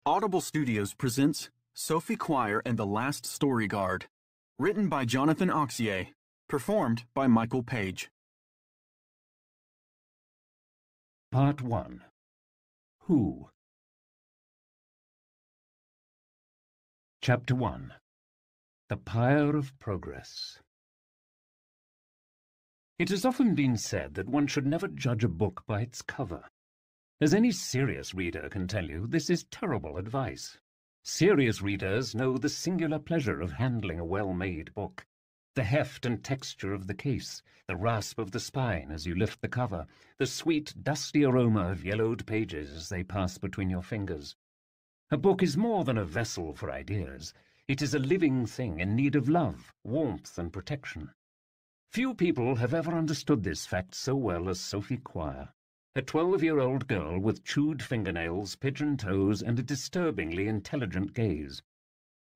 Audible Studios presents Sophie, Quire and the Last Storyguard, written by Jonathan Auxier, performed by Michael Page. Part 1. Who? Chapter 1. The Pyre of Progress. It has often been said that one should never judge a book by its cover. As any serious reader can tell you, this is terrible advice. Serious readers know the singular pleasure of handling a well-made book. The heft and texture of the case, the rasp of the spine as you lift the cover, the sweet, dusty aroma of yellowed pages as they pass between your fingers. A book is more than a vessel for ideas. It is a living thing in need of love, warmth, and protection. Few people have ever understood this fact so well as Sophie Quire, a 12-year-old girl with chewed fingernails, pigeon toes, and a disturbingly intelligent gaze.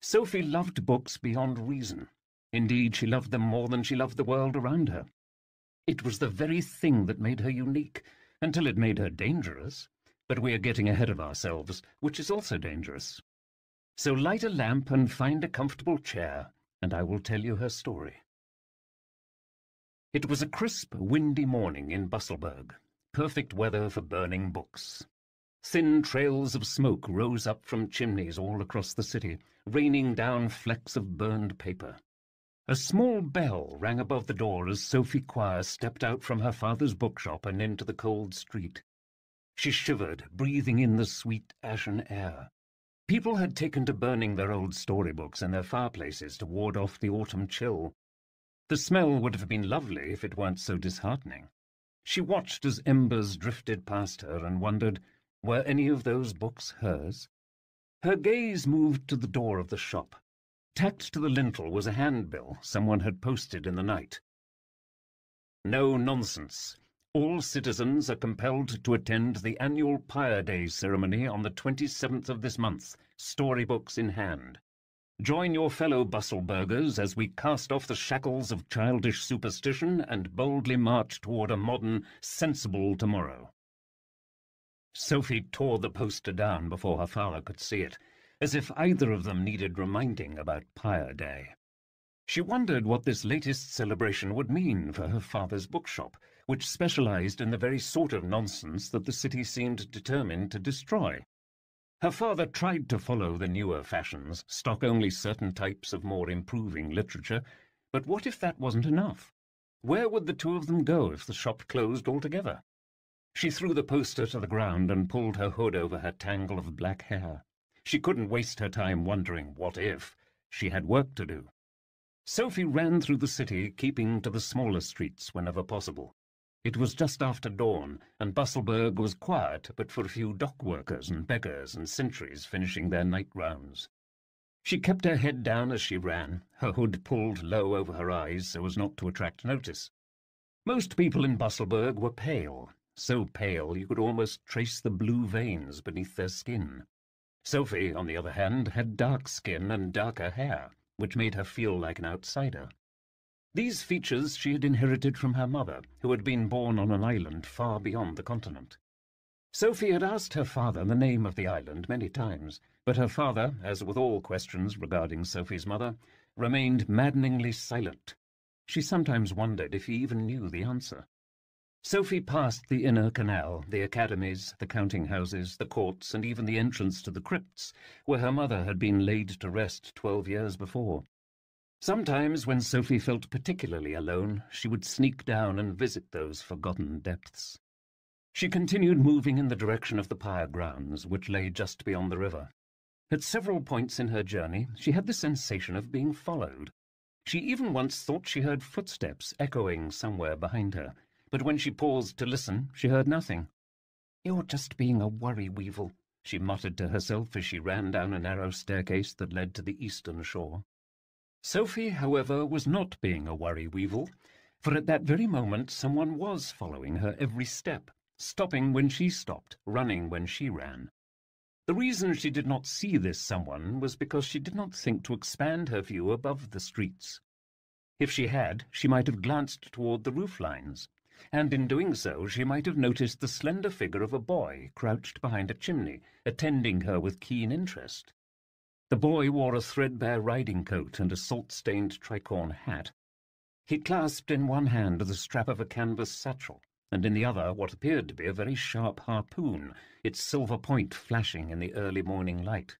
Sophie loved books beyond reason. Indeed, she loved them more than she loved the world around her. It was the very thing that made her unique, until it made her dangerous. But we are getting ahead of ourselves, which is also dangerous. So light a lamp and find a comfortable chair, and I will tell you her story. It was a crisp, windy morning in Busselburg. Perfect weather for burning books. Thin trails of smoke rose up from chimneys all across the city, raining down flecks of burned paper. A small bell rang above the door as Sophie Quire stepped out from her father's bookshop and into the cold street. She shivered, breathing in the sweet ashen air. People had taken to burning their old storybooks in their fireplaces to ward off the autumn chill. The smell would have been lovely if it weren't so disheartening. She watched as embers drifted past her and wondered, were any of those books hers? Her gaze moved to the door of the shop. Tacked to the lintel was a handbill someone had posted in the night. No nonsense. All citizens are compelled to attend the annual Pyre Day ceremony on the 27th of this month, storybooks in hand. Join your fellow Busselburgers as we cast off the shackles of childish superstition and boldly march toward a modern, sensible tomorrow. Sophie tore the poster down before her father could see it, as if either of them needed reminding about Pyre Day. She wondered what this latest celebration would mean for her father's bookshop, which specialized in the very sort of nonsense that the city seemed determined to destroy. Her father tried to follow the newer fashions, stock only certain types of more improving literature, but what if that wasn't enough? Where would the two of them go if the shop closed altogether? She threw the poster to the ground and pulled her hood over her tangle of black hair. She couldn't waste her time wondering what if. She had work to do. Sophie ran through the city, keeping to the smaller streets whenever possible. It was just after dawn, and Busselburg was quiet but for a few dock workers and beggars and sentries finishing their night rounds. She kept her head down as she ran, her hood pulled low over her eyes so as not to attract notice. Most people in Busselburg were pale, so pale you could almost trace the blue veins beneath their skin. Sophie, on the other hand, had dark skin and darker hair, which made her feel like an outsider. These features she had inherited from her mother, who had been born on an island far beyond the continent. Sophie had asked her father the name of the island many times, but her father, as with all questions regarding Sophie's mother, remained maddeningly silent. She sometimes wondered if he even knew the answer. Sophie passed the inner canal, the academies, the counting-houses, the courts, and even the entrance to the crypts, where her mother had been laid to rest 12 years before. Sometimes, when Sophie felt particularly alone, she would sneak down and visit those forgotten depths. She continued moving in the direction of the Pyre grounds, which lay just beyond the river. At several points in her journey, she had the sensation of being followed. She even once thought she heard footsteps echoing somewhere behind her, but when she paused to listen, she heard nothing. "You're just being a worry-weevil," she muttered to herself as she ran down a narrow staircase that led to the eastern shore. Sophie, however, was not being a worry-weevil, for at that very moment someone was following her every step, stopping when she stopped, running when she ran. The reason she did not see this someone was because she did not think to expand her view above the streets. If she had, she might have glanced toward the roof lines. and in doing so she might have noticed the slender figure of a boy crouched behind a chimney, attending her with keen interest. The boy wore a threadbare riding coat and a salt-stained tricorn hat. He clasped in one hand the strap of a canvas satchel, and in the other what appeared to be a very sharp harpoon, its silver point flashing in the early morning light.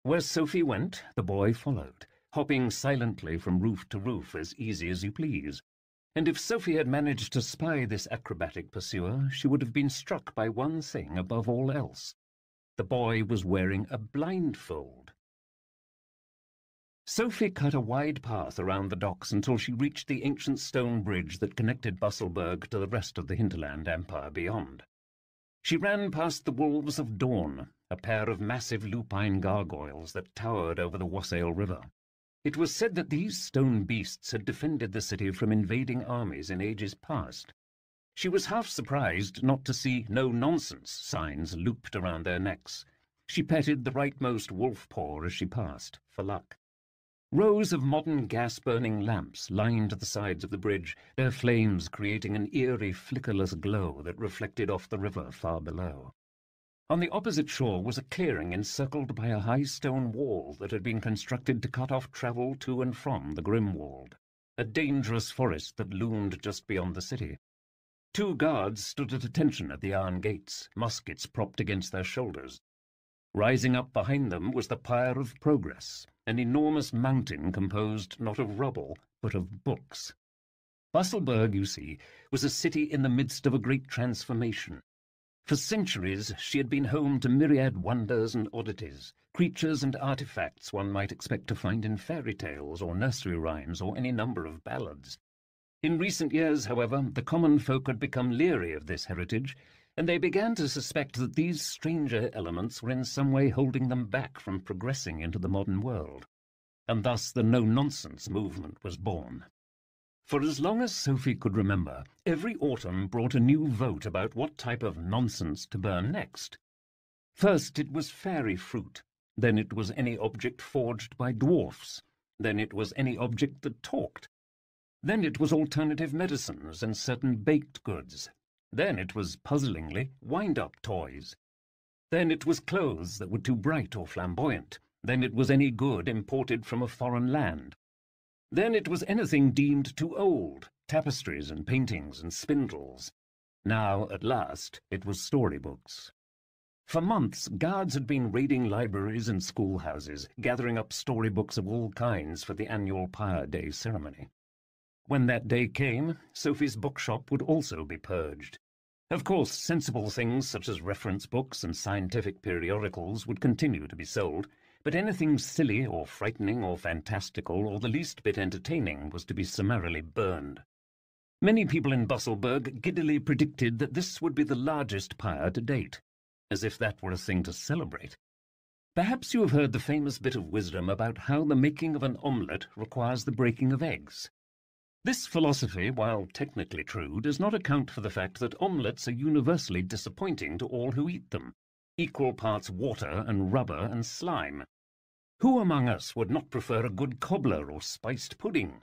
Where Sophie went, the boy followed, hopping silently from roof to roof as easy as you please. And if Sophie had managed to spy this acrobatic pursuer, she would have been struck by one thing above all else. The boy was wearing a blindfold. Sophie cut a wide path around the docks until she reached the ancient stone bridge that connected Busselburg to the rest of the hinterland empire beyond. She ran past the Wolves of Dawn, a pair of massive lupine gargoyles that towered over the Wassail River. It was said that these stone beasts had defended the city from invading armies in ages past. She was half surprised not to see "no-nonsense" signs looped around their necks. She petted the rightmost wolf paw as she passed, for luck. Rows of modern gas-burning lamps lined the sides of the bridge, their flames creating an eerie, flickerless glow that reflected off the river far below. On the opposite shore was a clearing encircled by a high stone wall that had been constructed to cut off travel to and from the Grimwald, a dangerous forest that loomed just beyond the city. 2 guards stood at attention at the iron gates, muskets propped against their shoulders. Rising up behind them was the Pyre of Progress, an enormous mountain composed not of rubble, but of books. Busselburg, you see, was a city in the midst of a great transformation. For centuries she had been home to myriad wonders and oddities, creatures and artifacts one might expect to find in fairy tales or nursery rhymes or any number of ballads. In recent years, however, the common folk had become leery of this heritage, and they began to suspect that these stranger elements were in some way holding them back from progressing into the modern world. And thus the no-nonsense movement was born. For as long as Sophie could remember, every autumn brought a new vote about what type of nonsense to burn next. First it was fairy fruit, then it was any object forged by dwarfs, then it was any object that talked. Then it was alternative medicines and certain baked goods. Then it was, puzzlingly, wind-up toys. Then it was clothes that were too bright or flamboyant. Then it was any good imported from a foreign land. Then it was anything deemed too old, tapestries and paintings and spindles. Now, at last, it was storybooks. For months, guards had been raiding libraries and schoolhouses, gathering up storybooks of all kinds for the annual Pyre Day ceremony. When that day came, Sophie's bookshop would also be purged. Of course, sensible things such as reference books and scientific periodicals would continue to be sold, but anything silly or frightening or fantastical or the least bit entertaining was to be summarily burned. Many people in Busselburg giddily predicted that this would be the largest pyre to date, as if that were a thing to celebrate. Perhaps you have heard the famous bit of wisdom about how the making of an omelette requires the breaking of eggs. This philosophy, while technically true, does not account for the fact that omelettes are universally disappointing to all who eat them, equal parts water and rubber and slime. Who among us would not prefer a good cobbler or spiced pudding?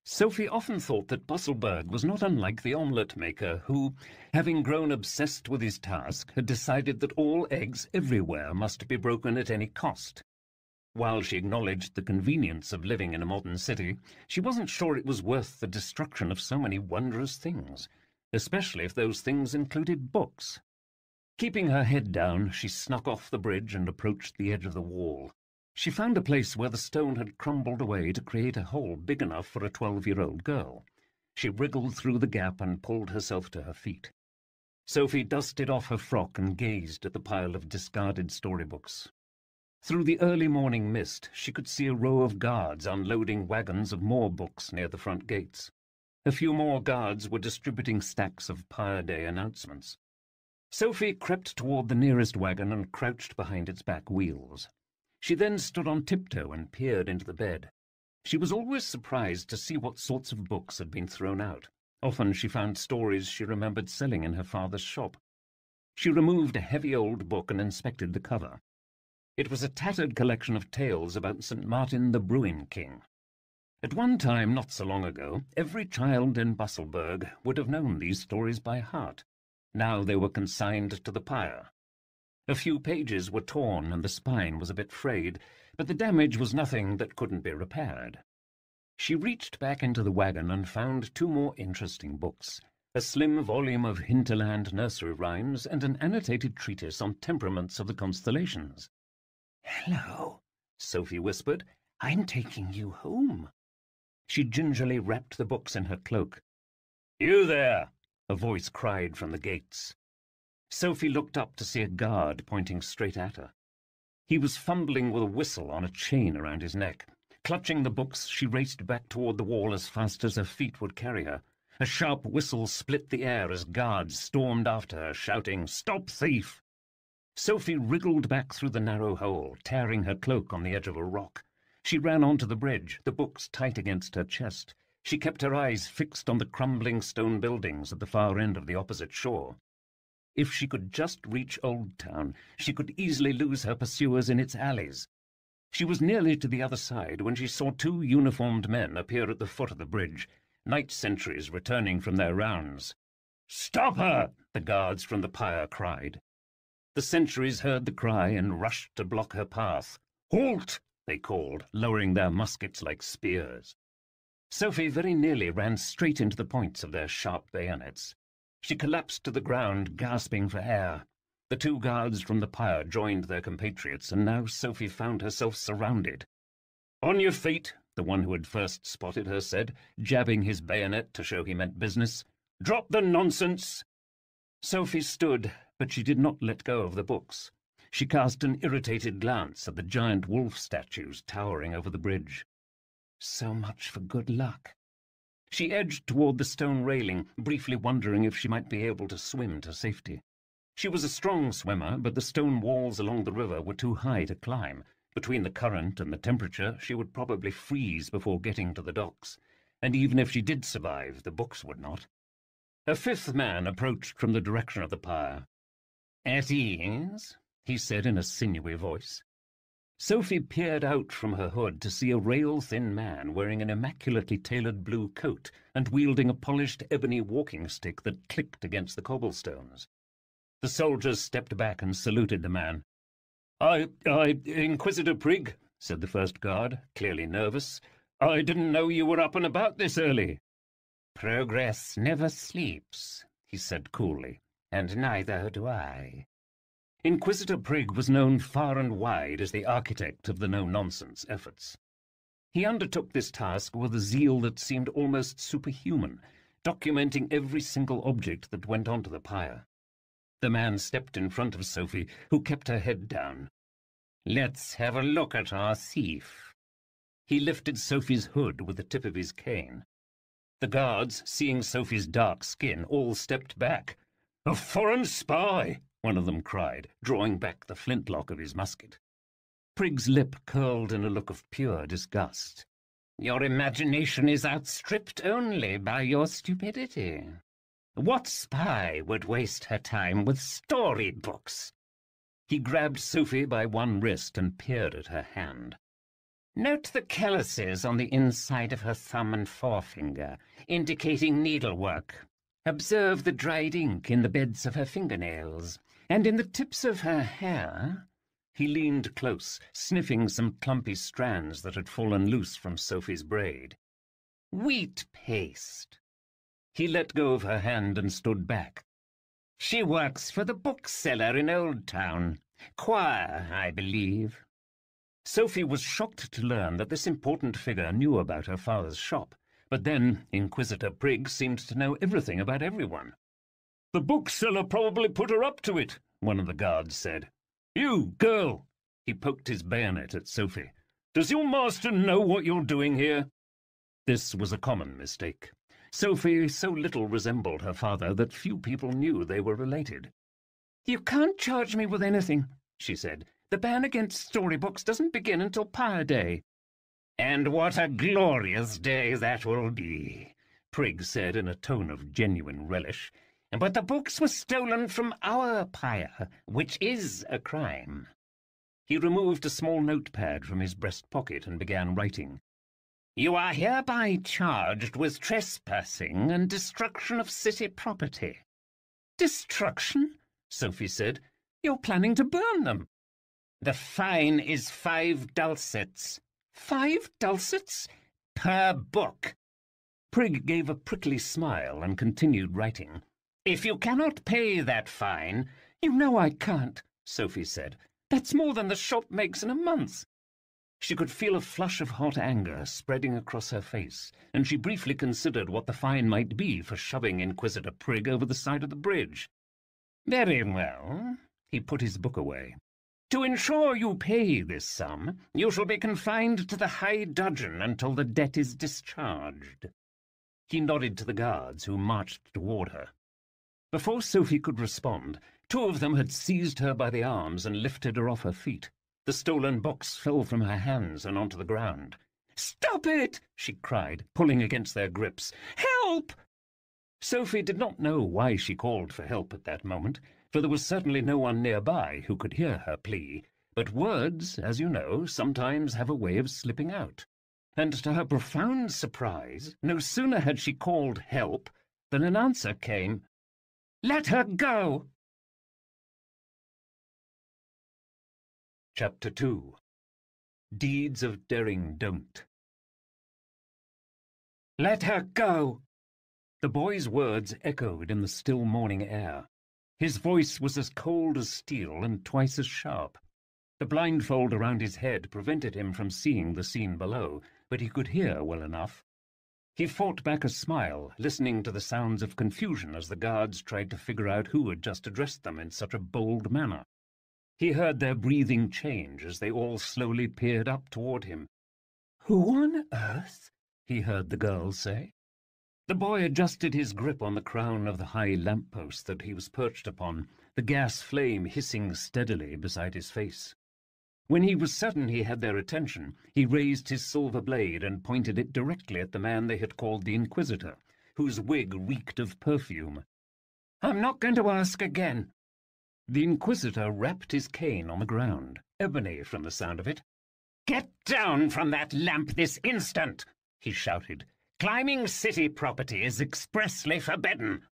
Sophie often thought that Busselburg was not unlike the omelette maker who, having grown obsessed with his task, had decided that all eggs everywhere must be broken at any cost. While she acknowledged the convenience of living in a modern city, she wasn't sure it was worth the destruction of so many wondrous things, especially if those things included books. Keeping her head down, she snuck off the bridge and approached the edge of the wall. She found a place where the stone had crumbled away to create a hole big enough for a 12-year-old girl. She wriggled through the gap and pulled herself to her feet. Sophie dusted off her frock and gazed at the pile of discarded storybooks. Through the early morning mist, she could see a row of guards unloading wagons of more books near the front gates. A few more guards were distributing stacks of Pyre Day announcements. Sophie crept toward the nearest wagon and crouched behind its back wheels. She then stood on tiptoe and peered into the bed. She was always surprised to see what sorts of books had been thrown out. Often she found stories she remembered selling in her father's shop. She removed a heavy old book and inspected the cover. It was a tattered collection of tales about St. Martin the Brewing King. At one time, not so long ago, every child in Busselburg would have known these stories by heart. Now they were consigned to the pyre. A few pages were torn and the spine was a bit frayed, but the damage was nothing that couldn't be repaired. She reached back into the wagon and found two more interesting books, a slim volume of hinterland nursery rhymes and an annotated treatise on temperaments of the constellations. "Hello," Sophie whispered. "I'm taking you home." She gingerly wrapped the books in her cloak. "You there!" a voice cried from the gates. Sophie looked up to see a guard pointing straight at her. He was fumbling with a whistle on a chain around his neck. Clutching the books, she raced back toward the wall as fast as her feet would carry her. A sharp whistle split the air as guards stormed after her, shouting, "Stop, thief!" Sophie wriggled back through the narrow hole, tearing her cloak on the edge of a rock. She ran onto the bridge, the books tight against her chest. She kept her eyes fixed on the crumbling stone buildings at the far end of the opposite shore. If she could just reach Old Town, she could easily lose her pursuers in its alleys. She was nearly to the other side when she saw two uniformed men appear at the foot of the bridge, night sentries returning from their rounds. "Stop her!" the guards from the pyre cried. The sentries heard the cry and rushed to block her path. "Halt!" they called, lowering their muskets like spears. Sophie very nearly ran straight into the points of their sharp bayonets. She collapsed to the ground, gasping for air. The two guards from the pyre joined their compatriots, and now Sophie found herself surrounded. "On your feet," the one who had first spotted her said, jabbing his bayonet to show he meant business. "Drop the nonsense!" Sophie stood, but she did not let go of the books. She cast an irritated glance at the giant wolf statues towering over the bridge. So much for good luck. She edged toward the stone railing, briefly wondering if she might be able to swim to safety. She was a strong swimmer, but the stone walls along the river were too high to climb. Between the current and the temperature, she would probably freeze before getting to the docks. And even if she did survive, the books would not. A fifth man approached from the direction of the pyre. "At ease?" he said in a sinewy voice. Sophie peered out from her hood to see a rail-thin man wearing an immaculately tailored blue coat and wielding a polished ebony walking stick that clicked against the cobblestones. The soldiers stepped back and saluted the man. I, Inquisitor Prigg," said the first guard, clearly nervous. "I didn't know you were up and about this early." "Progress never sleeps," he said coolly, "and neither do I." Inquisitor Prigg was known far and wide as the architect of the no-nonsense efforts. He undertook this task with a zeal that seemed almost superhuman, documenting every single object that went onto the pyre. The man stepped in front of Sophie, who kept her head down. "Let's have a look at our thief." He lifted Sophie's hood with the tip of his cane. The guards, seeing Sophie's dark skin, all stepped back. "A foreign spy!" one of them cried, drawing back the flintlock of his musket. Prigg's lip curled in a look of pure disgust. "Your imagination is outstripped only by your stupidity. What spy would waste her time with storybooks?" He grabbed Sophie by one wrist and peered at her hand. "Note the calluses on the inside of her thumb and forefinger, indicating needlework. Observe the dried ink in the beds of her fingernails, and in the tips of her hair." He leaned close, sniffing some clumpy strands that had fallen loose from Sophie's braid. "Wheat paste." He let go of her hand and stood back. "She works for the bookseller in Old Town. Quire, I believe." Sophie was shocked to learn that this important figure knew about her father's shop, but then Inquisitor Prigg seemed to know everything about everyone. "The bookseller probably put her up to it," one of the guards said. "You, girl!" He poked his bayonet at Sophie. "Does your master know what you're doing here?" This was a common mistake. Sophie so little resembled her father that few people knew they were related. "You can't charge me with anything," she said. "The ban against storybooks doesn't begin until Pyre Day." "And what a glorious day that will be," Prigg said in a tone of genuine relish. "But the books were stolen from our pyre, which is a crime." He removed a small notepad from his breast pocket and began writing. You are hereby charged with trespassing and destruction of city property. Destruction? Sophie said. You're planning to burn them. The fine is 5 dulcets. 5 dulcets? Per book. Prig gave a prickly smile and continued writing. If you cannot pay that fine— You know I can't, Sophie said. That's more than the shop makes in a month. She could feel a flush of hot anger spreading across her face, and she briefly considered what the fine might be for shoving Inquisitor Prig over the side of the bridge. Very well. He put his book away. To ensure you pay this sum, you shall be confined to the high dudgeon until the debt is discharged. He nodded to the guards, who marched toward her. Before Sophie could respond, 2 of them had seized her by the arms and lifted her off her feet. The stolen books fell from her hands and onto the ground. "Stop it!" she cried, pulling against their grips. "Help!" Sophie did not know why she called for help at that moment, for there was certainly no one nearby who could hear her plea. But words, as you know, sometimes have a way of slipping out. And to her profound surprise, no sooner had she called help than an answer came. "Let her go!" Chapter 2. Deeds of Daring Don't. "Let her go!" The boy's words echoed in the still morning air. His voice was as cold as steel and twice as sharp. The blindfold around his head prevented him from seeing the scene below, but he could hear well enough. He fought back a smile, listening to the sounds of confusion as the guards tried to figure out who had just addressed them in such a bold manner. He heard their breathing change as they all slowly peered up toward him. "Who on earth?" he heard the girl say. The boy adjusted his grip on the crown of the high lamp-post that he was perched upon, the gas flame hissing steadily beside his face. When he was certain he had their attention, he raised his silver blade and pointed it directly at the man they had called the Inquisitor, whose wig reeked of perfume. "I'm not going to ask again." The Inquisitor rapped his cane on the ground, ebony from the sound of it. "Get down from that lamp this instant!" he shouted. "Climbing city property is expressly forbidden."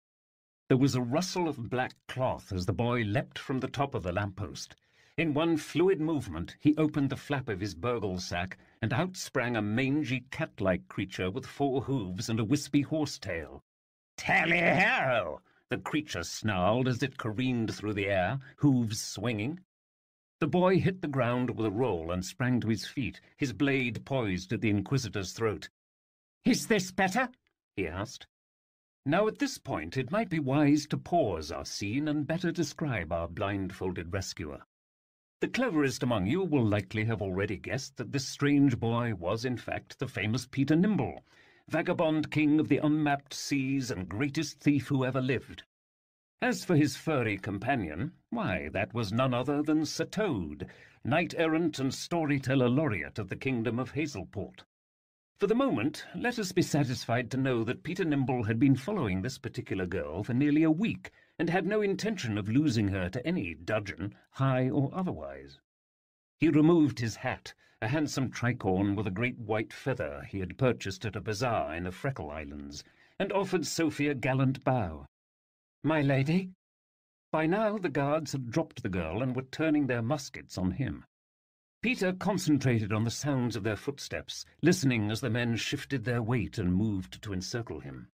There was a rustle of black cloth as the boy leapt from the top of the lamp-post. In one fluid movement, he opened the flap of his burgle sack, and out sprang a mangy cat-like creature with 4 hooves and a wispy horse-tail. "Tally-ho!" the creature snarled as it careened through the air, hooves swinging. The boy hit the ground with a roll and sprang to his feet, his blade poised at the Inquisitor's throat. "Is this better?" he asked. Now at this point it might be wise to pause our scene and better describe our blindfolded rescuer. The cleverest among you will likely have already guessed that this strange boy was in fact the famous Peter Nimble, vagabond king of the unmapped seas and greatest thief who ever lived. As for his furry companion, why, that was none other than Sir Toad, knight-errant and storyteller laureate of the kingdom of Hazelport. For the moment, let us be satisfied to know that Peter Nimble had been following this particular girl for nearly a week, and had no intention of losing her to any dudgeon, high or otherwise. He removed his hat, a handsome tricorn with a great white feather he had purchased at a bazaar in the Freckle Islands, and offered Sophie a gallant bow. "My lady?" By now the guards had dropped the girl and were turning their muskets on him. Peter concentrated on the sounds of their footsteps, listening as the men shifted their weight and moved to encircle him.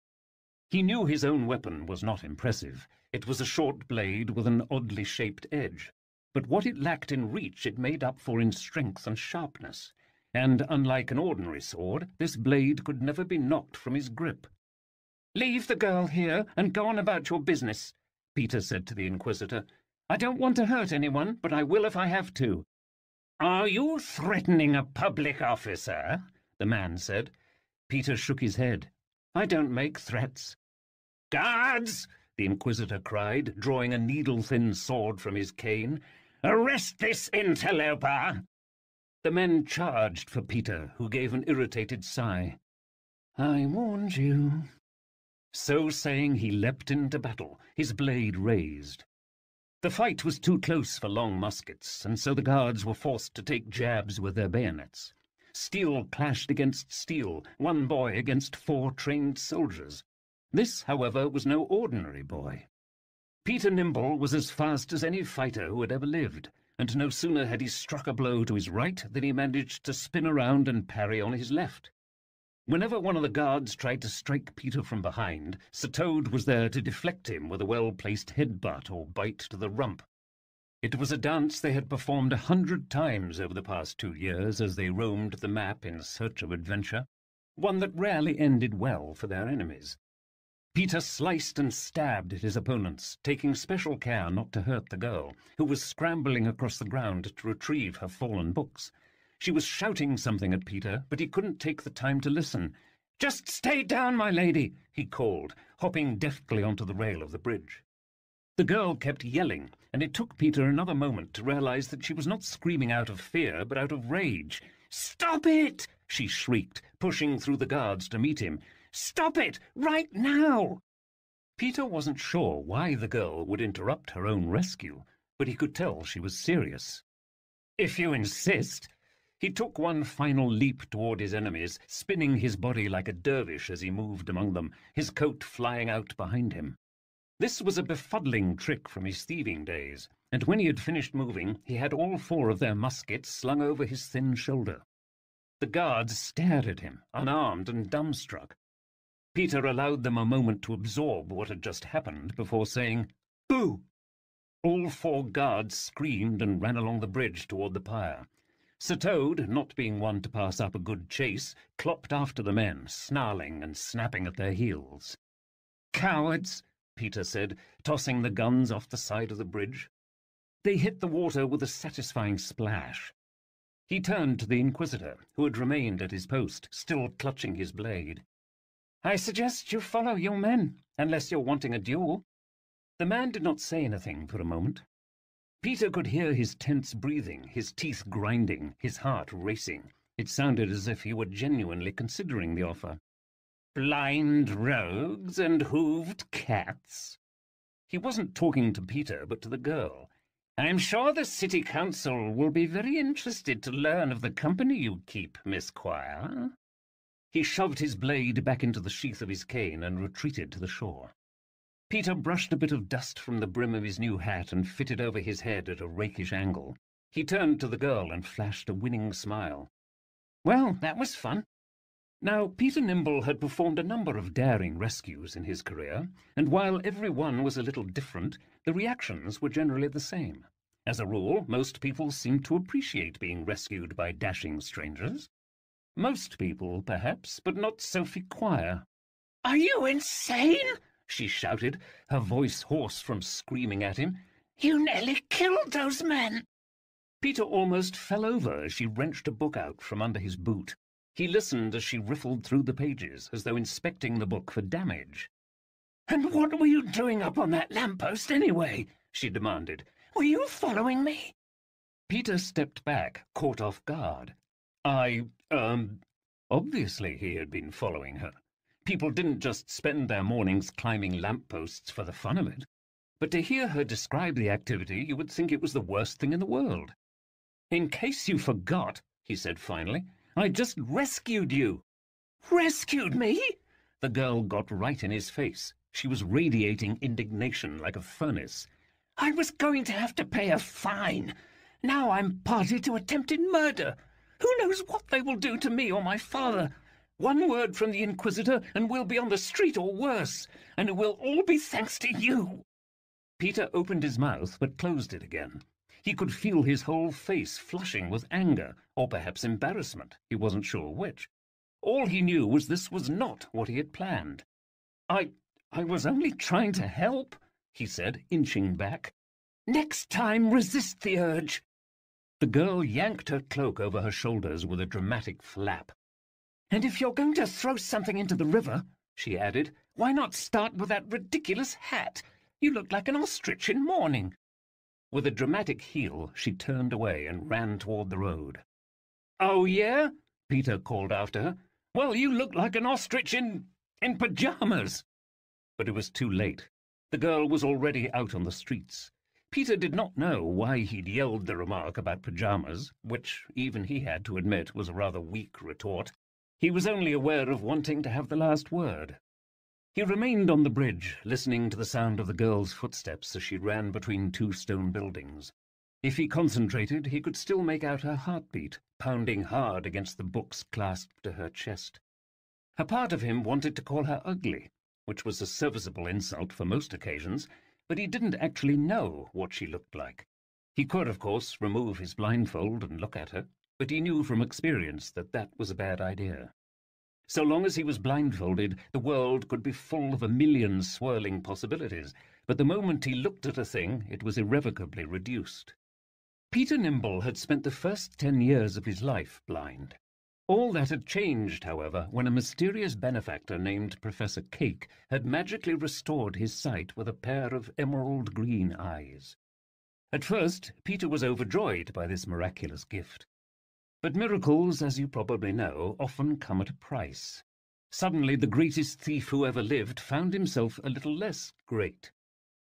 He knew his own weapon was not impressive. It was a short blade with an oddly shaped edge. But what it lacked in reach it made up for in strength and sharpness, and, unlike an ordinary sword, this blade could never be knocked from his grip. "Leave the girl here and go on about your business," Peter said to the Inquisitor. "I don't want to hurt anyone, but I will if I have to." "Are you threatening a public officer?" the man said. Peter shook his head. "I don't make threats." "Guards!" the Inquisitor cried, drawing a needle-thin sword from his cane. "Arrest this interloper!" The men charged for Peter, who gave an irritated sigh. "I warned you." So saying, he leapt into battle, his blade raised. The fight was too close for long muskets, and so the guards were forced to take jabs with their bayonets. Steel clashed against steel, one boy against 4 trained soldiers. This, however, was no ordinary boy. Peter Nimble was as fast as any fighter who had ever lived, and no sooner had he struck a blow to his right than he managed to spin around and parry on his left. Whenever one of the guards tried to strike Peter from behind, Sir Toad was there to deflect him with a well-placed headbutt or bite to the rump. It was a dance they had performed 100 times over the past 2 years as they roamed the map in search of adventure, one that rarely ended well for their enemies. Peter sliced and stabbed at his opponents, taking special care not to hurt the girl, who was scrambling across the ground to retrieve her fallen books. She was shouting something at Peter, but he couldn't take the time to listen. "Just stay down, my lady," he called, hopping deftly onto the rail of the bridge. The girl kept yelling, and it took Peter another moment to realize that she was not screaming out of fear, but out of rage. "Stop it!" she shrieked, pushing through the guards to meet him. "Stop it, right now!" Peter wasn't sure why the girl would interrupt her own rescue, but he could tell she was serious. "If you insist." He took one final leap toward his enemies, spinning his body like a dervish as he moved among them, his coat flying out behind him. This was a befuddling trick from his thieving days, and when he had finished moving, he had all 4 of their muskets slung over his thin shoulder. The guards stared at him, unarmed and dumbstruck. Peter allowed them a moment to absorb what had just happened before saying, "Boo!" All 4 guards screamed and ran along the bridge toward the pyre. Sir Toad, not being one to pass up a good chase, clopped after the men, snarling and snapping at their heels. "Cowards!" Peter said, tossing the guns off the side of the bridge. They hit the water with a satisfying splash. He turned to the Inquisitor, who had remained at his post, still clutching his blade. "I suggest you follow your men, unless you're wanting a duel." The man did not say anything for a moment. Peter could hear his tense breathing, his teeth grinding, his heart racing. It sounded as if he were genuinely considering the offer. "Blind rogues and hooved cats." He wasn't talking to Peter, but to the girl. "I'm sure the City Council will be very interested to learn of the company you keep, Miss Quire." He shoved his blade back into the sheath of his cane and retreated to the shore. Peter brushed a bit of dust from the brim of his new hat and fitted over his head at a rakish angle. He turned to the girl and flashed a winning smile. "Well, that was fun." Now, Peter Nimble had performed a number of daring rescues in his career, and while every one was a little different, the reactions were generally the same. As a rule, most people seemed to appreciate being rescued by dashing strangers. Most people, perhaps, but not Sophie Quire. "Are you insane?" she shouted, her voice hoarse from screaming at him. "You nearly killed those men!" Peter almost fell over as she wrenched a book out from under his boot. He listened as she riffled through the pages, as though inspecting the book for damage. "And what were you doing up on that lamppost anyway?" she demanded. "Were you following me?" Peter stepped back, caught off guard. Obviously he had been following her. People didn't just spend their mornings climbing lampposts for the fun of it. But to hear her describe the activity, you would think it was the worst thing in the world. "In case you forgot," he said finally, "I just rescued you." "Rescued me?" The girl got right in his face. She was radiating indignation like a furnace. "I was going to have to pay a fine. Now I'm party to attempted murder. Who knows what they will do to me or my father? One word from the Inquisitor and we'll be on the street or worse, and it will all be thanks to you." Peter opened his mouth but closed it again. He could feel his whole face flushing with anger, or perhaps embarrassment. He wasn't sure which. All he knew was this was not what he had planned. I was only trying to help," he said, inching back. "Next time, resist the urge." The girl yanked her cloak over her shoulders with a dramatic flap. "And if you're going to throw something into the river," she added, "why not start with that ridiculous hat? You look like an ostrich in mourning." With a dramatic heel, she turned away and ran toward the road. "Oh, yeah?" Peter called after her. "Well, you look like an ostrich in pyjamas." But it was too late. The girl was already out on the streets. Peter did not know why he'd yelled the remark about pyjamas, which even he had to admit was a rather weak retort. He was only aware of wanting to have the last word. He remained on the bridge, listening to the sound of the girl's footsteps as she ran between two stone buildings. If he concentrated, he could still make out her heartbeat, pounding hard against the books clasped to her chest. A part of him wanted to call her ugly, which was a serviceable insult for most occasions, but he didn't actually know what she looked like. He could, of course, remove his blindfold and look at her, but he knew from experience that that was a bad idea. So long as he was blindfolded, the world could be full of a million swirling possibilities, but the moment he looked at a thing, it was irrevocably reduced. Peter Nimble had spent the first 10 years of his life blind. All that had changed, however, when a mysterious benefactor named Professor Cake had magically restored his sight with a pair of emerald green eyes. At first, Peter was overjoyed by this miraculous gift. But miracles, as you probably know, often come at a price. Suddenly, the greatest thief who ever lived found himself a little less great.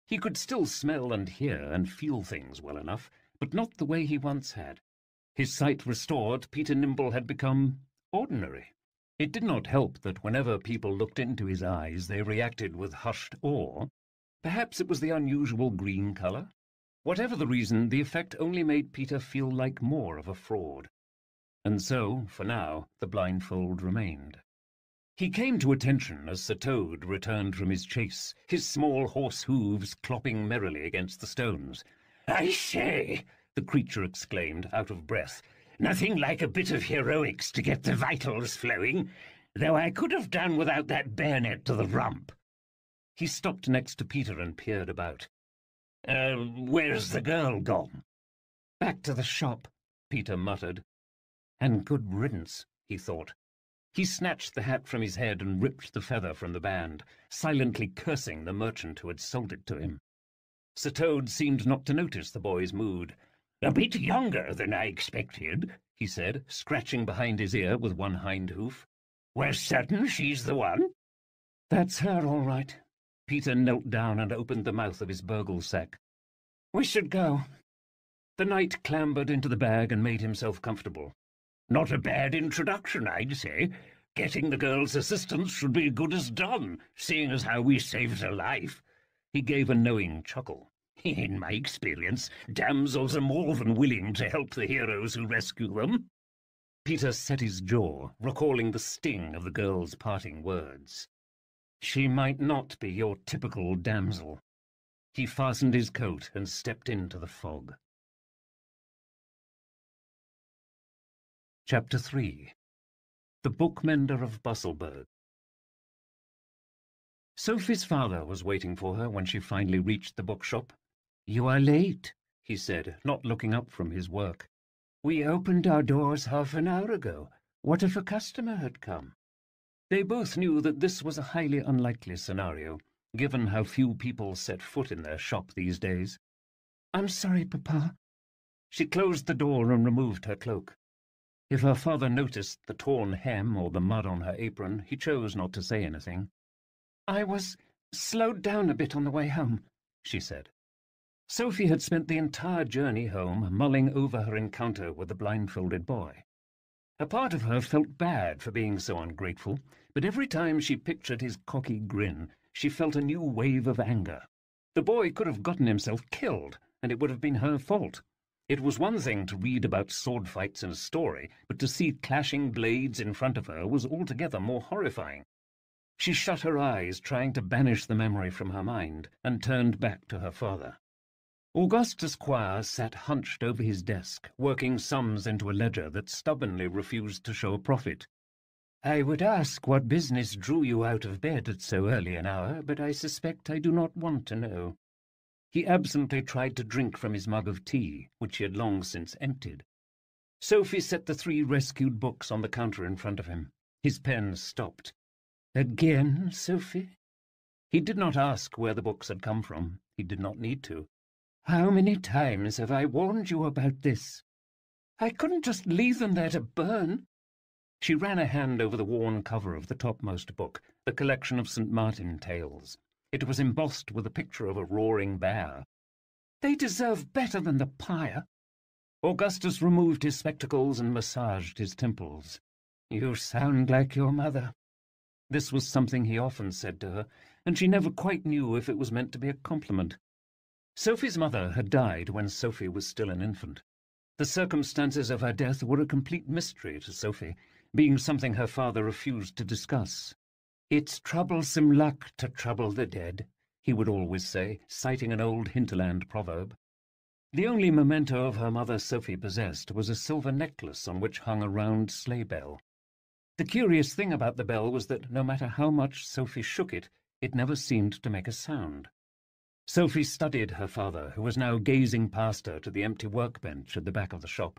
He could still smell and hear and feel things well enough, but not the way he once had. His sight restored, Peter Nimble had become ordinary. It did not help that whenever people looked into his eyes, they reacted with hushed awe. Perhaps it was the unusual green colour. Whatever the reason, the effect only made Peter feel like more of a fraud. And so, for now, the blindfold remained. He came to attention as Sir Toad returned from his chase, his small horse hooves clopping merrily against the stones. "I say," the creature exclaimed, out of breath, "nothing like a bit of heroics to get the vitals flowing, though I could have done without that bayonet to the rump." He stopped next to Peter and peered about. Where's the girl gone?" "Back to the shop," Peter muttered. And good riddance, he thought. He snatched the hat from his head and ripped the feather from the band, silently cursing the merchant who had sold it to him. Sir Toad seemed not to notice the boy's mood. "A bit younger than I expected," he said, scratching behind his ear with one hind hoof. "We're certain she's the one?" "That's her, all right." Peter knelt down and opened the mouth of his burgle sack. "We should go." The knight clambered into the bag and made himself comfortable. "Not a bad introduction, I'd say. Getting the girl's assistance should be good as done, seeing as how we saved her life." He gave a knowing chuckle. "In my experience, damsels are more than willing to help the heroes who rescue them." Peter set his jaw, recalling the sting of the girl's parting words. "She might not be your typical damsel." He fastened his coat and stepped into the fog. Chapter 3. The Bookmender of Busselburg. Sophie's father was waiting for her when she finally reached the bookshop. "You are late," he said, not looking up from his work. "We opened our doors half an hour ago. What if a customer had come?" They both knew that this was a highly unlikely scenario, given how few people set foot in their shop these days. "I'm sorry, Papa." She closed the door and removed her cloak. If her father noticed the torn hem or the mud on her apron, he chose not to say anything. "I was slowed down a bit on the way home," she said. Sophie had spent the entire journey home mulling over her encounter with the blindfolded boy. A part of her felt bad for being so ungrateful, but every time she pictured his cocky grin, she felt a new wave of anger. The boy could have gotten himself killed, and it would have been her fault. It was one thing to read about sword fights in a story, but to see clashing blades in front of her was altogether more horrifying. She shut her eyes, trying to banish the memory from her mind, and turned back to her father. Augustus Quire sat hunched over his desk, working sums into a ledger that stubbornly refused to show a profit. "I would ask what business drew you out of bed at so early an hour, but I suspect I do not want to know." He absently tried to drink from his mug of tea, which he had long since emptied. Sophie set the 3 rescued books on the counter in front of him. His pen stopped. "Again, Sophie?" He did not ask where the books had come from. He did not need to. "How many times have I warned you about this? I couldn't just leave them there to burn." She ran a hand over the worn cover of the topmost book, the collection of St. Martin tales. It was embossed with a picture of a roaring bear. They deserve better than the pyre." Augustus removed his spectacles and massaged his temples. "You sound like your mother." This was something he often said to her, and she never quite knew if it was meant to be a compliment. Sophie's mother had died when Sophie was still an infant. The circumstances of her death were a complete mystery to Sophie, being something her father refused to discuss. "It's troublesome luck to trouble the dead," he would always say, citing an old hinterland proverb. The only memento of her mother Sophie possessed was a silver necklace on which hung a round sleigh bell. The curious thing about the bell was that no matter how much Sophie shook it, it never seemed to make a sound. Sophie studied her father, who was now gazing past her to the empty workbench at the back of the shop.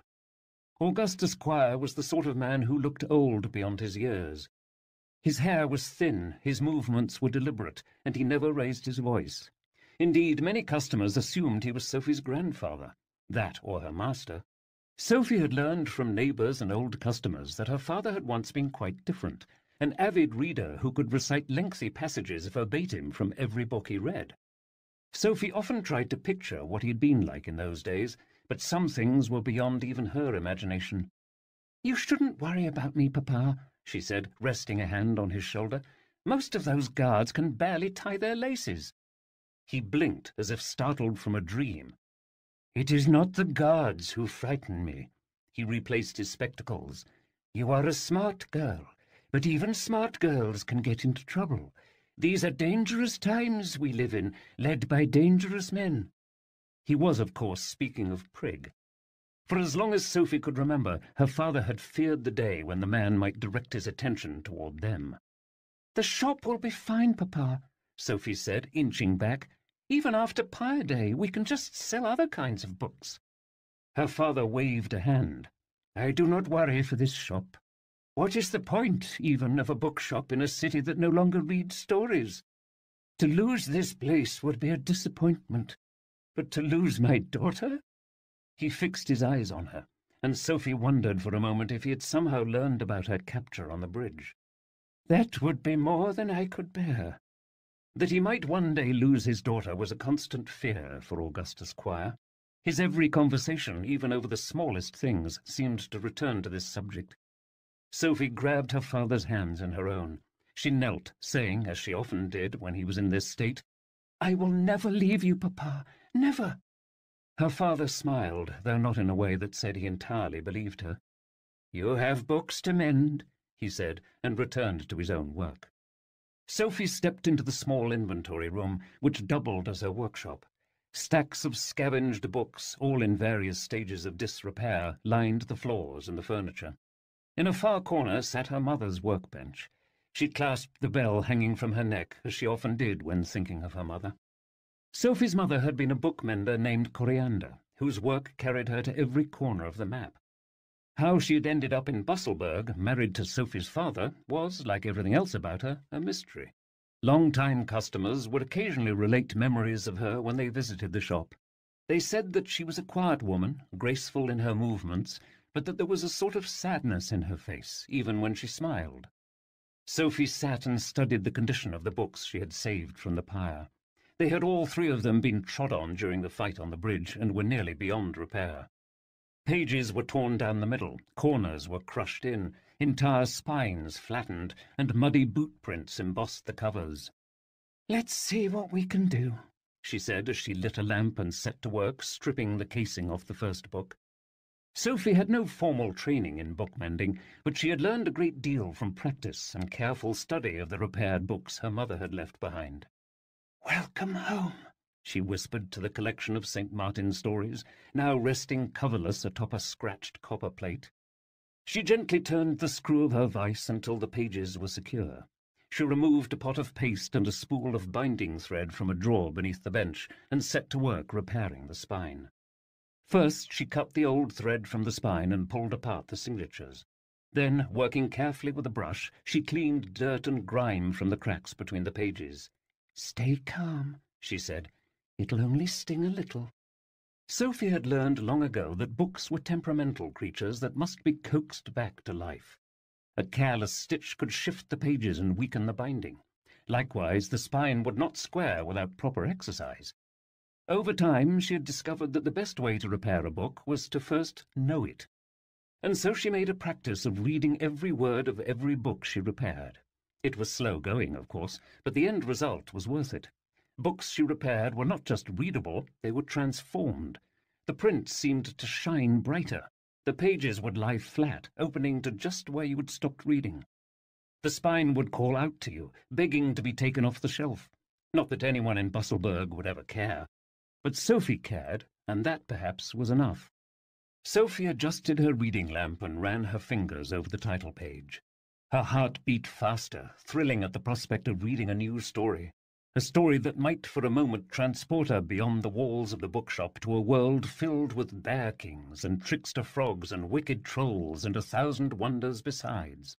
Augustus Quire was the sort of man who looked old beyond his years. His hair was thin, his movements were deliberate, and he never raised his voice. Indeed, many customers assumed he was Sophie's grandfather, that or her master. Sophie had learned from neighbours and old customers that her father had once been quite different, an avid reader who could recite lengthy passages verbatim from every book he read. Sophie often tried to picture what he had been like in those days, but some things were beyond even her imagination. "You shouldn't worry about me, Papa," she said, resting a hand on his shoulder. "Most of those guards can barely tie their laces." He blinked as if startled from a dream. "It is not the guards who frighten me." He replaced his spectacles. "You are a smart girl, but even smart girls can get into trouble. These are dangerous times we live in, led by dangerous men." He was, of course, speaking of Prig. For as long as Sophie could remember, her father had feared the day when the man might direct his attention toward them. "The shop will be fine, Papa," Sophie said, inching back. "Even after Pyre Day, we can just sell other kinds of books." Her father waved a hand. "I do not worry for this shop. What is the point, even, of a bookshop in a city that no longer reads stories? To lose this place would be a disappointment. But to lose my daughter?" He fixed his eyes on her, and Sophie wondered for a moment if he had somehow learned about her capture on the bridge. "That would be more than I could bear." That he might one day lose his daughter was a constant fear for Augustus Quire. His every conversation, even over the smallest things, seemed to return to this subject. Sophie grabbed her father's hands in her own. She knelt, saying, as she often did when he was in this state, "I will never leave you, Papa, never." Her father smiled, though not in a way that said he entirely believed her. "You have books to mend," he said, and returned to his own work. Sophie stepped into the small inventory room, which doubled as her workshop. Stacks of scavenged books, all in various stages of disrepair, lined the floors and the furniture. In a far corner sat her mother's workbench. She clasped the bell hanging from her neck, as she often did when thinking of her mother. Sophie's mother had been a bookmender named Coriander, whose work carried her to every corner of the map. How she had ended up in Busselburg, married to Sophie's father, was, like everything else about her, a mystery. Long-time customers would occasionally relate memories of her when they visited the shop. They said that she was a quiet woman, graceful in her movements, but that there was a sort of sadness in her face, even when she smiled. Sophie sat and studied the condition of the books she had saved from the pyre. They had all three of them been trod on during the fight on the bridge, and were nearly beyond repair. Pages were torn down the middle, corners were crushed in, entire spines flattened, and muddy boot prints embossed the covers. "Let's see what we can do," she said as she lit a lamp and set to work stripping the casing off the first book. Sophie had no formal training in bookmending, but she had learned a great deal from practice and careful study of the repaired books her mother had left behind. "Welcome home," she whispered to the collection of St. Martin's stories, now resting coverless atop a scratched copper plate. She gently turned the screw of her vise until the pages were secure. She removed a pot of paste and a spool of binding thread from a drawer beneath the bench and set to work repairing the spine. First, she cut the old thread from the spine and pulled apart the signatures. Then, working carefully with a brush, she cleaned dirt and grime from the cracks between the pages. "Stay calm," she said. "It'll only sting a little." Sophie had learned long ago that books were temperamental creatures that must be coaxed back to life. A careless stitch could shift the pages and weaken the binding. Likewise, the spine would not square without proper exercise. Over time, she had discovered that the best way to repair a book was to first know it. And so she made a practice of reading every word of every book she repaired. It was slow going, of course, but the end result was worth it. Books she repaired were not just readable, they were transformed. The print seemed to shine brighter. The pages would lie flat, opening to just where you had stopped reading. The spine would call out to you, begging to be taken off the shelf. Not that anyone in Busselburg would ever care. But Sophie cared, and that perhaps was enough. Sophie adjusted her reading lamp and ran her fingers over the title page. Her heart beat faster, thrilling at the prospect of reading a new story. A story that might for a moment transport her beyond the walls of the bookshop to a world filled with bear kings and trickster frogs and wicked trolls and 1,000 wonders besides.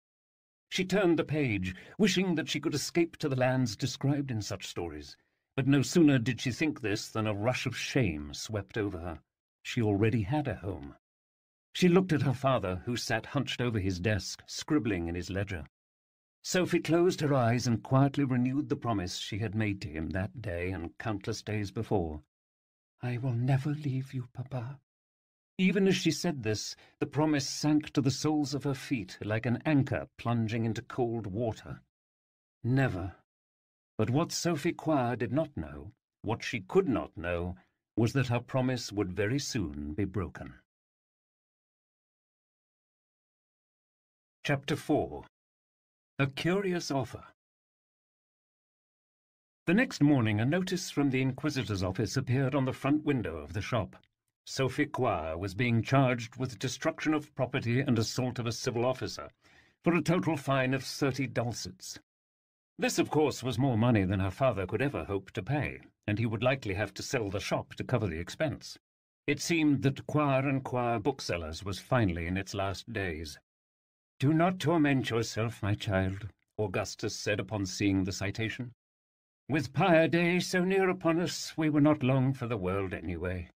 She turned the page, wishing that she could escape to the lands described in such stories. But no sooner did she think this than a rush of shame swept over her. She already had a home. She looked at her father, who sat hunched over his desk, scribbling in his ledger. Sophie closed her eyes and quietly renewed the promise she had made to him that day and countless days before. "I will never leave you, Papa." Even as she said this, the promise sank to the soles of her feet like an anchor plunging into cold water. Never. But what Sophie Quire did not know, what she could not know, was that her promise would very soon be broken. Chapter 4. A Curious Offer. The next morning a notice from the Inquisitor's office appeared on the front window of the shop. Sophie Quire was being charged with destruction of property and assault of a civil officer, for a total fine of 30 dulcets. This, of course, was more money than her father could ever hope to pay, and he would likely have to sell the shop to cover the expense. It seemed that Quire and Quire Booksellers was finally in its last days. "Do not torment yourself, my child," Augustus said upon seeing the citation. "With Pyre Day so near upon us, we were not long for the world anyway."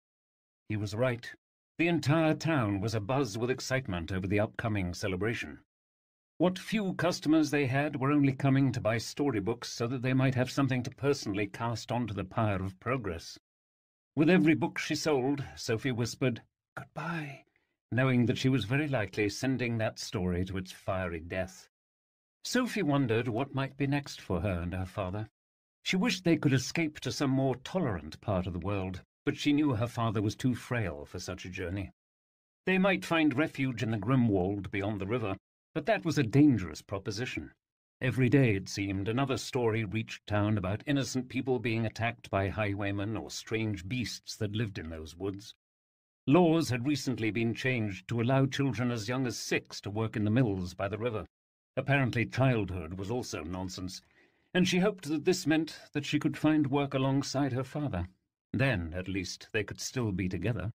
He was right. The entire town was abuzz with excitement over the upcoming celebration. What few customers they had were only coming to buy storybooks so that they might have something to personally cast onto the pyre of progress. With every book she sold, Sophie whispered, "Goodbye," knowing that she was very likely sending that story to its fiery death. Sophie wondered what might be next for her and her father. She wished they could escape to some more tolerant part of the world, but she knew her father was too frail for such a journey. They might find refuge in the Grimwald beyond the river, but that was a dangerous proposition. Every day, it seemed, another story reached town about innocent people being attacked by highwaymen or strange beasts that lived in those woods. Laws had recently been changed to allow children as young as 6 to work in the mills by the river. Apparently childhood was also nonsense, and she hoped that this meant that she could find work alongside her father. Then, at least, they could still be together.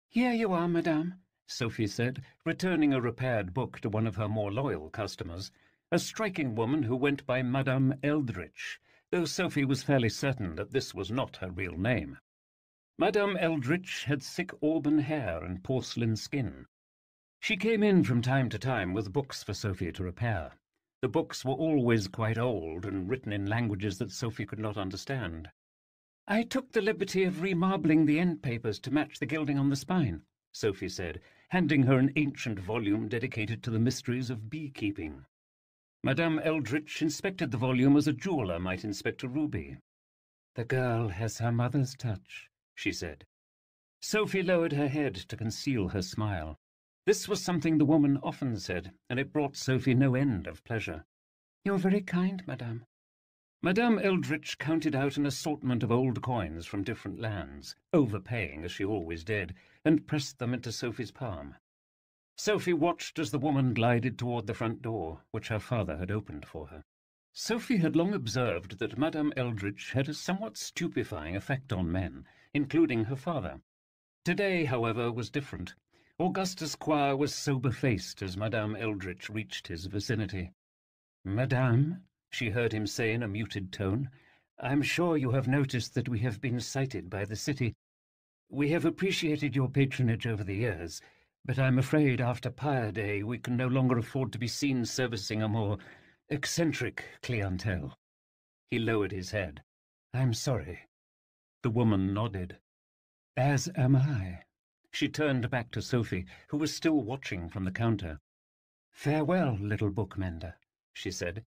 "Here you are, madame," Sophie said, returning a repaired book to one of her more loyal customers, a striking woman who went by Madame Eldritch, though Sophie was fairly certain that this was not her real name. Madame Eldritch had thick auburn hair and porcelain skin. She came in from time to time with books for Sophie to repair. The books were always quite old and written in languages that Sophie could not understand. "I took the liberty of remarbling the end papers to match the gilding on the spine," Sophie said, handing her an ancient volume dedicated to the mysteries of beekeeping. Madame Eldritch inspected the volume as a jeweller might inspect a ruby. "The girl has her mother's touch," she said. Sophie lowered her head to conceal her smile. This was something the woman often said, and it brought Sophie no end of pleasure. "You're very kind, madame." Madame Eldritch counted out an assortment of old coins from different lands, overpaying as she always did, and pressed them into Sophie's palm. Sophie watched as the woman glided toward the front door, which her father had opened for her. Sophie had long observed that Madame Eldritch had a somewhat stupefying effect on men, including her father. Today, however, was different. Augustus Quire was sober-faced as Madame Eldritch reached his vicinity. "Madame," she heard him say in a muted tone, "I'm sure you have noticed that we have been cited by the city. We have appreciated your patronage over the years, but I'm afraid after Pyre Day we can no longer afford to be seen servicing a more eccentric clientele." He lowered his head. "I'm sorry." The woman nodded. "As am I." She turned back to Sophie, who was still watching from the counter. "Farewell, little bookmender," she said.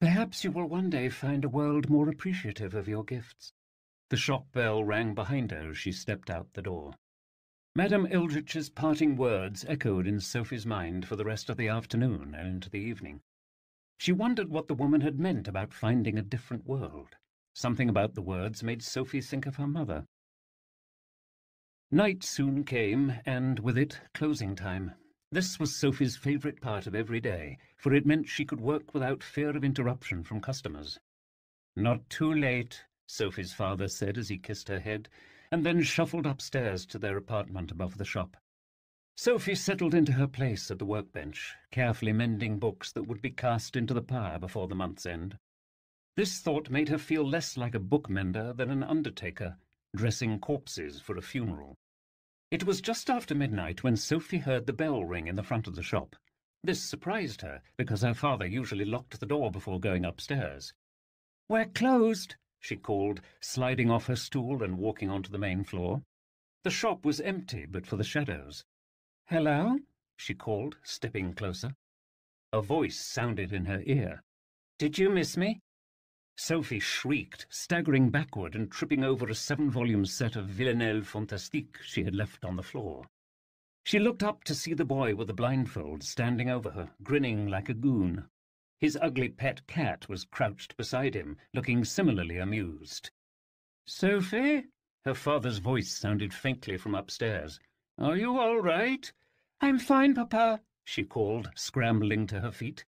"Perhaps you will one day find a world more appreciative of your gifts." The shop bell rang behind her as she stepped out the door. Madame Eldritch's parting words echoed in Sophie's mind for the rest of the afternoon and into the evening. She wondered what the woman had meant about finding a different world. Something about the words made Sophie think of her mother. Night soon came, and with it closing time. This was Sophie's favourite part of every day, for it meant she could work without fear of interruption from customers. "Not too late," Sophie's father said as he kissed her head, and then shuffled upstairs to their apartment above the shop. Sophie settled into her place at the workbench, carefully mending books that would be cast into the pyre before the month's end. This thought made her feel less like a bookmender than an undertaker, dressing corpses for a funeral. It was just after midnight when Sophie heard the bell ring in the front of the shop. This surprised her, because her father usually locked the door before going upstairs. "We're closed," she called, sliding off her stool and walking onto the main floor. The shop was empty but for the shadows. "Hello?" she called, stepping closer. A voice sounded in her ear. "Did you miss me?" Sophie shrieked, staggering backward and tripping over a 7-volume set of Villeneuve Fantastique she had left on the floor. She looked up to see the boy with the blindfold standing over her, grinning like a goon. His ugly pet cat was crouched beside him, looking similarly amused. "Sophie?" Her father's voice sounded faintly from upstairs. "Are you all right?" "I'm fine, Papa," she called, scrambling to her feet.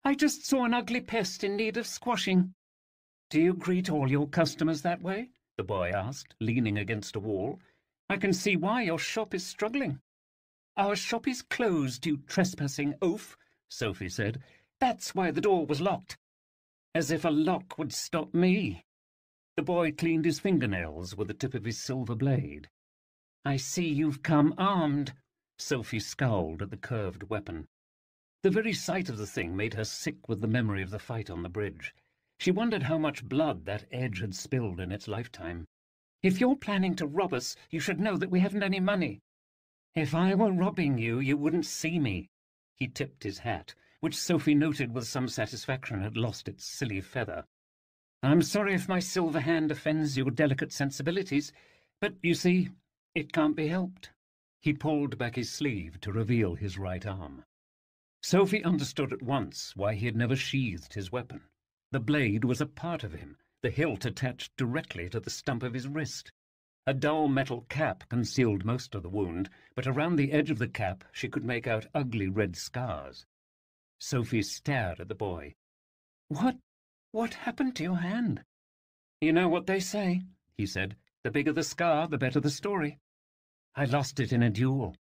"I just saw an ugly pest in need of squashing." "Do you greet all your customers that way?" the boy asked, leaning against a wall. "I can see why your shop is struggling." "Our shop is closed, you trespassing oaf," Sophie said. "That's why the door was locked." "As if a lock would stop me." The boy cleaned his fingernails with the tip of his silver blade. "I see you've come armed." Sophie scowled at the curved weapon. The very sight of the thing made her sick with the memory of the fight on the bridge. She wondered how much blood that edge had spilled in its lifetime. "If you're planning to rob us, you should know that we haven't any money." "If I were robbing you, you wouldn't see me." He tipped his hat, which Sophie noted with some satisfaction had lost its silly feather. "I'm sorry if my silver hand offends your delicate sensibilities, but, you see, it can't be helped." He pulled back his sleeve to reveal his right arm. Sophie understood at once why he had never sheathed his weapon. The blade was a part of him, the hilt attached directly to the stump of his wrist. A dull metal cap concealed most of the wound, but around the edge of the cap she could make out ugly red scars. Sophie stared at the boy. What happened to your hand?" "You know what they say," he said. "The bigger the scar, the better the story." "I lost it in a duel."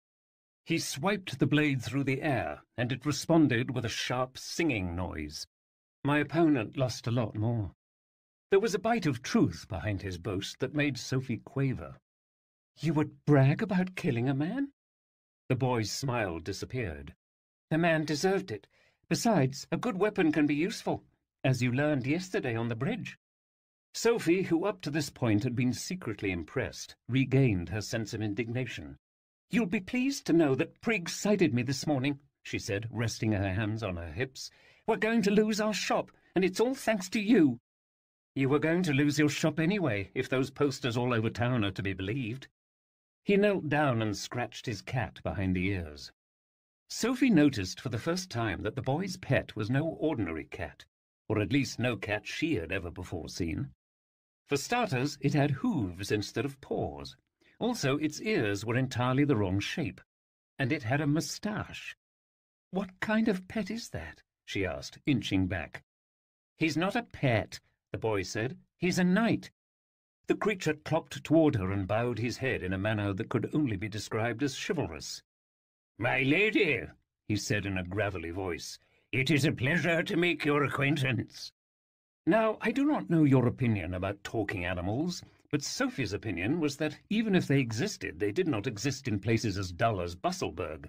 He swiped the blade through the air, and it responded with a sharp singing noise. "My opponent lost a lot more." There was a bite of truth behind his boast that made Sophie quaver. "You would brag about killing a man?" The boy's smile disappeared. "The man deserved it. Besides, a good weapon can be useful, as you learned yesterday on the bridge." Sophie, who up to this point had been secretly impressed, regained her sense of indignation. "You'll be pleased to know that Prigg sighted me this morning," she said, resting her hands on her hips. "We're going to lose our shop, and it's all thanks to you." "You were going to lose your shop anyway, if those posters all over town are to be believed." He knelt down and scratched his cat behind the ears. Sophie noticed for the first time that the boy's pet was no ordinary cat, or at least no cat she had ever before seen. For starters, it had hooves instead of paws. Also, its ears were entirely the wrong shape, and it had a moustache. "What kind of pet is that?" she asked, inching back. "He's not a pet," the boy said. "He's a knight." The creature clopped toward her and bowed his head in a manner that could only be described as chivalrous. "My lady," he said in a gravelly voice, "it is a pleasure to make your acquaintance." Now, I do not know your opinion about talking animals, but Sophie's opinion was that even if they existed, they did not exist in places as dull as Busselburg.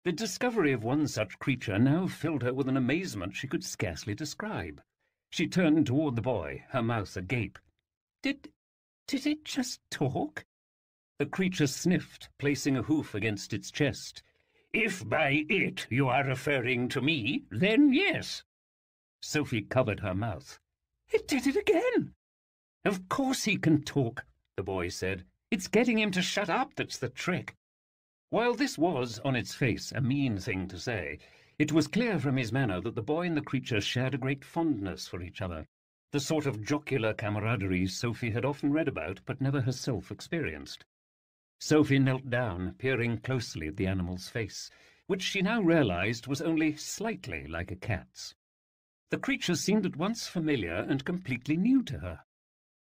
The discovery of one such creature now filled her with an amazement she could scarcely describe. She turned toward the boy, her mouth agape. Did it just talk? The creature sniffed, placing a hoof against its chest. If by it you are referring to me, then yes. Sophie covered her mouth. It did it again. Of course he can talk, the boy said. It's getting him to shut up that's the trick. While this was, on its face, a mean thing to say, it was clear from his manner that the boy and the creature shared a great fondness for each other, the sort of jocular camaraderie Sophie had often read about but never herself experienced. Sophie knelt down, peering closely at the animal's face, which she now realized was only slightly like a cat's. The creature seemed at once familiar and completely new to her.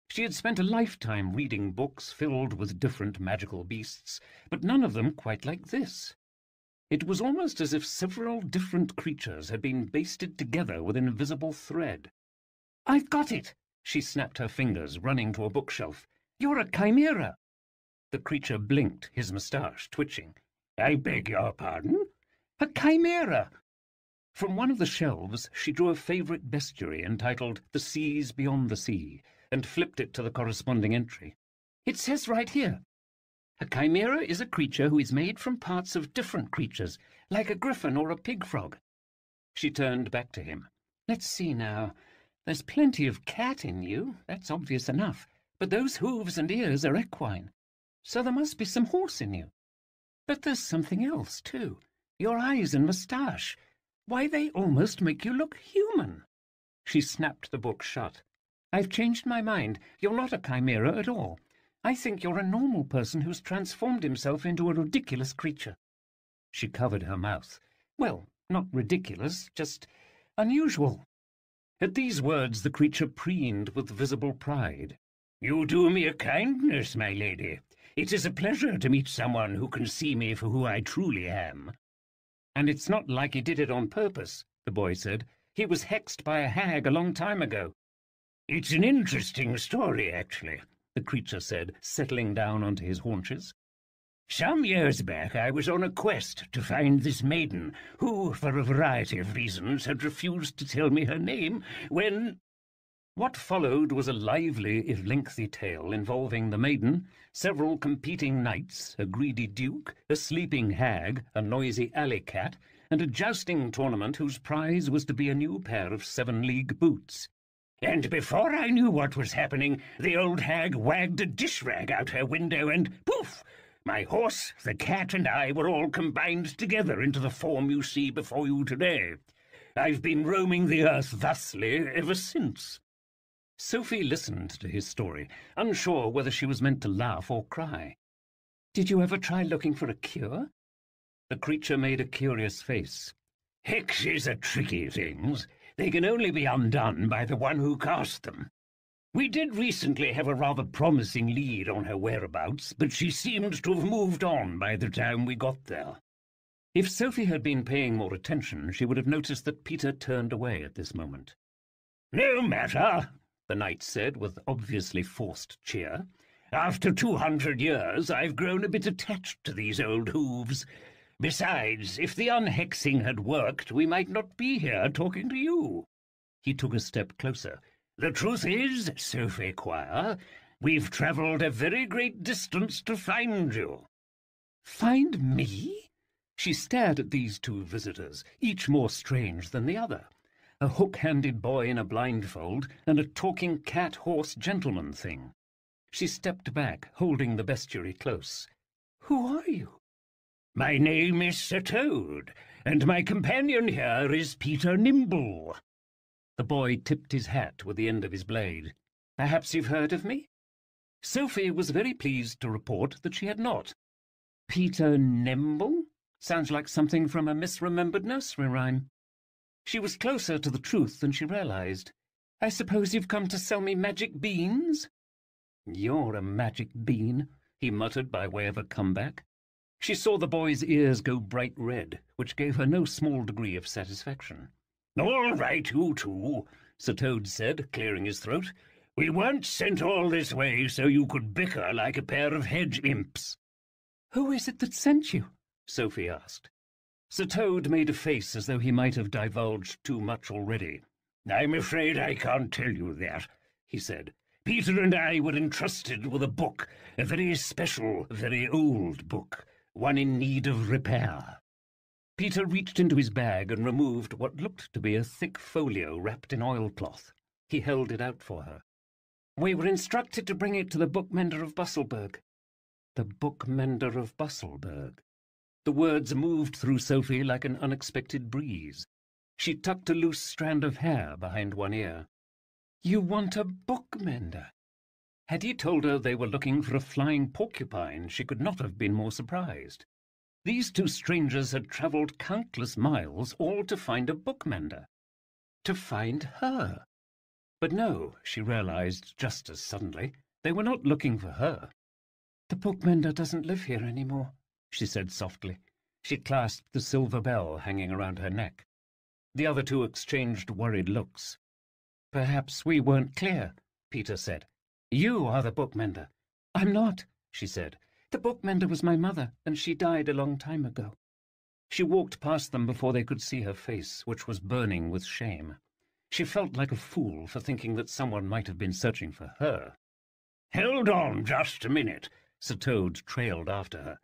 She had spent a lifetime reading books filled with different magical beasts, but none of them quite like this. It was almost as if several different creatures had been basted together with an invisible thread. "I've got it!" She snapped her fingers, running to a bookshelf. "You're a chimera!" The creature blinked, his moustache twitching. "I beg your pardon?" "A chimera!" From one of the shelves she drew a favourite bestiary entitled The Seas Beyond the Sea, and flipped it to the corresponding entry. It says right here, "A chimera is a creature who is made from parts of different creatures, like a griffin or a pig frog." She turned back to him. "Let's see now. There's plenty of cat in you, that's obvious enough, but those hooves and ears are equine. So there must be some horse in you. But there's something else, too. Your eyes and moustache. Why, they almost make you look human." She snapped the book shut. "I've changed my mind. You're not a chimera at all. I think you're a normal person who's transformed himself into a ridiculous creature." She covered her mouth. "Well, not ridiculous, just unusual." At these words the creature preened with visible pride. "You do me a kindness, my lady. It is a pleasure to meet someone who can see me for who I truly am." "And it's not like he did it on purpose," the boy said. "He was hexed by a hag a long time ago." "It's an interesting story, actually," the creature said, settling down onto his haunches. "Some years back I was on a quest to find this maiden, who, for a variety of reasons, had refused to tell me her name, when—" What followed was a lively, if lengthy, tale involving the maiden, several competing knights, a greedy duke, a sleeping hag, a noisy alley cat, and a jousting tournament whose prize was to be a new pair of 7-league boots. "And before I knew what was happening, the old hag wagged a dish-rag out her window and, poof! My horse, the cat, and I were all combined together into the form you see before you today. I've been roaming the earth thusly ever since." Sophie listened to his story, unsure whether she was meant to laugh or cry. "Did you ever try looking for a cure?" The creature made a curious face. "Hexes are tricky things. They can only be undone by the one who cast them. We did recently have a rather promising lead on her whereabouts, but she seemed to have moved on by the time we got there." If Sophie had been paying more attention, she would have noticed that Peter turned away at this moment. "No matter," the knight said with obviously forced cheer. "After 200 years, I've grown a bit attached to these old hooves. Besides, if the unhexing had worked, we might not be here talking to you." He took a step closer. "The truth is, Sophie Quire, we've travelled a very great distance to find you." "Find me?" She stared at these two visitors, each more strange than the other. A hook-handed boy in a blindfold, and a talking cat-horse gentleman thing. She stepped back, holding the bestiary close. "Who are you?" "My name is Sir Toad, and my companion here is Peter Nimble." The boy tipped his hat with the end of his blade. "Perhaps you've heard of me?" Sophie was very pleased to report that she had not. "Peter Nimble? Sounds like something from a misremembered nursery rhyme." She was closer to the truth than she realized. "I suppose you've come to sell me magic beans?" "You're a magic bean," he muttered by way of a comeback. She saw the boy's ears go bright red, which gave her no small degree of satisfaction. "All right, you two," Sir Toad said, clearing his throat. "We weren't sent all this way so you could bicker like a pair of hedge imps." "Who is it that sent you?" Sophie asked. Sir Toad made a face as though he might have divulged too much already. "I'm afraid I can't tell you that," he said. Peter and I were entrusted with a book, a very special, very old book, one in need of repair." Peter reached into his bag and removed what looked to be a thick folio wrapped in oilcloth. He held it out for her. "We were instructed to bring it to the bookmender of Busselburg." The bookmender of Busselburg. The words moved through Sophie like an unexpected breeze. She tucked a loose strand of hair behind one ear. "You want a bookmender?" Had he told her they were looking for a flying porcupine, she could not have been more surprised. These two strangers had travelled countless miles, all to find a bookmender. To find her. But no, she realized just as suddenly, they were not looking for her. "The bookmender doesn't live here any more," she said softly. She clasped the silver bell hanging around her neck. The other two exchanged worried looks. "Perhaps we weren't clear," Peter said. "You are the bookmender." "I'm not," she said. "The bookmender was my mother, and she died a long time ago." She walked past them before they could see her face, which was burning with shame. She felt like a fool for thinking that someone might have been searching for her. "Hold on just a minute," Sir Toad trailed after her.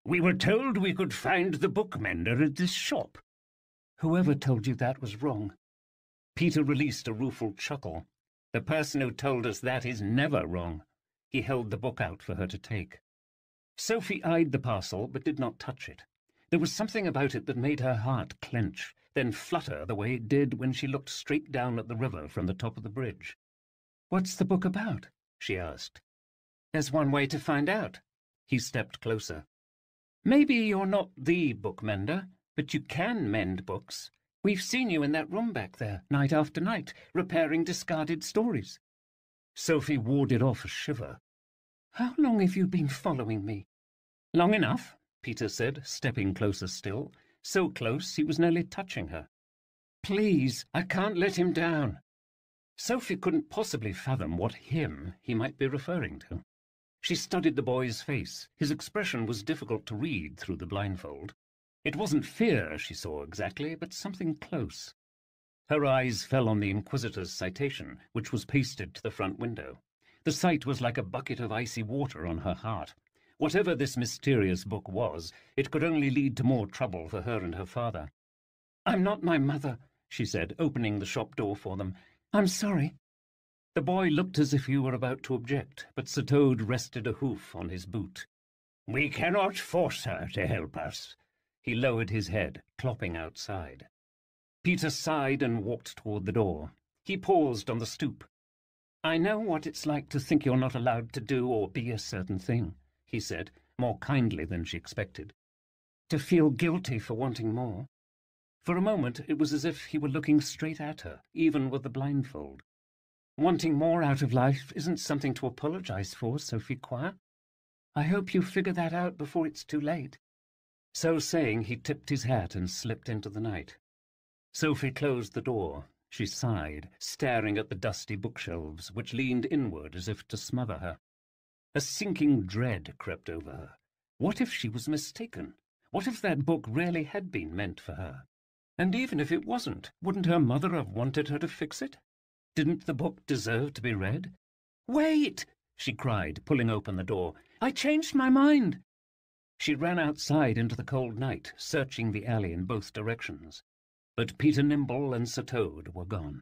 "We were told we could find the bookmender at this shop." "Whoever told you that was wrong." Peter released a rueful chuckle. "The person who told us that is never wrong." He held the book out for her to take. Sophie eyed the parcel, but did not touch it. There was something about it that made her heart clench, then flutter the way it did when she looked straight down at the river from the top of the bridge. "What's the book about?" she asked. "There's one way to find out." He stepped closer. "Maybe you're not the bookmender, but you can mend books. We've seen you in that room back there, night after night, repairing discarded stories." Sophie warded off a shiver. "How long have you been following me?" "Long enough," Peter said, stepping closer still, so close he was nearly touching her. "Please, I can't let him down." Sophie couldn't possibly fathom what him he might be referring to. She studied the boy's face. His expression was difficult to read through the blindfold. It wasn't fear she saw exactly, but something close. Her eyes fell on the Inquisitor's citation, which was pasted to the front window. The sight was like a bucket of icy water on her heart. Whatever this mysterious book was, it could only lead to more trouble for her and her father. "I'm not my mother," she said, opening the shop door for them. "I'm sorry." The boy looked as if he were about to object, but Sir Toad rested a hoof on his boot. "We cannot force her to help us." He lowered his head, clopping outside. Peter sighed and walked toward the door. He paused on the stoop. "I know what it's like to think you're not allowed to do or be a certain thing," he said, more kindly than she expected. "To feel guilty for wanting more." For a moment it was as if he were looking straight at her, even with the blindfold. "Wanting more out of life isn't something to apologize for, Sophie Quire. I hope you figure that out before it's too late." So saying, he tipped his hat and slipped into the night. Sophie closed the door. She sighed, staring at the dusty bookshelves, which leaned inward as if to smother her. A sinking dread crept over her. What if she was mistaken? What if that book really had been meant for her? And even if it wasn't, wouldn't her mother have wanted her to fix it? Didn't the book deserve to be read? "Wait!" she cried, pulling open the door. "I changed my mind." She ran outside into the cold night, searching the alley in both directions. But Peter Nimble and Sir Toad were gone.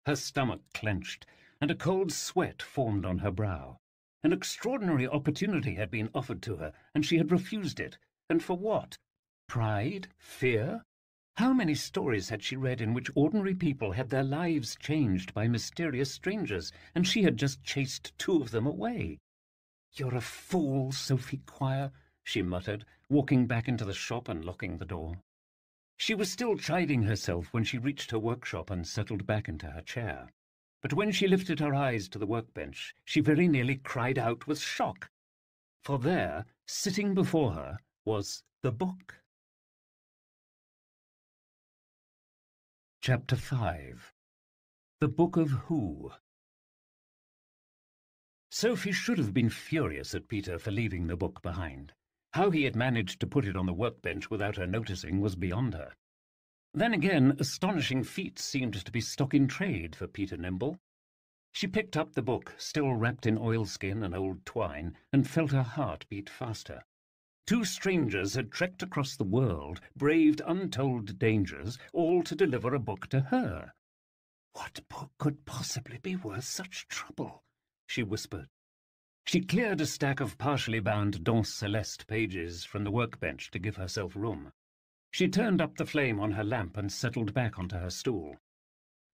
Her stomach clenched, and a cold sweat formed on her brow. An extraordinary opportunity had been offered to her, and she had refused it. And for what? Pride? Fear? How many stories had she read in which ordinary people had their lives changed by mysterious strangers, and she had just chased two of them away? "You're a fool, Sophie Quire," she muttered, walking back into the shop and locking the door. She was still chiding herself when she reached her workshop and settled back into her chair. But when she lifted her eyes to the workbench, she very nearly cried out with shock. For there, sitting before her, was the book. Chapter 5. The Book of Who. Sophie should have been furious at Peter for leaving the book behind. How he had managed to put it on the workbench without her noticing was beyond her. Then again, astonishing feats seemed to be stock in trade for Peter Nimble. She picked up the book, still wrapped in oilskin and old twine, and felt her heart beat faster. Two strangers had trekked across the world, braved untold dangers, all to deliver a book to her. What book could possibly be worth such trouble? She whispered. She cleared a stack of partially bound Danse Celeste pages from the workbench to give herself room. She turned up the flame on her lamp and settled back onto her stool.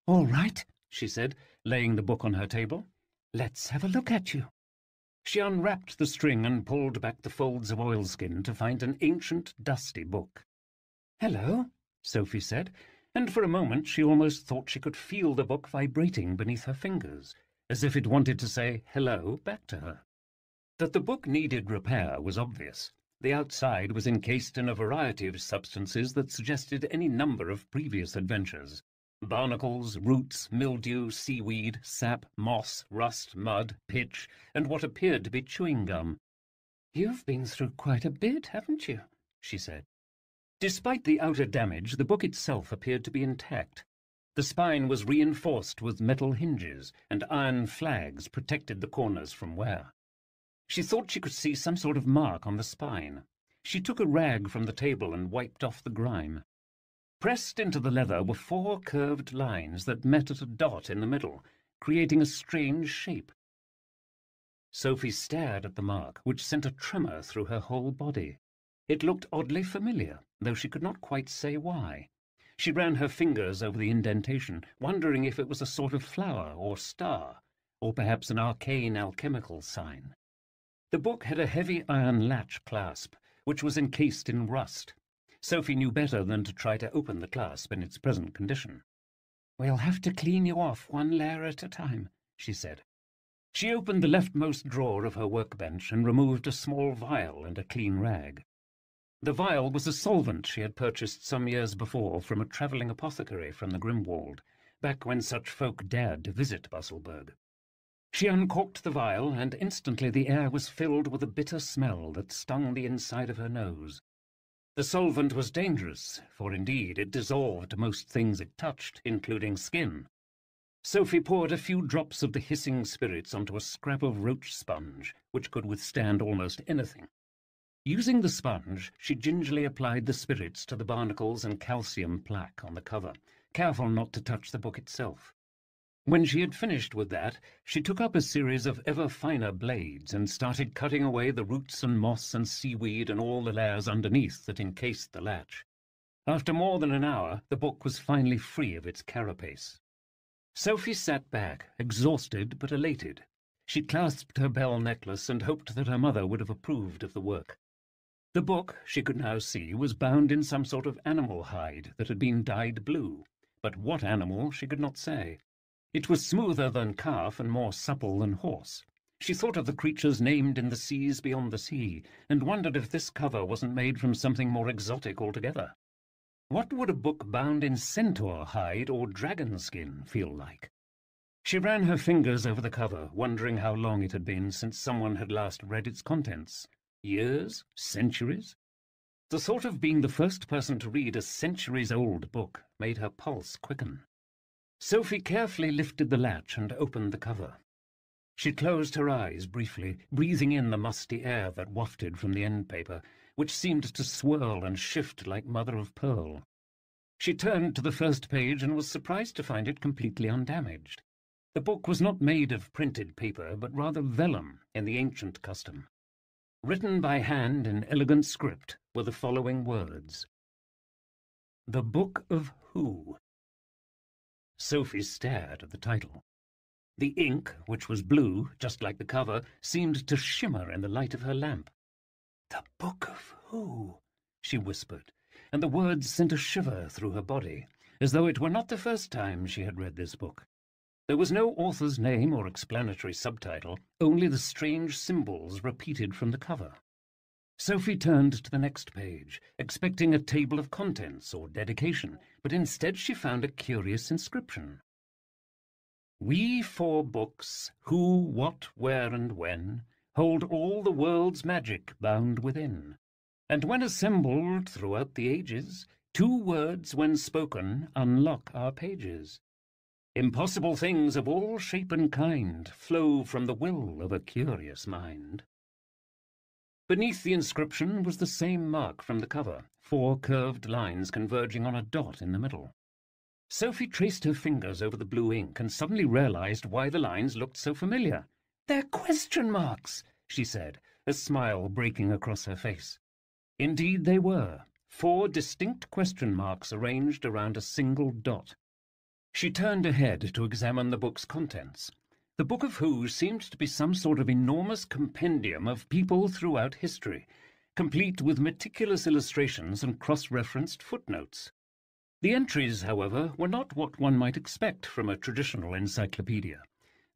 "All right," she said, laying the book on her table. "Let's have a look at you." She unwrapped the string and pulled back the folds of oilskin to find an ancient, dusty book. "Hello," Sophie said, and for a moment she almost thought she could feel the book vibrating beneath her fingers, as if it wanted to say hello back to her. That the book needed repair was obvious. The outside was encased in a variety of substances that suggested any number of previous adventures. Barnacles, roots, mildew, seaweed, sap, moss, rust, mud, pitch, and what appeared to be chewing gum. "You've been through quite a bit, haven't you?" she said. Despite the outer damage, the book itself appeared to be intact. The spine was reinforced with metal hinges, and iron flags protected the corners from wear. She thought she could see some sort of mark on the spine. She took a rag from the table and wiped off the grime. Pressed into the leather were 4 curved lines that met at a dot in the middle, creating a strange shape. Sophie stared at the mark, which sent a tremor through her whole body. It looked oddly familiar, though she could not quite say why. She ran her fingers over the indentation, wondering if it was a sort of flower or star, or perhaps an arcane alchemical sign. The book had a heavy iron latch clasp, which was encased in rust. Sophie knew better than to try to open the clasp in its present condition. "We'll have to clean you off one layer at a time," she said. She opened the leftmost drawer of her workbench and removed a small vial and a clean rag. The vial was a solvent she had purchased some years before from a travelling apothecary from the Grimwald, back when such folk dared to visit Busselburg. She uncorked the vial, and instantly the air was filled with a bitter smell that stung the inside of her nose. The solvent was dangerous, for indeed it dissolved most things it touched, including skin. Sophie poured a few drops of the hissing spirits onto a scrap of roach sponge, which could withstand almost anything. Using the sponge, she gingerly applied the spirits to the barnacles and calcium plaque on the cover, careful not to touch the book itself. When she had finished with that, she took up a series of ever finer blades and started cutting away the roots and moss and seaweed and all the layers underneath that encased the latch. After more than an hour, the book was finally free of its carapace. Sophie sat back, exhausted but elated. She clasped her bell necklace and hoped that her mother would have approved of the work. The book, she could now see, was bound in some sort of animal hide that had been dyed blue, but what animal she could not say. It was smoother than calf and more supple than horse. She thought of the creatures named in the seas beyond the sea, and wondered if this cover wasn't made from something more exotic altogether. What would a book bound in centaur hide or dragon skin feel like? She ran her fingers over the cover, wondering how long it had been since someone had last read its contents. Years? Centuries? The thought of being the first person to read a centuries-old book made her pulse quicken. Sophie carefully lifted the latch and opened the cover. She closed her eyes briefly, breathing in the musty air that wafted from the end paper, which seemed to swirl and shift like mother-of-pearl. She turned to the first page and was surprised to find it completely undamaged. The book was not made of printed paper, but rather vellum in the ancient custom. Written by hand in elegant script were the following words: "The Book of Who." Sophie stared at the title. The ink, which was blue, just like the cover, seemed to shimmer in the light of her lamp. "The Book of Who," she whispered, and the words sent a shiver through her body, as though it were not the first time she had read this book. There was no author's name or explanatory subtitle, only the strange symbols repeated from the cover. Sophie turned to the next page, expecting a table of contents or dedication, but instead she found a curious inscription. "We 4 books, who, what, where, and when, hold all the world's magic bound within. And when assembled throughout the ages, 2 words, when spoken, unlock our pages. Impossible things of all shape and kind flow from the will of a curious mind. Beneath the inscription was the same mark from the cover, 4 curved lines converging on a dot in the middle. Sophie traced her fingers over the blue ink and suddenly realized why the lines looked so familiar. "They're question marks," she said, a smile breaking across her face. Indeed they were, 4 distinct question marks arranged around a single dot. She turned ahead to examine the book's contents. The Book of Who seemed to be some sort of enormous compendium of people throughout history, complete with meticulous illustrations and cross-referenced footnotes. The entries, however, were not what one might expect from a traditional encyclopedia.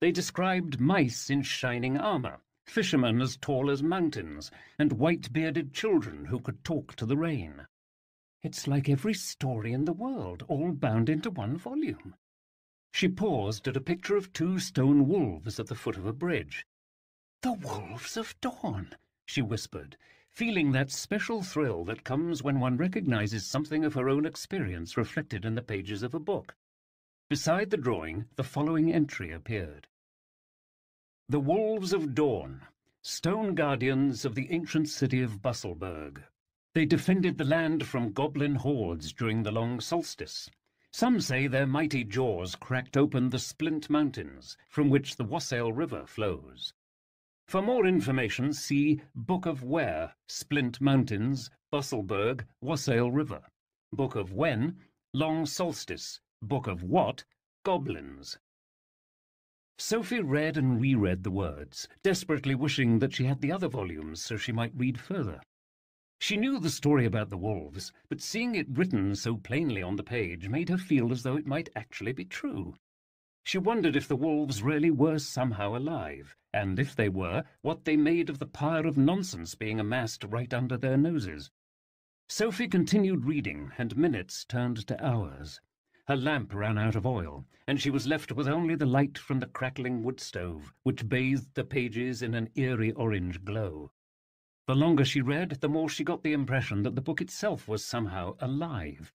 They described mice in shining armor, fishermen as tall as mountains, and white-bearded children who could talk to the rain. It's like every story in the world, all bound into one volume. She paused at a picture of 2 stone wolves at the foot of a bridge. "The Wolves of Dawn," she whispered, feeling that special thrill that comes when one recognizes something of her own experience reflected in the pages of a book. Beside the drawing, the following entry appeared. "The Wolves of Dawn, stone guardians of the ancient city of Busselburg. They defended the land from goblin hordes during the long solstice. Some say their mighty jaws cracked open the Splint Mountains, from which the Wassail River flows. For more information, see Book of Where, Splint Mountains, Busselburg, Wassail River. Book of When, Long Solstice. Book of What, Goblins." Sophie read and reread the words, desperately wishing that she had the other volumes so she might read further. She knew the story about the wolves, but seeing it written so plainly on the page made her feel as though it might actually be true. She wondered if the wolves really were somehow alive, and if they were, what they made of the pile of nonsense being amassed right under their noses. Sophie continued reading, and minutes turned to hours. Her lamp ran out of oil, and she was left with only the light from the crackling wood stove, which bathed the pages in an eerie orange glow. The longer she read, the more she got the impression that the book itself was somehow alive.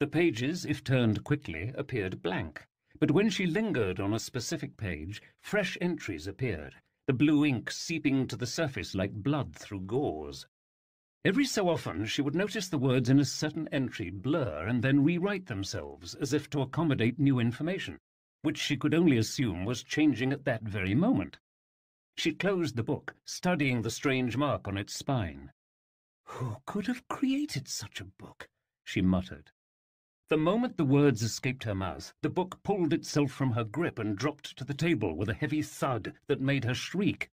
The pages, if turned quickly, appeared blank, but when she lingered on a specific page, fresh entries appeared, the blue ink seeping to the surface like blood through gauze. Every so often she would notice the words in a certain entry blur and then rewrite themselves, as if to accommodate new information, which she could only assume was changing at that very moment. She closed the book, studying the strange mark on its spine. "Who could have created such a book?" she muttered. The moment the words escaped her mouth, the book pulled itself from her grip and dropped to the table with a heavy thud that made her shriek.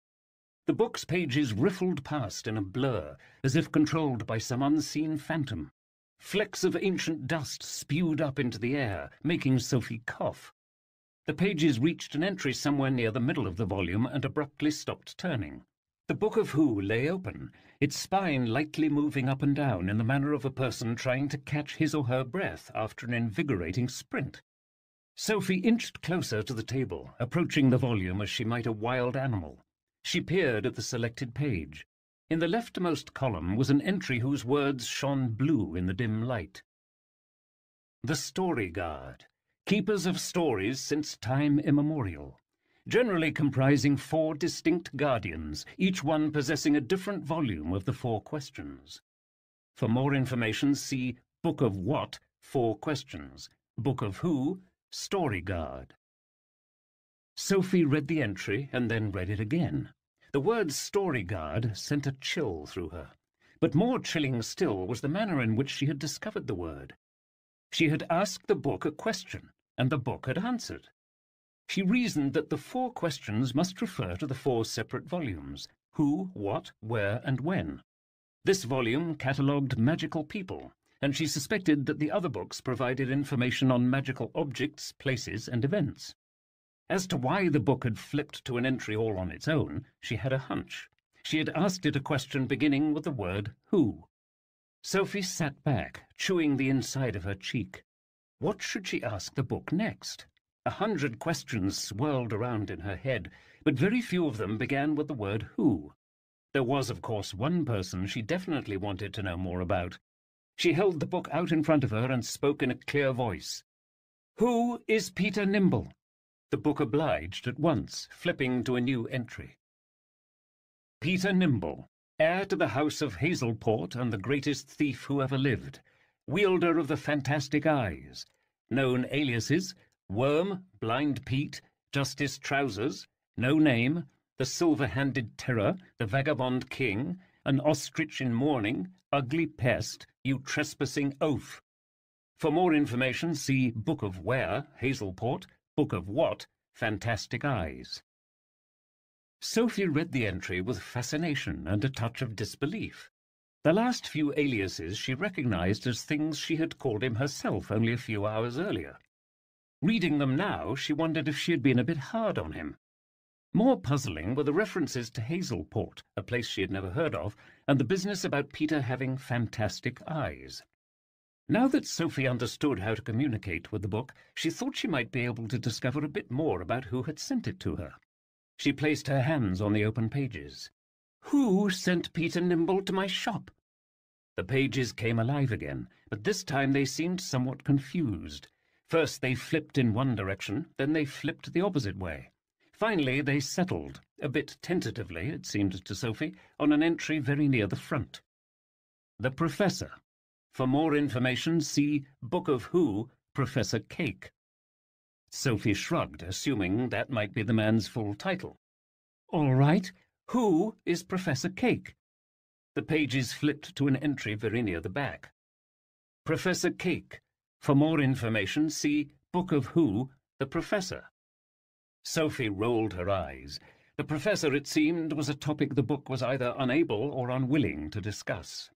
The book's pages riffled past in a blur, as if controlled by some unseen phantom. Flecks of ancient dust spewed up into the air, making Sophie cough. The pages reached an entry somewhere near the middle of the volume and abruptly stopped turning. The Book of Who lay open, its spine lightly moving up and down in the manner of a person trying to catch his or her breath after an invigorating sprint. Sophie inched closer to the table, approaching the volume as she might a wild animal. She peered at the selected page. In the leftmost column was an entry whose words shone blue in the dim light. "The Storyguard, keepers of stories since time immemorial, generally comprising 4 distinct guardians, each one possessing a different volume of the 4 questions. For more information, see Book of What, 4 questions, Book of Who, Storyguard." Sophie read the entry and then read it again. The word Storyguard sent a chill through her, but more chilling still was the manner in which she had discovered the word. She had asked the book a question, and the book had answered. She reasoned that the 4 questions must refer to the 4 separate volumes: who, what, where, and when. This volume catalogued magical people, and she suspected that the other books provided information on magical objects, places, and events. As to why the book had flipped to an entry all on its own, she had a hunch. She had asked it a question beginning with the word who. Sophie sat back, chewing the inside of her cheek. What should she ask the book next? 100 questions swirled around in her head, but very few of them began with the word who. There was, of course, one person she definitely wanted to know more about. She held the book out in front of her and spoke in a clear voice. Who is Peter Nimble? The book obliged at once, flipping to a new entry. Peter Nimble, heir to the house of Hazelport and the greatest thief who ever lived, wielder of the fantastic eyes, known aliases, Worm, Blind Pete, Justice Trousers, No Name, the Silver-Handed Terror, the Vagabond King, an Ostrich in Mourning, Ugly Pest, You Trespassing Oaf. For more information, see Book of Where, Hazelport, Book of What, Fantastic Eyes. Sophie read the entry with fascination and a touch of disbelief. The last few aliases she recognized as things she had called him herself only a few hours earlier. Reading them now, she wondered if she had been a bit hard on him. More puzzling were the references to Hazelport, a place she had never heard of, and the business about Peter having fantastic eyes. Now that Sophie understood how to communicate with the book, she thought she might be able to discover a bit more about who had sent it to her. She placed her hands on the open pages. Who sent Peter Nimble to my shop? The pages came alive again, but this time they seemed somewhat confused. First they flipped in one direction, then they flipped the opposite way. Finally they settled, a bit tentatively, it seemed to Sophie, on an entry very near the front. The Professor. For more information, see Book of Who, Professor Cake. Sophie shrugged, assuming that might be the man's full title. All right, who is Professor Cake? The pages flipped to an entry very near the back. Professor Cake. For more information, see Book of Who, the Professor. Sophie rolled her eyes. The Professor, it seemed, was a topic the book was either unable or unwilling to discuss.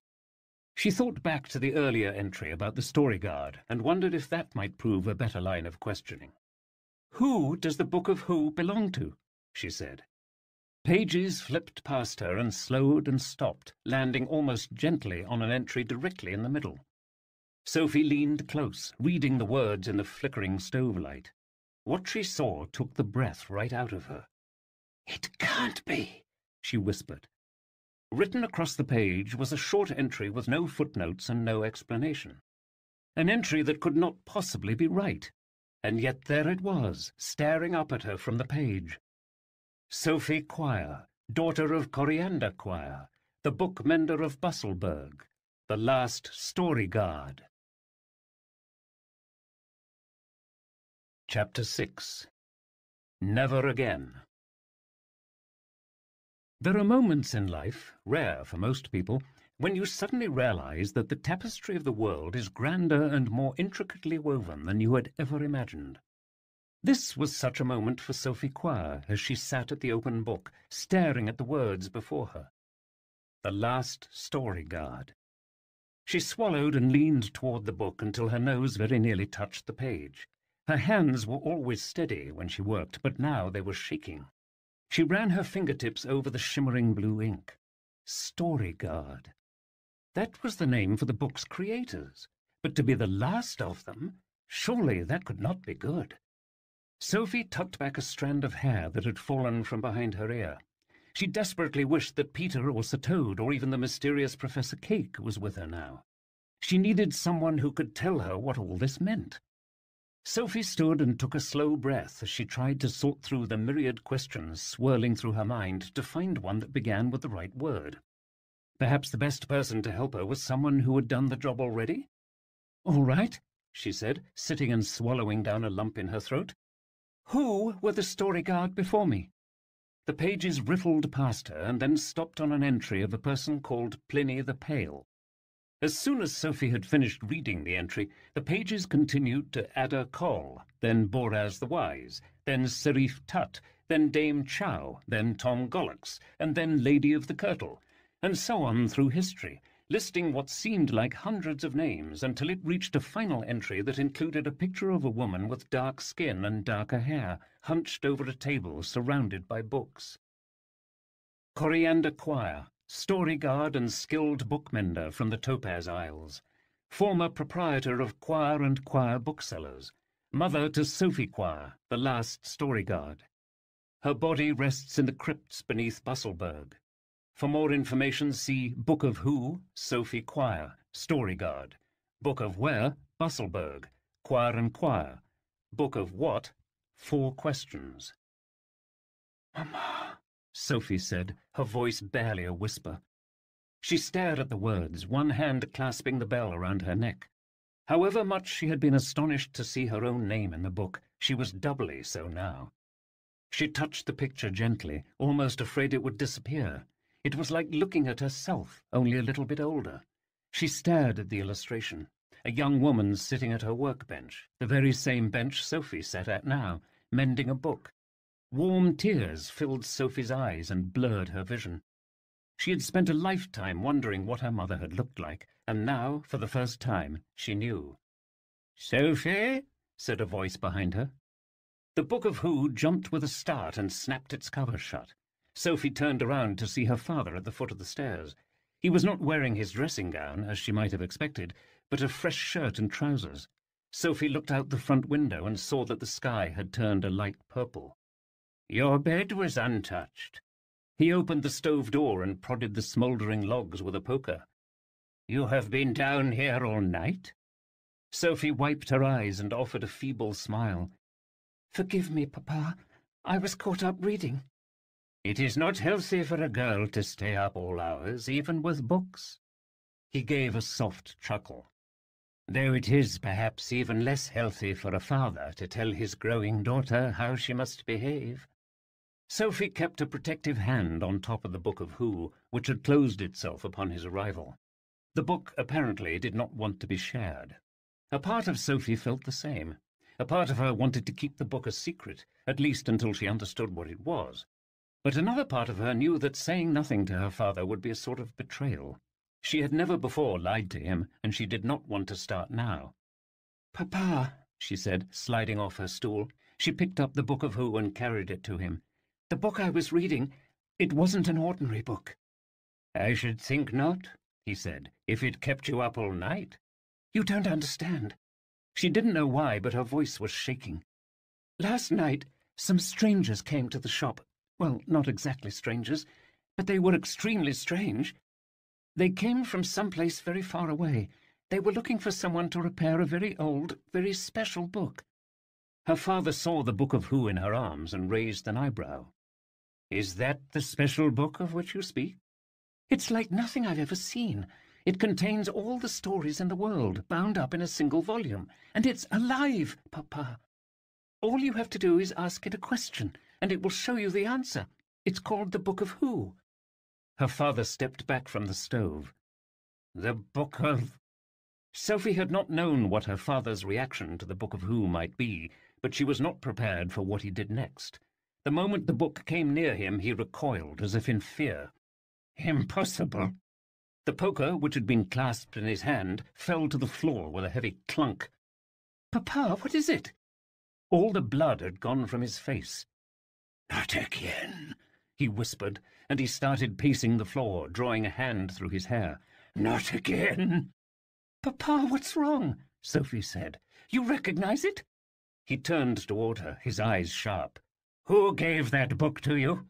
She thought back to the earlier entry about the Storyguard and wondered if that might prove a better line of questioning. Who does the Book of Who belong to? She said. Pages flipped past her and slowed and stopped, landing almost gently on an entry directly in the middle. Sophie leaned close, reading the words in the flickering stove light. What she saw took the breath right out of her. It can't be, she whispered. Written across the page was a short entry with no footnotes and no explanation. An entry that could not possibly be right. And yet there it was, staring up at her from the page. Sophie Quire, daughter of Coriander Quire, the bookmender of Busselburg, the last Storyguard. Chapter 6. Never Again. There are moments in life, rare for most people, when you suddenly realize that the tapestry of the world is grander and more intricately woven than you had ever imagined. This was such a moment for Sophie Quire as she sat at the open book, staring at the words before her. The last Storyguard. She swallowed and leaned toward the book until her nose very nearly touched the page. Her hands were always steady when she worked, but now they were shaking. She ran her fingertips over the shimmering blue ink. Storyguard. That was the name for the book's creators, but to be the last of them, surely that could not be good. Sophie tucked back a strand of hair that had fallen from behind her ear. She desperately wished that Peter or Sir Toad or even the mysterious Professor Cake was with her now. She needed someone who could tell her what all this meant. Sophie stood and took a slow breath as she tried to sort through the myriad questions swirling through her mind to find one that began with the right word. Perhaps the best person to help her was someone who had done the job already? All right, she said, sitting and swallowing down a lump in her throat. Who were the Storyguard before me? The pages riffled past her and then stopped on an entry of a person called Pliny the Pale. As soon as Sophie had finished reading the entry, the pages continued to Ada Coll, then Boraz the Wise, then Serif Tut, then Dame Chow, then Tom Gollocks, and then Lady of the Kirtle, and so on through history, listing what seemed like hundreds of names until it reached a final entry that included a picture of a woman with dark skin and darker hair, hunched over a table surrounded by books. Coriander Quire, Storyguard and skilled bookmender from the Topaz Isles, former proprietor of Quire and Quire booksellers, mother to Sophie Quire, the last Storyguard. Her body rests in the crypts beneath Busselburg. For more information, see Book of Who, Sophie Quire, Storyguard, Book of Where, Busselburg, Quire and Quire, Book of what? 4 questions. Mama, Sophie said, her voice barely a whisper. She stared at the words, one hand clasping the bell around her neck. However much she had been astonished to see her own name in the book, she was doubly so now. She touched the picture gently, almost afraid it would disappear. It was like looking at herself, only a little bit older. She stared at the illustration. A young woman sitting at her workbench, the very same bench Sophie sat at now, mending a book. Warm tears filled Sophie's eyes and blurred her vision. She had spent a lifetime wondering what her mother had looked like, and now, for the first time, she knew. Sophie? Said a voice behind her. The Book of Who jumped with a start and snapped its cover shut. Sophie turned around to see her father at the foot of the stairs. He was not wearing his dressing gown, as she might have expected, but a fresh shirt and trousers. Sophie looked out the front window and saw that the sky had turned a light purple. Your bed was untouched. He opened the stove door and prodded the smouldering logs with a poker. You have been down here all night? Sophie wiped her eyes and offered a feeble smile. Forgive me, Papa. I was caught up reading. It is not healthy for a girl to stay up all hours, even with books. He gave a soft chuckle. Though it is perhaps even less healthy for a father to tell his growing daughter how she must behave. Sophie kept a protective hand on top of the Book of Who, which had closed itself upon his arrival. The book, apparently, did not want to be shared. A part of Sophie felt the same. A part of her wanted to keep the book a secret, at least until she understood what it was. But another part of her knew that saying nothing to her father would be a sort of betrayal. She had never before lied to him, and she did not want to start now. Papa, she said, sliding off her stool. She picked up the Book of Who and carried it to him. The book I was reading, it wasn't an ordinary book. I should think not, he said, if it kept you up all night. You don't understand. She didn't know why, but her voice was shaking. Last night, some strangers came to the shop. Well, not exactly strangers, but they were extremely strange. They came from someplace very far away. They were looking for someone to repair a very old, very special book. Her father saw the Book of Who in her arms and raised an eyebrow. Is that the special book of which you speak? It's like nothing I've ever seen. It contains all the stories in the world, bound up in a single volume. And it's alive, Papa. All you have to do is ask it a question, and it will show you the answer. It's called the Book of Who. Her father stepped back from the stove. The Book of... Sophie had not known what her father's reaction to the Book of Who might be, but she was not prepared for what he did next. The moment the book came near him, he recoiled, as if in fear. Impossible. The poker, which had been clasped in his hand, fell to the floor with a heavy clunk. Papa, what is it? All the blood had gone from his face. Not again, he whispered, and he started pacing the floor, drawing a hand through his hair. Not again. Papa, what's wrong? Sophie said. You recognize it? He turned toward her, his eyes sharp. Who gave that book to you?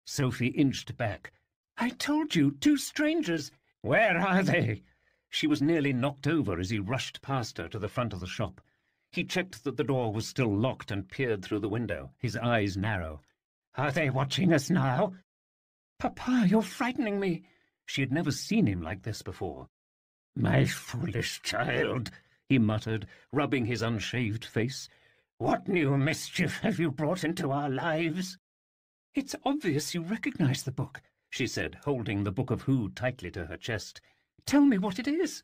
Sophie inched back. I told you, 2 strangers. Where are they? She was nearly knocked over as he rushed past her to the front of the shop. He checked that the door was still locked and peered through the window, his eyes narrow. Are they watching us now? Papa, you're frightening me. She had never seen him like this before. My foolish child, he muttered, rubbing his unshaved face. What new mischief have you brought into our lives? It's obvious you recognize the book, she said, holding the Book of Who tightly to her chest. Tell me what it is.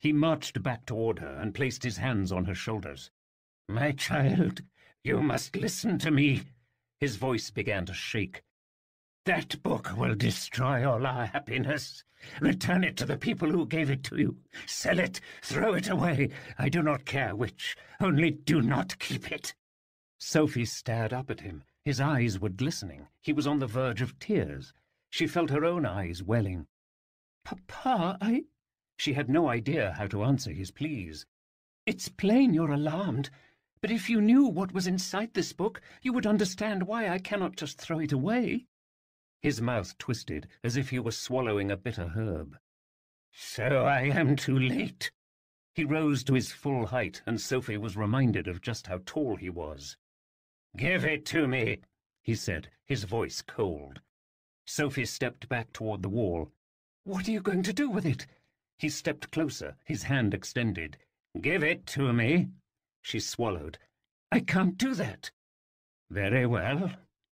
He marched back toward her and placed his hands on her shoulders. My child, you must listen to me. His voice began to shake. That book will destroy all our happiness. Return it to the people who gave it to you. Sell it, throw it away. I do not care which. Only do not keep it. Sophie stared up at him. His eyes were glistening. He was on the verge of tears. She felt her own eyes welling. Papa, She had no idea how to answer his pleas. It's plain you're alarmed. But if you knew what was inside this book, you would understand why I cannot just throw it away. His mouth twisted, as if he were swallowing a bitter herb. So I am too late. He rose to his full height, and Sophie was reminded of just how tall he was. "Give it to me," he said, his voice cold. Sophie stepped back toward the wall. "What are you going to do with it?" He stepped closer, his hand extended. "Give it to me." She swallowed. "I can't do that." "Very well."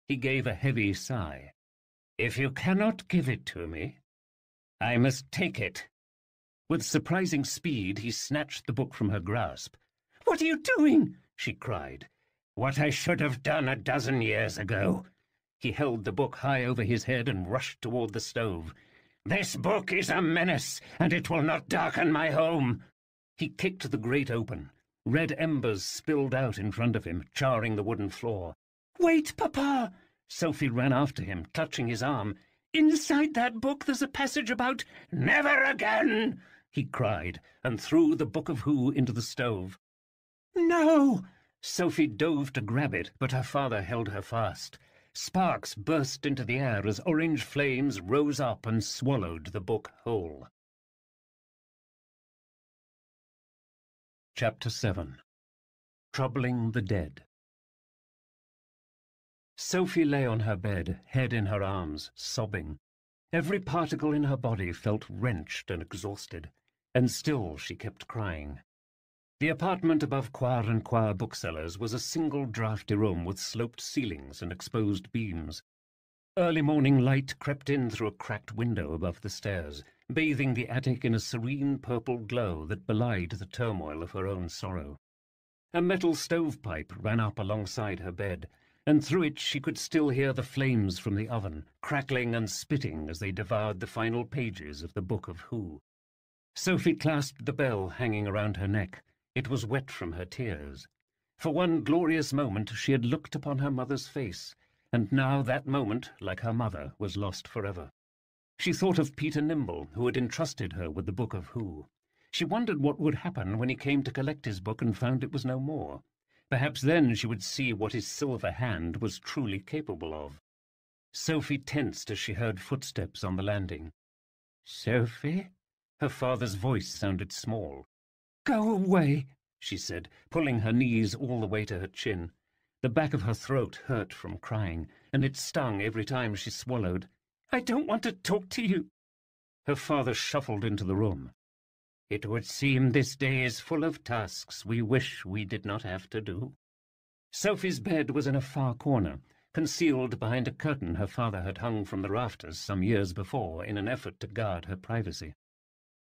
He gave a heavy sigh. "If you cannot give it to me, I must take it." With surprising speed, he snatched the book from her grasp. "What are you doing?" she cried. "What I should have done a dozen years ago." He held the book high over his head and rushed toward the stove. "This book is a menace, and it will not darken my home." He kicked the grate open. Red embers spilled out in front of him, charring the wooden floor. "Wait, Papa!" Sophie ran after him, clutching his arm. "Inside that book there's a passage about—" "Never again!" he cried, and threw the Book of Who into the stove. "No!" Sophie dove to grab it, but her father held her fast. Sparks burst into the air as orange flames rose up and swallowed the book whole. Chapter 7. Troubling the Dead. Sophie lay on her bed, head in her arms, sobbing. Every particle in her body felt wrenched and exhausted, and still she kept crying. The apartment above Quire and Quire booksellers was a single draughty room with sloped ceilings and exposed beams. Early morning light crept in through a cracked window above the stairs, bathing the attic in a serene purple glow that belied the turmoil of her own sorrow. A metal stovepipe ran up alongside her bed, and through it she could still hear the flames from the oven, crackling and spitting as they devoured the final pages of the Book of Who. Sophie clasped the bell hanging around her neck. It was wet from her tears. For one glorious moment she had looked upon her mother's face, and now that moment, like her mother, was lost forever. She thought of Peter Nimble, who had entrusted her with the Book of Who. She wondered what would happen when he came to collect his book and found it was no more. Perhaps then she would see what his silver hand was truly capable of. Sophie tensed as she heard footsteps on the landing. "Sophie?" Her father's voice sounded small. "Go away," she said, pulling her knees all the way to her chin. The back of her throat hurt from crying, and it stung every time she swallowed. "I don't want to talk to you." Her father shuffled into the room. "It would seem this day is full of tasks we wish we did not have to do." Sophie's bed was in a far corner, concealed behind a curtain her father had hung from the rafters some years before in an effort to guard her privacy.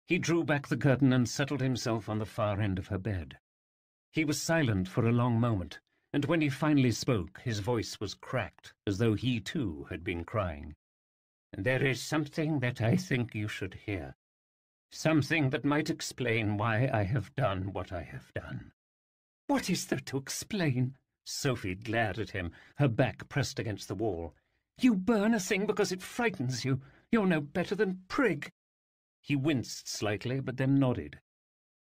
He drew back the curtain and settled himself on the far end of her bed. He was silent for a long moment, and when he finally spoke, his voice was cracked, as though he too had been crying. "There is something that I think you should hear. Something that might explain why I have done what I have done." "What is there to explain?" Sophie glared at him, her back pressed against the wall. "You burn a thing because it frightens you. You're no better than Prig." He winced slightly, but then nodded.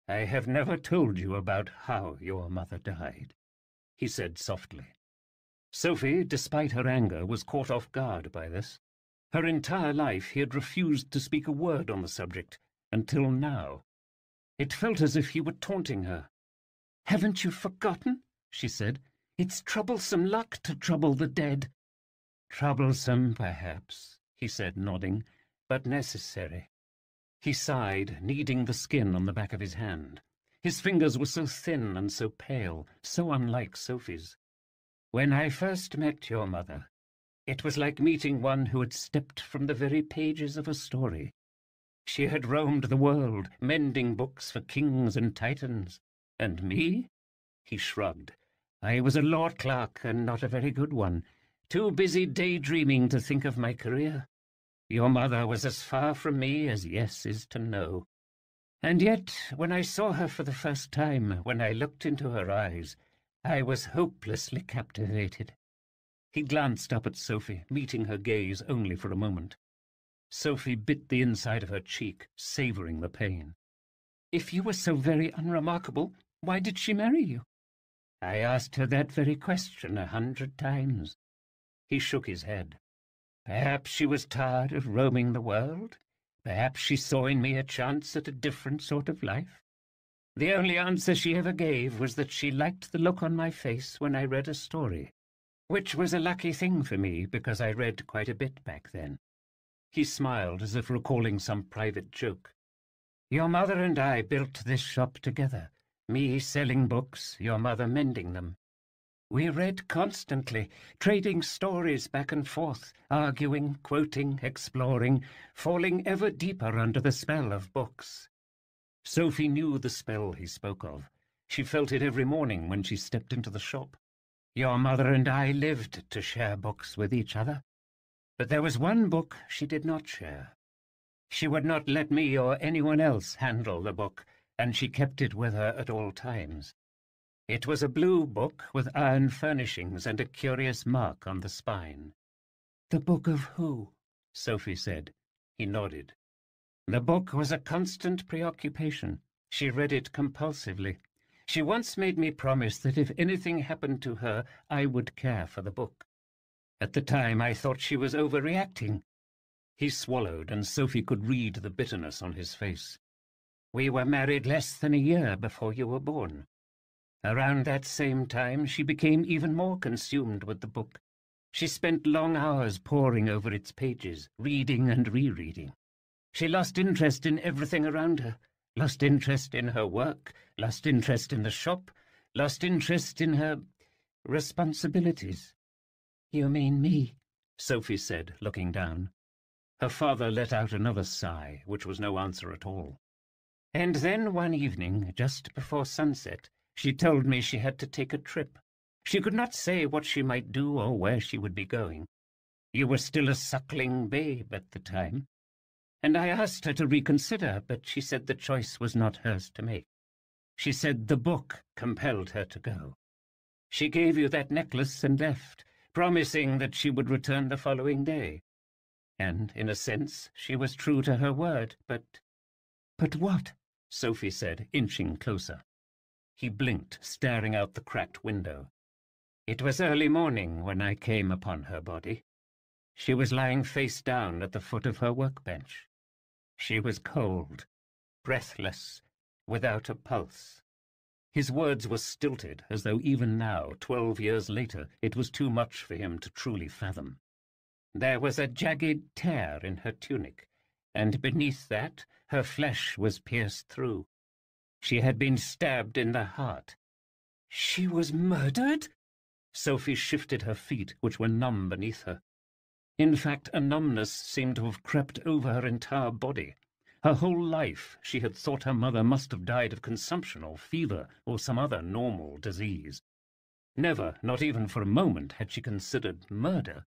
"I have never told you about how your mother died," he said softly. Sophie, despite her anger, was caught off guard by this. Her entire life he had refused to speak a word on the subject, until now. It felt as if he were taunting her. "Haven't you forgotten?" she said. "It's troublesome luck to trouble the dead." "Troublesome, perhaps," he said, nodding, "but necessary." He sighed, kneading the skin on the back of his hand. His fingers were so thin and so pale, so unlike Sophie's. "When I first met your mother, it was like meeting one who had stepped from the very pages of a story. She had roamed the world, mending books for kings and titans. And me?" He shrugged. "I was a law clerk, and not a very good one, too busy daydreaming to think of my career. Your mother was as far from me as yes is to no. And yet, when I saw her for the first time, when I looked into her eyes, I was hopelessly captivated." He glanced up at Sophie, meeting her gaze only for a moment. Sophie bit the inside of her cheek, savouring the pain. "If you were so very unremarkable, why did she marry you?" "I asked her that very question 100 times. He shook his head. "Perhaps she was tired of roaming the world. Perhaps she saw in me a chance at a different sort of life. The only answer she ever gave was that she liked the look on my face when I read a story, which was a lucky thing for me because I read quite a bit back then." He smiled as if recalling some private joke. "Your mother and I built this shop together, me selling books, your mother mending them. We read constantly, trading stories back and forth, arguing, quoting, exploring, falling ever deeper under the spell of books." Sophie knew the spell he spoke of. She felt it every morning when she stepped into the shop. "Your mother and I lived to share books with each other. But there was one book she did not share. She would not let me or anyone else handle the book, and she kept it with her at all times. It was a blue book with iron furnishings and a curious mark on the spine." "The Book of Who?" Sophie said. He nodded. "The book was a constant preoccupation. She read it compulsively. She once made me promise that if anything happened to her, I would care for the book. At the time, I thought she was overreacting." He swallowed, and Sophie could read the bitterness on his face. "We were married less than a year before you were born. Around that same time, she became even more consumed with the book. She spent long hours poring over its pages, reading and rereading. She lost interest in everything around her, lost interest in her work, lost interest in the shop, lost interest in her responsibilities." "You mean me?" Sophie said, looking down. Her father let out another sigh, which was no answer at all. "And then one evening, just before sunset, she told me she had to take a trip. She could not say what she might do or where she would be going. You were still a suckling babe at the time. And I asked her to reconsider, but she said the choice was not hers to make. She said the book compelled her to go. She gave you that necklace and left, promising that she would return the following day. And, in a sense, she was true to her word, but—" "But what?" Sophie said, inching closer. He blinked, staring out the cracked window. "It was early morning when I came upon her body. She was lying face down at the foot of her workbench. She was cold, breathless, without a pulse." His words were stilted, as though even now, 12 years later, it was too much for him to truly fathom. "There was a jagged tear in her tunic, and beneath that, her flesh was pierced through. She had been stabbed in the heart." "She was murdered?" Sophie shifted her feet, which were numb beneath her. In fact, a numbness seemed to have crept over her entire body. Her whole life she had thought her mother must have died of consumption or fever or some other normal disease. Never, not even for a moment, had she considered murder.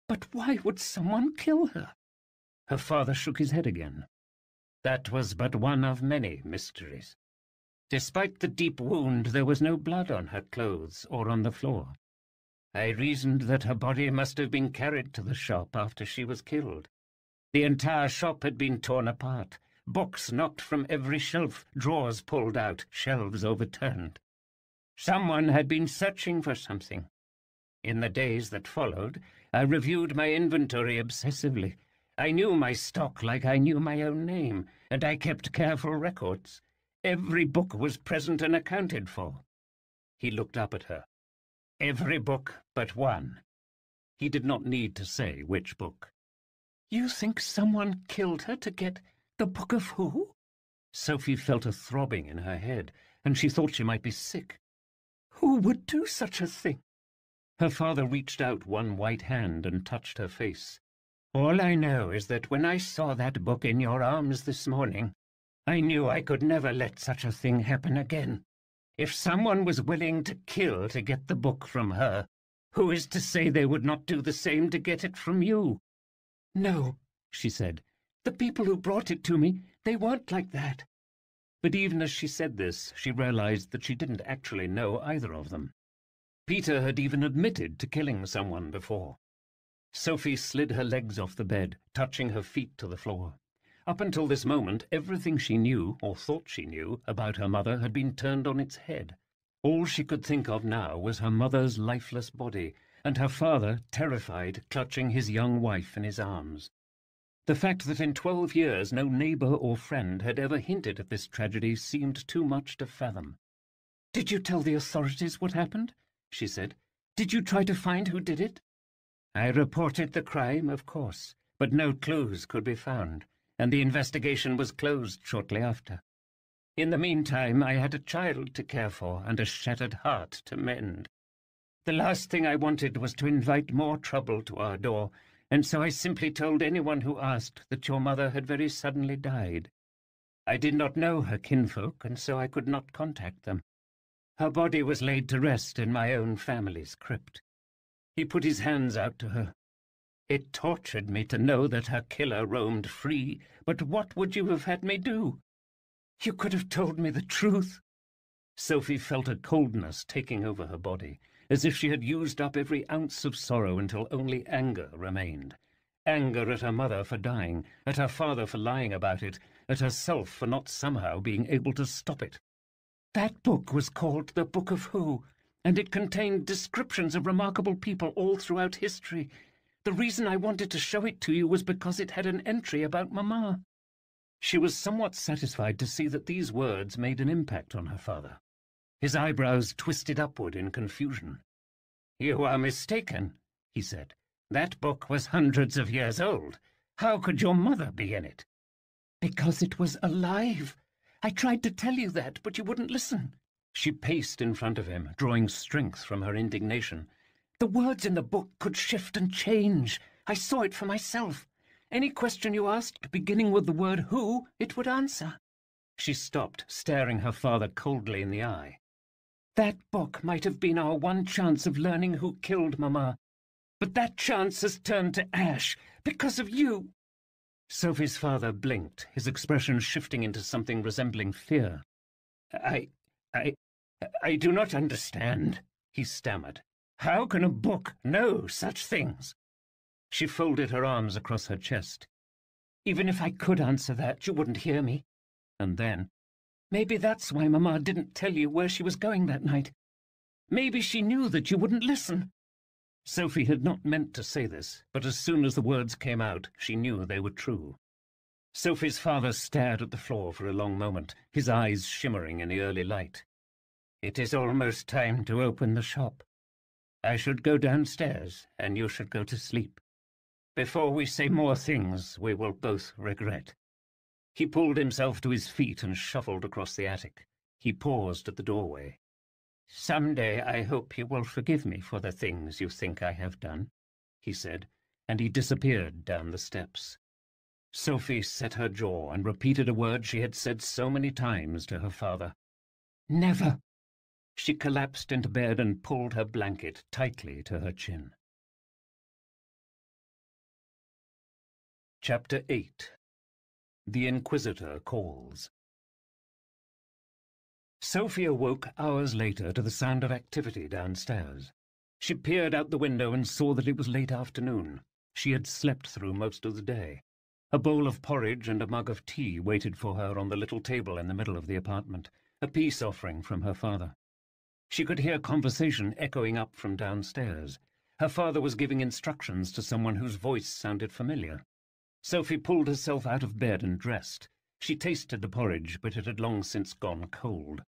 But why would someone kill her? Her father shook his head again. That was but one of many mysteries. Despite the deep wound, there was no blood on her clothes or on the floor. I reasoned that her body must have been carried to the shop after she was killed. The entire shop had been torn apart, books knocked from every shelf, drawers pulled out, shelves overturned. Someone had been searching for something. In the days that followed, I reviewed my inventory obsessively. I knew my stock like I knew my own name, and I kept careful records. Every book was present and accounted for." He looked up at her. "Every book but one." He did not need to say which book. "You think someone killed her to get the Book of Who?" Sophie felt a throbbing in her head, and she thought she might be sick. "Who would do such a thing?" Her father reached out one white hand and touched her face. "All I know is that when I saw that book in your arms this morning, I knew I could never let such a thing happen again. If someone was willing to kill to get the book from her, who is to say they would not do the same to get it from you?" "No," she said. "The people who brought it to me, they weren't like that." But even as she said this, she realized that she didn't actually know either of them. Peter had even admitted to killing someone before. Sophie slid her legs off the bed, touching her feet to the floor. Up until this moment, everything she knew, or thought she knew, about her mother had been turned on its head. All she could think of now was her mother's lifeless body, and her father, terrified, clutching his young wife in his arms. The fact that in 12 years no neighbour or friend had ever hinted at this tragedy seemed too much to fathom. "Did you tell the authorities what happened?" she said. "Did you try to find who did it?" "I reported the crime, of course, but no clues could be found, and the investigation was closed shortly after. In the meantime, I had a child to care for and a shattered heart to mend. The last thing I wanted was to invite more trouble to our door, and so I simply told anyone who asked that your mother had very suddenly died. I did not know her kinfolk, and so I could not contact them. Her body was laid to rest in my own family's crypt." He put his hands out to her. "It tortured me to know that her killer roamed free, but what would you have had me do? You could have told me the truth." Sophie felt a coldness taking over her body, as if she had used up every ounce of sorrow until only anger remained. Anger at her mother for dying, at her father for lying about it, at herself for not somehow being able to stop it. "That book was called The Book of Who, and it contained descriptions of remarkable people all throughout history. The reason I wanted to show it to you was because it had an entry about Mamma." She was somewhat satisfied to see that these words made an impact on her father. His eyebrows twisted upward in confusion. "You are mistaken," he said. "That book was hundreds of years old. How could your mother be in it?" "Because it was alive. I tried to tell you that, but you wouldn't listen." She paced in front of him, drawing strength from her indignation. "The words in the book could shift and change. I saw it for myself. Any question you asked, beginning with the word who, it would answer." She stopped, staring her father coldly in the eye. "That book might have been our one chance of learning who killed Mamma, but that chance has turned to ash because of you." Sophie's father blinked, his expression shifting into something resembling fear. I do not understand," he stammered. "How can a book know such things?" She folded her arms across her chest. "Even if I could answer that, you wouldn't hear me." And then, "Maybe that's why Mamma didn't tell you where she was going that night. Maybe she knew that you wouldn't listen." Sophie had not meant to say this, but as soon as the words came out, she knew they were true. Sophie's father stared at the floor for a long moment, his eyes shimmering in the early light. "It is almost time to open the shop. I should go downstairs, and you should go to sleep. Before we say more things we will both regret." He pulled himself to his feet and shuffled across the attic. He paused at the doorway. "Someday I hope you will forgive me for the things you think I have done," he said, and he disappeared down the steps. Sophie set her jaw and repeated a word she had said so many times to her father. "Never." She collapsed into bed and pulled her blanket tightly to her chin. Chapter 8. The Inquisitor Calls. Sophie awoke hours later to the sound of activity downstairs. She peered out the window and saw that it was late afternoon. She had slept through most of the day. A bowl of porridge and a mug of tea waited for her on the little table in the middle of the apartment, a peace offering from her father. She could hear conversation echoing up from downstairs. Her father was giving instructions to someone whose voice sounded familiar. Sophie pulled herself out of bed and dressed. She tasted the porridge, but it had long since gone cold.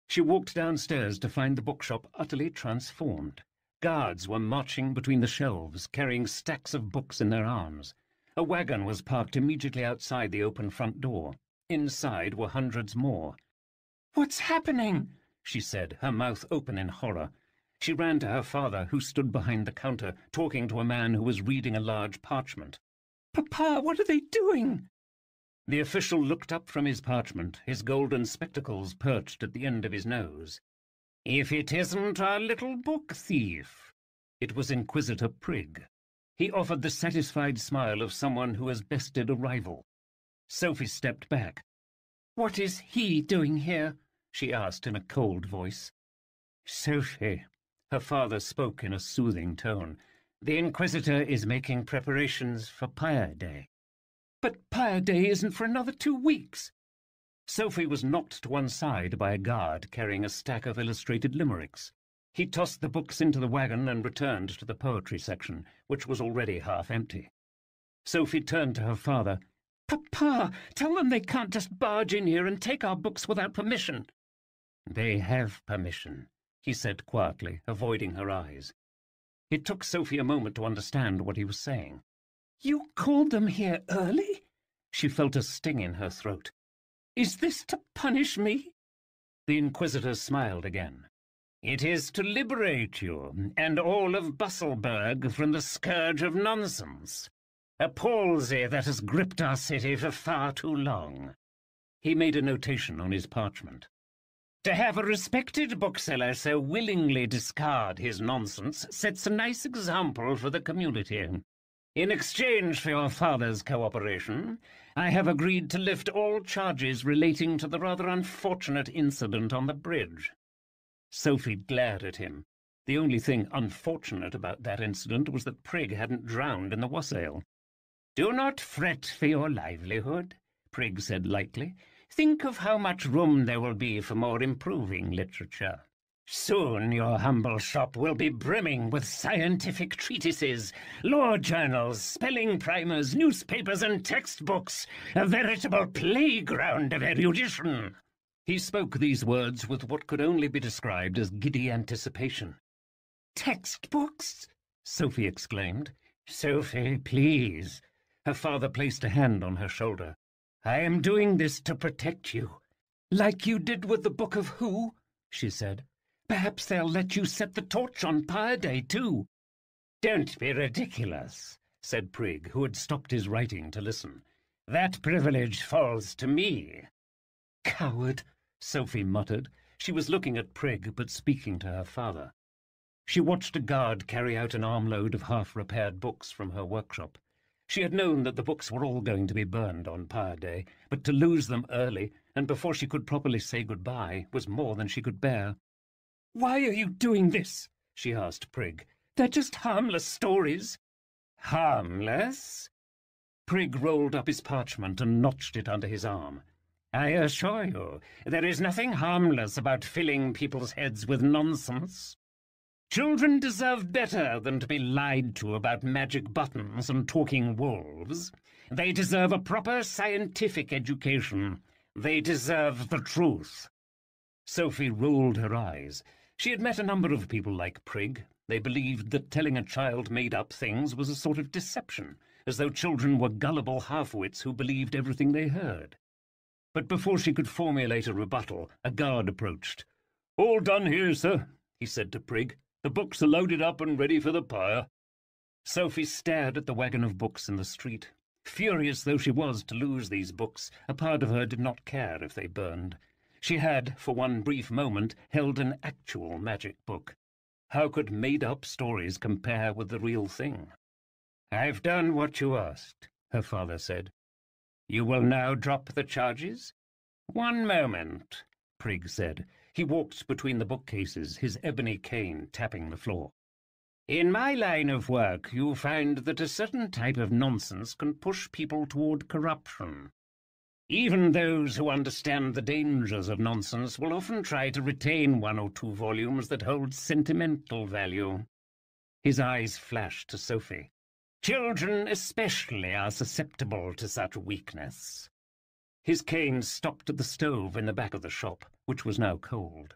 She walked downstairs to find the bookshop utterly transformed. Guards were marching between the shelves, carrying stacks of books in their arms. A wagon was parked immediately outside the open front door. Inside were hundreds more. "What's happening?" she said, her mouth open in horror. She ran to her father, who stood behind the counter, talking to a man who was reading a large parchment. "Papa, what are they doing?" The official looked up from his parchment, his golden spectacles perched at the end of his nose. "If it isn't our little book thief." It was Inquisitor Prigg. He offered the satisfied smile of someone who has bested a rival. Sophie stepped back. "What is he doing here?" she asked in a cold voice. "Sophie," her father spoke in a soothing tone, "the Inquisitor is making preparations for Pyre Day." "But Pyre Day isn't for another 2 weeks." Sophie was knocked to one side by a guard carrying a stack of illustrated limericks. He tossed the books into the wagon and returned to the poetry section, which was already half empty. Sophie turned to her father. "Papa, tell them they can't just barge in here and take our books without permission." "They have permission," he said quietly, avoiding her eyes. It took Sophie a moment to understand what he was saying. "You called them here early?" She felt a sting in her throat. "Is this to punish me?" The Inquisitor smiled again. "It is to liberate you and all of Busselburg from the scourge of nonsense, a palsy that has gripped our city for far too long." He made a notation on his parchment. "To have a respected bookseller so willingly discard his nonsense sets a nice example for the community. In exchange for your father's cooperation, I have agreed to lift all charges relating to the rather unfortunate incident on the bridge." Sophie glared at him. The only thing unfortunate about that incident was that Prig hadn't drowned in the wassail. "Do not fret for your livelihood," Prig said lightly. "Think of how much room there will be for more improving literature. Soon your humble shop will be brimming with scientific treatises, law journals, spelling primers, newspapers and textbooks, a veritable playground of erudition." He spoke these words with what could only be described as giddy anticipation. "Textbooks?" Sophie exclaimed. "Sophie, please." Her father placed a hand on her shoulder. "I am doing this to protect you." "Like you did with the Book of Who?" she said. "Perhaps they'll let you set the torch on Pyre Day, too." "Don't be ridiculous," said Prig, who had stopped his writing to listen. "That privilege falls to me." "Coward," Sophie muttered. She was looking at Prig, but speaking to her father. She watched a guard carry out an armload of half-repaired books from her workshop. She had known that the books were all going to be burned on Pyre Day, but to lose them early, and before she could properly say goodbye, was more than she could bear. "Why are you doing this?" she asked Prig. "They're just harmless stories." "Harmless?" Prig rolled up his parchment and notched it under his arm. "I assure you, there is nothing harmless about filling people's heads with nonsense. Children deserve better than to be lied to about magic buttons and talking wolves. They deserve a proper scientific education. They deserve the truth." Sophie rolled her eyes. She had met a number of people like Prig. They believed that telling a child made-up things was a sort of deception, as though children were gullible half-wits who believed everything they heard. But before she could formulate a rebuttal, a guard approached. "All done here, sir," he said to Prig. "The books are loaded up and ready for the pyre." Sophie stared at the wagon of books in the street. Furious though she was to lose these books, a part of her did not care if they burned. She had, for one brief moment, held an actual magic book. How could made-up stories compare with the real thing? "I've done what you asked," her father said. "You will now drop the charges?" "One moment," Prig said. He walked between the bookcases, his ebony cane tapping the floor. "In my line of work, you find that a certain type of nonsense can push people toward corruption. Even those who understand the dangers of nonsense will often try to retain one or two volumes that hold sentimental value." His eyes flashed to Sophie. "Children especially are susceptible to such weakness." His cane stopped at the stove in the back of the shop, which was now cold.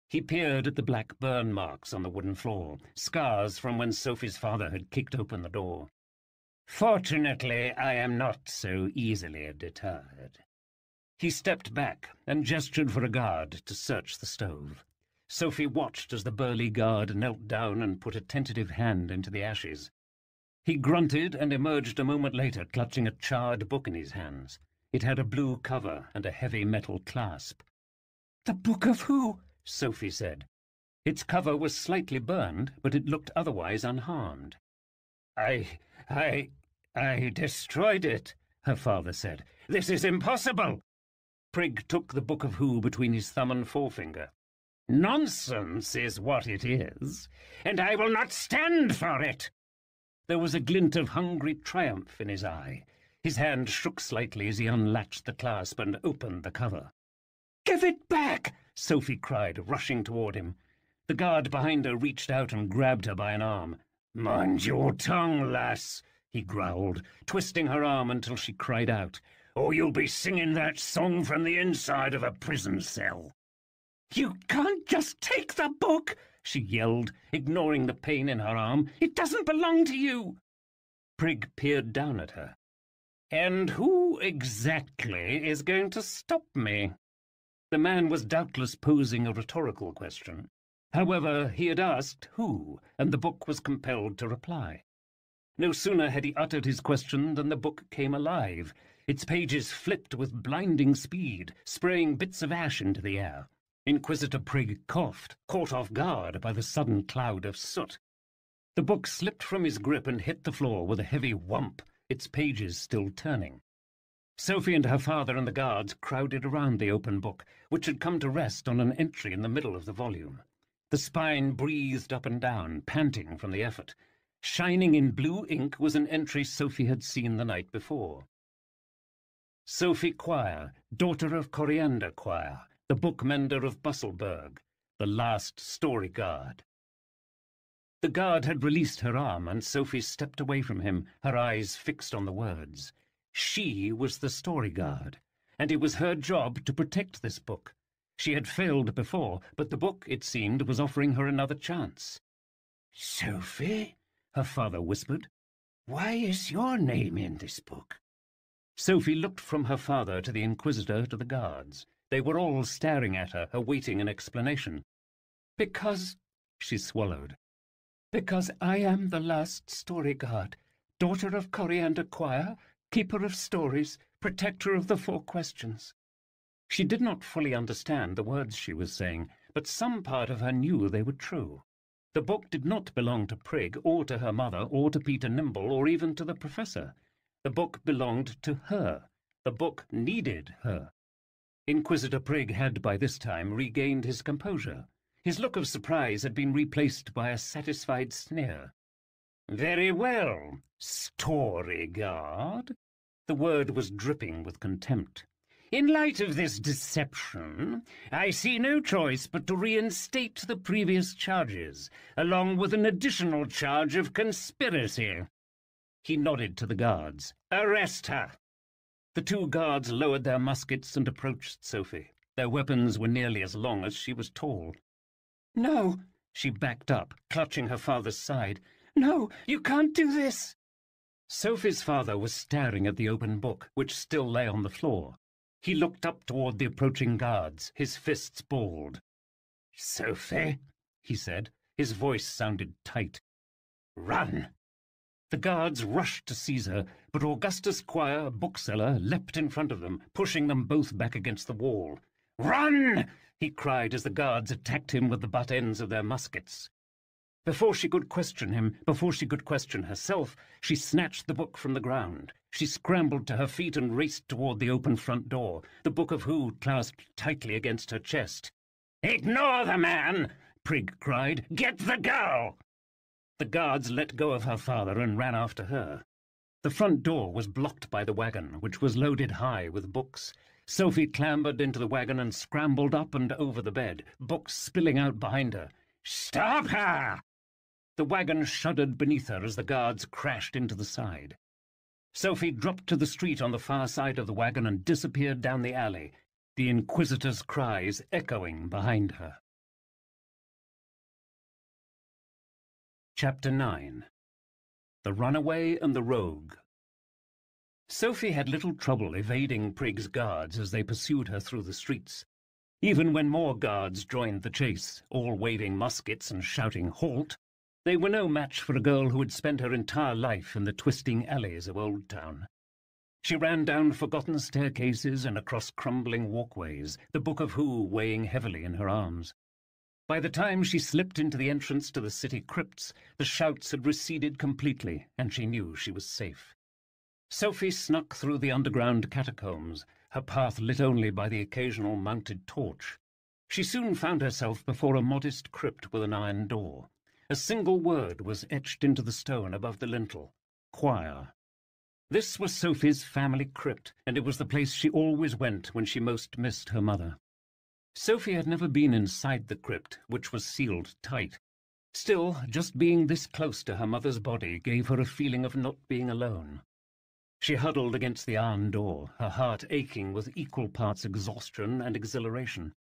He peered at the black burn marks on the wooden floor, scars from when Sophie's father had kicked open the door. "Fortunately, I am not so easily deterred." He stepped back and gestured for a guard to search the stove. Sophie watched as the burly guard knelt down and put a tentative hand into the ashes. He grunted and emerged a moment later, clutching a charred book in his hands. It had a blue cover and a heavy metal clasp. "The Book of Who?" Sophie said. Its cover was slightly burned, but it looked otherwise unharmed. I destroyed it," her father said. "This is impossible." Prig took the Book of Who between his thumb and forefinger. "Nonsense is what it is, and I will not stand for it." There was a glint of hungry triumph in his eye. His hand shook slightly as he unlatched the clasp and opened the cover. "Give it back!" Sophie cried, rushing toward him. The guard behind her reached out and grabbed her by an arm. "Mind your tongue, lass," he growled, twisting her arm until she cried out, "Or you'll be singing that song from the inside of a prison cell." "You can't just take the book," she yelled, ignoring the pain in her arm. "It doesn't belong to you." Prig peered down at her. "And who exactly is going to stop me?" The man was doubtless posing a rhetorical question. However, he had asked who, and the book was compelled to reply. No sooner had he uttered his question than the book came alive. Its pages flipped with blinding speed, spraying bits of ash into the air. Inquisitor Prig coughed, caught off guard by the sudden cloud of soot. The book slipped from his grip and hit the floor with a heavy whump, its pages still turning. Sophie and her father and the guards crowded around the open book, which had come to rest on an entry in the middle of the volume. The spine breathed up and down, panting from the effort. Shining in blue ink was an entry Sophie had seen the night before. Sophie Quire, daughter of Coriander Quire, the bookmender of Busselburg, the last Storyguard. The guard had released her arm, and Sophie stepped away from him, her eyes fixed on the words. She was the Storyguard, and it was her job to protect this book. She had failed before, but the book, it seemed, was offering her another chance. "Sophie," her father whispered, "why is your name in this book?" Sophie looked from her father to the Inquisitor to the guards. They were all staring at her, awaiting an explanation. "Because," she swallowed, "because I am the last Storyguard, daughter of Coriander Quire, keeper of stories, protector of the Four Questions." She did not fully understand the words she was saying, but some part of her knew they were true. The book did not belong to Prig, or to her mother, or to Peter Nimble, or even to the professor. The book belonged to her. The book needed her. Inquisitor Prig had by this time regained his composure. His look of surprise had been replaced by a satisfied sneer. "Very well, Storyguard." The word was dripping with contempt. "In light of this deception, I see no choice but to reinstate the previous charges, along with an additional charge of conspiracy." He nodded to the guards. "Arrest her." The two guards lowered their muskets and approached Sophie. Their weapons were nearly as long as she was tall. "No," she backed up, clutching her father's side. "No, you can't do this." Sophie's father was staring at the open book, which still lay on the floor. He looked up toward the approaching guards, his fists balled. "Sophie," he said. His voice sounded tight. "Run!" The guards rushed to seize her, but Augustus Quire, bookseller, leapt in front of them, pushing them both back against the wall. "Run!" he cried as the guards attacked him with the butt ends of their muskets. Before she could question him, before she could question herself, she snatched the book from the ground. She scrambled to her feet and raced toward the open front door, the Book of Who clasped tightly against her chest. "Ignore the man!" Prig cried. "Get the girl!" The guards let go of her father and ran after her. The front door was blocked by the wagon, which was loaded high with books. Sophie clambered into the wagon and scrambled up and over the bed, books spilling out behind her. "Stop her!" The wagon shuddered beneath her as the guards crashed into the side. Sophie dropped to the street on the far side of the wagon and disappeared down the alley, the Inquisitor's cries echoing behind her. Chapter 9. The Runaway and the Rogue. Sophie had little trouble evading Prig's guards as they pursued her through the streets. Even when more guards joined the chase, all waving muskets and shouting "Halt!" they were no match for a girl who had spent her entire life in the twisting alleys of Old Town. She ran down forgotten staircases and across crumbling walkways, the Book of Who weighing heavily in her arms. By the time she slipped into the entrance to the city crypts, the shouts had receded completely, and she knew she was safe. Sophie snuck through the underground catacombs, her path lit only by the occasional mounted torch. She soon found herself before a modest crypt with an iron door. A single word was etched into the stone above the lintel: Quire. This was Sophie's family crypt, and it was the place she always went when she most missed her mother. Sophie had never been inside the crypt, which was sealed tight. Still, just being this close to her mother's body gave her a feeling of not being alone. She huddled against the iron door, her heart aching with equal parts exhaustion and exhilaration.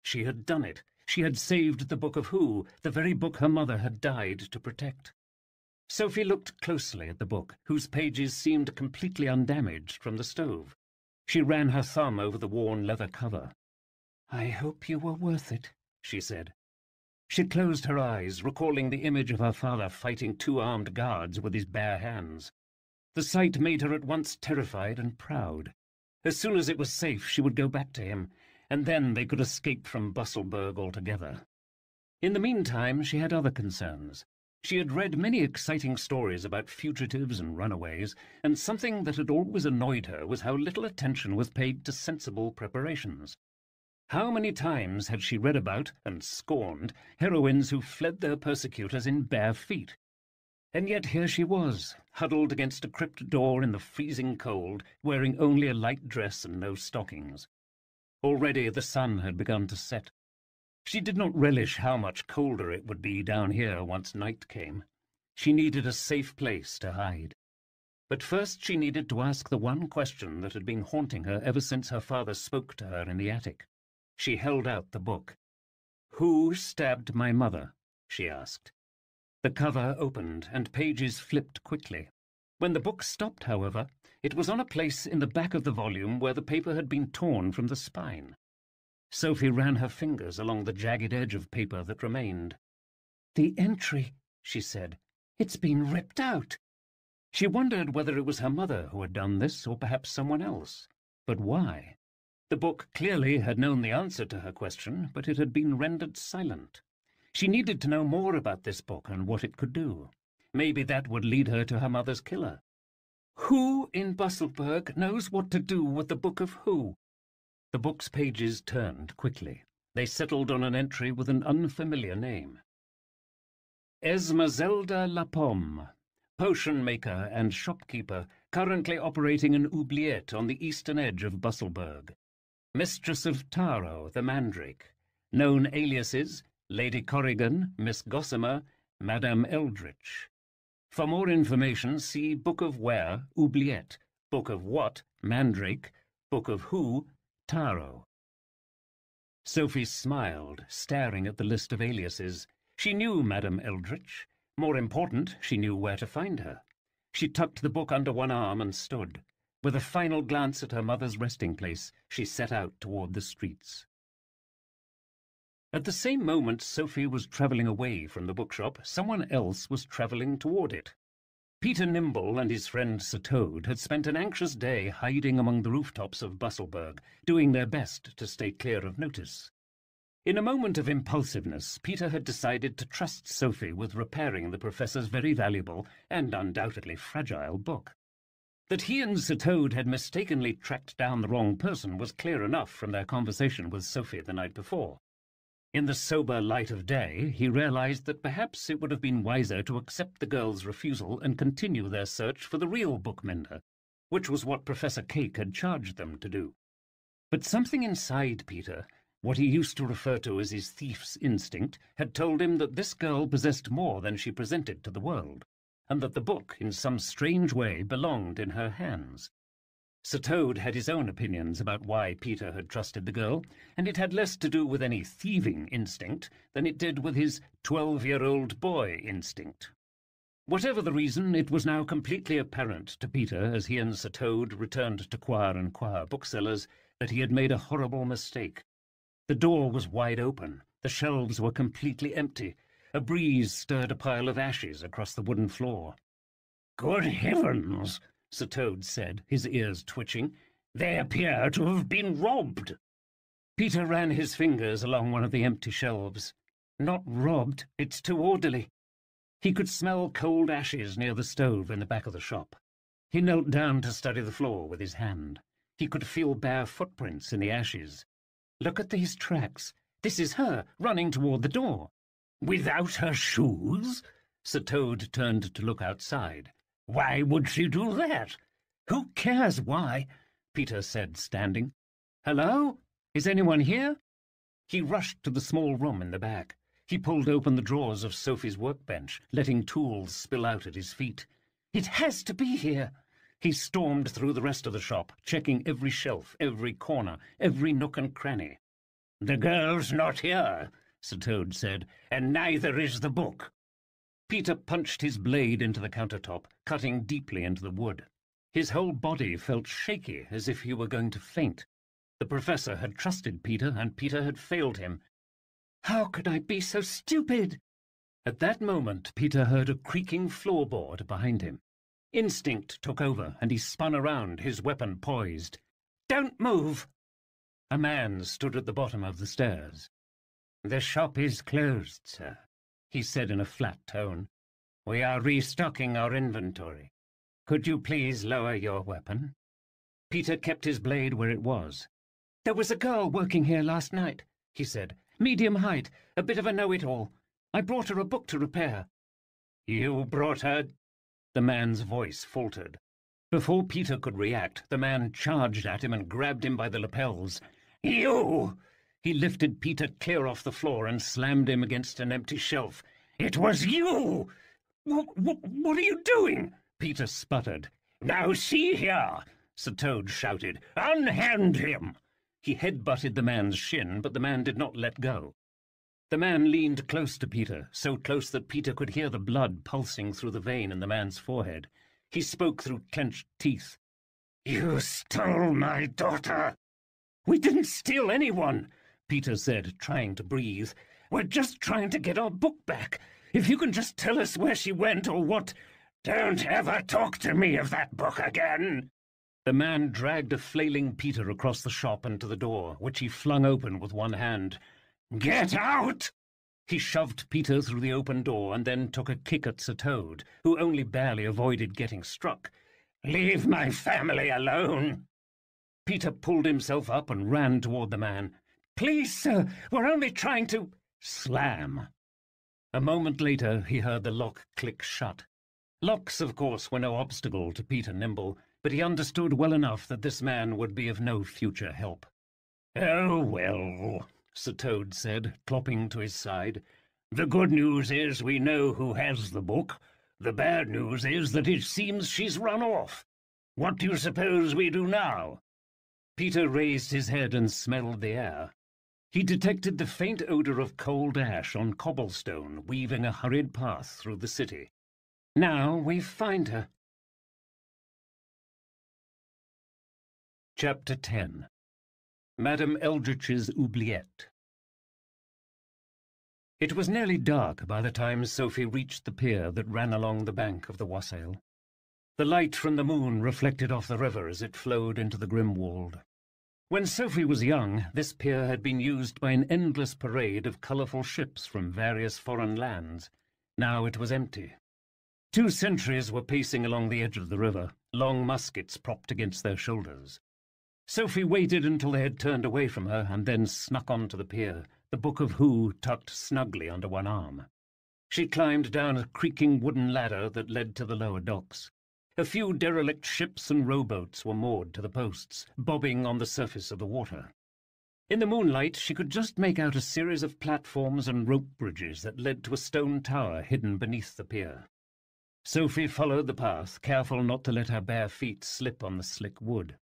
She had done it. She had saved the Book of Who, the very book her mother had died to protect. Sophie looked closely at the book, whose pages seemed completely undamaged from the stove. She ran her thumb over the worn leather cover. "I hope you were worth it," she said. She closed her eyes, recalling the image of her father fighting 2 armed guards with his bare hands. The sight made her at once terrified and proud. As soon as it was safe, she would go back to him, and then they could escape from Busselburg altogether. In the meantime, she had other concerns. She had read many exciting stories about fugitives and runaways, and something that had always annoyed her was how little attention was paid to sensible preparations. How many times had she read about, and scorned, heroines who fled their persecutors in bare feet? And yet here she was, huddled against a crypt door in the freezing cold, wearing only a light dress and no stockings. Already the sun had begun to set. She did not relish how much colder it would be down here once night came. She needed a safe place to hide. But first she needed to ask the one question that had been haunting her ever since her father spoke to her in the attic. She held out the book. "Who stabbed my mother?" she asked. The cover opened, and pages flipped quickly. When the book stopped, however, it was on a place in the back of the volume where the paper had been torn from the spine. Sophie ran her fingers along the jagged edge of paper that remained. "The entry," she said. "It's been ripped out." She wondered whether it was her mother who had done this, or perhaps someone else. But why? The book clearly had known the answer to her question, but it had been rendered silent. She needed to know more about this book and what it could do. Maybe that would lead her to her mother's killer. Who in Busselburg knows what to do with the Book of Who? The book's pages turned quickly. They settled on an entry with an unfamiliar name. Esmeralda Lapomme, potion maker and shopkeeper, currently operating an oubliette on the eastern edge of Busselburg. Mistress of Taro, the Mandrake. Known aliases: Lady Corrigan, Miss Gossamer, Madame Eldritch. For more information, see Book of Where, Oubliette, Book of What, Mandrake, Book of Who, Taro. Sophie smiled, staring at the list of aliases. She knew Madame Eldritch. More important, she knew where to find her. She tucked the book under one arm and stood. With a final glance at her mother's resting place, she set out toward the streets. At the same moment Sophie was travelling away from the bookshop, someone else was travelling toward it. Peter Nimble and his friend Sir Toad had spent an anxious day hiding among the rooftops of Busselburg, doing their best to stay clear of notice. In a moment of impulsiveness, Peter had decided to trust Sophie with repairing the professor's very valuable and undoubtedly fragile book. That he and Sir Toad had mistakenly tracked down the wrong person was clear enough from their conversation with Sophie the night before. In the sober light of day, he realized that perhaps it would have been wiser to accept the girl's refusal and continue their search for the real bookmender, which was what Professor Cake had charged them to do. But something inside Peter, what he used to refer to as his thief's instinct, had told him that this girl possessed more than she presented to the world, and that the book, in some strange way, belonged in her hands. Sir Toad had his own opinions about why Peter had trusted the girl, and it had less to do with any thieving instinct than it did with his 12-year-old boy instinct. Whatever the reason, it was now completely apparent to Peter, as he and Sir Toad returned to Quire and Quire booksellers, that he had made a horrible mistake. The door was wide open, the shelves were completely empty. A breeze stirred a pile of ashes across the wooden floor. "Good heavens!" Sir Toad said, his ears twitching. "They appear to have been robbed." Peter ran his fingers along one of the empty shelves. "Not robbed, it's too orderly." He could smell cold ashes near the stove in the back of the shop. He knelt down to study the floor with his hand. He could feel bare footprints in the ashes. "Look at these tracks. This is her, running toward the door." "Without her shoes?" Sir Toad turned to look outside. "Why would she do that?" "Who cares why?" Peter said, standing. "Hello? Is anyone here?" He rushed to the small room in the back. He pulled open the drawers of Sophie's workbench, letting tools spill out at his feet. "It has to be here!" He stormed through the rest of the shop, checking every shelf, every corner, every nook and cranny. "The girl's not here," Sir Toad said, "and neither is the book." Peter punched his blade into the countertop, cutting deeply into the wood. His whole body felt shaky, as if he were going to faint. The professor had trusted Peter, and Peter had failed him. How could I be so stupid? At that moment, Peter heard a creaking floorboard behind him. Instinct took over, and he spun around, his weapon poised. "Don't move!" A man stood at the bottom of the stairs. "The shop is closed, sir," he said in a flat tone. "We are restocking our inventory. Could you please lower your weapon?" Peter kept his blade where it was. "There was a girl working here last night," he said. "Medium height, a bit of a know-it-all. I brought her a book to repair." "You brought her—" The man's voice faltered. Before Peter could react, the man charged at him and grabbed him by the lapels. "You!" He lifted Peter clear off the floor and slammed him against an empty shelf. "It was you!" What are you doing?" Peter sputtered. "Now see here!" Sir Toad shouted. "Unhand him!" He head-butted the man's shin, but the man did not let go. The man leaned close to Peter, so close that Peter could hear the blood pulsing through the vein in the man's forehead. He spoke through clenched teeth. "You stole my daughter!" "We didn't steal anyone," Peter said, trying to breathe. "We're just trying to get our book back. If you can just tell us where she went or what—" "Don't ever talk to me of that book again!" The man dragged a flailing Peter across the shop and to the door, which he flung open with one hand. "Get out!" He shoved Peter through the open door and then took a kick at Sir Toad, who only barely avoided getting struck. "Leave my family alone!" Peter pulled himself up and ran toward the man. "Please, sir, we're only trying to—" Slam! A moment later he heard the lock click shut. Locks, of course, were no obstacle to Peter Nimble, but he understood well enough that this man would be of no future help. "Oh, well," Sir Toad said, clopping to his side. "The good news is we know who has the book. The bad news is that it seems she's run off. What do you suppose we do now?" Peter raised his head and smelled the air. He detected the faint odour of cold ash on cobblestone weaving a hurried path through the city. "Now we find her." Chapter 10. Madame Eldritch's Oubliette. It was nearly dark by the time Sophie reached the pier that ran along the bank of the Wassail. The light from the moon reflected off the river as it flowed into the Grimwald. When Sophie was young, this pier had been used by an endless parade of colourful ships from various foreign lands. Now it was empty. 2 sentries were pacing along the edge of the river, long muskets propped against their shoulders. Sophie waited until they had turned away from her and then snuck onto the pier, the Book of Who tucked snugly under one arm. She climbed down a creaking wooden ladder that led to the lower docks. A few derelict ships and rowboats were moored to the posts, bobbing on the surface of the water. In the moonlight she could just make out a series of platforms and rope bridges that led to a stone tower hidden beneath the pier. Sophie followed the path, careful not to let her bare feet slip on the slick wood.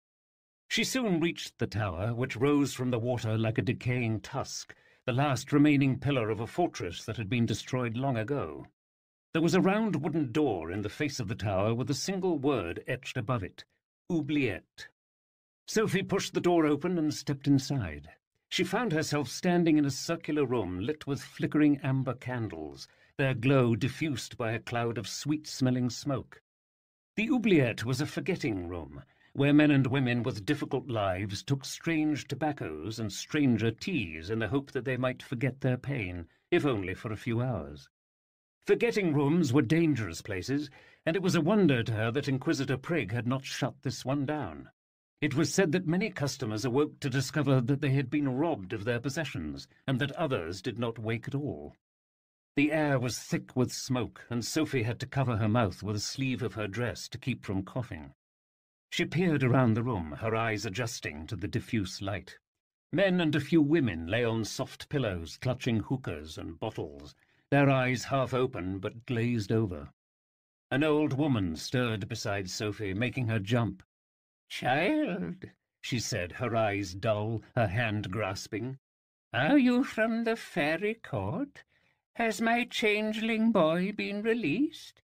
She soon reached the tower, which rose from the water like a decaying tusk, the last remaining pillar of a fortress that had been destroyed long ago. There was a round wooden door in the face of the tower with a single word etched above it, Oubliette. Sophie pushed the door open and stepped inside. She found herself standing in a circular room lit with flickering amber candles, their glow diffused by a cloud of sweet-smelling smoke. The Oubliette was a forgetting room, where men and women with difficult lives took strange tobaccos and stranger teas in the hope that they might forget their pain, if only for a few hours. Forgetting rooms were dangerous places, and it was a wonder to her that Inquisitor Prig had not shut this one down. It was said that many customers awoke to discover that they had been robbed of their possessions, and that others did not wake at all. The air was thick with smoke, and Sophie had to cover her mouth with a sleeve of her dress to keep from coughing. She peered around the room, her eyes adjusting to the diffuse light. Men and a few women lay on soft pillows, clutching hookahs and bottles, their eyes half open but glazed over. An old woman stirred beside Sophie, making her jump. "Child," she said, her eyes dull, her hand grasping, "are you from the fairy court? Has my changeling boy been released?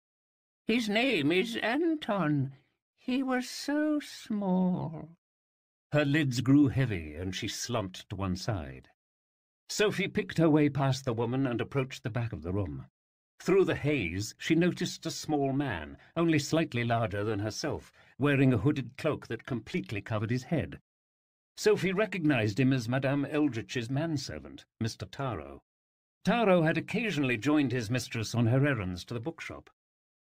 His name is Anton. He was so small." Her lids grew heavy, and she slumped to one side. Sophie picked her way past the woman and approached the back of the room. Through the haze, she noticed a small man, only slightly larger than herself, wearing a hooded cloak that completely covered his head. Sophie recognized him as Madame Eldritch's manservant, Mr. Taro. Taro had occasionally joined his mistress on her errands to the bookshop.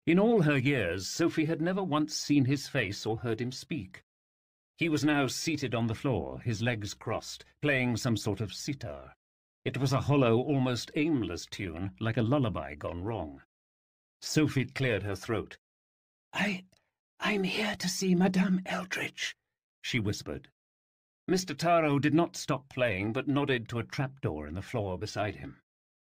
In all her years, Sophie had never once seen his face or heard him speak. He was now seated on the floor, his legs crossed, playing some sort of sitar. It was a hollow, almost aimless tune, like a lullaby gone wrong. Sophie cleared her throat. I'm here to see Madame Eldritch," she whispered. Mr. Taro did not stop playing, but nodded to a trapdoor in the floor beside him.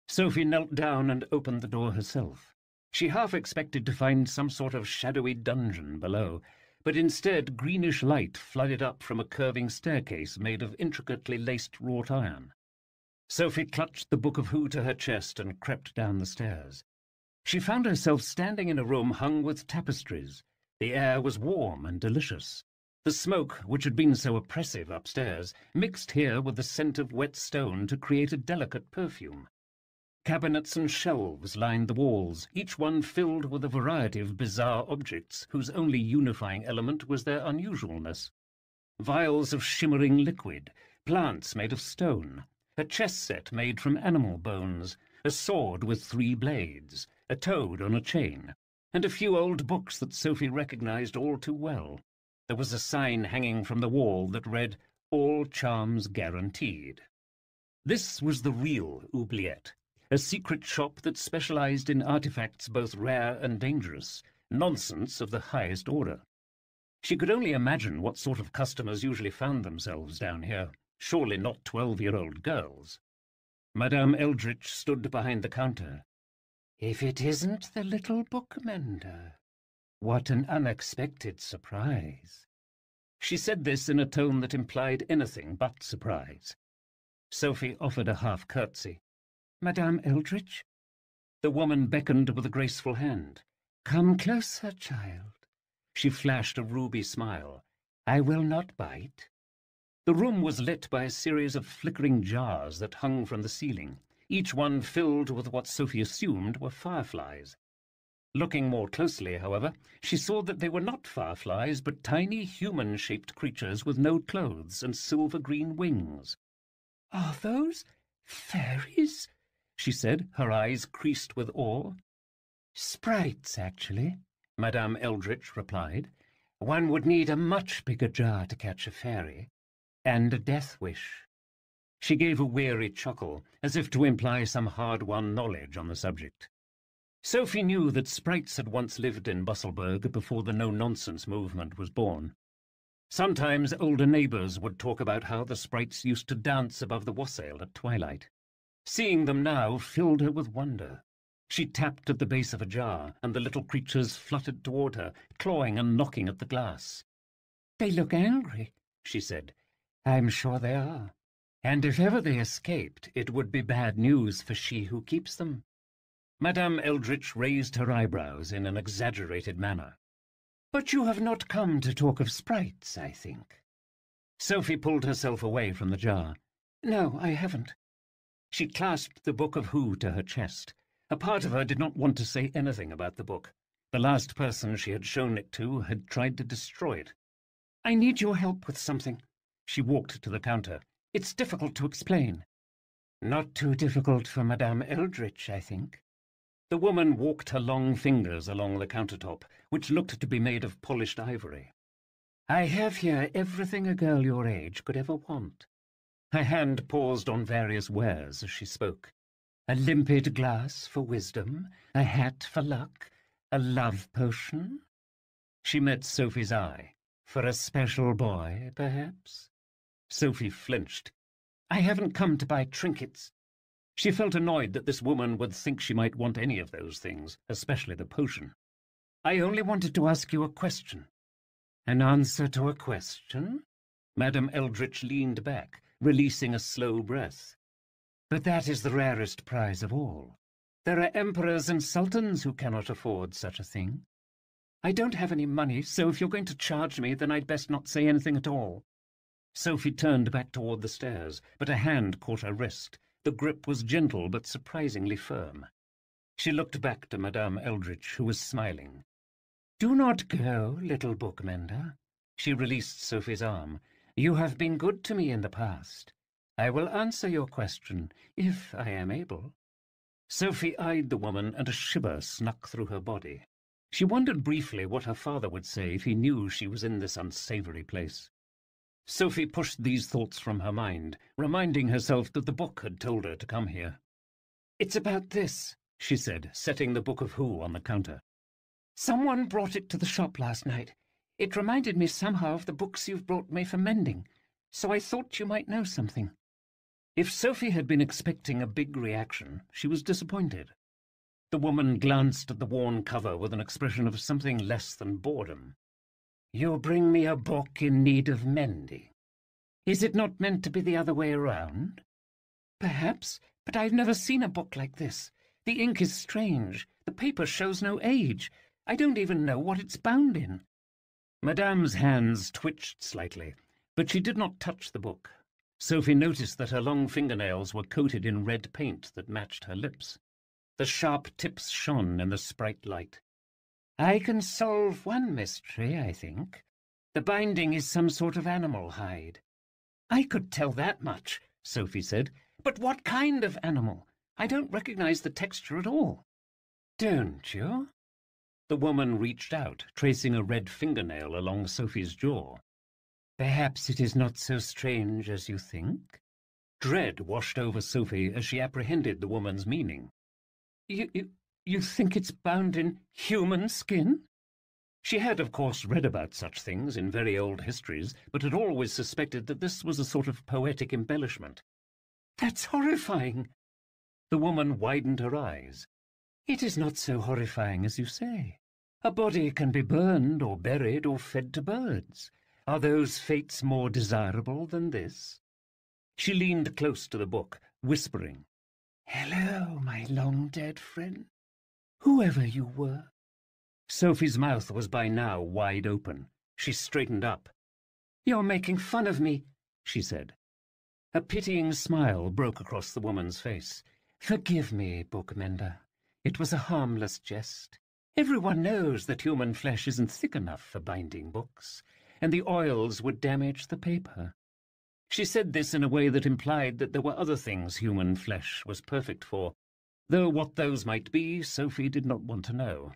Sophie knelt down and opened the door herself. She half expected to find some sort of shadowy dungeon below, but instead greenish light flooded up from a curving staircase made of intricately laced wrought iron. Sophie clutched the Book of Who to her chest and crept down the stairs. She found herself standing in a room hung with tapestries. The air was warm and delicious. The smoke, which had been so oppressive upstairs, mixed here with the scent of wet stone to create a delicate perfume. Cabinets and shelves lined the walls, each one filled with a variety of bizarre objects whose only unifying element was their unusualness. Vials of shimmering liquid, plants made of stone, a chess set made from animal bones, a sword with 3 blades, a toad on a chain, and a few old books that Sophie recognized all too well. There was a sign hanging from the wall that read, "All charms guaranteed." This was the real Oubliette, a secret shop that specialized in artifacts both rare and dangerous, nonsense of the highest order. She could only imagine what sort of customers usually found themselves down here, surely not 12-year-old girls. Madame Eldritch stood behind the counter. "If it isn't the little bookmender. What an unexpected surprise." She said this in a tone that implied anything but surprise. Sophie offered a half curtsy. "Madame Eldritch?" The woman beckoned with a graceful hand. "Come closer, child." She flashed a ruby smile. "I will not bite." The room was lit by a series of flickering jars that hung from the ceiling, each one filled with what Sophie assumed were fireflies. Looking more closely, however, she saw that they were not fireflies, but tiny human-shaped creatures with no clothes and silver-green wings. "Are those fairies?" she said, her eyes creased with awe. "Sprites, actually," Madame Eldritch replied. "One would need a much bigger jar to catch a fairy. And a death wish." She gave a weary chuckle, as if to imply some hard-won knowledge on the subject. Sophie knew that sprites had once lived in Busselburg before the no-nonsense movement was born. Sometimes older neighbours would talk about how the sprites used to dance above the wassail at twilight. Seeing them now filled her with wonder. She tapped at the base of a jar, and the little creatures fluttered toward her, clawing and knocking at the glass. "They look angry," she said. "I'm sure they are. And if ever they escaped, it would be bad news for she who keeps them." Madame Eldritch raised her eyebrows in an exaggerated manner. "But you have not come to talk of sprites, I think." Sophie pulled herself away from the jar. "No, I haven't." She clasped the Book of Who to her chest. A part of her did not want to say anything about the book. The last person she had shown it to had tried to destroy it. "I need your help with something." She walked to the counter. "It's difficult to explain." "Not too difficult for Madame Eldritch, I think." The woman walked her long fingers along the countertop, which looked to be made of polished ivory. "I have here everything a girl your age could ever want." Her hand paused on various wares as she spoke. "A limpid glass for wisdom, a hat for luck, a love potion." She met Sophie's eye. "For a special boy, perhaps?" Sophie flinched. I haven't come to buy trinkets." She felt annoyed that this woman would think she might want any of those things, especially the potion. "I only wanted to ask you a question." "An answer to a question?" Madame Eldritch leaned back, releasing a slow breath. "But that is the rarest prize of all. There are emperors and sultans who cannot afford such a thing. I don't have any money, so if you're going to charge me, then I'd best not say anything at all." Sophie turned back toward the stairs, but a hand caught her wrist. The grip was gentle but surprisingly firm. She looked back to Madame Eldritch, who was smiling. "Do not go, little bookmender." She released Sophie's arm. "You have been good to me in the past. I will answer your question, if I am able." Sophie eyed the woman, and a shiver snuck through her body. She wondered briefly what her father would say if he knew she was in this unsavory place. Sophie pushed these thoughts from her mind, reminding herself that the book had told her to come here. "It's about this," she said, setting the Book of Who on the counter. "Someone brought it to the shop last night. It reminded me somehow of the books you've brought me for mending, so I thought you might know something." If Sophie had been expecting a big reaction, she was disappointed. The woman glanced at the worn cover with an expression of something less than boredom. "You bring me a book in need of mending. Is it not meant to be the other way around?" "Perhaps, but I've never seen a book like this. The ink is strange. The paper shows no age. I don't even know what it's bound in." Madame's hands twitched slightly, but she did not touch the book. Sophie noticed that her long fingernails were coated in red paint that matched her lips. The sharp tips shone in the sprite light. "I can solve one mystery, I think. The binding is some sort of animal hide." "I could tell that much," Sophie said. "But what kind of animal? I don't recognize the texture at all." "Don't you?" The woman reached out, tracing a red fingernail along Sophie's jaw. "Perhaps it is not so strange as you think." Dread washed over Sophie as she apprehended the woman's meaning. You think it's bound in human skin?" She had, of course, read about such things in very old histories, but had always suspected that this was a sort of poetic embellishment. "That's horrifying." The woman widened her eyes. "It is not so horrifying as you say. A body can be burned or buried or fed to birds. Are those fates more desirable than this?" She leaned close to the book, whispering, "Hello, my long-dead friend, whoever you were." Sophie's mouth was by now wide open. She straightened up. "You're making fun of me," she said. A pitying smile broke across the woman's face. "Forgive me, bookmender. It was a harmless jest. Everyone knows that human flesh isn't thick enough for binding books, and the oils would damage the paper." She said this in a way that implied that there were other things human flesh was perfect for, though what those might be, Sophie did not want to know.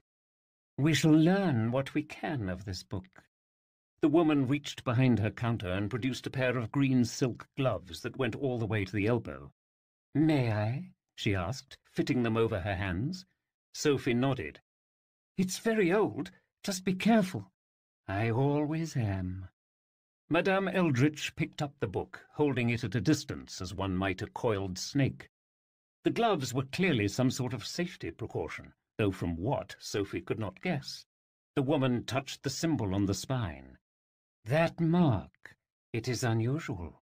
"We shall learn what we can of this book." The woman reached behind her counter and produced a pair of green silk gloves that went all the way to the elbow. "May I?" she asked, fitting them over her hands. Sophie nodded. "It's very old. Just be careful." "I always am." Madame Eldritch picked up the book, holding it at a distance as one might a coiled snake. The gloves were clearly some sort of safety precaution, though from what Sophie could not guess. The woman touched the symbol on the spine. "That mark. It is unusual."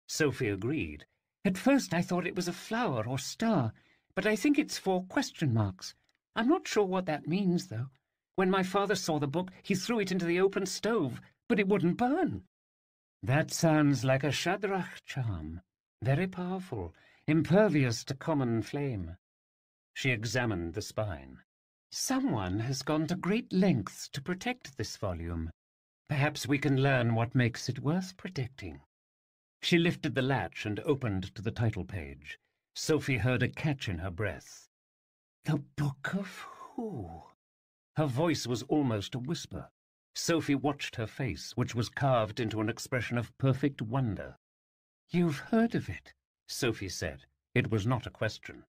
Sophie agreed. "At first I thought it was a flower or star, but I think it's 4 question marks. I'm not sure what that means, though. When my father saw the book, he threw it into the open stove, but it wouldn't burn." "That sounds like a Shadrach charm. Very powerful, impervious to common flame." She examined the spine. "Someone has gone to great lengths to protect this volume. Perhaps we can learn what makes it worth protecting." She lifted the latch and opened to the title page. Sophie heard a catch in her breath. "The Book of Who?" Her voice was almost a whisper. Sophie watched her face, which was carved into an expression of perfect wonder. "You've heard of it," Sophie said. It was not a question.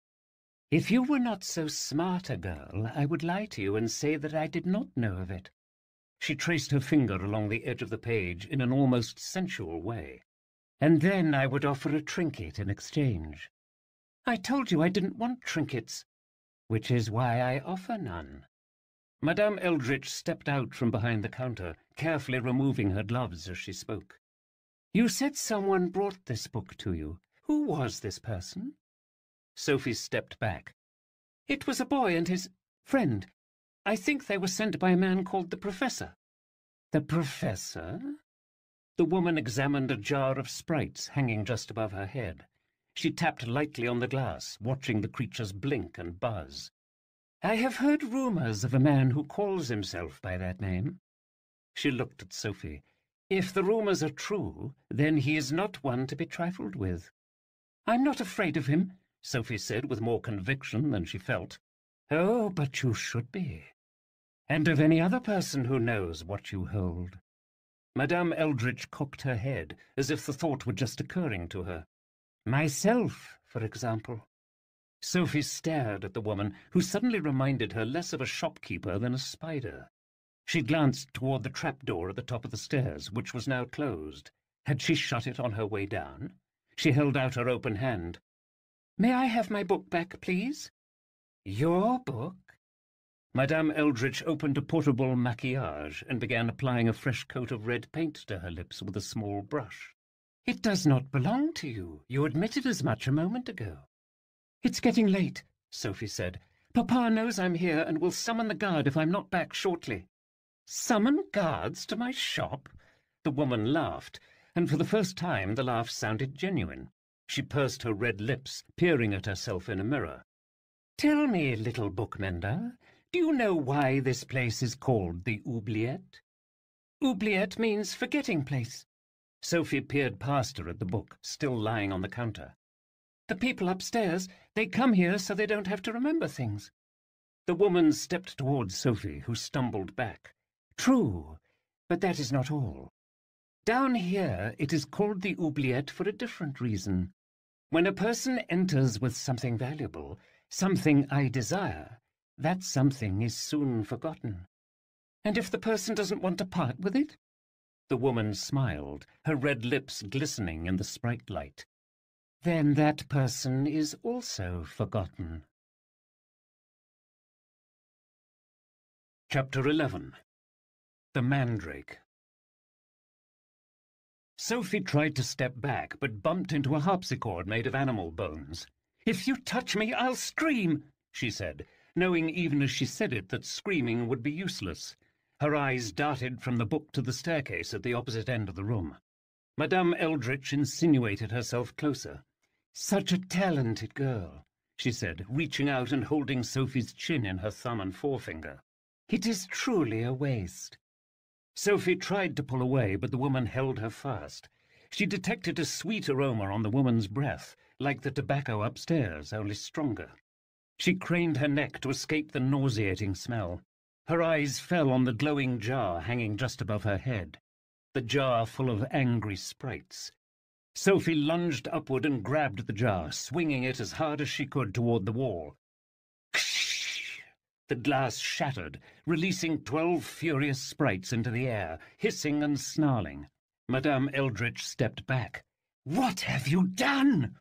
"If you were not so smart a girl, I would lie to you and say that I did not know of it." She traced her finger along the edge of the page in an almost sensual way. and then I would offer a trinket in exchange. I told you I didn't want trinkets, which is why I offer none." Madame Eldritch stepped out from behind the counter, carefully removing her gloves as she spoke. "You said someone brought this book to you. Who was this person?" Sophie stepped back. "It was a boy and his friend. I think they were sent by a man called the Professor." "The Professor?" The woman examined a jar of sprites hanging just above her head. She tapped lightly on the glass, watching the creatures blink and buzz. "I have heard rumors of a man who calls himself by that name." She looked at Sophie. "If the rumors are true, then he is not one to be trifled with." "I'm not afraid of him," Sophie said with more conviction than she felt. "Oh, but you should be. And of any other person who knows what you hold." Madame Eldritch cocked her head, as if the thought were just occurring to her. "Myself, for example." Sophie stared at the woman, who suddenly reminded her less of a shopkeeper than a spider. She glanced toward the trapdoor at the top of the stairs, which was now closed. Had she shut it on her way down? She held out her open hand. "May I have my book back, please?" "Your book?" Madame Eldritch opened a portable maquillage and began applying a fresh coat of red paint to her lips with a small brush. "It does not belong to you. You admitted as much a moment ago." "It's getting late," Sophie said. "Papa knows I'm here and will summon the guard if I'm not back shortly." "Summon guards to my shop?" The woman laughed, and for the first time the laugh sounded genuine. She pursed her red lips, peering at herself in a mirror. "Tell me, little bookmender, do you know why this place is called the Oubliette?" "Oubliette means forgetting place." Sophie peered past her at the book, still lying on the counter. "The people upstairs, they come here so they don't have to remember things." The woman stepped towards Sophie, who stumbled back. "True, but that is not all. Down here it is called the Oubliette for a different reason. When a person enters with something valuable, something I desire, that something is soon forgotten. And if the person doesn't want to part with it?" The woman smiled, her red lips glistening in the sprite light. "Then that person is also forgotten." Chapter 11. The Mandrake. Sophie tried to step back, but bumped into a harpsichord made of animal bones. "If you touch me, I'll scream," she said, knowing even as she said it that screaming would be useless. Her eyes darted from the book to the staircase at the opposite end of the room. Madame Eldritch insinuated herself closer. "Such a talented girl," she said, reaching out and holding Sophie's chin in her thumb and forefinger. "It is truly a waste." Sophie tried to pull away, but the woman held her fast. She detected a sweet aroma on the woman's breath, like the tobacco upstairs, only stronger. She craned her neck to escape the nauseating smell. Her eyes fell on the glowing jar hanging just above her head, the jar full of angry sprites. Sophie lunged upward and grabbed the jar, swinging it as hard as she could toward the wall. The glass shattered, releasing 12 furious sprites into the air, hissing and snarling. Madame Eldritch stepped back. "What have you done?"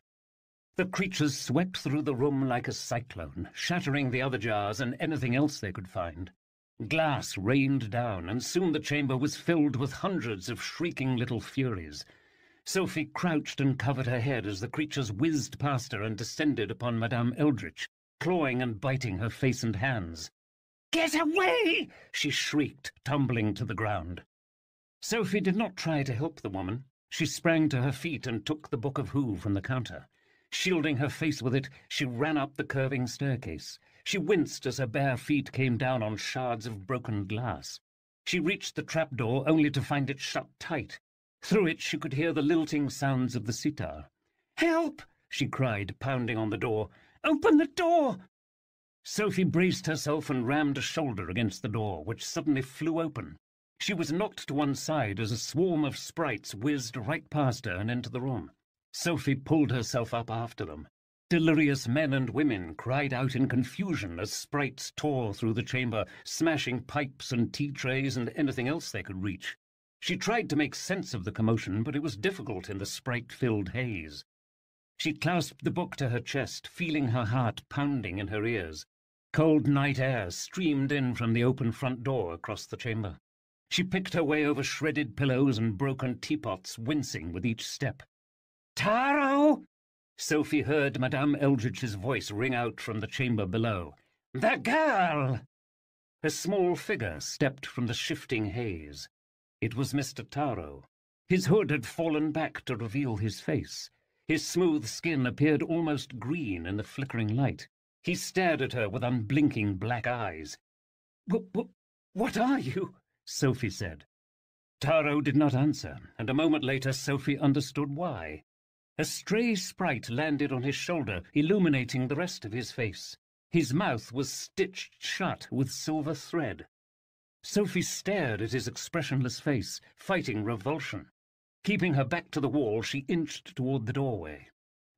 The creatures swept through the room like a cyclone, shattering the other jars and anything else they could find. Glass rained down, and soon the chamber was filled with hundreds of shrieking little furies. Sophie crouched and covered her head as the creatures whizzed past her and descended upon Madame Eldritch, clawing and biting her face and hands. "Get away!" she shrieked, tumbling to the ground. Sophie did not try to help the woman. She sprang to her feet and took the Book of Who from the counter. Shielding her face with it, she ran up the curving staircase. She winced as her bare feet came down on shards of broken glass. She reached the trapdoor only to find it shut tight. Through it she could hear the lilting sounds of the sitar. "Help!" she cried, pounding on the door. "Open the door!" Sophie braced herself and rammed a shoulder against the door, which suddenly flew open. She was knocked to one side as a swarm of sprites whizzed right past her and into the room. Sophie pulled herself up after them. Delirious men and women cried out in confusion as sprites tore through the chamber, smashing pipes and tea trays and anything else they could reach. She tried to make sense of the commotion, but it was difficult in the sprite-filled haze. She clasped the book to her chest, feeling her heart pounding in her ears. Cold night air streamed in from the open front door across the chamber. She picked her way over shredded pillows and broken teapots, wincing with each step. "Taro!" Sophie heard Madame Eldridge's voice ring out from the chamber below. "The girl!" A small figure stepped from the shifting haze. It was Mr. Taro. His hood had fallen back to reveal his face. His smooth skin appeared almost green in the flickering light. He stared at her with unblinking black eyes. What are you?" Sophie said. Taro did not answer, and a moment later Sophie understood why. A stray sprite landed on his shoulder, illuminating the rest of his face. His mouth was stitched shut with silver thread. Sophie stared at his expressionless face, fighting revulsion. Keeping her back to the wall, she inched toward the doorway.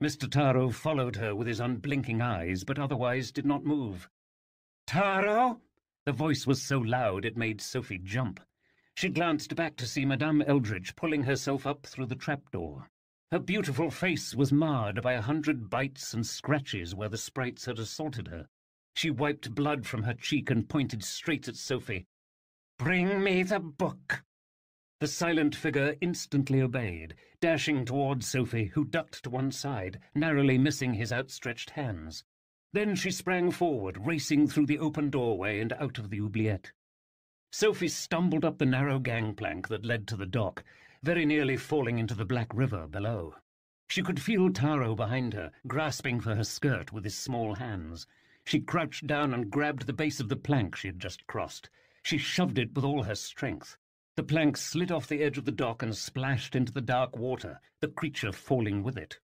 Mr. Taro followed her with his unblinking eyes, but otherwise did not move. "Taro?" The voice was so loud it made Sophie jump. She glanced back to see Madame Eldridge pulling herself up through the trapdoor. Her beautiful face was marred by 100 bites and scratches where the sprites had assaulted her. She wiped blood from her cheek and pointed straight at Sophie. "Bring me the book." The silent figure instantly obeyed, dashing towards Sophie, who ducked to one side, narrowly missing his outstretched hands. Then she sprang forward, racing through the open doorway and out of the oubliette. Sophie stumbled up the narrow gangplank that led to the dock, very nearly falling into the black river below. She could feel Taro behind her, grasping for her skirt with his small hands. She crouched down and grabbed the base of the plank she had just crossed. She shoved it with all her strength. The plank slid off the edge of the dock and splashed into the dark water, the creature falling with it.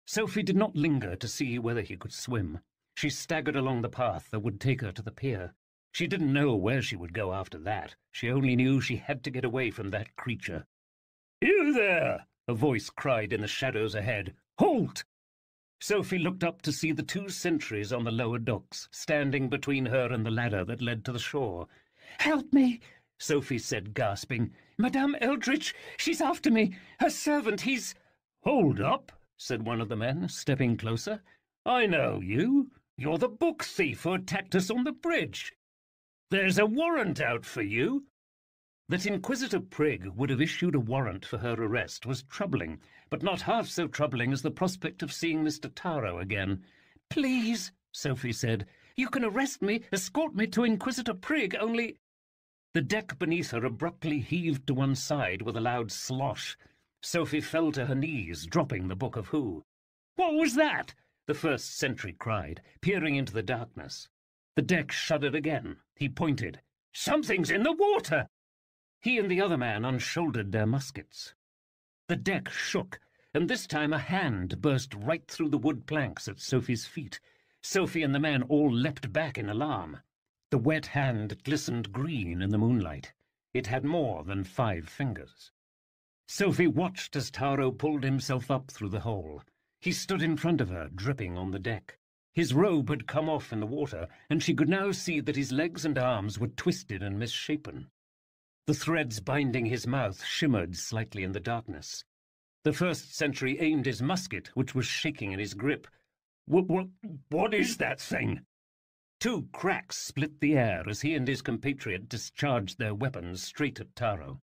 Sophie did not linger to see whether he could swim. She staggered along the path that would take her to the pier. She didn't know where she would go after that. She only knew she had to get away from that creature. "You there!" a voice cried in the shadows ahead. "Halt!" Sophie looked up to see the 2 sentries on the lower docks, standing between her and the ladder that led to the shore. "Help me!" Sophie said, gasping. "Madame Eldridge, she's after me. Her servant, he's—" "Hold up," said one of the men, stepping closer. "I know you. You're the book thief who attacked us on the bridge. There's a warrant out for you." That Inquisitor Prigg would have issued a warrant for her arrest was troubling, but not half so troubling as the prospect of seeing Mr. Taro again. "Please," Sophie said, "you can arrest me, escort me to Inquisitor Prigg, only—" The deck beneath her abruptly heaved to one side with a loud slosh. Sophie fell to her knees, dropping the Book of Who. "What was that?" the first sentry cried, peering into the darkness. The deck shuddered again. He pointed. "Something's in the water!" He and the other man unshouldered their muskets. The deck shook, and this time a hand burst right through the wood planks at Sophie's feet. Sophie and the man all leapt back in alarm. The wet hand glistened green in the moonlight. It had more than 5 fingers. Sophie watched as Taro pulled himself up through the hole. He stood in front of her, dripping on the deck. His robe had come off in the water, and she could now see that his legs and arms were twisted and misshapen. The threads binding his mouth shimmered slightly in the darkness. The first sentry aimed his musket, which was shaking in his grip. What is that thing?" 2 cracks split the air as he and his compatriot discharged their weapons straight at Taro.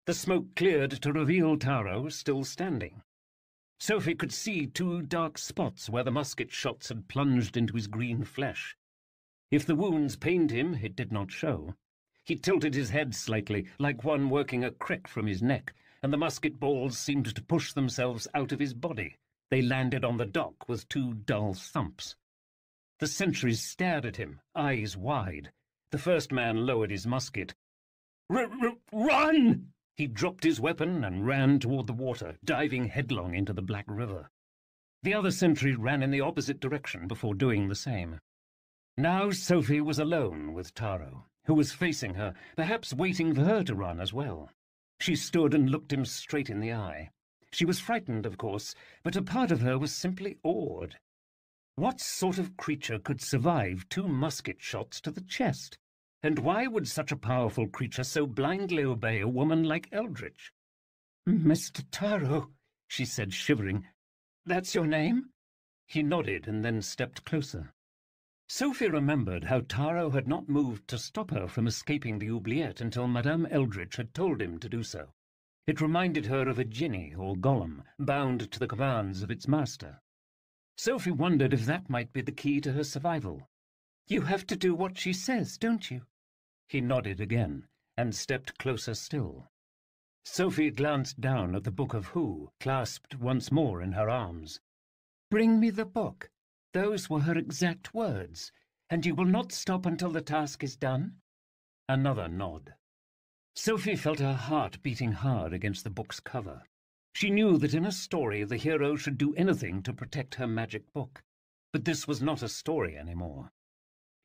The smoke cleared to reveal Taro still standing. Sophie could see 2 dark spots where the musket shots had plunged into his green flesh. If the wounds pained him, it did not show. He tilted his head slightly, like one working a crick from his neck, and the musket balls seemed to push themselves out of his body. They landed on the dock with 2 dull thumps. The sentries stared at him, eyes wide. The first man lowered his musket. "Run!" He dropped his weapon and ran toward the water, diving headlong into the black river. The other sentry ran in the opposite direction before doing the same. Now Sophie was alone with Taro, who was facing her, perhaps waiting for her to run as well. She stood and looked him straight in the eye. She was frightened, of course, but a part of her was simply awed. What sort of creature could survive 2 musket shots to the chest? And why would such a powerful creature so blindly obey a woman like Eldritch? "Mr. Taro," she said, shivering. "That's your name?" He nodded and then stepped closer. Sophie remembered how Taro had not moved to stop her from escaping the oubliette until Madame Eldritch had told him to do so. It reminded her of a jinni or golem, bound to the commands of its master. Sophie wondered if that might be the key to her survival. "You have to do what she says, don't you?" He nodded again, and stepped closer still. Sophie glanced down at the Book of Who, clasped once more in her arms. "Bring me the book." Those were her exact words. "And you will not stop until the task is done?" Another nod. Sophie felt her heart beating hard against the book's cover. She knew that in a story the hero should do anything to protect her magic book. But this was not a story anymore.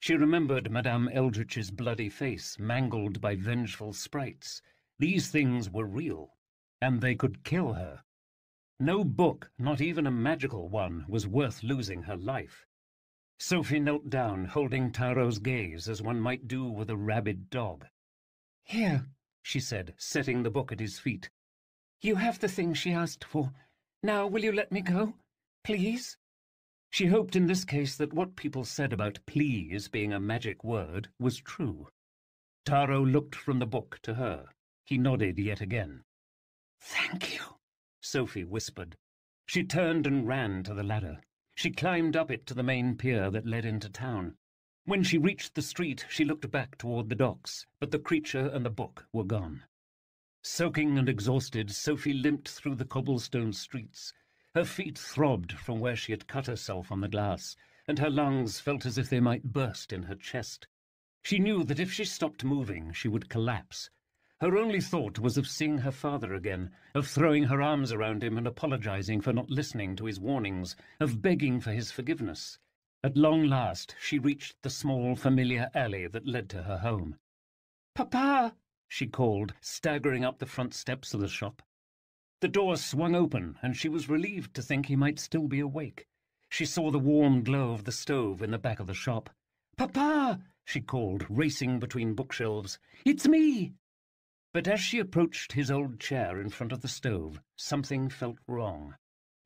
She remembered Madame Eldritch's bloody face, mangled by vengeful sprites. These things were real, and they could kill her. No book, not even a magical one, was worth losing her life. Sophie knelt down, holding Taro's gaze as one might do with a rabid dog. "Here," she said, setting the book at his feet. "You have the thing she asked for. Now will you let me go? Please?" She hoped in this case that what people said about please being a magic word was true. Taro looked from the book to her. He nodded yet again. "Thank you," Sophie whispered. She turned and ran to the ladder. She climbed up it to the main pier that led into town. When she reached the street, she looked back toward the docks, but the creature and the book were gone. Soaking and exhausted, Sophie limped through the cobblestone streets. Her feet throbbed from where she had cut herself on the glass, and her lungs felt as if they might burst in her chest. She knew that if she stopped moving, she would collapse. Her only thought was of seeing her father again, of throwing her arms around him and apologizing for not listening to his warnings, of begging for his forgiveness. At long last, she reached the small, familiar alley that led to her home. "Papa!" she called, staggering up the front steps of the shop. The door swung open, and she was relieved to think he might still be awake. She saw the warm glow of the stove in the back of the shop. "Papa!" she called, racing between bookshelves. "It's me!" But as she approached his old chair in front of the stove, something felt wrong.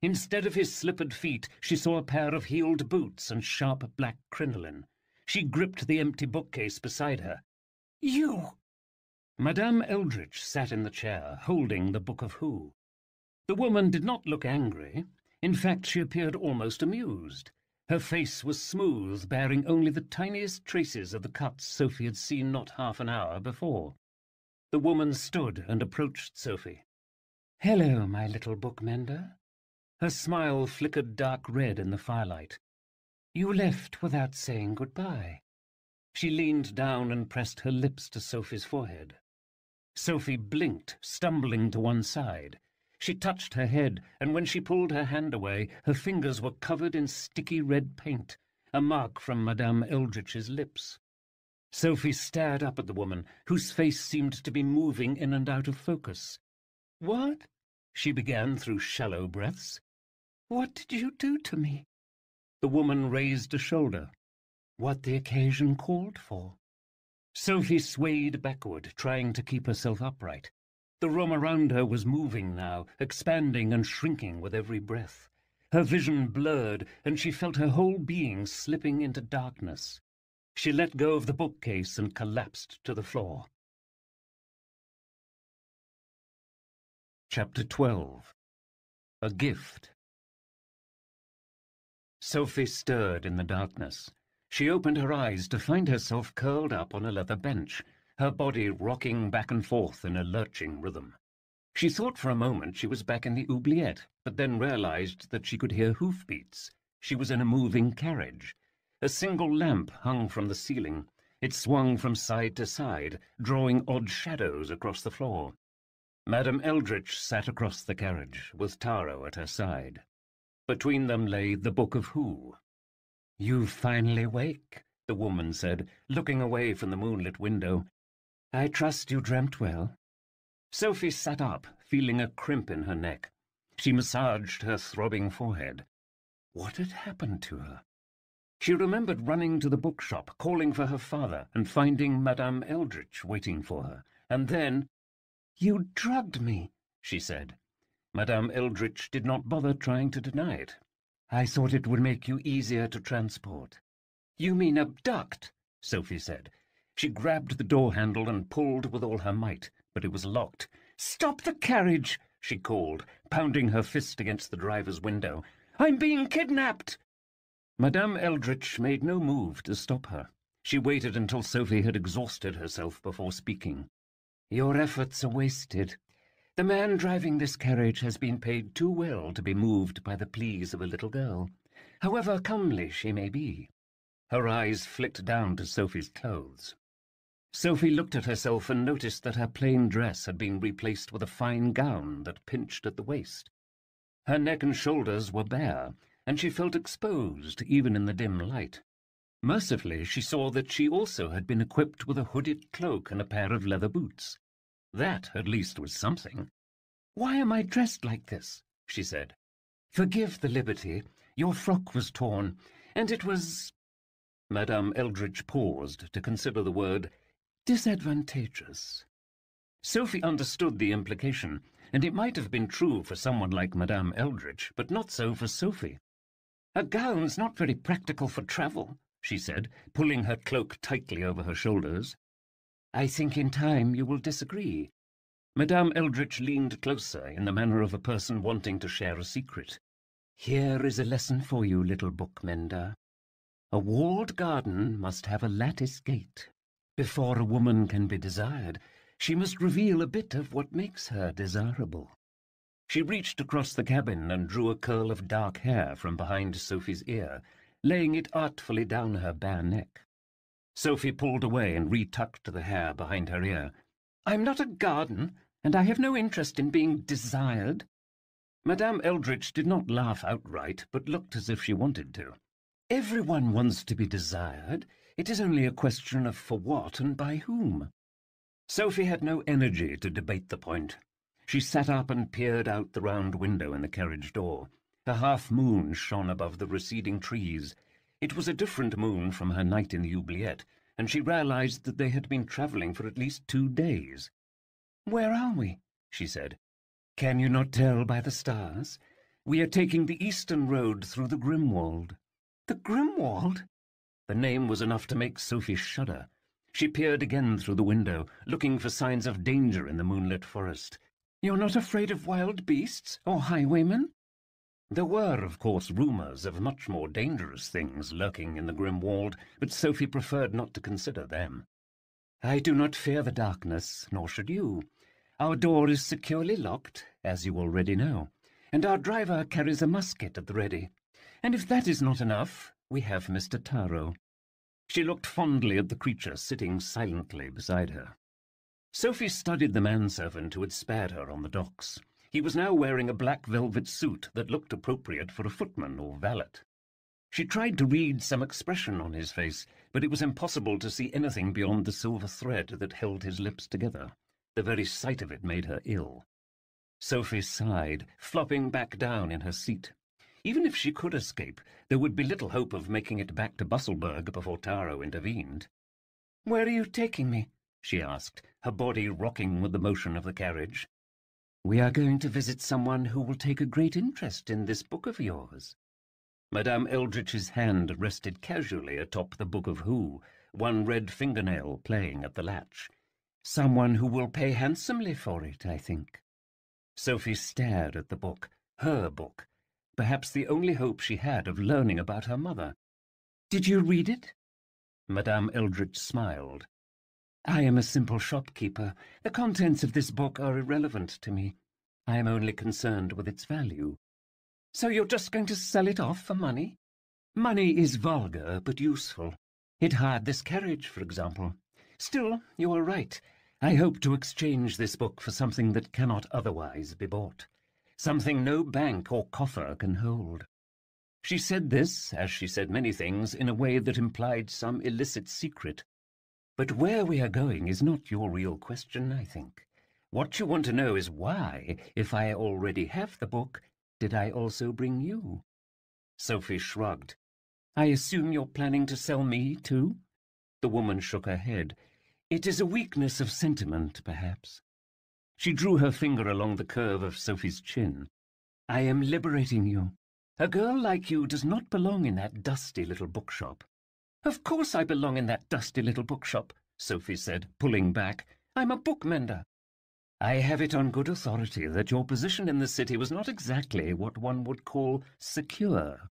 Instead of his slippered feet, she saw a pair of heeled boots and sharp black crinoline. She gripped the empty bookcase beside her. "You!" Madame Eldritch sat in the chair, holding the Book of Who. The woman did not look angry. In fact, she appeared almost amused. Her face was smooth, bearing only the tiniest traces of the cuts Sophie had seen not half an hour before. The woman stood and approached Sophie. "Hello, my little bookmender." Her smile flickered dark red in the firelight. "You left without saying goodbye." She leaned down and pressed her lips to Sophie's forehead. Sophie blinked, stumbling to one side. She touched her head, and when she pulled her hand away, her fingers were covered in sticky red paint, a mark from Madame Eldritch's lips. Sophie stared up at the woman, whose face seemed to be moving in and out of focus. "What?" she began through shallow breaths. "What did you do to me?" The woman raised a shoulder. "What the occasion called for." Sophie swayed backward, trying to keep herself upright. The room around her was moving now, expanding and shrinking with every breath. Her vision blurred, and she felt her whole being slipping into darkness. She let go of the bookcase and collapsed to the floor. Chapter 12. A Gift. Sophie stirred in the darkness. She opened her eyes to find herself curled up on a leather bench, her body rocking back and forth in a lurching rhythm. She thought for a moment she was back in the oubliette, but then realized that she could hear hoofbeats. She was in a moving carriage. A single lamp hung from the ceiling. It swung from side to side, drawing odd shadows across the floor. Madame Eldritch sat across the carriage, with Taro at her side. Between them lay the Book of Who. "You finally awake," the woman said, looking away from the moonlit window. "I trust you dreamt well." Sophie sat up, feeling a crimp in her neck. She massaged her throbbing forehead. What had happened to her? She remembered running to the bookshop, calling for her father, and finding Madame Eldritch waiting for her. And then, "You drugged me," she said. Madame Eldritch did not bother trying to deny it. "I thought it would make you easier to transport." "You mean abduct," Sophie said. She grabbed the door handle and pulled with all her might, but it was locked. "Stop the carriage!" she called, pounding her fist against the driver's window. "I'm being kidnapped!" Madame Eldritch made no move to stop her. She waited until Sophie had exhausted herself before speaking. "Your efforts are wasted. The man driving this carriage has been paid too well to be moved by the pleas of a little girl, however comely she may be." Her eyes flicked down to Sophie's clothes. Sophie looked at herself and noticed that her plain dress had been replaced with a fine gown that pinched at the waist. Her neck and shoulders were bare, and she felt exposed even in the dim light. Mercifully, she saw that she also had been equipped with a hooded cloak and a pair of leather boots. That, at least, was something. "Why am I dressed like this?" she said. "Forgive the liberty. Your frock was torn, and it was—" Madame Eldritch paused to consider the word disadvantageous. Sophie understood the implication, and it might have been true for someone like Madame Eldritch, but not so for Sophie. "A gown's not very practical for travel," she said, pulling her cloak tightly over her shoulders. "I think in time you will disagree." Madame Eldritch leaned closer in the manner of a person wanting to share a secret. "Here is a lesson for you, little bookmender. A walled garden must have a lattice gate. Before a woman can be desired, she must reveal a bit of what makes her desirable." She reached across the cabin and drew a curl of dark hair from behind Sophie's ear, laying it artfully down her bare neck. Sophie pulled away and retucked the hair behind her ear. "I'm not a garden, and I have no interest in being desired." Madame Eldritch did not laugh outright, but looked as if she wanted to. "Everyone wants to be desired. It is only a question of for what and by whom." Sophie had no energy to debate the point. She sat up and peered out the round window in the carriage door. A half-moon shone above the receding trees. It was a different moon from her night in the oubliette, and she realized that they had been travelling for at least 2 days. "Where are we?" she said. "Can you not tell by the stars? We are taking the eastern road through the Grimwald." "The Grimwald?" The name was enough to make Sophie shudder. She peered again through the window, looking for signs of danger in the moonlit forest. "You're not afraid of wild beasts or highwaymen?" There were, of course, rumours of much more dangerous things lurking in the Grimwald, but Sophie preferred not to consider them. "I do not fear the darkness, nor should you. Our door is securely locked, as you already know, and our driver carries a musket at the ready. And if that is not enough, we have Mr. Taro." She looked fondly at the creature sitting silently beside her. Sophie studied the manservant who had spared her on the docks. He was now wearing a black velvet suit that looked appropriate for a footman or valet. She tried to read some expression on his face, but it was impossible to see anything beyond the silver thread that held his lips together. The very sight of it made her ill. Sophie sighed, flopping back down in her seat. Even if she could escape, there would be little hope of making it back to Busselburg before Taro intervened. "Where are you taking me?" she asked, her body rocking with the motion of the carriage. "We are going to visit someone who will take a great interest in this book of yours." Madame Eldritch's hand rested casually atop the Book of Who, one red fingernail playing at the latch. "Someone who will pay handsomely for it, I think." Sophie stared at the book, her book, perhaps the only hope she had of learning about her mother. "Did you read it?" Madame Eldritch smiled. "I am a simple shopkeeper. The contents of this book are irrelevant to me. I am only concerned with its value." "So you're just going to sell it off for money?" "Money is vulgar but useful. It hired this carriage, for example. Still, you are right. I hope to exchange this book for something that cannot otherwise be bought. Something no bank or coffer can hold." She said this, as she said many things, in a way that implied some illicit secret. "But where we are going is not your real question, I think. What you want to know is why, if I already have the book, did I also bring you?" Sophie shrugged. I assume you're planning to sell me, too? The woman shook her head. It is a weakness of sentiment, perhaps. She drew her finger along the curve of Sophie's chin. I am liberating you. A girl like you does not belong in that dusty little bookshop. Of course I belong in that dusty little bookshop, Sophie said, pulling back. I'm a bookmender. I have it on good authority that your position in the city was not exactly what one would call secure.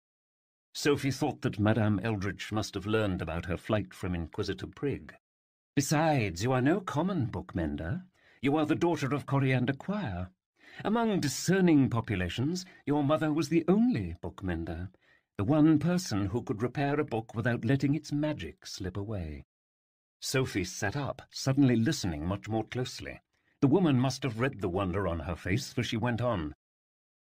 Sophie thought that Madame Eldritch must have learned about her flight from Inquisitor Prig. Besides, you are no common bookmender. You are the daughter of Quire. Among discerning populations, your mother was the only bookmender, the one person who could repair a book without letting its magic slip away. Sophie sat up, suddenly listening much more closely. The woman must have read the wonder on her face, for she went on.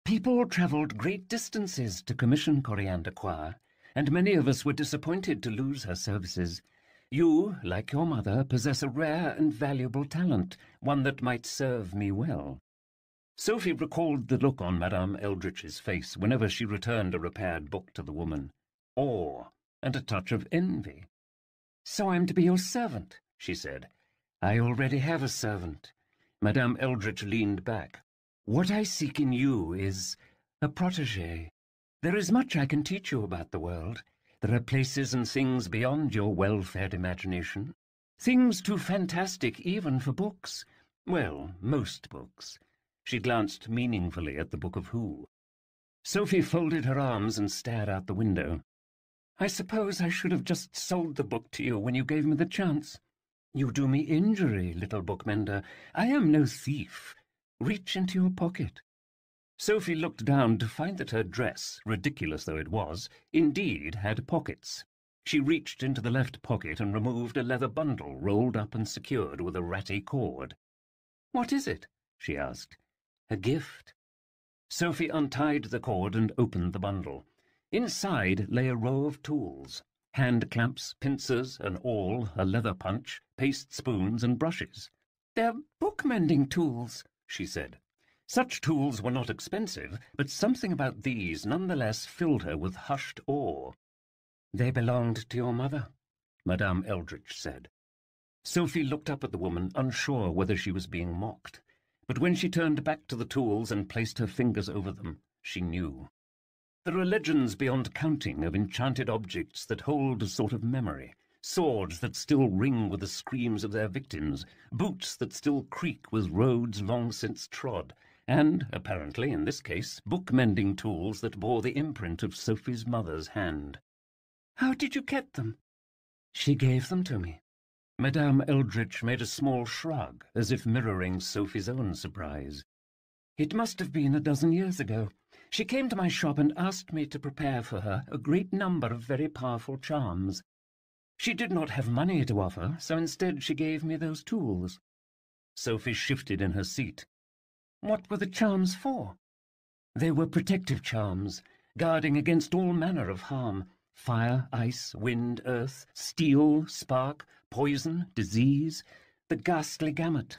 People travelled great distances to commission Quire, and many of us were disappointed to lose her services. You, like your mother, possess a rare and valuable talent, one that might serve me well. Sophie recalled the look on Madame Eldritch's face whenever she returned a repaired book to the woman. Awe, and a touch of envy. So I'm to be your servant, she said. I already have a servant. Madame Eldritch leaned back. What I seek in you is a protégé. There is much I can teach you about the world. There are places and things beyond your well-fed imagination. Things too fantastic even for books. Well, most books. She glanced meaningfully at the Book of Who. Sophie folded her arms and stared out the window. I suppose I should have just sold the book to you when you gave me the chance. You do me injury, little bookmender. I am no thief. Reach into your pocket. Sophie looked down to find that her dress, ridiculous though it was, indeed had pockets. She reached into the left pocket and removed a leather bundle rolled up and secured with a ratty cord. What is it? She asked. A gift. Sophie untied the cord and opened the bundle. Inside lay a row of tools. Hand clamps, pincers, an awl, a leather punch, paste spoons and brushes. They're book-mending tools, she said. Such tools were not expensive, but something about these nonetheless filled her with hushed awe. They belonged to your mother, Madame Eldritch said. Sophie looked up at the woman, unsure whether she was being mocked. But when she turned back to the tools and placed her fingers over them, she knew. There are legends beyond counting of enchanted objects that hold a sort of memory, swords that still ring with the screams of their victims, boots that still creak with roads long since trod, and, apparently in this case, book-mending tools that bore the imprint of Sophie's mother's hand. How did you get them? She gave them to me. Madame Eldritch made a small shrug, as if mirroring Sophie's own surprise. It must have been a dozen years ago. She came to my shop and asked me to prepare for her a great number of very powerful charms. She did not have money to offer, so instead she gave me those tools. Sophie shifted in her seat. What were the charms for? They were protective charms, guarding against all manner of harm. Fire, ice, wind, earth, steel, spark, poison, disease, the ghastly gamut.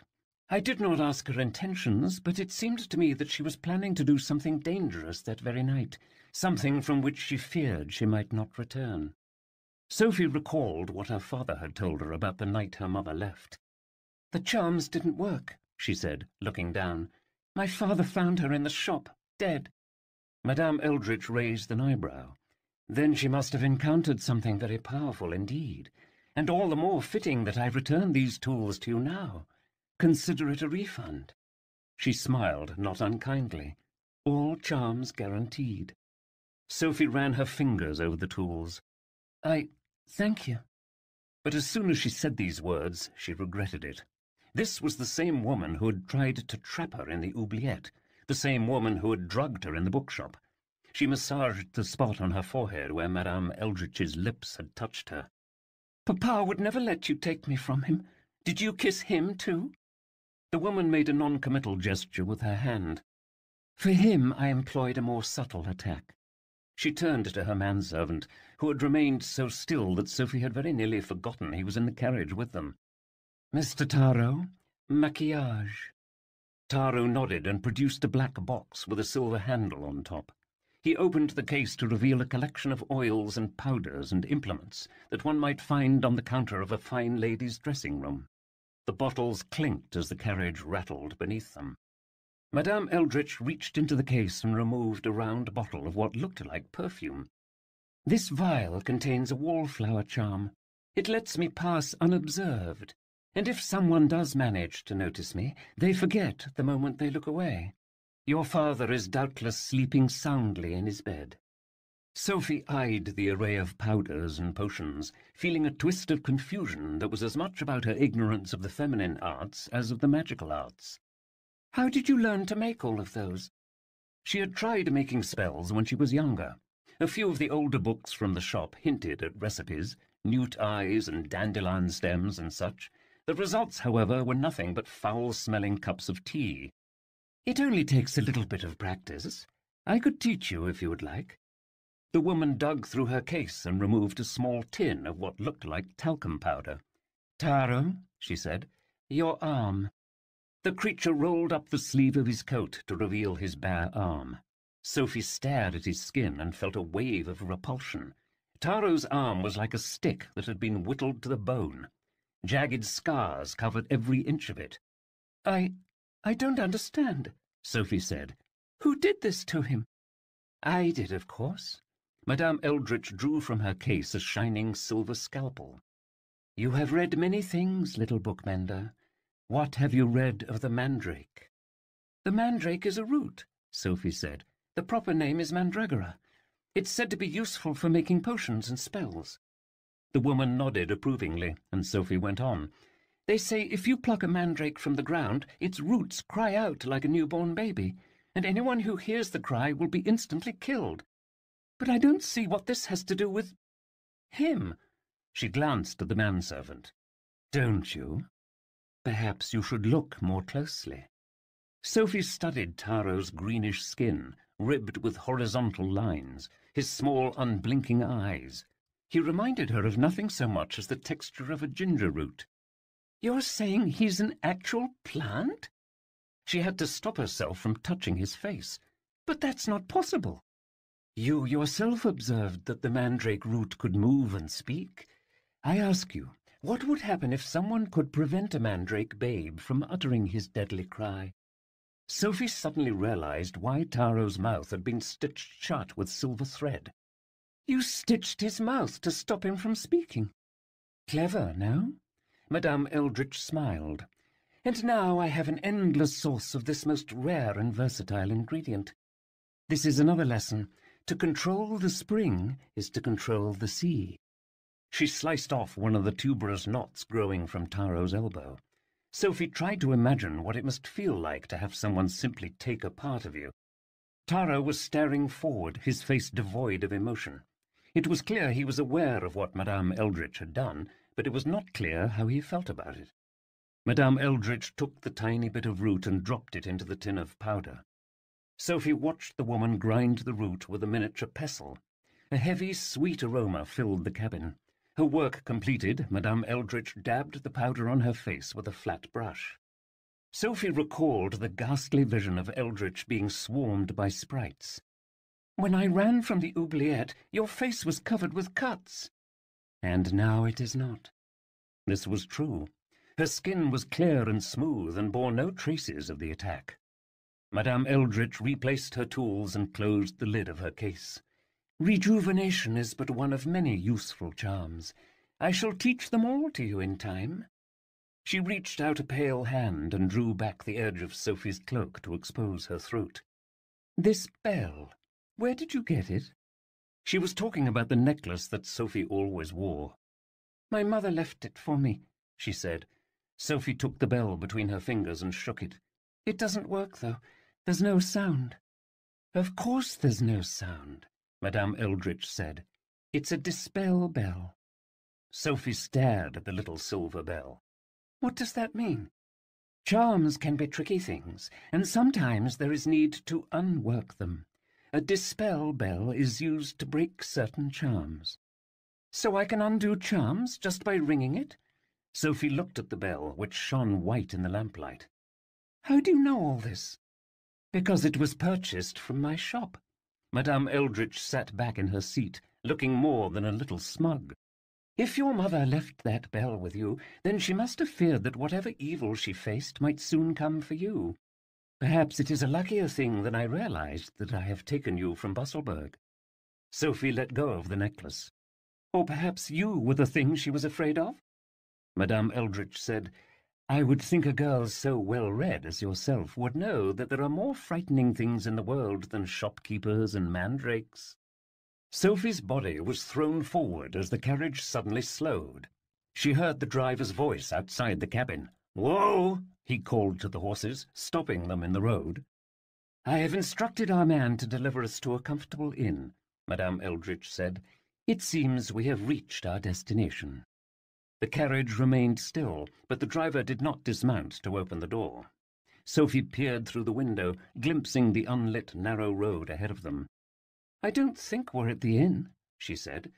I did not ask her intentions, but it seemed to me that she was planning to do something dangerous that very night, something from which she feared she might not return. Sophie recalled what her father had told her about the night her mother left. The charms didn't work, she said, looking down. My father found her in the shop, dead. Madame Eldritch raised an eyebrow. Then she must have encountered something very powerful indeed, and all the more fitting that I return these tools to you now. Consider it a refund. She smiled, not unkindly. All charms guaranteed. Sophie ran her fingers over the tools. Thank you. But as soon as she said these words, she regretted it. This was the same woman who had tried to trap her in the oubliette, the same woman who had drugged her in the bookshop. She massaged the spot on her forehead where Madame Eldritch's lips had touched her. Papa would never let you take me from him. Did you kiss him, too? The woman made a non-committal gesture with her hand. For him I employed a more subtle attack. She turned to her manservant, who had remained so still that Sophie had very nearly forgotten he was in the carriage with them. Mr. Taro, maquillage. Taro nodded and produced a black box with a silver handle on top. He opened the case to reveal a collection of oils and powders and implements that one might find on the counter of a fine lady's dressing-room. The bottles clinked as the carriage rattled beneath them. Madame Eldritch reached into the case and removed a round bottle of what looked like perfume. "This vial contains a wallflower charm. It lets me pass unobserved, and if someone does manage to notice me, they forget the moment they look away. Your father is doubtless sleeping soundly in his bed." Sophie eyed the array of powders and potions, feeling a twist of confusion that was as much about her ignorance of the feminine arts as of the magical arts. "How did you learn to make all of those?" She had tried making spells when she was younger. A few of the older books from the shop hinted at recipes, newt eyes and dandelion stems and such. The results, however, were nothing but foul-smelling cups of tea. "It only takes a little bit of practice. I could teach you if you would like." The woman dug through her case and removed a small tin of what looked like talcum powder. "Taro," she said, "your arm." The creature rolled up the sleeve of his coat to reveal his bare arm. Sophie stared at his skin and felt a wave of repulsion. Taro's arm was like a stick that had been whittled to the bone. Jagged scars covered every inch of it. I don't understand," Sophie said. "Who did this to him?" "I did, of course." Madame Eldritch drew from her case a shining silver scalpel. "You have read many things, little bookmender. What have you read of the mandrake?" "The mandrake is a root," Sophie said. "The proper name is mandragora. It's said to be useful for making potions and spells." The woman nodded approvingly, and Sophie went on. "They say if you pluck a mandrake from the ground, its roots cry out like a newborn baby, and anyone who hears the cry will be instantly killed. But I don't see what this has to do with him." She glanced at the manservant. "Don't you? Perhaps you should look more closely." Sophie studied Taro's greenish skin, ribbed with horizontal lines, his small, unblinking eyes. He reminded her of nothing so much as the texture of a ginger root. "You're saying he's an actual plant?" She had to stop herself from touching his face. "But that's not possible." "You yourself observed that the mandrake root could move and speak. I ask you, what would happen if someone could prevent a mandrake babe from uttering his deadly cry?" Sophie suddenly realized why Taro's mouth had been stitched shut with silver thread. "You stitched his mouth to stop him from speaking. Clever, no?" Madame Eldritch smiled. "And now I have an endless source of this most rare and versatile ingredient. This is another lesson. To control the spring is to control the sea." She sliced off one of the tuberous knots growing from Taro's elbow. Sophie tried to imagine what it must feel like to have someone simply take a part of you. Taro was staring forward, his face devoid of emotion. It was clear he was aware of what Madame Eldritch had done, but it was not clear how he felt about it. Madame Eldritch took the tiny bit of root and dropped it into the tin of powder. Sophie watched the woman grind the root with a miniature pestle. A heavy, sweet aroma filled the cabin. Her work completed, Madame Eldritch dabbed the powder on her face with a flat brush. Sophie recalled the ghastly vision of Eldritch being swarmed by sprites. "When I ran from the oubliette, your face was covered with cuts." "And now it is not." This was true. Her skin was clear and smooth and bore no traces of the attack. Madame Eldritch replaced her tools and closed the lid of her case. "Rejuvenation is but one of many useful charms. I shall teach them all to you in time." She reached out a pale hand and drew back the edge of Sophie's cloak to expose her throat. "This bell, where did you get it?" She was talking about the necklace that Sophie always wore. "My mother left it for me," she said. Sophie took the bell between her fingers and shook it. "It doesn't work, though. There's no sound." "Of course there's no sound," Madame Eldritch said. "It's a dispel bell." Sophie stared at the little silver bell. "What does that mean?" "Charms can be tricky things, and sometimes there is need to unwork them. A dispel bell is used to break certain charms." "So I can undo charms just by ringing it?" Sophie looked at the bell, which shone white in the lamplight. "How do you know all this?" "Because it was purchased from my shop. Madame Eldritch sat back in her seat, looking more than a little smug. "If your mother left that bell with you, then she must have feared that whatever evil she faced might soon come for you. Perhaps it is a luckier thing than I realized that I have taken you from Busselburg." Sophie let go of the necklace. "Or perhaps you were the thing she was afraid of?" Madame Eldritch said, "I would think a girl so well-read as yourself would know that there are more frightening things in the world than shopkeepers and mandrakes." Sophie's body was thrown forward as the carriage suddenly slowed. She heard the driver's voice outside the cabin. "Whoa!" he called to the horses, stopping them in the road. "I have instructed our man to deliver us to a comfortable inn," Madame Eldritch said. "It seems we have reached our destination." The carriage remained still, but the driver did not dismount to open the door. Sophie peered through the window, glimpsing the unlit narrow road ahead of them. "I don't think we're at the inn," she said.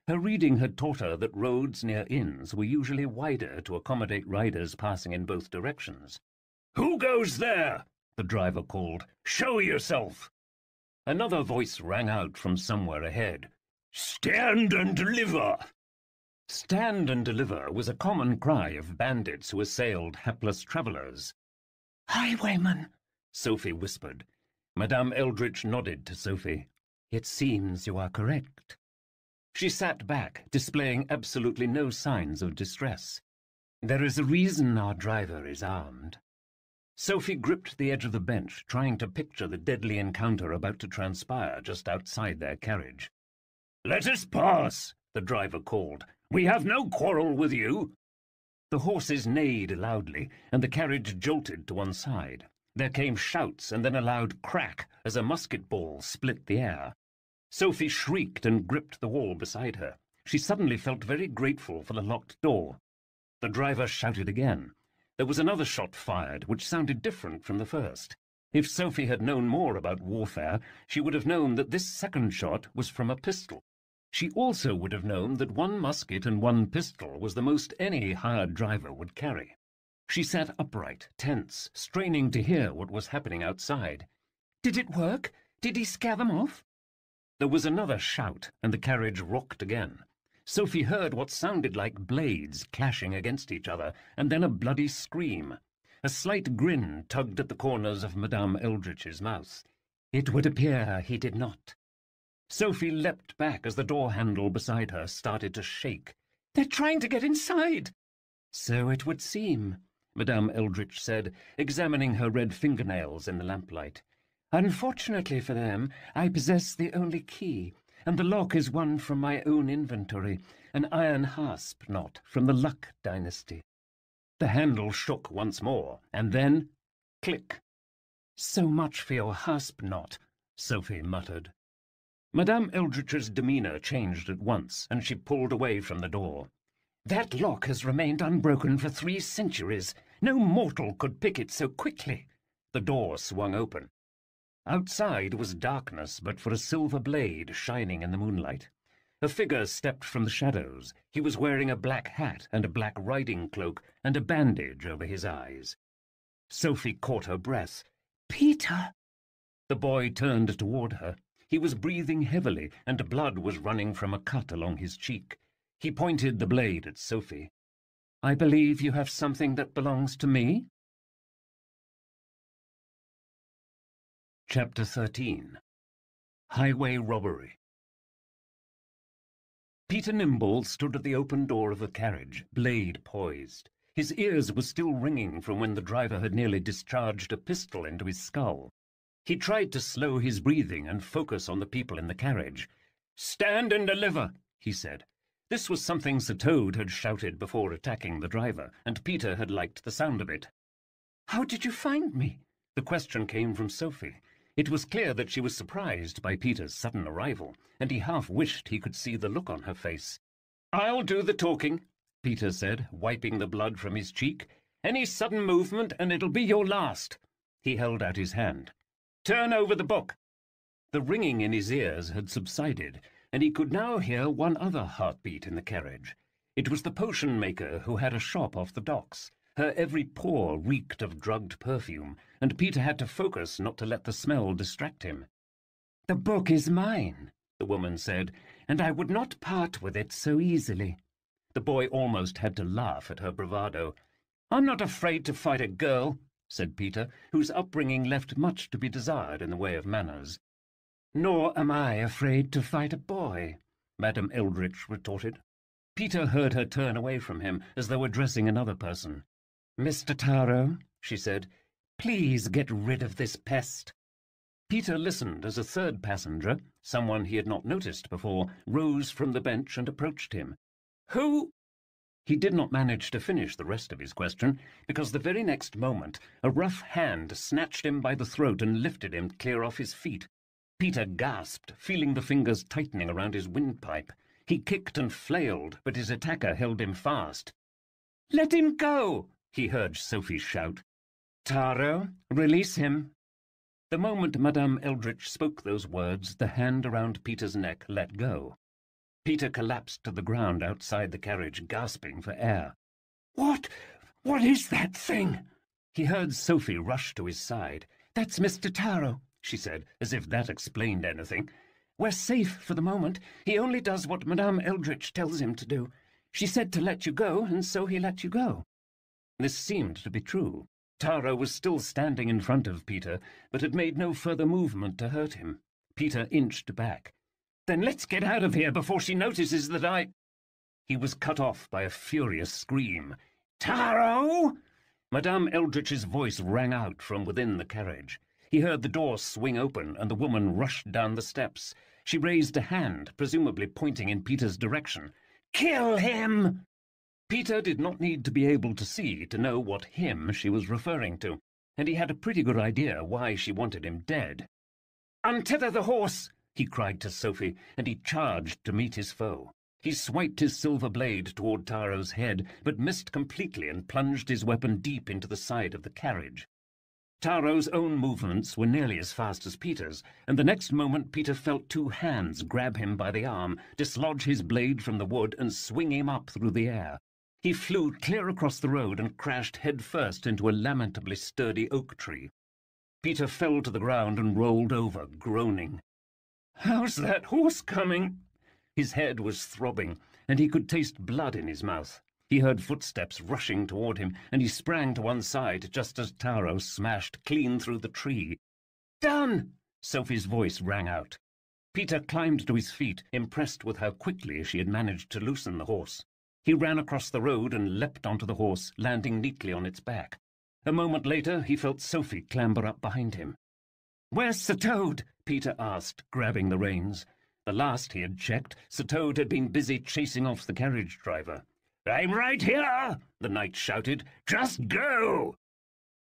Her reading had taught her that roads near inns were usually wider to accommodate riders passing in both directions. "Who goes there?" the driver called. "Show yourself!" Another voice rang out from somewhere ahead. "Stand and deliver!" "Stand and deliver" was a common cry of bandits who assailed hapless travellers. "Highwayman," Sophie whispered. Madame Eldritch nodded to Sophie. "It seems you are correct." She sat back, displaying absolutely no signs of distress. "There is a reason our driver is armed." Sophie gripped the edge of the bench, trying to picture the deadly encounter about to transpire just outside their carriage. "Let us pass," the driver called. "We have no quarrel with you." The horses neighed loudly, and the carriage jolted to one side. There came shouts and then a loud crack as a musket ball split the air. Sophie shrieked and gripped the wall beside her. She suddenly felt very grateful for the locked door. The driver shouted again. There was another shot fired, which sounded different from the first. If Sophie had known more about warfare, she would have known that this second shot was from a pistol. She also would have known that one musket and one pistol was the most any hired driver would carry. She sat upright, tense, straining to hear what was happening outside. "Did it work? Did he scare them off?" There was another shout, and the carriage rocked again. Sophie heard what sounded like blades clashing against each other, and then a bloody scream. A slight grin tugged at the corners of Madame Eldritch's mouth. "It would appear he did not." Sophie leapt back as the door handle beside her started to shake. "They're trying to get inside!" "So it would seem," Madame Eldritch said, examining her red fingernails in the lamplight. "Unfortunately for them, I possess the only key, and the lock is one from my own inventory, an iron hasp knot from the Luck dynasty." The handle shook once more, and then click. "So much for your hasp knot," Sophie muttered. Madame Eldritch's demeanour changed at once, and she pulled away from the door. "That lock has remained unbroken for 3 centuries. No mortal could pick it so quickly." The door swung open. Outside was darkness but for a silver blade shining in the moonlight. A figure stepped from the shadows. He was wearing a black hat and a black riding cloak and a bandage over his eyes. Sophie caught her breath. "Peter!" The boy turned toward her. He was breathing heavily, and blood was running from a cut along his cheek. He pointed the blade at Sophie. "I believe you have something that belongs to me?" Chapter 13. Highway Robbery. Peter Nimble stood at the open door of the carriage, blade poised. His ears were still ringing from when the driver had nearly discharged a pistol into his skull. He tried to slow his breathing and focus on the people in the carriage. "Stand and deliver," he said. This was something Sir Toad had shouted before attacking the driver, and Peter had liked the sound of it. "How did you find me?" The question came from Sophie. It was clear that she was surprised by Peter's sudden arrival, and he half wished he could see the look on her face. "I'll do the talking," Peter said, wiping the blood from his cheek. "Any sudden movement and it'll be your last." He held out his hand. "Turn over the book." The ringing in his ears had subsided, and he could now hear one other heartbeat in the carriage. It was the potion-maker who had a shop off the docks. Her every pore reeked of drugged perfume, and Peter had to focus not to let the smell distract him. "The book is mine," the woman said, "and I would not part with it so easily." The boy almost had to laugh at her bravado. "I'm not afraid to fight a girl," said Peter, whose upbringing left much to be desired in the way of manners. "Nor am I afraid to fight a boy," Madame Eldritch retorted. Peter heard her turn away from him as though addressing another person. "Mr. Taro," she said, "please get rid of this pest." Peter listened as a third passenger, someone he had not noticed before, rose from the bench and approached him. "Who—" He did not manage to finish the rest of his question, because the very next moment a rough hand snatched him by the throat and lifted him clear off his feet. Peter gasped, feeling the fingers tightening around his windpipe. He kicked and flailed, but his attacker held him fast. "Let him go!" he heard Sophie shout. "Taro, release him." The moment Madame Eldritch spoke those words, the hand around Peter's neck let go. Peter collapsed to the ground outside the carriage, gasping for air. What is that thing?" He heard Sophie rush to his side. "That's Mr. Taro," she said, as if that explained anything. "We're safe for the moment. He only does what Madame Eldritch tells him to do. She said to let you go, and so he let you go." This seemed to be true. Taro was still standing in front of Peter, but had made no further movement to hurt him. Peter inched back. "Then let's get out of here before she notices that I—" He was cut off by a furious scream. "Taro!" Madame Eldritch's voice rang out from within the carriage. He heard the door swing open, and the woman rushed down the steps. She raised a hand, presumably pointing in Peter's direction. "Kill him!" Peter did not need to be able to see to know what him she was referring to, and he had a pretty good idea why she wanted him dead. "Untether the horse!" he cried to Sophie, and he charged to meet his foe. He swiped his silver blade toward Taro's head, but missed completely and plunged his weapon deep into the side of the carriage. Taro's own movements were nearly as fast as Peter's, and the next moment Peter felt two hands grab him by the arm, dislodge his blade from the wood, and swing him up through the air. He flew clear across the road and crashed head-first into a lamentably sturdy oak tree. Peter fell to the ground and rolled over, groaning. "How's that horse coming?" His head was throbbing, and he could taste blood in his mouth. He heard footsteps rushing toward him, and he sprang to one side just as Taro smashed clean through the tree. "Done!" Sophie's voice rang out. Peter climbed to his feet, impressed with how quickly she had managed to loosen the horse. He ran across the road and leapt onto the horse, landing neatly on its back. A moment later he felt Sophie clamber up behind him. "Where's Sir Toad?" Peter asked, grabbing the reins. The last he had checked, Sir Toad had been busy chasing off the carriage driver. "I'm right here!" the knight shouted. "Just go!"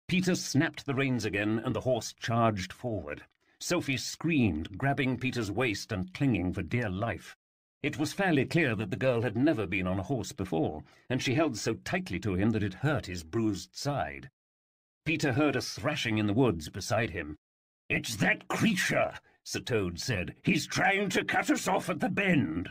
Peter snapped the reins again, and the horse charged forward. Sophie screamed, grabbing Peter's waist and clinging for dear life. It was fairly clear that the girl had never been on a horse before, and she held so tightly to him that it hurt his bruised side. Peter heard a thrashing in the woods beside him. "It's that creature," Sir Toad said. "He's trying to cut us off at the bend."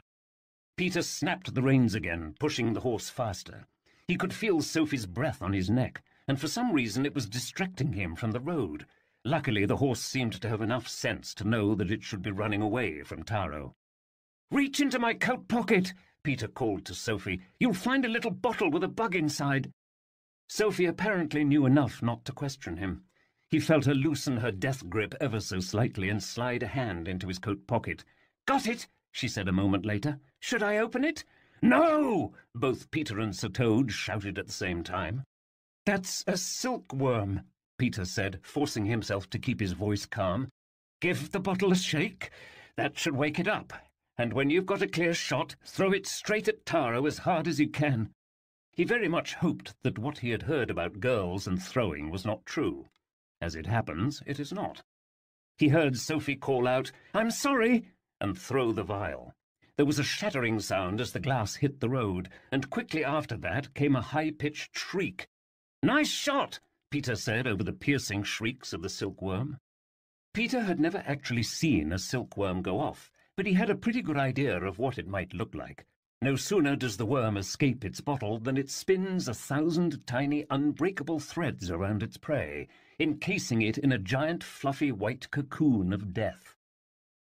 Peter snapped the reins again, pushing the horse faster. He could feel Sophie's breath on his neck, and for some reason it was distracting him from the road. Luckily, the horse seemed to have enough sense to know that it should be running away from Taro. "Reach into my coat pocket," Peter called to Sophie. "You'll find a little bottle with a bug inside." Sophie apparently knew enough not to question him. He felt her loosen her death grip ever so slightly and slide a hand into his coat pocket. "Got it," she said a moment later. "Should I open it?" "No!" both Peter and Sir Toad shouted at the same time. "That's a silkworm," Peter said, forcing himself to keep his voice calm. "Give the bottle a shake. That should wake it up. And when you've got a clear shot, throw it straight at Taro as hard as you can." He very much hoped that what he had heard about girls and throwing was not true. As it happens, it is not. He heard Sophie call out, "I'm sorry," and throw the vial. There was a shattering sound as the glass hit the road, and quickly after that came a high-pitched shriek. "Nice shot," Peter said over the piercing shrieks of the silkworm. Peter had never actually seen a silkworm go off, but he had a pretty good idea of what it might look like. No sooner does the worm escape its bottle than it spins 1,000 tiny unbreakable threads around its prey, encasing it in a giant fluffy white cocoon of death.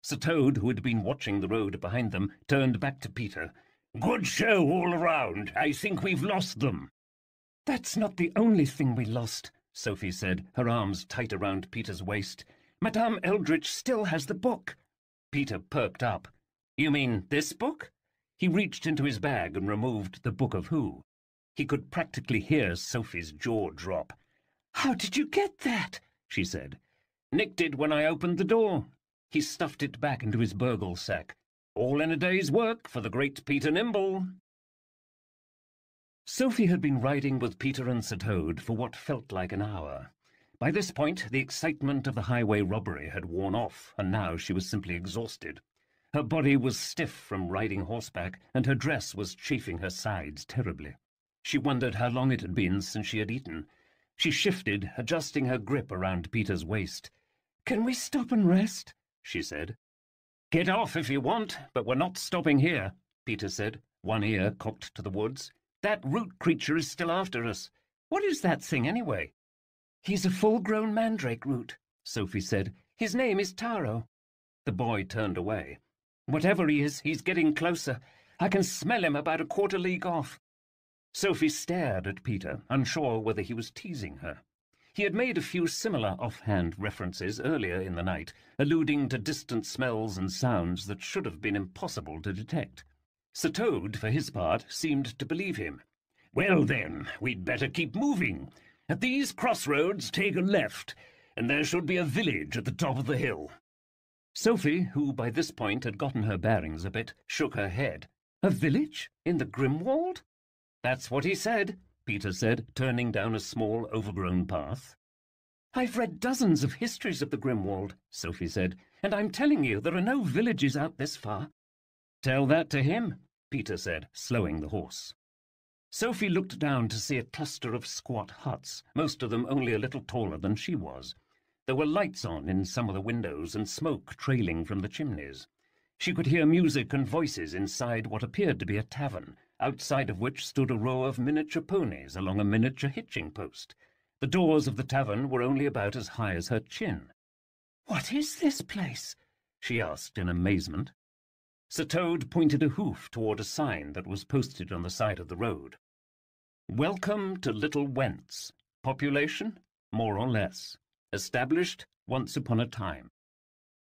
Sir Toad, who had been watching the road behind them, turned back to Peter. "Good show all around. I think we've lost them." "That's not the only thing we lost," Sophie said, her arms tight around Peter's waist. "Madame Eldritch still has the book." Peter perked up. "You mean this book?" He reached into his bag and removed the Book of Who. He could practically hear Sophie's jaw drop. "How did you get that?" she said. "Nicked it when I opened the door." He stuffed it back into his burgle sack. "All in a day's work for the great Peter Nimble." Sophie had been riding with Peter and Sir Toad for what felt like an hour. By this point, the excitement of the highway robbery had worn off, and now she was simply exhausted. Her body was stiff from riding horseback, and her dress was chafing her sides terribly. She wondered how long it had been since she had eaten. She shifted, adjusting her grip around Peter's waist. "Can we stop and rest?" she said. "Get off if you want, but we're not stopping here," Peter said, one ear cocked to the woods. "That root creature is still after us. What is that thing, anyway?" "He's a full-grown mandrake root," Sophie said. "His name is Taro." The boy turned away. "Whatever he is, he's getting closer. I can smell him about a quarter league off." Sophie stared at Peter, unsure whether he was teasing her. He had made a few similar offhand references earlier in the night, alluding to distant smells and sounds that should have been impossible to detect. Sir Toad, for his part, seemed to believe him. "Well, then, we'd better keep moving. At these crossroads, take a left, and there should be a village at the top of the hill." Sophie, who by this point had gotten her bearings a bit, shook her head. "A village? In the Grimwald?" "That's what he said," Peter said, turning down a small, overgrown path. "I've read dozens of histories of the Grimwald," Sophie said, "and I'm telling you there are no villages out this far." "Tell that to him," Peter said, slowing the horse. Sophie looked down to see a cluster of squat huts, most of them only a little taller than she was. There were lights on in some of the windows and smoke trailing from the chimneys. She could hear music and voices inside what appeared to be a tavern, outside of which stood a row of miniature ponies along a miniature hitching post. The doors of the tavern were only about as high as her chin. "What is this place?" she asked in amazement. Sir Toad pointed a hoof toward a sign that was posted on the side of the road. "Welcome to Little Wentz. Population, more or less. Established once upon a time."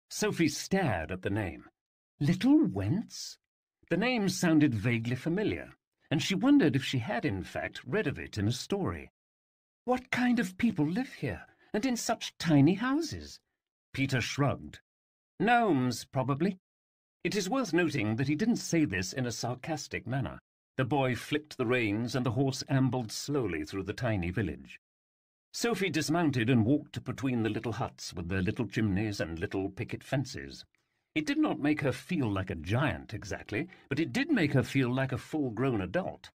Sophie stared at the name. "Little Wentz?" The name sounded vaguely familiar, and she wondered if she had in fact read of it in a story. "What kind of people live here, and in such tiny houses?" Peter shrugged. "Gnomes, probably." It is worth noting that he didn't say this in a sarcastic manner. The boy flicked the reins, and the horse ambled slowly through the tiny village. Sophie dismounted and walked between the little huts with their little chimneys and little picket fences. It did not make her feel like a giant exactly, but it did make her feel like a full-grown adult.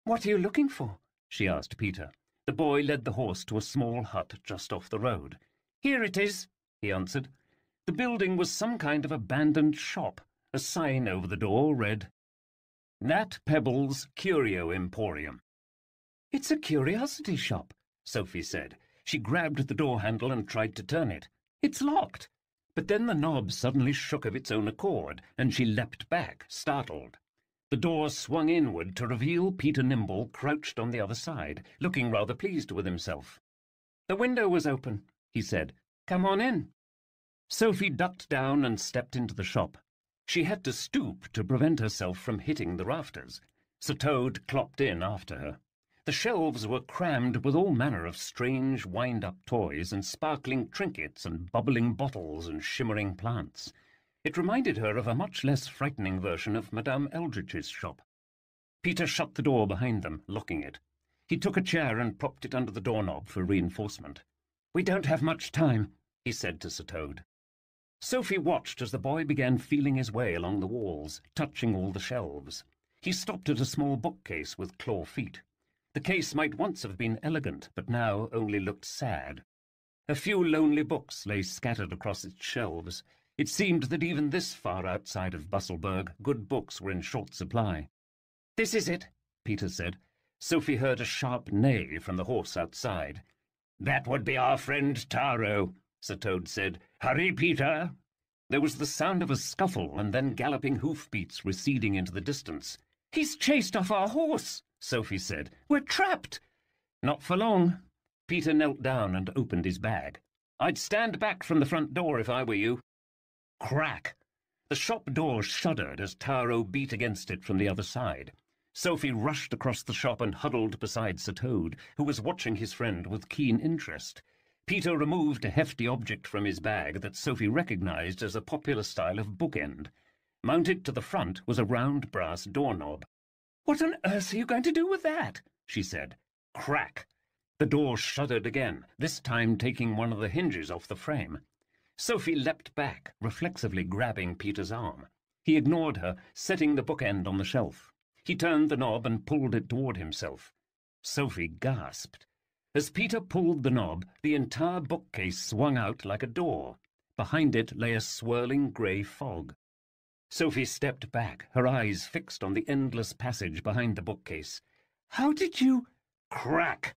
"What are you looking for?" she asked Peter. The boy led the horse to a small hut just off the road. "Here it is," he answered. The building was some kind of abandoned shop. A sign over the door read, "Nat Pebble's Curio Emporium." "It's a curiosity shop," Sophie said. She grabbed the door handle and tried to turn it. "It's locked." But then the knob suddenly shook of its own accord, and she leapt back, startled. The door swung inward to reveal Peter Nimble crouched on the other side, looking rather pleased with himself. "The window was open," he said. "Come on in." Sophie ducked down and stepped into the shop. She had to stoop to prevent herself from hitting the rafters. Sir Toad clopped in after her. The shelves were crammed with all manner of strange wind-up toys and sparkling trinkets and bubbling bottles and shimmering plants. It reminded her of a much less frightening version of Madame Eldritch's shop. Peter shut the door behind them, locking it. He took a chair and propped it under the doorknob for reinforcement. "We don't have much time," he said to Sir Toad. Sophie watched as the boy began feeling his way along the walls, touching all the shelves. He stopped at a small bookcase with claw feet. The case might once have been elegant, but now only looked sad. A few lonely books lay scattered across its shelves. It seemed that even this far outside of Busselburg, good books were in short supply. "This is it," Peter said. Sophie heard a sharp neigh from the horse outside. "That would be our friend Taro," Sir Toad said. "Hurry, Peter." There was the sound of a scuffle and then galloping hoofbeats receding into the distance. "He's chased off our horse," Sophie said. "We're trapped." Not for long. Peter knelt down and opened his bag. "I'd stand back from the front door if I were you." Crack! The shop door shuddered as Taro beat against it from the other side. Sophie rushed across the shop and huddled beside Sir Toad, who was watching his friend with keen interest. Peter removed a hefty object from his bag that Sophie recognised as a popular style of bookend. Mounted to the front was a round brass doorknob. "What on earth are you going to do with that?" she said. Crack! The door shuddered again, this time taking one of the hinges off the frame. Sophie leapt back, reflexively grabbing Peter's arm. He ignored her, setting the bookend on the shelf. He turned the knob and pulled it toward himself. Sophie gasped. As Peter pulled the knob, the entire bookcase swung out like a door. Behind it lay a swirling grey fog. Sophie stepped back, her eyes fixed on the endless passage behind the bookcase. "How did you—" Crack!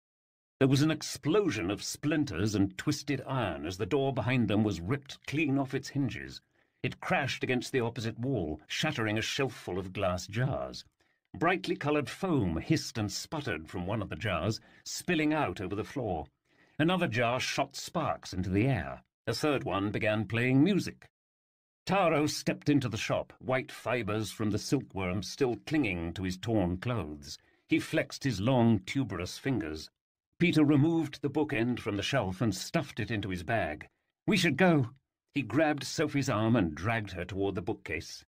There was an explosion of splinters and twisted iron as the door behind them was ripped clean off its hinges. It crashed against the opposite wall, shattering a shelf full of glass jars. Brightly coloured foam hissed and sputtered from one of the jars, spilling out over the floor. Another jar shot sparks into the air. A third one began playing music. Taro stepped into the shop, white fibres from the silkworm still clinging to his torn clothes. He flexed his long, tuberous fingers. Peter removed the bookend from the shelf and stuffed it into his bag. "We should go." He grabbed Sophie's arm and dragged her toward the bookcase.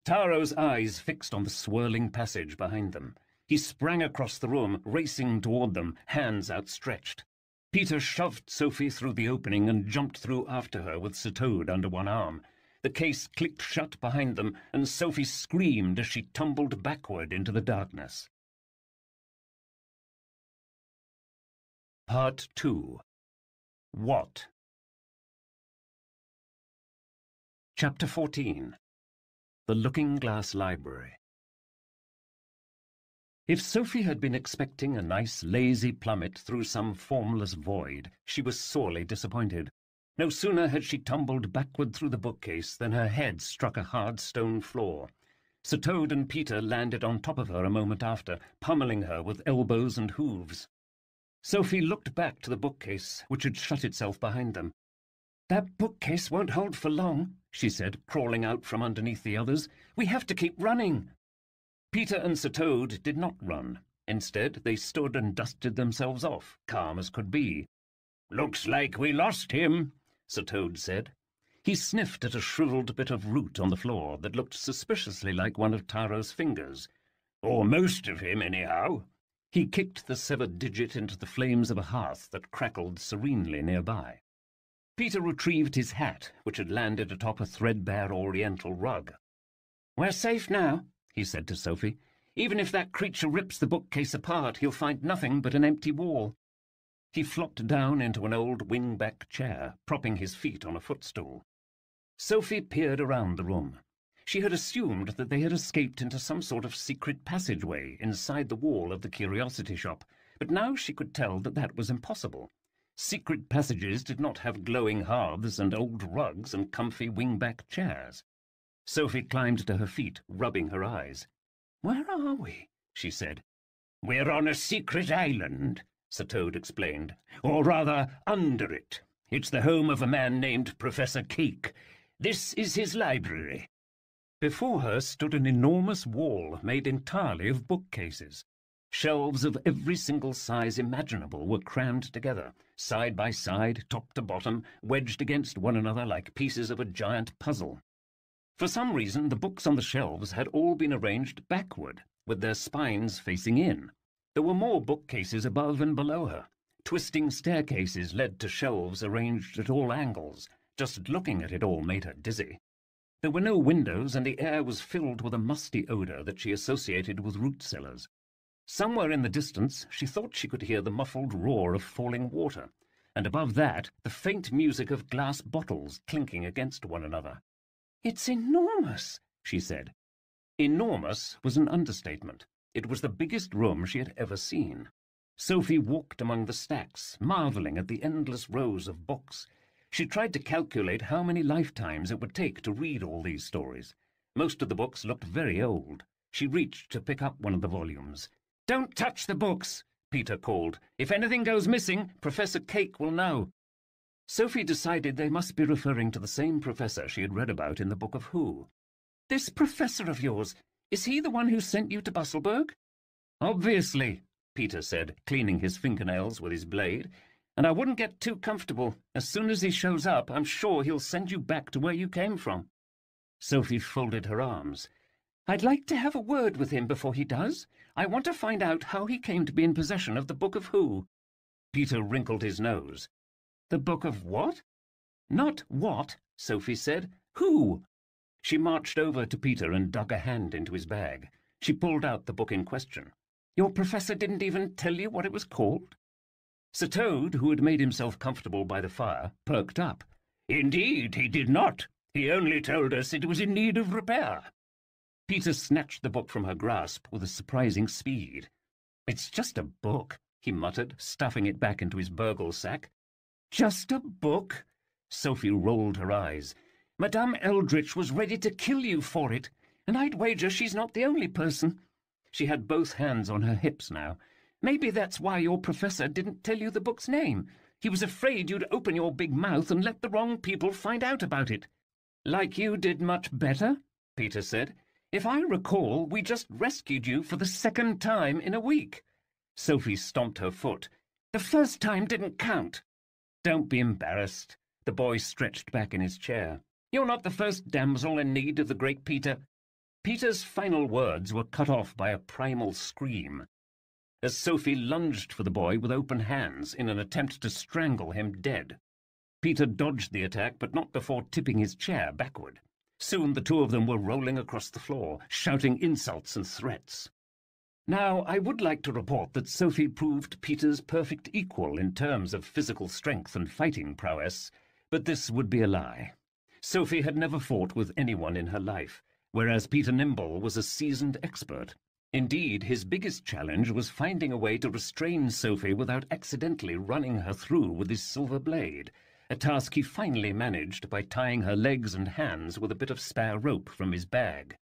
Taro's eyes fixed on the swirling passage behind them. He sprang across the room, racing toward them, hands outstretched. Peter shoved Sophie through the opening and jumped through after her with Sir Toad under one arm. The case clicked shut behind them, and Sophie screamed as she tumbled backward into the darkness. Part 2. What? Chapter 14. The Looking-Glass Library. If Sophie had been expecting a nice, lazy plummet through some formless void, she was sorely disappointed. No sooner had she tumbled backward through the bookcase than her head struck a hard stone floor. Sir Toad and Peter landed on top of her a moment after, pummelling her with elbows and hooves. Sophie looked back to the bookcase, which had shut itself behind them. "That bookcase won't hold for long," she said, crawling out from underneath the others. "We have to keep running." Peter and Sir Toad did not run. Instead, they stood and dusted themselves off, calm as could be. "Looks like we lost him," Sir Toad said. He sniffed at a shriveled bit of root on the floor that looked suspiciously like one of Taro's fingers. "Or most of him, anyhow." He kicked the severed digit into the flames of a hearth that crackled serenely nearby. Peter retrieved his hat, which had landed atop a threadbare oriental rug. "We're safe now," he said to Sophie. "Even if that creature rips the bookcase apart, he'll find nothing but an empty wall." He flopped down into an old wing-back chair, propping his feet on a footstool. Sophie peered around the room. She had assumed that they had escaped into some sort of secret passageway inside the wall of the curiosity shop, but now she could tell that that was impossible. Secret passages did not have glowing hearths and old rugs and comfy wing-back chairs. Sophie climbed to her feet, rubbing her eyes. "Where are we?" she said. "We're on a secret island," Sir Toad explained. "Or rather, under it. It's the home of a man named Professor Cake. This is his library." Before her stood an enormous wall made entirely of bookcases. Shelves of every single size imaginable were crammed together, side by side, top to bottom, wedged against one another like pieces of a giant puzzle. For some reason, the books on the shelves had all been arranged backward, with their spines facing in. There were more bookcases above and below her. Twisting staircases led to shelves arranged at all angles. Just looking at it all made her dizzy. There were no windows, and the air was filled with a musty odour that she associated with root cellars. Somewhere in the distance, she thought she could hear the muffled roar of falling water, and above that, the faint music of glass bottles clinking against one another. "It's enormous," she said. Enormous was an understatement. It was the biggest room she had ever seen. Sophie walked among the stacks, marvelling at the endless rows of books. She tried to calculate how many lifetimes it would take to read all these stories. Most of the books looked very old. She reached to pick up one of the volumes. "Don't touch the books," Peter called. "If anything goes missing, Professor Cake will know." Sophie decided they must be referring to the same professor she had read about in the Book of Who. "This professor of yours, is he the one who sent you to Busselburg?" "Obviously," Peter said, cleaning his fingernails with his blade. "And I wouldn't get too comfortable. As soon as he shows up, I'm sure he'll send you back to where you came from." Sophie folded her arms. "I'd like to have a word with him before he does. I want to find out how he came to be in possession of the Book of Who." Peter wrinkled his nose. "The Book of what?" "Not what," Sophie said. "Who?" She marched over to Peter and dug a hand into his bag. She pulled out the book in question. "Your professor didn't even tell you what it was called?" Sir Toad, who had made himself comfortable by the fire, perked up. "Indeed, he did not. He only told us it was in need of repair." Peter snatched the book from her grasp with a surprising speed. "It's just a book," he muttered, stuffing it back into his burgle sack. "Just a book?" Sophie rolled her eyes. "Madame Eldritch was ready to kill you for it, and I'd wager she's not the only person." She had both hands on her hips now. "Maybe that's why your professor didn't tell you the book's name. He was afraid you'd open your big mouth and let the wrong people find out about it." "Like you did much better," Peter said. "If I recall, we just rescued you for the second time in a week." Sophie stomped her foot. "The first time didn't count." "Don't be embarrassed." The boy stretched back in his chair. "You're not the first damsel in need of the great Peter." Peter's final words were cut off by a primal scream, as Sophie lunged for the boy with open hands in an attempt to strangle him dead. Peter dodged the attack, but not before tipping his chair backward. Soon the two of them were rolling across the floor, shouting insults and threats. Now, I would like to report that Sophie proved Peter's perfect equal in terms of physical strength and fighting prowess, but this would be a lie. Sophie had never fought with anyone in her life, whereas Peter Nimble was a seasoned expert. Indeed, his biggest challenge was finding a way to restrain Sophie without accidentally running her through with his silver blade, a task he finally managed by tying her legs and hands with a bit of spare rope from his bag.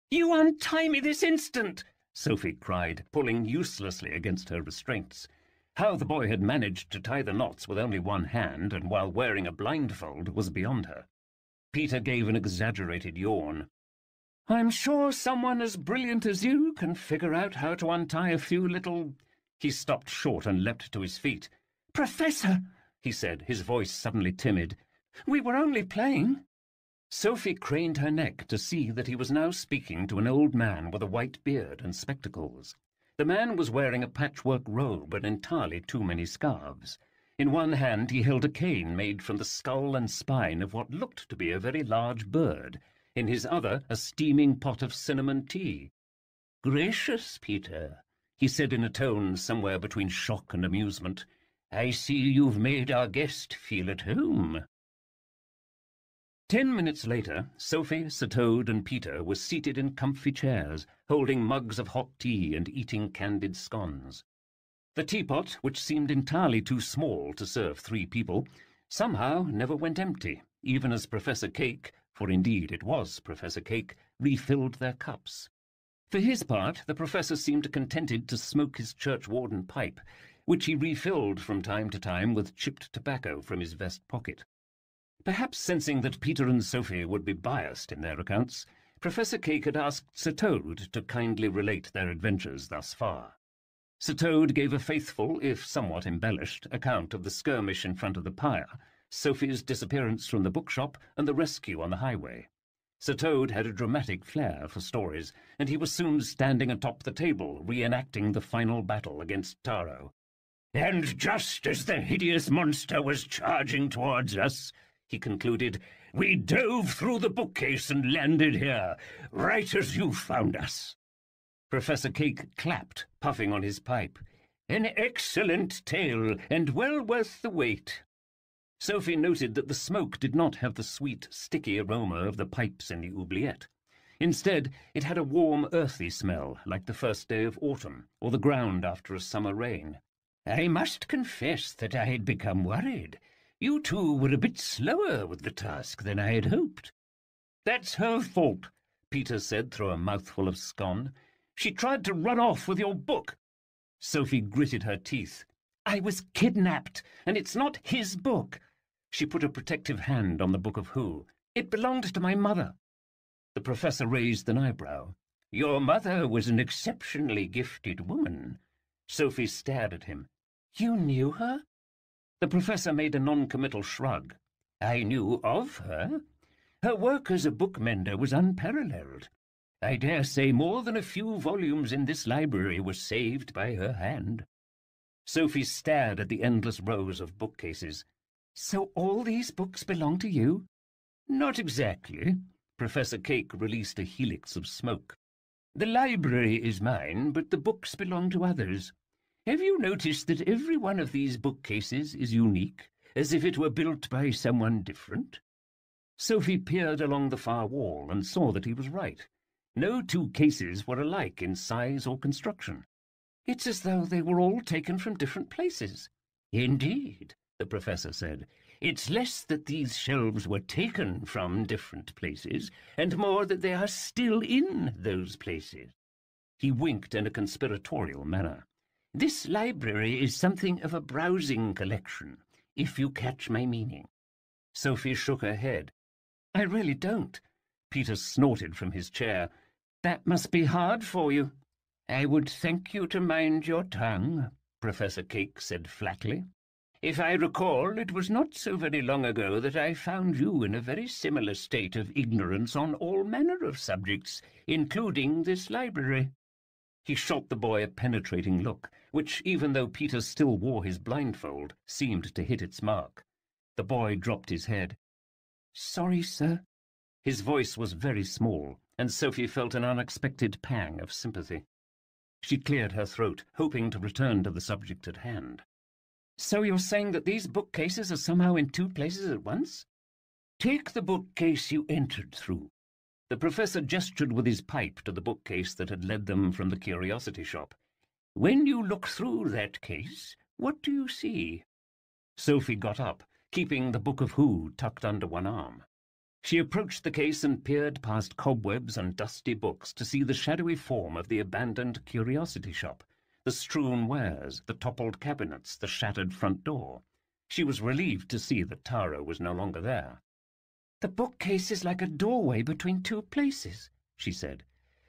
"You untie me this instant!" Sophie cried, pulling uselessly against her restraints. How the boy had managed to tie the knots with only one hand and while wearing a blindfold was beyond her. Peter gave an exaggerated yawn. "I'm sure someone as brilliant as you can figure out how to untie a few little—" He stopped short and leapt to his feet. "Professor!" he said, his voice suddenly timid. "We were only playing." Sophie craned her neck to see that he was now speaking to an old man with a white beard and spectacles. The man was wearing a patchwork robe and entirely too many scarves. In one hand he held a cane made from the skull and spine of what looked to be a very large bird, in his other a steaming pot of cinnamon tea. "Gracious, Peter," he said in a tone somewhere between shock and amusement, "I see you've made our guest feel at home." 10 minutes later, Sophie, Sir Toad, and Peter were seated in comfy chairs, holding mugs of hot tea and eating candied scones. The teapot, which seemed entirely too small to serve 3 people, somehow never went empty, even as Professor Cake, for indeed it was Professor Cake, refilled their cups. For his part, the professor seemed contented to smoke his churchwarden pipe, which he refilled from time to time with chipped tobacco from his vest pocket. Perhaps sensing that Peter and Sophie would be biased in their accounts, Professor Cake had asked Sir Toad to kindly relate their adventures thus far. Sir Toad gave a faithful, if somewhat embellished, account of the skirmish in front of the pyre, Sophie's disappearance from the bookshop, and the rescue on the highway. Sir Toad had a dramatic flair for stories, and he was soon standing atop the table, reenacting the final battle against Taro. "And just as the hideous monster was charging towards us," he concluded, "we dove through the bookcase and landed here, right as you found us." Professor Cake clapped, puffing on his pipe. "An excellent tale, and well worth the wait." Sophie noted that the smoke did not have the sweet, sticky aroma of the pipes in the oubliette. Instead, it had a warm, earthy smell, like the first day of autumn, or the ground after a summer rain. "I must confess that I had become worried. You two were a bit slower with the task than I had hoped. That's her fault, Peter said through a mouthful of scone. She tried to run off with your book. Sophie gritted her teeth. I was kidnapped, and it's not his book. She put a protective hand on the Book of Who. It belonged to my mother. The professor raised an eyebrow. Your mother was an exceptionally gifted woman. Sophie stared at him. You knew her? The professor made a non-committal shrug. I knew of her. Her work as a bookmender was unparalleled. I dare say more than a few volumes in this library were saved by her hand. Sophie stared at the endless rows of bookcases. So all these books belong to you? Not exactly. Professor Cake released a helix of smoke. The library is mine, but the books belong to others. Have you noticed that every one of these bookcases is unique, as if it were built by someone different? Sophie peered along the far wall and saw that he was right. No two cases were alike in size or construction. It's as though they were all taken from different places. Indeed, the professor said. It's less that these shelves were taken from different places, and more that they are still in those places. He winked in a conspiratorial manner. This library is something of a browsing collection, if you catch my meaning. Sophie shook her head. I really don't. Peter snorted from his chair. That must be hard for you. I would thank you to mind your tongue, Professor Cake said flatly. If I recall, it was not so very long ago that I found you in a very similar state of ignorance on all manner of subjects, including this library. He shot the boy a penetrating look, which, even though Peter still wore his blindfold, seemed to hit its mark. The boy dropped his head. Sorry, sir. His voice was very small, and Sophie felt an unexpected pang of sympathy. She cleared her throat, hoping to return to the subject at hand. So you're saying that these bookcases are somehow in two places at once? Take the bookcase you entered through. The professor gestured with his pipe to the bookcase that had led them from the curiosity shop. When you look through that case, what do you see? Sophie got up, keeping the Book of Who tucked under one arm. She approached the case and peered past cobwebs and dusty books to see the shadowy form of the abandoned curiosity shop, the strewn wares, the toppled cabinets, the shattered front door. She was relieved to see that Tara was no longer there. The bookcase is like a doorway between two places, she said.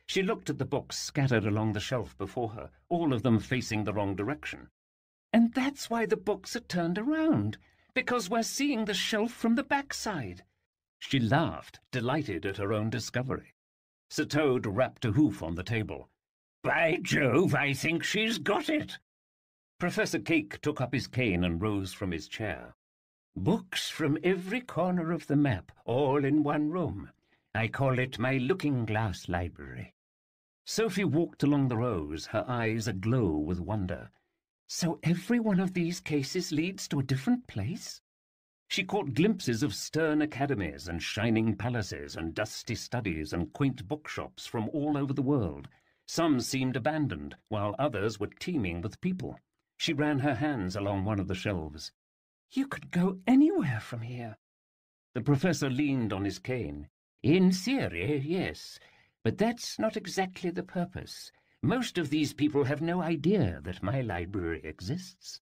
She looked at the books scattered along the shelf before her, all of them facing the wrong direction. And that's why the books are turned around, because we're seeing the shelf from the backside. She laughed, delighted at her own discovery. Sir Toad rapped a hoof on the table. By Jove, I think she's got it. Professor Cake took up his cane and rose from his chair. Books from every corner of the map, all in one room. I call it my looking-glass library. Sophie walked along the rows, her eyes aglow with wonder. So every one of these cases leads to a different place? She caught glimpses of stern academies and shining palaces and dusty studies and quaint bookshops from all over the world. Some seemed abandoned, while others were teeming with people. She ran her hands along one of the shelves. You could go anywhere from here. The professor leaned on his cane. In theory, yes, but that's not exactly the purpose. Most of these people have no idea that my library exists.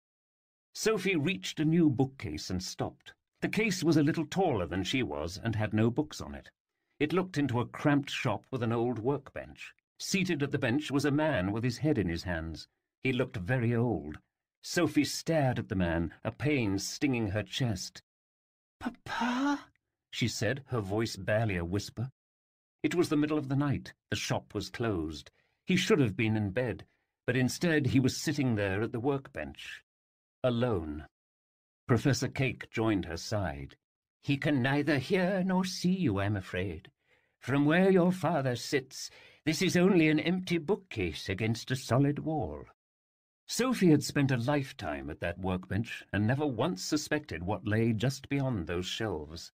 Sophie reached a new bookcase and stopped. The case was a little taller than she was and had no books on it. It looked into a cramped shop with an old workbench. Seated at the bench was a man with his head in his hands. He looked very old. Sophie stared at the man, a pain stinging her chest. "Papa?" she said, her voice barely a whisper. It was the middle of the night. The shop was closed. He should have been in bed, but instead he was sitting there at the workbench, alone. Professor Cake joined her side. He can neither hear nor see you, I'm afraid. From where your father sits, this is only an empty bookcase against a solid wall. Sophie had spent a lifetime at that workbench and never once suspected what lay just beyond those shelves.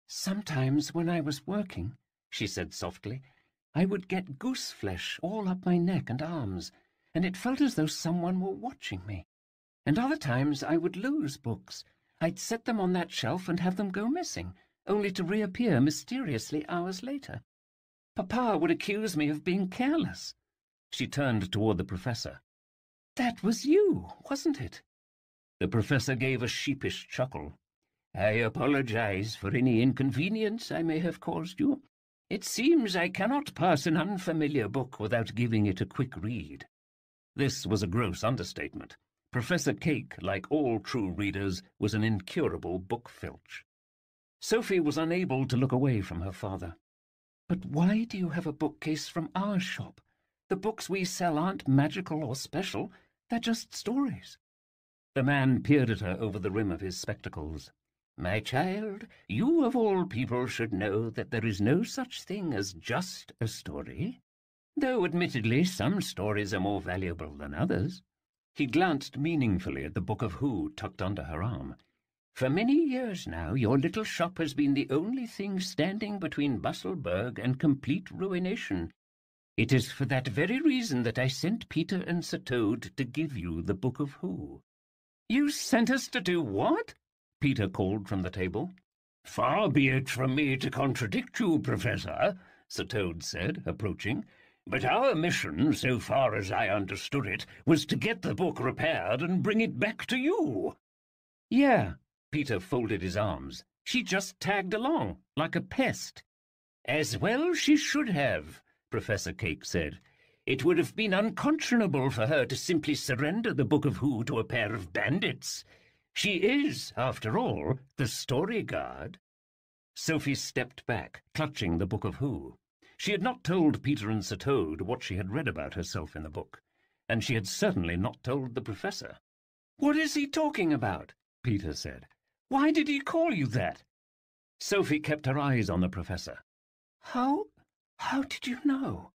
Sometimes when I was working, she said softly, I would get goose flesh all up my neck and arms, and it felt as though someone were watching me. And other times I would lose books. I'd set them on that shelf and have them go missing, only to reappear mysteriously hours later. Papa would accuse me of being careless." She turned toward the professor. "That was you, wasn't it?" The professor gave a sheepish chuckle. "I apologize for any inconvenience I may have caused you. It seems I cannot pass an unfamiliar book without giving it a quick read." This was a gross understatement. Professor Cake, like all true readers, was an incurable book filch. Sophie was unable to look away from her father. "But why do you have a bookcase from our shop? The books we sell aren't magical or special. They're just stories." The man peered at her over the rim of his spectacles. "My child, you of all people should know that there is no such thing as just a story. Though admittedly some stories are more valuable than others." He glanced meaningfully at the Book of Who tucked under her arm. "For many years now your little shop has been the only thing standing between Busselburg and complete ruination. It is for that very reason that I sent Peter and Sir Toad to give you the Book of Who." "You sent us to do what?" Peter called from the table. "Far be it from me to contradict you, Professor," Sir Toad said, approaching. "But our mission, so far as I understood it, was to get the book repaired and bring it back to you." "Yeah," Peter folded his arms. "She just tagged along, like a pest." "As well she should have," Professor Cake said. "It would have been unconscionable for her to simply surrender the Book of Who to a pair of bandits. She is, after all, the Storyguard." Sophie stepped back, clutching the Book of Who. She had not told Peter and Sir Toad what she had read about herself in the book, and she had certainly not told the professor. "What is he talking about?" Peter said. "Why did he call you that?" Sophie kept her eyes on the professor. How did you know?"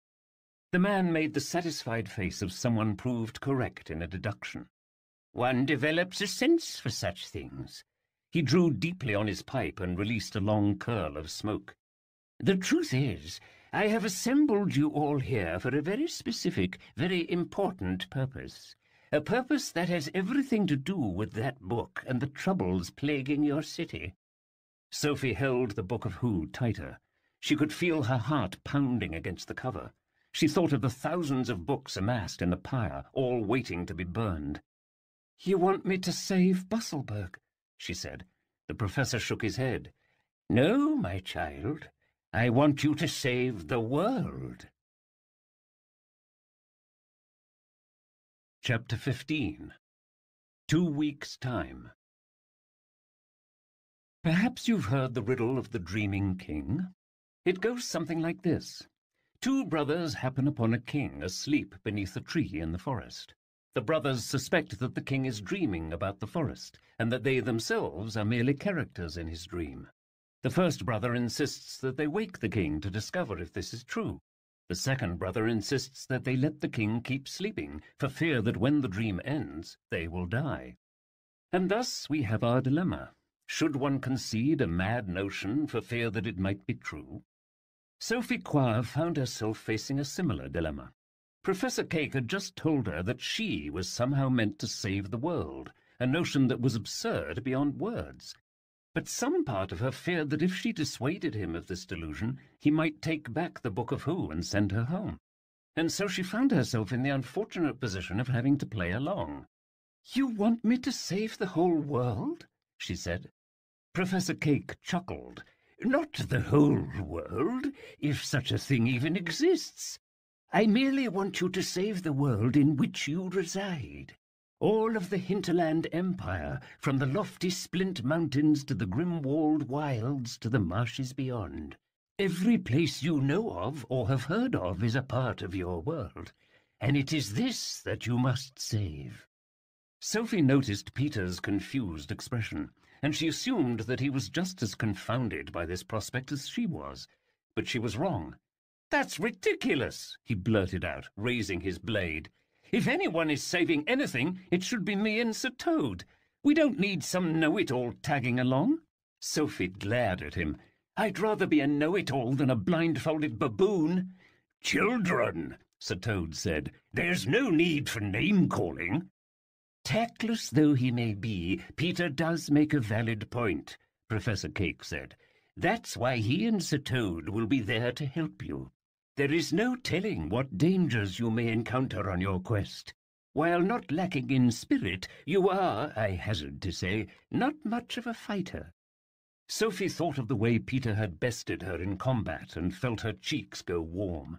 The man made the satisfied face of someone proved correct in a deduction. "One develops a sense for such things." He drew deeply on his pipe and released a long curl of smoke. "The truth is, I have assembled you all here for a very specific, very important purpose. A purpose that has everything to do with that book and the troubles plaguing your city." Sophie held the Book of Who tighter. She could feel her heart pounding against the cover. She thought of the thousands of books amassed in the pyre, all waiting to be burned. "You want me to save Busselburg?" she said. The professor shook his head. "No, my child. I want you to save the world." Chapter 15. 2 weeks' time. Perhaps you've heard the riddle of the Dreaming King. It goes something like this. 2 brothers happen upon a king asleep beneath a tree in the forest. The brothers suspect that the king is dreaming about the forest, and that they themselves are merely characters in his dream. The first brother insists that they wake the king to discover if this is true. The second brother insists that they let the king keep sleeping, for fear that when the dream ends, they will die. And thus we have our dilemma. Should one concede a mad notion for fear that it might be true? Sophie Quire found herself facing a similar dilemma. Professor Cake had just told her that she was somehow meant to save the world, a notion that was absurd beyond words. But some part of her feared that if she dissuaded him of this delusion, he might take back the Book of Who and send her home. And so she found herself in the unfortunate position of having to play along. "You want me to save the whole world?" she said. Professor Cake chuckled. "Not the whole world, if such a thing even exists. I merely want you to save the world in which you reside. All of the hinterland empire, from the lofty Splint Mountains to the grim-walled wilds to the marshes beyond. Every place you know of or have heard of is a part of your world, and it is this that you must save." Sophie noticed Peter's confused expression, and she assumed that he was just as confounded by this prospect as she was. But she was wrong. "That's ridiculous," he blurted out, raising his blade. "If anyone is saving anything, it should be me and Sir Toad. We don't need some know-it-all tagging along." Sophie glared at him. "I'd rather be a know-it-all than a blindfolded baboon." "Children," Sir Toad said, "there's no need for name-calling." Tactless though he may be, Peter does make a valid point, Professor Cake said. That's why he and Sir Toad will be there to help you. There is no telling what dangers you may encounter on your quest. While not lacking in spirit, you are, I hazard to say, not much of a fighter. Sophie thought of the way Peter had bested her in combat and felt her cheeks go warm.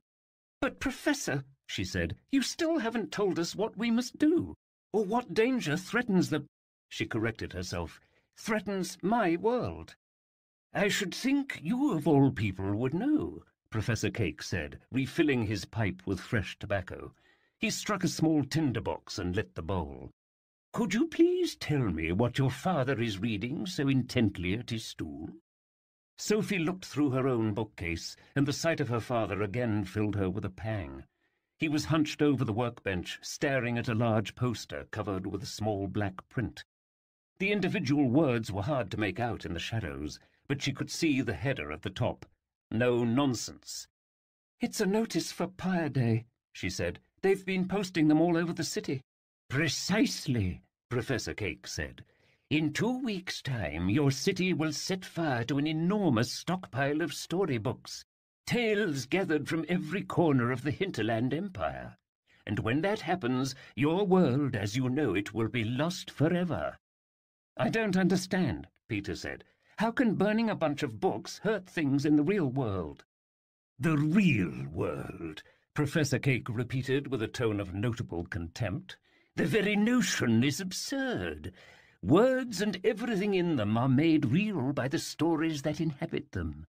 But, Professor, she said, you still haven't told us what we must do, or what danger threatens the— She corrected herself. Threatens my world. I should think you of all people would know, Professor Cake said, refilling his pipe with fresh tobacco. He struck a small tinderbox and lit the bowl. Could you please tell me what your father is reading so intently at his stool? Sophie looked through her own bookcase, and the sight of her father again filled her with a pang. He was hunched over the workbench, staring at a large poster covered with a small black print. The individual words were hard to make out in the shadows, but she could see the header at the top. No nonsense. It's a notice for Pyre Day, she said. They've been posting them all over the city. Precisely, Professor Cake said. In 2 weeks' time, your city will set fire to an enormous stockpile of storybooks, tales gathered from every corner of the hinterland empire. And when that happens, your world as you know it will be lost forever. I don't understand, Peter said. How can burning a bunch of books hurt things in the real world? The real world, Professor Cake repeated with a tone of notable contempt. The very notion is absurd. Words and everything in them are made real by the stories that inhabit them.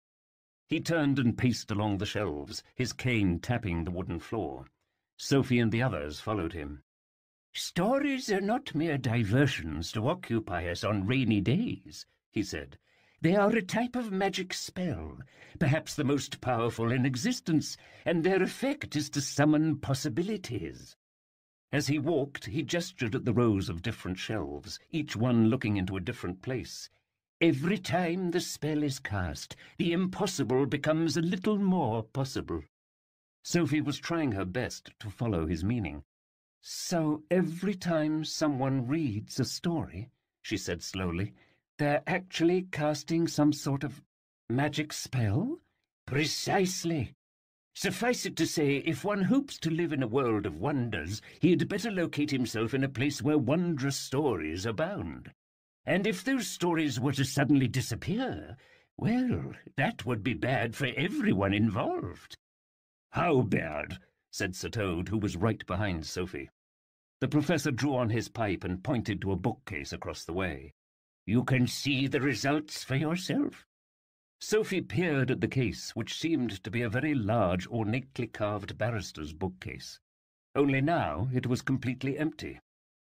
He turned and paced along the shelves, his cane tapping the wooden floor. Sophie and the others followed him. Stories are not mere diversions to occupy us on rainy days, he said. They are a type of magic spell, perhaps the most powerful in existence, and their effect is to summon possibilities. As he walked, he gestured at the rows of different shelves, each one looking into a different place. Every time the spell is cast, the impossible becomes a little more possible. Sophie was trying her best to follow his meaning. So every time someone reads a story, she said slowly, they're actually casting some sort of magic spell? Precisely. Suffice it to say, if one hopes to live in a world of wonders, he had better locate himself in a place where wondrous stories abound. And if those stories were to suddenly disappear, well, that would be bad for everyone involved. How bad? Said Sir Toad, who was right behind Sophie. The professor drew on his pipe and pointed to a bookcase across the way. You can see the results for yourself. Sophie peered at the case, which seemed to be a very large, ornately carved barrister's bookcase. Only now it was completely empty.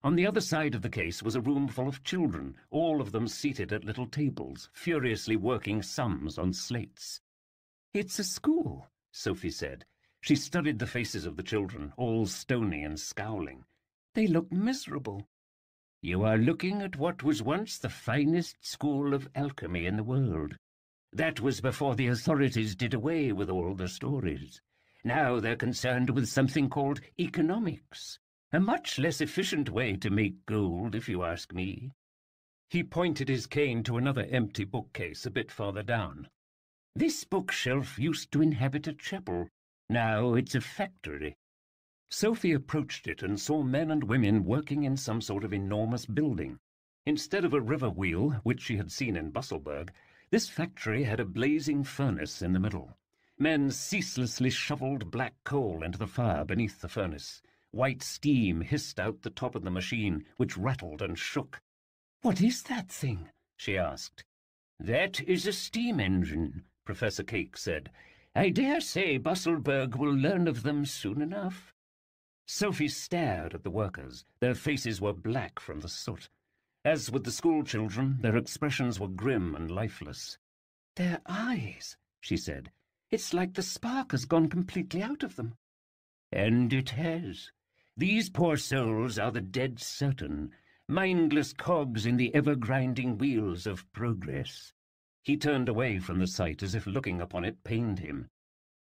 On the other side of the case was a room full of children, all of them seated at little tables, furiously working sums on slates. It's a school, Sophie said. She studied the faces of the children, all stony and scowling. They look miserable. You are looking at what was once the finest school of alchemy in the world. That was before the authorities did away with all the stories. Now they're concerned with something called economics, a much less efficient way to make gold, if you ask me. He pointed his cane to another empty bookcase a bit farther down. This bookshelf used to inhabit a chapel. Now it's a factory. Sophie approached it and saw men and women working in some sort of enormous building. Instead of a river wheel, which she had seen in Busselburg, this factory had a blazing furnace in the middle. Men ceaselessly shoveled black coal into the fire beneath the furnace. White steam hissed out the top of the machine, which rattled and shook. "What is that thing?" she asked. "That is a steam engine," Professor Cake said. "I dare say Busselburg will learn of them soon enough." Sophie stared at the workers. Their faces were black from the soot. As with the school children, their expressions were grim and lifeless. "Their eyes," she said. "It's like the spark has gone completely out of them." "And it has. These poor souls are the dead certain, mindless cogs in the ever-grinding wheels of progress." He turned away from the sight as if looking upon it pained him.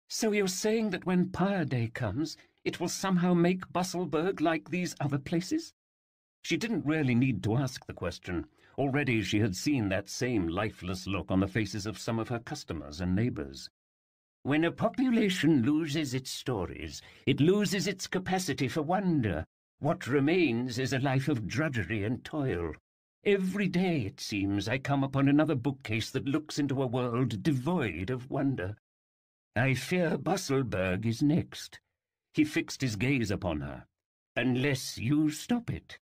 "So you're saying that when Pyre Day comes, it will somehow make Busselburg like these other places?" She didn't really need to ask the question. Already she had seen that same lifeless look on the faces of some of her customers and neighbors. When a population loses its stories, it loses its capacity for wonder. What remains is a life of drudgery and toil. Every day, it seems, I come upon another bookcase that looks into a world devoid of wonder. I fear Busselberg is next. He fixed his gaze upon her. Unless you stop it.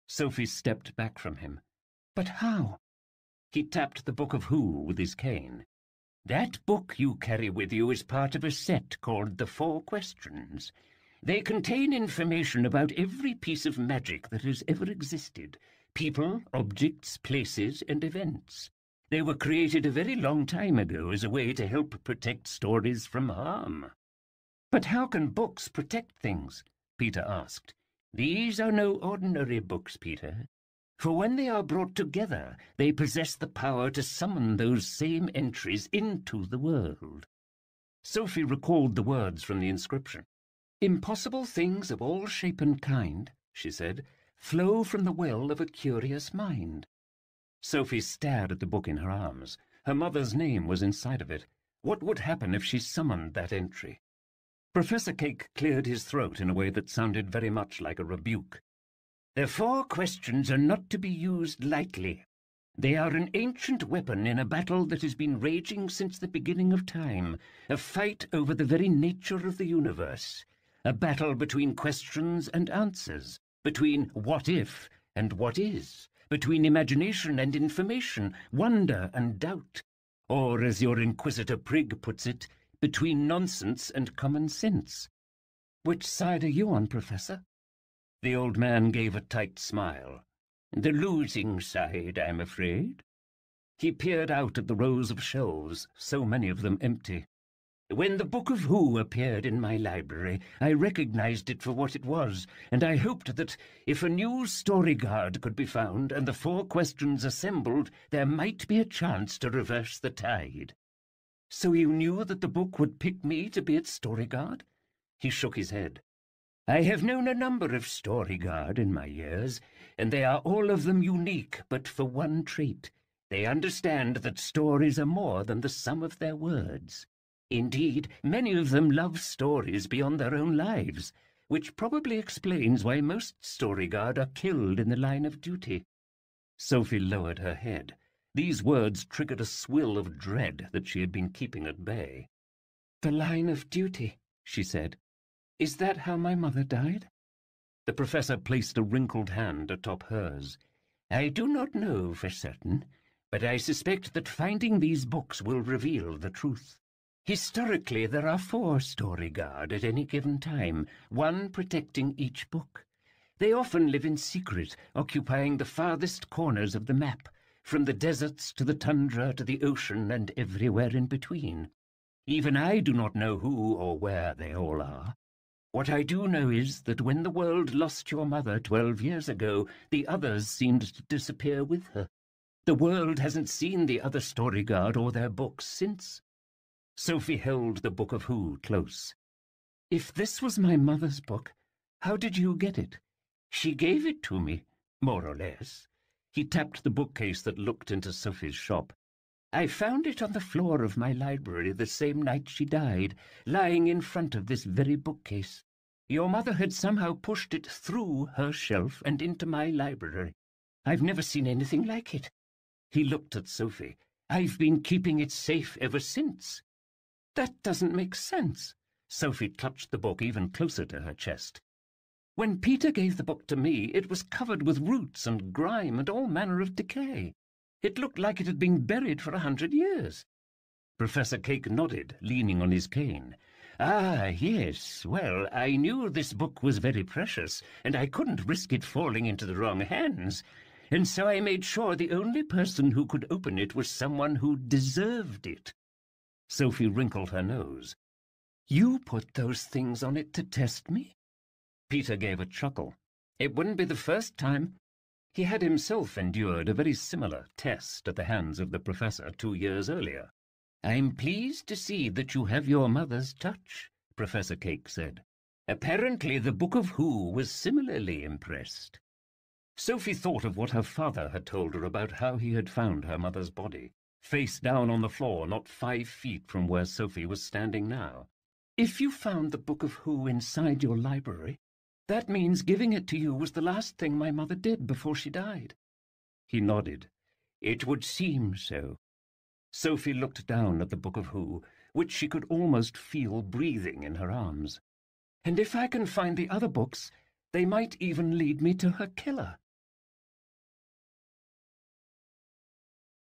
Sophie stepped back from him. But how? He tapped the Book of Who with his cane. That book you carry with you is part of a set called The 4 Questions. They contain information about every piece of magic that has ever existed. People, objects, places, and events. They were created a very long time ago as a way to help protect stories from harm. But how can books protect things? Peter asked. These are no ordinary books, Peter. For when they are brought together, they possess the power to summon those same entries into the world. Sophie recalled the words from the inscription. Impossible things of all shape and kind, she said, flow from the well of a curious mind. Sophie stared at the book in her arms. Her mother's name was inside of it. What would happen if she summoned that entry? Professor Cake cleared his throat in a way that sounded very much like a rebuke. The 4 questions are not to be used lightly. They are an ancient weapon in a battle that has been raging since the beginning of time, a fight over the very nature of the universe, a battle between questions and answers, between what if and what is, between imagination and information, wonder and doubt, or, as your Inquisitor Prig puts it, between nonsense and common sense. Which side are you on, Professor? The old man gave a tight smile. The losing side, I'm afraid. He peered out at the rows of shelves, so many of them empty. When the Book of Who appeared in my library, I recognized it for what it was, and I hoped that if a new Storyguard could be found and the 4 questions assembled, there might be a chance to reverse the tide. So you knew that the book would pick me to be its Storyguard? He shook his head. I have known a number of Storyguard in my years, and they are all of them unique, but for one trait. They understand that stories are more than the sum of their words. Indeed, many of them love stories beyond their own lives, which probably explains why most Storyguard are killed in the line of duty. Sophie lowered her head. These words triggered a swill of dread that she had been keeping at bay. The line of duty, she said. Is that how my mother died? The professor placed a wrinkled hand atop hers. I do not know for certain, but I suspect that finding these books will reveal the truth. Historically, there are 4 Storyguard at any given time, one protecting each book. They often live in secret, occupying the farthest corners of the map, from the deserts to the tundra to the ocean and everywhere in between. Even I do not know who or where they all are. What I do know is that when the world lost your mother 12 years ago, the others seemed to disappear with her. The world hasn't seen the other Storyguard or their books since. Sophie held the Book of Who close. If this was my mother's book, how did you get it? She gave it to me, more or less. He tapped the bookcase that looked into Sophie's shop. I found it on the floor of my library the same night she died, lying in front of this very bookcase. Your mother had somehow pushed it through her shelf and into my library. I've never seen anything like it. He looked at Sophie. I've been keeping it safe ever since. That doesn't make sense. Sophie clutched the book even closer to her chest. When Peter gave the book to me, it was covered with roots and grime and all manner of decay. It looked like it had been buried for 100 years. Professor Cake nodded, leaning on his cane. Ah, yes. Well, I knew this book was very precious, and I couldn't risk it falling into the wrong hands, and so I made sure the only person who could open it was someone who deserved it. Sophie wrinkled her nose. You put those things on it to test me? Peter gave a chuckle. It wouldn't be the first time. He had himself endured a very similar test at the hands of the professor 2 years earlier. I'm pleased to see that you have your mother's touch, Professor Cake said. Apparently the Book of Who was similarly impressed. Sophie thought of what her father had told her about how he had found her mother's body, face down on the floor not 5 feet from where Sophie was standing now. "If you found the Book of Who inside your library, that means giving it to you was the last thing my mother did before she died." He nodded. "It would seem so." Sophie looked down at the Book of Who, which she could almost feel breathing in her arms. "And if I can find the other books, they might even lead me to her killer."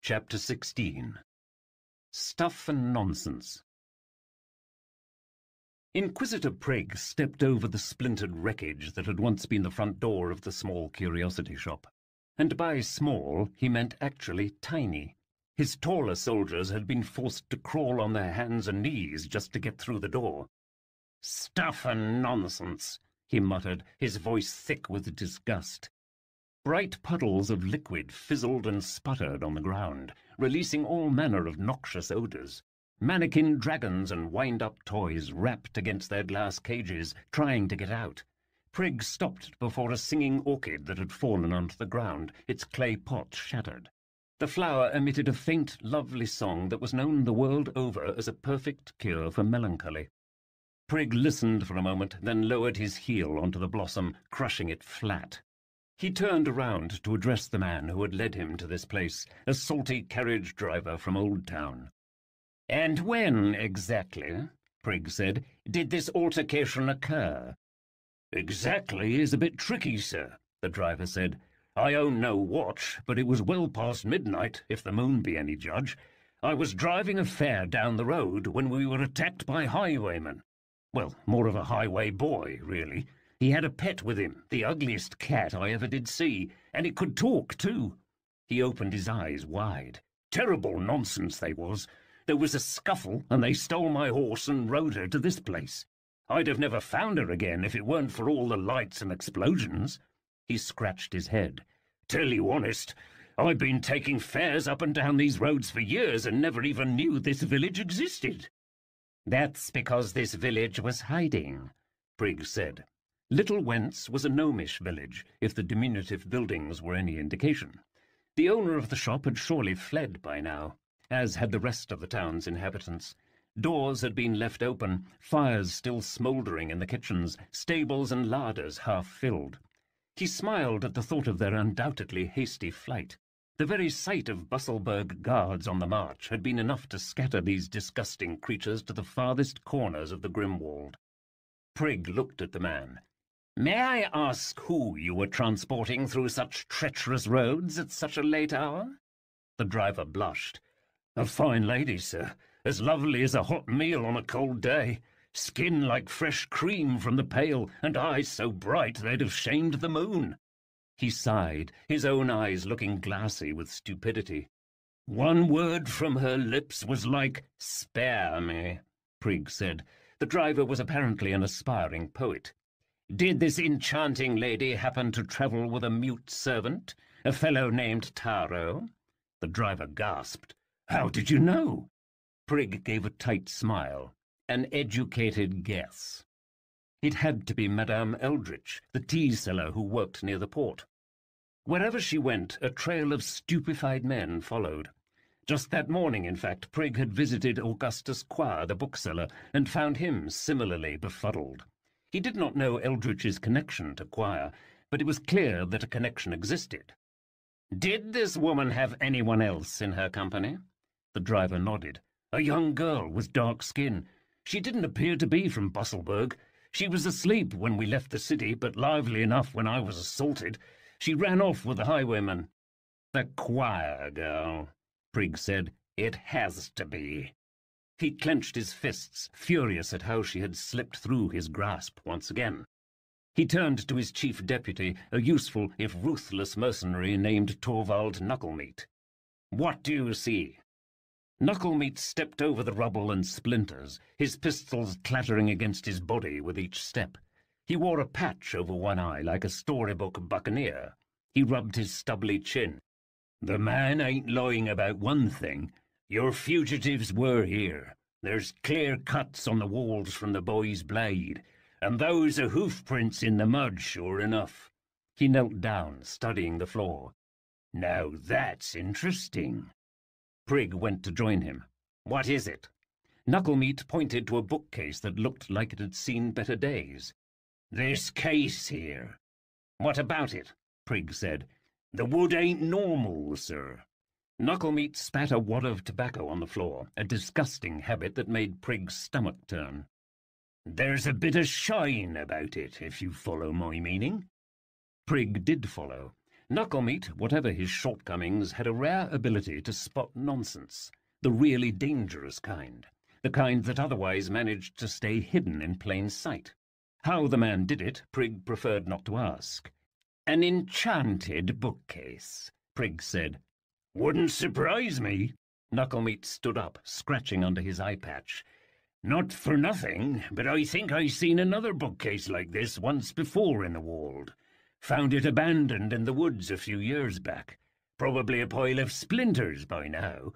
Chapter 16. Stuff and Nonsense. Inquisitor Prig stepped over the splintered wreckage that had once been the front door of the small curiosity shop. And by small, he meant actually tiny. His taller soldiers had been forced to crawl on their hands and knees just to get through the door. "Stuff and nonsense," he muttered, his voice thick with disgust. Bright puddles of liquid fizzled and sputtered on the ground, releasing all manner of noxious odours. Mannequin dragons and wind-up toys rapped against their glass cages, trying to get out. Prig stopped before a singing orchid that had fallen onto the ground, its clay pot shattered. The flower emitted a faint, lovely song that was known the world over as a perfect cure for melancholy. Prig listened for a moment, then lowered his heel onto the blossom, crushing it flat. He turned around to address the man who had led him to this place, a salty carriage driver from Old Town. "And when, exactly," Prig said, "did this altercation occur?" "Exactly is a bit tricky, sir," the driver said. "I own no watch, but it was well past midnight, if the moon be any judge. I was driving a fare down the road when we were attacked by highwaymen. Well, more of a highway boy, really. He had a pet with him, the ugliest cat I ever did see, and it could talk, too." He opened his eyes wide. "Terrible nonsense they was. There was a scuffle, and they stole my horse and rode her to this place. I'd have never found her again if it weren't for all the lights and explosions." He scratched his head. "Tell you honest, I've been taking fares up and down these roads for years and never even knew this village existed." "That's because this village was hiding," Prig said. Little Wentz was a gnomish village, if the diminutive buildings were any indication. The owner of the shop had surely fled by now, as had the rest of the town's inhabitants. Doors had been left open, fires still smouldering in the kitchens, stables and larders half filled. He smiled at the thought of their undoubtedly hasty flight. The very sight of Busselburg guards on the march had been enough to scatter these disgusting creatures to the farthest corners of the Grimwald. Prig looked at the man. "May I ask who you were transporting through such treacherous roads at such a late hour?" The driver blushed. "A fine lady, sir, as lovely as a hot meal on a cold day. Skin like fresh cream from the pail, and eyes so bright they'd have shamed the moon." He sighed, his own eyes looking glassy with stupidity. "One word from her lips was like, 'Spare me,'" Prig said. The driver was apparently an aspiring poet. "Did this enchanting lady happen to travel with a mute servant, a fellow named Taro?" The driver gasped. "How did you know?" Prig gave a tight smile. "An educated guess. It had to be Madame Eldritch, the tea-seller who worked near the port. Wherever she went, a trail of stupefied men followed. Just that morning, in fact, Prig had visited Augustus Quire, the bookseller, and found him similarly befuddled. He did not know Eldritch's connection to Quire, but it was clear that a connection existed. "Did this woman have anyone else in her company?" The driver nodded. "A young girl with dark skin. She didn't appear to be from Busselburg. She was asleep when we left the city, but lively enough when I was assaulted. She ran off with the highwayman." "The Quire girl," Prig said. "It has to be." He clenched his fists, furious at how she had slipped through his grasp once again. He turned to his chief deputy, a useful if ruthless mercenary named Torvald Knucklemeat. "What do you see?" Knucklemeat stepped over the rubble and splinters, his pistols clattering against his body with each step. He wore a patch over one eye like a storybook buccaneer. He rubbed his stubbly chin. "The man ain't lying about one thing. Your fugitives were here. There's clear cuts on the walls from the boy's blade, and those are hoof prints in the mud, sure enough. He knelt down, studying the floor. "Now that's interesting." Prig went to join him. "What is it?" Knucklemeat pointed to a bookcase that looked like it had seen better days. "This case here." "What about it?" Prig said. "The wood ain't normal, sir." Knucklemeat spat a wad of tobacco on the floor, a disgusting habit that made Prig's stomach turn. "There's a bit of shine about it, if you follow my meaning." Prig did follow. Knucklemeat, whatever his shortcomings, had a rare ability to spot nonsense, the really dangerous kind, the kind that otherwise managed to stay hidden in plain sight. How the man did it, Prig preferred not to ask. "An enchanted bookcase," Prig said. "Wouldn't surprise me." Knucklemeat stood up, scratching under his eye patch. "Not for nothing, but I think I seen another bookcase like this once before in the wold. Found it abandoned in the woods a few years back. Probably a pile of splinters by now.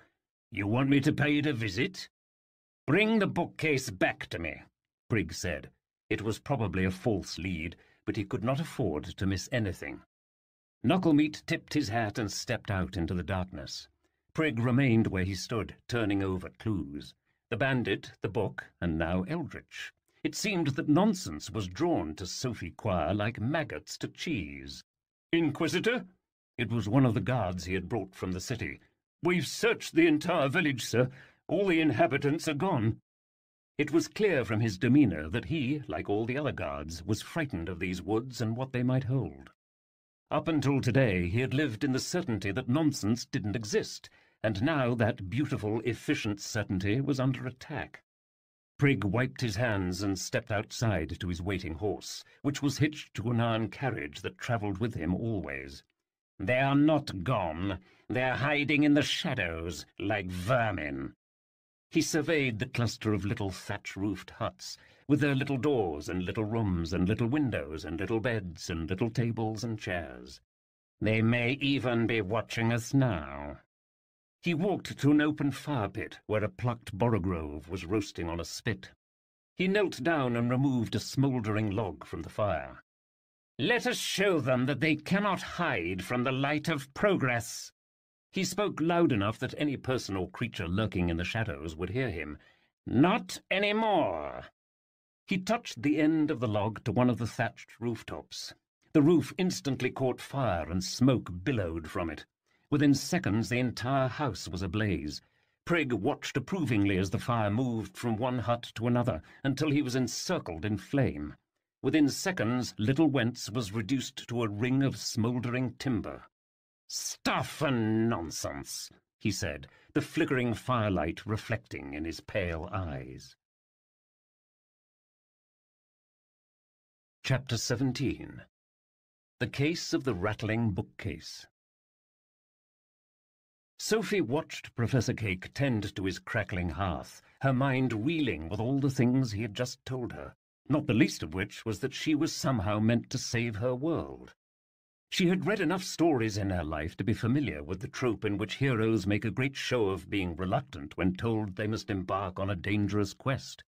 You want me to pay it a visit?" "Bring the bookcase back to me," Prig said. It was probably a false lead, but he could not afford to miss anything. Knucklemeat tipped his hat and stepped out into the darkness. Prig remained where he stood, turning over clues. The bandit, the book, and now Eldritch. It seemed that nonsense was drawn to Sophie Quire like maggots to cheese. "Inquisitor?" It was one of the guards he had brought from the city. "We've searched the entire village, sir. All the inhabitants are gone." It was clear from his demeanour that he, like all the other guards, was frightened of these woods and what they might hold. Up until today he had lived in the certainty that nonsense didn't exist, and now that beautiful, efficient certainty was under attack. Prig wiped his hands and stepped outside to his waiting horse, which was hitched to an iron carriage that travelled with him always. "They are not gone. They are hiding in the shadows, like vermin." He surveyed the cluster of little thatch-roofed huts, with their little doors and little rooms and little windows and little beds and little tables and chairs. "They may even be watching us now." He walked to an open fire-pit where a plucked borogrove was roasting on a spit. He knelt down and removed a smouldering log from the fire. "Let us show them that they cannot hide from the light of progress." He spoke loud enough that any person or creature lurking in the shadows would hear him. "Not any more." He touched the end of the log to one of the thatched rooftops. The roof instantly caught fire and smoke billowed from it. Within seconds the entire house was ablaze. Prig watched approvingly as the fire moved from one hut to another until he was encircled in flame. Within seconds Little Wentz was reduced to a ring of smouldering timber. "Stuff and nonsense," he said, the flickering firelight reflecting in his pale eyes. Chapter 17. The Case of the Rattling Bookcase. Sophie watched Professor Cake tend to his crackling hearth, her mind reeling with all the things he had just told her, not the least of which was that she was somehow meant to save her world. She had read enough stories in her life to be familiar with the trope in which heroes make a great show of being reluctant when told they must embark on a dangerous quest.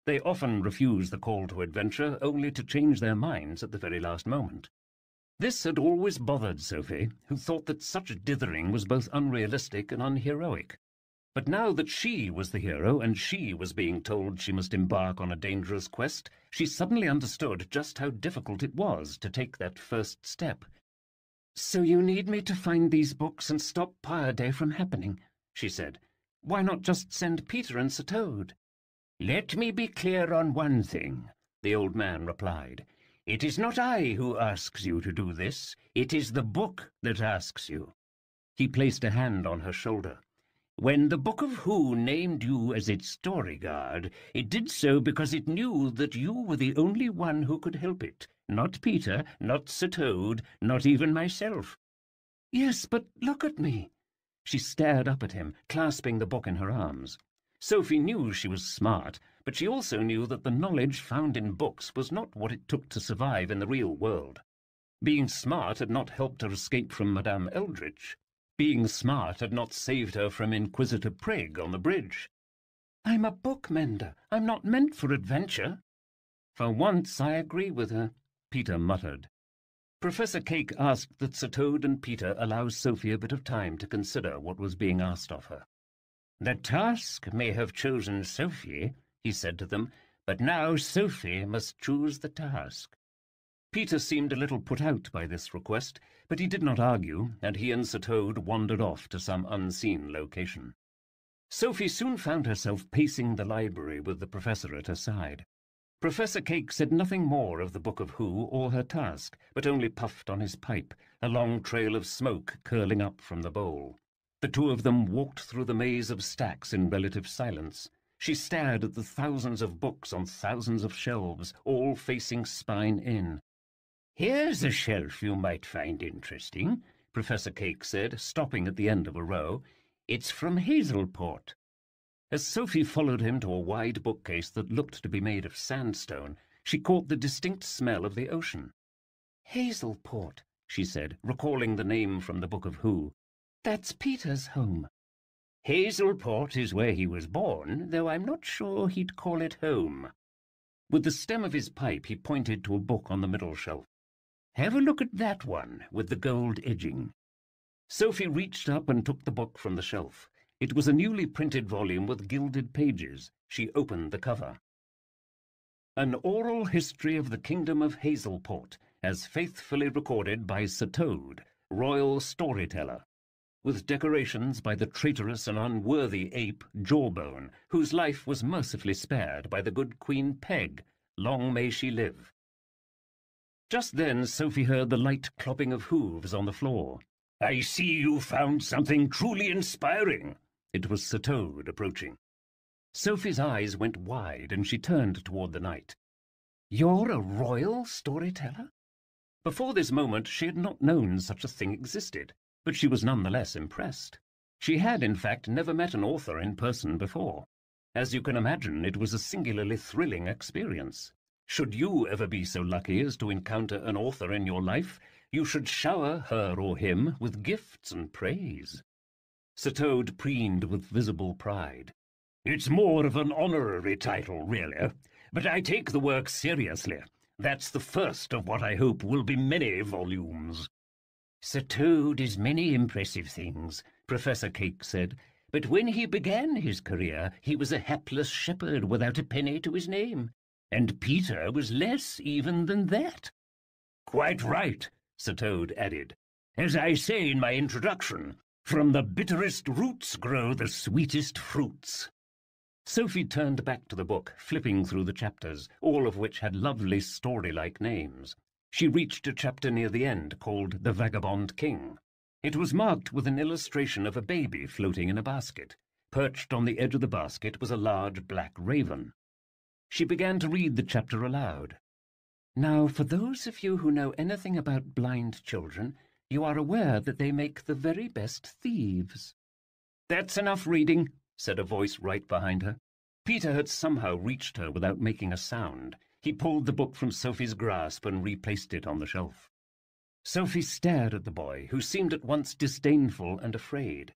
They often refuse the call to adventure only to change their minds at the very last moment. This had always bothered Sophie, who thought that such dithering was both unrealistic and unheroic. But now that she was the hero and she was being told she must embark on a dangerous quest, she suddenly understood just how difficult it was to take that first step. "So you need me to find these books and stop Pyre Day from happening," she said. "Why not just send Peter and Sir Toad?" "Let me be clear on one thing," the old man replied. "It is not I who asks you to do this. It is the book that asks you." He placed a hand on her shoulder. "When the Book of Who named you as its Storyguard, it did so because it knew that you were the only one who could help it. Not Peter, not Sir Toad, not even myself." "Yes, but look at me." She stared up at him, clasping the book in her arms. Sophie knew she was smart, but she also knew that the knowledge found in books was not what it took to survive in the real world. Being smart had not helped her escape from Madame Eldritch. Being smart had not saved her from Inquisitor Prig on the bridge. "I'm a bookmender. I'm not meant for adventure." "For once I agree with her," Peter muttered. Professor Cake asked that Sir Toad and Peter allow Sophie a bit of time to consider what was being asked of her. "The task may have chosen Sophie," he said to them, "but now Sophie must choose the task." Peter seemed a little put out by this request, but he did not argue, and he and Sir Toad wandered off to some unseen location. Sophie soon found herself pacing the library with the professor at her side. Professor Cake said nothing more of the Book of Who or her task, but only puffed on his pipe, a long trail of smoke curling up from the bowl. The two of them walked through the maze of stacks in relative silence. She stared at the thousands of books on thousands of shelves, all facing spine in. "Here's a shelf you might find interesting," Professor Cake said, stopping at the end of a row. "It's from Hazelport." As Sophie followed him to a wide bookcase that looked to be made of sandstone, she caught the distinct smell of the ocean. "Hazelport," she said, recalling the name from the Book of Who. "That's Peter's home." "Hazelport is where he was born, though I'm not sure he'd call it home." With the stem of his pipe he pointed to a book on the middle shelf. "Have a look at that one, with the gold edging." Sophie reached up and took the book from the shelf. It was a newly printed volume with gilded pages. She opened the cover. An Oral History of the Kingdom of Hazelport, as faithfully recorded by Sir Toad, Royal Storyteller, with decorations by the traitorous and unworthy ape Jawbone, whose life was mercifully spared by the good Queen Peg. Long may she live. Just then Sophie heard the light clopping of hooves on the floor. "I see you found something truly inspiring." It was Sir Toad approaching. Sophie's eyes went wide, and she turned toward the knight. "You're a royal storyteller?" Before this moment she had not known such a thing existed, but she was none the less impressed. She had, in fact, never met an author in person before. As you can imagine, it was a singularly thrilling experience. Should you ever be so lucky as to encounter an author in your life, you should shower her or him with gifts and praise. Sir Toad preened with visible pride. "It's more of an honorary title, really, but I take the work seriously. That's the first of what I hope will be many volumes." "Sir Toad is many impressive things," Professor Cake said, "but when he began his career, he was a hapless shepherd without a penny to his name, and Peter was less even than that." "Quite right," Sir Toad added. "As I say in my introduction, from the bitterest roots grow the sweetest fruits." Sophie turned back to the book, flipping through the chapters, all of which had lovely story-like names. She reached a chapter near the end called The Vagabond King. It was marked with an illustration of a baby floating in a basket. Perched on the edge of the basket was a large black raven. She began to read the chapter aloud. "Now, for those of you who know anything about blind children, you are aware that they make the very best thieves." "That's enough reading," said a voice right behind her. Peter had somehow reached her without making a sound. He pulled the book from Sophie's grasp and replaced it on the shelf. Sophie stared at the boy, who seemed at once disdainful and afraid.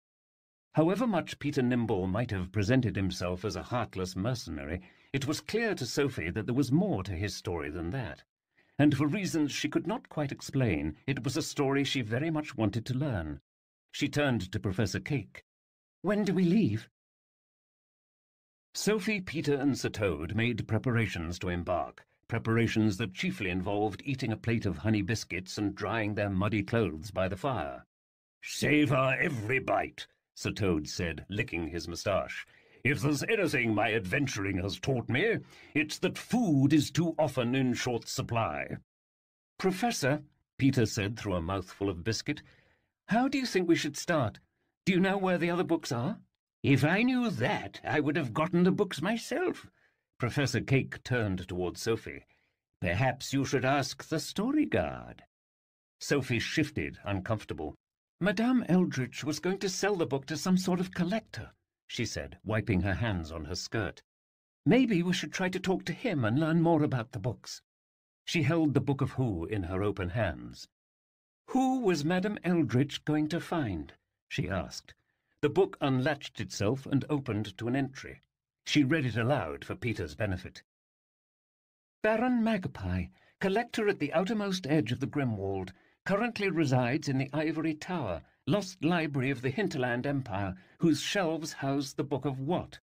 However much Peter Nimble might have presented himself as a heartless mercenary, it was clear to Sophie that there was more to his story than that. And for reasons she could not quite explain, it was a story she very much wanted to learn. She turned to Professor Cake. "When do we leave?" Sophie, Peter, and Sir Toad made preparations to embark, preparations that chiefly involved eating a plate of honey biscuits and drying their muddy clothes by the fire. "Savour every bite," Sir Toad said, licking his moustache. "If there's anything my adventuring has taught me, it's that food is too often in short supply." "Professor," Peter said through a mouthful of biscuit, "how do you think we should start? Do you know where the other books are?" "If I knew that, I would have gotten the books myself." Professor Cake turned towards Sophie. "Perhaps you should ask the Storyguard." Sophie shifted, uncomfortable. "Madame Eldritch was going to sell the book to some sort of collector," she said, wiping her hands on her skirt. "Maybe we should try to talk to him and learn more about the books." She held the Book of Who in her open hands. "Who was Madame Eldritch going to find?" she asked. The book unlatched itself and opened to an entry. She read it aloud for Peter's benefit. "Baron Magpie, collector at the outermost edge of the Grimwald, currently resides in the Ivory Tower, lost library of the Hinterland Empire, whose shelves house the Book of What.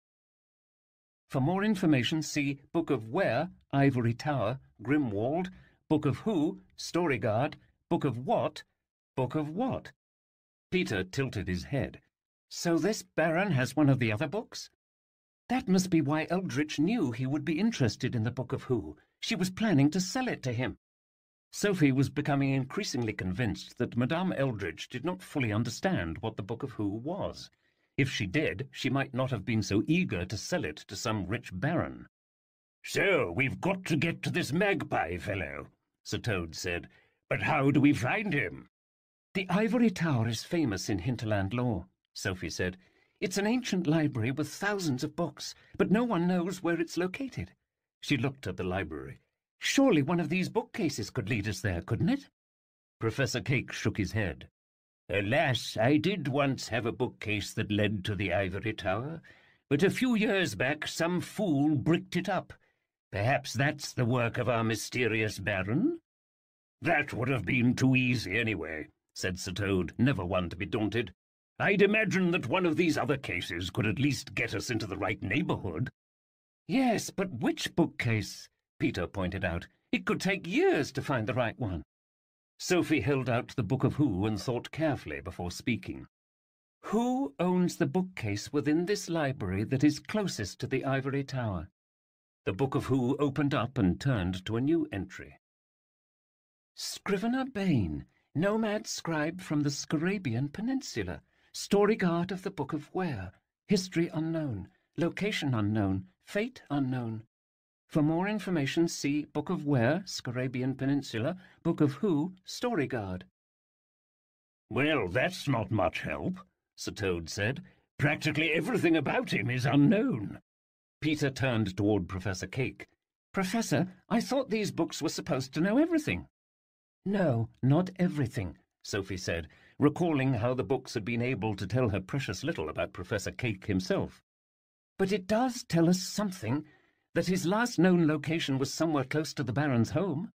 For more information, see Book of Where, Ivory Tower, Grimwald, Book of Who, Storyguard, Book of What, Book of What. Peter tilted his head. So this Baron has one of the other books? That must be why Eldritch knew he would be interested in the Book of Who. She was planning to sell it to him. Sophie was becoming increasingly convinced that Madame Eldritch did not fully understand what the Book of Who was. If she did, she might not have been so eager to sell it to some rich baron. "So, we've got to get to this magpie fellow," Sir Toad said. "But how do we find him?" The Ivory Tower is famous in hinterland lore, Sophie said. It's an ancient library with thousands of books, but no one knows where it's located. She looked at the library. Surely one of these bookcases could lead us there, couldn't it? Professor Cake shook his head. "Alas, I did once have a bookcase that led to the Ivory Tower, but a few years back some fool bricked it up. Perhaps that's the work of our mysterious Baron?" "That would have been too easy anyway," said Sir Toad, never one to be daunted. "I'd imagine that one of these other cases could at least get us into the right neighbourhood." "Yes, but which bookcase?" Peter pointed out. "It could take years to find the right one." Sophie held out the Book of Who and thought carefully before speaking. "Who owns the bookcase within this library that is closest to the Ivory Tower?" The Book of Who opened up and turned to a new entry. Scrivener Bane, nomad scribe from the Scarabian Peninsula, Storyguard of the Book of Where, history unknown, location unknown, fate unknown. For more information, see Book of Where, Scarabian Peninsula, Book of Who, Storyguard. "Well, that's not much help," Sir Toad said. "Practically everything about him is unknown." Peter turned toward Professor Cake. "Professor, I thought these books were supposed to know everything." "No, not everything," Sophie said, recalling how the books had been able to tell her precious little about Professor Cake himself. "But it does tell us something, that his last known location was somewhere close to the Baron's home."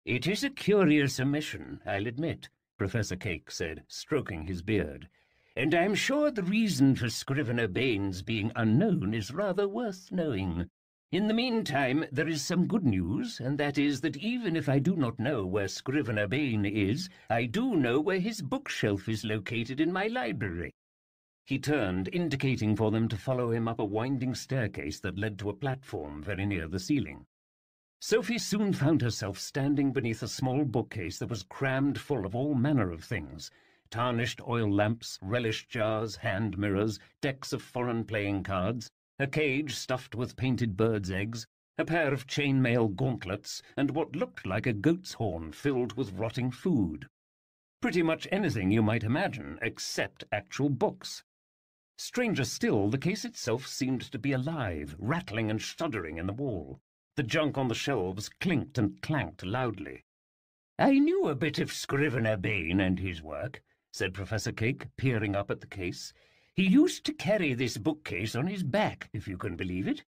"It is a curious omission, I'll admit," Professor Cake said, stroking his beard. "And I'm sure the reason for Scrivener Bane's being unknown is rather worth knowing. In the meantime, there is some good news, and that is that even if I do not know where Scrivener Bane is, I do know where his bookshelf is located in my library." He turned, indicating for them to follow him up a winding staircase that led to a platform very near the ceiling. Sophie soon found herself standing beneath a small bookcase that was crammed full of all manner of things: tarnished oil lamps, relish jars, hand mirrors, decks of foreign playing cards, a cage stuffed with painted birds' eggs, a pair of chainmail gauntlets, and what looked like a goat's horn filled with rotting food. Pretty much anything you might imagine, except actual books. Stranger still, the case itself seemed to be alive, rattling and shuddering in the wall. The junk on the shelves clinked and clanked loudly. "I knew a bit of Scrivener Bane and his work," said Professor Cake, peering up at the case. "He used to carry this bookcase on his back, if you can believe it.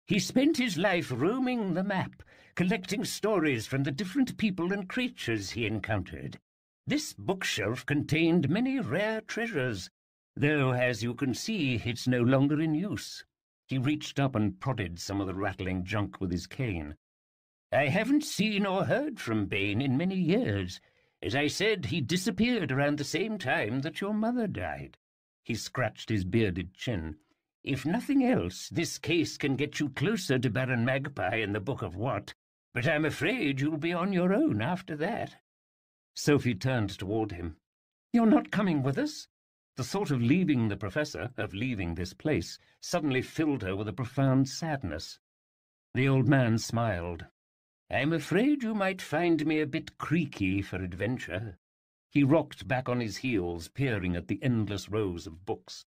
He spent his life roaming the map, collecting stories from the different people and creatures he encountered. This bookshelf contained many rare treasures, though, as you can see, it's no longer in use." He reached up and prodded some of the rattling junk with his cane. "I haven't seen or heard from Bane in many years. As I said, he disappeared around the same time that your mother died." He scratched his bearded chin. "If nothing else, this case can get you closer to Baron Magpie and the Book of What, but I'm afraid you'll be on your own after that." Sophie turned toward him. "You're not coming with us?" The thought of leaving the professor, of leaving this place, suddenly filled her with a profound sadness. The old man smiled. "I'm afraid you might find me a bit creaky for adventure." He rocked back on his heels, peering at the endless rows of books.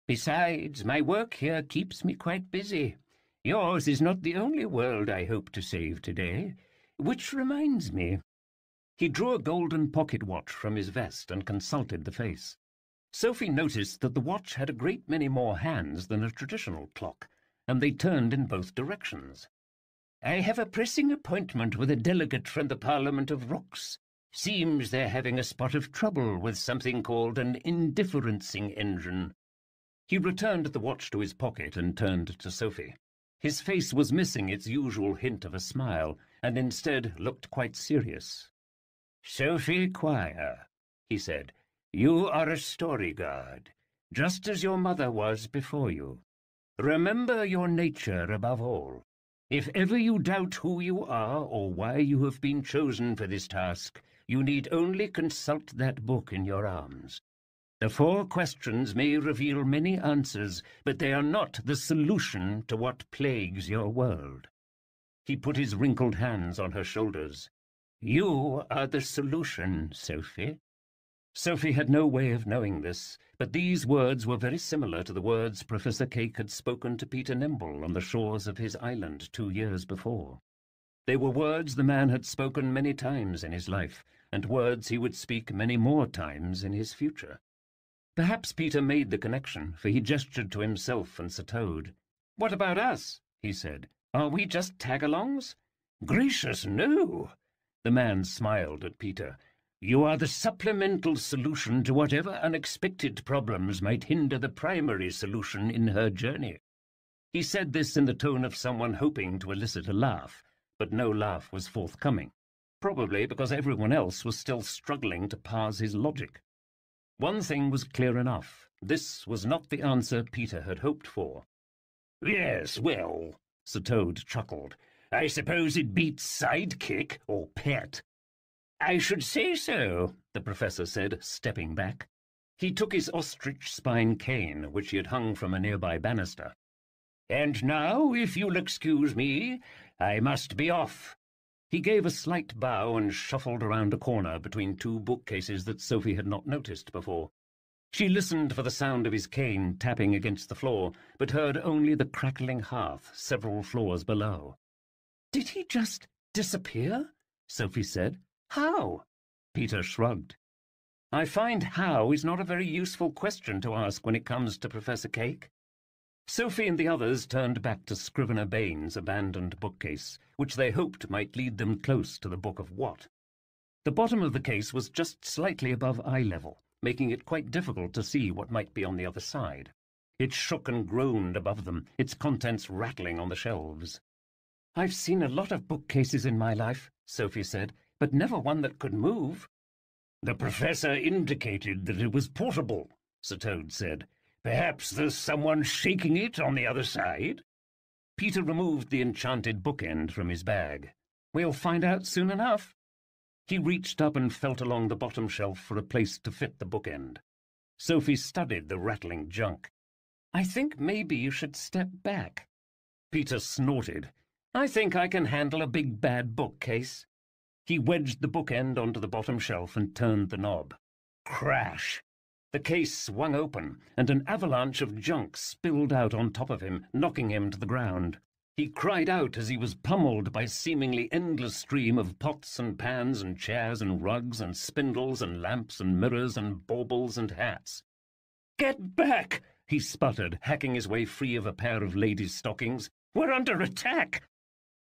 "Besides, my work here keeps me quite busy. Yours is not the only world I hope to save today. Which reminds me." He drew a golden pocket watch from his vest and consulted the face. Sophie noticed that the watch had a great many more hands than a traditional clock, and they turned in both directions. I have a pressing appointment with a delegate from the Parliament of Rooks. Seems they're having a spot of trouble with something called an indifferencing engine." He returned the watch to his pocket and turned to Sophie. His face was missing its usual hint of a smile, and instead looked quite serious. "Sophie Quire," he said, "you are a Storyguard, just as your mother was before you. Remember your nature above all. If ever you doubt who you are or why you have been chosen for this task, you need only consult that book in your arms. The 4 questions may reveal many answers, but they are not the solution to what plagues your world." He put his wrinkled hands on her shoulders. "You are the solution, Sophie." Sophie had no way of knowing this, but these words were very similar to the words Professor Cake had spoken to Peter Nimble on the shores of his island 2 years before. They were words the man had spoken many times in his life, and words he would speak many more times in his future. Perhaps Peter made the connection, for he gestured to himself and Sir Toad. "What about us?" he said. "Are we just tag-alongs?" "Gracious, no!" The man smiled at Peter. "You are the supplemental solution to whatever unexpected problems might hinder the primary solution in her journey." He said this in the tone of someone hoping to elicit a laugh, but no laugh was forthcoming, probably because everyone else was still struggling to parse his logic. One thing was clear enough. This was not the answer Peter had hoped for. "Yes, well," Sir Toad chuckled, "I suppose it beats sidekick or pet." "I should say so," the Professor said, stepping back. He took his ostrich spine cane, which he had hung from a nearby banister. "And now, if you'll excuse me, I must be off." He gave a slight bow and shuffled around a corner between 2 bookcases that Sophie had not noticed before. She listened for the sound of his cane tapping against the floor, but heard only the crackling hearth several floors below. "Did he just disappear?" Sophie said. "How?" Peter shrugged. "I find how is not a very useful question to ask when it comes to Professor Cake." Sophie and the others turned back to Scrivener Bain's abandoned bookcase, which they hoped might lead them close to the Book of What. The bottom of the case was just slightly above eye level, making it quite difficult to see what might be on the other side. It shook and groaned above them, its contents rattling on the shelves. "I've seen a lot of bookcases in my life," Sophie said, "but never one that could move." "The Professor indicated that it was portable," Sir Toad said. "Perhaps there's someone shaking it on the other side?" Peter removed the enchanted bookend from his bag. "We'll find out soon enough." He reached up and felt along the bottom shelf for a place to fit the bookend. Sophie studied the rattling junk. "I think maybe you should step back." Peter snorted. "I think I can handle a big bad bookcase." He wedged the bookend onto the bottom shelf and turned the knob. Crash! The case swung open, and an avalanche of junk spilled out on top of him, knocking him to the ground. He cried out as he was pummeled by a seemingly endless stream of pots and pans and chairs and rugs and spindles and lamps and mirrors and baubles and hats. "Get back!" he sputtered, hacking his way free of a pair of ladies' stockings. "We're under attack!"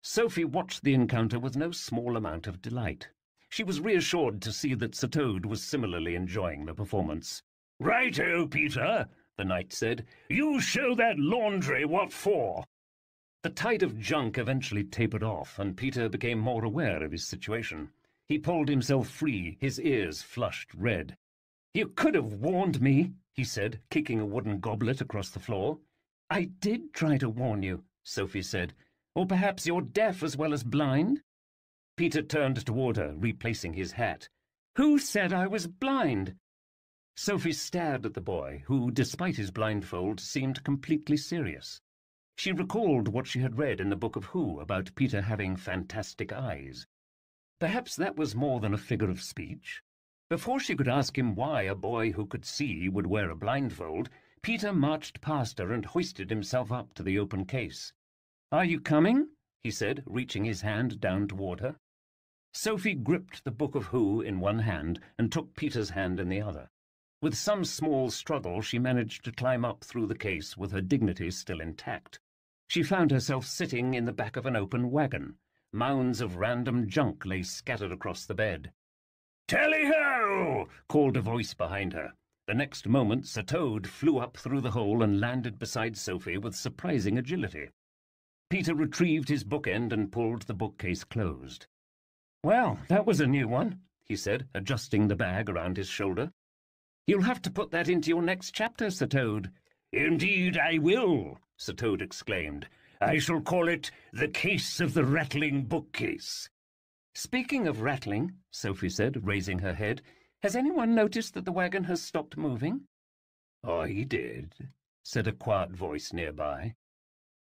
Sophie watched the encounter with no small amount of delight. She was reassured to see that Sir Toad was similarly enjoying the performance. "Righto, Peter," the knight said. "You show that laundry what for." The tide of junk eventually tapered off, and Peter became more aware of his situation. He pulled himself free, his ears flushed red. "You could have warned me," he said, kicking a wooden goblet across the floor. "I did try to warn you," Sophie said. "Or perhaps you're deaf as well as blind?" Peter turned toward her, replacing his hat. "Who said I was blind?" Sophie stared at the boy, who, despite his blindfold, seemed completely serious. She recalled what she had read in the Book of Who about Peter having fantastic eyes. Perhaps that was more than a figure of speech. Before she could ask him why a boy who could see would wear a blindfold, Peter marched past her and hoisted himself up to the open case. "Are you coming?" he said, reaching his hand down toward her. Sophie gripped the Book of Who in one hand and took Peter's hand in the other. With some small struggle, she managed to climb up through the case with her dignity still intact. She found herself sitting in the back of an open wagon. Mounds of random junk lay scattered across the bed. "Tally-ho!" called a voice behind her. The next moment, Sir Toad flew up through the hole and landed beside Sophie with surprising agility. Peter retrieved his bookend and pulled the bookcase closed. "Well, that was a new one," he said, adjusting the bag around his shoulder. "You'll have to put that into your next chapter, Sir Toad." "Indeed I will," Sir Toad exclaimed. "I shall call it The Case of the Rattling Bookcase." "Speaking of rattling," Sophie said, raising her head, "has anyone noticed that the wagon has stopped moving?" "I did," said a quiet voice nearby.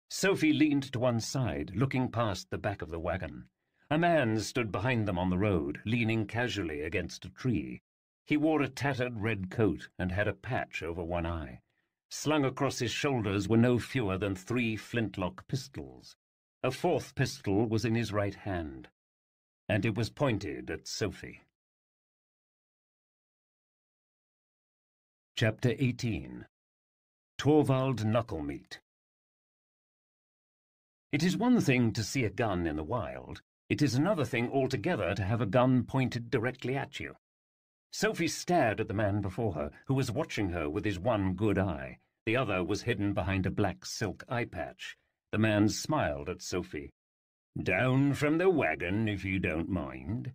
Sophie leaned to one side, looking past the back of the wagon. A man stood behind them on the road, leaning casually against a tree. He wore a tattered red coat and had a patch over one eye. Slung across his shoulders were no fewer than 3 flintlock pistols. A 4th pistol was in his right hand, and it was pointed at Sophie. Chapter 18. Torvald Knucklemeat. It is one thing to see a gun in the wild. It is another thing altogether to have a gun pointed directly at you. Sophie stared at the man before her, who was watching her with his one good eye. The other was hidden behind a black silk eye patch. The man smiled at Sophie. "Down from the wagon, if you don't mind."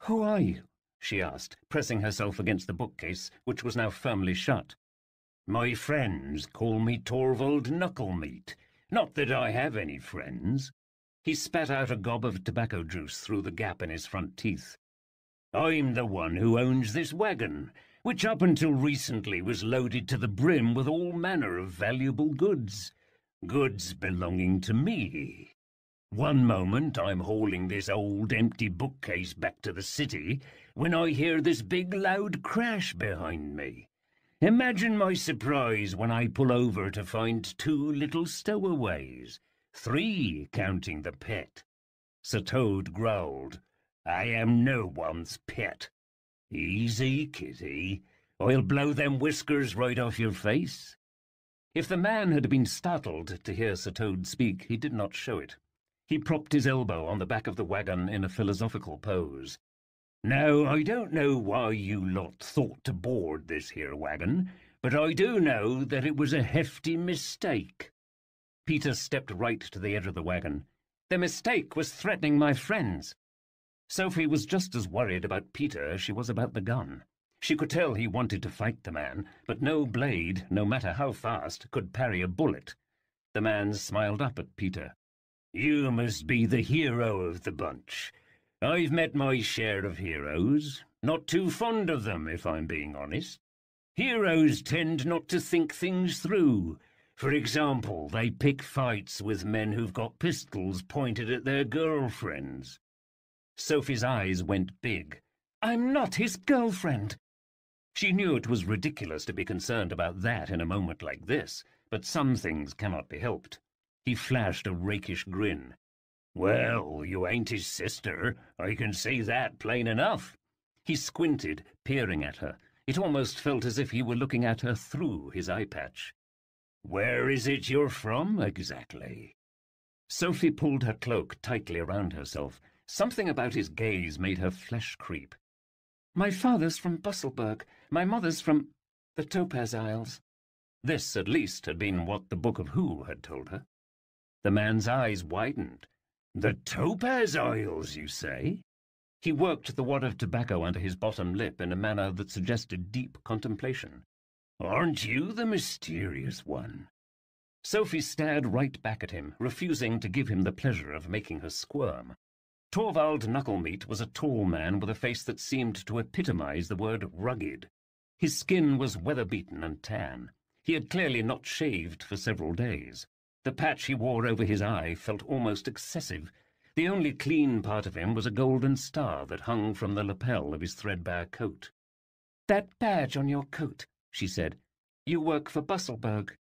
"Who are you?" she asked, pressing herself against the bookcase, which was now firmly shut. "My friends call me Torvald Knucklemeat. Not that I have any friends." He spat out a gob of tobacco juice through the gap in his front teeth. "I'm the one who owns this wagon, which up until recently was loaded to the brim with all manner of valuable goods. Goods belonging to me. One moment I'm hauling this old empty bookcase back to the city, when I hear this big loud crash behind me. Imagine my surprise when I pull over to find 2 little stowaways, 3 counting the pet." Sir Toad growled. "I am no one's pet." "Easy, kitty. I'll blow them whiskers right off your face." If the man had been startled to hear Sir Toad speak, he did not show it. He propped his elbow on the back of the wagon in a philosophical pose. "Now, I don't know why you lot thought to board this here wagon, but I do know that it was a hefty mistake." Peter stepped right to the edge of the wagon. "The mistake was threatening my friends." Sophie was just as worried about Peter as she was about the gun. She could tell he wanted to fight the man, but no blade, no matter how fast, could parry a bullet. The man smiled up at Peter. "You must be the hero of the bunch. I've met my share of heroes. Not too fond of them, if I'm being honest. Heroes tend not to think things through. For example, they pick fights with men who've got pistols pointed at their girlfriends." Sophie's eyes went big. "I'm not his girlfriend." She knew it was ridiculous to be concerned about that in a moment like this, but some things cannot be helped. He flashed a rakish grin. "Well, you ain't his sister. I can see that plain enough." He squinted, peering at her. It almost felt as if he were looking at her through his eye patch. "Where is it you're from, exactly?" Sophie pulled her cloak tightly around herself. Something about his gaze made her flesh creep. "My father's from Busselburg. My mother's from the Topaz Isles." This, at least, had been what the Book of Who had told her. The man's eyes widened. "The Topaz Isles, you say?" He worked the wad of tobacco under his bottom lip in a manner that suggested deep contemplation. "Aren't you the mysterious one?" Sophie stared right back at him, refusing to give him the pleasure of making her squirm. Torvald Knucklemeat was a tall man with a face that seemed to epitomize the word rugged. His skin was weather-beaten and tan. He had clearly not shaved for several days. The patch he wore over his eye felt almost excessive. The only clean part of him was a golden star that hung from the lapel of his threadbare coat. "That badge on your coat," she said. "You work for Busselburg."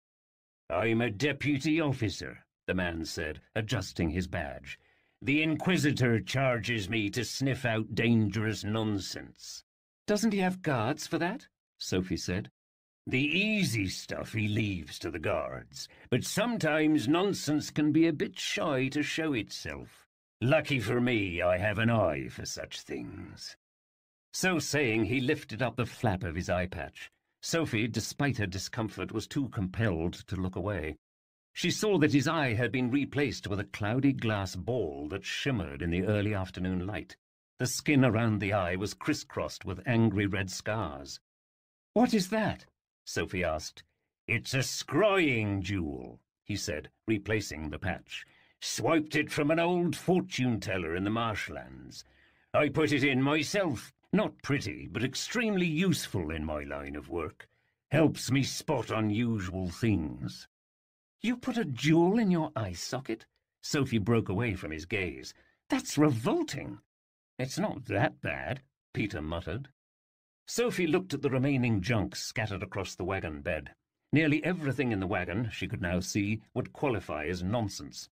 "I'm a deputy officer," the man said, adjusting his badge. "The Inquisitor charges me to sniff out dangerous nonsense." "Doesn't he have guards for that?" Sophie said. The easy stuff he leaves to the guards, but sometimes nonsense can be a bit shy to show itself. Lucky for me, I have an eye for such things." So saying, he lifted up the flap of his eye patch. Sophie, despite her discomfort, was too compelled to look away. She saw that his eye had been replaced with a cloudy glass ball that shimmered in the early afternoon light. The skin around the eye was crisscrossed with angry red scars. "What is that?" Sophie asked. "It's a scrying jewel," he said, replacing the patch. "Swiped it from an old fortune-teller in the marshlands. I put it in myself. Not pretty, but extremely useful in my line of work. Helps me spot unusual things." "You put a jewel in your eye socket?" Sophie broke away from his gaze. "That's revolting." "It's not that bad," Peter muttered. Sophie looked at the remaining junk scattered across the wagon bed. Nearly everything in the wagon, she could now see, would qualify as nonsense.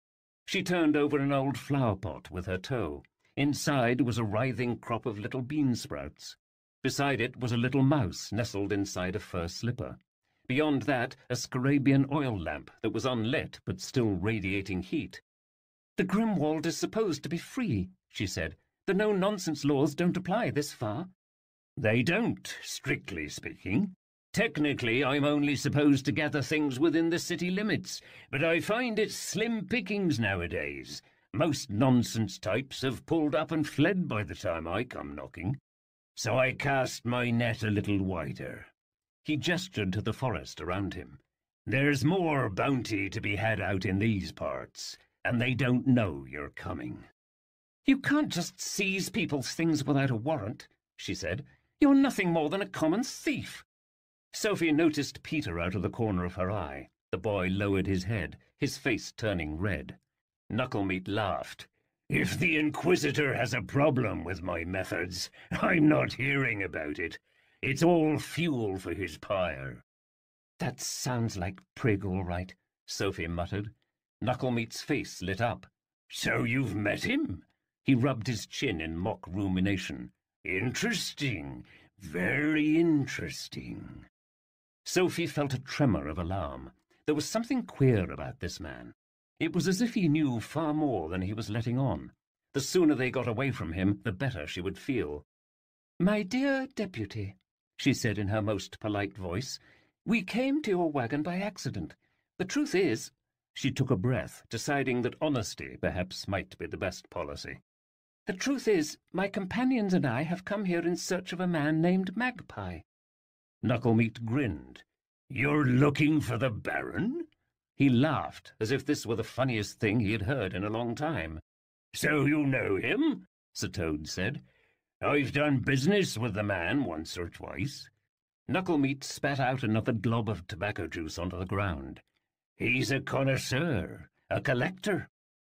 She turned over an old flower pot with her toe. Inside was a writhing crop of little bean sprouts. Beside it was a little mouse nestled inside a fur slipper. Beyond that, a Scarabian oil lamp that was unlit but still radiating heat. "The Grimwald is supposed to be free," she said. "The no-nonsense laws don't apply this far." "They don't, strictly speaking. Technically, I'm only supposed to gather things within the city limits, but I find it slim pickings nowadays. Most nonsense types have pulled up and fled by the time I come knocking. So I cast my net a little wider." He gestured to the forest around him. "There's more bounty to be had out in these parts, and they don't know you're coming." "You can't just seize people's things without a warrant," she said. "You're nothing more than a common thief." Sophie noticed Peter out of the corner of her eye. The boy lowered his head, his face turning red. Knucklemeat laughed. "If the Inquisitor has a problem with my methods, I'm not hearing about it. It's all fuel for his pyre." "That sounds like Prig, all right," Sophie muttered. Knucklemeat's face lit up. "So you've met him?" He rubbed his chin in mock rumination. "Interesting. Very interesting." Sophie felt a tremor of alarm. There was something queer about this man. It was as if he knew far more than he was letting on. The sooner they got away from him, the better she would feel. "My dear deputy," she said in her most polite voice, "we came to your wagon by accident. The truth is—" She took a breath, deciding that honesty perhaps might be the best policy. "The truth is, my companions and I have come here in search of a man named Magpie." Knucklemeat grinned. "You're looking for the Baron?" He laughed, as if this were the funniest thing he had heard in a long time. "So you know him?" Sir Toad said. "I've done business with the man once or twice." Knucklemeat spat out another glob of tobacco juice onto the ground. "He's a connoisseur, a collector.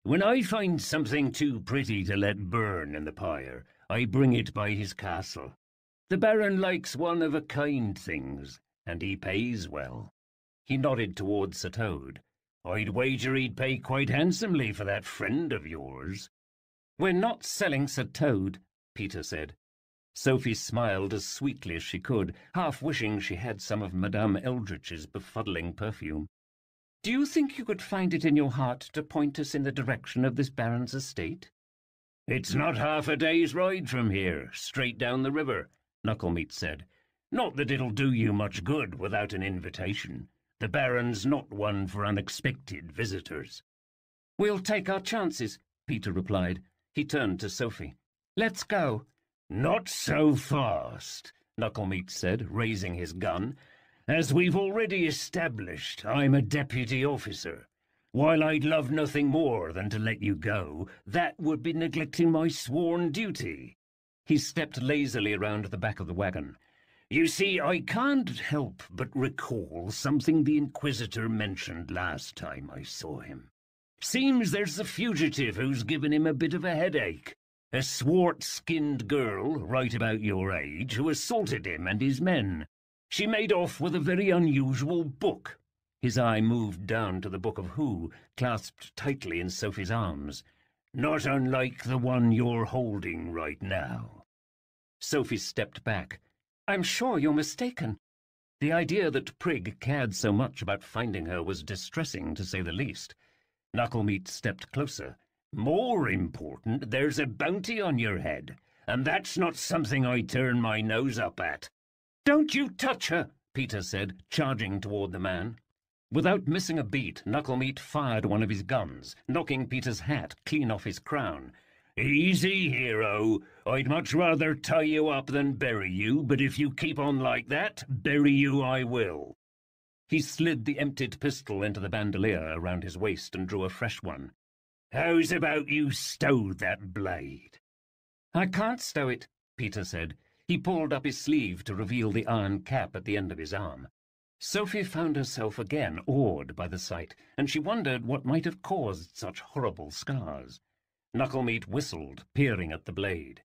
When I find something too pretty to let burn in the pyre, I bring it by his castle. The Baron likes one-of-a-kind things, and he pays well." He nodded towards Sir Toad. "I'd wager he'd pay quite handsomely for that friend of yours." "We're not selling Sir Toad," Peter said. Sophie smiled as sweetly as she could, half wishing she had some of Madame Eldritch's befuddling perfume. "Do you think you could find it in your heart to point us in the direction of this Baron's estate?" "It's not half a day's ride from here, straight down the river," Knucklemeat said. "Not that it'll do you much good without an invitation. The Baron's not one for unexpected visitors." "We'll take our chances," Peter replied. He turned to Sophie. "Let's go." "Not so fast," Knucklemeat said, raising his gun. "As we've already established, I'm a deputy officer. While I'd love nothing more than to let you go, that would be neglecting my sworn duty." He stepped lazily around the back of the wagon. "You see, I can't help but recall something the Inquisitor mentioned last time I saw him. Seems there's a fugitive who's given him a bit of a headache. A swart-skinned girl, right about your age, who assaulted him and his men. She made off with a very unusual book." His eye moved down to the Book of Who, clasped tightly in Sophie's arms. "Not unlike the one you're holding right now." Sophie stepped back. "I'm sure you're mistaken." The idea that Prig cared so much about finding her was distressing, to say the least. Knucklemeat stepped closer. "More important, there's a bounty on your head, and that's not something I turn my nose up at." "Don't you touch her!" Peter said, charging toward the man. Without missing a beat, Knucklemeat fired one of his guns, knocking Peter's hat clean off his crown. "Easy, hero. I'd much rather tie you up than bury you, but if you keep on like that, bury you I will." He slid the emptied pistol into the bandolier around his waist and drew a fresh one. "How's about you stow that blade?" "I can't stow it," Peter said. He pulled up his sleeve to reveal the iron cap at the end of his arm. Sophie found herself again awed by the sight, and she wondered what might have caused such horrible scars. Knucklemeat whistled, peering at the blade.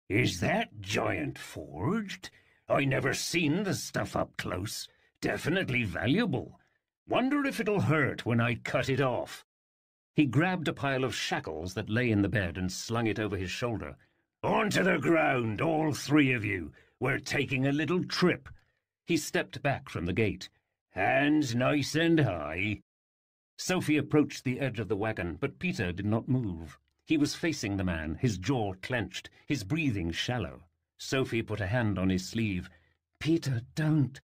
"Is that giant forged? I never seen the stuff up close. Definitely valuable. Wonder if it'll hurt when I cut it off." He grabbed a pile of shackles that lay in the bed and slung it over his shoulder. "Onto the ground, all three of you. We're taking a little trip." He stepped back from the gate. "Hands nice and high." Sophie approached the edge of the wagon, but Peter did not move. He was facing the man, his jaw clenched, his breathing shallow. Sophie put a hand on his sleeve. "Peter, don't."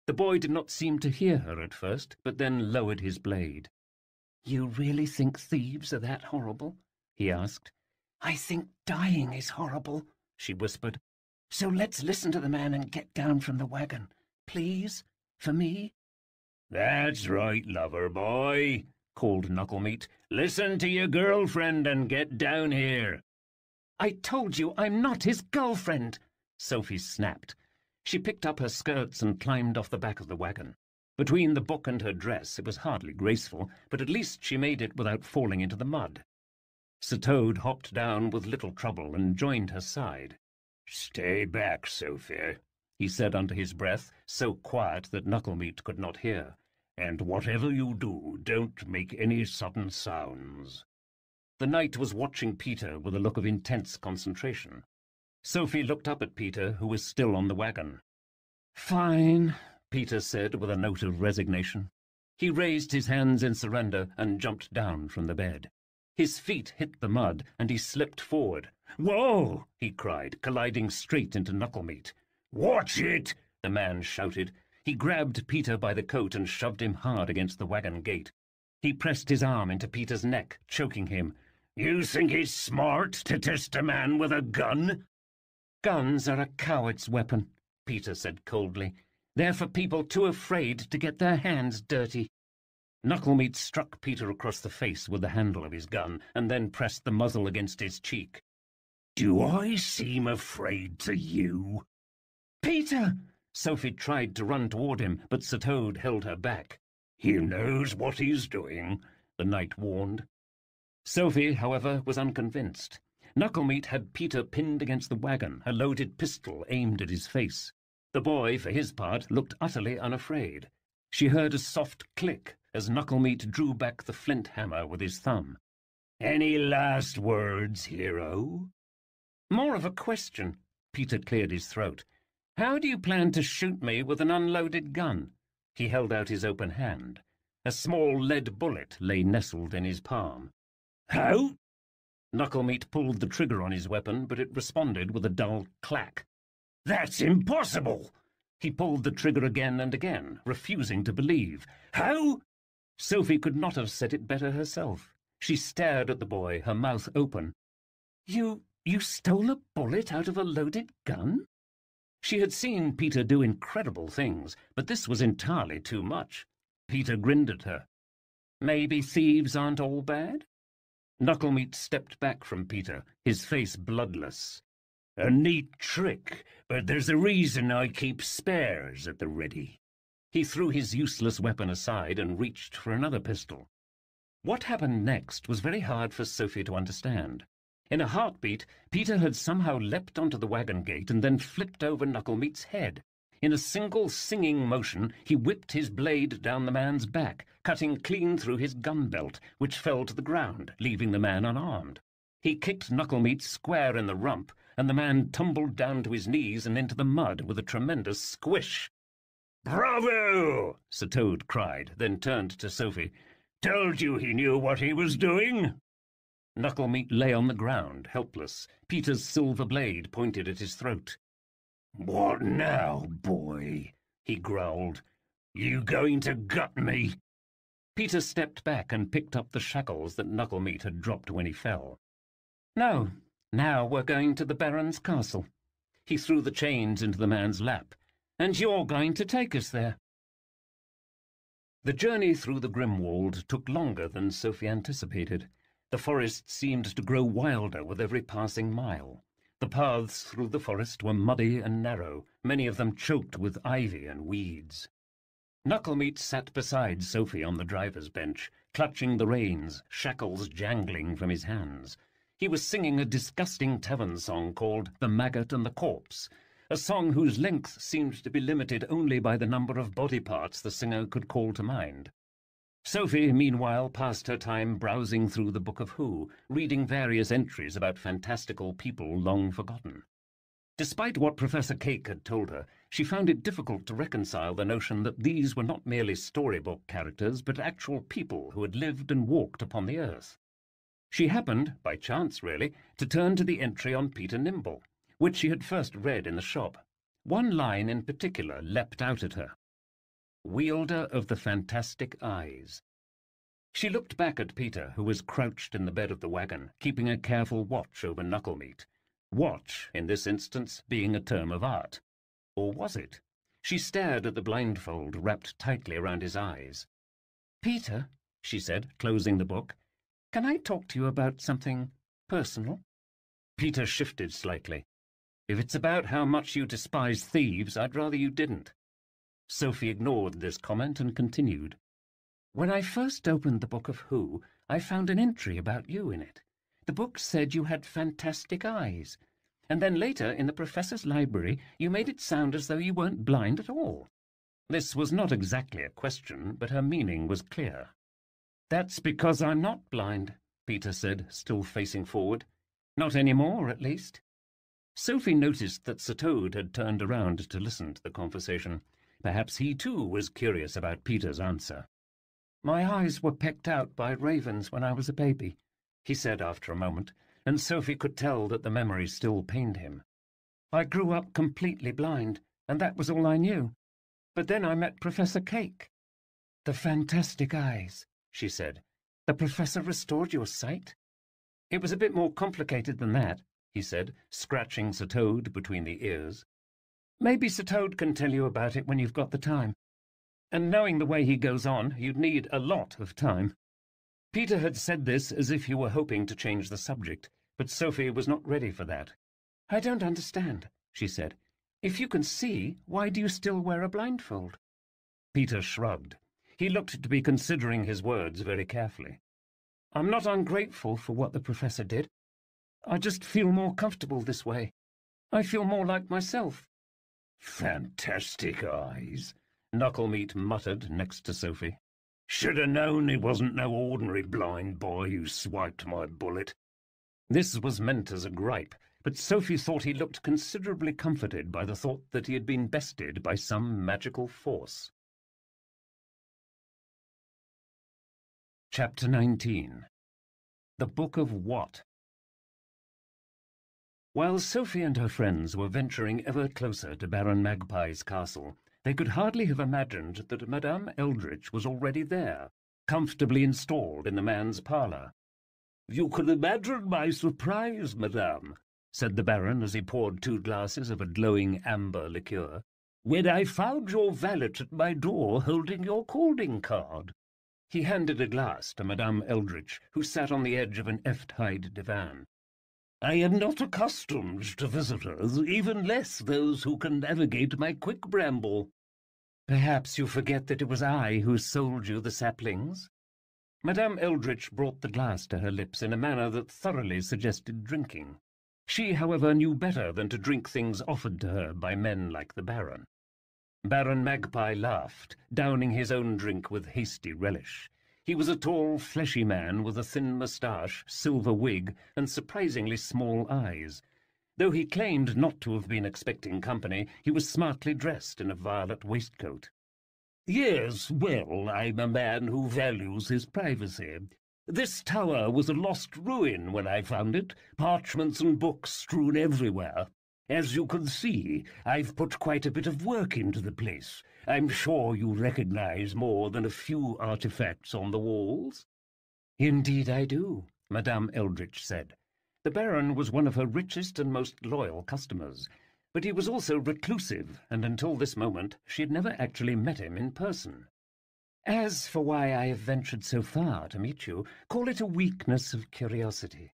The boy did not seem to hear her at first, but then lowered his blade. "You really think thieves are that horrible?" he asked. "I think dying is horrible," she whispered. "So let's listen to the man and get down from the wagon. Please? For me?" "That's right, lover boy," called Knucklemeat. "Listen to your girlfriend and get down here." "I told you I'm not his girlfriend," Sophie snapped. She picked up her skirts and climbed off the back of the wagon. Between the book and her dress it was hardly graceful, but at least she made it without falling into the mud. Sir Toad hopped down with little trouble and joined her side. "Stay back, Sophie," he said under his breath, so quiet that Knucklemeat could not hear. "And whatever you do, don't make any sudden sounds." The knight was watching Peter with a look of intense concentration. Sophie looked up at Peter, who was still on the wagon. "Fine," Peter said with a note of resignation. He raised his hands in surrender and jumped down from the bed. His feet hit the mud, and he slipped forward. "Whoa!" he cried, colliding straight into Knucklemeat. "Watch it!" the man shouted. He grabbed Peter by the coat and shoved him hard against the wagon gate. He pressed his arm into Peter's neck, choking him. "You think it's smart to test a man with a gun?" "Guns are a coward's weapon," Peter said coldly. "They're for people too afraid to get their hands dirty." Knucklemeat struck Peter across the face with the handle of his gun, and then pressed the muzzle against his cheek. "Do I seem afraid to you?" "Peter!" Sophie tried to run toward him, but Sir Toad held her back. "He knows what he's doing," the knight warned. Sophie, however, was unconvinced. Knucklemeat had Peter pinned against the wagon, a loaded pistol aimed at his face. The boy, for his part, looked utterly unafraid. She heard a soft click as Knucklemeat drew back the flint hammer with his thumb. "Any last words, hero?" "More of a question." Peter cleared his throat. "How do you plan to shoot me with an unloaded gun?" He held out his open hand. A small lead bullet lay nestled in his palm. "How?" Knucklemeat pulled the trigger on his weapon, but it responded with a dull clack. "That's impossible!" He pulled the trigger again and again, refusing to believe. "How?" Sophie could not have said it better herself. She stared at the boy, her mouth open. You stole a bullet out of a loaded gun?" She had seen Peter do incredible things, but this was entirely too much. Peter grinned at her. "Maybe thieves aren't all bad?" Knucklemeat stepped back from Peter, his face bloodless. "A neat trick, but there's a reason I keep spares at the ready." He threw his useless weapon aside and reached for another pistol. What happened next was very hard for Sophie to understand. In a heartbeat, Peter had somehow leapt onto the wagon gate and then flipped over Knucklemeat's head. In a single singing motion, he whipped his blade down the man's back, cutting clean through his gun belt, which fell to the ground, leaving the man unarmed. He kicked Knucklemeat square in the rump, and the man tumbled down to his knees and into the mud with a tremendous squish. "Bravo!" Sir Toad cried, then turned to Sophie. "Told you he knew what he was doing." Knucklemeat lay on the ground, helpless. Peter's silver blade pointed at his throat. "What now, boy?" he growled. "You going to gut me?" Peter stepped back and picked up the shackles that Knucklemeat had dropped when he fell. "No, now we're going to the Baron's castle." He threw the chains into the man's lap. "And you're going to take us there." The journey through the Grimwald took longer than Sophie anticipated. The forest seemed to grow wilder with every passing mile. The paths through the forest were muddy and narrow, many of them choked with ivy and weeds. Knucklemeat sat beside Sophie on the driver's bench, clutching the reins, shackles jangling from his hands. He was singing a disgusting tavern song called "The Maggot and the Corpse," a song whose length seemed to be limited only by the number of body parts the singer could call to mind. Sophie, meanwhile, passed her time browsing through the Book of Who, reading various entries about fantastical people long forgotten. Despite what Professor Cake had told her, she found it difficult to reconcile the notion that these were not merely storybook characters, but actual people who had lived and walked upon the earth. She happened, by chance really, to turn to the entry on Peter Nimble, which she had first read in the shop. One line in particular leapt out at her. "Wielder of the fantastic eyes." She looked back at Peter, who was crouched in the bed of the wagon, keeping a careful watch over Knucklemeat. Watch, in this instance, being a term of art. Or was it? She stared at the blindfold wrapped tightly around his eyes. "Peter," she said, closing the book, "can I talk to you about something personal?" Peter shifted slightly. "If it's about how much you despise thieves, I'd rather you didn't." Sophie ignored this comment and continued. "When I first opened the Book of Who, I found an entry about you in it. The book said you had fantastic eyes. And then later, in the professor's library, you made it sound as though you weren't blind at all." This was not exactly a question, but her meaning was clear. "That's because I'm not blind," Peter said, still facing forward. "Not anymore, at least." Sophie noticed that Sir Toad had turned around to listen to the conversation. Perhaps he too was curious about Peter's answer. "My eyes were pecked out by ravens when I was a baby," he said after a moment, and Sophie could tell that the memory still pained him. "I grew up completely blind, and that was all I knew. But then I met Professor Cake." "The fantastic eyes," she said. "The professor restored your sight?" "It was a bit more complicated than that," he said, scratching Sir Toad between the ears. "Maybe Sir Toad can tell you about it when you've got the time. And knowing the way he goes on, you'd need a lot of time." Peter had said this as if he were hoping to change the subject, but Sophie was not ready for that. "I don't understand," she said. "If you can see, why do you still wear a blindfold?" Peter shrugged. He looked to be considering his words very carefully. "I'm not ungrateful for what the professor did. I just feel more comfortable this way. I feel more like myself." "Fantastic eyes," Knucklemeat muttered next to Sophie. "Should have known it wasn't no ordinary blind boy who swiped my bullet." This was meant as a gripe, but Sophie thought he looked considerably comforted by the thought that he had been bested by some magical force. Chapter 19. The Book of What? While Sophie and her friends were venturing ever closer to Baron Magpie's castle, they could hardly have imagined that Madame Eldritch was already there, comfortably installed in the man's parlour. "You can imagine my surprise, madame," said the Baron as he poured 2 glasses of a glowing amber liqueur, "when I found your valet at my door holding your calling card." He handed a glass to Madame Eldritch, who sat on the edge of an eft-hide divan. "I am not accustomed to visitors, even less those who can navigate my quick bramble." "Perhaps you forget that it was I who sold you the saplings?" Madame Eldritch brought the glass to her lips in a manner that thoroughly suggested drinking. She, however, knew better than to drink things offered to her by men like the Baron. Baron Magpie laughed, downing his own drink with hasty relish. He was a tall, fleshy man with a thin moustache, silver wig, and surprisingly small eyes. Though he claimed not to have been expecting company, he was smartly dressed in a violet waistcoat. Yes, well, I'm a man who values his privacy. This tower was a lost ruin when I found it, parchments and books strewn everywhere. As you can see, I've put quite a bit of work into the place. I'm sure you recognize more than a few artifacts on the walls." "Indeed I do," Madame Eldritch said. The Baron was one of her richest and most loyal customers, but he was also reclusive, and until this moment she had never actually met him in person. "As for why I have ventured so far to meet you, call it a weakness of curiosity."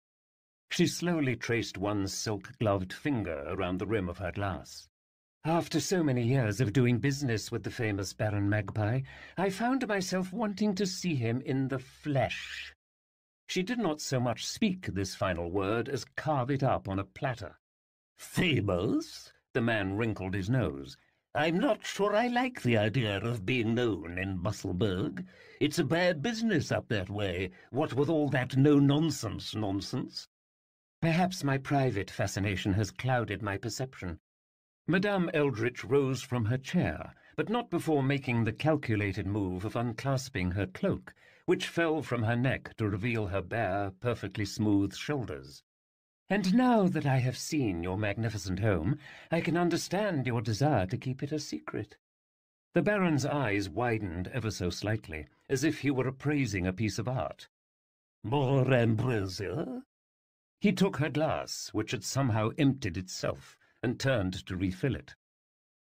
She slowly traced one silk-gloved finger around the rim of her glass. "After so many years of doing business with the famous Baron Magpie, I found myself wanting to see him in the flesh." She did not so much speak this final word as carve it up on a platter. "Famous?" The man wrinkled his nose. "I'm not sure I like the idea of being known in Busselburg. It's a bad business up that way, what with all that no-nonsense nonsense." "Perhaps my private fascination has clouded my perception." Madame Eldritch rose from her chair, but not before making the calculated move of unclasping her cloak, which fell from her neck to reveal her bare, perfectly smooth shoulders. "And now that I have seen your magnificent home, I can understand your desire to keep it a secret." The Baron's eyes widened ever so slightly, as if he were appraising a piece of art. "More ambrosia?" He took her glass, which had somehow emptied itself, and turned to refill it.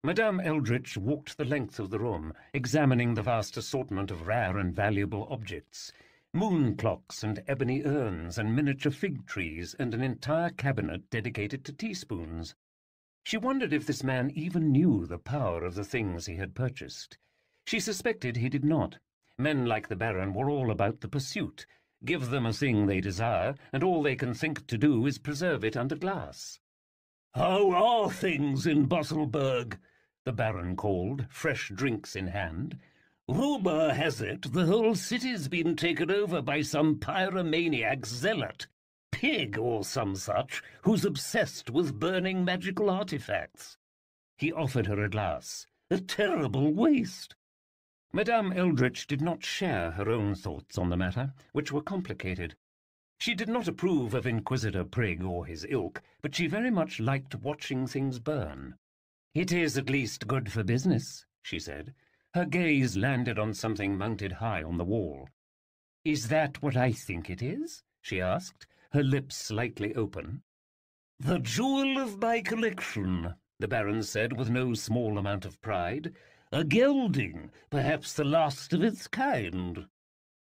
Madame Eldritch walked the length of the room, examining the vast assortment of rare and valuable objects, moon clocks and ebony urns and miniature fig trees and an entire cabinet dedicated to teaspoons. She wondered if this man even knew the power of the things he had purchased. She suspected he did not. Men like the Baron were all about the pursuit. Give them a thing they desire, and all they can think to do is preserve it under glass. "How are things in Busselburg?" the Baron called, fresh drinks in hand. "Rumour has it the whole city's been taken over by some pyromaniac zealot, pig or some such, who's obsessed with burning magical artifacts." He offered her a glass. "A terrible waste." Madame Eldritch did not share her own thoughts on the matter, which were complicated. She did not approve of Inquisitor Prig or his ilk, but she very much liked watching things burn. "It is at least good for business," she said. Her gaze landed on something mounted high on the wall. "Is that what I think it is?" she asked, her lips slightly open. "The jewel of my collection," the Baron said with no small amount of pride. "A gelding, perhaps the last of its kind."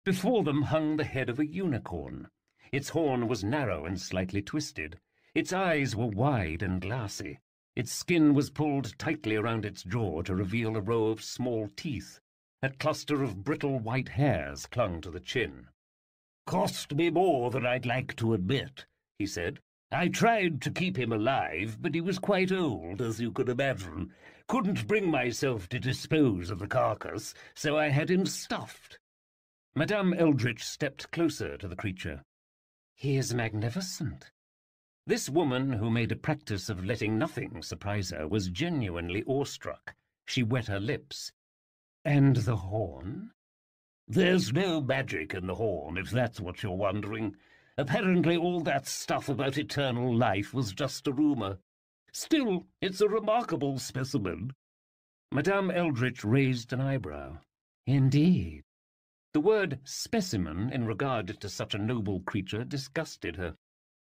Before them hung the head of a unicorn. Its horn was narrow and slightly twisted. Its eyes were wide and glassy. Its skin was pulled tightly around its jaw to reveal a row of small teeth. A cluster of brittle white hairs clung to the chin. "Cost me more than I'd like to admit," he said. "I tried to keep him alive, but he was quite old, as you could imagine. Couldn't bring myself to dispose of the carcass, so I had him stuffed." Madame Eldritch stepped closer to the creature. "He is magnificent." This woman, who made a practice of letting nothing surprise her, was genuinely awestruck. She wet her lips. "And the horn?" "There's no magic in the horn, if that's what you're wondering. Apparently all that stuff about eternal life was just a rumour. Still, it's a remarkable specimen." Madame Eldritch raised an eyebrow. "Indeed." The word specimen in regard to such a noble creature disgusted her.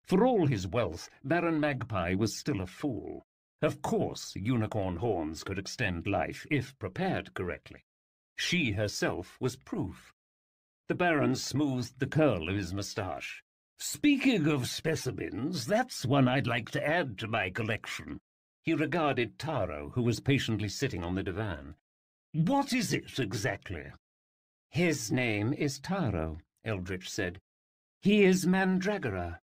For all his wealth, Baron Magpie was still a fool. Of course, unicorn horns could extend life, if prepared correctly. She herself was proof. The Baron smoothed the curl of his moustache. "Speaking of specimens, that's one I'd like to add to my collection." He regarded Taro, who was patiently sitting on the divan. "What is it, exactly?" "His name is Taro," Eldritch said. "He is Mandragora."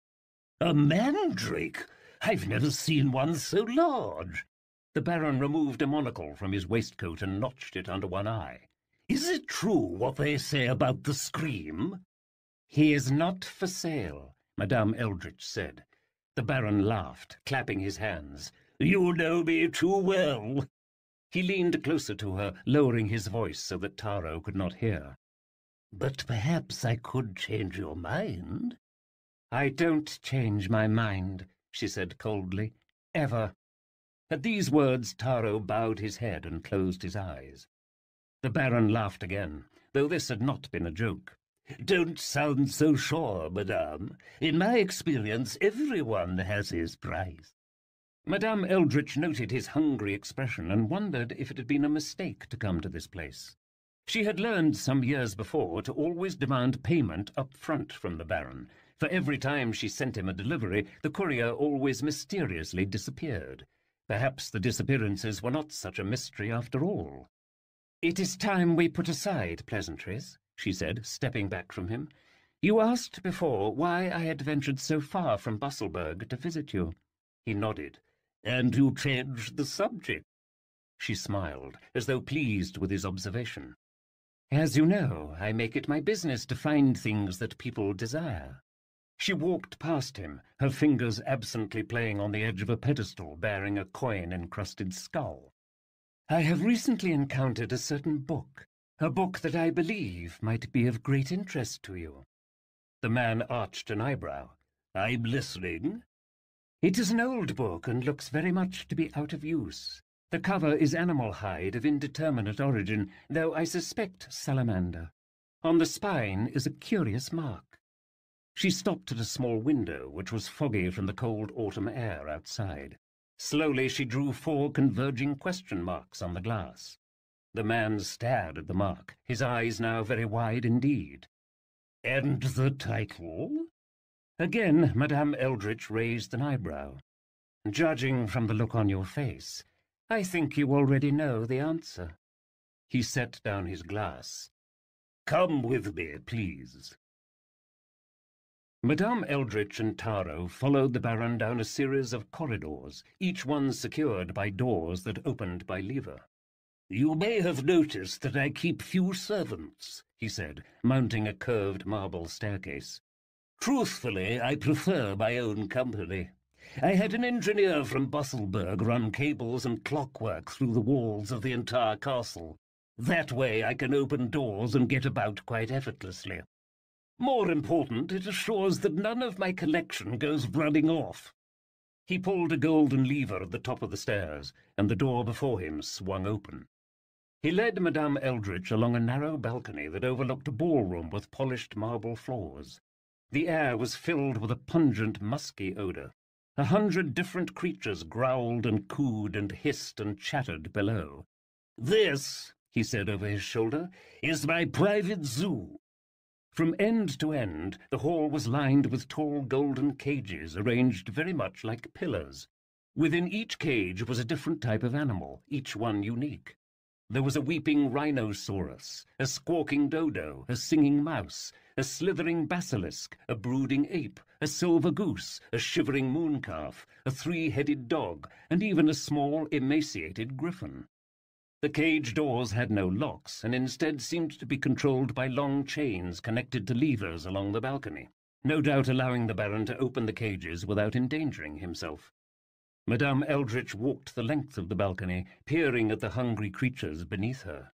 "A mandrake? I've never seen one so large." The Baron removed a monocle from his waistcoat and notched it under one eye. "Is it true what they say about the scream?" "He is not for sale," Madame Eldritch said. The Baron laughed, clapping his hands. "You know me too well." He leaned closer to her, lowering his voice so that Taro could not hear. "But perhaps I could change your mind." "I don't change my mind," she said coldly. "Ever." At these words Taro bowed his head and closed his eyes. The Baron laughed again, though this had not been a joke. "Don't sound so sure, madame. In my experience, everyone has his price." Madame Eldritch noted his hungry expression and wondered if it had been a mistake to come to this place. She had learned some years before to always demand payment up front from the Baron. For every time she sent him a delivery, the courier always mysteriously disappeared. Perhaps the disappearances were not such a mystery after all. "It is time we put aside pleasantries," she said, stepping back from him. "You asked before why I had ventured so far from Busselburg to visit you." He nodded. "And you changed the subject." She smiled, as though pleased with his observation. "As you know, I make it my business to find things that people desire." She walked past him, her fingers absently playing on the edge of a pedestal bearing a coin-encrusted skull. "I have recently encountered a certain book, a book that I believe might be of great interest to you." The man arched an eyebrow. "I'm listening." "It is an old book and looks very much to be out of use. The cover is animal hide of indeterminate origin, though I suspect salamander. On the spine is a curious mark." She stopped at a small window, which was foggy from the cold autumn air outside. Slowly she drew 4 converging question marks on the glass. The man stared at the mark, his eyes now very wide indeed. "And the title?" Again Madame Eldritch raised an eyebrow. "Judging from the look on your face, I think you already know the answer." He set down his glass. "Come with me, please." Madame Eldritch and Taro followed the Baron down a series of corridors, each one secured by doors that opened by lever. "You may have noticed that I keep few servants," he said, mounting a curved marble staircase. "Truthfully, I prefer my own company. I had an engineer from Busselburg run cables and clockwork through the walls of the entire castle. That way I can open doors and get about quite effortlessly. More important, it assures that none of my collection goes running off." He pulled a golden lever at the top of the stairs, and the door before him swung open. He led Madame Eldritch along a narrow balcony that overlooked a ballroom with polished marble floors. The air was filled with a pungent, musky odour. 100 different creatures growled and cooed and hissed and chattered below. "This," he said over his shoulder, "is my private zoo." From end to end, the hall was lined with tall golden cages arranged very much like pillars. Within each cage was a different type of animal, each one unique. There was a weeping rhinoceros, a squawking dodo, a singing mouse, a slithering basilisk, a brooding ape, a silver goose, a shivering mooncalf, a 3-headed dog, and even a small, emaciated griffin. The cage doors had no locks, and instead seemed to be controlled by long chains connected to levers along the balcony, no doubt allowing the Baron to open the cages without endangering himself. Madame Eldritch walked the length of the balcony, peering at the hungry creatures beneath her.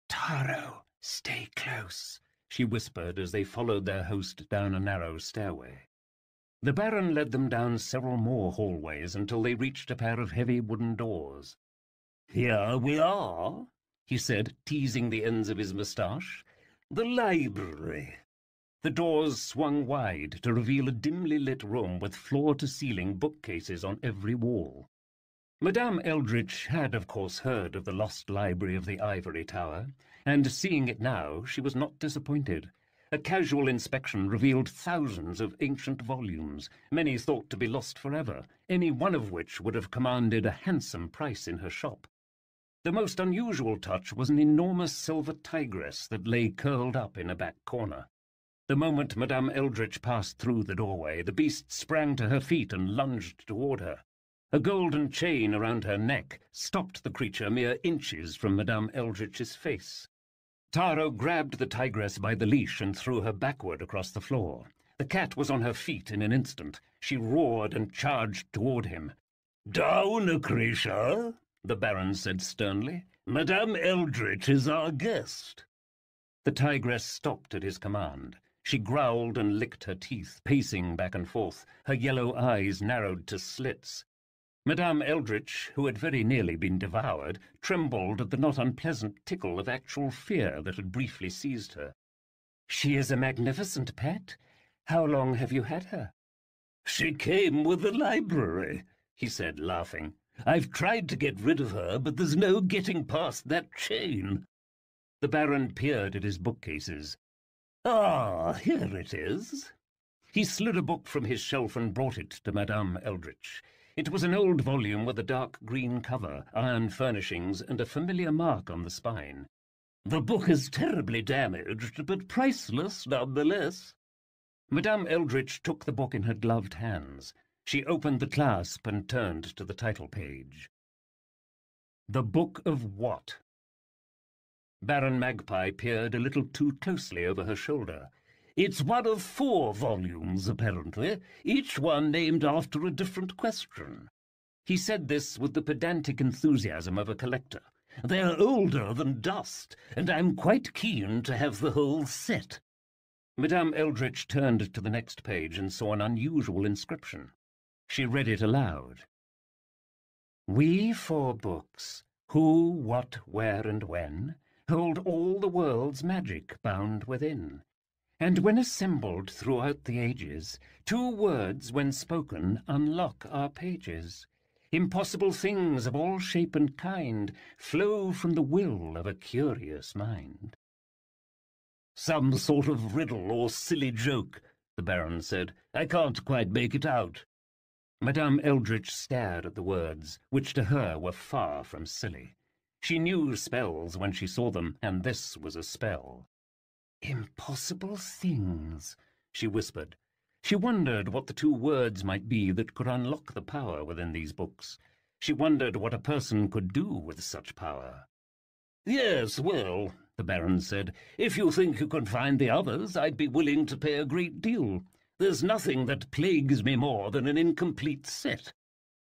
"Taro, stay close," she whispered as they followed their host down a narrow stairway. The Baron led them down several more hallways until they reached a pair of heavy wooden doors. "Here we are," he said, teasing the ends of his moustache. "The library." The doors swung wide to reveal a dimly lit room with floor-to-ceiling bookcases on every wall. Madame Eldritch had, of course, heard of the lost library of the Ivory Tower, and seeing it now, she was not disappointed. A casual inspection revealed thousands of ancient volumes, many thought to be lost forever, any one of which would have commanded a handsome price in her shop. The most unusual touch was an enormous silver tigress that lay curled up in a back corner. The moment Madame Eldritch passed through the doorway, the beast sprang to her feet and lunged toward her. A golden chain around her neck stopped the creature mere inches from Madame Eldritch's face. Taro grabbed the tigress by the leash and threw her backward across the floor. The cat was on her feet in an instant. She roared and charged toward him. "Down, creature!" the Baron said sternly. "Madame Eldritch is our guest." The tigress stopped at his command. She growled and licked her teeth, pacing back and forth, her yellow eyes narrowed to slits. Madame Eldritch, who had very nearly been devoured, trembled at the not unpleasant tickle of actual fear that had briefly seized her. "She is a magnificent pet. How long have you had her?" "She came with the library," he said, laughing. "I've tried to get rid of her, but there's no getting past that chain." The Baron peered at his bookcases. "Ah, here it is." He slid a book from his shelf and brought it to Madame Eldritch. It was an old volume with a dark green cover, iron furnishings, and a familiar mark on the spine. "The book is terribly damaged, but priceless nonetheless." Madame Eldritch took the book in her gloved hands. She opened the clasp and turned to the title page. The Book of What? Baron Magpie peered a little too closely over her shoulder. "It's one of 4 volumes, apparently, each one named after a different question." He said this with the pedantic enthusiasm of a collector. "They're older than dust, and I'm quite keen to have the whole set." Madame Eldritch turned to the next page and saw an unusual inscription. She read it aloud. "We 4 books, who, what, where, and when, hold all the world's magic bound within. And when assembled throughout the ages, 2 words, when spoken, unlock our pages. Impossible things of all shape and kind flow from the will of a curious mind." "Some sort of riddle or silly joke," the Baron said. "I can't quite make it out." Madame Eldritch stared at the words, which to her were far from silly. She knew spells when she saw them, and this was a spell. "Impossible things," she whispered. She wondered what the 2 words might be that could unlock the power within these books. She wondered what a person could do with such power. "Yes, well," the Baron said, "if you think you can find the others, I'd be willing to pay a great deal. There's nothing that plagues me more than an incomplete set."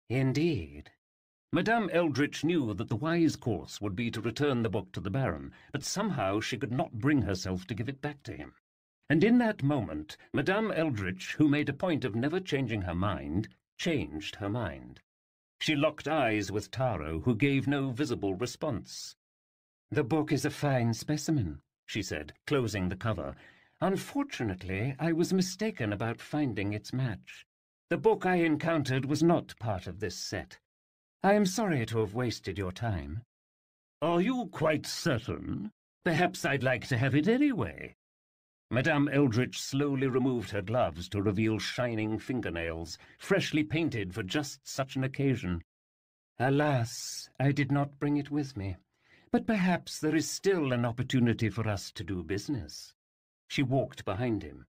"Indeed." Madame Eldritch knew that the wise course would be to return the book to the Baron, but somehow she could not bring herself to give it back to him. And in that moment, Madame Eldritch, who made a point of never changing her mind, changed her mind. She locked eyes with Taro, who gave no visible response. "The book is a fine specimen," she said, closing the cover. "Unfortunately, I was mistaken about finding its match. The book I encountered was not part of this set. I am sorry to have wasted your time." "Are you quite certain? Perhaps I'd like to have it anyway." Madame Eldritch slowly removed her gloves to reveal shining fingernails, freshly painted for just such an occasion. "Alas, I did not bring it with me. But perhaps there is still an opportunity for us to do business." She walked behind him.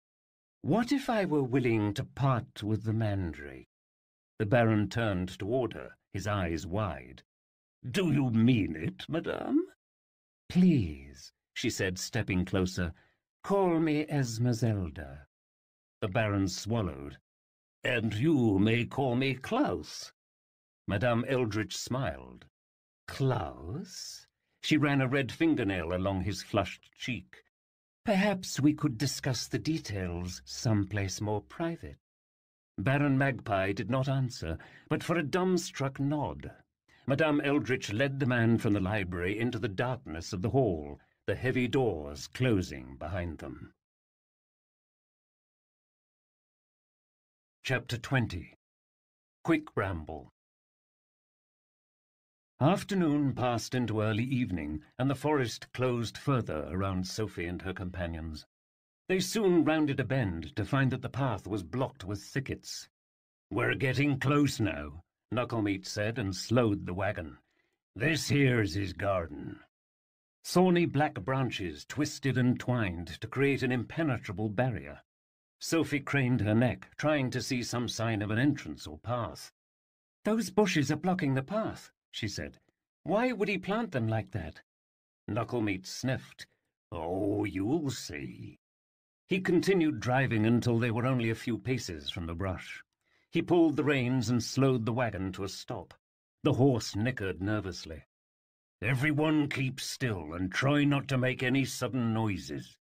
"What if I were willing to part with the mandrake?" The Baron turned toward her, his eyes wide. "Do you mean it, madame?" "Please," she said, stepping closer, "call me Esmeralda." The Baron swallowed. "And you may call me Klaus." Madame Eldritch smiled. "Klaus?" She ran a red fingernail along his flushed cheek. "Perhaps we could discuss the details someplace more private." Baron Magpie did not answer, but for a dumbstruck nod. Madame Eldritch led the man from the library into the darkness of the hall, the heavy doors closing behind them. Chapter 20. Quick Ramble. Afternoon passed into early evening, and the forest closed further around Sophie and her companions. They soon rounded a bend to find that the path was blocked with thickets. "We're getting close now," Knucklemeat said, and slowed the wagon. "This here's his garden." Thorny black branches twisted and twined to create an impenetrable barrier. Sophie craned her neck, trying to see some sign of an entrance or path. "Those bushes are blocking the path," she said. "Why would he plant them like that?" Knucklemeat sniffed. "Oh, you'll see." He continued driving until they were only a few paces from the brush. He pulled the reins and slowed the wagon to a stop. The horse nickered nervously. "Everyone keep still and try not to make any sudden noises."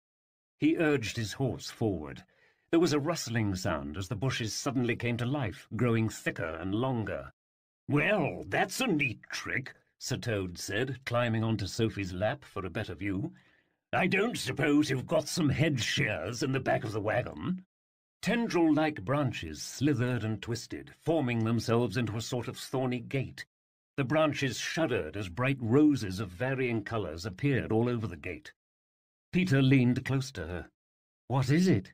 He urged his horse forward. There was a rustling sound as the bushes suddenly came to life, growing thicker and longer. "Well, that's a neat trick," Sir Toad said, climbing onto Sophie's lap for a better view. "I don't suppose you've got some head shears in the back of the wagon?" Tendril-like branches slithered and twisted, forming themselves into a sort of thorny gate. The branches shuddered as bright roses of varying colours appeared all over the gate. Peter leaned close to her. "What is it?"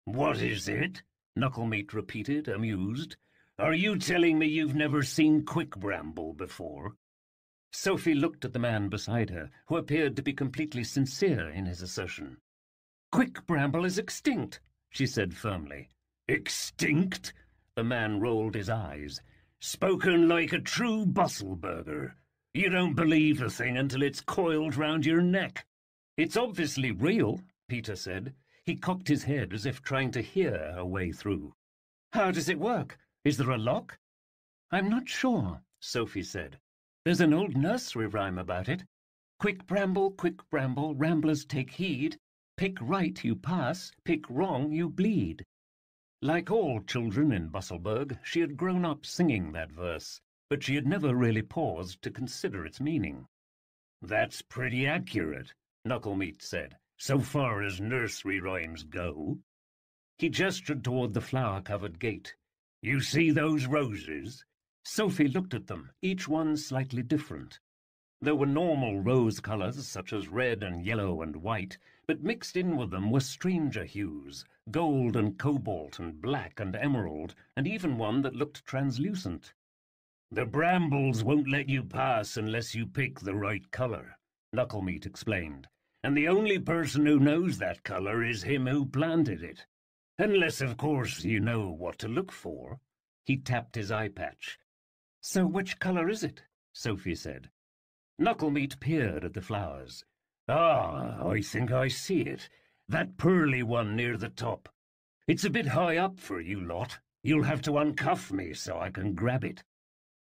"What is it?" Knucklemeat repeated, amused. "Are you telling me you've never seen Quick-Bramble before?" Sophie looked at the man beside her, who appeared to be completely sincere in his assertion. "Quick-Bramble is extinct," she said firmly. "Extinct?" The man rolled his eyes. "Spoken like a true Busselburger. You don't believe the thing until it's coiled round your neck." "It's obviously real," Peter said. He cocked his head as if trying to hear a way through. "How does it work? Is there a lock?" "I'm not sure," Sophie said. "There's an old nursery rhyme about it. Quick bramble, ramblers take heed. Pick right, you pass. Pick wrong, you bleed." Like all children in Busselburg, she had grown up singing that verse, but she had never really paused to consider its meaning. "That's pretty accurate," Knucklemeat said, "so far as nursery rhymes go." He gestured toward the flower-covered gate. "You see those roses?" Sophie looked at them, each one slightly different. There were normal rose colours, such as red and yellow and white, but mixed in with them were stranger hues, gold and cobalt and black and emerald, and even one that looked translucent. "The brambles won't let you pass unless you pick the right colour," Knucklemeat explained, "and the only person who knows that colour is him who planted it. Unless, of course, you know what to look for." He tapped his eye patch. "So which colour is it?" Sophie said. Knucklemeat peered at the flowers. "Ah, I think I see it. That pearly one near the top. It's a bit high up for you lot. You'll have to uncuff me so I can grab it."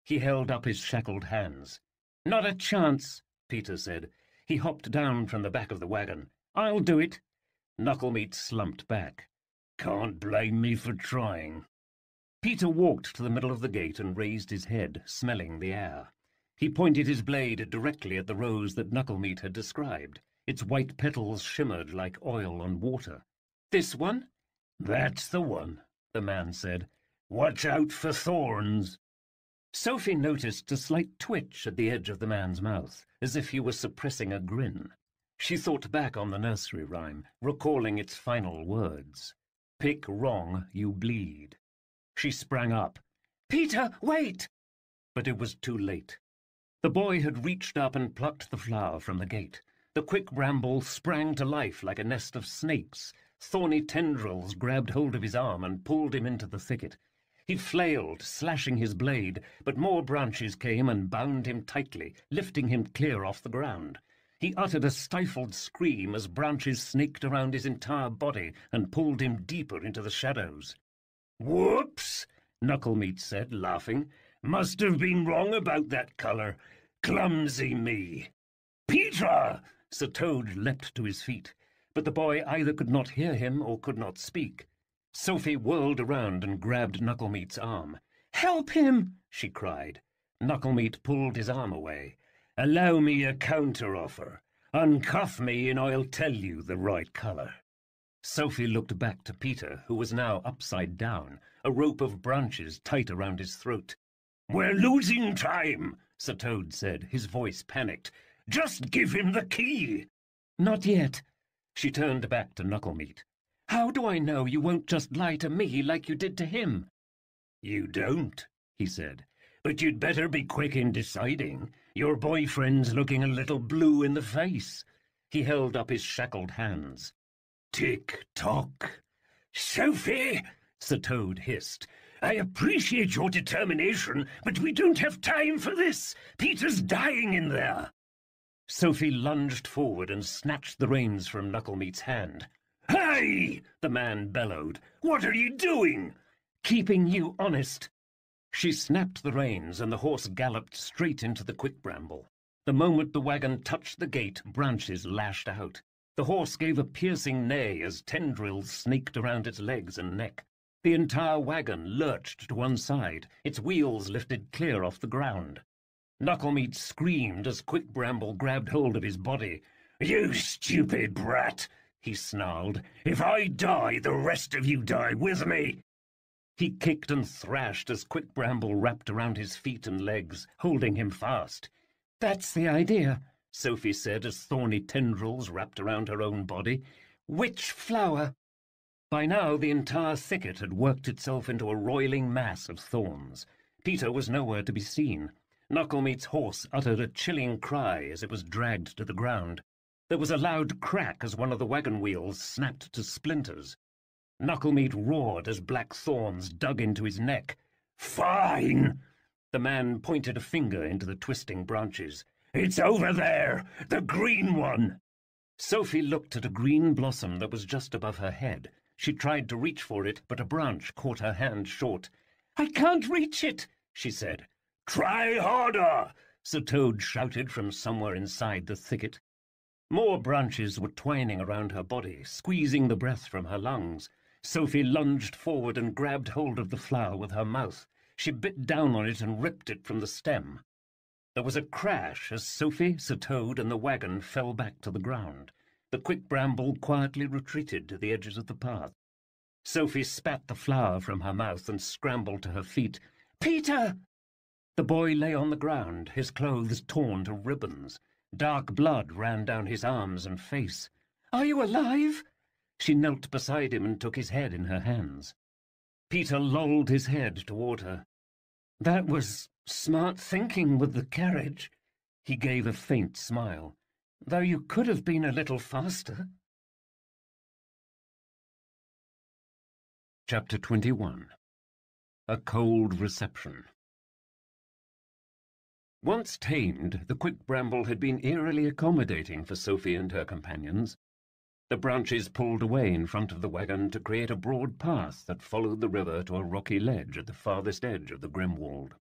He held up his shackled hands. "Not a chance," Peter said. He hopped down from the back of the wagon. "I'll do it." Knucklemeat slumped back. "Can't blame me for trying." Peter walked to the middle of the gate and raised his head, smelling the air. He pointed his blade directly at the rose that Knucklemeat had described. Its white petals shimmered like oil on water. "This one?" "That's the one," the man said. "Watch out for thorns." Sophie noticed a slight twitch at the edge of the man's mouth, as if he were suppressing a grin. She thought back on the nursery rhyme, recalling its final words. "Pick wrong, you bleed." She sprang up. "Peter, wait!" But it was too late. The boy had reached up and plucked the flower from the gate. The quick bramble sprang to life like a nest of snakes. Thorny tendrils grabbed hold of his arm and pulled him into the thicket. He flailed, slashing his blade, but more branches came and bound him tightly, lifting him clear off the ground. He uttered a stifled scream as branches snaked around his entire body and pulled him deeper into the shadows. "Whoops!" Knucklemeat said, laughing. "Must have been wrong about that colour. Clumsy me." "Peter!" Sir Toad leapt to his feet, but the boy either could not hear him or could not speak. Sophie whirled around and grabbed Knucklemeat's arm. "Help him!" she cried. Knucklemeat pulled his arm away. "Allow me a counter-offer. Uncuff me and I'll tell you the right colour." Sophie looked back to Peter, who was now upside down, a rope of branches tight around his throat. "We're losing time," Sir Toad said, his voice panicked. "Just give him the key." "Not yet." She turned back to Knucklemeat. "How do I know you won't just lie to me like you did to him?" "You don't," he said. "But you'd better be quick in deciding. Your boyfriend's looking a little blue in the face." He held up his shackled hands. "Tick-tock." "Sophie!" Sir Toad hissed. "I appreciate your determination, but we don't have time for this. Peter's dying in there." Sophie lunged forward and snatched the reins from Knucklemeat's hand. "Hey!" the man bellowed. "What are you doing?" "Keeping you honest." She snapped the reins, and the horse galloped straight into the quick bramble. The moment the wagon touched the gate, branches lashed out. The horse gave a piercing neigh as tendrils snaked around its legs and neck. The entire wagon lurched to one side, its wheels lifted clear off the ground. Knucklemeat screamed as Quick Bramble grabbed hold of his body. "You stupid brat!" he snarled. "If I die, the rest of you die with me!" He kicked and thrashed as Quick Bramble wrapped around his feet and legs, holding him fast. "That's the idea," Sophie said as thorny tendrils wrapped around her own body. "Which flower?" By now the entire thicket had worked itself into a roiling mass of thorns. Peter was nowhere to be seen. Knucklemeat's horse uttered a chilling cry as it was dragged to the ground. There was a loud crack as one of the wagon wheels snapped to splinters. Knucklemeat roared as black thorns dug into his neck. "Fine!" The man pointed a finger into the twisting branches. "It's over there! The green one!" Sophie looked at a green blossom that was just above her head. She tried to reach for it, but a branch caught her hand short. "I can't reach it," she said. "Try harder!" Sir Toad shouted from somewhere inside the thicket. More branches were twining around her body, squeezing the breath from her lungs. Sophie lunged forward and grabbed hold of the flower with her mouth. She bit down on it and ripped it from the stem. There was a crash as Sophie, Sir Toad, and the wagon fell back to the ground. The quick bramble quietly retreated to the edges of the path. Sophie spat the flower from her mouth and scrambled to her feet. "Peter!" The boy lay on the ground, his clothes torn to ribbons. Dark blood ran down his arms and face. "Are you alive?" She knelt beside him and took his head in her hands. Peter lolled his head toward her. "That was smart thinking with the carriage." He gave a faint smile. "Though you could have been a little faster." Chapter 21. A Cold Reception. Once tamed, the quick bramble had been eerily accommodating for Sophie and her companions. The branches pulled away in front of the wagon to create a broad path that followed the river to a rocky ledge at the farthest edge of the Grimwald.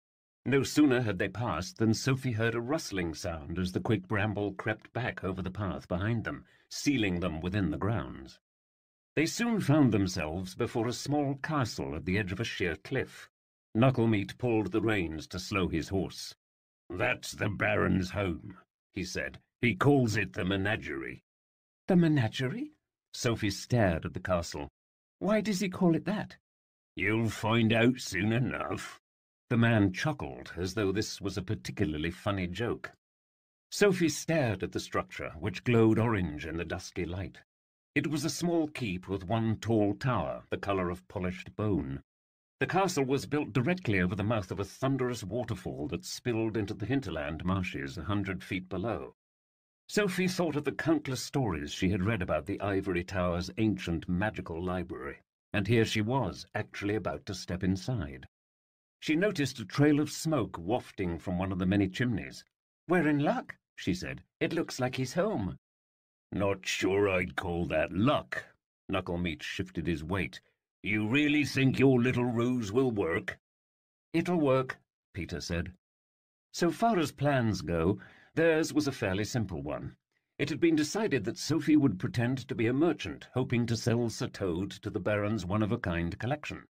No sooner had they passed than Sophie heard a rustling sound as the quick bramble crept back over the path behind them, sealing them within the grounds. They soon found themselves before a small castle at the edge of a sheer cliff. Knucklemeat pulled the reins to slow his horse. "That's the Baron's home," he said. "He calls it the menagerie." "The menagerie?" Sophie stared at the castle. "Why does he call it that?" "You'll find out soon enough." The man chuckled, as though this was a particularly funny joke. Sophie stared at the structure, which glowed orange in the dusky light. It was a small keep with one tall tower, the colour of polished bone. The castle was built directly over the mouth of a thunderous waterfall that spilled into the hinterland marshes 100 feet below. Sophie thought of the countless stories she had read about the Ivory Tower's ancient magical library, and here she was, actually about to step inside. She noticed a trail of smoke wafting from one of the many chimneys. "We're in luck," she said. "It looks like he's home." "Not sure I'd call that luck." Knucklemeat shifted his weight. "You really think your little ruse will work?" "It'll work," Peter said. So far as plans go, theirs was a fairly simple one. It had been decided that Sophie would pretend to be a merchant, hoping to sell Sir Toad to the Baron's one-of-a-kind collection.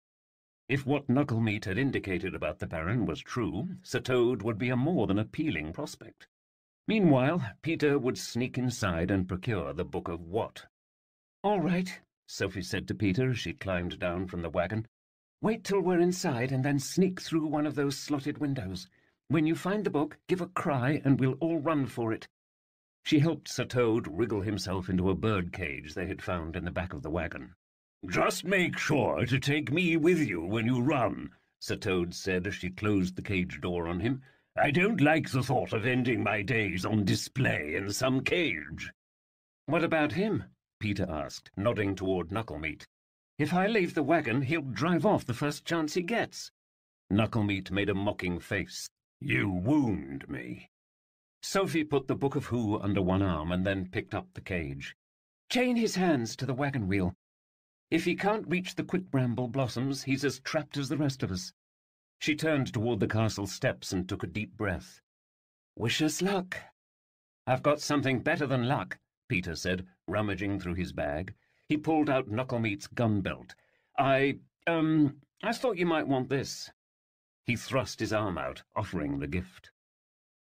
If what Knucklemeat had indicated about the Baron was true, Sir Toad would be a more than appealing prospect. Meanwhile, Peter would sneak inside and procure the Book of What. "All right," Sophie said to Peter as she climbed down from the wagon. "Wait till we're inside and then sneak through one of those slotted windows. When you find the book, give a cry and we'll all run for it." She helped Sir Toad wriggle himself into a bird cage they had found in the back of the wagon. "Just make sure to take me with you when you run," Sir Toad said as she closed the cage door on him. "I don't like the thought of ending my days on display in some cage." "What about him?" Peter asked, nodding toward Knucklemeat. "If I leave the wagon, he'll drive off the first chance he gets." Knucklemeat made a mocking face. "You wound me." Sophie put the Book of Who under one arm and then picked up the cage. "Chain his hands to the wagon wheel. If he can't reach the quick bramble blossoms, he's as trapped as the rest of us." She turned toward the castle steps and took a deep breath. "Wish us luck." "I've got something better than luck," Peter said, rummaging through his bag. He pulled out Knucklemeat's gun belt. I thought you might want this." He thrust his arm out, offering the gift.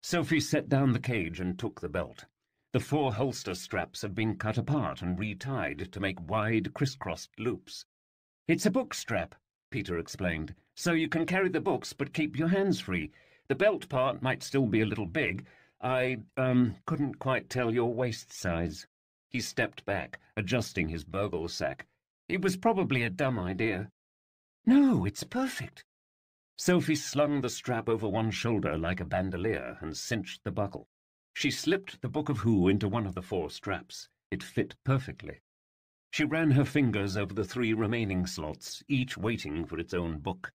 Sophie set down the cage and took the belt. The 4 holster straps had been cut apart and retied to make wide, crisscrossed loops. "It's a book strap," Peter explained, "so you can carry the books but keep your hands free. The belt part might still be a little big. I couldn't quite tell your waist size." He stepped back, adjusting his burgle sack. "It was probably a dumb idea." "No, it's perfect." Sophie slung the strap over one shoulder like a bandolier and cinched the buckle. She slipped the Book of Who into one of the 4 straps. It fit perfectly. She ran her fingers over the 3 remaining slots, each waiting for its own book.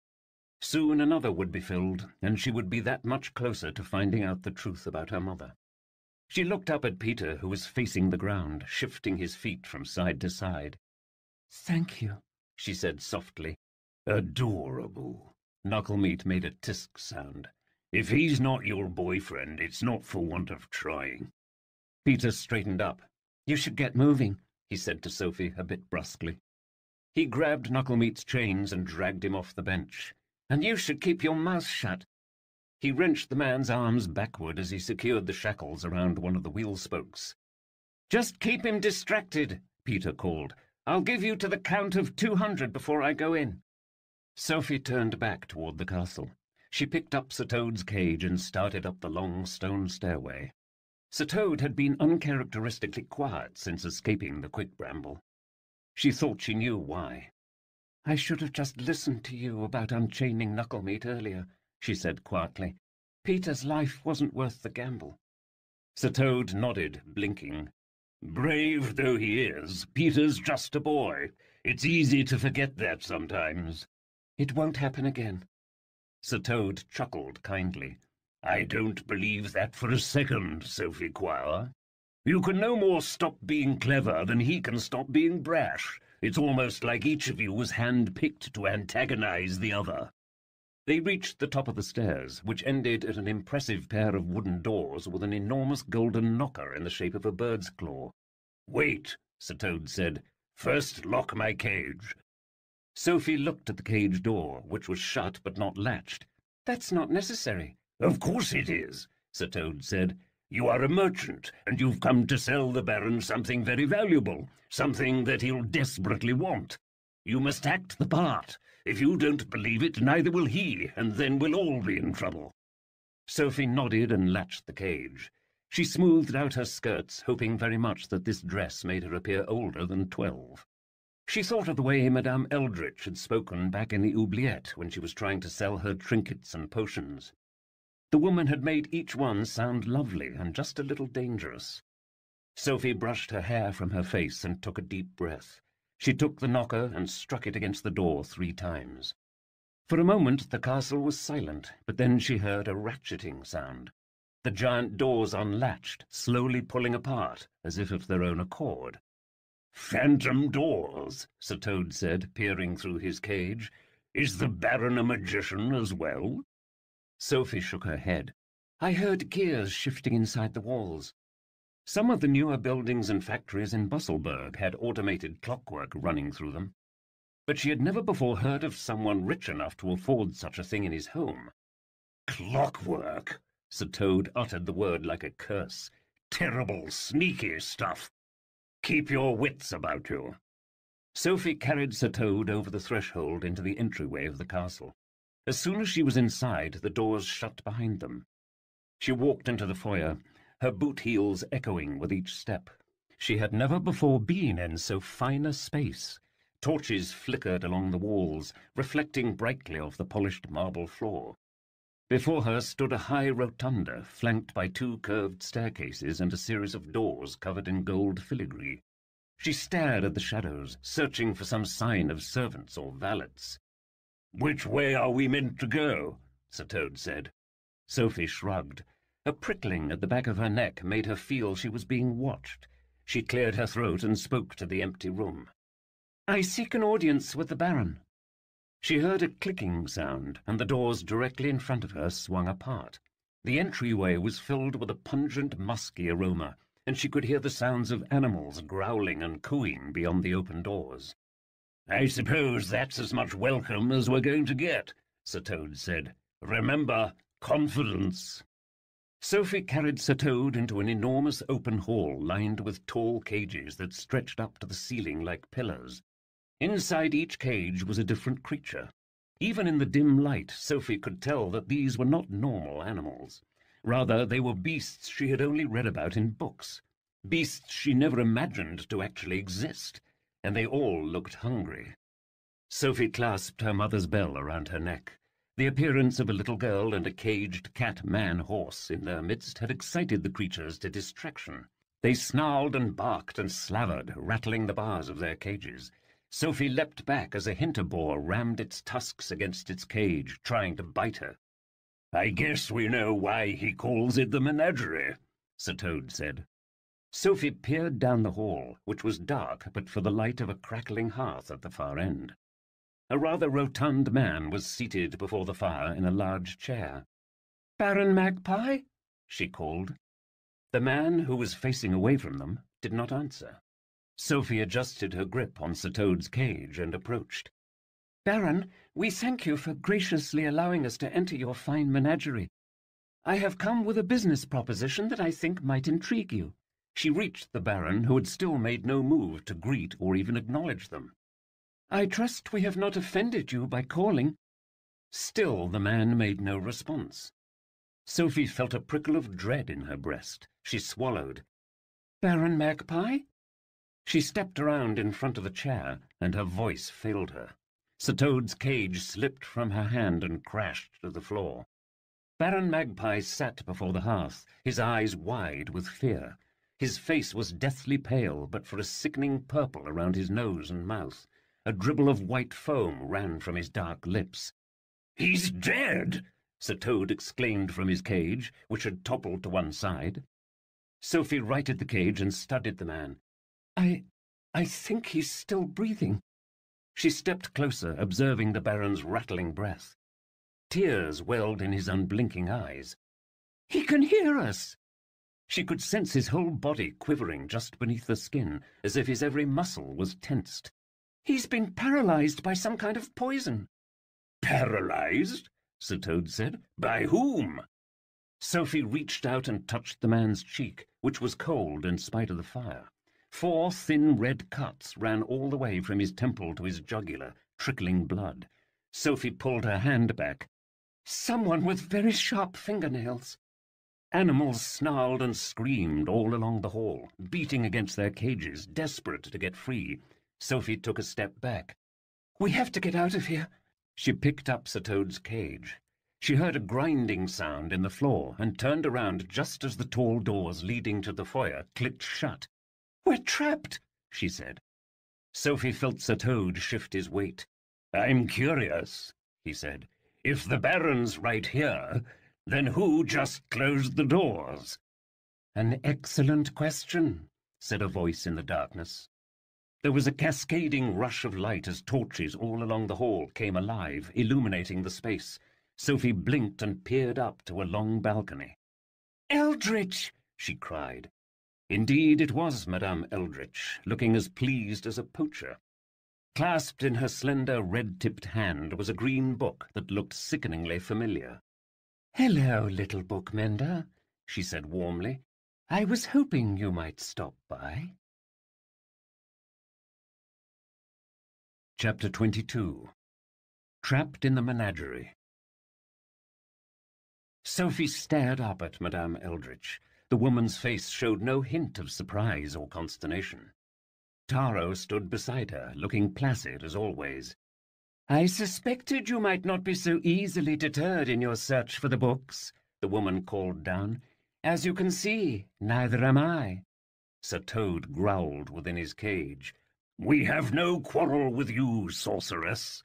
Soon another would be filled, and she would be that much closer to finding out the truth about her mother. She looked up at Peter, who was facing the ground, shifting his feet from side to side. "Thank you," she said softly. "Adorable." Knucklemeat made a tisk sound. "If he's not your boyfriend, it's not for want of trying." Peter straightened up. "You should get moving," he said to Sophie a bit brusquely. He grabbed Knucklemeat's chains and dragged him off the bench. "And you should keep your mouth shut." He wrenched the man's arms backward as he secured the shackles around one of the wheel spokes. "Just keep him distracted," Peter called. "I'll give you to the count of 200 before I go in." Sophie turned back toward the castle. She picked up Sir Toad's cage and started up the long stone stairway. Sir Toad had been uncharacteristically quiet since escaping the quick bramble. She thought she knew why. "I should have just listened to you about unchaining Knucklemeat earlier," she said quietly. "Peter's life wasn't worth the gamble." Sir Toad nodded, blinking. "Brave though he is, Peter's just a boy. It's easy to forget that sometimes." "It won't happen again." Sir Toad chuckled kindly. "I don't believe that for a second, Sophie Quire. You can no more stop being clever than he can stop being brash. It's almost like each of you was hand-picked to antagonize the other." They reached the top of the stairs, which ended at an impressive pair of wooden doors with an enormous golden knocker in the shape of a bird's claw. "Wait," Sir Toad said. "First lock my cage." Sophie looked at the cage door, which was shut but not latched. "That's not necessary." "Of course it is," Sir Toad said. "You are a merchant, and you've come to sell the Baron something very valuable, something that he'll desperately want. You must act the part. If you don't believe it, neither will he, and then we'll all be in trouble." Sophie nodded and latched the cage. She smoothed out her skirts, hoping very much that this dress made her appear older than 12. She thought of the way Madame Eldritch had spoken back in the oubliette when she was trying to sell her trinkets and potions. The woman had made each one sound lovely and just a little dangerous. Sophie brushed her hair from her face and took a deep breath. She took the knocker and struck it against the door 3 times. For a moment the castle was silent, but then she heard a ratcheting sound. The giant doors unlatched, slowly pulling apart, as if of their own accord. "Phantom doors," Sir Toad said, peering through his cage. "Is the Baron a magician as well?" Sophie shook her head. "I heard gears shifting inside the walls." Some of the newer buildings and factories in Busselburg had automated clockwork running through them. But she had never before heard of someone rich enough to afford such a thing in his home. "Clockwork," Sir Toad uttered the word like a curse. "Terrible, sneaky stuff. Keep your wits about you." Sophie carried Sir Toad over the threshold into the entryway of the castle. As soon as she was inside, the doors shut behind them. She walked into the foyer, her boot heels echoing with each step. She had never before been in so fine a space. Torches flickered along the walls, reflecting brightly off the polished marble floor. Before her stood a high rotunda, flanked by 2 curved staircases and a series of doors covered in gold filigree. She stared at the shadows, searching for some sign of servants or valets. "Which way are we meant to go?" Sir Toad said. Sophie shrugged. A prickling at the back of her neck made her feel she was being watched. She cleared her throat and spoke to the empty room. "I seek an audience with the Baron." She heard a clicking sound, and the doors directly in front of her swung apart. The entryway was filled with a pungent, musky aroma, and she could hear the sounds of animals growling and cooing beyond the open doors. "I suppose that's as much welcome as we're going to get," Sir Toad said. "Remember, confidence." Sophie carried Sir Toad into an enormous open hall lined with tall cages that stretched up to the ceiling like pillars. Inside each cage was a different creature. Even in the dim light, Sophie could tell that these were not normal animals. Rather, they were beasts she had only read about in books, beasts she never imagined to actually exist, and they all looked hungry. Sophie clasped her mother's bell around her neck. The appearance of a little girl and a caged cat-man-horse in their midst had excited the creatures to distraction. They snarled and barked and slavered, rattling the bars of their cages. Sophie leapt back as a hinterboar rammed its tusks against its cage, trying to bite her. "I guess we know why he calls it the menagerie," Sir Toad said. Sophie peered down the hall, which was dark but for the light of a crackling hearth at the far end. A rather rotund man was seated before the fire in a large chair. "Baron Magpie?" she called. The man, who was facing away from them, did not answer. Sophie adjusted her grip on Sir Toad's cage and approached. "Baron, we thank you for graciously allowing us to enter your fine menagerie. I have come with a business proposition that I think might intrigue you." She reached the Baron, who had still made no move to greet or even acknowledge them. "I trust we have not offended you by calling." Still the man made no response. Sophie felt a prickle of dread in her breast. She swallowed. "Baron Magpie?" She stepped around in front of the chair, and her voice failed her. Sir Toad's cage slipped from her hand and crashed to the floor. Baron Magpie sat before the hearth, his eyes wide with fear. His face was deathly pale, but for a sickening purple around his nose and mouth. A dribble of white foam ran from his dark lips. "He's dead!" Sir Toad exclaimed from his cage, which had toppled to one side. Sophie righted the cage and studied the man. I think he's still breathing." She stepped closer, observing the Baron's rattling breath. Tears welled in his unblinking eyes. "He can hear us!" She could sense his whole body quivering just beneath the skin, as if his every muscle was tensed. "He's been paralyzed by some kind of poison." "Paralyzed?" Sir Toad said. "By whom?" Sophie reached out and touched the man's cheek, which was cold in spite of the fire. 4 thin red cuts ran all the way from his temple to his jugular, trickling blood. Sophie pulled her hand back. "Someone with very sharp fingernails." Animals snarled and screamed all along the hall, beating against their cages, desperate to get free. Sophie took a step back. "We have to get out of here." She picked up Sir Toad's cage. She heard a grinding sound in the floor and turned around just as the tall doors leading to the foyer clicked shut. "We're trapped," she said. Sophie felt Sir Toad shift his weight. "I'm curious," he said. "If the Baron's right here, then who just closed the doors?" "An excellent question," said a voice in the darkness. There was a cascading rush of light as torches all along the hall came alive, illuminating the space. Sophie blinked and peered up to a long balcony. "Eldritch!" she cried. Indeed, it was Madame Eldritch, looking as pleased as a poacher. Clasped in her slender, red-tipped hand was a green book that looked sickeningly familiar. "Hello, little bookmender," she said warmly. "I was hoping you might stop by." Chapter 22. Trapped in the Menagerie. Sophie stared up at Madame Eldritch. The woman's face showed no hint of surprise or consternation. Taro stood beside her, looking placid as always. "I suspected you might not be so easily deterred in your search for the books," the woman called down. "As you can see, neither am I." Sir Toad growled within his cage. "We have no quarrel with you, sorceress."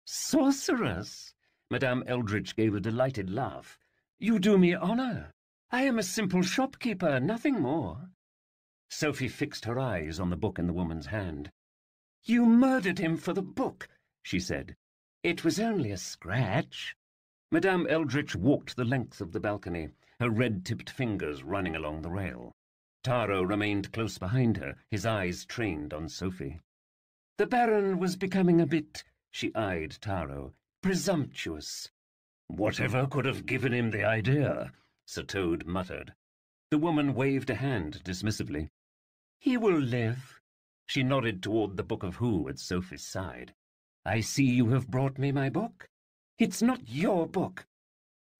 "Sorceress?" Madame Eldritch gave a delighted laugh. "You do me honor. I am a simple shopkeeper, nothing more." Sophie fixed her eyes on the book in the woman's hand. "You murdered him for the book," she said. It was only a scratch. Madame Eldritch walked the length of the balcony, her red-tipped fingers running along the rail. Taro remained close behind her, his eyes trained on Sophie. The Baron was becoming a bit, she eyed Taro, presumptuous. Whatever could have given him the idea? Sir Toad muttered. The woman waved a hand dismissively. He will live. She nodded toward the Book of Who at Sophie's side. I see you have brought me my book. It's not your book.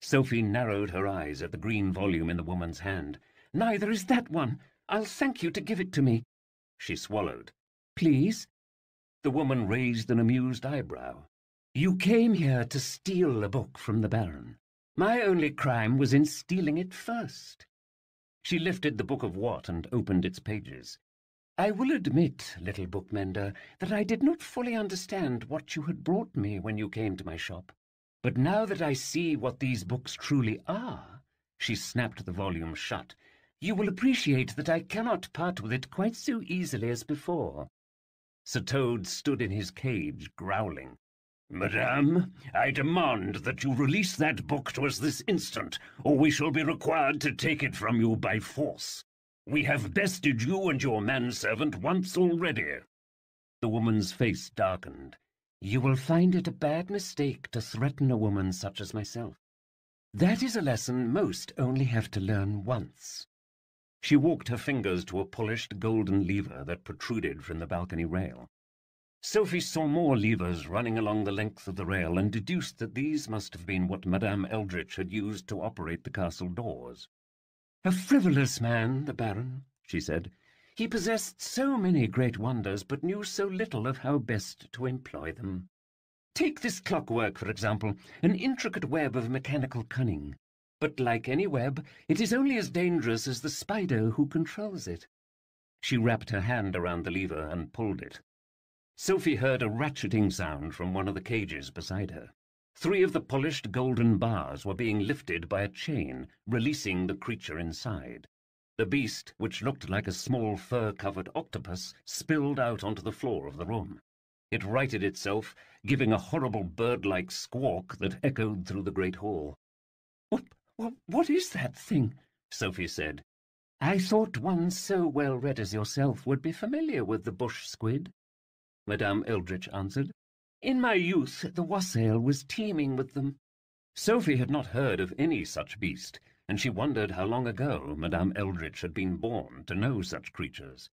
Sophie narrowed her eyes at the green volume in the woman's hand. Neither is that one. I'll thank you to give it to me. She swallowed. Please? The woman raised an amused eyebrow. You came here to steal a book from the Baron. My only crime was in stealing it first. She lifted the Book of What and opened its pages. I will admit, little bookmender, that I did not fully understand what you had brought me when you came to my shop. But now that I see what these books truly are, she snapped the volume shut, you will appreciate that I cannot part with it quite so easily as before. Sir Toad stood in his cage, growling. Madame, I demand that you release that book to us this instant, or we shall be required to take it from you by force. We have bested you and your manservant once already. The woman's face darkened. You will find it a bad mistake to threaten a woman such as myself. That is a lesson most only have to learn once. She walked her fingers to a polished golden lever that protruded from the balcony rail. Sophie saw more levers running along the length of the rail and deduced that these must have been what Madame Eldritch had used to operate the castle doors. A frivolous man, the Baron, she said. He possessed so many great wonders, but knew so little of how best to employ them. Take this clockwork, for example, an intricate web of mechanical cunning. But like any web, it is only as dangerous as the spider who controls it. She wrapped her hand around the lever and pulled it. Sophie heard a ratcheting sound from one of the cages beside her. 3 of the polished golden bars were being lifted by a chain, releasing the creature inside. The beast, which looked like a small fur-covered octopus, spilled out onto the floor of the room. It righted itself, giving a horrible bird-like squawk that echoed through the great hall. What is that thing? Sophie said. I thought one so well-read as yourself would be familiar with the bush squid. Madame Eldritch answered. In my youth, the wassail was teeming with them. Sophie had not heard of any such beast, and she wondered how long ago Madame Eldritch had been born to know such creatures.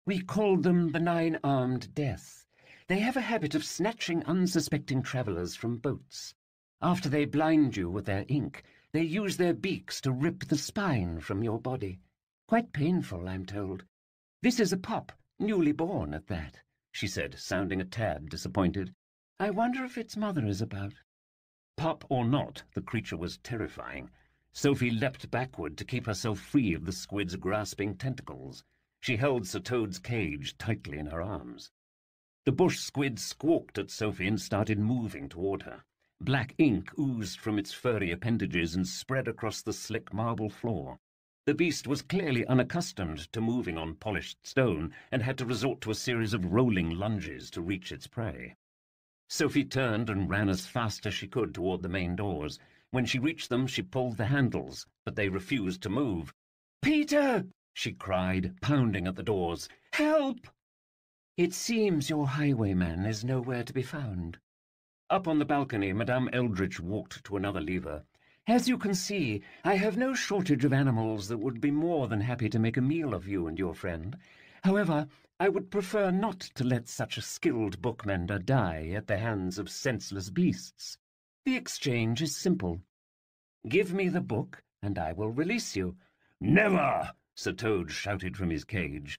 We called them the 9-armed death. They have a habit of snatching unsuspecting travellers from boats. After they blind you with their ink, they use their beaks to rip the spine from your body. Quite painful, I'm told. This is a pup, newly born at that, she said, sounding a tad disappointed. I wonder if its mother is about. Pup or not, the creature was terrifying. Sophie leapt backward to keep herself free of the squid's grasping tentacles. She held Sir Toad's cage tightly in her arms. The bush squid squawked at Sophie and started moving toward her. Black ink oozed from its furry appendages and spread across the slick marble floor. The beast was clearly unaccustomed to moving on polished stone and had to resort to a series of rolling lunges to reach its prey. Sophie turned and ran as fast as she could toward the main doors. When she reached them, she pulled the handles, but they refused to move. "Peter!" she cried, pounding at the doors. "Help!" It seems your highwayman is nowhere to be found. Up on the balcony, Madame Eldritch walked to another lever. As you can see, I have no shortage of animals that would be more than happy to make a meal of you and your friend. However, I would prefer not to let such a skilled bookmender die at the hands of senseless beasts. The exchange is simple. Give me the book, and I will release you. Never! Sir Toad shouted from his cage.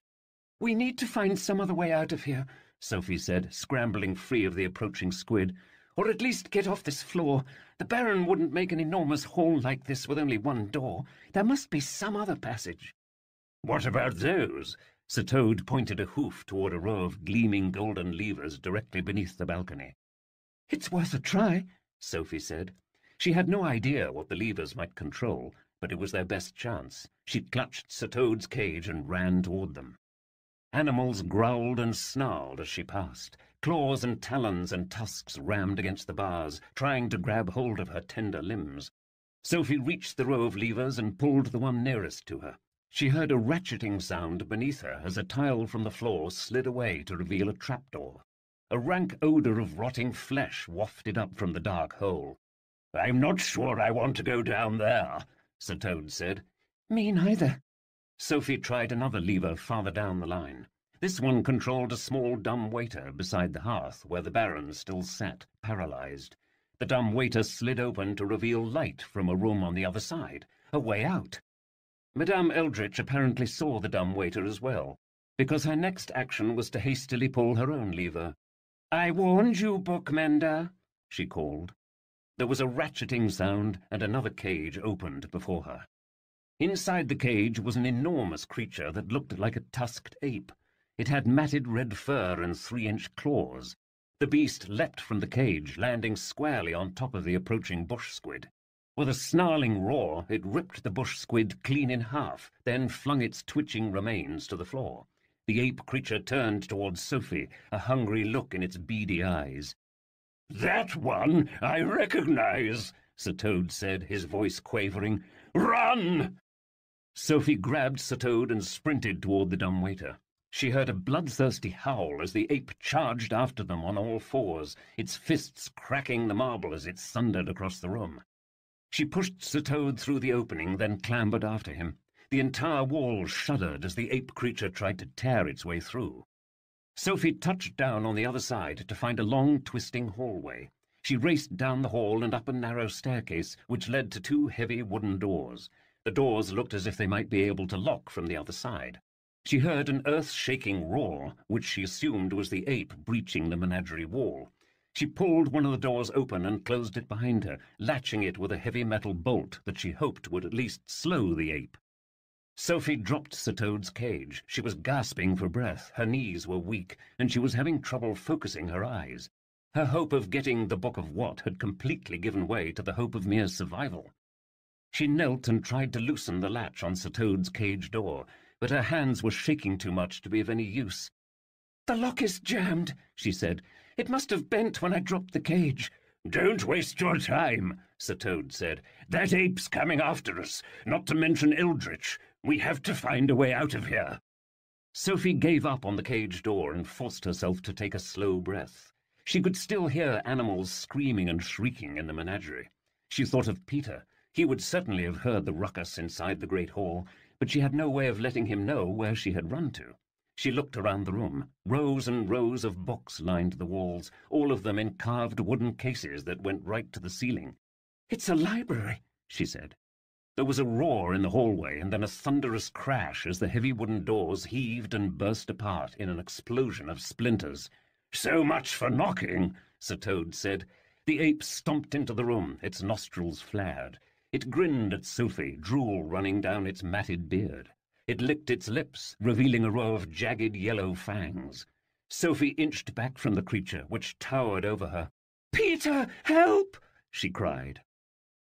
We need to find some other way out of here, Sophie said, scrambling free of the approaching squid. Or at least get off this floor. The Baron wouldn't make an enormous hall like this with only one door. There must be some other passage. What about those? Sir Toad pointed a hoof toward a row of gleaming golden levers directly beneath the balcony. It's worth a try, Sophie said. She had no idea what the levers might control, but it was their best chance. She clutched Sir Toad's cage and ran toward them. Animals growled and snarled as she passed. Claws and talons and tusks rammed against the bars, trying to grab hold of her tender limbs. Sophie reached the row of levers and pulled the one nearest to her. She heard a ratcheting sound beneath her as a tile from the floor slid away to reveal a trapdoor. A rank odour of rotting flesh wafted up from the dark hole. "I'm not sure I want to go down there," Sir Toad said. "Me neither." Sophie tried another lever farther down the line. This one controlled a small dumb waiter beside the hearth where the Baron still sat, paralysed. The dumb waiter slid open to reveal light from a room on the other side, a way out. Madame Eldritch apparently saw the dumb waiter as well, because her next action was to hastily pull her own lever. "I warned you, bookmender," she called. There was a ratcheting sound, and another cage opened before her. Inside the cage was an enormous creature that looked like a tusked ape. It had matted red fur and 3-inch claws. The beast leapt from the cage, landing squarely on top of the approaching bush squid. With a snarling roar, it ripped the bush squid clean in half, then flung its twitching remains to the floor. The ape creature turned towards Sophie, a hungry look in its beady eyes. "That one I recognize," Sir Toad said, his voice quavering. "Run!" Sophie grabbed Sir Toad and sprinted toward the dumb waiter. She heard a bloodthirsty howl as the ape charged after them on all fours, its fists cracking the marble as it thundered across the room. She pushed Sir Toad through the opening, then clambered after him. The entire wall shuddered as the ape creature tried to tear its way through. Sophie touched down on the other side to find a long, twisting hallway. She raced down the hall and up a narrow staircase, which led to 2 heavy wooden doors. The doors looked as if they might be able to lock from the other side. She heard an earth-shaking roar, which she assumed was the ape breaching the menagerie wall. She pulled one of the doors open and closed it behind her, latching it with a heavy metal bolt that she hoped would at least slow the ape. Sophie dropped Sir Toad's cage. She was gasping for breath, her knees were weak, and she was having trouble focusing her eyes. Her hope of getting the Book of What had completely given way to the hope of mere survival. She knelt and tried to loosen the latch on Sir Toad's cage door, but her hands were shaking too much to be of any use. "The lock is jammed," she said. "It must have bent when I dropped the cage." "Don't waste your time," Sir Toad said. "That ape's coming after us, not to mention Eldritch. We have to find a way out of here." Sophie gave up on the cage door and forced herself to take a slow breath. She could still hear animals screaming and shrieking in the menagerie. She thought of Peter. He would certainly have heard the ruckus inside the great hall, but she had no way of letting him know where she had run to. She looked around the room. Rows and rows of books lined the walls, all of them in carved wooden cases that went right to the ceiling. "It's a library," she said. There was a roar in the hallway, and then a thunderous crash as the heavy wooden doors heaved and burst apart in an explosion of splinters. "So much for knocking," Sir Toad said. The ape stomped into the room, its nostrils flared. It grinned at Sophie, drool running down its matted beard. It licked its lips, revealing a row of jagged yellow fangs. Sophie inched back from the creature, which towered over her. "Peter, help!" she cried.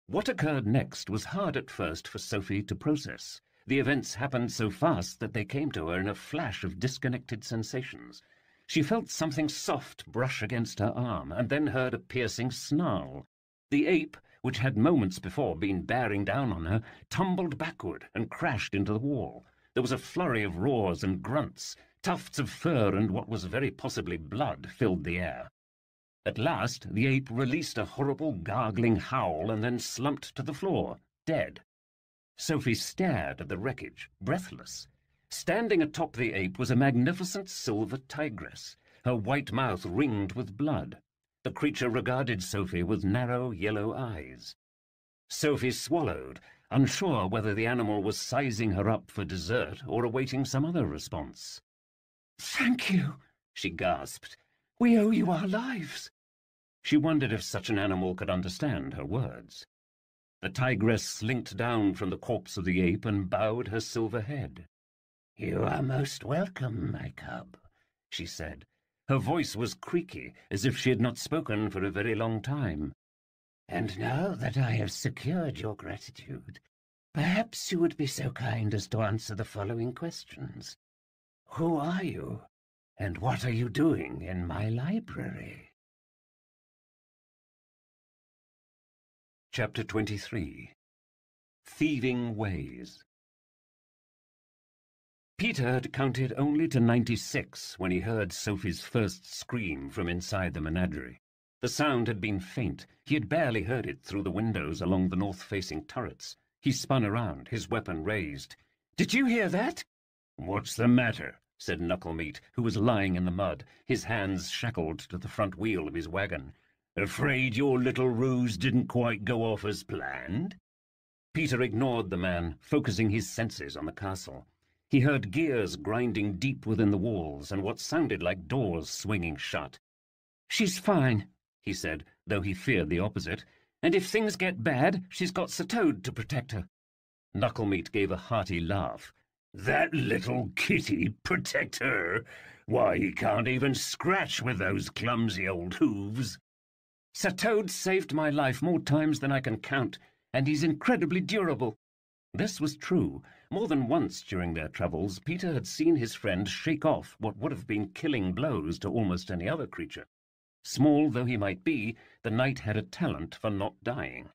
What occurred next was hard at first for Sophie to process. The events happened so fast that they came to her in a flash of disconnected sensations. She felt something soft brush against her arm, and then heard a piercing snarl. The ape, which had moments before been bearing down on her, tumbled backward and crashed into the wall. There was a flurry of roars and grunts. Tufts of fur and what was very possibly blood filled the air. At last the ape released a horrible gargling howl and then slumped to the floor, dead. Sophie stared at the wreckage, breathless. Standing atop the ape was a magnificent silver tigress, her white mouth ringed with blood. The creature regarded Sophie with narrow yellow eyes. Sophie swallowed, unsure whether the animal was sizing her up for dessert or awaiting some other response. "Thank you," she gasped. "We owe you our lives." She wondered if such an animal could understand her words. The tigress slinked down from the corpse of the ape and bowed her silver head. "You are most welcome, my cub," she said. Her voice was creaky, as if she had not spoken for a very long time. "And now that I have secured your gratitude, perhaps you would be so kind as to answer the following questions. Who are you? And what are you doing in my library? Chapter 23. Thieving Ways. Peter had counted only to 96 when he heard Sophie's first scream from inside the menagerie. The sound had been faint. He had barely heard it through the windows along the north-facing turrets. He spun around, his weapon raised. "Did you hear that?" "What's the matter?" said Knucklemeat, who was lying in the mud, his hands shackled to the front wheel of his wagon. "Afraid your little ruse didn't quite go off as planned?" Peter ignored the man, focusing his senses on the castle. He heard gears grinding deep within the walls and what sounded like doors swinging shut. "She's fine," he said, though he feared the opposite. "And if things get bad, she's got Sir Toad to protect her." Knucklemeat gave a hearty laugh. "That little kitty protect her? Why, he can't even scratch with those clumsy old hooves." "Sir Toad saved my life more times than I can count, and he's incredibly durable." This was true. More than once during their travels, Peter had seen his friend shake off what would have been killing blows to almost any other creature. Small though he might be, the knight had a talent for not dying.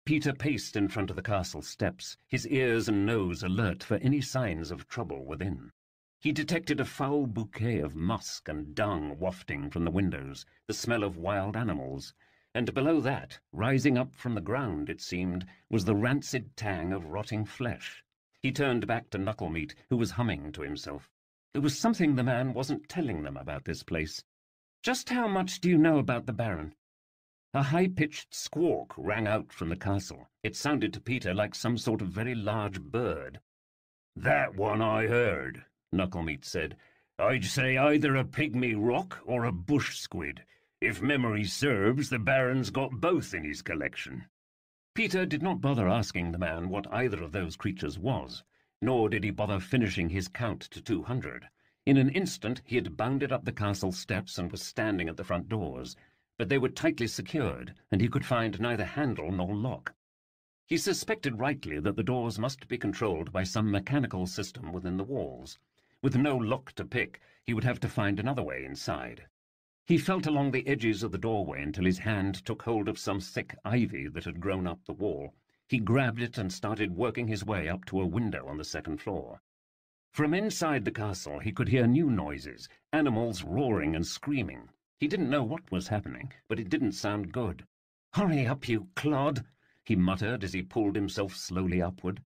Peter paced in front of the castle steps, his ears and nose alert for any signs of trouble within. He detected a foul bouquet of musk and dung wafting from the windows, the smell of wild animals, and below that, rising up from the ground, it seemed, was the rancid tang of rotting flesh. He turned back to Knucklemeat, who was humming to himself. There was something the man wasn't telling them about this place. "Just how much do you know about the Baron?" A high-pitched squawk rang out from the castle. It sounded to Peter like some sort of very large bird. "That one I heard," Knucklemeat said. "I'd say either a pygmy rock or a bush squid. If memory serves, the Baron's got both in his collection." Peter did not bother asking the man what either of those creatures was, nor did he bother finishing his count to 200. In an instant he had bounded up the castle steps and was standing at the front doors, but they were tightly secured, and he could find neither handle nor lock. He suspected rightly that the doors must be controlled by some mechanical system within the walls. With no lock to pick, he would have to find another way inside. He felt along the edges of the doorway until his hand took hold of some thick ivy that had grown up the wall. He grabbed it and started working his way up to a window on the second floor. From inside the castle he could hear new noises, animals roaring and screaming. He didn't know what was happening, but it didn't sound good. "Hurry up, you clod," he muttered as he pulled himself slowly upward.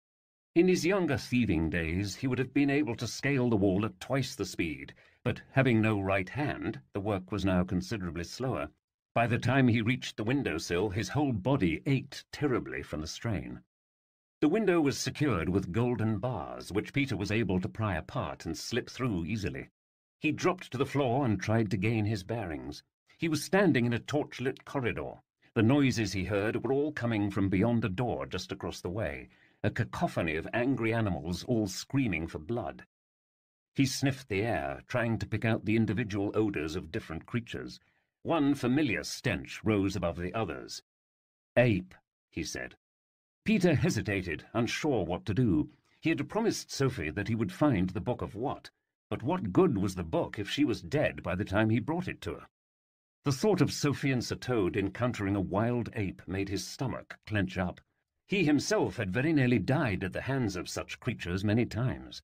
In his younger thieving days he would have been able to scale the wall at twice the speed, but having no right hand, the work was now considerably slower. By the time he reached the window-sill, his whole body ached terribly from the strain. The window was secured with golden bars, which Peter was able to pry apart and slip through easily. He dropped to the floor and tried to gain his bearings. He was standing in a torchlit corridor. The noises he heard were all coming from beyond a door just across the way, a cacophony of angry animals all screaming for blood. He sniffed the air, trying to pick out the individual odors of different creatures. One familiar stench rose above the others. "Ape," he said. Peter hesitated, unsure what to do. He had promised Sophie that he would find the Book of What, but what good was the book if she was dead by the time he brought it to her? The thought of Sophie and Sir Toad encountering a wild ape made his stomach clench up. He himself had very nearly died at the hands of such creatures many times.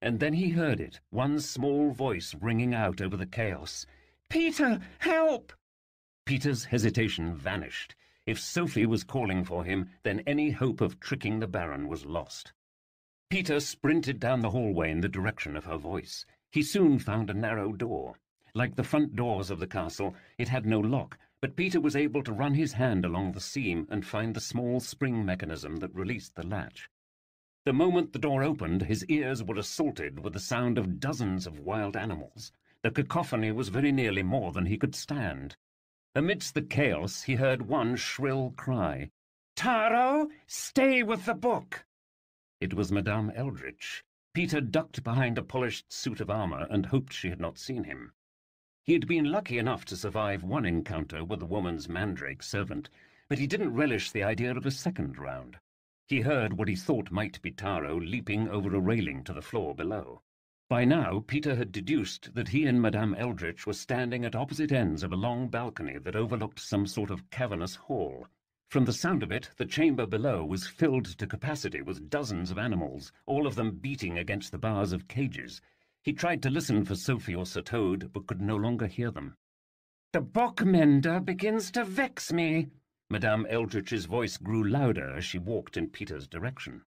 And then he heard it, one small voice ringing out over the chaos. "Peter, help!" Peter's hesitation vanished. If Sophie was calling for him, then any hope of tricking the Baron was lost. Peter sprinted down the hallway in the direction of her voice. He soon found a narrow door. Like the front doors of the castle, it had no lock, but Peter was able to run his hand along the seam and find the small spring mechanism that released the latch. The moment the door opened, his ears were assaulted with the sound of dozens of wild animals. The cacophony was very nearly more than he could stand. Amidst the chaos, he heard one shrill cry. "Taro, stay with the book!" It was Madame Eldritch. Peter ducked behind a polished suit of armor and hoped she had not seen him. He had been lucky enough to survive one encounter with the woman's mandrake servant, but he didn't relish the idea of a second round. He heard what he thought might be Taro leaping over a railing to the floor below. By now, Peter had deduced that he and Madame Eldritch were standing at opposite ends of a long balcony that overlooked some sort of cavernous hall. From the sound of it, the chamber below was filled to capacity with dozens of animals, all of them beating against the bars of cages. He tried to listen for Sophie or Sir Toad, but could no longer hear them. "The book-mender begins to vex me." Madame Eldritch's voice grew louder as she walked in Peter's direction.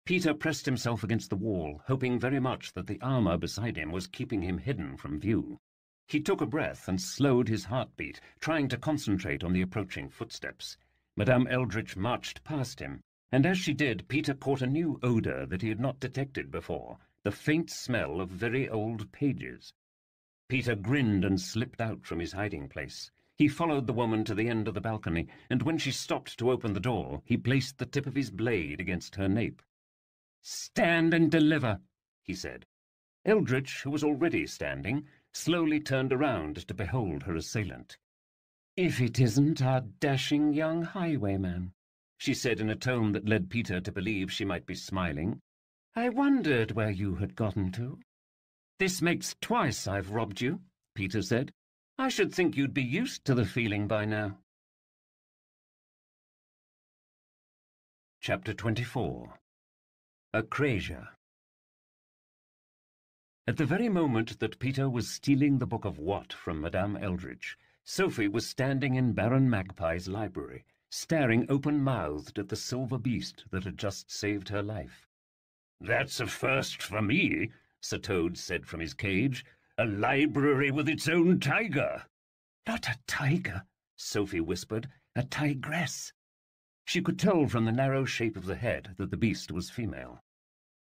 Peter pressed himself against the wall, hoping very much that the armour beside him was keeping him hidden from view. He took a breath and slowed his heartbeat, trying to concentrate on the approaching footsteps. Madame Eldritch marched past him, and as she did, Peter caught a new odour that he had not detected before, the faint smell of very old pages. Peter grinned and slipped out from his hiding place. He followed the woman to the end of the balcony, and when she stopped to open the door, he placed the tip of his blade against her nape. "Stand and deliver," he said. Eldritch, who was already standing, slowly turned around to behold her assailant. "If it isn't our dashing young highwayman," she said in a tone that led Peter to believe she might be smiling. "I wondered where you had gotten to." "This makes twice I've robbed you," Peter said. "I should think you'd be used to the feeling by now." Chapter 24. A Quire. At the very moment that Peter was stealing the Book of What from Madame Eldritch, Sophie was standing in Baron Magpie's library, staring open-mouthed at the silver beast that had just saved her life. "That's a first for me," Sir Toad said from his cage. "A library with its own tiger." "Not a tiger," Sophie whispered. "a tigress." She could tell from the narrow shape of the head that the beast was female.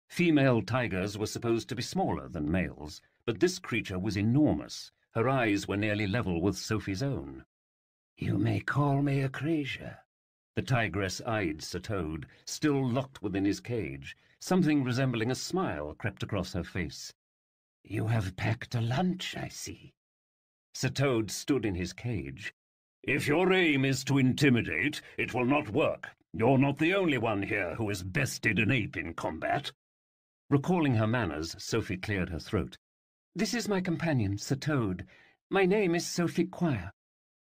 Female tigers were supposed to be smaller than males, but this creature was enormous. Her eyes were nearly level with Sophie's own. "You may call me a Quire." The tigress eyed Sir Toad, still locked within his cage. Something resembling a smile crept across her face. "You have packed a lunch, I see." Sir Toad stood in his cage. "If your aim is to intimidate, it will not work. You're not the only one here who has bested an ape in combat." Recalling her manners, Sophie cleared her throat. "This is my companion, Sir Toad. My name is Sophie Quire."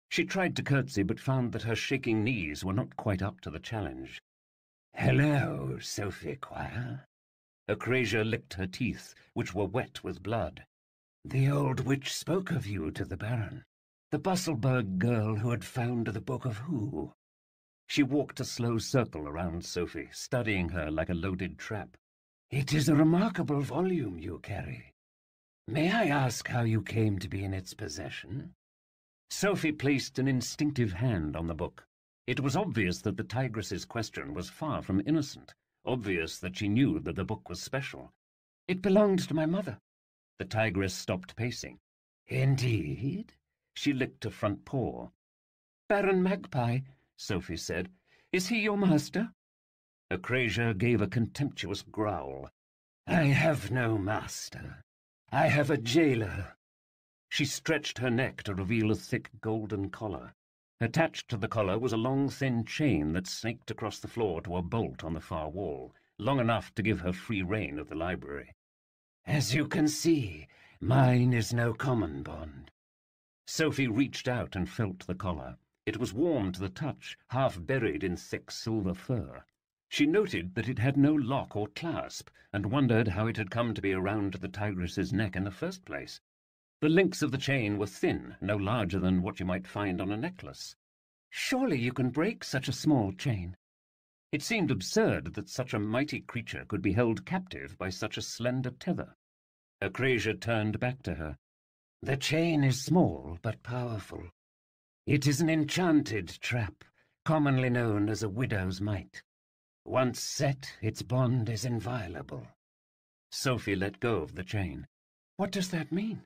She tried to curtsy, but found that her shaking knees were not quite up to the challenge. "Hello, Sophie Quire." A Quire licked her teeth, which were wet with blood. "The old witch spoke of you to the Baron. The Busselburg girl who had found the Book of Who." She walked a slow circle around Sophie, studying her like a loaded trap. "It is a remarkable volume you carry. May I ask how you came to be in its possession?" Sophie placed an instinctive hand on the book. It was obvious that the tigress's question was far from innocent, obvious that she knew that the book was special. "It belonged to my mother." The tigress stopped pacing. "Indeed?" She licked a front paw. "Baron Magpie," Sophie said. "Is he your master?" A Quire gave a contemptuous growl. "I have no master. I have a jailer." She stretched her neck to reveal a thick golden collar. Attached to the collar was a long, thin chain that snaked across the floor to a bolt on the far wall, long enough to give her free rein of the library. "As you can see, mine is no common bond." Sophie reached out and felt the collar. It was warm to the touch, half buried in thick silver fur. She noted that it had no lock or clasp, and wondered how it had come to be around the tigress's neck in the first place. The links of the chain were thin, no larger than what you might find on a necklace. "Surely you can break such a small chain." It seemed absurd that such a mighty creature could be held captive by such a slender tether. A Quire turned back to her. "The chain is small but powerful. It is an enchanted trap, commonly known as a widow's mite. Once set, its bond is inviolable." Sophie let go of the chain. "What does that mean?"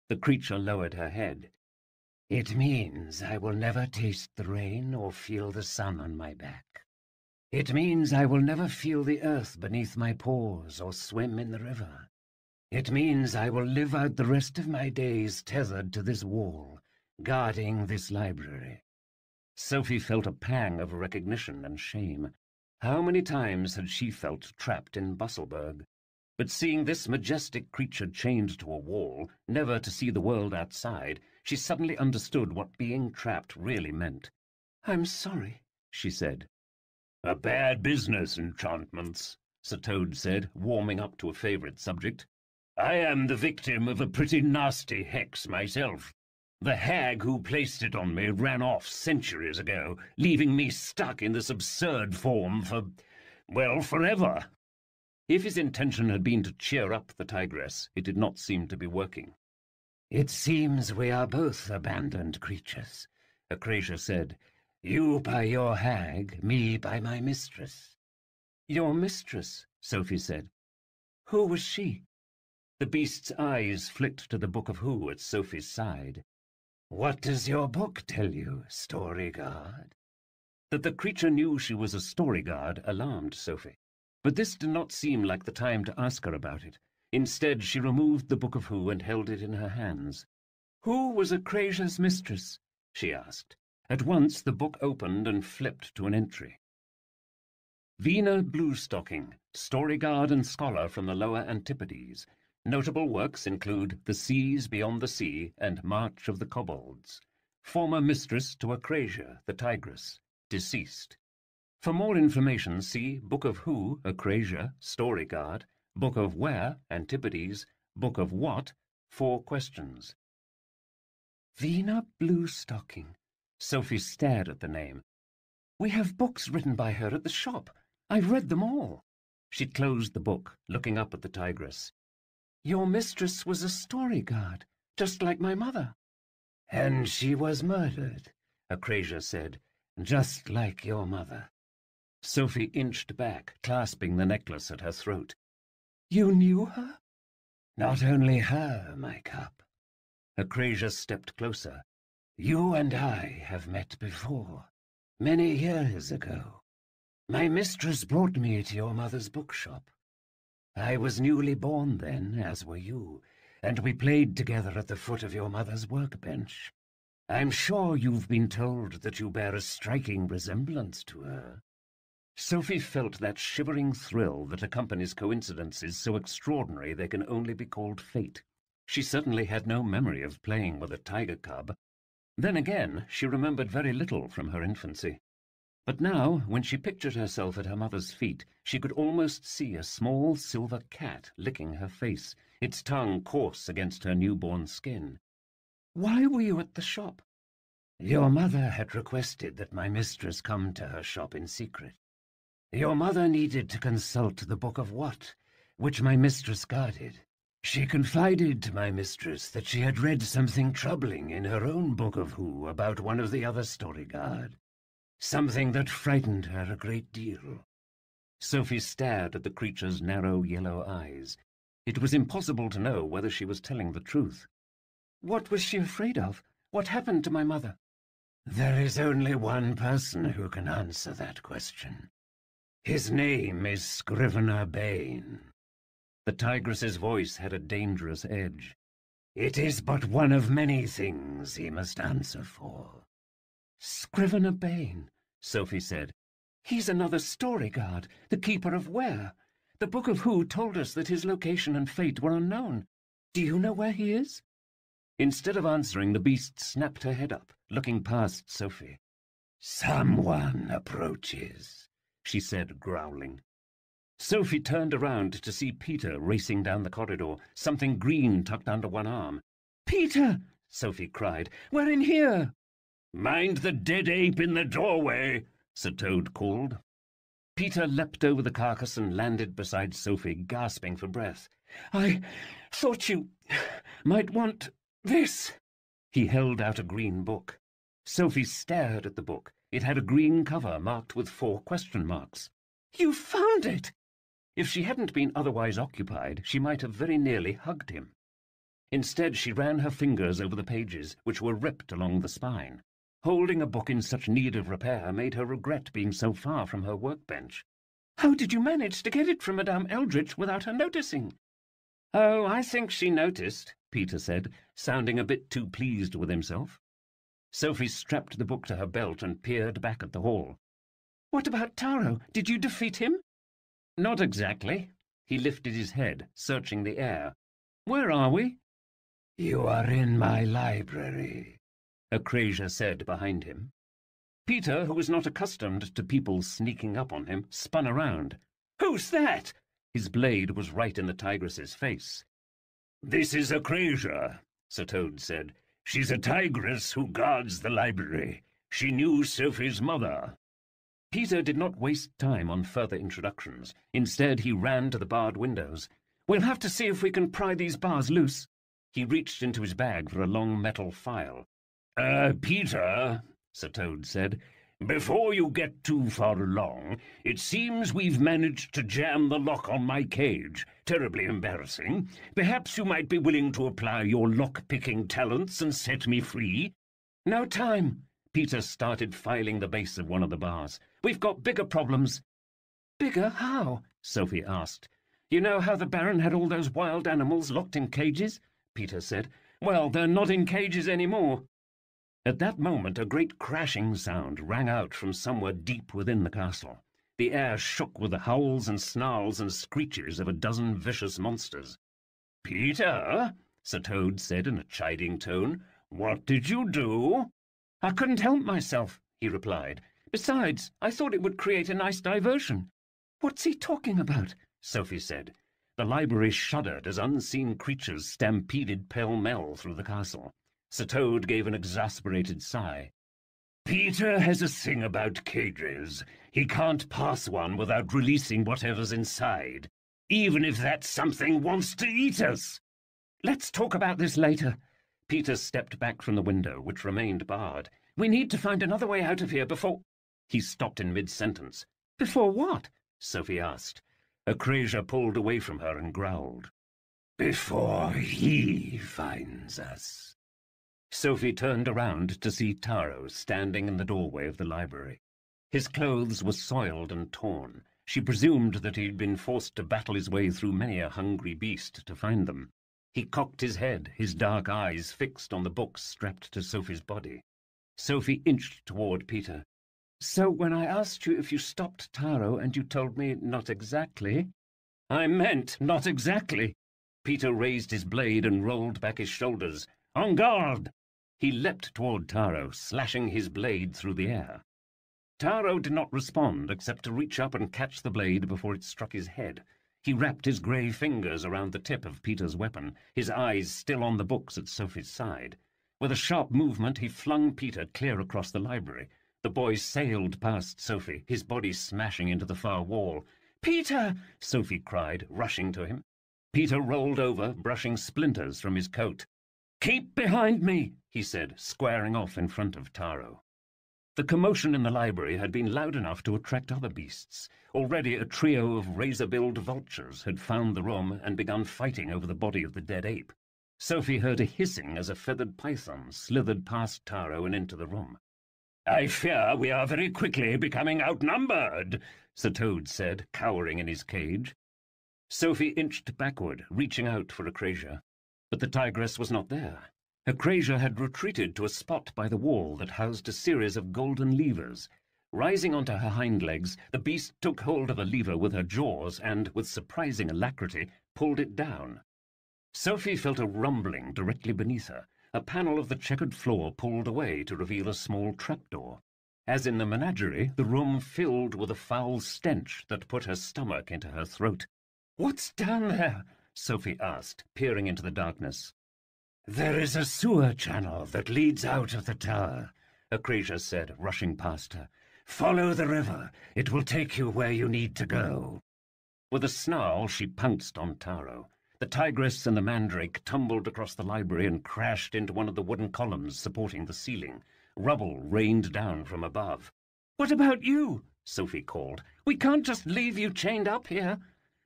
The creature lowered her head. "It means I will never taste the rain or feel the sun on my back. It means I will never feel the earth beneath my paws or swim in the river. It means I will live out the rest of my days tethered to this wall, guarding this library." Sophie felt a pang of recognition and shame. How many times had she felt trapped in Busselburg? But seeing this majestic creature chained to a wall, never to see the world outside, she suddenly understood what being trapped really meant. "I'm sorry," she said. "A bad business, enchantments," Sir Toad said, warming up to a favourite subject. "I am the victim of a pretty nasty hex myself. The hag who placed it on me ran off centuries ago, leaving me stuck in this absurd form forever." If his intention had been to cheer up the tigress, it did not seem to be working. "It seems we are both abandoned creatures," Acrasia said. "You by your hag, me by my mistress." "Your mistress," Sophie said. "Who was she?" The beast's eyes flicked to the Book of Who at Sophie's side. "What does your book tell you, Storyguard?" That the creature knew she was a Storyguard alarmed Sophie. But this did not seem like the time to ask her about it. Instead, she removed the Book of Who and held it in her hands. "Who was Acrasia's mistress?" she asked. At once the book opened and flipped to an entry. Vina Bluestocking, Storyguard and scholar from the Lower Antipodes. Notable works include The Seas Beyond the Sea and March of the Kobolds. Former mistress to Acrasia, the tigress. Deceased. For more information, see Book of Who, Acrasia, Storyguard, Book of Where, Antipodes, Book of What, 4 questions. Vina Bluestocking. Sophie stared at the name. "We have books written by her at the shop. I've read them all." She closed the book, looking up at the tigress. "Your mistress was a Storyguard, just like my mother." "And she was murdered," Acrasia said, "just like your mother." Sophie inched back, clasping the necklace at her throat. "You knew her?" "Not only her, my cup." Acrasia stepped closer. "You and I have met before, many years ago. My mistress brought me to your mother's bookshop. I was newly born then, as were you, and we played together at the foot of your mother's workbench. I'm sure you've been told that you bear a striking resemblance to her." Sophie felt that shivering thrill that accompanies coincidences so extraordinary they can only be called fate. She certainly had no memory of playing with a tiger cub. Then again, she remembered very little from her infancy. But now, when she pictured herself at her mother's feet, she could almost see a small silver cat licking her face, its tongue coarse against her newborn skin. "Why were you at the shop?" "Your mother had requested that my mistress come to her shop in secret. Your mother needed to consult the Book of What, which my mistress guarded. She confided to my mistress that she had read something troubling in her own Book of Who about one of the other Storyguard. Something that frightened her a great deal." Sophie stared at the creature's narrow yellow eyes. It was impossible to know whether she was telling the truth. "What was she afraid of? What happened to my mother?" "There is only one person who can answer that question. His name is Scrivener Bane." The tigress's voice had a dangerous edge. "It is but one of many things he must answer for." "Scrivener Bane," Sophie said. "He's another Storyguard, the keeper of Where. The Book of Who told us that his location and fate were unknown. Do you know where he is?" Instead of answering, the beast snapped her head up, looking past Sophie. "Someone approaches," she said, growling. Sophie turned around to see Peter racing down the corridor, something green tucked under one arm. "Peter!" Sophie cried. "We're in here!" "Mind the dead ape in the doorway," Sir Toad called. Peter leapt over the carcass and landed beside Sophie, gasping for breath. "I thought you might want this." He held out a green book. Sophie stared at the book. It had a green cover marked with 4 question marks. "You found it!" If she hadn't been otherwise occupied, she might have very nearly hugged him. Instead, she ran her fingers over the pages, which were ripped along the spine. Holding a book in such need of repair made her regret being so far from her workbench. "How did you manage to get it from Madame Eldritch without her noticing?" "Oh, I think she noticed," Peter said, sounding a bit too pleased with himself. Sophie strapped the book to her belt and peered back at the hall. "What about Taro? Did you defeat him?" "Not exactly. He lifted his head, searching the air. "Where are we?" "You are in my library," a Quire said behind him. Peter, who was not accustomed to people sneaking up on him, spun around. "Who's that?" His blade was right in the tigress's face. "This is a Quire," Toad said. "She's a tigress who guards the library. She knew Sophie's mother." Peter did not waste time on further introductions. Instead, he ran to the barred windows. "We'll have to see if we can pry these bars loose." He reached into his bag for a long metal file. Peter," Toad said, "before you get too far along, it seems we've managed to jam the lock on my cage. Terribly embarrassing. Perhaps you might be willing to apply your lock-picking talents and set me free?" "No time." Peter started filing the base of one of the bars. "We've got bigger problems." "Bigger? How?" Sophie asked. "You know how the Baron had all those wild animals locked in cages?" Peter said. "Well, they're not in cages anymore." At that moment, a great crashing sound rang out from somewhere deep within the castle. The air shook with the howls and snarls and screeches of a dozen vicious monsters. "Peter," Toad said in a chiding tone, "what did you do?" "I couldn't help myself," he replied. "Besides, I thought it would create a nice diversion." "What's he talking about?" Sophie said. The library shuddered as unseen creatures stampeded pell-mell through the castle. Toad gave an exasperated sigh. "Peter has a thing about cages. He can't pass one without releasing whatever's inside, even if that something wants to eat us." "Let's talk about this later." Peter stepped back from the window, which remained barred. "We need to find another way out of here before—" He stopped in mid-sentence. "Before what?" Sophie asked. A Quire pulled away from her and growled. "Before he finds us." Sophie turned around to see Taro standing in the doorway of the library. His clothes were soiled and torn. She presumed that he had been forced to battle his way through many a hungry beast to find them. He cocked his head, his dark eyes fixed on the books strapped to Sophie's body. Sophie inched toward Peter. "So when I asked you if you stopped Taro and you told me not exactly—" "I meant not exactly." Peter raised his blade and rolled back his shoulders. "En garde!" He leapt toward Taro, slashing his blade through the air. Taro did not respond except to reach up and catch the blade before it struck his head. He wrapped his grey fingers around the tip of Peter's weapon, his eyes still on the books at Sophie's side. With a sharp movement, he flung Peter clear across the library. The boy sailed past Sophie, his body smashing into the far wall. "Peter!" Sophie cried, rushing to him. Peter rolled over, brushing splinters from his coat. "Keep behind me," he said, squaring off in front of Taro. The commotion in the library had been loud enough to attract other beasts. Already a trio of razor-billed vultures had found the room and begun fighting over the body of the dead ape. Sophie heard a hissing as a feathered python slithered past Taro and into the room. "I fear we are very quickly becoming outnumbered," Toad said, cowering in his cage. Sophie inched backward, reaching out for a Quire. But the tigress was not there. Her Quire had retreated to a spot by the wall that housed a series of golden levers. Rising onto her hind legs, the beast took hold of a lever with her jaws and, with surprising alacrity, pulled it down. Sophie felt a rumbling directly beneath her. A panel of the checkered floor pulled away to reveal a small trapdoor. As in the menagerie, the room filled with a foul stench that put her stomach into her throat. "What's down there?" Sophie asked, peering into the darkness. "There is a sewer channel that leads out of the tower," a Quire said, rushing past her. "Follow the river. It will take you where you need to go." With a snarl, she pounced on Taro. The tigress and the mandrake tumbled across the library and crashed into one of the wooden columns supporting the ceiling. Rubble rained down from above. "What about you?" Sophie called. "We can't just leave you chained up here."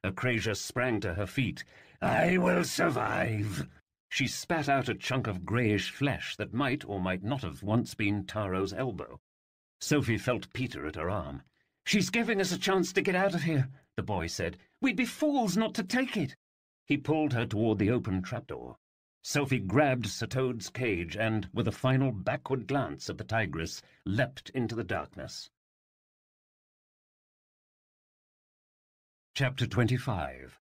A Quire sprang to her feet. "I will survive." She spat out a chunk of greyish flesh that might or might not have once been Taro's elbow. Sophie felt Peter at her arm. "She's giving us a chance to get out of here," the boy said. "We'd be fools not to take it." He pulled her toward the open trapdoor. Sophie grabbed Toad's cage and, with a final backward glance at the tigress, leapt into the darkness. Chapter 25.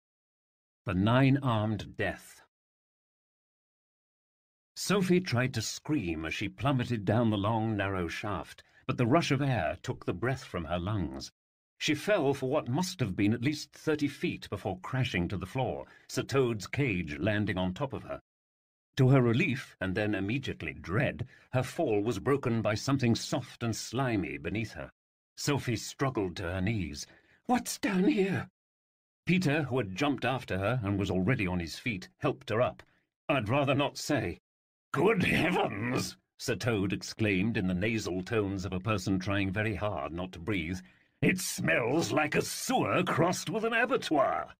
The Nine-Armed Death. Sophie tried to scream as she plummeted down the long, narrow shaft, but the rush of air took the breath from her lungs. She fell for what must have been at least 30 feet before crashing to the floor, Sir Toad's cage landing on top of her. To her relief, and then immediately dread, her fall was broken by something soft and slimy beneath her. Sophie struggled to her knees. "What's down here?" Peter, who had jumped after her and was already on his feet, helped her up. "I'd rather not say." "Good heavens!" Sir Toad exclaimed in the nasal tones of a person trying very hard not to breathe. "It smells like a sewer crossed with an abattoir."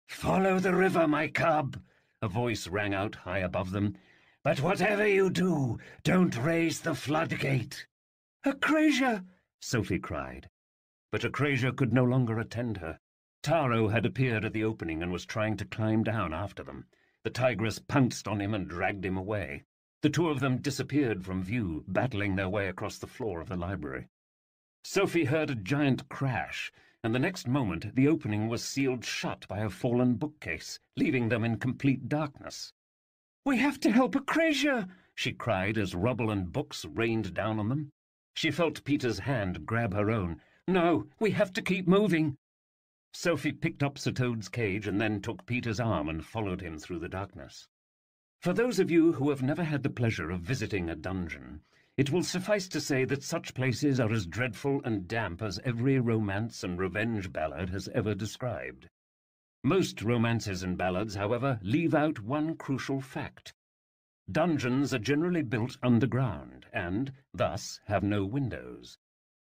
"Follow the river, my cub," a voice rang out high above them. "But whatever you do, don't raise the floodgate." "Acrasia!" Sophie cried. But Acrasia could no longer attend her. Taro had appeared at the opening and was trying to climb down after them. The tigress pounced on him and dragged him away. The two of them disappeared from view, battling their way across the floor of the library. Sophie heard a giant crash, and the next moment the opening was sealed shut by a fallen bookcase, leaving them in complete darkness. "We have to help Acrasia!" she cried as rubble and books rained down on them. She felt Peter's hand grab her own. "No, we have to keep moving." Sophie picked up Sir Toad's cage and then took Peter's arm and followed him through the darkness. For those of you who have never had the pleasure of visiting a dungeon, it will suffice to say that such places are as dreadful and damp as every romance and revenge ballad has ever described. Most romances and ballads, however, leave out one crucial fact. Dungeons are generally built underground and, thus, have no windows.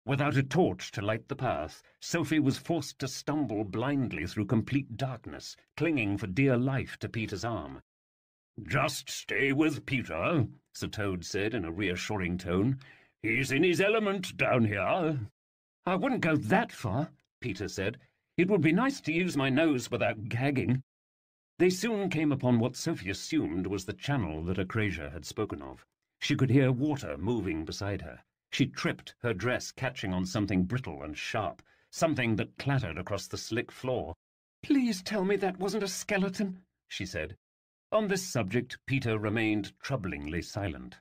Without a torch to light the path, Sophie was forced to stumble blindly through complete darkness, clinging for dear life to Peter's arm. "Just stay with Peter," Sir Toad said in a reassuring tone. "He's in his element down here." "I wouldn't go that far," Peter said. "It would be nice to use my nose without gagging." They soon came upon what Sophie assumed was the channel that Acrasia had spoken of. She could hear water moving beside her. She tripped, her dress catching on something brittle and sharp, something that clattered across the slick floor. "Please tell me that wasn't a skeleton," she said. On this subject, Peter remained troublingly silent.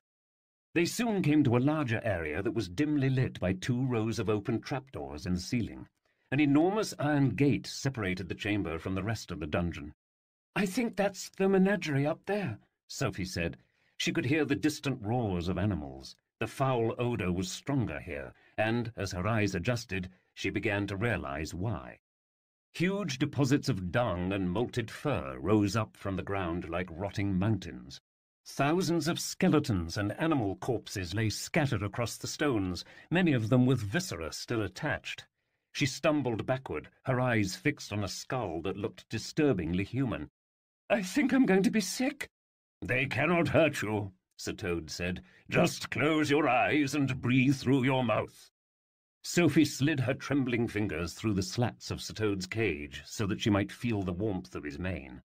They soon came to a larger area that was dimly lit by 2 rows of open trapdoors in the ceiling. An enormous iron gate separated the chamber from the rest of the dungeon. "I think that's the menagerie up there," Sophie said. She could hear the distant roars of animals. The foul odour was stronger here, and, as her eyes adjusted, she began to realize why. Huge deposits of dung and molted fur rose up from the ground like rotting mountains. Thousands of skeletons and animal corpses lay scattered across the stones, many of them with viscera still attached. She stumbled backward, her eyes fixed on a skull that looked disturbingly human. "I think I'm going to be sick." "They cannot hurt you," Sir Toad said. "Just close your eyes and breathe through your mouth." Sophie slid her trembling fingers through the slats of Sir Toad's cage so that she might feel the warmth of his mane.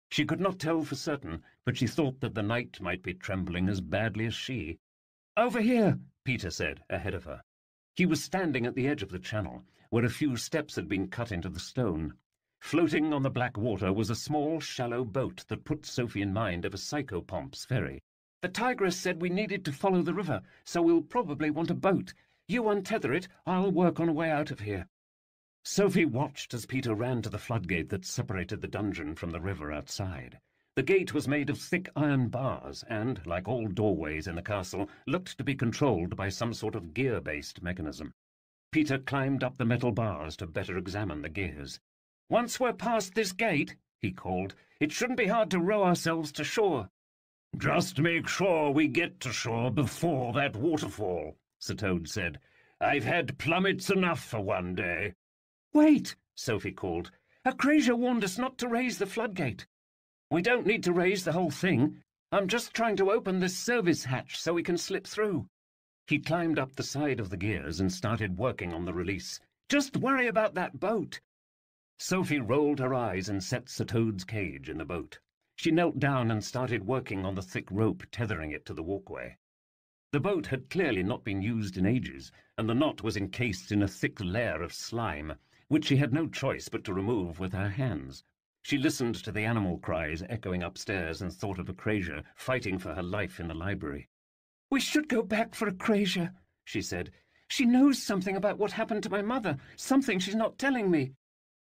She could not tell for certain, but she thought that the knight might be trembling as badly as she. "Over here," Peter said, ahead of her. He was standing at the edge of the channel, where a few steps had been cut into the stone. Floating on the black water was a small, shallow boat that put Sophie in mind of a psychopomp's ferry. "The tigress said we needed to follow the river, so we'll probably want a boat. You untether it, I'll work on a way out of here." Sophie watched as Peter ran to the floodgate that separated the dungeon from the river outside. The gate was made of thick iron bars and, like all doorways in the castle, looked to be controlled by some sort of gear-based mechanism. Peter climbed up the metal bars to better examine the gears. "Once we're past this gate," he called, "it shouldn't be hard to row ourselves to shore." "Just make sure we get to shore before that waterfall," Sir Toad said. "I've had plummets enough for one day." "Wait," Sophie called. "Acrasia warned us not to raise the floodgate." "We don't need to raise the whole thing. I'm just trying to open this service hatch so we can slip through." He climbed up the side of the gears and started working on the release. "Just worry about that boat." Sophie rolled her eyes and set Sir Toad's cage in the boat. She knelt down and started working on the thick rope tethering it to the walkway. The boat had clearly not been used in ages, and the knot was encased in a thick layer of slime, which she had no choice but to remove with her hands. She listened to the animal cries echoing upstairs and thought of Acrasia fighting for her life in the library. "We should go back for Acrasia," she said. "She knows something about what happened to my mother, something she's not telling me."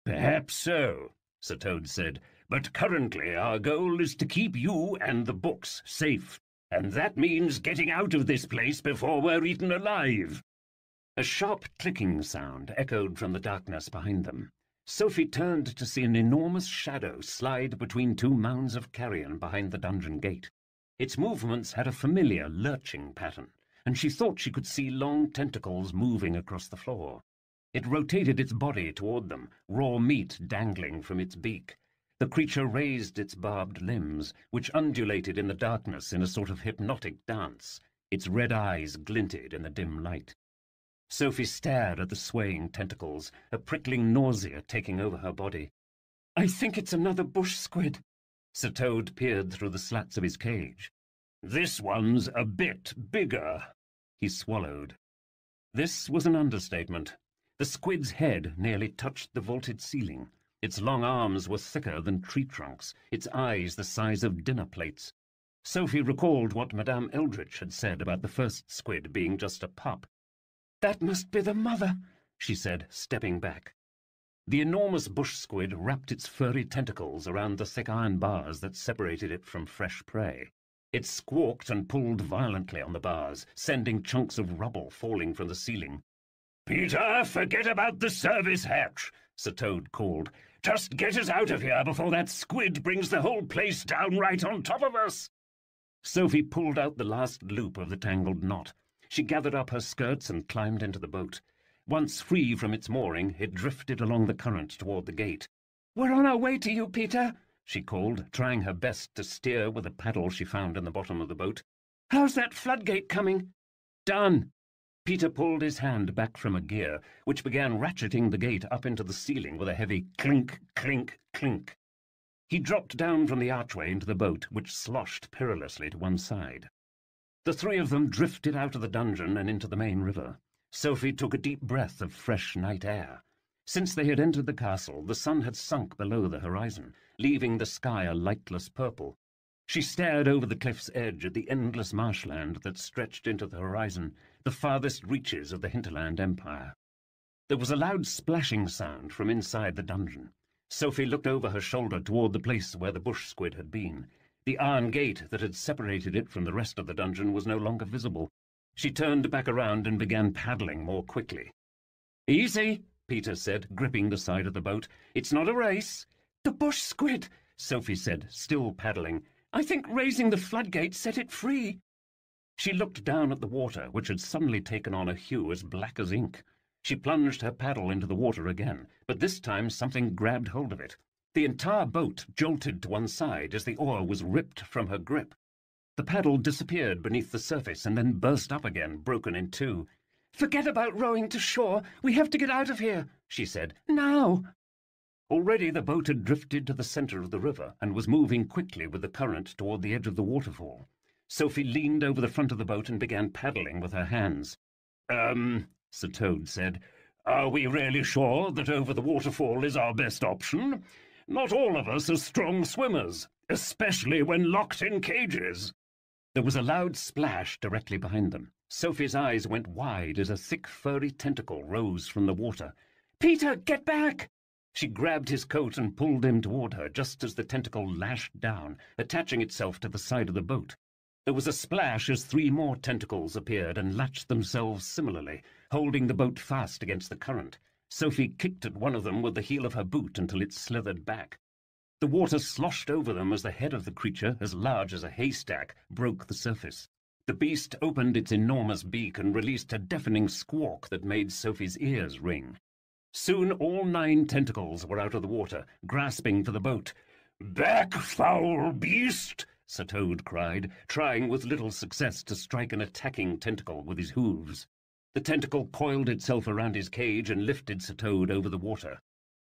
"Perhaps so," Sir Toad said, "but currently our goal is to keep you and the books safe, and that means getting out of this place before we're eaten alive." A sharp clicking sound echoed from the darkness behind them. Sophie turned to see an enormous shadow slide between two mounds of carrion behind the dungeon gate. Its movements had a familiar lurching pattern, and she thought she could see long tentacles moving across the floor. It rotated its body toward them, raw meat dangling from its beak. The creature raised its barbed limbs, which undulated in the darkness in a sort of hypnotic dance. Its red eyes glinted in the dim light. Sophie stared at the swaying tentacles, a prickling nausea taking over her body. "I think it's another bush squid." Sir Toad peered through the slats of his cage. "This one's a bit bigger." He swallowed. This was an understatement. The squid's head nearly touched the vaulted ceiling. Its long arms were thicker than tree trunks, its eyes the size of dinner plates. Sophie recalled what Madame Eldritch had said about the first squid being just a pup. "That must be the mother," she said, stepping back. The enormous bush squid wrapped its furry tentacles around the thick iron bars that separated it from fresh prey. It squawked and pulled violently on the bars, sending chunks of rubble falling from the ceiling. "Peter, forget about the service hatch," Sir Toad called. "Just get us out of here before that squid brings the whole place down right on top of us." Sophie pulled out the last loop of the tangled knot. She gathered up her skirts and climbed into the boat. Once free from its mooring, it drifted along the current toward the gate. "We're on our way to you, Peter," she called, trying her best to steer with a paddle she found in the bottom of the boat. "How's that floodgate coming?" "Done." Peter pulled his hand back from a gear, which began ratcheting the gate up into the ceiling with a heavy clink, clink, clink. He dropped down from the archway into the boat, which sloshed perilously to one side. The three of them drifted out of the dungeon and into the main river. Sophie took a deep breath of fresh night air. Since they had entered the castle, the sun had sunk below the horizon, leaving the sky a lightless purple. She stared over the cliff's edge at the endless marshland that stretched into the horizon, the farthest reaches of the hinterland empire. There was a loud splashing sound from inside the dungeon. Sophie looked over her shoulder toward the place where the bush squid had been. The iron gate that had separated it from the rest of the dungeon was no longer visible. She turned back around and began paddling more quickly. "Easy," Peter said, gripping the side of the boat. "It's not a race." "The bush squid," Sophie said, still paddling. "I think raising the floodgate set it free." She looked down at the water, which had suddenly taken on a hue as black as ink. She plunged her paddle into the water again, but this time something grabbed hold of it. The entire boat jolted to one side as the oar was ripped from her grip. The paddle disappeared beneath the surface and then burst up again, broken in two. "Forget about rowing to shore. We have to get out of here," she said. "Now." Already the boat had drifted to the center of the river and was moving quickly with the current toward the edge of the waterfall. Sophie leaned over the front of the boat and began paddling with her hands. Sir Toad said, "are we really sure that over the waterfall is our best option? Not all of us are strong swimmers, especially when locked in cages." There was a loud splash directly behind them. Sophie's eyes went wide as a thick, furry tentacle rose from the water. "Peter, get back!" She grabbed his coat and pulled him toward her just as the tentacle lashed down, attaching itself to the side of the boat. There was a splash as three more tentacles appeared and latched themselves similarly, holding the boat fast against the current. Sophie kicked at one of them with the heel of her boot until it slithered back. The water sloshed over them as the head of the creature, as large as a haystack, broke the surface. The beast opened its enormous beak and released a deafening squawk that made Sophie's ears ring. Soon all 9 tentacles were out of the water, grasping for the boat. "Back, foul beast!" Sir Toad cried, trying with little success to strike an attacking tentacle with his hooves. The tentacle coiled itself around his cage and lifted Sir Toad over the water.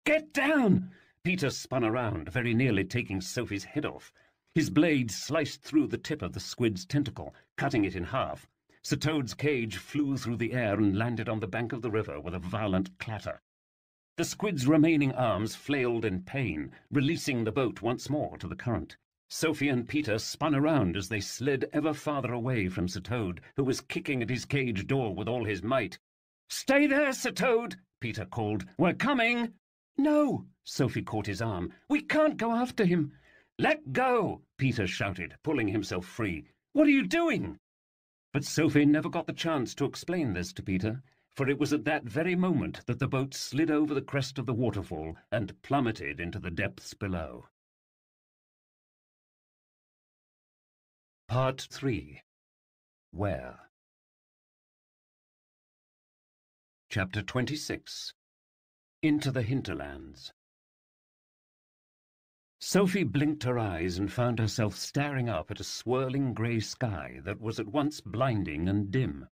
"Get down!" Peter spun around, very nearly taking Sophie's head off. His blade sliced through the tip of the squid's tentacle, cutting it in half. Sir Toad's cage flew through the air and landed on the bank of the river with a violent clatter. The squid's remaining arms flailed in pain, releasing the boat once more to the current. Sophie and Peter spun around as they slid ever farther away from Sir Toad, who was kicking at his cage door with all his might. "Stay there, Sir Toad!" Peter called. "We're coming!" "No!" Sophie caught his arm. "We can't go after him!" "Let go!" Peter shouted, pulling himself free. "What are you doing?" But Sophie never got the chance to explain this to Peter, for it was at that very moment that the boat slid over the crest of the waterfall and plummeted into the depths below. Part 3. Where? Chapter 26. Into the Hinterlands. Sophie blinked her eyes and found herself staring up at a swirling grey sky that was at once blinding and dim.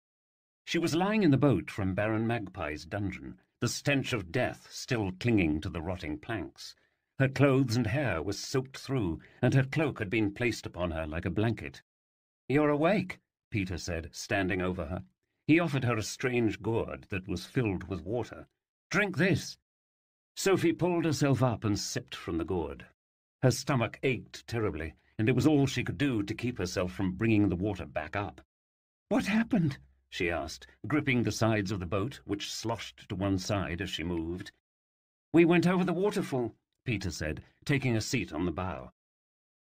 She was lying in the boat from Baron Magpie's dungeon, the stench of death still clinging to the rotting planks. Her clothes and hair were soaked through, and her cloak had been placed upon her like a blanket. "You're awake," Peter said, standing over her. He offered her a strange gourd that was filled with water. "Drink this." Sophie pulled herself up and sipped from the gourd. Her stomach ached terribly, and it was all she could do to keep herself from bringing the water back up. "What happened?" she asked, gripping the sides of the boat, which sloshed to one side as she moved. "We went over the waterfall," Peter said, taking a seat on the bow.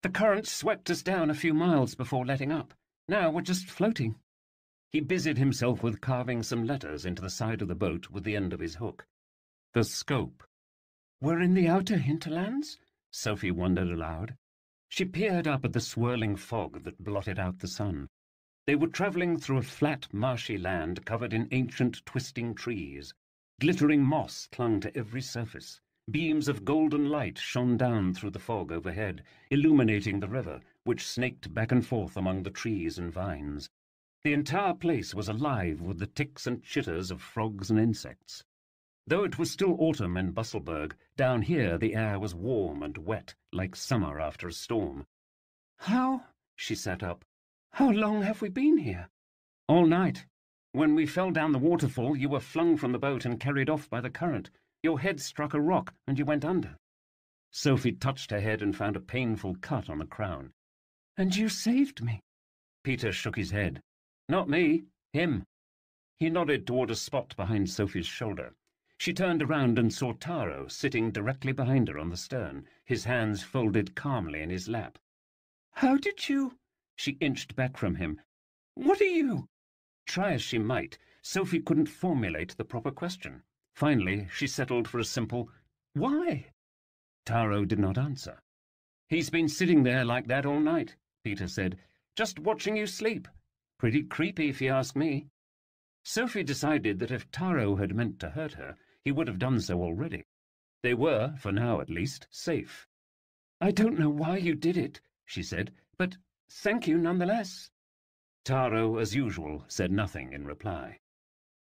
"The current swept us down a few miles before letting up. Now we're just floating." He busied himself with carving some letters into the side of the boat with the end of his hook. The scope. "We're in the outer hinterlands?" Sophie wondered aloud. She peered up at the swirling fog that blotted out the sun. They were travelling through a flat, marshy land covered in ancient, twisting trees. Glittering moss clung to every surface. Beams of golden light shone down through the fog overhead, illuminating the river, which snaked back and forth among the trees and vines. The entire place was alive with the ticks and chitters of frogs and insects. Though it was still autumn in Busselburg, down here the air was warm and wet, like summer after a storm. "How?" She sat up. "How long have we been here?" "All night. When we fell down the waterfall, you were flung from the boat and carried off by the current. Your head struck a rock, and you went under." Sophie touched her head and found a painful cut on the crown. "And you saved me?" Peter shook his head. "Not me. Him." He nodded toward a spot behind Sophie's shoulder. She turned around and saw Taro sitting directly behind her on the stern, his hands folded calmly in his lap. "How did you—" She inched back from him. "What are you—" Try as she might, Sophie couldn't formulate the proper question. Finally, she settled for a simple, "Why?" Taro did not answer. "He's been sitting there like that all night," Peter said, "just watching you sleep. Pretty creepy, if you ask me." Sophie decided that if Taro had meant to hurt her, he would have done so already. They were, for now at least, safe. "I don't know why you did it," she said, "but thank you nonetheless." Taro, as usual, said nothing in reply.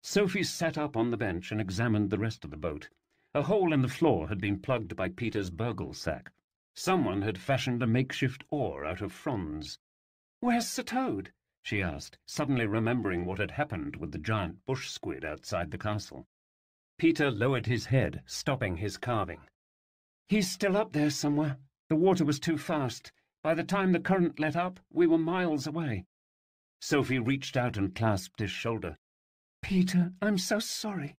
Sophie sat up on the bench and examined the rest of the boat. A hole in the floor had been plugged by Peter's burgle sack. Someone had fashioned a makeshift oar out of fronds. "Where's Sir Toad?" she asked, suddenly remembering what had happened with the giant bush squid outside the castle. Peter lowered his head, stopping his carving. "He's still up there somewhere. The water was too fast. By the time the current let up, we were miles away." Sophie reached out and clasped his shoulder. "Peter, I'm so sorry."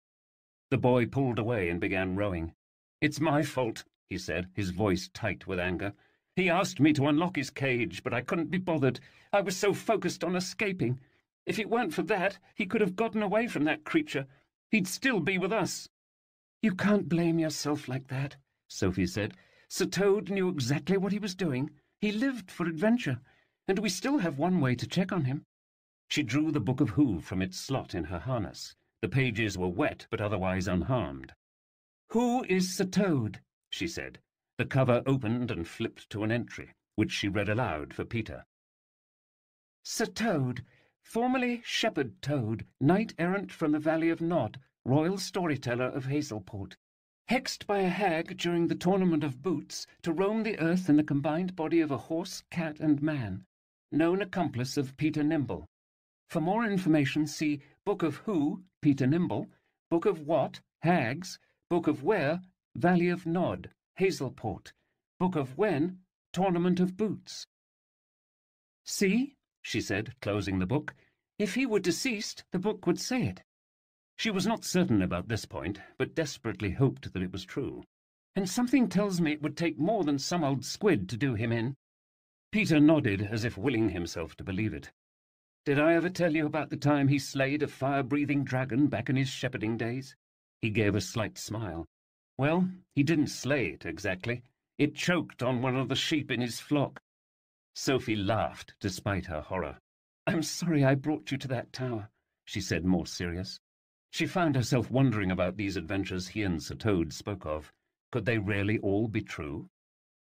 The boy pulled away and began rowing. "It's my fault," he said, his voice tight with anger. "He asked me to unlock his cage, but I couldn't be bothered. I was so focused on escaping. If it weren't for that, he could have gotten away from that creature. He'd still be with us." "You can't blame yourself like that," Sophie said. "Sir Toad knew exactly what he was doing. He lived for adventure, and we still have one way to check on him." She drew the Book of Who from its slot in her harness. The pages were wet, but otherwise unharmed. "Who is Sir Toad?" she said. The cover opened and flipped to an entry, which she read aloud for Peter. "Sir Toad, formerly Shepherd Toad, knight-errant from the Valley of Nod, royal storyteller of Hazelport. Hexed by a hag during the Tournament of Boots to roam the earth in the combined body of a horse, cat, and man. Known accomplice of Peter Nimble. For more information, see Book of Who, Peter Nimble, Book of What, Hags, Book of Where, Valley of Nod, Hazelport. Book of When, Tournament of Boots. See, she said, closing the book. If he were deceased, the book would say it. She was not certain about this point, but desperately hoped that it was true. And something tells me it would take more than some old squid to do him in. Peter nodded, as if willing himself to believe it. Did I ever tell you about the time he slayed a fire-breathing dragon back in his shepherding days? He gave a slight smile. Well, he didn't slay it, exactly. It choked on one of the sheep in his flock. Sophie laughed, despite her horror. I'm sorry I brought you to that tower, she said, more serious. She found herself wondering about these adventures he and Sir Toad spoke of. Could they really all be true?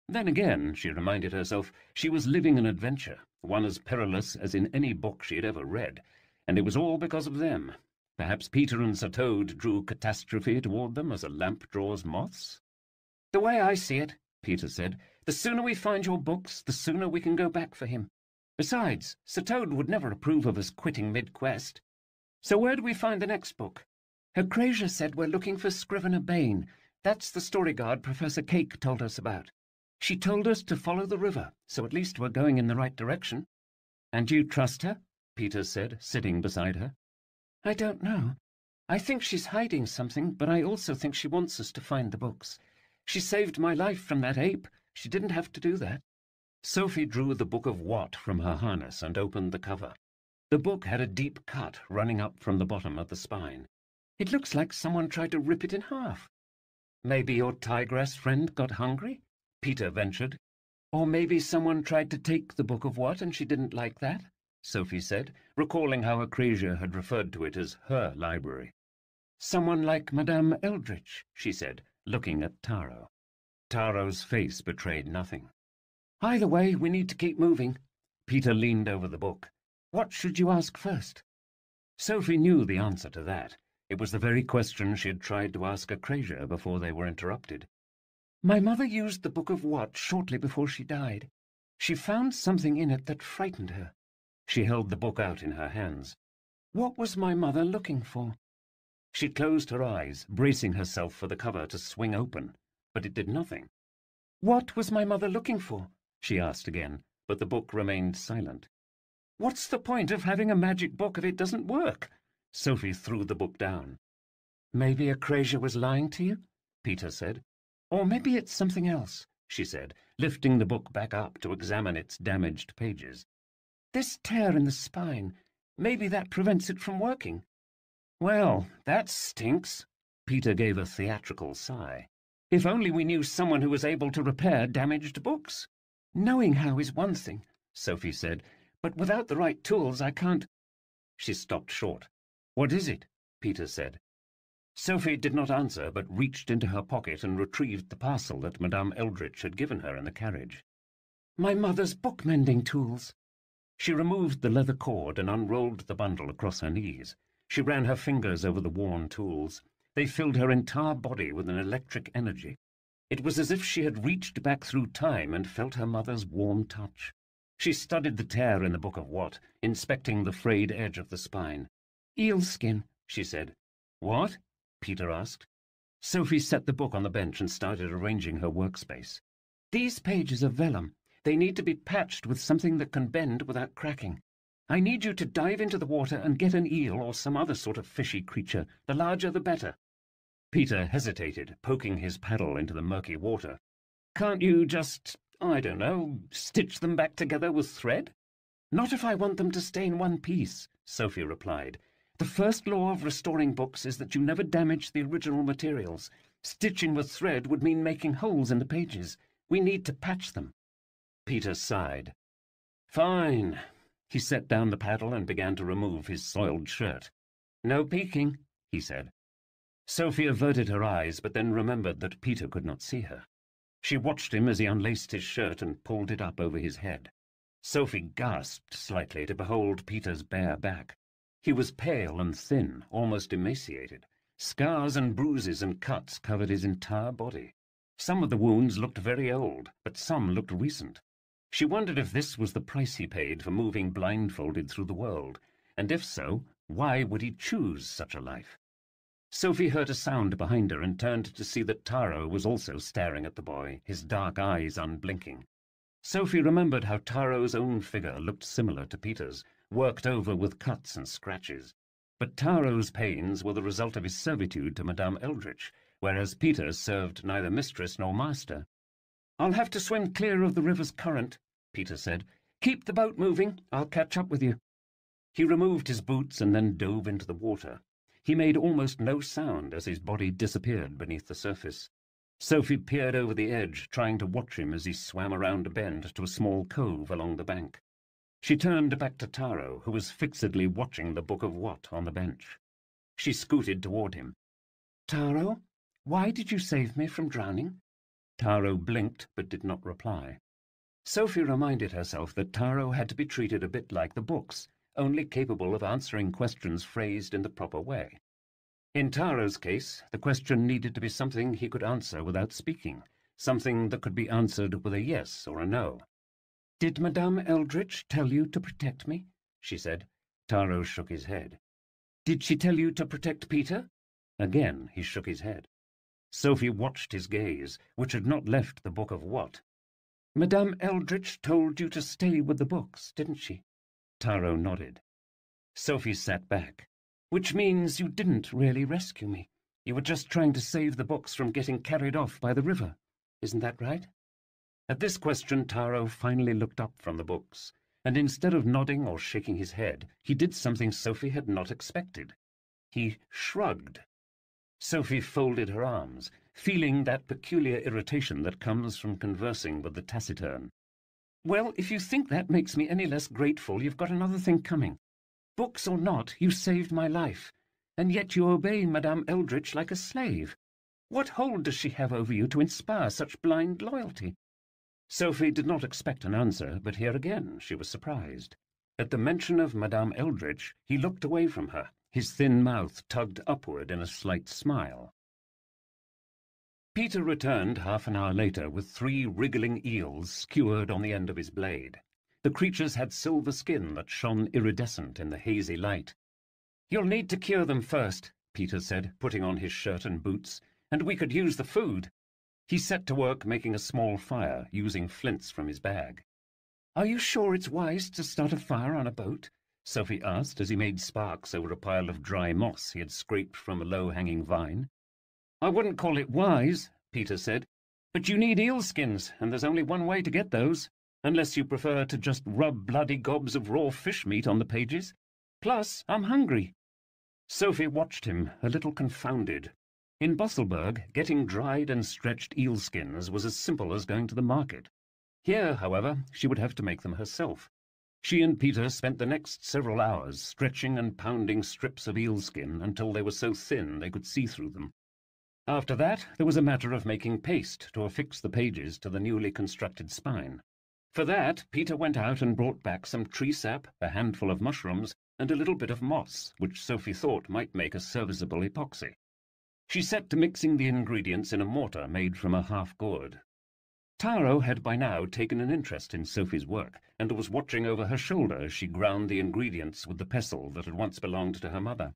Then again, she reminded herself, she was living an adventure, one as perilous as in any book she had ever read, and it was all because of them. Perhaps Peter and Sir Toad drew catastrophe toward them as a lamp draws moths? The way I see it, Peter said, the sooner we find your books, the sooner we can go back for him. Besides, Sir Toad would never approve of us quitting mid-quest. So where do we find the next book? Her Crasier said we're looking for Scrivener Bane. That's the Storyguard Professor Cake told us about. She told us to follow the river, so at least we're going in the right direction. And you trust her? Peter said, sitting beside her. I don't know. I think she's hiding something, but I also think she wants us to find the books. She saved my life from that ape. She didn't have to do that. Sophie drew the Book of What from her harness and opened the cover. The book had a deep cut running up from the bottom of the spine. It looks like someone tried to rip it in half. Maybe your tigress friend got hungry? Peter ventured. Or maybe someone tried to take the Book of What and she didn't like that, Sophie said, recalling how her Crasier had referred to it as her library. Someone like Madame Eldritch, she said, looking at Taro. Taro's face betrayed nothing. Either way, we need to keep moving. Peter leaned over the book. What should you ask first? Sophie knew the answer to that. It was the very question she had tried to ask her Crasier before they were interrupted. My mother used the Book of What shortly before she died. She found something in it that frightened her. She held the book out in her hands. What was my mother looking for? She closed her eyes, bracing herself for the cover to swing open, but it did nothing. What was my mother looking for? She asked again, but the book remained silent. What's the point of having a magic book if it doesn't work? Sophie threw the book down. Maybe a Crasier was lying to you? Peter said. Or maybe it's something else, she said, lifting the book back up to examine its damaged pages. This tear in the spine, maybe that prevents it from working. Well, that stinks. Peter gave a theatrical sigh. If only we knew someone who was able to repair damaged books. Knowing how is one thing, Sophie said, but without the right tools I can't. She stopped short. What is it? Peter said. Sophie did not answer, but reached into her pocket and retrieved the parcel that Madame Eldritch had given her in the carriage. My mother's book-mending tools. She removed the leather cord and unrolled the bundle across her knees. She ran her fingers over the worn tools. They filled her entire body with an electric energy. It was as if she had reached back through time and felt her mother's warm touch. She studied the tear in the Book of What, inspecting the frayed edge of the spine. Eel skin, she said. What? Peter asked. Sophie set the book on the bench and started arranging her workspace. These pages are vellum. They need to be patched with something that can bend without cracking. I need you to dive into the water and get an eel or some other sort of fishy creature. The larger the better. Peter hesitated, poking his paddle into the murky water. Can't you just, I don't know, stitch them back together with thread? Not if I want them to stay in one piece, Sophie replied. The first law of restoring books is that you never damage the original materials. Stitching with thread would mean making holes in the pages. We need to patch them. Peter sighed. Fine. He set down the paddle and began to remove his soiled shirt. No peeking, he said. Sophie averted her eyes, but then remembered that Peter could not see her. She watched him as he unlaced his shirt and pulled it up over his head. Sophie gasped slightly to behold Peter's bare back. He was pale and thin, almost emaciated. Scars and bruises and cuts covered his entire body. Some of the wounds looked very old, but some looked recent. She wondered if this was the price he paid for moving blindfolded through the world, and if so, why would he choose such a life? Sophie heard a sound behind her and turned to see that Taro was also staring at the boy, his dark eyes unblinking. Sophie remembered how Taro's own figure looked similar to Peter's, worked over with cuts and scratches. But Taro's pains were the result of his servitude to Madame Eldritch, whereas Peter served neither mistress nor master. "I'll have to swim clear of the river's current," Peter said. "Keep the boat moving. I'll catch up with you." He removed his boots and then dove into the water. He made almost no sound as his body disappeared beneath the surface. Sophie peered over the edge, trying to watch him as he swam around a bend to a small cove along the bank. She turned back to Taro, who was fixedly watching the Book of What on the bench. She scooted toward him. "Taro, why did you save me from drowning?" Taro blinked but did not reply. Sophie reminded herself that Taro had to be treated a bit like the books, only capable of answering questions phrased in the proper way. In Taro's case, the question needed to be something he could answer without speaking, something that could be answered with a yes or a no. "Did Madame Eldritch tell you to protect me?" she said. Taro shook his head. "Did she tell you to protect Peter?" Again he shook his head. Sophie watched his gaze, which had not left the Book of What. "Madame Eldritch told you to stay with the books, didn't she?" Taro nodded. Sophie sat back. "Which means you didn't really rescue me. You were just trying to save the books from getting carried off by the river. Isn't that right?" At this question, Taro finally looked up from the books, and instead of nodding or shaking his head, he did something Sophie had not expected. He shrugged. Sophie folded her arms, feeling that peculiar irritation that comes from conversing with the taciturn. "Well, if you think that makes me any less grateful, you've got another thing coming. Books or not, you saved my life, and yet you obey Madame Eldritch like a slave. What hold does she have over you to inspire such blind loyalty?" Sophie did not expect an answer, but here again she was surprised. At the mention of Madame Eldritch, he looked away from her, his thin mouth tugged upward in a slight smile. Peter returned half an hour later with 3 wriggling eels skewered on the end of his blade. The creatures had silver skin that shone iridescent in the hazy light. "You'll need to cure them first," Peter said, putting on his shirt and boots, "and we could use the food." He set to work making a small fire, using flints from his bag. "Are you sure it's wise to start a fire on a boat?" Sophie asked as he made sparks over a pile of dry moss he had scraped from a low-hanging vine. "I wouldn't call it wise," Peter said, "but you need eel skins, and there's only one way to get those, unless you prefer to just rub bloody gobs of raw fish meat on the pages. Plus, I'm hungry." Sophie watched him, a little confounded. In Busselburg, getting dried and stretched eel skins was as simple as going to the market. Here, however, she would have to make them herself. She and Peter spent the next several hours stretching and pounding strips of eel skin until they were so thin they could see through them. After that, there was a matter of making paste to affix the pages to the newly constructed spine. For that, Peter went out and brought back some tree sap, a handful of mushrooms, and a little bit of moss, which Sophie thought might make a serviceable epoxy. She set to mixing the ingredients in a mortar made from a half-gourd. Taro had by now taken an interest in Sophie's work, and was watching over her shoulder as she ground the ingredients with the pestle that had once belonged to her mother.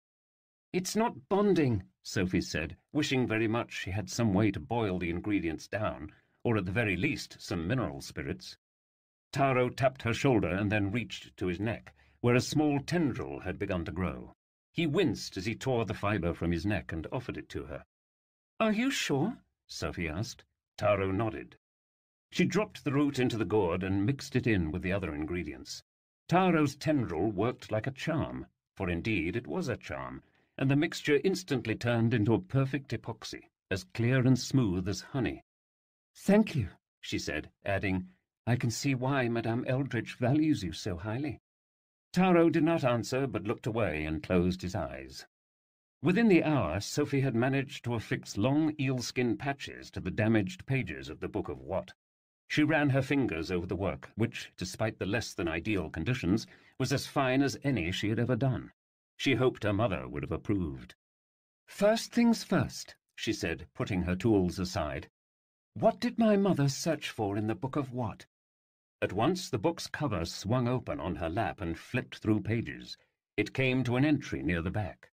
"It's not bonding," Sophie said, wishing very much she had some way to boil the ingredients down, or at the very least some mineral spirits. Taro tapped her shoulder and then reached to his neck, where a small tendril had begun to grow. He winced as he tore the fibre from his neck and offered it to her. "Are you sure?" Sophie asked. Taro nodded. She dropped the root into the gourd and mixed it in with the other ingredients. Taro's tendril worked like a charm, for indeed it was a charm, and the mixture instantly turned into a perfect epoxy, as clear and smooth as honey. "Thank you," she said, adding, "I can see why Madame Eldritch values you so highly." Taro did not answer, but looked away and closed his eyes. Within the hour, Sophie had managed to affix long eel-skin patches to the damaged pages of the Book of What. She ran her fingers over the work, which, despite the less-than-ideal conditions, was as fine as any she had ever done. She hoped her mother would have approved. "First things first," she said, putting her tools aside. "What did my mother search for in the Book of What?" At once the book's cover swung open on her lap and flipped through pages. It came to an entry near the back.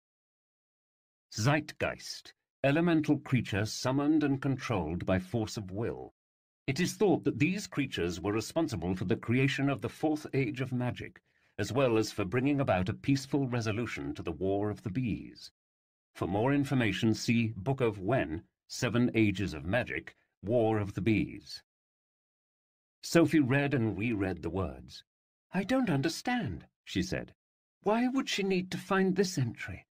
Zeitgeist, elemental creature summoned and controlled by force of will. It is thought that these creatures were responsible for the creation of the Fourth Age of Magic, as well as for bringing about a peaceful resolution to the War of the Bees. For more information, see Book of When, 7 Ages of Magic, War of the Bees. Sophie read and reread the words. "I don't understand," she said. "Why would she need to find this entry?"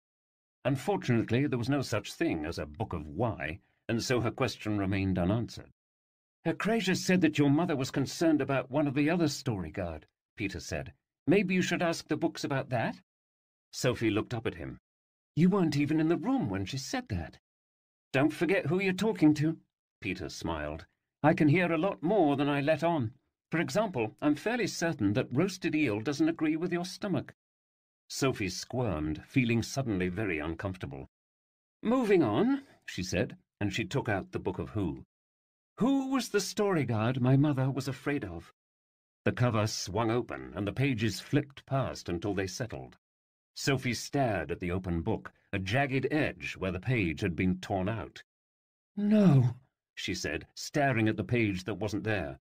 Unfortunately, there was no such thing as a Book of Why, and so her question remained unanswered. "Acrasia said that your mother was concerned about one of the other Storyguard," Peter said. "Maybe you should ask the books about that?" Sophie looked up at him. "You weren't even in the room when she said that." "Don't forget who you're talking to," Peter smiled. "I can hear a lot more than I let on. For example, I'm fairly certain that roasted eel doesn't agree with your stomach." Sophie squirmed, feeling suddenly very uncomfortable. "Moving on," she said, and she took out the Book of Who. "Who was the Storyguard my mother was afraid of?" The cover swung open, and the pages flipped past until they settled. Sophie stared at the open book, a jagged edge where the page had been torn out. "No," she said, staring at the page that wasn't there.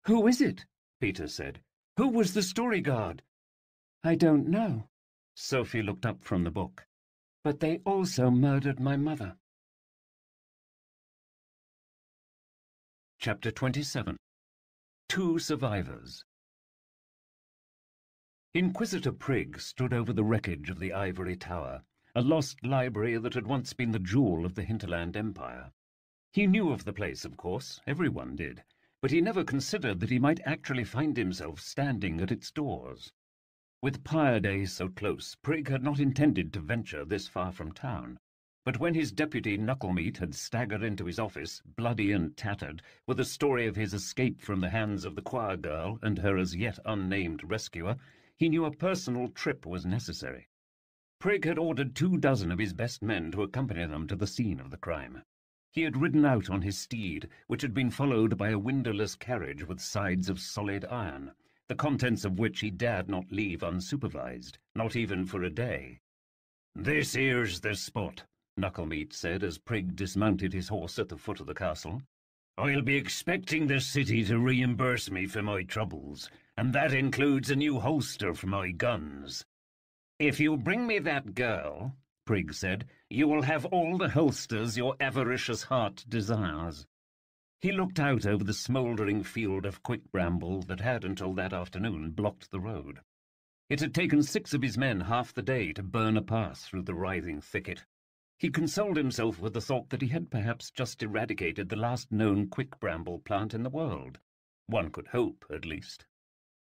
"Who is it?" Peter said. "Who was the Storyguard?" "I don't know." Sophie looked up from the book. "But they also murdered my mother." Chapter 27. 2 Survivors. Inquisitor Prig stood over the wreckage of the Ivory Tower, a lost library that had once been the jewel of the Hinterland Empire. He knew of the place, of course, everyone did, but he never considered that he might actually find himself standing at its doors. With Pyre Day so close, Prig had not intended to venture this far from town. But when his deputy Knucklemeat had staggered into his office, bloody and tattered, with a story of his escape from the hands of the Quire girl and her as yet unnamed rescuer, he knew a personal trip was necessary. Prig had ordered 24 of his best men to accompany them to the scene of the crime. He had ridden out on his steed, which had been followed by a windowless carriage with sides of solid iron, the contents of which he dared not leave unsupervised, not even for a day. "This here's the spot," Knucklemeat said as Prig dismounted his horse at the foot of the castle. "I'll be expecting the city to reimburse me for my troubles, and that includes a new holster for my guns." "If you bring me that girl," Prig said, "you will have all the holsters your avaricious heart desires." He looked out over the smouldering field of quick bramble that had until that afternoon blocked the road. It had taken 6 of his men half the day to burn a path through the writhing thicket. He consoled himself with the thought that he had perhaps just eradicated the last known quick bramble plant in the world. One could hope, at least.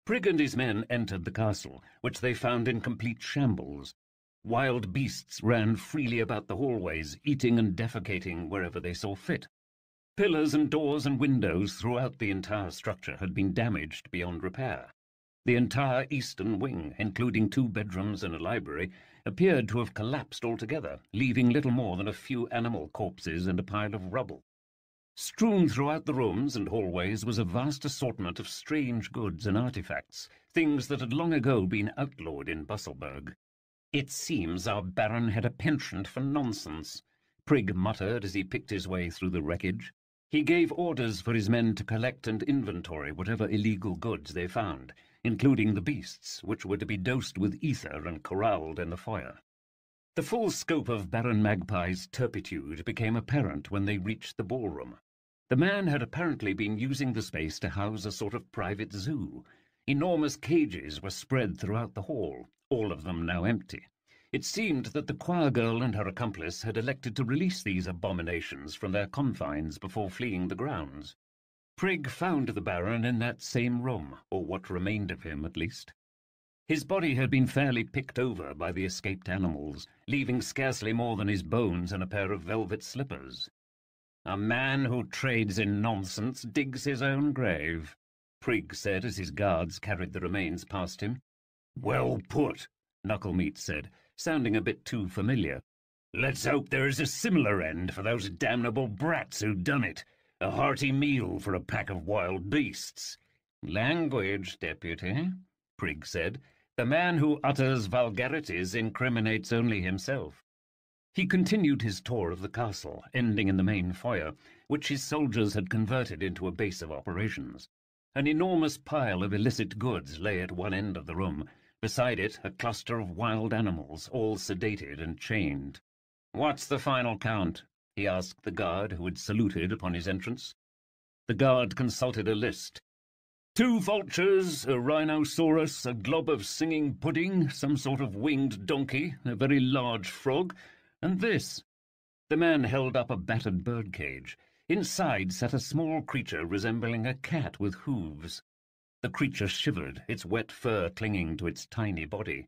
Prig and his men entered the castle, which they found in complete shambles. Wild beasts ran freely about the hallways, eating and defecating wherever they saw fit. Pillars and doors and windows throughout the entire structure had been damaged beyond repair. The entire eastern wing, including 2 bedrooms and a library, appeared to have collapsed altogether, leaving little more than a few animal corpses and a pile of rubble. Strewn throughout the rooms and hallways was a vast assortment of strange goods and artifacts, things that had long ago been outlawed in Busselburg. "It seems our Baron had a penchant for nonsense," Prig muttered as he picked his way through the wreckage. He gave orders for his men to collect and inventory whatever illegal goods they found, including the beasts, which were to be dosed with ether and corralled in the foyer. The full scope of Baron Magpie's turpitude became apparent when they reached the ballroom. The man had apparently been using the space to house a sort of private zoo. Enormous cages were spread throughout the hall, all of them now empty. It seemed that the choir girl and her accomplice had elected to release these abominations from their confines before fleeing the grounds. Prig found the Baron in that same room, or what remained of him at least. His body had been fairly picked over by the escaped animals, leaving scarcely more than his bones and a pair of velvet slippers. "A man who trades in nonsense digs his own grave," Prig said as his guards carried the remains past him. "Well put," Knucklemeat said, sounding a bit too familiar. "Let's hope there is a similar end for those damnable brats who done it. A hearty meal for a pack of wild beasts." "Language, deputy," Prig said. "The man who utters vulgarities incriminates only himself." He continued his tour of the castle, ending in the main foyer, which his soldiers had converted into a base of operations. An enormous pile of illicit goods lay at one end of the room. Beside it, a cluster of wild animals, all sedated and chained. "What's the final count?" he asked the guard who had saluted upon his entrance. The guard consulted a list. 2 vultures, a rhinoceros, a glob of singing pudding, some sort of winged donkey, a very large frog, and this. The man held up a battered birdcage. Inside sat a small creature resembling a cat with hooves. The creature shivered, its wet fur clinging to its tiny body.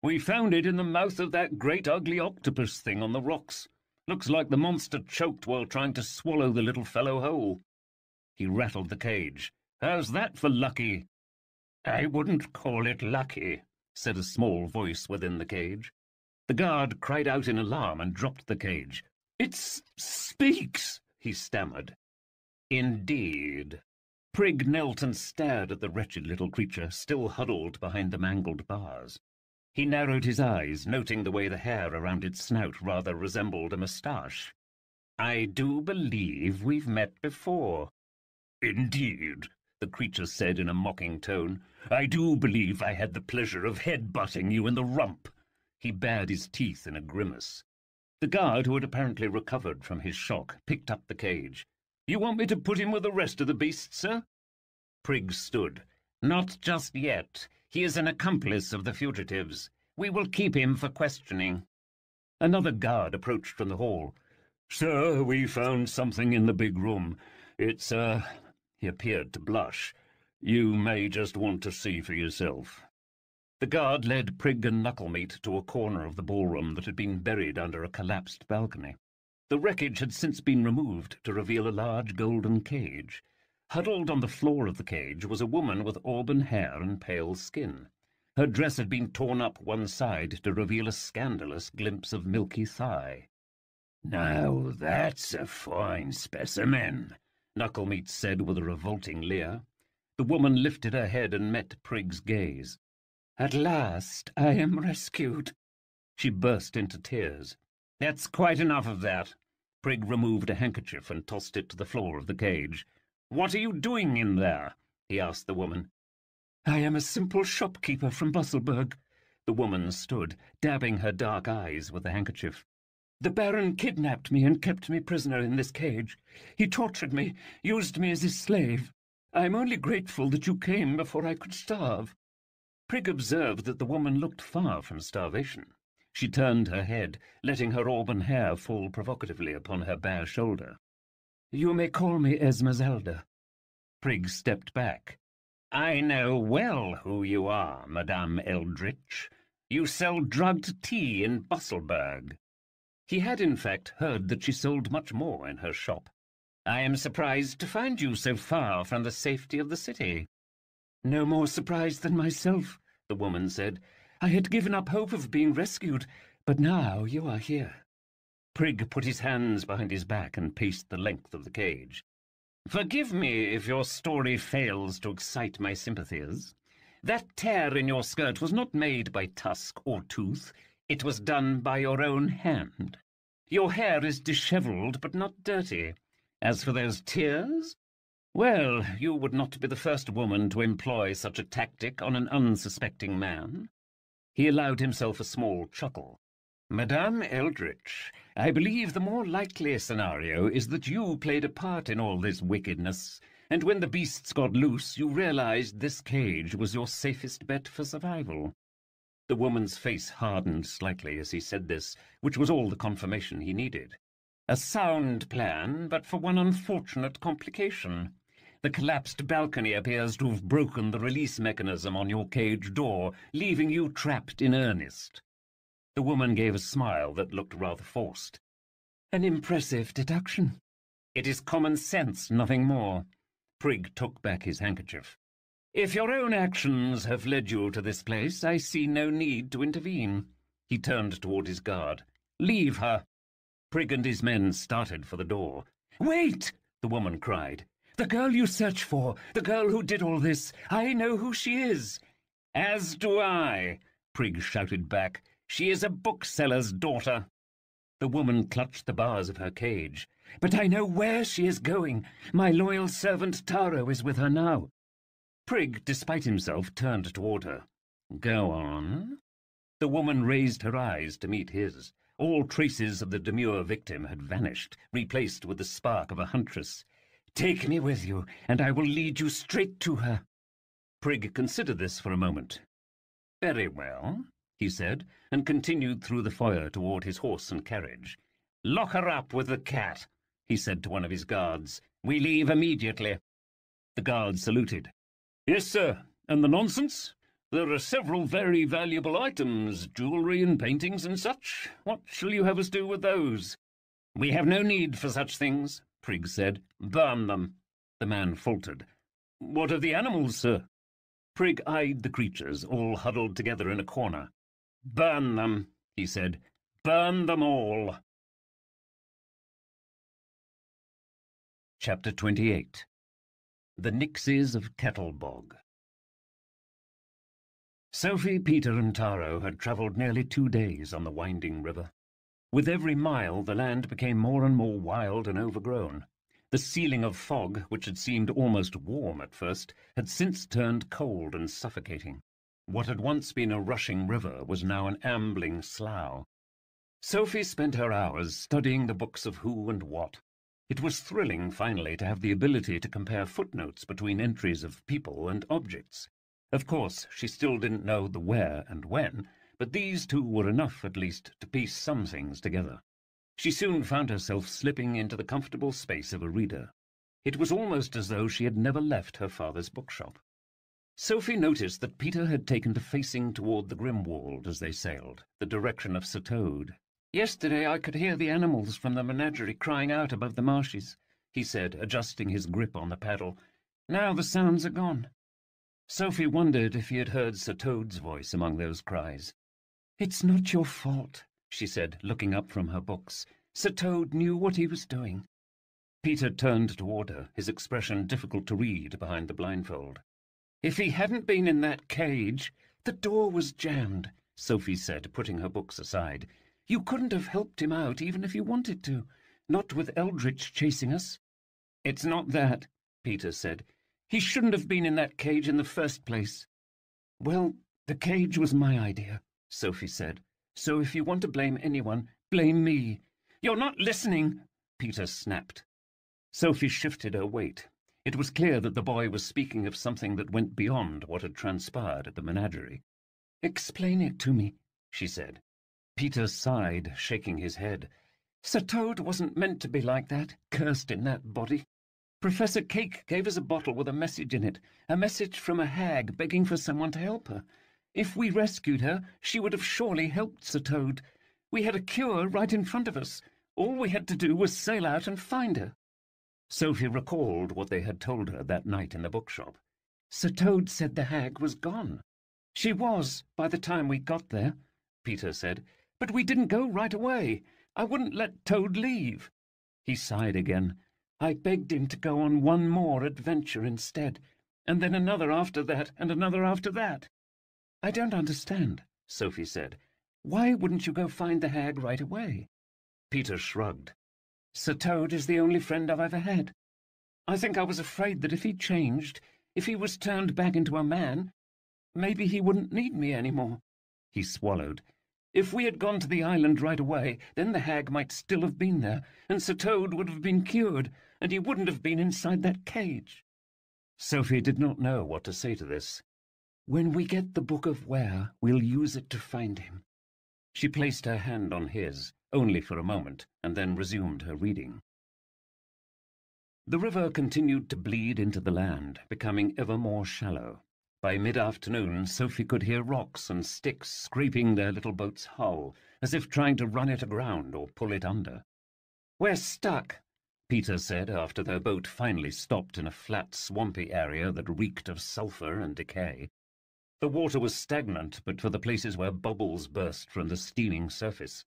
"We found it in the mouth of that great ugly octopus thing on the rocks. Looks like the monster choked while trying to swallow the little fellow whole." He rattled the cage. "How's that for lucky?" "I wouldn't call it lucky," said a small voice within the cage. The guard cried out in alarm and dropped the cage. "It speaks," he stammered. "Indeed." Prig knelt and stared at the wretched little creature, still huddled behind the mangled bars. He narrowed his eyes, noting the way the hair around its snout rather resembled a moustache. "I do believe we've met before." "Indeed," the creature said in a mocking tone. "I do believe I had the pleasure of head-butting you in the rump." He bared his teeth in a grimace. The guard, who had apparently recovered from his shock, picked up the cage. "You want me to put him with the rest of the beasts, sir?" Prig stood. "Not just yet. He is an accomplice of the fugitives. We will keep him for questioning." Another guard approached from the hall. "Sir, we found something in the big room. It's, He appeared to blush. "You may just want to see for yourself." The guard led Prig and Knucklemeat to a corner of the ballroom that had been buried under a collapsed balcony. The wreckage had since been removed to reveal a large golden cage. Huddled on the floor of the cage was a woman with auburn hair and pale skin. Her dress had been torn up one side to reveal a scandalous glimpse of milky thigh. "Now that's a fine specimen," Knucklemeat said with a revolting leer. The woman lifted her head and met Prig's gaze. "At last I am rescued." She burst into tears. "That's quite enough of that." Prig removed a handkerchief and tossed it to the floor of the cage. "What are you doing in there?" he asked the woman. "I am a simple shopkeeper from Busselburg." The woman stood, dabbing her dark eyes with the handkerchief. "The Baron kidnapped me and kept me prisoner in this cage. He tortured me, used me as his slave. I am only grateful that you came before I could starve." Prig observed that the woman looked far from starvation. She turned her head, letting her auburn hair fall provocatively upon her bare shoulder. "You may call me Esmeralda." Prig stepped back. "I know well who you are, Madame Eldritch. You sell drugged tea in Busselburg." He had, in fact, heard that she sold much more in her shop. "I am surprised to find you so far from the safety of the city." "No more surprised than myself," the woman said. "I had given up hope of being rescued, but now you are here." Prig put his hands behind his back and paced the length of the cage. "Forgive me if your story fails to excite my sympathies. That tear in your skirt was not made by tusk or tooth. It was done by your own hand. Your hair is dishevelled but not dirty. As for those tears, well, you would not be the first woman to employ such a tactic on an unsuspecting man." He allowed himself a small chuckle. "Madame Eldritch, I believe the more likely scenario is that you played a part in all this wickedness, and when the beasts got loose, you realized this cage was your safest bet for survival." The woman's face hardened slightly as he said this, which was all the confirmation he needed. "A sound plan, but for one unfortunate complication. The collapsed balcony appears to have broken the release mechanism on your cage door, leaving you trapped in earnest." The woman gave a smile that looked rather forced. "An impressive deduction." "It is common sense, nothing more." Prig took back his handkerchief. "If your own actions have led you to this place, I see no need to intervene." He turned toward his guard. "Leave her." Prig and his men started for the door. "Wait!" the woman cried. "The girl you search for, the girl who did all this, I know who she is." "As do I," Prig shouted back. "She is a bookseller's daughter." The woman clutched the bars of her cage. "But I know where she is going. My loyal servant Taro is with her now." Prig, despite himself, turned toward her. "Go on." The woman raised her eyes to meet his. All traces of the demure victim had vanished, replaced with the spark of a huntress. "Take me with you, and I will lead you straight to her." Prig considered this for a moment. "Very well," he said, and continued through the foyer toward his horse and carriage. "Lock her up with the cat," he said to one of his guards. "We leave immediately." The guard saluted. "Yes, sir. And the nonsense? There are several very valuable items, jewellery and paintings and such. What shall you have us do with those?" "We have no need for such things," Prig said. "Burn them." The man faltered. "What of the animals, sir?" Prig eyed the creatures, all huddled together in a corner. "Burn them," he said. "Burn them all." Chapter 28. The Nixies of Kettlebog. Sophie, Peter, and Taro had travelled nearly 2 days on the winding river. With every mile the land became more and more wild and overgrown. The ceiling of fog, which had seemed almost warm at first, had since turned cold and suffocating. What had once been a rushing river was now an ambling slough. Sophie spent her hours studying the books of who and what. It was thrilling, finally, to have the ability to compare footnotes between entries of people and objects. Of course, she still didn't know the where and when, but these two were enough, at least, to piece some things together. She soon found herself slipping into the comfortable space of a reader. It was almost as though she had never left her father's bookshop. Sophie noticed that Peter had taken to facing toward the Grimwald as they sailed, the direction of Sir Toad. "Yesterday I could hear the animals from the menagerie crying out above the marshes," he said, adjusting his grip on the paddle. "Now the sounds are gone." Sophie wondered if he had heard Sir Toad's voice among those cries. "It's not your fault," she said, looking up from her books. "Sir Toad knew what he was doing." Peter turned toward her, his expression difficult to read behind the blindfold. "If he hadn't been in that cage—" "The door was jammed," Sophie said, putting her books aside. "You couldn't have helped him out even if you wanted to. Not with Eldritch chasing us." "It's not that," Peter said. "He shouldn't have been in that cage in the first place." "Well, the cage was my idea," Sophie said. "So if you want to blame anyone, blame me." "You're not listening," Peter snapped. Sophie shifted her weight. It was clear that the boy was speaking of something that went beyond what had transpired at the menagerie. "Explain it to me," she said. Peter sighed, shaking his head. "Sir Toad wasn't meant to be like that, cursed in that body. Professor Cake gave us a bottle with a message in it, a message from a hag begging for someone to help her. If we rescued her, she would have surely helped Sir Toad. We had a cure right in front of us. All we had to do was sail out and find her." Sophie recalled what they had told her that night in the bookshop. "Sir Toad said the hag was gone." "She was, by the time we got there," Peter said. "But we didn't go right away. I wouldn't let Toad leave." He sighed again. "I begged him to go on one more adventure instead, and then another after that, and another after that." "I don't understand," Sophie said. "Why wouldn't you go find the hag right away?" Peter shrugged. "Sir Toad is the only friend I've ever had. I think I was afraid that if he changed, if he was turned back into a man, maybe he wouldn't need me any more." He swallowed. "If we had gone to the island right away, then the hag might still have been there, and Sir Toad would have been cured, and he wouldn't have been inside that cage." Sophie did not know what to say to this. "When we get the Book of Where, we'll use it to find him." She placed her hand on his, only for a moment, and then resumed her reading. The river continued to bleed into the land, becoming ever more shallow. By mid-afternoon, Sophie could hear rocks and sticks scraping their little boat's hull, as if trying to run it aground or pull it under. "We're stuck," Peter said after their boat finally stopped in a flat, swampy area that reeked of sulphur and decay. The water was stagnant, but for the places where bubbles burst from the steaming surface.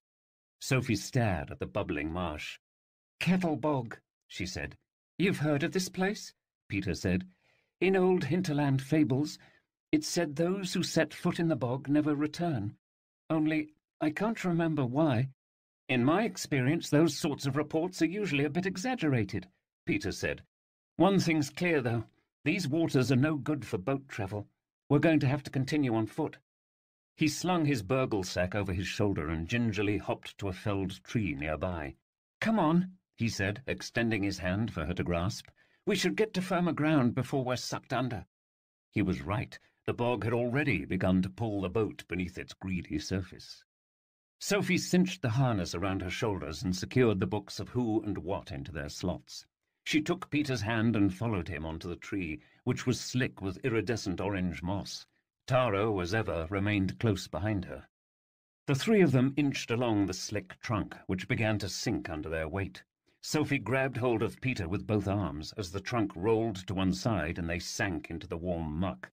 Sophie stared at the bubbling marsh. "Kettlebog," she said. "You've heard of this place?" Peter said. "In old hinterland fables, it said those who set foot in the bog never return. Only I can't remember why." "In my experience, those sorts of reports are usually a bit exaggerated," Peter said. "One thing's clear, though. These waters are no good for boat travel. We're going to have to continue on foot." He slung his burgle sack over his shoulder and gingerly hopped to a felled tree nearby. "Come on," he said, extending his hand for her to grasp. "We should get to firmer ground before we're sucked under." He was right. The bog had already begun to pull the boat beneath its greedy surface. Sophie cinched the harness around her shoulders and secured the books of who and what into their slots. She took Peter's hand and followed him onto the tree, which was slick with iridescent orange moss. Taro, as ever, remained close behind her. The three of them inched along the slick trunk, which began to sink under their weight. Sophie grabbed hold of Peter with both arms as the trunk rolled to one side and they sank into the warm muck.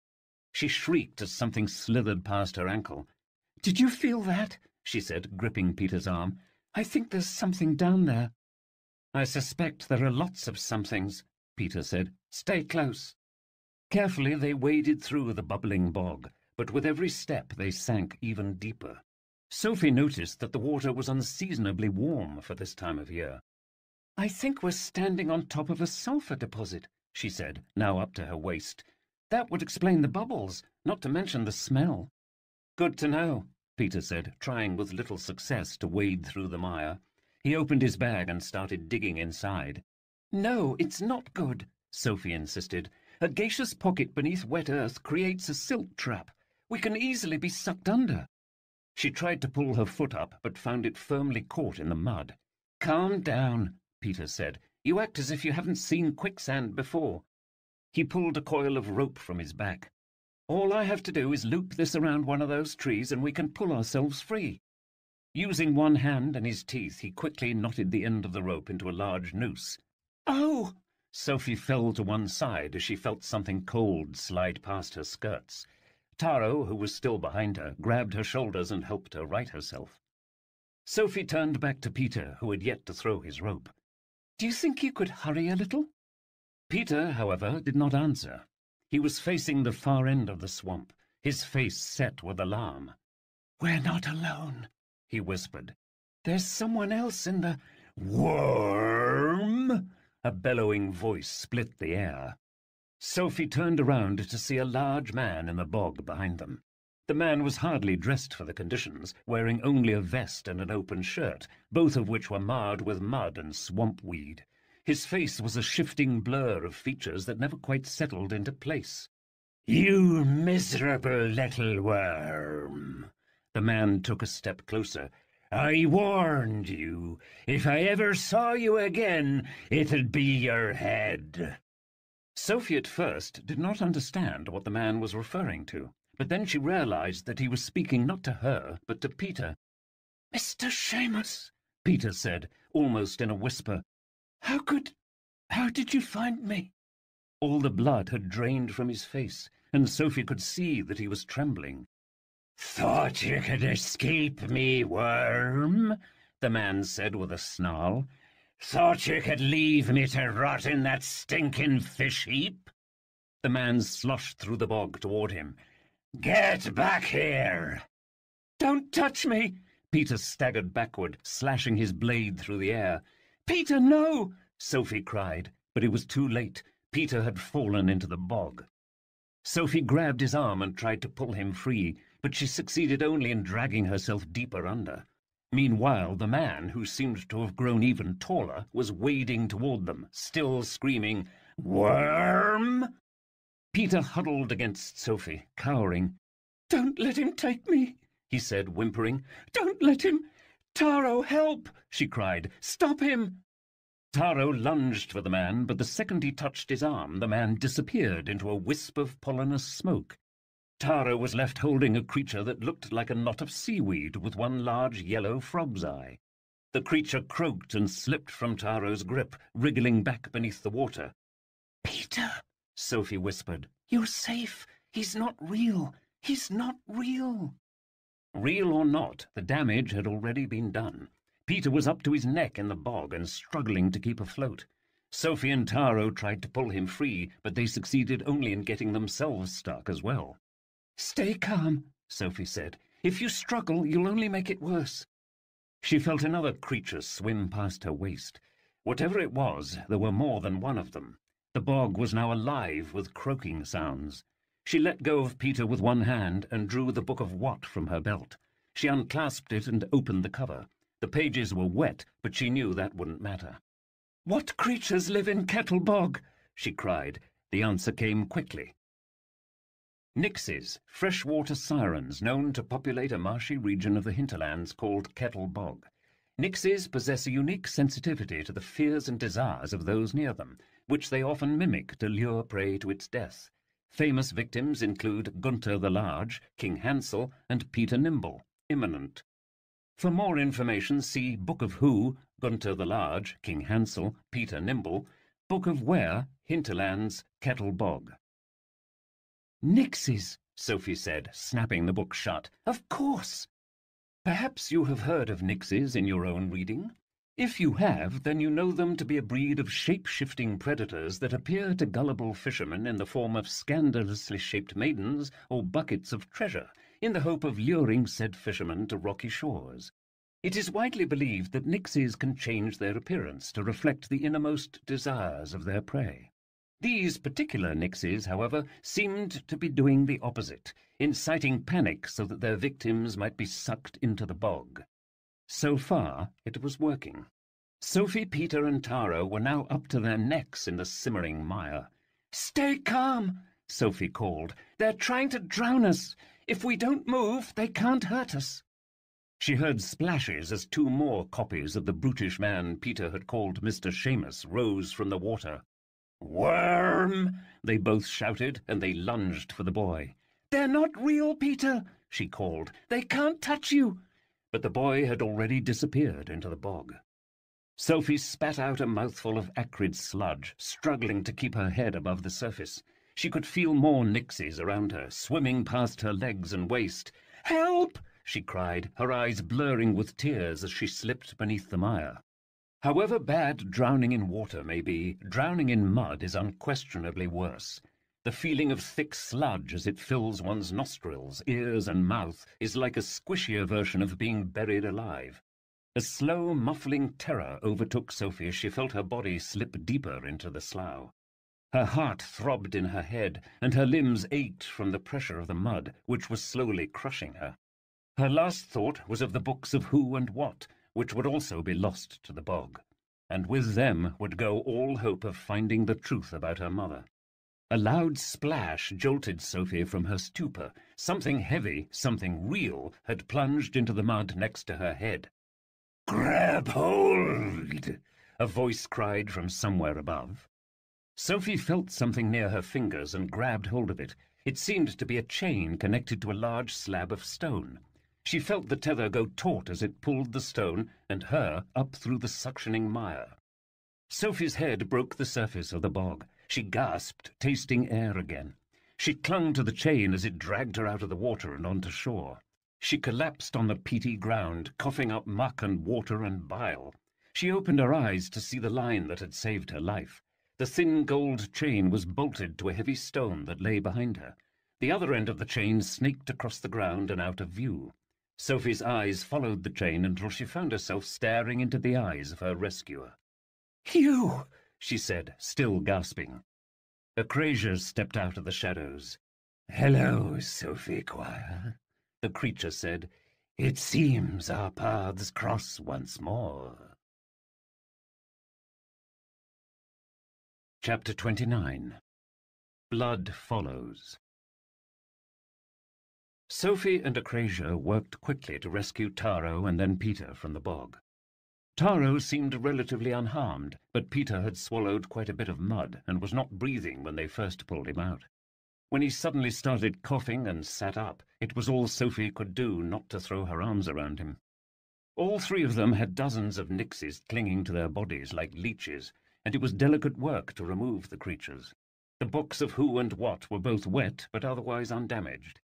She shrieked as something slithered past her ankle. "Did you feel that?" she said, gripping Peter's arm. "I think there's something down there." "I suspect there are lots of somethings," Peter said. "Stay close." Carefully they waded through the bubbling bog, but with every step they sank even deeper. Sophie noticed that the water was unseasonably warm for this time of year. "I think we're standing on top of a sulphur deposit," she said, now up to her waist. "That would explain the bubbles, not to mention the smell." "Good to know," Peter said, trying with little success to wade through the mire. He opened his bag and started digging inside. "No, it's not good," Sophie insisted. "A gaseous pocket beneath wet earth creates a silt trap. We can easily be sucked under." She tried to pull her foot up, but found it firmly caught in the mud. "Calm down," Peter said. "You act as if you haven't seen quicksand before." He pulled a coil of rope from his back. "All I have to do is loop this around one of those trees and we can pull ourselves free." Using one hand and his teeth, he quickly knotted the end of the rope into a large noose. "Oh!" Sophie fell to one side as she felt something cold slide past her skirts. Taro, who was still behind her, grabbed her shoulders and helped her right herself. Sophie turned back to Peter, who had yet to throw his rope. "Do you think you could hurry a little?" Peter, however, did not answer. He was facing the far end of the swamp, his face set with alarm. "We're not alone," he whispered. "There's someone else in the—" "Worm!" A bellowing voice split the air. Sophie turned around to see a large man in the bog behind them. The man was hardly dressed for the conditions, wearing only a vest and an open shirt, both of which were marred with mud and swamp weed. His face was a shifting blur of features that never quite settled into place. "You miserable little worm!" The man took a step closer. "I warned you. If I ever saw you again, it'd be your head." Sophie at first did not understand what the man was referring to, but then she realized that he was speaking not to her, but to Peter. "Mr. Seamus," Peter said, almost in a whisper. How did you find me?" All the blood had drained from his face, and Sophie could see that he was trembling. "Thought you could escape me, worm?" the man said with a snarl. "Thought you could leave me to rot in that stinking fish heap?" The man sloshed through the bog toward him. "Get back here!" "Don't touch me!" Peter staggered backward, slashing his blade through the air. "Peter, no!" Sophie cried, but it was too late. Peter had fallen into the bog. Sophie grabbed his arm and tried to pull him free, but she succeeded only in dragging herself deeper under. Meanwhile, the man, who seemed to have grown even taller, was wading toward them, still screaming, "Worm!" Peter huddled against Sophie, cowering. "Don't let him take me," he said, whimpering. "Don't let him! Taro, help!" she cried. "Stop him!" Taro lunged for the man, but the second he touched his arm, the man disappeared into a wisp of pollenous smoke. Taro was left holding a creature that looked like a knot of seaweed with one large yellow frog's eye. The creature croaked and slipped from Taro's grip, wriggling back beneath the water. "Peter," Sophie whispered, "you're safe. He's not real. He's not real." Real or not, the damage had already been done. Peter was up to his neck in the bog and struggling to keep afloat. Sophie and Taro tried to pull him free, but they succeeded only in getting themselves stuck as well. "Stay calm," Sophie said. "If you struggle, you'll only make it worse." She felt another creature swim past her waist. Whatever it was, there were more than one of them. The bog was now alive with croaking sounds. She let go of Peter with one hand and drew the Book of What from her belt. She unclasped it and opened the cover. The pages were wet, but she knew that wouldn't matter. "What creatures live in Kettle Bog?" she cried. The answer came quickly. Nixies, freshwater sirens known to populate a marshy region of the hinterlands called Kettle Bog. Nixies possess a unique sensitivity to the fears and desires of those near them, which they often mimic to lure prey to its death. Famous victims include Gunther the Large, King Hansel, and Peter Nimble, imminent. For more information, see Book of Who, Gunther the Large, King Hansel, Peter Nimble, Book of Where, Hinterlands, Kettle Bog. "Nixies," Sophie said, snapping the book shut. "Of course. Perhaps you have heard of nixies in your own reading. If you have, then you know them to be a breed of shape-shifting predators that appear to gullible fishermen in the form of scandalously shaped maidens or buckets of treasure, in the hope of luring said fishermen to rocky shores. It is widely believed that nixies can change their appearance to reflect the innermost desires of their prey. These particular nixies, however, seemed to be doing the opposite, inciting panic so that their victims might be sucked into the bog. So far, it was working. Sophie, Peter, and Taro were now up to their necks in the simmering mire. "Stay calm," Sophie called. "They're trying to drown us. If we don't move, they can't hurt us." She heard splashes as two more copies of the brutish man Peter had called Mr. Seamus rose from the water. "Worm!" they both shouted, and they lunged for the boy. "They're not real, Peter," she called. "They can't touch you." But the boy had already disappeared into the bog. Sophie spat out a mouthful of acrid sludge, struggling to keep her head above the surface. She could feel more nixies around her, swimming past her legs and waist. "Help!" she cried, her eyes blurring with tears as she slipped beneath the mire. However bad drowning in water may be, drowning in mud is unquestionably worse. The feeling of thick sludge as it fills one's nostrils, ears, and mouth is like a squishier version of being buried alive. A slow, muffling terror overtook Sophie as she felt her body slip deeper into the slough. Her heart throbbed in her head, and her limbs ached from the pressure of the mud, which was slowly crushing her. Her last thought was of the books of Who and What, which would also be lost to the bog, and with them would go all hope of finding the truth about her mother. A loud splash jolted Sophie from her stupor. Something heavy, something real, had plunged into the mud next to her head. "Grab hold!" a voice cried from somewhere above. Sophie felt something near her fingers and grabbed hold of it. It seemed to be a chain connected to a large slab of stone. She felt the tether go taut as it pulled the stone and her up through the suctioning mire. Sophie's head broke the surface of the bog. She gasped, tasting air again. She clung to the chain as it dragged her out of the water and onto shore. She collapsed on the peaty ground, coughing up muck and water and bile. She opened her eyes to see the line that had saved her life. The thin gold chain was bolted to a heavy stone that lay behind her. The other end of the chain snaked across the ground and out of view. Sophie's eyes followed the chain until she found herself staring into the eyes of her rescuer. "You!" she said, still gasping. Acrasia stepped out of the shadows. "Hello, Sophie Quire," the creature said. "It seems our paths cross once more." Chapter 29. Blood Follows. Sophie and Acrasia worked quickly to rescue Taro and then Peter from the bog. Taro seemed relatively unharmed, but Peter had swallowed quite a bit of mud and was not breathing when they first pulled him out. When he suddenly started coughing and sat up, it was all Sophie could do not to throw her arms around him. All three of them had dozens of nixies clinging to their bodies like leeches, and it was delicate work to remove the creatures. The books of Who and What were both wet but otherwise undamaged.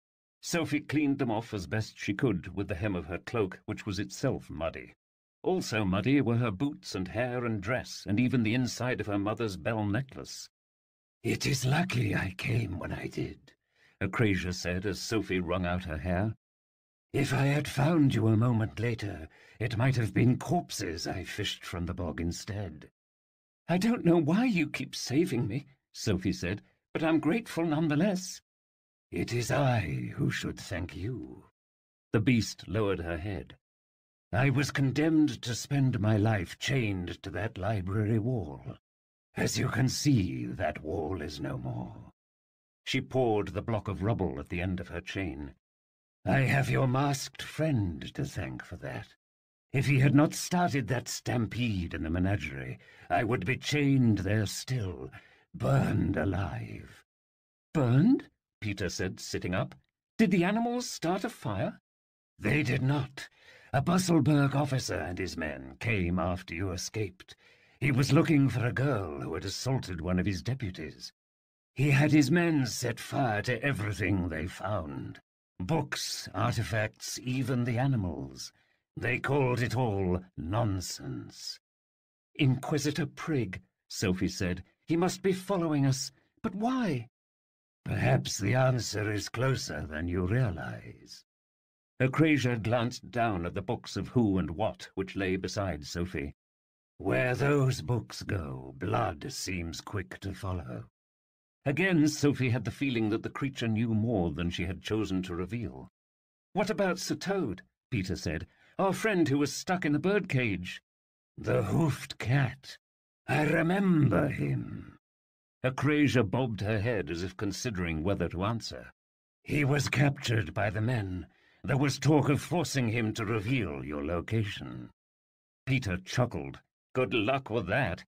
Sophie cleaned them off as best she could with the hem of her cloak, which was itself muddy. Also muddy were her boots and hair and dress, and even the inside of her mother's bell necklace. "It is lucky I came when I did," Acrasia said as Sophie wrung out her hair. If I had found you a moment later, it might have been corpses I fished from the bog instead." "I don't know why you keep saving me," Sophie said, "but I'm grateful nonetheless." "It is I who should thank you." The beast lowered her head. "I was condemned to spend my life chained to that library wall. As you can see, that wall is no more." She pawed the block of rubble at the end of her chain. "I have your masked friend to thank for that. If he had not started that stampede in the menagerie, I would be chained there still, burned alive." "Burned?" Peter said, sitting up. "Did the animals start a fire?" "They did not. A Busselberg officer and his men came after you escaped. He was looking for a girl who had assaulted one of his deputies. He had his men set fire to everything they found. Books, artifacts, even the animals. They called it all nonsense." "Inquisitor Prigg," Sophie said. "He must be following us. But why?" "Perhaps the answer is closer than you realize." Acrasia glanced down at the books of who and what which lay beside Sophie. "Where those books go, blood seems quick to follow." Again Sophie had the feeling that the creature knew more than she had chosen to reveal. "What about Sir Toad?" Peter said. "Our friend who was stuck in the birdcage." "The hoofed cat. I remember him." Acrasia bobbed her head as if considering whether to answer. "He was captured by the men. There was talk of forcing him to reveal your location." Peter chuckled. Good luck with that.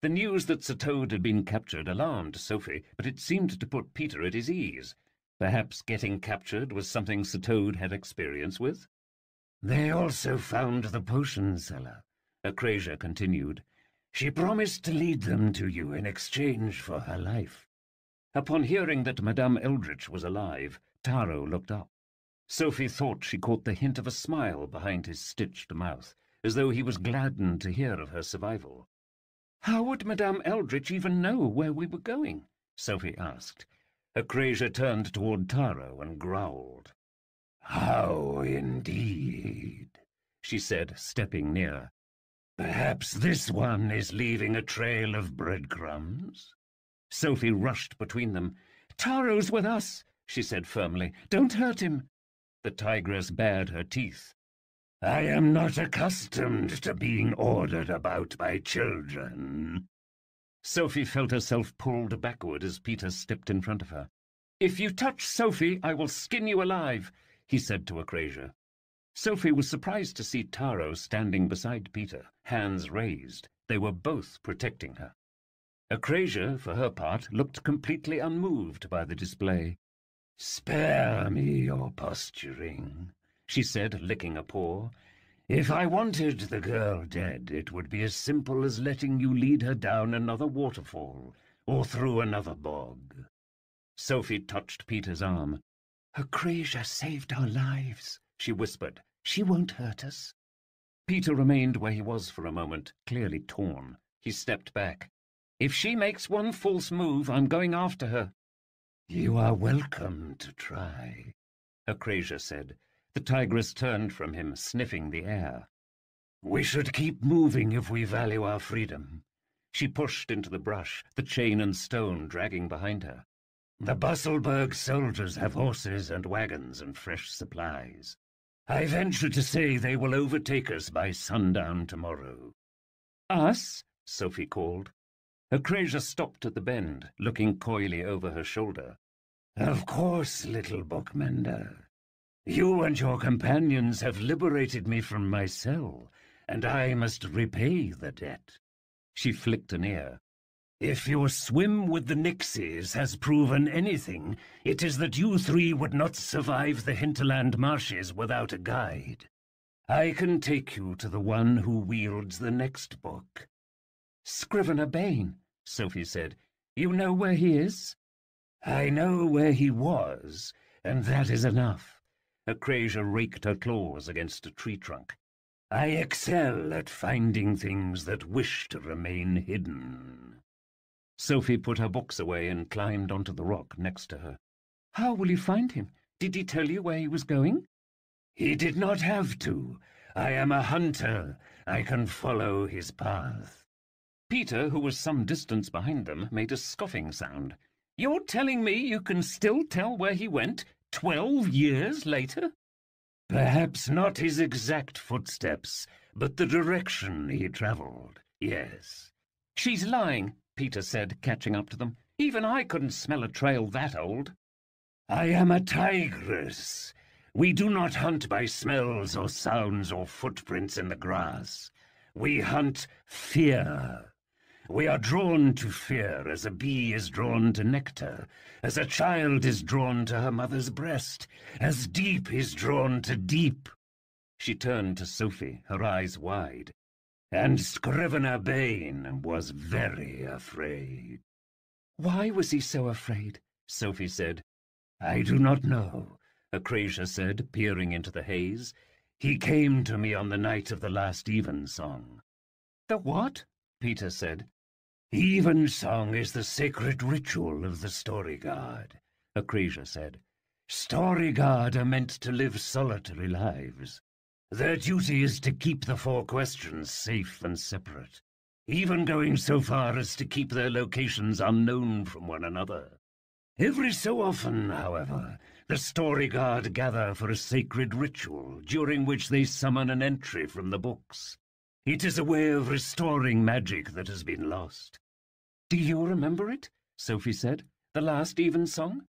The news that Sir Toad had been captured alarmed Sophie, but it seemed to put Peter at his ease. Perhaps getting captured was something Sir Toad had experience with? "They also found the potion seller," Acrasia continued. "She promised to lead them to you in exchange for her life." Upon hearing that Madame Eldritch was alive, Taro looked up. Sophie thought she caught the hint of a smile behind his stitched mouth, as though he was gladdened to hear of her survival. "How would Madame Eldritch even know where we were going?" Sophie asked. Acrasia turned toward Taro and growled. "How indeed," she said, stepping near. "Perhaps this one is leaving a trail of breadcrumbs?" Sophie rushed between them. "Taro's with us," she said firmly. "Don't hurt him." The tigress bared her teeth. "I am not accustomed to being ordered about by children." Sophie felt herself pulled backward as Peter stepped in front of her. "If you touch Sophie, I will skin you alive," he said to Acrasia. Sophie was surprised to see Taro standing beside Peter, hands raised. They were both protecting her. Acrasia, for her part, looked completely unmoved by the display. "Spare me your posturing," she said, licking a paw. "If I wanted the girl dead, it would be as simple as letting you lead her down another waterfall or through another bog." Sophie touched Peter's arm. "Acrasia saved our lives," she whispered. "She won't hurt us." Peter remained where he was for a moment, clearly torn. He stepped back. "If she makes one false move, I'm going after her." "You are welcome to try," Acrasia said. The tigress turned from him, sniffing the air. "We should keep moving if we value our freedom." She pushed into the brush, the chain and stone dragging behind her. "The Busselberg soldiers have horses and wagons and fresh supplies. I venture to say they will overtake us by sundown tomorrow." "Us?" Sophie called. Acrasia stopped at the bend, looking coyly over her shoulder. "Of course, little bookmender. You and your companions have liberated me from my cell, and I must repay the debt." She flicked an ear. "If your swim with the Nixies has proven anything, it is that you three would not survive the hinterland marshes without a guide. I can take you to the one who wields the next book." "Scrivener Bane," Sophie said. "You know where he is?" "I know where he was, and that is enough." Acrasia raked her claws against a tree trunk. "I excel at finding things that wish to remain hidden." Sophie put her books away and climbed onto the rock next to her. "How will you find him? Did he tell you where he was going?" He did not have to. I am a hunter. I can follow his path. Peter, who was some distance behind them, made a scoffing sound. You're telling me you can still tell where he went 12 years later? Perhaps not his exact footsteps, but the direction he travelled, yes. She's lying, Peter said, catching up to them. Even I couldn't smell a trail that old. I am a tigress. We do not hunt by smells or sounds or footprints in the grass. We hunt fear. We are drawn to fear as a bee is drawn to nectar, as a child is drawn to her mother's breast, as deep is drawn to deep. She turned to Sophie, her eyes wide. And Scrivener Bane was very afraid. Why was he so afraid? Sophie said. I do not know, Acrasia said, peering into the haze. He came to me on the night of the last evensong. The what? Peter said. Evensong is the sacred ritual of the Storyguard, Acrasia said. Storyguard are meant to live solitary lives. Their duty is to keep the four questions safe and separate, even going so far as to keep their locations unknown from one another. Every so often, however, the Storyguard gather for a sacred ritual, during which they summon an entry from the books. It is a way of restoring magic that has been lost. Do you remember it? Sophie said. The last evensong?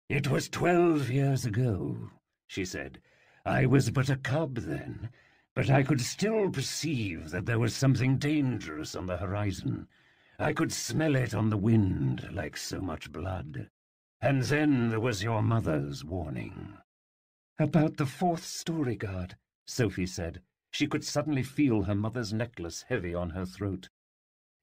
It was 12 years ago, she said. I was but a cub then, but I could still perceive that there was something dangerous on the horizon. I could smell it on the wind like so much blood. And then there was your mother's warning. About the fourth Storyguard, Sophie said. She could suddenly feel her mother's necklace heavy on her throat.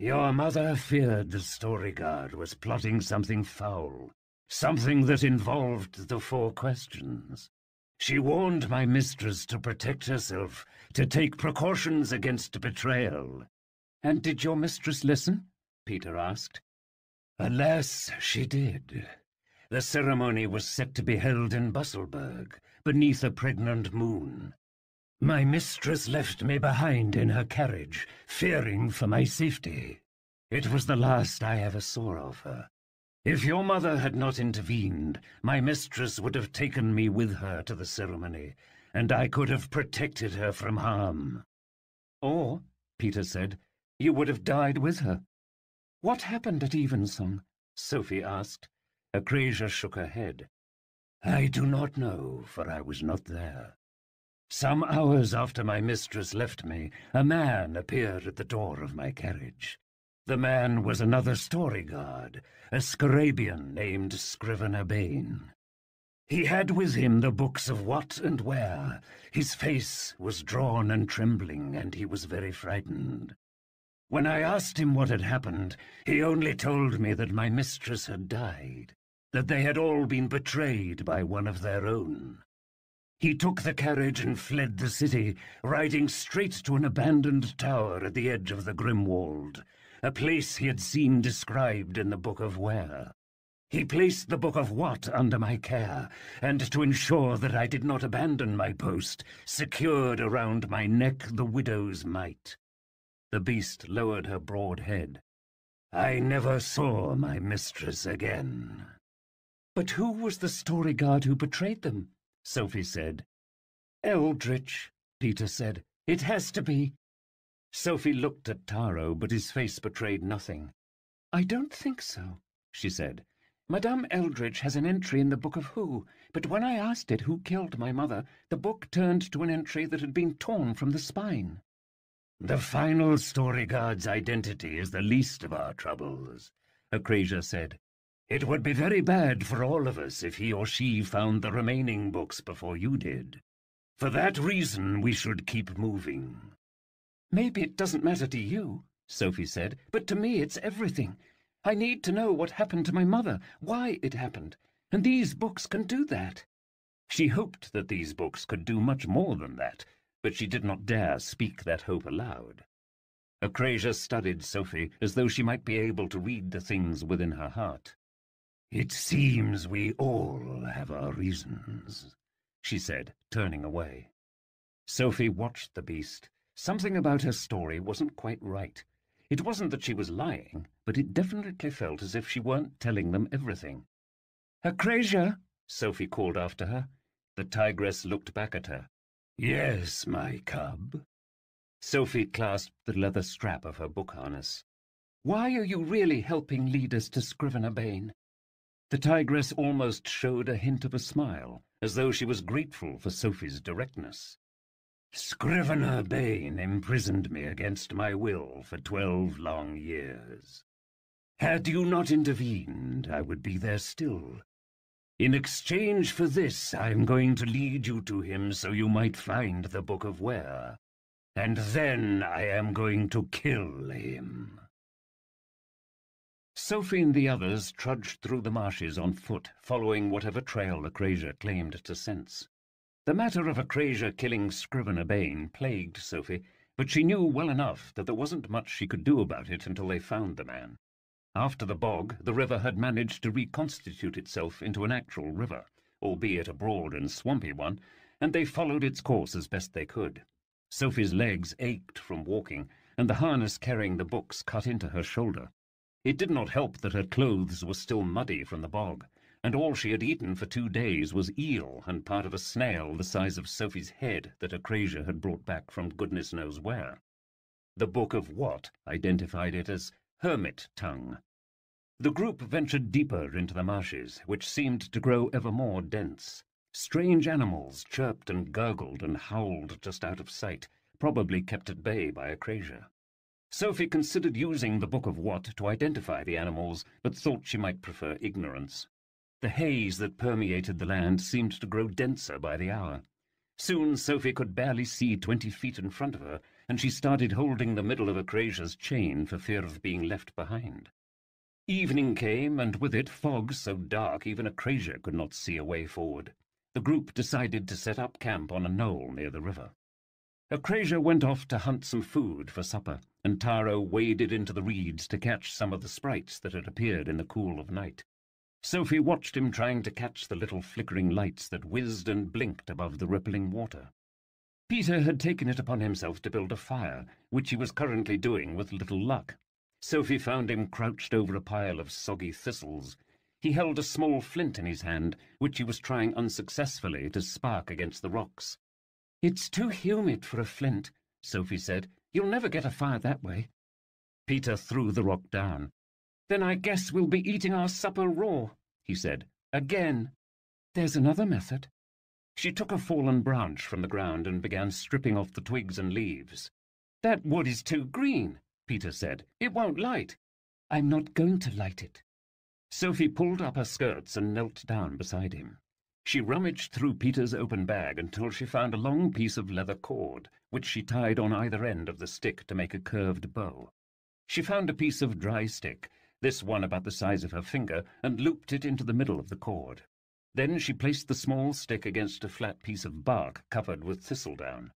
Your mother feared the Storyguard was plotting something foul, something that involved the four questions. She warned my mistress to protect herself, to take precautions against betrayal. And did your mistress listen? Peter asked. Alas, she did. The ceremony was set to be held in Busselburg, beneath a pregnant moon. My mistress left me behind in her carriage, fearing for my safety. It was the last I ever saw of her. If your mother had not intervened, my mistress would have taken me with her to the ceremony, and I could have protected her from harm. Or, Peter said, you would have died with her. What happened at evensong? Sophie asked. Acrasia shook her head. I do not know, for I was not there. Some hours after my mistress left me, a man appeared at the door of my carriage. The man was another Storyguard, a Scarabian named Scrivener Bane. He had with him the books of what and where. His face was drawn and trembling, and he was very frightened. When I asked him what had happened, he only told me that my mistress had died, that they had all been betrayed by one of their own. He took the carriage and fled the city, riding straight to an abandoned tower at the edge of the Grimwald, a place he had seen described in the Book of Where. He placed the Book of What under my care, and to ensure that I did not abandon my post, secured around my neck the widow's mite. The beast lowered her broad head. I never saw my mistress again. But who was the Storyguard who betrayed them? Sophie said. Eldritch, Peter said. It has to be. Sophie looked at Taro, but his face betrayed nothing. I don't think so, she said. Madame Eldritch has an entry in the Book of Who, but when I asked it who killed my mother, the book turned to an entry that had been torn from the spine. The final Storyguard's identity is the least of our troubles, Acrasia said. It would be very bad for all of us if he or she found the remaining books before you did. For that reason, we should keep moving. Maybe it doesn't matter to you, Sophie said, but to me it's everything. I need to know what happened to my mother, why it happened, and these books can do that. She hoped that these books could do much more than that, but she did not dare speak that hope aloud. Acrasia studied Sophie as though she might be able to read the things within her heart. It seems we all have our reasons, she said, turning away. Sophie watched the beast. Something about her story wasn't quite right. It wasn't that she was lying, but it definitely felt as if she weren't telling them everything. "Acrasia," Sophie called after her. The tigress looked back at her. "Yes, my cub." Sophie clasped the leather strap of her book harness. "Why are you really helping lead us to Scrivener Bane?" The tigress almost showed a hint of a smile, as though she was grateful for Sophie's directness. "Scrivener Bane imprisoned me against my will for 12 long years. Had you not intervened, I would be there still. In exchange for this, I am going to lead you to him so you might find the Book of Where. And then I am going to kill him." Sophie and the others trudged through the marshes on foot, following whatever trail Acrasia claimed to sense. The matter of Acrasia killing Scrivener Bane plagued Sophie, but she knew well enough that there wasn't much she could do about it until they found the man. After the bog, the river had managed to reconstitute itself into an actual river, albeit a broad and swampy one, and they followed its course as best they could. Sophie's legs ached from walking, and the harness carrying the books cut into her shoulder. It did not help that her clothes were still muddy from the bog, and all she had eaten for 2 days was eel and part of a snail the size of Sophie's head that Acrasia had brought back from goodness knows where. The Book of What identified it as hermit tongue. The group ventured deeper into the marshes, which seemed to grow ever more dense. Strange animals chirped and gurgled and howled just out of sight, probably kept at bay by Acrasia. Sophie considered using the Book of What to identify the animals, but thought she might prefer ignorance. The haze that permeated the land seemed to grow denser by the hour. Soon Sophie could barely see 20 feet in front of her, and she started holding the middle of Acrasia's chain for fear of being left behind. Evening came, and with it fog so dark even Acrasia could not see a way forward. The group decided to set up camp on a knoll near the river. Acrasia went off to hunt some food for supper, and Taro waded into the reeds to catch some of the sprites that had appeared in the cool of night. Sophie watched him trying to catch the little flickering lights that whizzed and blinked above the rippling water. Peter had taken it upon himself to build a fire, which he was currently doing with little luck. Sophie found him crouched over a pile of soggy thistles. He held a small flint in his hand, which he was trying unsuccessfully to spark against the rocks. "It's too humid for a flint," Sophie said. "You'll never get a fire that way." Peter threw the rock down. "Then I guess we'll be eating our supper raw," he said. "Again. There's another method." She took a fallen branch from the ground and began stripping off the twigs and leaves. "That wood is too green," Peter said. "It won't light." "I'm not going to light it." Sophie pulled up her skirts and knelt down beside him. She rummaged through Peter's open bag until she found a long piece of leather cord, which she tied on either end of the stick to make a curved bow. She found a piece of dry stick, this one about the size of her finger, and looped it into the middle of the cord. Then she placed the small stick against a flat piece of bark covered with thistledown.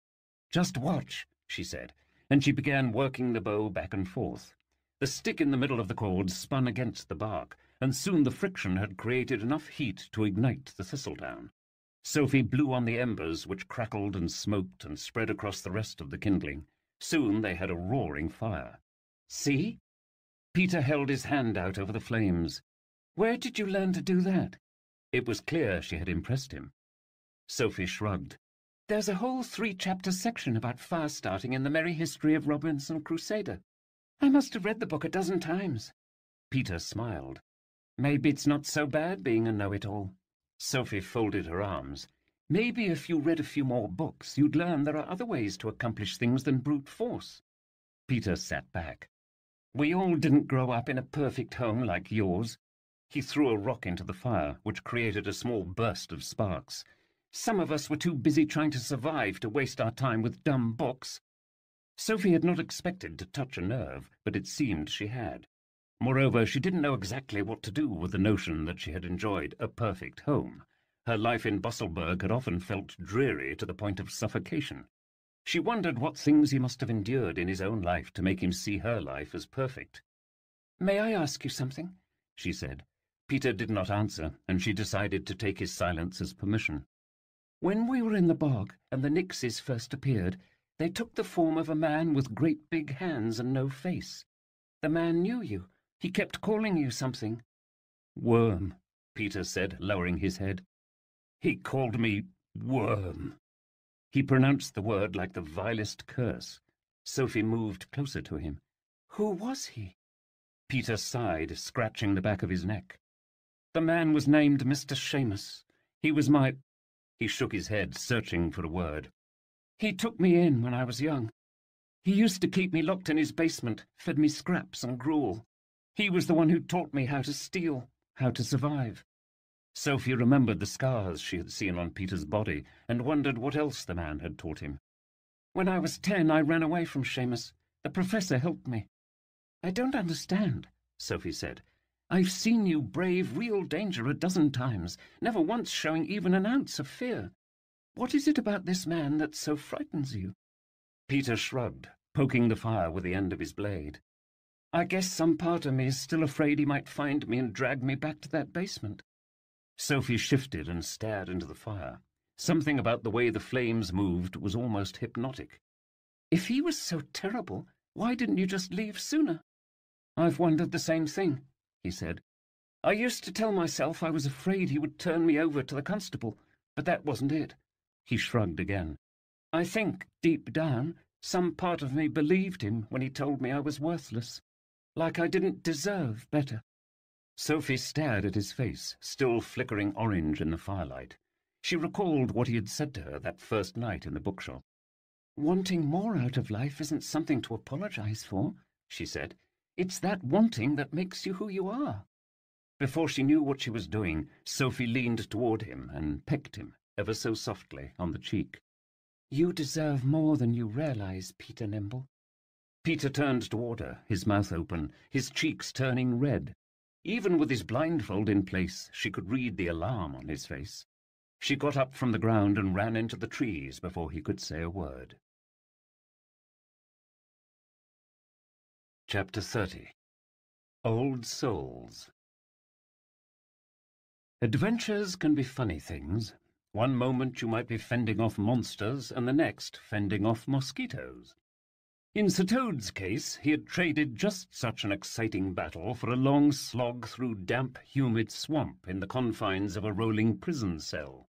"Just watch," she said, and she began working the bow back and forth. The stick in the middle of the cord spun against the bark, and soon the friction had created enough heat to ignite the thistledown. Sophie blew on the embers, which crackled and smoked and spread across the rest of the kindling. Soon they had a roaring fire. "See?" Peter held his hand out over the flames. "Where did you learn to do that?" It was clear she had impressed him. Sophie shrugged. "There's a whole 3-chapter section about fire starting in the Merry History of Robinson Crusader. I must have read the book a dozen times." Peter smiled. "Maybe it's not so bad being a know-it-all." Sophie folded her arms. "Maybe if you read a few more books, you'd learn there are other ways to accomplish things than brute force." Peter sat back. "We all didn't grow up in a perfect home like yours." He threw a rock into the fire, which created a small burst of sparks. "Some of us were too busy trying to survive to waste our time with dumb books." Sophie had not expected to touch a nerve, but it seemed she had. Moreover, she didn't know exactly what to do with the notion that she had enjoyed a perfect home. Her life in Busselburg had often felt dreary to the point of suffocation. She wondered what things he must have endured in his own life to make him see her life as perfect. "May I ask you something?" she said. Peter did not answer, and she decided to take his silence as permission. When we were in the bog and the Nixes first appeared, they took the form of a man with great big hands and no face. The man knew you. He kept calling you something. Worm, Peter said, lowering his head. He called me Worm. He pronounced the word like the vilest curse. Sophie moved closer to him. Who was he? Peter sighed, scratching the back of his neck. The man was named Mr. Seamus. He was my... He shook his head, searching for a word. He took me in when I was young. He used to keep me locked in his basement, fed me scraps and gruel. He was the one who taught me how to steal, how to survive. Sophie remembered the scars she had seen on Peter's body and wondered what else the man had taught him. When I was 10, I ran away from Seamus. The professor helped me. I don't understand, Sophie said. I've seen you brave real danger a dozen times, never once showing even an ounce of fear. What is it about this man that so frightens you? Peter shrugged, poking the fire with the end of his blade. I guess some part of me is still afraid he might find me and drag me back to that basement. Sophie shifted and stared into the fire. Something about the way the flames moved was almost hypnotic. If he was so terrible, why didn't you just leave sooner? I've wondered the same thing, he said. I used to tell myself I was afraid he would turn me over to the constable, but that wasn't it. He shrugged again. I think, deep down, some part of me believed him when he told me I was worthless, like I didn't deserve better. Sophie stared at his face, still flickering orange in the firelight. She recalled what he had said to her that first night in the bookshop. Wanting more out of life isn't something to apologize for, she said. It's that wanting that makes you who you are. Before she knew what she was doing, Sophie leaned toward him and pecked him, ever so softly, on the cheek. You deserve more than you realize, Peter Nimble. Peter turned toward her, his mouth open, his cheeks turning red. Even with his blindfold in place, she could read the alarm on his face. She got up from the ground and ran into the trees before he could say a word. Chapter 30. Old Souls. Adventures can be funny things. One moment you might be fending off monsters, and the next fending off mosquitoes. In Sir Toad's case, he had traded just such an exciting battle for a long slog through damp, humid swamp in the confines of a rolling prison cell.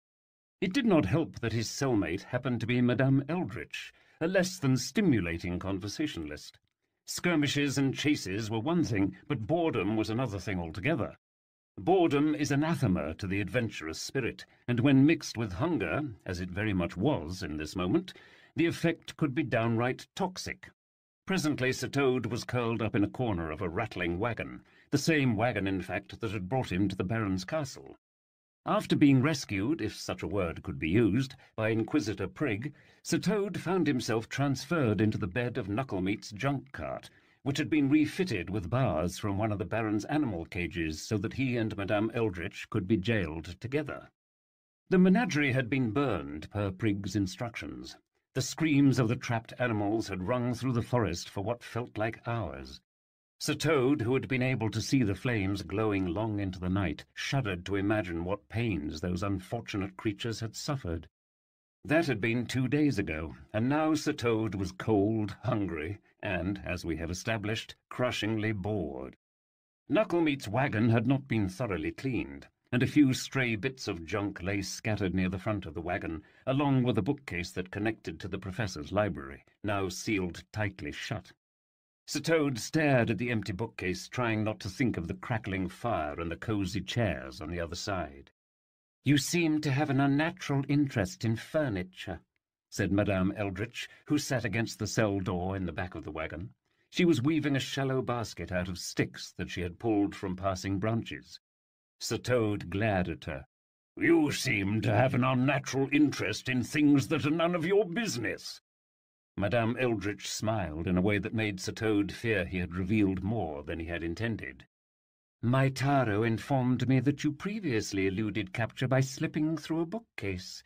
It did not help that his cellmate happened to be Madame Eldritch, a less than stimulating conversationalist. Skirmishes and chases were one thing, but boredom was another thing altogether. Boredom is anathema to the adventurous spirit, and when mixed with hunger, as it very much was in this moment, the effect could be downright toxic. Presently Sir Toad was curled up in a corner of a rattling wagon, the same wagon, in fact, that had brought him to the Baron's castle. After being rescued, if such a word could be used, by Inquisitor Prig, Sir Toad found himself transferred into the bed of Knucklemeat's junk cart, which had been refitted with bars from one of the Baron's animal cages so that he and Madame Eldritch could be jailed together. The menagerie had been burned per Prig's instructions. The screams of the trapped animals had rung through the forest for what felt like hours. Sir Toad, who had been able to see the flames glowing long into the night, shuddered to imagine what pains those unfortunate creatures had suffered. That had been 2 days ago, and now Sir Toad was cold, hungry, and, as we have established, crushingly bored. Knucklemeat's wagon had not been thoroughly cleaned, and a few stray bits of junk lay scattered near the front of the wagon, along with a bookcase that connected to the professor's library, now sealed tightly shut. Sir Toad stared at the empty bookcase, trying not to think of the crackling fire and the cosy chairs on the other side. "You seem to have an unnatural interest in furniture," said Madame Eldritch, who sat against the cell door in the back of the wagon. She was weaving a shallow basket out of sticks that she had pulled from passing branches. Sir Toad glared at her. "You seem to have an unnatural interest in things that are none of your business." Madame Eldritch smiled in a way that made Sir Toad fear he had revealed more than he had intended. "My Taro informed me that you previously eluded capture by slipping through a bookcase.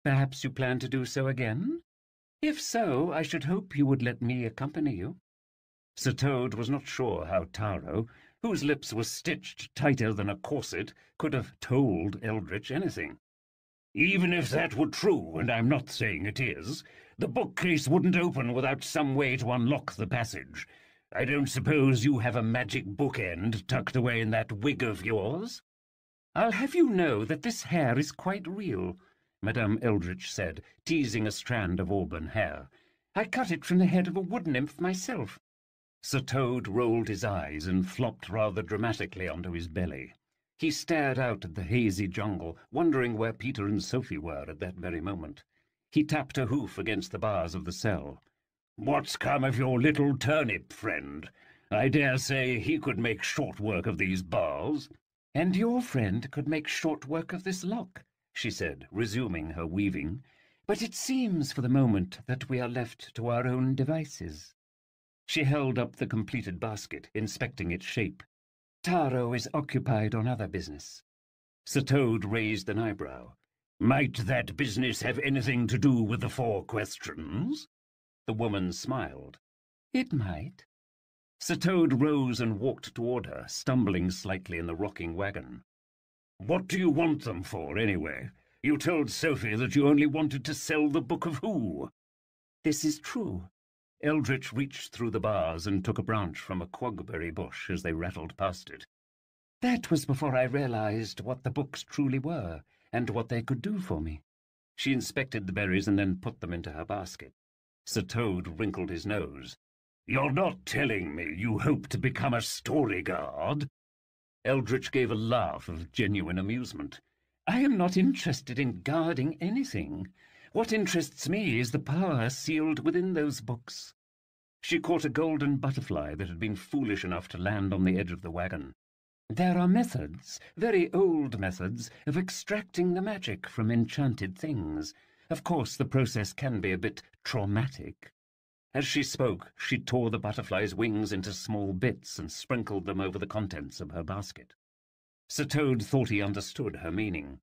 Perhaps you plan to do so again? If so, I should hope you would let me accompany you." Sir Toad was not sure how Taro, whose lips were stitched tighter than a corset, could have told Eldritch anything. Even if that were true, and I'm not saying it is, the bookcase wouldn't open without some way to unlock the passage. I don't suppose you have a magic bookend tucked away in that wig of yours?" "I'll have you know that this hair is quite real," Madame Eldritch said, teasing a strand of auburn hair. "I cut it from the head of a wood nymph myself." Sir Toad rolled his eyes and flopped rather dramatically onto his belly. He stared out at the hazy jungle, wondering where Peter and Sophie were at that very moment. He tapped a hoof against the bars of the cell. "What's come of your little turnip friend? I dare say he could make short work of these bars." "And your friend could make short work of this lock," she said, resuming her weaving. "But it seems for the moment that we are left to our own devices." She held up the completed basket, inspecting its shape. "Taro is occupied on other business." Sir Toad raised an eyebrow. "Might that business have anything to do with the 4 questions?" The woman smiled. "It might." Sir Toad rose and walked toward her, stumbling slightly in the rocking wagon. "What do you want them for, anyway? You told Sophie that you only wanted to sell the Book of Who." "This is true." Eldritch reached through the bars and took a branch from a quagberry bush as they rattled past it. "That was before I realized what the books truly were, and what they could do for me." She inspected the berries and then put them into her basket. Sir Toad wrinkled his nose. "You're not telling me you hope to become a Storyguard?" Eldritch gave a laugh of genuine amusement. "I am not interested in guarding anything. What interests me is the power sealed within those books." She caught a golden butterfly that had been foolish enough to land on the edge of the wagon. "There are methods, very old methods, of extracting the magic from enchanted things. Of course, the process can be a bit traumatic." As she spoke, she tore the butterfly's wings into small bits and sprinkled them over the contents of her basket. Sir Toad thought he understood her meaning.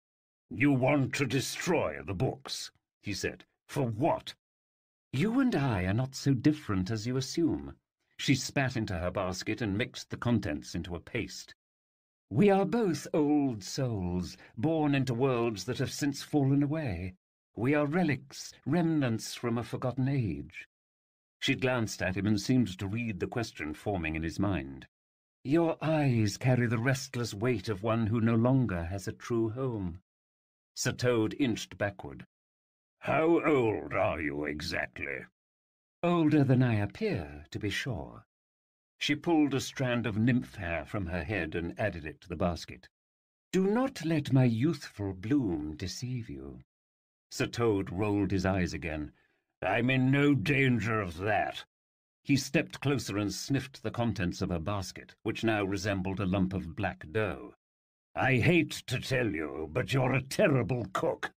"You want to destroy the books," he said. "For what?" "You and I are not so different as you assume." She spat into her basket and mixed the contents into a paste. "We are both old souls, born into worlds that have since fallen away. We are relics, remnants from a forgotten age." She glanced at him and seemed to read the question forming in his mind. "Your eyes carry the restless weight of one who no longer has a true home." Sir Toad inched backward. "How old are you exactly?" "Older than I appear, to be sure." She pulled a strand of nymph hair from her head and added it to the basket. "Do not let my youthful bloom deceive you." Sir Toad rolled his eyes again. "I'm in no danger of that." He stepped closer and sniffed the contents of her basket, which now resembled a lump of black dough. "I hate to tell you, but you're a terrible cook."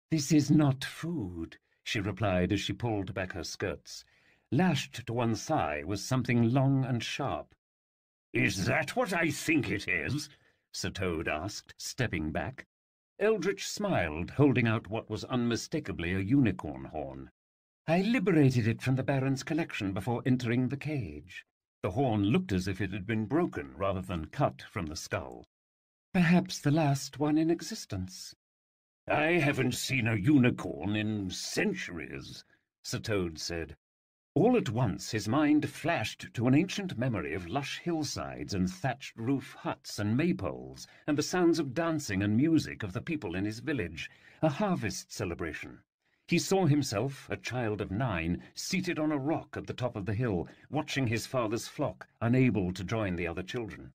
"This is not food," she replied as she pulled back her skirts. Lashed to one thigh was something long and sharp. "Is that what I think it is?" Sir Toad asked, stepping back. Eldritch smiled, holding out what was unmistakably a unicorn horn. "I liberated it from the Baron's collection before entering the cage." The horn looked as if it had been broken rather than cut from the skull. "Perhaps the last one in existence." "I haven't seen a unicorn in centuries," Sir Toad said. All at once his mind flashed to an ancient memory of lush hillsides and thatched roof huts and maypoles, and the sounds of dancing and music of the people in his village, a harvest celebration. He saw himself, a child of 9, seated on a rock at the top of the hill, watching his father's flock, unable to join the other children.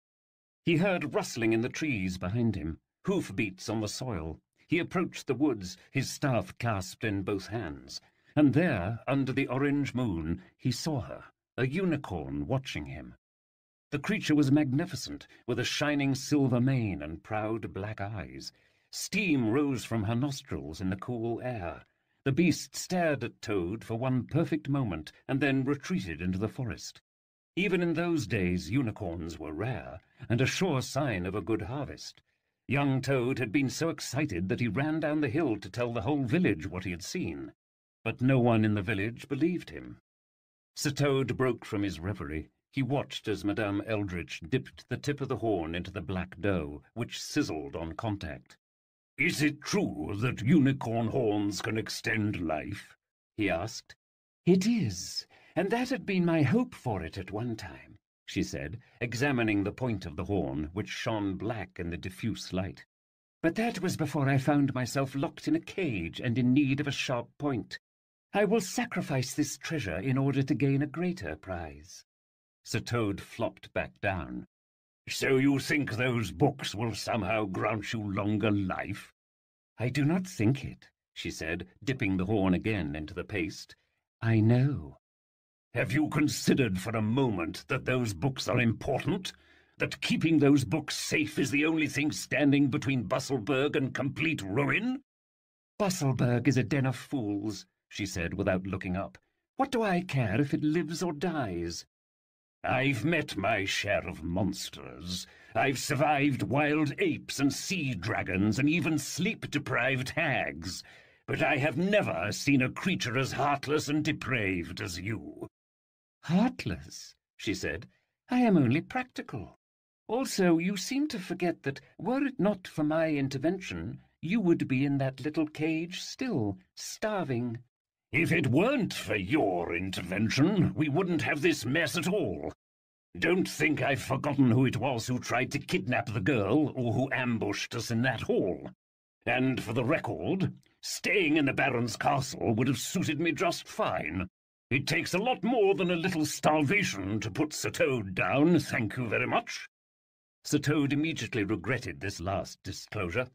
He heard rustling in the trees behind him, hoof-beats on the soil. He approached the woods, his staff clasped in both hands. And there, under the orange moon, he saw her, a unicorn watching him. The creature was magnificent, with a shining silver mane and proud black eyes. Steam rose from her nostrils in the cool air. The beast stared at Toad for one perfect moment and then retreated into the forest. Even in those days, unicorns were rare, and a sure sign of a good harvest. Young Toad had been so excited that he ran down the hill to tell the whole village what he had seen. But no one in the village believed him. Sir Toad broke from his reverie. He watched as Madame Eldritch dipped the tip of the horn into the black dough, which sizzled on contact. Is it true that unicorn horns can extend life? He asked. It is, and that had been my hope for it at one time, she said, examining the point of the horn, which shone black in the diffuse light. But that was before I found myself locked in a cage and in need of a sharp point. I will sacrifice this treasure in order to gain a greater prize. Sir Toad flopped back down. So you think those books will somehow grant you longer life? I do not think it, she said, dipping the horn again into the paste. I know. Have you considered for a moment that those books are important? That keeping those books safe is the only thing standing between Busselburg and complete ruin? Busselburg is a den of fools, she said without looking up. What do I care if it lives or dies? I've met my share of monsters. I've survived wild apes and sea dragons and even sleep-deprived hags. But I have never seen a creature as heartless and depraved as you. Heartless, she said. I am only practical. Also, you seem to forget that, were it not for my intervention, you would be in that little cage still, starving. If it weren't for your intervention, we wouldn't have this mess at all. Don't think I've forgotten who it was who tried to kidnap the girl or who ambushed us in that hall. And for the record, staying in the Baron's castle would have suited me just fine. It takes a lot more than a little starvation to put Sir Toad down, thank you very much. Sir Toad immediately regretted this last disclosure.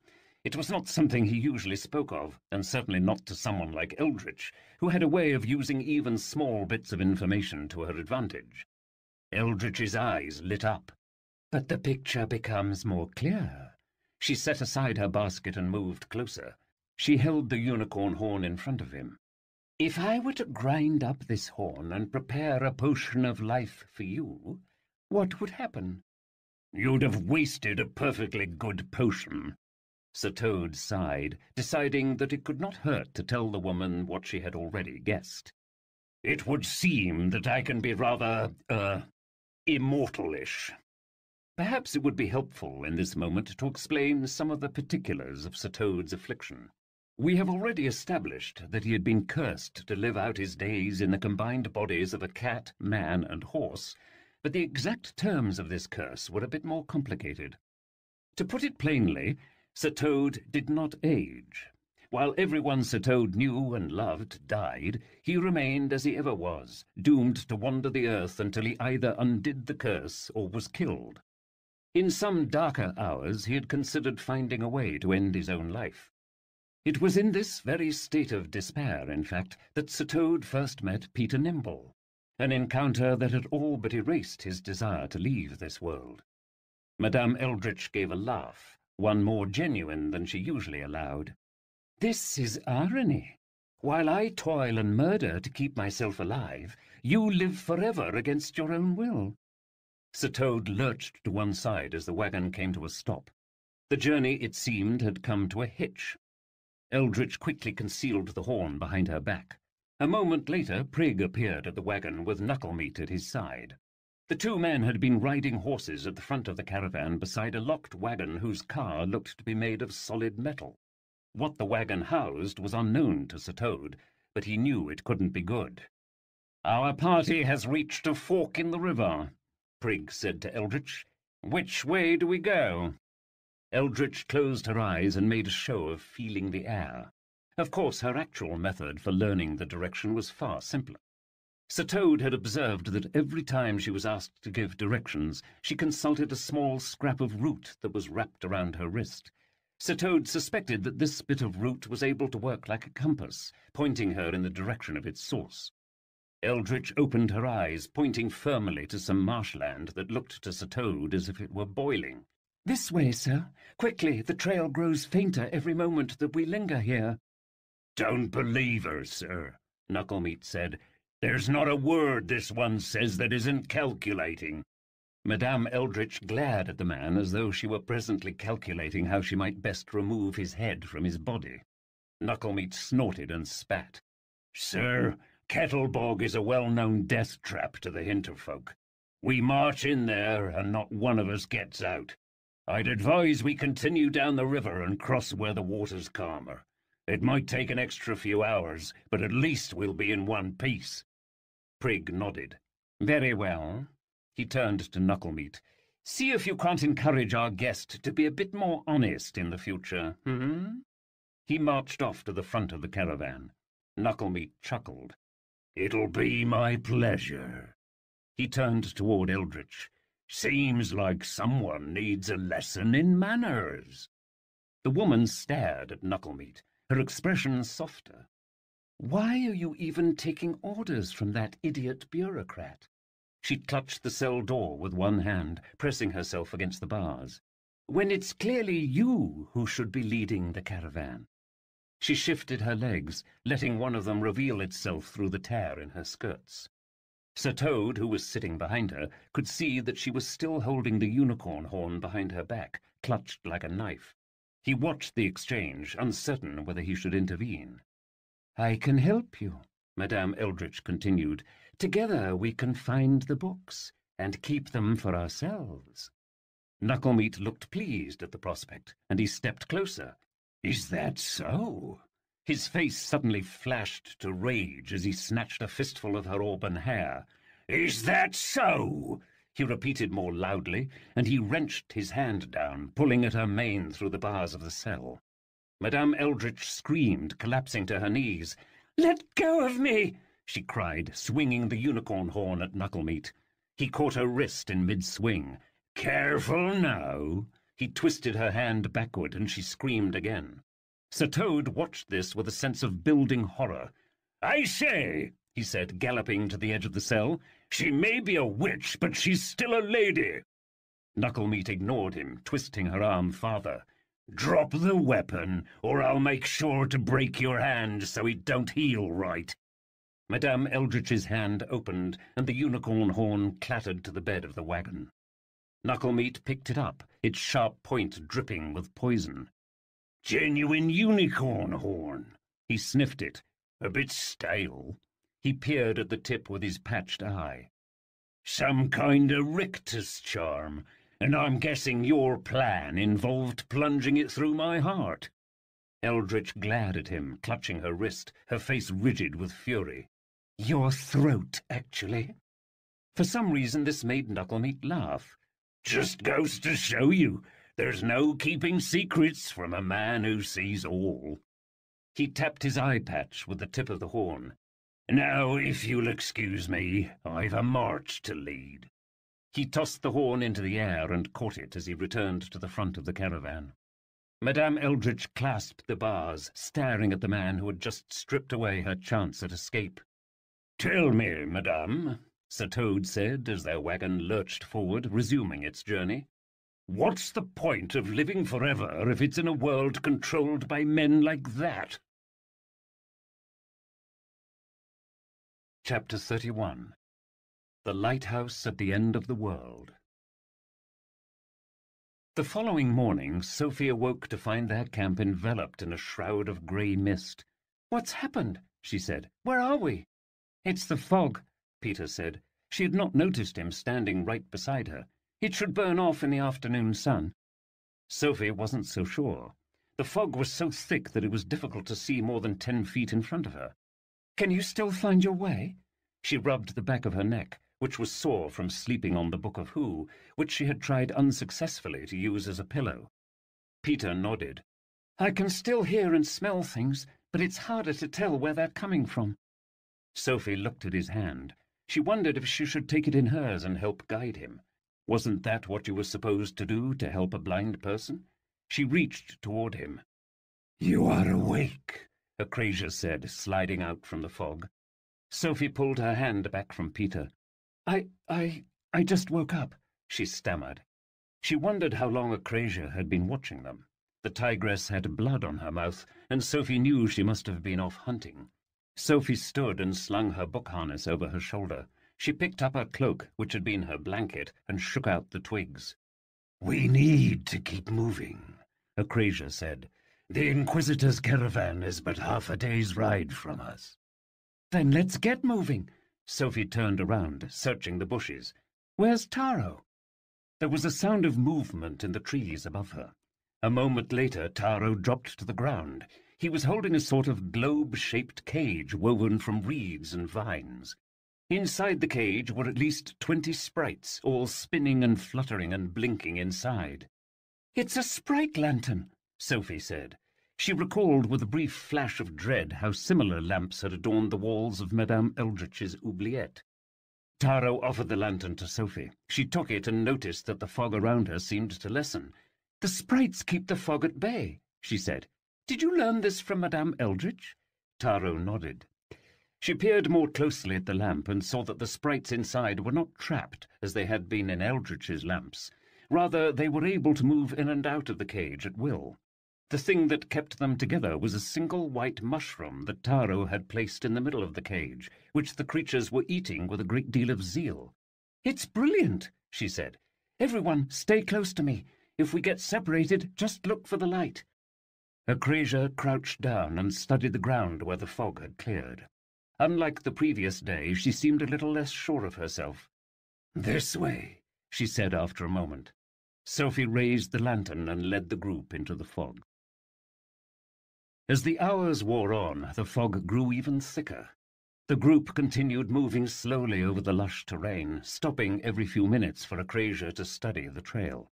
It was not something he usually spoke of, and certainly not to someone like Eldritch, who had a way of using even small bits of information to her advantage. Eldritch's eyes lit up. But the picture becomes more clear. She set aside her basket and moved closer. She held the unicorn horn in front of him. If I were to grind up this horn and prepare a potion of life for you, what would happen? You'd have wasted a perfectly good potion. Sir Toad sighed, deciding that it could not hurt to tell the woman what she had already guessed. It would seem that I can be rather, immortalish. Perhaps it would be helpful in this moment to explain some of the particulars of Sir Toad's affliction. We have already established that he had been cursed to live out his days in the combined bodies of a cat, man, and horse, but the exact terms of this curse were a bit more complicated. To put it plainly, Sir Toad did not age. While everyone Sir Toad knew and loved died, he remained as he ever was, doomed to wander the earth until he either undid the curse or was killed. In some darker hours he had considered finding a way to end his own life. It was in this very state of despair, in fact, that Sir Toad first met Peter Nimble, an encounter that had all but erased his desire to leave this world. Madame Eldritch gave a laugh, one more genuine than she usually allowed. This is irony. While I toil and murder to keep myself alive, you live forever against your own will. Sir Toad lurched to one side as the wagon came to a stop. The journey, it seemed, had come to a hitch. Eldritch quickly concealed the horn behind her back. A moment later, Prig appeared at the wagon with Knucklemeat at his side. The two men had been riding horses at the front of the caravan beside a locked wagon whose car looked to be made of solid metal. What the wagon housed was unknown to Sir Toad, but he knew it couldn't be good. "Our party has reached a fork in the river," Prig said to Eldritch. "Which way do we go?" Eldritch closed her eyes and made a show of feeling the air. Of course, her actual method for learning the direction was far simpler. Sir Toad had observed that every time she was asked to give directions, she consulted a small scrap of root that was wrapped around her wrist. Sir Toad suspected that this bit of root was able to work like a compass, pointing her in the direction of its source. Eldritch opened her eyes, pointing firmly to some marshland that looked to Sir Toad as if it were boiling. "This way, sir. Quickly, the trail grows fainter every moment that we linger here." "Don't believe her, sir," Knucklemeat said. "There's not a word this one says that isn't calculating." Madame Eldritch glared at the man as though she were presently calculating how she might best remove his head from his body. Knucklemeat snorted and spat. "Sir, Kettlebog is a well-known death trap to the hinterfolk. We march in there, and not one of us gets out. I'd advise we continue down the river and cross where the water's calmer. It might take an extra few hours, but at least we'll be in one piece." Prig nodded. "Very well." He turned to Knucklemeat. "See if you can't encourage our guest to be a bit more honest in the future, He marched off to the front of the caravan. Knucklemeat chuckled. "It'll be my pleasure." He turned toward Eldritch. "Seems like someone needs a lesson in manners." The woman stared at Knucklemeat, her expression softer. "Why are you even taking orders from that idiot bureaucrat?" She clutched the cell door with one hand, pressing herself against the bars. "When it's clearly you who should be leading the caravan." She shifted her legs, letting one of them reveal itself through the tear in her skirts. Sir Toad, who was sitting behind her, could see that she was still holding the unicorn horn behind her back, clutched like a knife. He watched the exchange, uncertain whether he should intervene. "I can help you," Madame Eldritch continued. "Together we can find the books, and keep them for ourselves." Knucklemeat looked pleased at the prospect, and he stepped closer. "Is that so?" His face suddenly flashed to rage as he snatched a fistful of her auburn hair. "Is that so?" he repeated more loudly, and he wrenched his hand down, pulling at her mane through the bars of the cell. Madame Eldritch screamed, collapsing to her knees. "Let go of me!" she cried, swinging the unicorn horn at Knucklemeat. He caught her wrist in mid-swing. "Careful now!" He twisted her hand backward, and she screamed again. Sir Toad watched this with a sense of building horror. "I say," he said, galloping to the edge of the cell, "she may be a witch, but she's still a lady." Knucklemeat ignored him, twisting her arm farther. "Drop the weapon, or I'll make sure to break your hand so it don't heal right." Madame Eldritch's hand opened, and the unicorn horn clattered to the bed of the wagon. Knucklemeat picked it up, its sharp point dripping with poison. "Genuine unicorn horn." He sniffed it. "A bit stale." He peered at the tip with his patched eye. "Some kind of rictus charm, and I'm guessing your plan involved plunging it through my heart." Eldritch glared at him, clutching her wrist, her face rigid with fury. "Your throat, actually." For some reason this made Knucklemeat laugh. "Just goes to show you, there's no keeping secrets from a man who sees all." He tapped his eye patch with the tip of the horn. "Now, if you'll excuse me, I've a march to lead." He tossed the horn into the air and caught it as he returned to the front of the caravan. Madame Eldritch clasped the bars, staring at the man who had just stripped away her chance at escape. "Tell me, madame," Sir Toad said as their wagon lurched forward, resuming its journey, "what's the point of living forever if it's in a world controlled by men like that?" Chapter 31. The Lighthouse at the End of the World. The following morning, Sophie awoke to find their camp enveloped in a shroud of grey mist. "What's happened?" she said. "Where are we?" "It's the fog," Peter said. She had not noticed him standing right beside her. "It should burn off in the afternoon sun." Sophie wasn't so sure. The fog was so thick that it was difficult to see more than 10 feet in front of her. "Can you still find your way?" She rubbed the back of her neck, which was sore from sleeping on the Book of Who, which she had tried unsuccessfully to use as a pillow. Peter nodded. "I can still hear and smell things, but it's harder to tell where they're coming from." Sophie looked at his hand. She wondered if she should take it in hers and help guide him. Wasn't that what you were supposed to do to help a blind person? She reached toward him. "You are awake," Acrasia said, sliding out from the fog. Sophie pulled her hand back from Peter. I just woke up," she stammered. She wondered how long Acrasia had been watching them. The tigress had blood on her mouth, and Sophie knew she must have been off hunting. Sophie stood and slung her book harness over her shoulder. She picked up her cloak, which had been her blanket, and shook out the twigs. "We need to keep moving," Acrasia said. "The Inquisitor's caravan is but half a day's ride from us." "Then let's get moving." Sophie turned around, searching the bushes. "Where's Taro?" There was a sound of movement in the trees above her. A moment later, Taro dropped to the ground. He was holding a sort of globe-shaped cage woven from reeds and vines. Inside the cage were at least 20 sprites, all spinning and fluttering and blinking inside. "It's a sprite lantern," Sophie said. She recalled with a brief flash of dread how similar lamps had adorned the walls of Madame Eldritch's oubliette. Taro offered the lantern to Sophie. She took it and noticed that the fog around her seemed to lessen. "The sprites keep the fog at bay," she said. "Did you learn this from Madame Eldritch?" Taro nodded. She peered more closely at the lamp and saw that the sprites inside were not trapped, as they had been in Eldritch's lamps. Rather, they were able to move in and out of the cage at will. The thing that kept them together was a single white mushroom that Taro had placed in the middle of the cage, which the creatures were eating with a great deal of zeal. "It's brilliant," she said. "Everyone, stay close to me. If we get separated, just look for the light." Acrasia crouched down and studied the ground where the fog had cleared. Unlike the previous day, she seemed a little less sure of herself. "This way," she said after a moment. Sophie raised the lantern and led the group into the fog. As the hours wore on, the fog grew even thicker. The group continued moving slowly over the lush terrain, stopping every few minutes for Acrasia to study the trail.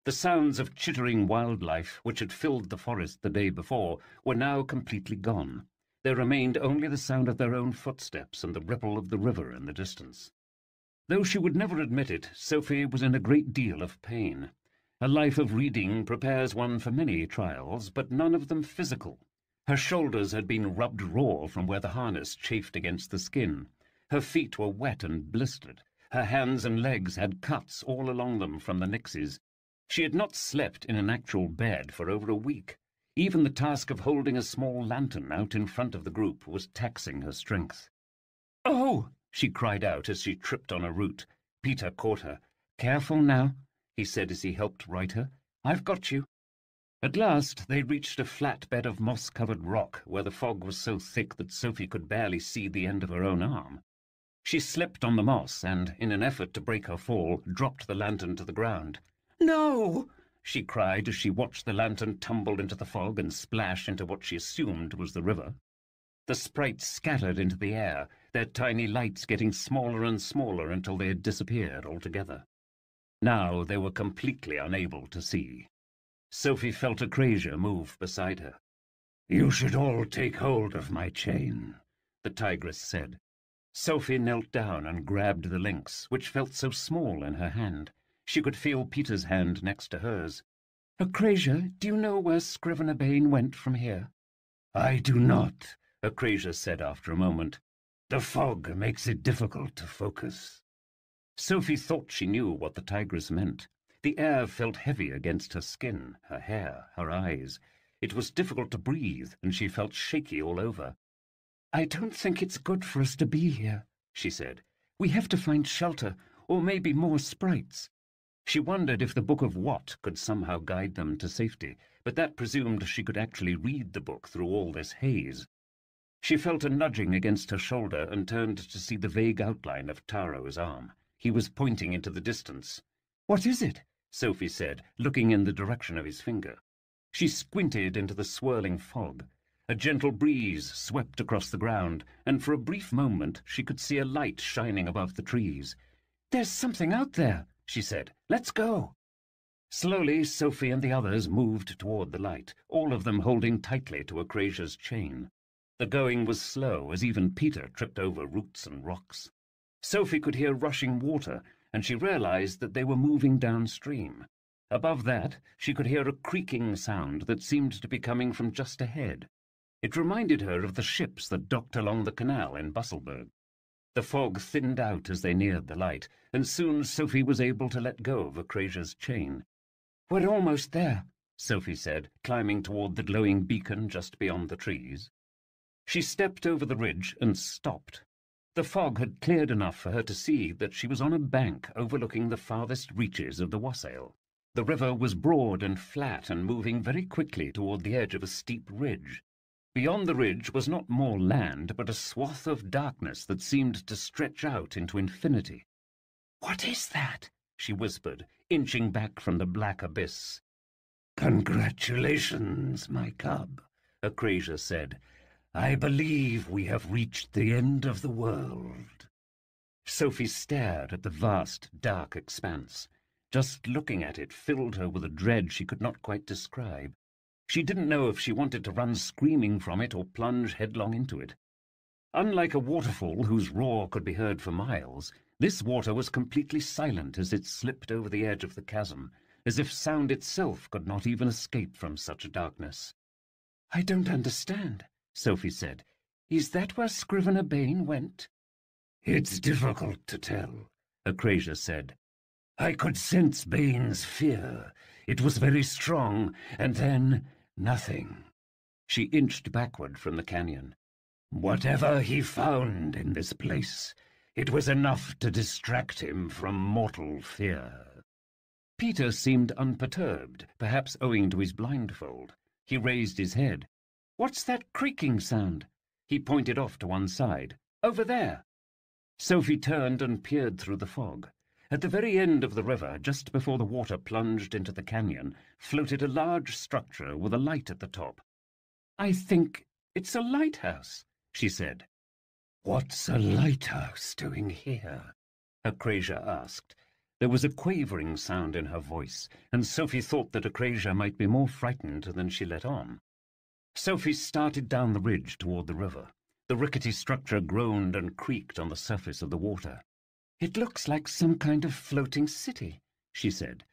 The sounds of chittering wildlife, which had filled the forest the day before, were now completely gone. There remained only the sound of their own footsteps and the ripple of the river in the distance. Though she would never admit it, Sophie was in a great deal of pain. A life of reading prepares one for many trials, but none of them physical. Her shoulders had been rubbed raw from where the harness chafed against the skin. Her feet were wet and blistered. Her hands and legs had cuts all along them from the nixes. She had not slept in an actual bed for over a week. Even the task of holding a small lantern out in front of the group was taxing her strength. "Oh!" she cried out as she tripped on a root. Peter caught her. "Careful now," he said as he helped right her. "I've got you." At last they reached a flat bed of moss-covered rock where the fog was so thick that Sophie could barely see the end of her own arm. She slipped on the moss and, in an effort to break her fall, dropped the lantern to the ground. "No!" she cried as she watched the lantern tumble into the fog and splash into what she assumed was the river. The sprites scattered into the air, their tiny lights getting smaller and smaller until they had disappeared altogether. Now they were completely unable to see. Sophie felt Acrasia move beside her. "You should all take hold of my chain," the tigress said. Sophie knelt down and grabbed the lynx, which felt so small in her hand. She could feel Peter's hand next to hers. "Acrasia, do you know where Scrivener Bane went from here?" "I do not," Acrasia said after a moment. "The fog makes it difficult to focus." Sophie thought she knew what the tigress meant. The air felt heavy against her skin, her hair, her eyes. It was difficult to breathe, and she felt shaky all over. "I don't think it's good for us to be here," she said. "We have to find shelter, or maybe more sprites." She wondered if the Book of What could somehow guide them to safety, but that presumed she could actually read the book through all this haze. She felt a nudging against her shoulder and turned to see the vague outline of Taro's arm. He was pointing into the distance. "What is it?" Sophie said, looking in the direction of his finger. She squinted into the swirling fog. A gentle breeze swept across the ground, and for a brief moment she could see a light shining above the trees. "There's something out there," she said. "Let's go." Slowly, Sophie and the others moved toward the light, all of them holding tightly to Acrasia's chain. The going was slow, as even Peter tripped over roots and rocks. Sophie could hear rushing water, and she realized that they were moving downstream. Above that, she could hear a creaking sound that seemed to be coming from just ahead. It reminded her of the ships that docked along the canal in Busselburg. The fog thinned out as they neared the light, and soon Sophie was able to let go of Acrasia's chain. "We're almost there," Sophie said, climbing toward the glowing beacon just beyond the trees. She stepped over the ridge and stopped. The fog had cleared enough for her to see that she was on a bank overlooking the farthest reaches of the Wassail. The river was broad and flat and moving very quickly toward the edge of a steep ridge. Beyond the ridge was not more land, but a swath of darkness that seemed to stretch out into infinity. "What is that?" she whispered, inching back from the black abyss. "Congratulations, my cub," Acrasia said. "I believe we have reached the end of the world." Sophie stared at the vast, dark expanse. Just looking at it filled her with a dread she could not quite describe. She didn't know if she wanted to run screaming from it or plunge headlong into it. Unlike a waterfall whose roar could be heard for miles, this water was completely silent as it slipped over the edge of the chasm, as if sound itself could not even escape from such darkness. "I don't understand," Sophie said. "Is that where Scrivener Bane went?" "It's difficult to tell," Acrasia said. "I could sense Bane's fear. It was very strong, and then nothing." She inched backward from the canyon. "Whatever he found in this place, it was enough to distract him from mortal fear." Peter seemed unperturbed, perhaps owing to his blindfold. He raised his head. "What's that creaking sound?" He pointed off to one side. "Over there." Sophie turned and peered through the fog. At the very end of the river, just before the water plunged into the canyon, floated a large structure with a light at the top. "I think it's a lighthouse," she said. "What's a lighthouse doing here?" Acrasia asked. There was a quavering sound in her voice, and Sophie thought that Acrasia might be more frightened than she let on. Sophie started down the ridge toward the river. The rickety structure groaned and creaked on the surface of the water. "It looks like some kind of floating city," she said.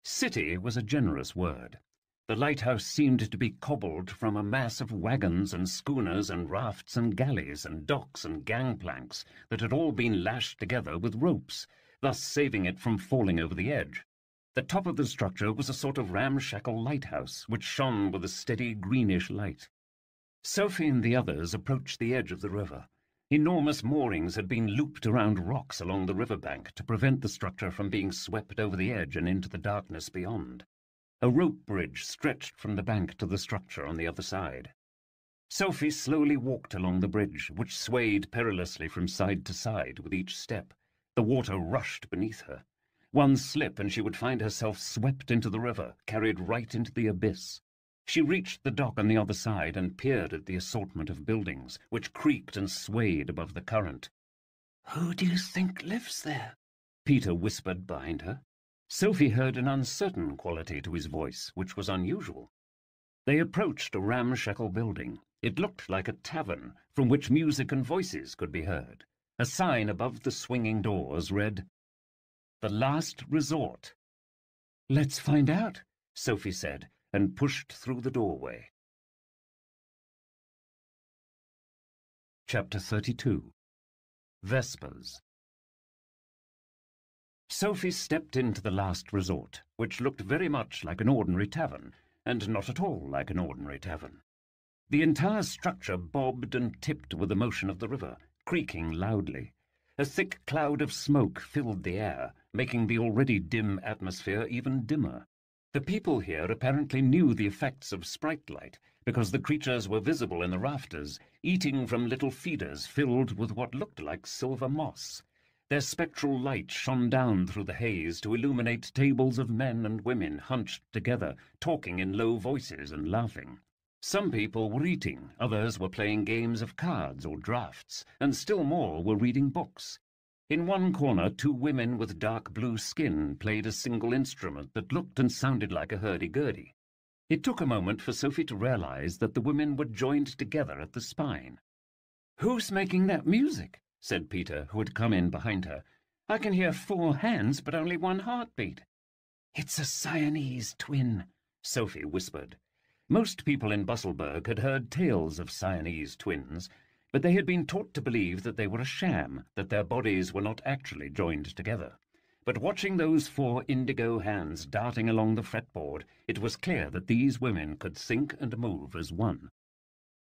City was a generous word. The lighthouse seemed to be cobbled from a mass of wagons and schooners and rafts and galleys and docks and gangplanks that had all been lashed together with ropes, thus saving it from falling over the edge. The top of the structure was a sort of ramshackle lighthouse, which shone with a steady greenish light. Sophie and the others approached the edge of the river. Enormous moorings had been looped around rocks along the riverbank to prevent the structure from being swept over the edge and into the darkness beyond. A rope bridge stretched from the bank to the structure on the other side. Sophie slowly walked along the bridge, which swayed perilously from side to side with each step. The water rushed beneath her. One slip and she would find herself swept into the river, carried right into the abyss. She reached the dock on the other side and peered at the assortment of buildings, which creaked and swayed above the current. "Who do you think lives there?" Peter whispered behind her. Sophie heard an uncertain quality to his voice, which was unusual. They approached a ramshackle building. It looked like a tavern, from which music and voices could be heard. A sign above the swinging doors read, "The Last Resort." "Let's find out," Sophie said, and pushed through the doorway. Chapter 32. Vespers. Sophie stepped into the Last Resort, which looked very much like an ordinary tavern, and not at all like an ordinary tavern. The entire structure bobbed and tipped with the motion of the river, creaking loudly. A thick cloud of smoke filled the air, making the already dim atmosphere even dimmer. The people here apparently knew the effects of sprite light, because the creatures were visible in the rafters, eating from little feeders filled with what looked like silver moss. Their spectral light shone down through the haze to illuminate tables of men and women hunched together, talking in low voices and laughing. Some people were eating, others were playing games of cards or draughts, and still more were reading books. In one corner, two women with dark blue skin played a single instrument that looked and sounded like a hurdy-gurdy. It took a moment for Sophie to realize that the women were joined together at the spine. "Who's making that music?" said Peter, who had come in behind her. "I can hear 4 hands, but only 1 heartbeat." "It's a Siamese twin," Sophie whispered. Most people in Busselburg had heard tales of Siamese twins, but they had been taught to believe that they were a sham, that their bodies were not actually joined together. But watching those 4 indigo hands darting along the fretboard, it was clear that these women could think and move as one.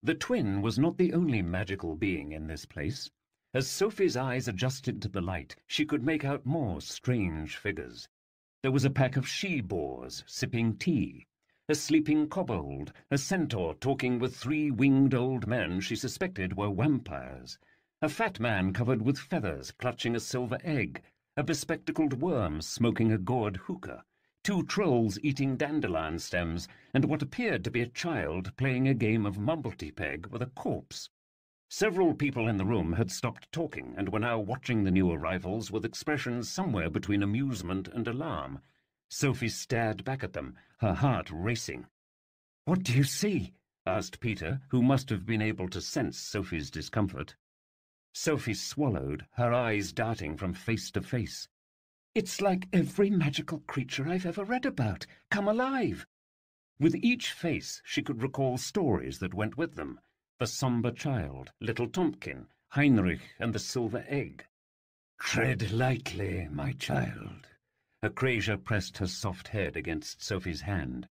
The twin was not the only magical being in this place. As Sophie's eyes adjusted to the light, she could make out more strange figures. There was a pack of she-boars sipping tea, a sleeping kobold, a centaur talking with 3 winged old men she suspected were vampires, a fat man covered with feathers clutching a silver egg, a bespectacled worm smoking a gourd hookah, 2 trolls eating dandelion stems, and what appeared to be a child playing a game of mumblety-peg with a corpse. Several people in the room had stopped talking and were now watching the new arrivals with expressions somewhere between amusement and alarm. Sophie stared back at them, her heart racing. "What do you see?" asked Peter, who must have been able to sense Sophie's discomfort. Sophie swallowed, her eyes darting from face to face. "It's like every magical creature I've ever read about, come alive." With each face she could recall stories that went with them. The sombre child, little Tompkin, Heinrich, and the silver egg. "Tread lightly, my child." Acrasia pressed her soft head against Sophie's hand.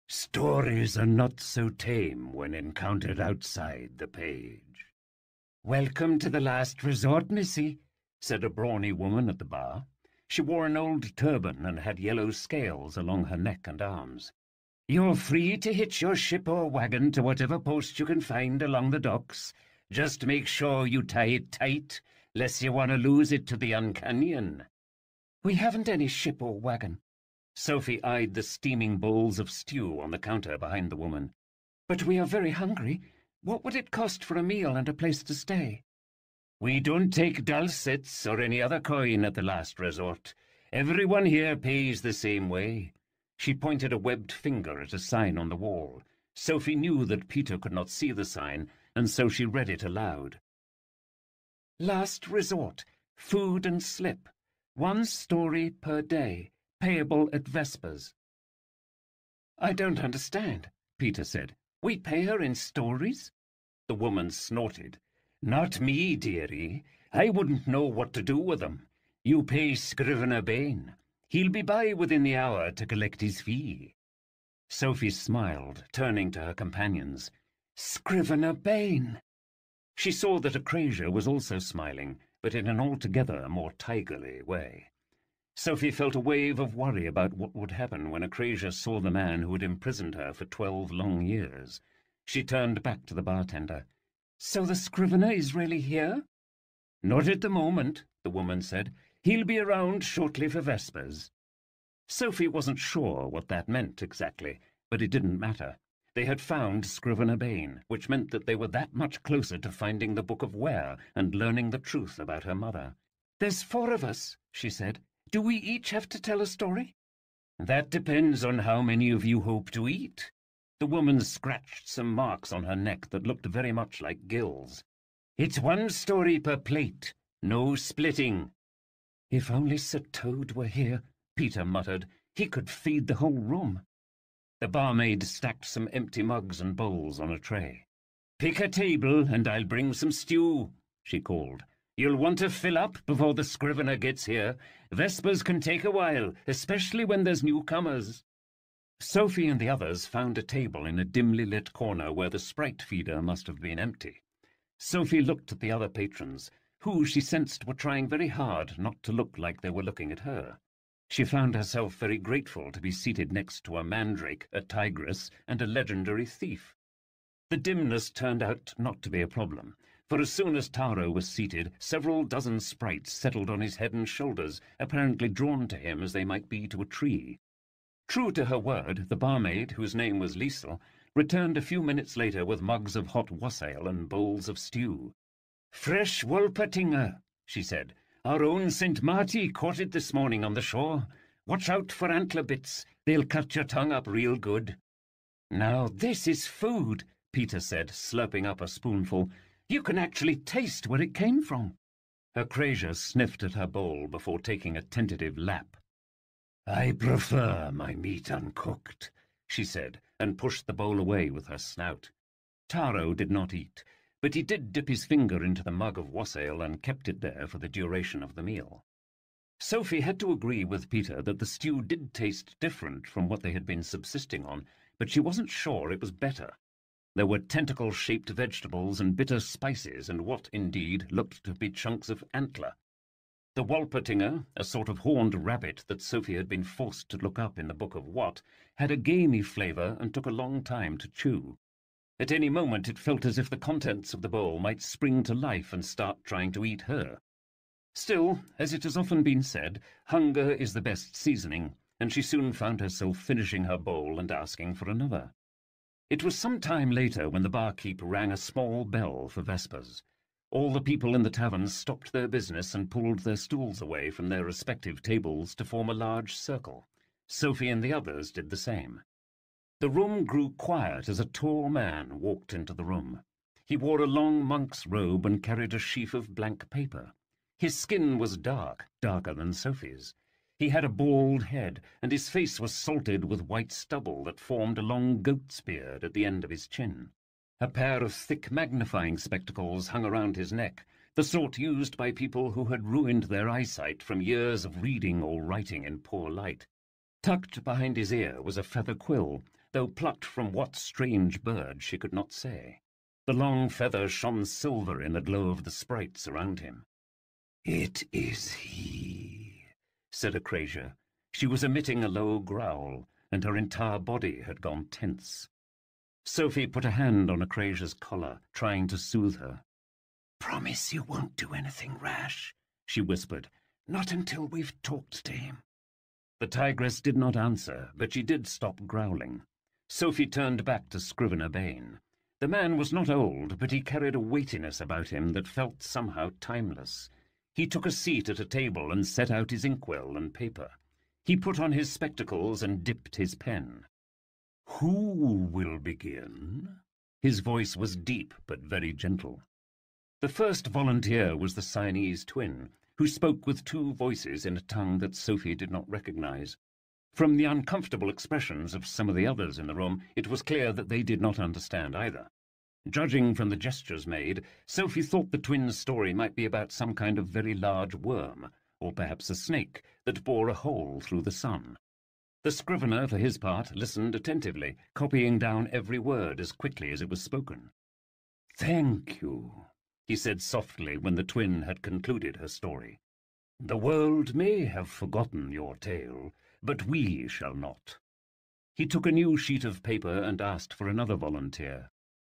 "Stories are not so tame when encountered outside the page." "Welcome to the last resort, missy," said a brawny woman at the bar. She wore an old turban and had yellow scales along her neck and arms. "You're free to hitch your ship or wagon to whatever post you can find along the docks. Just make sure you tie it tight, lest you want to lose it to the uncanyon." "We haven't any ship or wagon." Sophie eyed the steaming bowls of stew on the counter behind the woman. "But we are very hungry. What would it cost for a meal and a place to stay?" "We don't take dulcets or any other coin at the last resort. Everyone here pays the same way." She pointed a webbed finger at a sign on the wall. Sophie knew that Peter could not see the sign, and so she read it aloud. "Last resort, food and slip. 1 story per day, payable at vespers." "I don't understand," Peter said. "We pay her in stories?" The woman snorted. "Not me, dearie. I wouldn't know what to do with them. You pay Scrivener Bain. He'll be by within the hour to collect his fee." Sophie smiled, turning to her companions. "Scrivener Bain!" She saw that Acrasia was also smiling, but in an altogether more tigerly way. Sophie felt a wave of worry about what would happen when Acrasia saw the man who had imprisoned her for 12 long years. She turned back to the bartender. "So the Scrivener is really here?" "Not at the moment," the woman said. "He'll be around shortly for vespers." Sophie wasn't sure what that meant exactly, but it didn't matter. They had found Scrivener Bain, which meant that they were that much closer to finding the Book of Ware and learning the truth about her mother. "There's 4 of us," she said. "Do we each have to tell a story?" "That depends on how many of you hope to eat." The woman scratched some marks on her neck that looked very much like gills. "It's 1 story per plate. No splitting." "If only Sir Toad were here," Peter muttered. "He could feed the whole room." The barmaid stacked some empty mugs and bowls on a tray. "Pick a table and I'll bring some stew," she called. "You'll want to fill up before the Scrivener gets here. Vespers can take a while, especially when there's newcomers." Sophie and the others found a table in a dimly lit corner where the sprite feeder must have been empty. Sophie looked at the other patrons, who she sensed were trying very hard not to look like they were looking at her. She found herself very grateful to be seated next to a mandrake, a tigress, and a legendary thief. The dimness turned out not to be a problem, for as soon as Taro was seated, several dozen sprites settled on his head and shoulders, apparently drawn to him as they might be to a tree. True to her word, the barmaid, whose name was Liesel, returned a few minutes later with mugs of hot wassail and bowls of stew. "Fresh Wolpertinger," she said. "Our own St. Marty caught it this morning on the shore. Watch out for antler bits. They'll cut your tongue up real good." "Now this is food," Peter said, slurping up a spoonful. "You can actually taste where it came from." Acrasia sniffed at her bowl before taking a tentative lap. "I prefer my meat uncooked," she said, and pushed the bowl away with her snout. Taro did not eat, but he did dip his finger into the mug of wassail and kept it there for the duration of the meal. Sophie had to agree with Peter that the stew did taste different from what they had been subsisting on, but she wasn't sure it was better. There were tentacle-shaped vegetables and bitter spices and what, indeed, looked to be chunks of antler. The Wolpertinger, a sort of horned rabbit that Sophie had been forced to look up in the Book of What, had a gamey flavour and took a long time to chew. At any moment it felt as if the contents of the bowl might spring to life and start trying to eat her. Still, as it has often been said, hunger is the best seasoning, and she soon found herself finishing her bowl and asking for another. It was some time later when the barkeep rang a small bell for vespers. All the people in the tavern stopped their business and pulled their stools away from their respective tables to form a large circle. Sophie and the others did the same. The room grew quiet as a tall man walked into the room. He wore a long monk's robe and carried a sheaf of blank paper. His skin was dark, darker than Sophie's. He had a bald head, and his face was salted with white stubble that formed a long goat's beard at the end of his chin. A pair of thick magnifying spectacles hung around his neck, the sort used by people who had ruined their eyesight from years of reading or writing in poor light. Tucked behind his ear was a feather quill, though plucked from what strange bird she could not say. The long feather shone silver in the glow of the sprites around him. "It is he," said Acrasia. She was emitting a low growl, and her entire body had gone tense. Sophie put a hand on Acrasia's collar, trying to soothe her. "Promise you won't do anything rash," she whispered. "Not until we've talked to him." The tigress did not answer, but she did stop growling. Sophie turned back to Scrivener Bane. The man was not old, but he carried a weightiness about him that felt somehow timeless. He took a seat at a table and set out his inkwell and paper. He put on his spectacles and dipped his pen. "Who will begin?" His voice was deep but very gentle. The first volunteer was the Siamese twin, who spoke with two voices in a tongue that Sophie did not recognize. From the uncomfortable expressions of some of the others in the room, it was clear that they did not understand either. Judging from the gestures made, Sophie thought the twins' story might be about some kind of very large worm, or perhaps a snake, that bore a hole through the sun. The scrivener, for his part, listened attentively, copying down every word as quickly as it was spoken. "Thank you," he said softly when the twin had concluded her story. "The world may have forgotten your tale, but we shall not." He took a new sheet of paper and asked for another volunteer.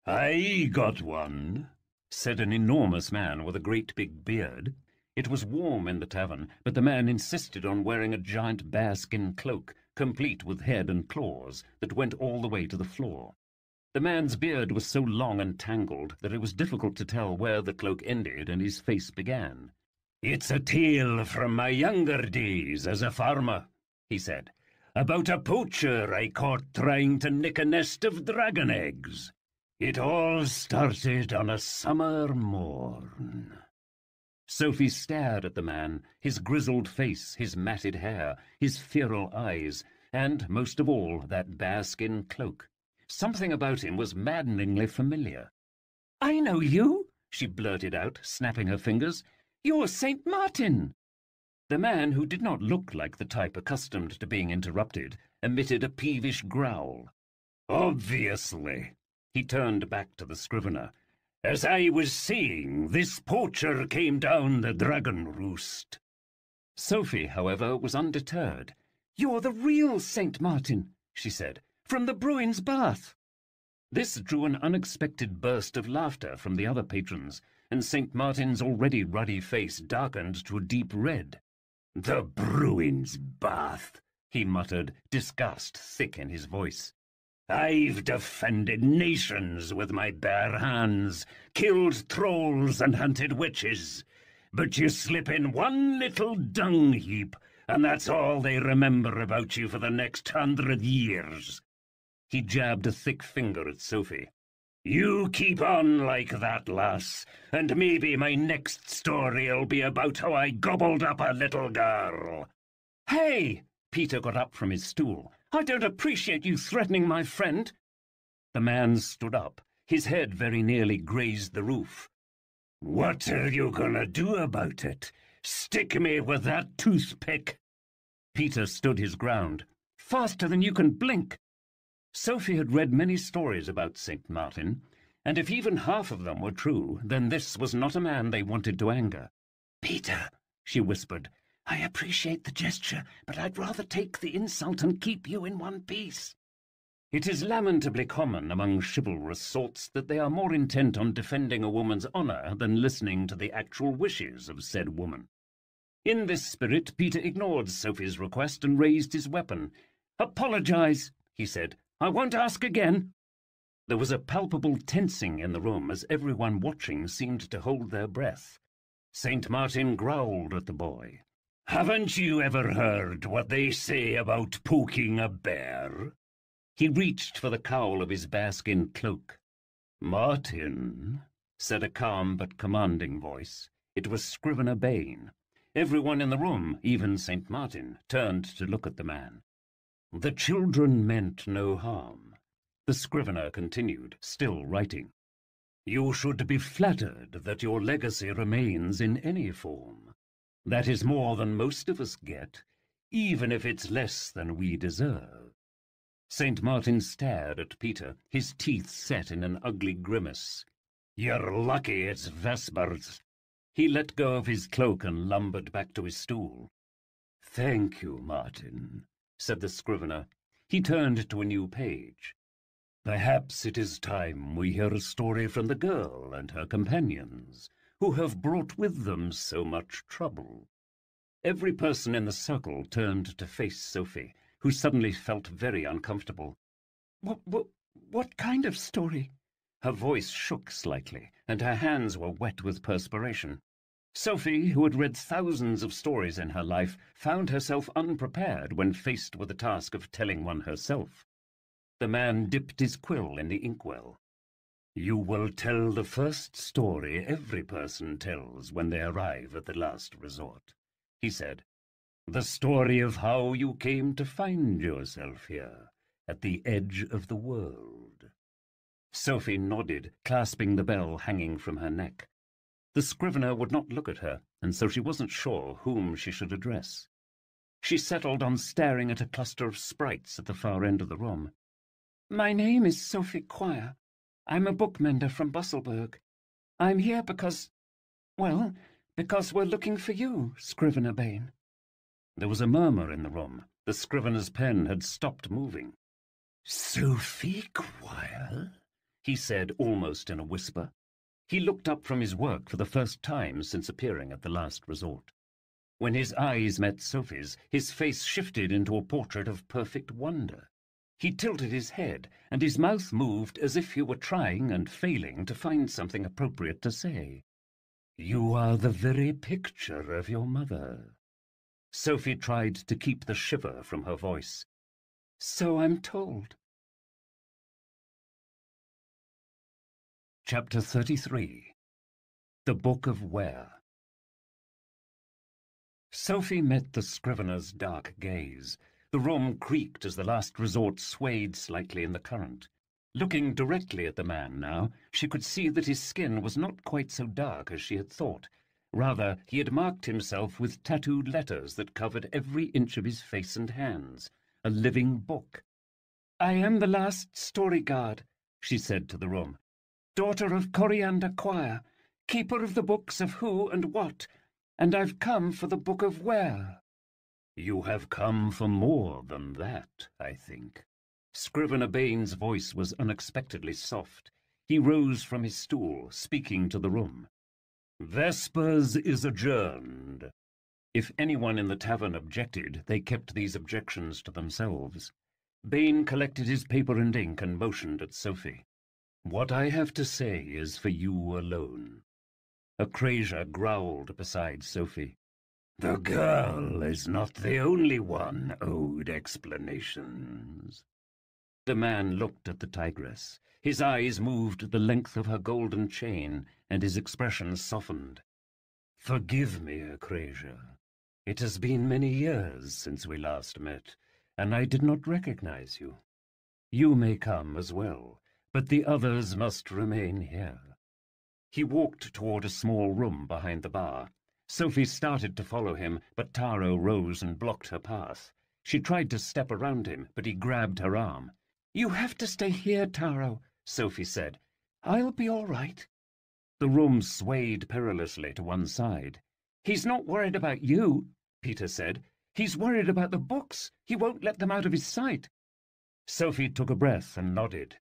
"I got one," said an enormous man with a great big beard. It was warm in the tavern, but the man insisted on wearing a giant bearskin cloak, complete with head and claws, that went all the way to the floor. The man's beard was so long and tangled that it was difficult to tell where the cloak ended and his face began. "It's a tale from my younger days as a farmer," he said, "about a poacher I caught trying to nick a nest of dragon eggs. It all started on a summer morn." Sophie stared at the man, his grizzled face, his matted hair, his feral eyes, and, most of all, that bearskin cloak. Something about him was maddeningly familiar. "I know you," she blurted out, snapping her fingers. "You're St. Martin." The man, who did not look like the type accustomed to being interrupted, emitted a peevish growl. "Obviously." He turned back to the scrivener. "As I was saying, this poacher came down the dragon roost." Sophie, however, was undeterred. "You're the real St. Martin," she said, "from the Bruin's Bath." This drew an unexpected burst of laughter from the other patrons, and St. Martin's already ruddy face darkened to a deep red. "The Bruin's Bath," he muttered, disgust thick in his voice. "I've defended nations with my bare hands, killed trolls and hunted witches. But you slip in one little dung heap, and that's all they remember about you for the next 100 years. He jabbed a thick finger at Sophie. "You keep on like that, lass, and maybe my next story'll be about how I gobbled up a little girl." "Hey!" Peter got up from his stool. "I don't appreciate you threatening my friend." The man stood up. His head very nearly grazed the roof. "What are you gonna do about it? Stick me with that toothpick?" Peter stood his ground. "Faster than you can blink." Sophie had read many stories about St. Martin, and if even half of them were true, then this was not a man they wanted to anger. "Peter," she whispered, "I appreciate the gesture, but I'd rather take the insult and keep you in one piece." It is lamentably common among chivalrous sorts that they are more intent on defending a woman's honour than listening to the actual wishes of said woman. In this spirit, Peter ignored Sophie's request and raised his weapon. "Apologize," he said. "I won't ask again." There was a palpable tensing in the room as everyone watching seemed to hold their breath. St. Martin growled at the boy. "Haven't you ever heard what they say about poking a bear?" He reached for the cowl of his bearskin cloak. "Martin," said a calm but commanding voice. It was Scrivener Bain. Everyone in the room, even St. Martin, turned to look at the man. "The children meant no harm," the scrivener continued, still writing. "You should be flattered that your legacy remains in any form. That is more than most of us get, even if it's less than we deserve." St. Martin stared at Peter, his teeth set in an ugly grimace. "You're lucky it's Vespers." He let go of his cloak and lumbered back to his stool. "Thank you, Martin," said the scrivener. He turned to a new page. "Perhaps it is time we hear a story from the girl and her companions, who have brought with them so much trouble." Every person in the circle turned to face Sophie, who suddenly felt very uncomfortable. What kind of story?" Her voice shook slightly, and her hands were wet with perspiration. Sophie, who had read thousands of stories in her life, found herself unprepared when faced with the task of telling one herself. The man dipped his quill in the inkwell. "You will tell the first story every person tells when they arrive at the last resort," he said. "The story of how you came to find yourself here, at the edge of the world." Sophie nodded, clasping the bell hanging from her neck. The scrivener would not look at her, and so she wasn't sure whom she should address. She settled on staring at a cluster of sprites at the far end of the room. "My name is Sophie Quire. I'm a bookmender from Busselburg. I'm here because we're looking for you, Scrivener Bain." There was a murmur in the room. The scrivener's pen had stopped moving. "Sophie Quire?" he said almost in a whisper. He looked up from his work for the first time since appearing at the last resort. When his eyes met Sophie's, his face shifted into a portrait of perfect wonder. He tilted his head, and his mouth moved as if he were trying and failing to find something appropriate to say. "You are the very picture of your mother." Sophie tried to keep the shiver from her voice. "So I'm told." Chapter 33. The Book of Where. Sophie met the scrivener's dark gaze. The room creaked as the last resort swayed slightly in the current. Looking directly at the man now, she could see that his skin was not quite so dark as she had thought. Rather, he had marked himself with tattooed letters that covered every inch of his face and hands. A living book. "I am the last Storyguard," she said to the room. "Daughter of Coriander Quire, keeper of the books of who and what, and I've come for the Book of Where." "You have come for more than that, I think." Scrivener Bain's voice was unexpectedly soft. He rose from his stool, speaking to the room. "Vespers is adjourned." If anyone in the tavern objected, they kept these objections to themselves. Bain collected his paper and ink and motioned at Sophie. "What I have to say is for you alone." A Crasier growled beside Sophie. "The girl is not the only one owed explanations." The man looked at the tigress. His eyes moved the length of her golden chain, and his expression softened. "Forgive me, Crasier. It has been many years since we last met, and I did not recognize you. You may come as well, but the others must remain here." He walked toward a small room behind the bar. Sophie started to follow him, but Taro rose and blocked her path. She tried to step around him, but he grabbed her arm. "You have to stay here, Taro," Sophie said. "I'll be all right." The room swayed perilously to one side. "He's not worried about you," Peter said. "He's worried about the books. He won't let them out of his sight." Sophie took a breath and nodded.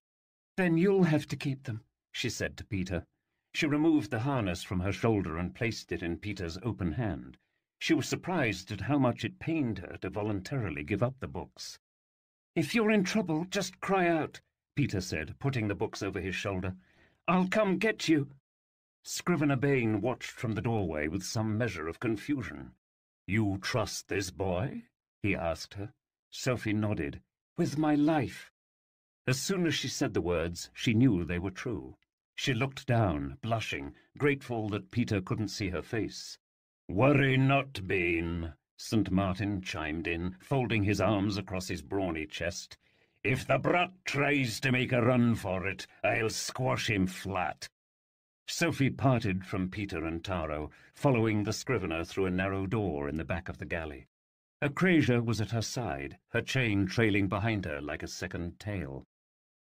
"Then you'll have to keep them," she said to Peter. She removed the harness from her shoulder and placed it in Peter's open hand. She was surprised at how much it pained her to voluntarily give up the books. "If you're in trouble, just cry out," Peter said, putting the books over his shoulder. "I'll come get you." Scrivener Bain watched from the doorway with some measure of confusion. "You trust this boy?" he asked her. Sophie nodded. "With my life." As soon as she said the words, she knew they were true. She looked down, blushing, grateful that Peter couldn't see her face. "Worry not, Bain," St. Martin chimed in, folding his arms across his brawny chest. "If the brat tries to make a run for it, I'll squash him flat." Sophie parted from Peter and Taro, following the scrivener through a narrow door in the back of the galley. Acrasia was at her side, her chain trailing behind her like a second tail.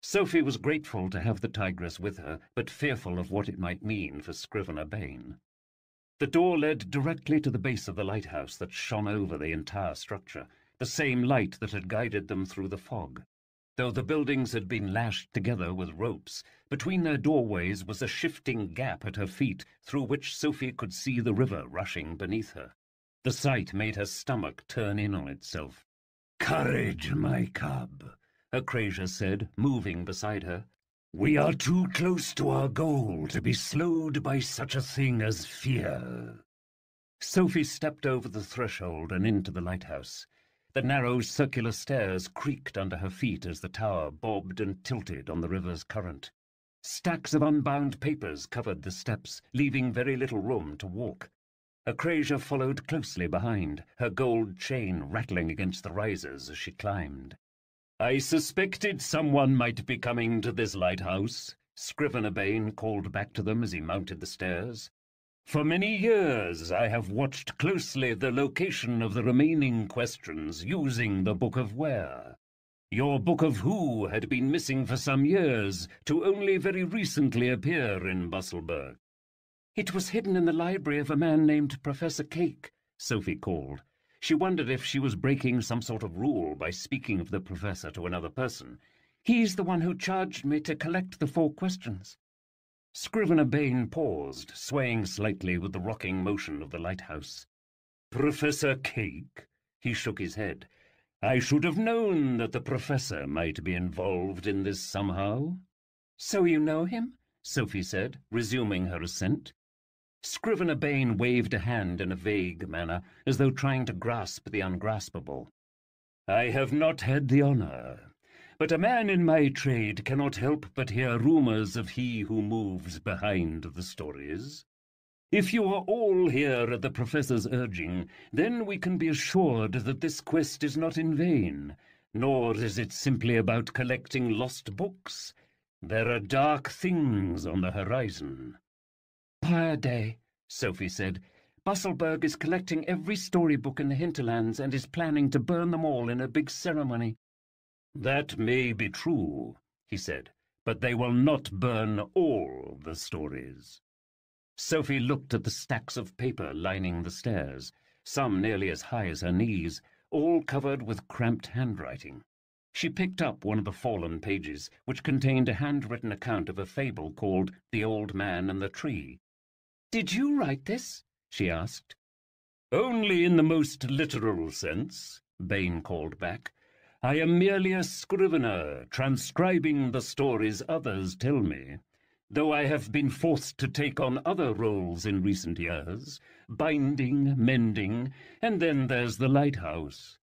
Sophie was grateful to have the tigress with her, but fearful of what it might mean for Scrivener Bain. The door led directly to the base of the lighthouse that shone over the entire structure, the same light that had guided them through the fog. Though the buildings had been lashed together with ropes, between their doorways was a shifting gap at her feet through which Sophie could see the river rushing beneath her. The sight made her stomach turn in on itself. "Courage, my cub," Acrasia said, moving beside her. "We are too close to our goal to be slowed by such a thing as fear." Sophie stepped over the threshold and into the lighthouse. The narrow circular stairs creaked under her feet as the tower bobbed and tilted on the river's current. Stacks of unbound papers covered the steps, leaving very little room to walk. Acrasia followed closely behind, her gold chain rattling against the risers as she climbed. "I suspected someone might be coming to this lighthouse," Scrivener Bain called back to them as he mounted the stairs. "For many years I have watched closely the location of the remaining questions using the Book of Where. Your Book of Who had been missing for some years, to only very recently appear in Busselburg." "It was hidden in the library of a man named Professor Cake," Sophie called. She wondered if she was breaking some sort of rule by speaking of the professor to another person. "He's the one who charged me to collect the 4 questions." Scrivener Bain paused, swaying slightly with the rocking motion of the lighthouse. "Professor Cake?" He shook his head. "I should have known that the professor might be involved in this somehow." "So you know him?" Sophie said, resuming her ascent. Scrivener Bain waved a hand in a vague manner, as though trying to grasp the ungraspable. "I have not had the honour. But a man in my trade cannot help but hear rumours of he who moves behind the stories. If you are all here at the professor's urging, then we can be assured that this quest is not in vain, nor is it simply about collecting lost books. There are dark things on the horizon." "Pyre Day," Sophie said. "Busselburg is collecting every storybook in the hinterlands and is planning to burn them all in a big ceremony." "That may be true," he said, "but they will not burn all the stories." Sophie looked at the stacks of paper lining the stairs, some nearly as high as her knees, all covered with cramped handwriting. She picked up one of the fallen pages, which contained a handwritten account of a fable called The Old Man and the Tree. "Did you write this?" she asked. "Only in the most literal sense," Bain called back. "I am merely a scrivener, transcribing the stories others tell me, though I have been forced to take on other roles in recent years, binding, mending, and then there's the lighthouse."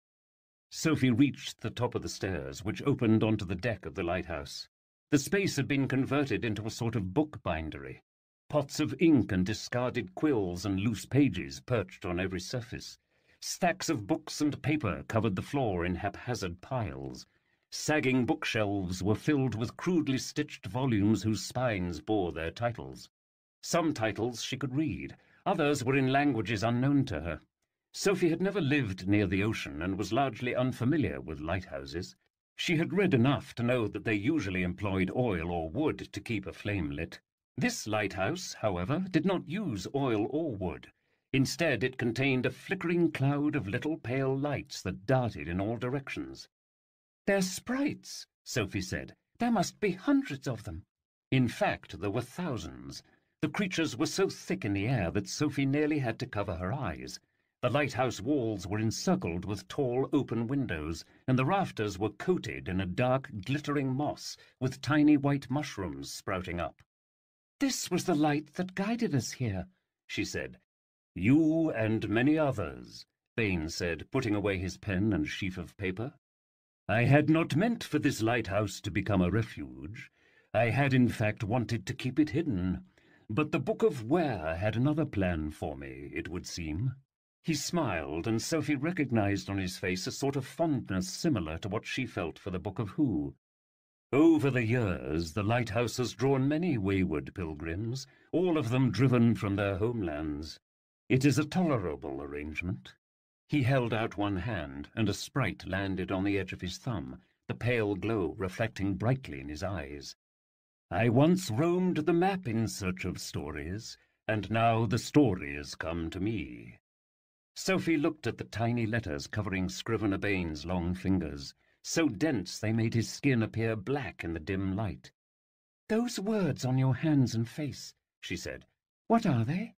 Sophie reached the top of the stairs, which opened onto the deck of the lighthouse. The space had been converted into a sort of bookbindery. Pots of ink and discarded quills and loose pages perched on every surface. Stacks of books and paper covered the floor in haphazard piles. Sagging bookshelves were filled with crudely stitched volumes whose spines bore their titles. Some titles she could read, others were in languages unknown to her. Sophie had never lived near the ocean and was largely unfamiliar with lighthouses. She had read enough to know that they usually employed oil or wood to keep a flame lit. This lighthouse, however, did not use oil or wood. Instead, it contained a flickering cloud of little pale lights that darted in all directions. "They're sprites," Sophie said. "There must be hundreds of them." In fact, there were thousands. The creatures were so thick in the air that Sophie nearly had to cover her eyes. The lighthouse walls were encircled with tall open windows, and the rafters were coated in a dark, glittering moss with tiny white mushrooms sprouting up. "This was the light that guided us here," she said. "You and many others," Bain said, putting away his pen and sheaf of paper. "I had not meant for this lighthouse to become a refuge. I had in fact wanted to keep it hidden. But the Book of Where had another plan for me, it would seem." He smiled, and Sophie recognized on his face a sort of fondness similar to what she felt for the Book of Who. "Over the years, the lighthouse has drawn many wayward pilgrims, all of them driven from their homelands. It is a tolerable arrangement." He held out one hand, and a sprite landed on the edge of his thumb, the pale glow reflecting brightly in his eyes. "I once roamed the map in search of stories, and now the stories come to me." Sophie looked at the tiny letters covering Scrivener Bain's long fingers, so dense they made his skin appear black in the dim light. "Those words on your hands and face," she said. "What are they?"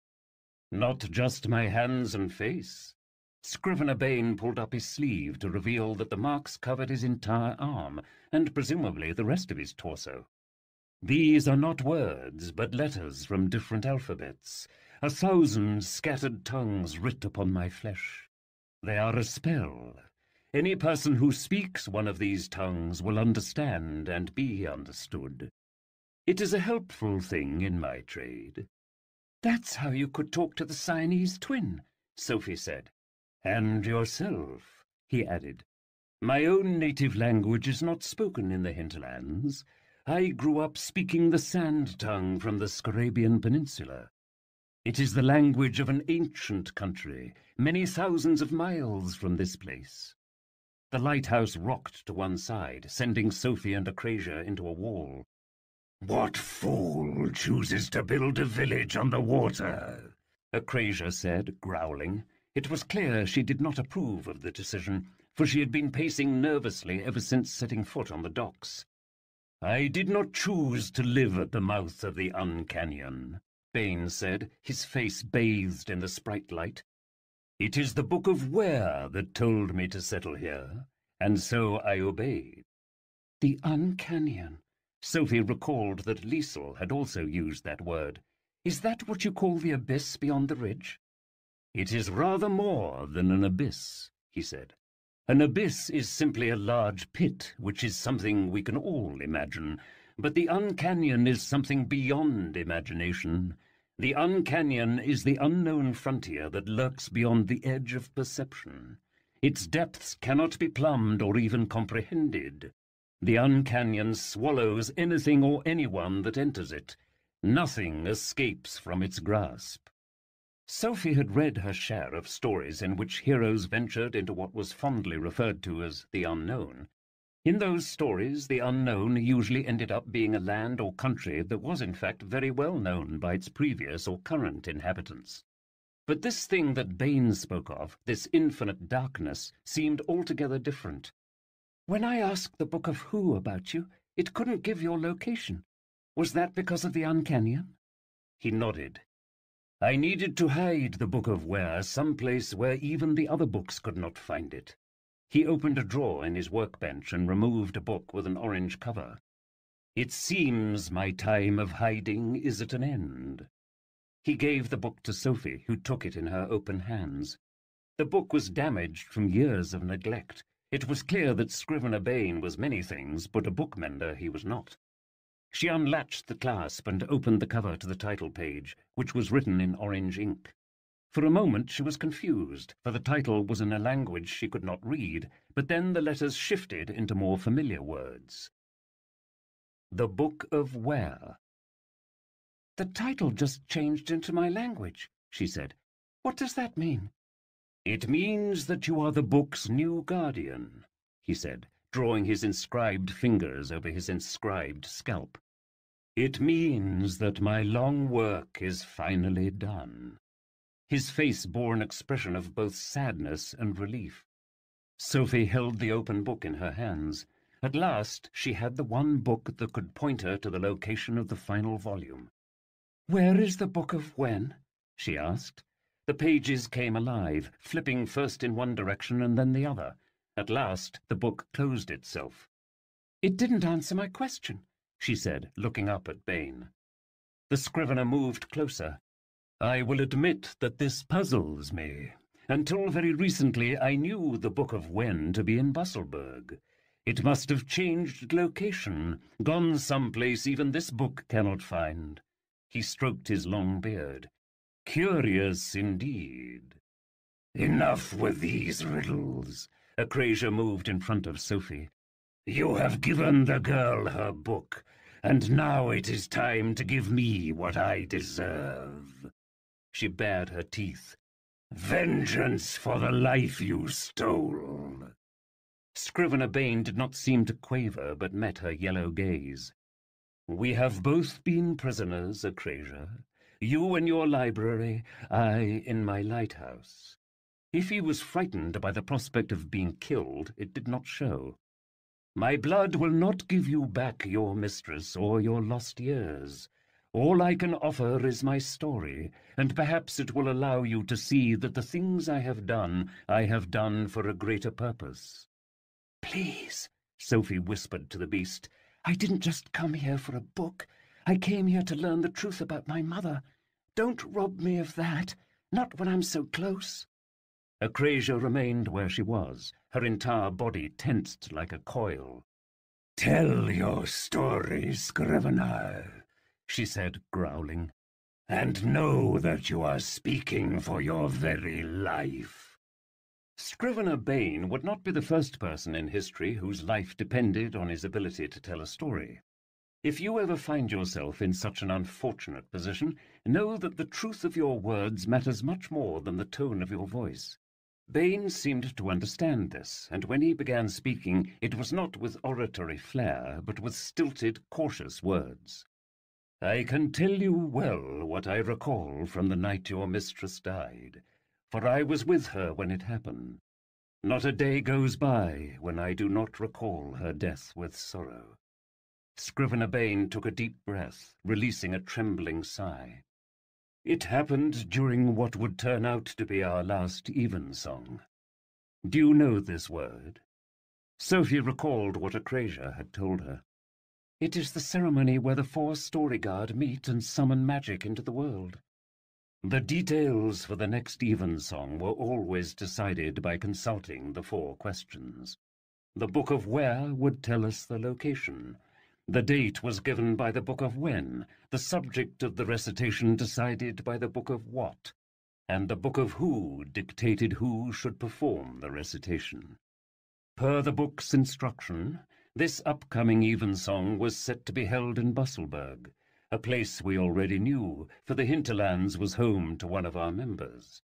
"Not just my hands and face." Scrivener Bain pulled up his sleeve to reveal that the marks covered his entire arm, and presumably the rest of his torso. "These are not words, but letters from different alphabets, 1,000 scattered tongues writ upon my flesh. They are a spell. Any person who speaks one of these tongues will understand and be understood. It is a helpful thing in my trade." "That's how you could talk to the Siamese twin," Sophie said. "And yourself," he added. "My own native language is not spoken in the hinterlands. I grew up speaking the sand tongue from the Scarabian Peninsula. It is the language of an ancient country, many thousands of miles from this place." The lighthouse rocked to one side, sending Sophie and Acrasia into a wall. "What fool chooses to build a village on the water?" Acrasia said, growling. It was clear she did not approve of the decision, for she had been pacing nervously ever since setting foot on the docks. "I did not choose to live at the mouth of the Uncanyon," Bain said, his face bathed in the sprite light. "It is the Book of Where that told me to settle here, and so I obeyed." "The Uncanyon." Sophie recalled that Liesel had also used that word. "Is that what you call the abyss beyond the ridge?" "It is rather more than an abyss," he said. "An abyss is simply a large pit, which is something we can all imagine. But the Uncanyon is something beyond imagination. The Uncanyon is the unknown frontier that lurks beyond the edge of perception. Its depths cannot be plumbed or even comprehended. The Uncanyon swallows anything or anyone that enters it. Nothing escapes from its grasp." Sophie had read her share of stories in which heroes ventured into what was fondly referred to as the unknown. In those stories, the unknown usually ended up being a land or country that was in fact very well known by its previous or current inhabitants. But this thing that Bain spoke of, this infinite darkness, seemed altogether different. "When I asked the Book of Who about you, it couldn't give your location. Was that because of the Uncanyon?" He nodded. "I needed to hide the Book of Where someplace where even the other books could not find it." He opened a drawer in his workbench and removed a book with an orange cover. "It seems my time of hiding is at an end." He gave the book to Sophie, who took it in her open hands. The book was damaged from years of neglect. It was clear that Scrivener Bain was many things, but a bookmender he was not. She unlatched the clasp and opened the cover to the title page, which was written in orange ink. For a moment she was confused, for the title was in a language she could not read, but then the letters shifted into more familiar words. The Book of Where. "The title just changed into my language," she said. "What does that mean?" "It means that you are the book's new guardian," he said, drawing his inscribed fingers over his inscribed scalp. "It means that my long work is finally done." His face bore an expression of both sadness and relief. Sophie held the open book in her hands. At last she had the one book that could point her to the location of the final volume. "Where is the Book of When?" she asked. The pages came alive, flipping first in one direction and then the other. At last, the book closed itself. "It didn't answer my question," she said, looking up at Bain. The scrivener moved closer. "I will admit that this puzzles me. Until very recently, I knew the Book of When to be in Busselburg. It must have changed location, gone someplace even this book cannot find." He stroked his long beard. "Curious indeed." "Enough with these riddles." Acrasia moved in front of Sophie. "You have given the girl her book, and now it is time to give me what I deserve." She bared her teeth. "Vengeance for the life you stole." Scrivener Bain did not seem to quaver, but met her yellow gaze. "We have both been prisoners, Acrasia. You in your library, I in my lighthouse." If he was frightened by the prospect of being killed, it did not show. "My blood will not give you back your mistress or your lost years. All I can offer is my story, and perhaps it will allow you to see that the things I have done for a greater purpose." "Please," Sophie whispered to the beast, "I didn't just come here for a book. I came here to learn the truth about my mother. Don't rob me of that, not when I'm so close." Acrasia remained where she was, her entire body tensed like a coil. "Tell your story, scrivener," she said, growling, "and know that you are speaking for your very life." Scrivener Bain would not be the first person in history whose life depended on his ability to tell a story. If you ever find yourself in such an unfortunate position, know that the truth of your words matters much more than the tone of your voice. Bain seemed to understand this, and when he began speaking, it was not with oratory flair, but with stilted, cautious words. "I can tell you well what I recall from the night your mistress died, for I was with her when it happened. Not a day goes by when I do not recall her death with sorrow." Scrivener Bain took a deep breath, releasing a trembling sigh. "It happened during what would turn out to be our last evensong. Do you know this word?" Sophie recalled what Acrasia had told her. "It is the ceremony where the 4 Storyguard meet and summon magic into the world." The details for the next evensong were always decided by consulting the 4 questions. The Book of Where would tell us the location. The date was given by the Book of When, the subject of the recitation decided by the Book of What, and the Book of Who dictated who should perform the recitation. Per the book's instruction, this upcoming evensong was set to be held in Busselburg, a place we already knew, for the hinterlands was home to one of our members.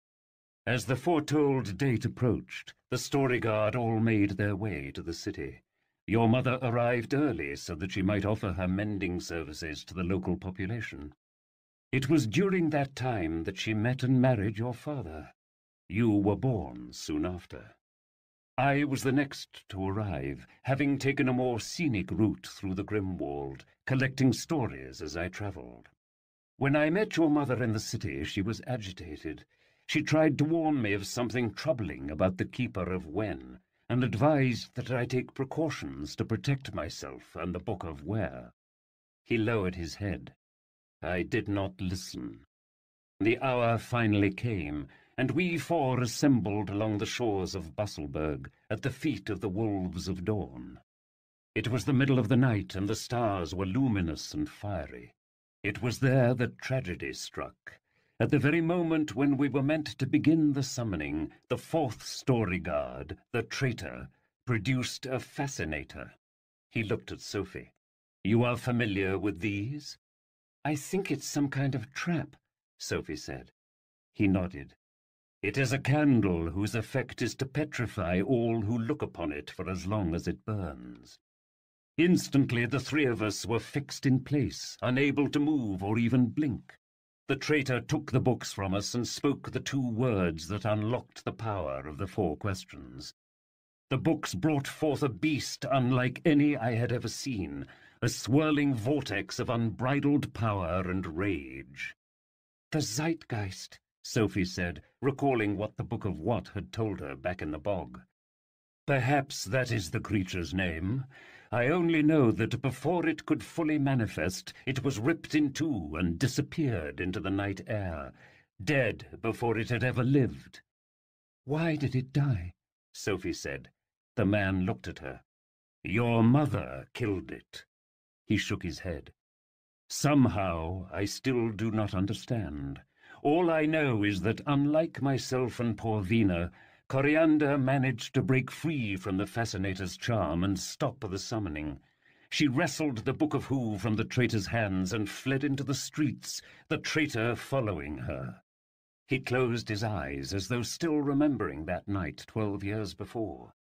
As the foretold date approached, the Storyguard all made their way to the city. Your mother arrived early so that she might offer her mending services to the local population. It was during that time that she met and married your father. You were born soon after. I was the next to arrive, having taken a more scenic route through the Grimwald, collecting stories as I travelled. When I met your mother in the city, she was agitated. She tried to warn me of something troubling about the Keeper of When, and advised that I take precautions to protect myself and the Book of Where. He lowered his head. I did not listen. The hour finally came, and we 4 assembled along the shores of Busselburg, at the feet of the Wolves of Dawn. It was the middle of the night, and the stars were luminous and fiery. It was there that tragedy struck. At the very moment when we were meant to begin the summoning, the 4th Storyguard, the traitor, produced a fascinator. He looked at Sophie. You are familiar with these? "I think it's some kind of trap," Sophie said. He nodded. It is a candle whose effect is to petrify all who look upon it for as long as it burns. Instantly the 3 of us were fixed in place, unable to move or even blink. The traitor took the books from us and spoke the 2 words that unlocked the power of the 4 questions. The books brought forth a beast unlike any I had ever seen, a swirling vortex of unbridled power and rage. "The Zeitgeist," Sophie said, recalling what the Book of What had told her back in the bog. Perhaps that is the creature's name. I only know that before it could fully manifest, it was ripped in two and disappeared into the night air, dead before it had ever lived. Why did it die? Sophie said. The man looked at her. Your mother killed it. He shook his head. Somehow, I still do not understand. All I know is that, unlike myself and poor Vina, Coriander managed to break free from the Fascinator's charm and stop the summoning. She wrestled the Book of Who from the traitor's hands and fled into the streets, the traitor following her. He closed his eyes as though still remembering that night 12 years before.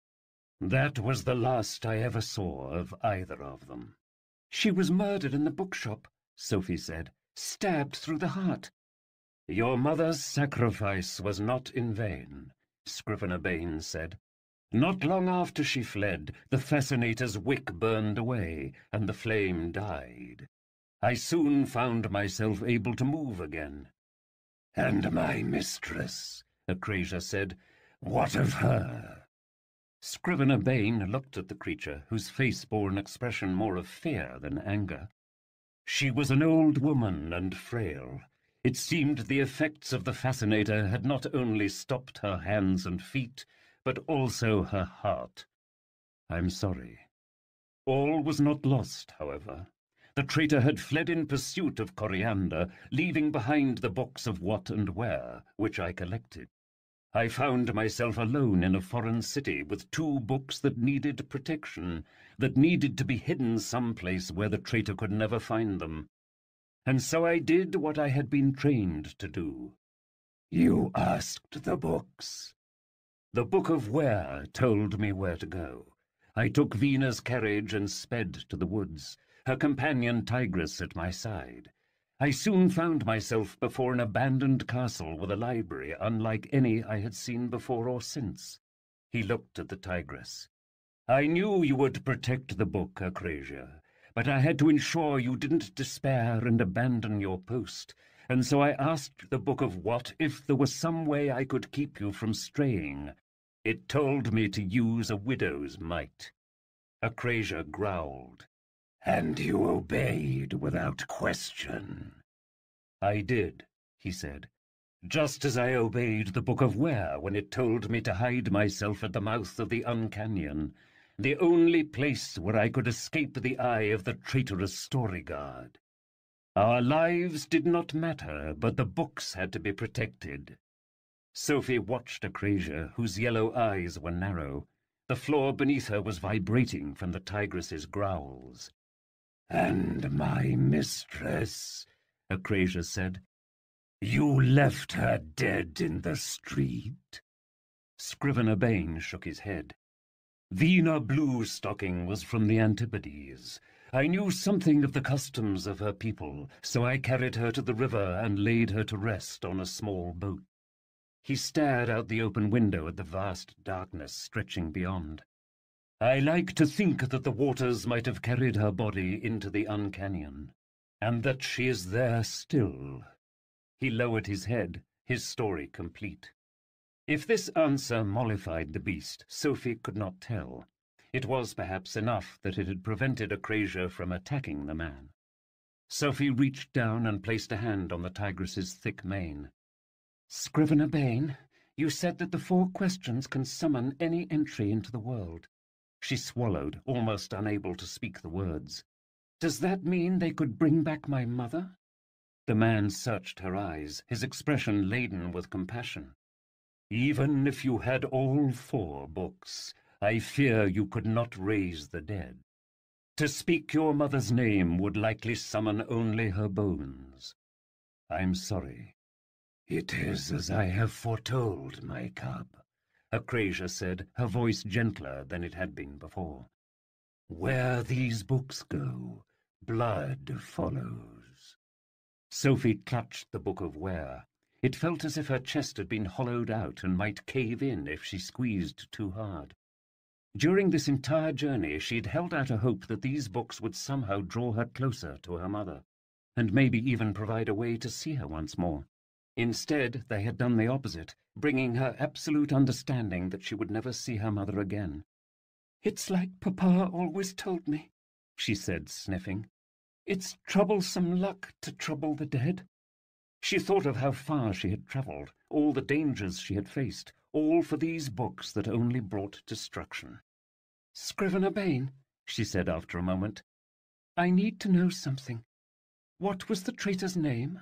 That was the last I ever saw of either of them. She was murdered in the bookshop, Sophie said, stabbed through the heart. Your mother's sacrifice was not in vain, Scrivener Baines said. Not long after she fled, the Fascinator's wick burned away, and the flame died. I soon found myself able to move again. And my mistress, Acrasia said, what of her? Scrivener Bain looked at the creature, whose face bore an expression more of fear than anger. She was an old woman and frail. It seemed the effects of the Fascinator had not only stopped her hands and feet, but also her heart. I'm sorry. All was not lost, however. The traitor had fled in pursuit of Coriander, leaving behind the books of What and Where, which I collected. I found myself alone in a foreign city with 2 books that needed protection, that needed to be hidden someplace where the traitor could never find them. And so I did what I had been trained to do. You asked the books. The Book of Where told me where to go. I took Vina's carriage and sped to the woods, her companion Tigress at my side. I soon found myself before an abandoned castle with a library unlike any I had seen before or since. He looked at the Tigress. I knew you would protect the book, Acrasia, but I had to ensure you didn't despair and abandon your post, and so I asked the Book of What if there was some way I could keep you from straying. It told me to use a widow's might. Acrasia growled. And you obeyed without question. I did, he said, just as I obeyed the Book of Where when it told me to hide myself at the mouth of the Uncanyon, the only place where I could escape the eye of the traitorous Storyguard. Our lives did not matter, but the books had to be protected. Sophie watched Acrasia, whose yellow eyes were narrow. The floor beneath her was vibrating from the tigress's growls. And my mistress, Acrasia said, you left her dead in the street. Scrivener Bain shook his head. Vina Bluestocking was from the Antipodes. I knew something of the customs of her people, so I carried her to the river and laid her to rest on a small boat. He stared out the open window at the vast darkness stretching beyond. I like to think that the waters might have carried her body into the Uncanyon, and that she is there still. He lowered his head, his story complete. If this answer mollified the beast, Sophie could not tell. It was perhaps enough that it had prevented Acrasia from attacking the man. Sophie reached down and placed a hand on the tigress's thick mane. Scrivener Bain, you said that the 4 questions can summon any entry into the world. She swallowed, almost unable to speak the words. Does that mean they could bring back my mother? The man searched her eyes, his expression laden with compassion. Even if you had all 4 books, I fear you could not raise the dead. To speak your mother's name would likely summon only her bones. I'm sorry. It is as I have foretold, my cub, Acrasia said, her voice gentler than it had been before. Where these books go, blood follows. Sophie clutched the Book of Where. It felt as if her chest had been hollowed out and might cave in if she squeezed too hard. During this entire journey, she had held out a hope that these books would somehow draw her closer to her mother, and maybe even provide a way to see her once more. Instead, they had done the opposite, bringing her absolute understanding that she would never see her mother again. "It's like Papa always told me," she said, sniffing. "It's troublesome luck to trouble the dead." She thought of how far she had travelled, all the dangers she had faced, all for these books that only brought destruction. "Scrivener Bane," she said after a moment, "I need to know something. What was the traitor's name?"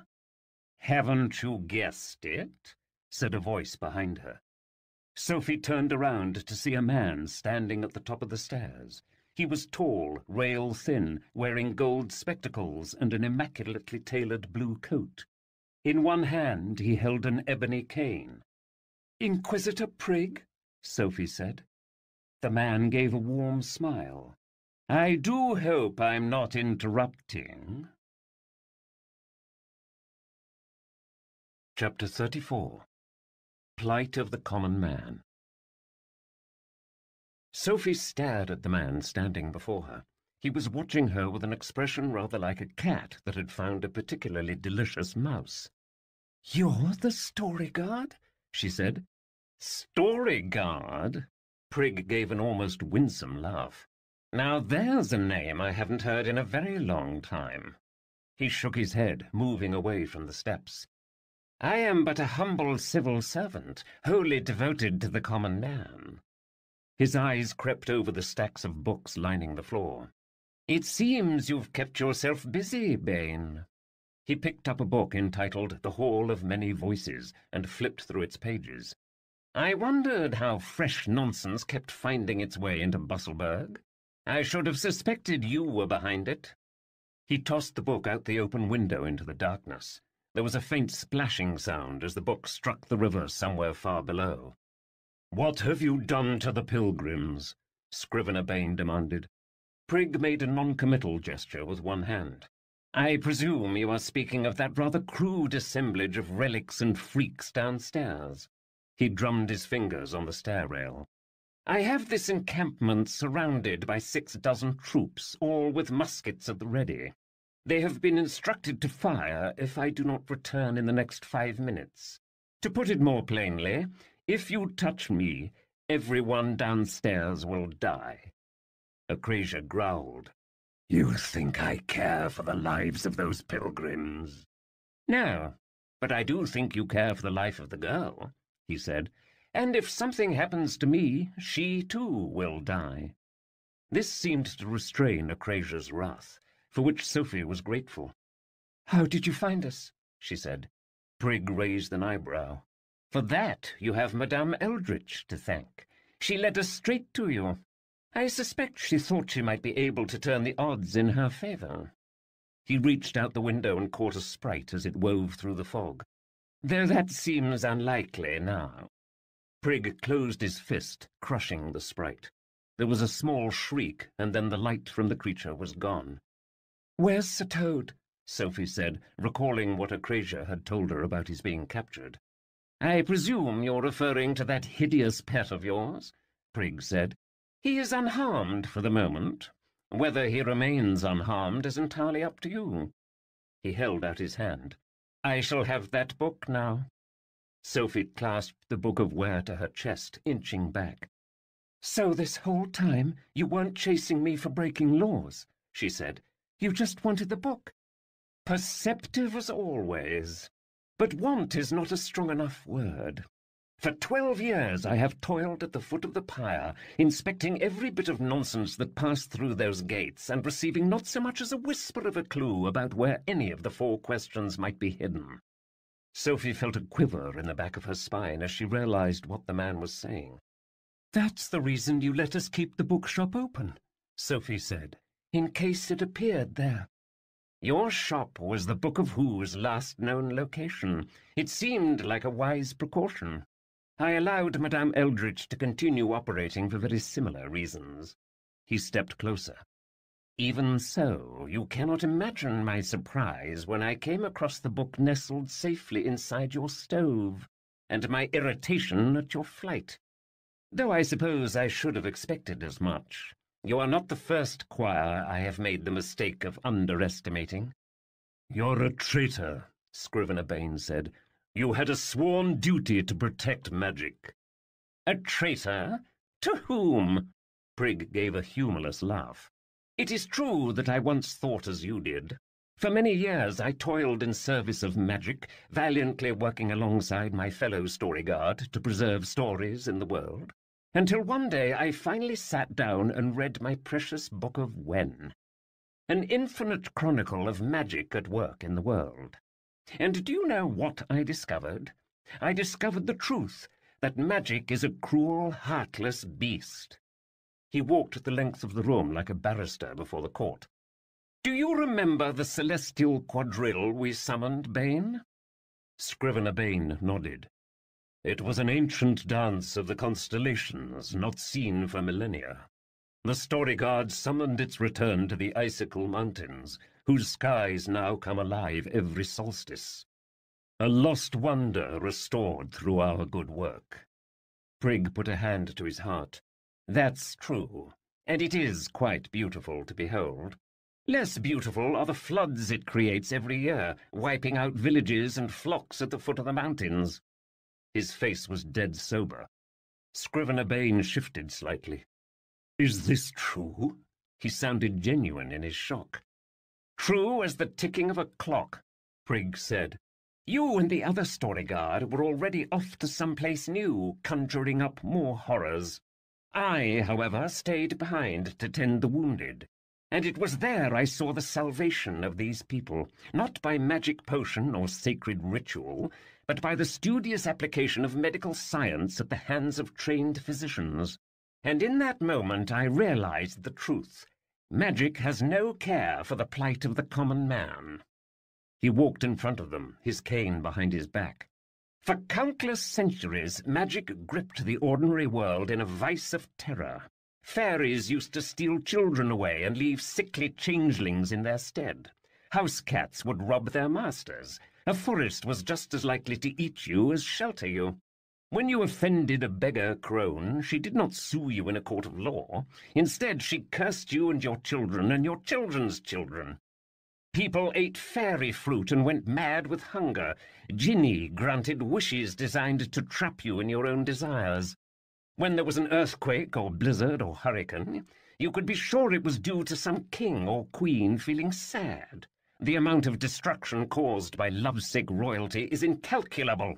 "Haven't you guessed it?" said a voice behind her. Sophie turned around to see a man standing at the top of the stairs. He was tall, rail-thin, wearing gold spectacles and an immaculately tailored blue coat. In one hand he held an ebony cane. "Inquisitor Prigg?" Sophie said. The man gave a warm smile. "I do hope I'm not interrupting." Chapter 34. Plight of the Common Man. Sophie stared at the man standing before her. He was watching her with an expression rather like a cat that had found a particularly delicious mouse. "You're the Storyguard?" she said. "Storyguard?" Prigg gave an almost winsome laugh. "Now there's a name I haven't heard in a very long time." He shook his head, moving away from the steps. "I am but a humble civil servant, wholly devoted to the common man." His eyes crept over the stacks of books lining the floor. "It seems you've kept yourself busy, Bane." He picked up a book entitled The Hall of Many Voices and flipped through its pages. "I wondered how fresh nonsense kept finding its way into Busselburg. I should have suspected you were behind it." He tossed the book out the open window into the darkness. There was a faint splashing sound as the book struck the river somewhere far below. "What have you done to the pilgrims?" Scrivener Bane demanded. Prigg made a non-committal gesture with one hand. "I presume you are speaking of that rather crude assemblage of relics and freaks downstairs." He drummed his fingers on the stair rail. "I have this encampment surrounded by 6 dozen troops, all with muskets at the ready. They have been instructed to fire if I do not return in the next 5 minutes. To put it more plainly, if you touch me, everyone downstairs will die." Acrasia growled. "You think I care for the lives of those pilgrims?" "No, but I do think you care for the life of the girl," he said. "And if something happens to me, she too will die." This seemed to restrain Acrasia's wrath, for which Sophie was grateful. "How did you find us?" she said. Prigg raised an eyebrow. "For that you have Madame Eldritch to thank. She led us straight to you. I suspect she thought she might be able to turn the odds in her favor." He reached out the window and caught a sprite as it wove through the fog. "Though that seems unlikely now." Prigg closed his fist, crushing the sprite. There was a small shriek, and then the light from the creature was gone. "Where's Sir Toad?" Sophie said, recalling what Acrasia had told her about his being captured. "I presume you're referring to that hideous pet of yours," Prigg said. "He is unharmed for the moment. Whether he remains unharmed is entirely up to you." He held out his hand. "I shall have that book now." Sophie clasped the Book of Ware to her chest, inching back. "So this whole time you weren't chasing me for breaking laws," she said. "You just wanted the book." "Perceptive as always. But want is not a strong enough word. For 12 years I have toiled at the foot of the pyre, inspecting every bit of nonsense that passed through those gates, and receiving not so much as a whisper of a clue about where any of the 4 questions might be hidden." Sophie felt a quiver in the back of her spine as she realized what the man was saying. "That's the reason you let us keep the bookshop open," Sophie said, "in case it appeared there." "Your shop was the Book of Who's last known location. It seemed like a wise precaution. I allowed Madame Eldritch to continue operating for very similar reasons." He stepped closer. "Even so, you cannot imagine my surprise when I came across the book nestled safely inside your stove, and my irritation at your flight. Though I suppose I should have expected as much. You are not the first Quire I have made the mistake of underestimating." "You're a traitor," Scrivener Bane said. You had a sworn duty to protect magic. A traitor? To whom? Prig gave a humorless laugh. It is true that I once thought as you did. For many years I toiled in service of magic, valiantly working alongside my fellow Storyguard to preserve stories in the world, until one day I finally sat down and read my precious book of Wen, an infinite chronicle of magic at work in the world. And do you know what I discovered? I discovered the truth, that magic is a cruel, heartless beast. He walked the length of the room like a barrister before the court. Do you remember the celestial quadrille we summoned, Bane? Scrivener Bane nodded. It was an ancient dance of the constellations, not seen for millennia. The Storyguard summoned its return to the Icicle Mountains, whose skies now come alive every solstice. A lost wonder restored through our good work. Prig put a hand to his heart. That's true, and it is quite beautiful to behold. Less beautiful are the floods it creates every year, wiping out villages and flocks at the foot of the mountains. His face was dead sober. Scrivener Bane shifted slightly. Is this true? He sounded genuine in his shock. True as the ticking of a clock, Prig said. You and the other Storyguard were already off to someplace new, conjuring up more horrors. I, however, stayed behind to tend the wounded. And it was there I saw the salvation of these people, not by magic potion or sacred ritual, but by the studious application of medical science at the hands of trained physicians. And in that moment I realized the truth. Magic has no care for the plight of the common man. He walked in front of them, his cane behind his back. For countless centuries, magic gripped the ordinary world in a vice of terror. Fairies used to steal children away and leave sickly changelings in their stead. House cats would rob their masters. A forest was just as likely to eat you as shelter you. When you offended a beggar crone, she did not sue you in a court of law. Instead, she cursed you and your children and your children's children. People ate fairy fruit and went mad with hunger. Jinni granted wishes designed to trap you in your own desires. When there was an earthquake or blizzard or hurricane, you could be sure it was due to some king or queen feeling sad. The amount of destruction caused by lovesick royalty is incalculable.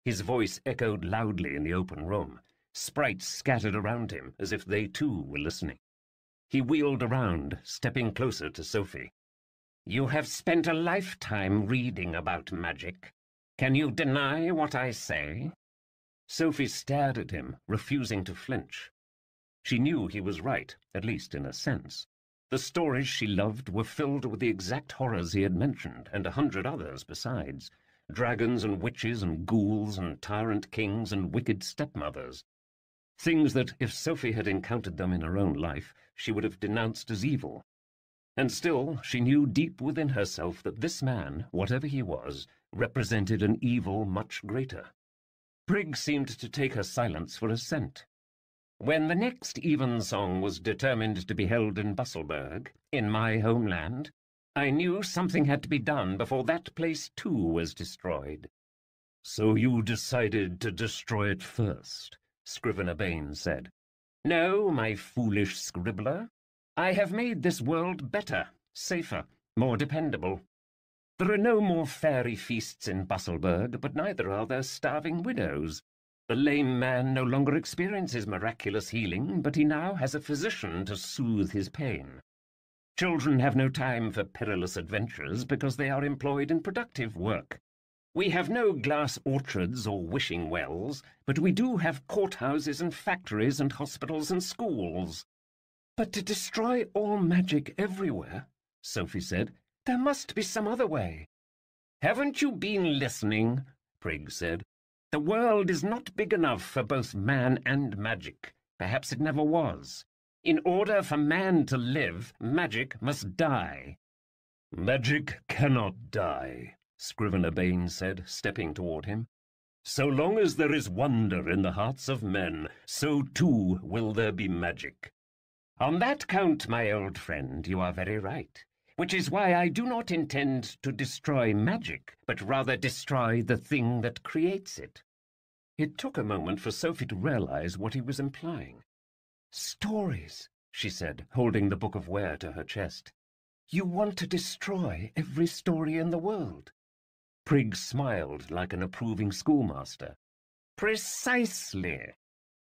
His voice echoed loudly in the open room. Sprites scattered around him as if they too were listening. He wheeled around, stepping closer to Sophie. You have spent a lifetime reading about magic. Can you deny what I say? Sophie stared at him, refusing to flinch. She knew he was right, at least in a sense. The stories she loved were filled with the exact horrors he had mentioned, and 100 others besides. Dragons and witches and ghouls and tyrant kings and wicked stepmothers. Things that, if Sophie had encountered them in her own life, she would have denounced as evil. And still, she knew deep within herself that this man, whatever he was, represented an evil much greater. Prig seemed to take her silence for assent. When the next evensong was determined to be held in Busselburg, in my homeland, I knew something had to be done before that place too was destroyed. So you decided to destroy it first, Scrivener Bane said. No, my foolish scribbler. I have made this world better, safer, more dependable. There are no more fairy feasts in Busselburg, but neither are there starving widows. The lame man no longer experiences miraculous healing, but he now has a physician to soothe his pain. Children have no time for perilous adventures because they are employed in productive work. We have no glass orchards or wishing wells, but we do have courthouses and factories and hospitals and schools. But to destroy all magic everywhere, Sophie said, there must be some other way. Haven't you been listening? Prig said. The world is not big enough for both man and magic. Perhaps it never was. In order for man to live, magic must die. Magic cannot die, Scrivener Bane said, stepping toward him. So long as there is wonder in the hearts of men, so too will there be magic. On that count, my old friend, you are very right. which is why I do not intend to destroy magic, but rather destroy the thing that creates it." It took a moment for Sophie to realize what he was implying. "Stories," she said, holding the Book of Ware to her chest. "You want to destroy every story in the world." Prigg smiled like an approving schoolmaster. "Precisely."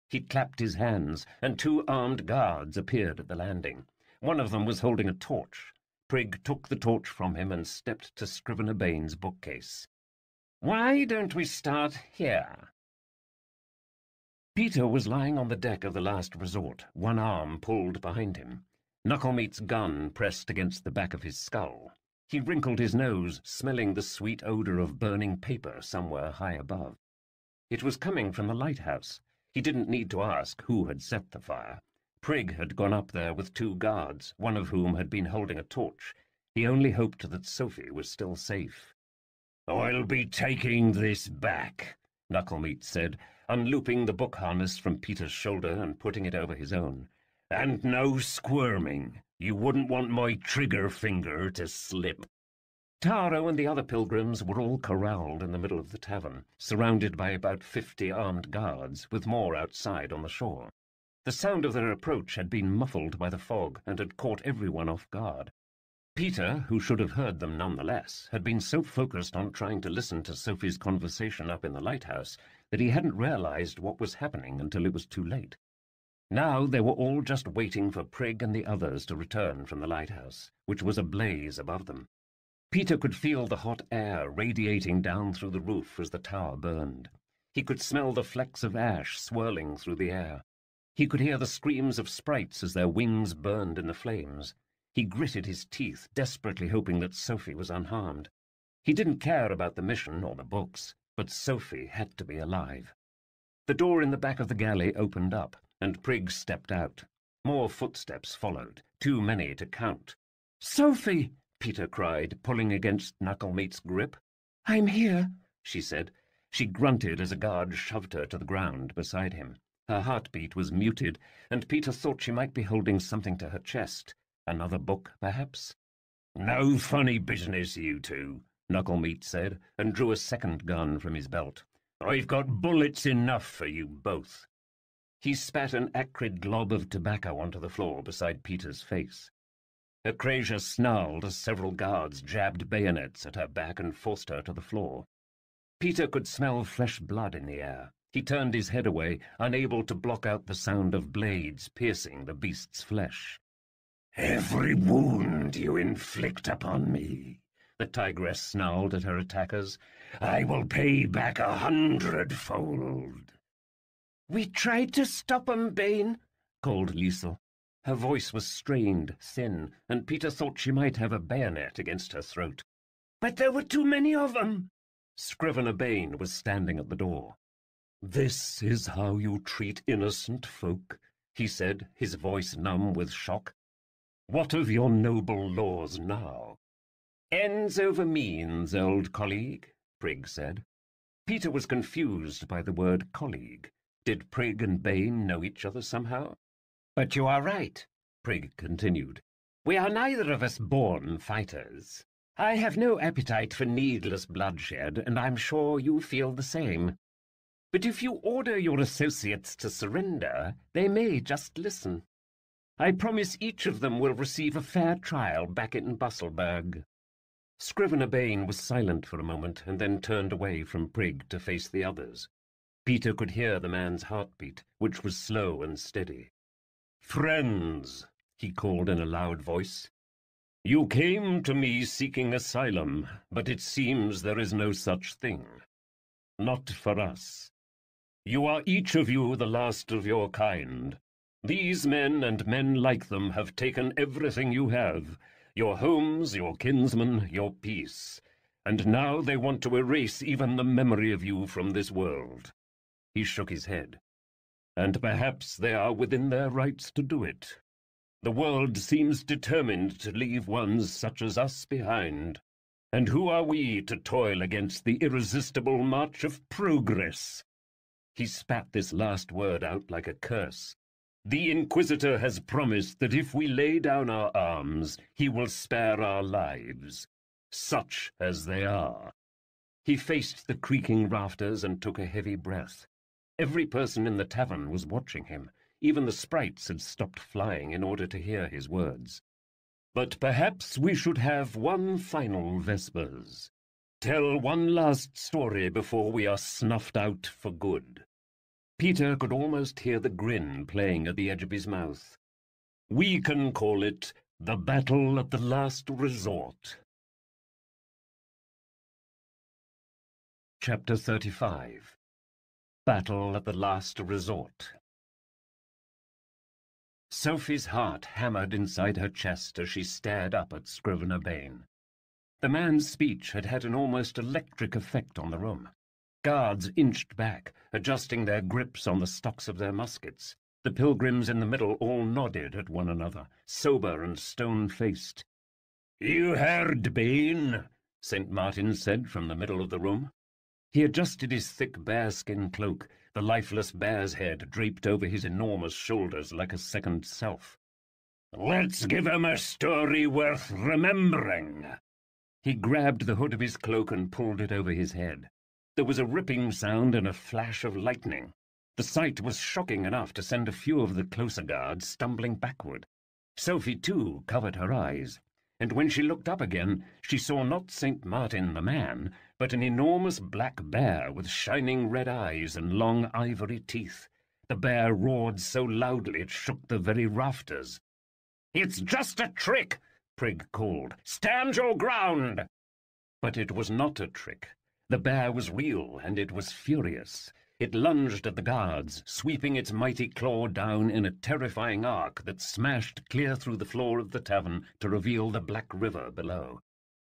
He clapped his hands, and 2 armed guards appeared at the landing. One of them was holding a torch. Prigg took the torch from him and stepped to Scrivener Bain's bookcase. "Why don't we start here?" Peter was lying on the deck of the Last Resort, one arm pulled behind him. Knucklemeat's gun pressed against the back of his skull. He wrinkled his nose, smelling the sweet odour of burning paper somewhere high above. It was coming from the lighthouse. He didn't need to ask who had set the fire. Prigg had gone up there with 2 guards, one of whom had been holding a torch. He only hoped that Sophie was still safe. "I'll be taking this back," Knucklemeat said, unlooping the book harness from Peter's shoulder and putting it over his own. "And no squirming. You wouldn't want my trigger finger to slip." Taro and the other pilgrims were all corralled in the middle of the tavern, surrounded by about 50 armed guards, with more outside on the shore. The sound of their approach had been muffled by the fog and had caught everyone off guard. Peter, who should have heard them nonetheless, had been so focused on trying to listen to Sophie's conversation up in the lighthouse that he hadn't realized what was happening until it was too late. Now they were all just waiting for Prigg and the others to return from the lighthouse, which was ablaze above them. Peter could feel the hot air radiating down through the roof as the tower burned. He could smell the flecks of ash swirling through the air. He could hear the screams of sprites as their wings burned in the flames. He gritted his teeth, desperately hoping that Sophie was unharmed. He didn't care about the mission or the books, but Sophie had to be alive. The door in the back of the galley opened up, and Prigg stepped out. More footsteps followed, too many to count. "Sophie!" Peter cried, pulling against Knucklemeat's grip. "I'm here," she said. She grunted as a guard shoved her to the ground beside him. Her heartbeat was muted, and Peter thought she might be holding something to her chest. Another book, perhaps? "No funny business, you two," Knucklemeat said, and drew a second gun from his belt. "I've got bullets enough for you both." He spat an acrid glob of tobacco onto the floor beside Peter's face. Acrasia snarled as several guards jabbed bayonets at her back and forced her to the floor. Peter could smell fresh blood in the air. He turned his head away, unable to block out the sound of blades piercing the beast's flesh. "Every wound you inflict upon me," the tigress snarled at her attackers, "I will pay back 100-fold." "We tried to stop 'em, Bane," called Liesel. Her voice was strained, thin, and Peter thought she might have a bayonet against her throat. "But there were too many of 'em." Scrivener Bain was standing at the door. "This is how you treat innocent folk," he said, his voice numb with shock. "What of your noble laws now?" "Ends over means, old colleague," Prigg said. Peter was confused by the word colleague. Did Prigg and Bain know each other somehow? "But you are right," Prigg continued. "We are neither of us born fighters. I have no appetite for needless bloodshed, and I'm sure you feel the same. But if you order your associates to surrender, they may just listen. I promise each of them will receive a fair trial back in Busselburg." Scrivener Bain was silent for a moment and then turned away from Prigg to face the others. Peter could hear the man's heartbeat, which was slow and steady. "Friends," he called in a loud voice, "you came to me seeking asylum, but it seems there is no such thing. Not for us. You are each of you the last of your kind. These men and men like them have taken everything you have, your homes, your kinsmen, your peace, and now they want to erase even the memory of you from this world." He shook his head. "And perhaps they are within their rights to do it. The world seems determined to leave ones such as us behind. And who are we to toil against the irresistible march of progress?" He spat this last word out like a curse. The Inquisitor has promised that if we lay down our arms, he will spare our lives, such as they are." He faced the creaking rafters and took a heavy breath. Every person in the tavern was watching him. Even the sprites had stopped flying in order to hear his words. "But perhaps we should have one final Vespers. Tell one last story before we are snuffed out for good." Peter could almost hear the grin playing at the edge of his mouth. "We can call it the Battle at the Last Resort." Chapter 35. Battle at the Last Resort. Sophie's heart hammered inside her chest as she stared up at Scrivener Bane. The man's speech had had an almost electric effect on the room. Guards inched back, adjusting their grips on the stocks of their muskets. The pilgrims in the middle all nodded at one another, sober and stone-faced. "You heard, Bane," St. Martin said from the middle of the room. He adjusted his thick bearskin cloak, the lifeless bear's head draped over his enormous shoulders like a second self. "Let's give him a story worth remembering." He grabbed the hood of his cloak and pulled it over his head. There was a ripping sound and a flash of lightning. The sight was shocking enough to send a few of the closer guards stumbling backward. Sophie, too, covered her eyes, and when she looked up again, she saw not St. Martin the man, but an enormous black bear with shining red eyes and long ivory teeth. The bear roared so loudly it shook the very rafters. "It's just a trick!" Prig called. "Stand your ground!" But it was not a trick. The bear was real, and it was furious. It lunged at the guards, sweeping its mighty claw down in a terrifying arc that smashed clear through the floor of the tavern to reveal the black river below.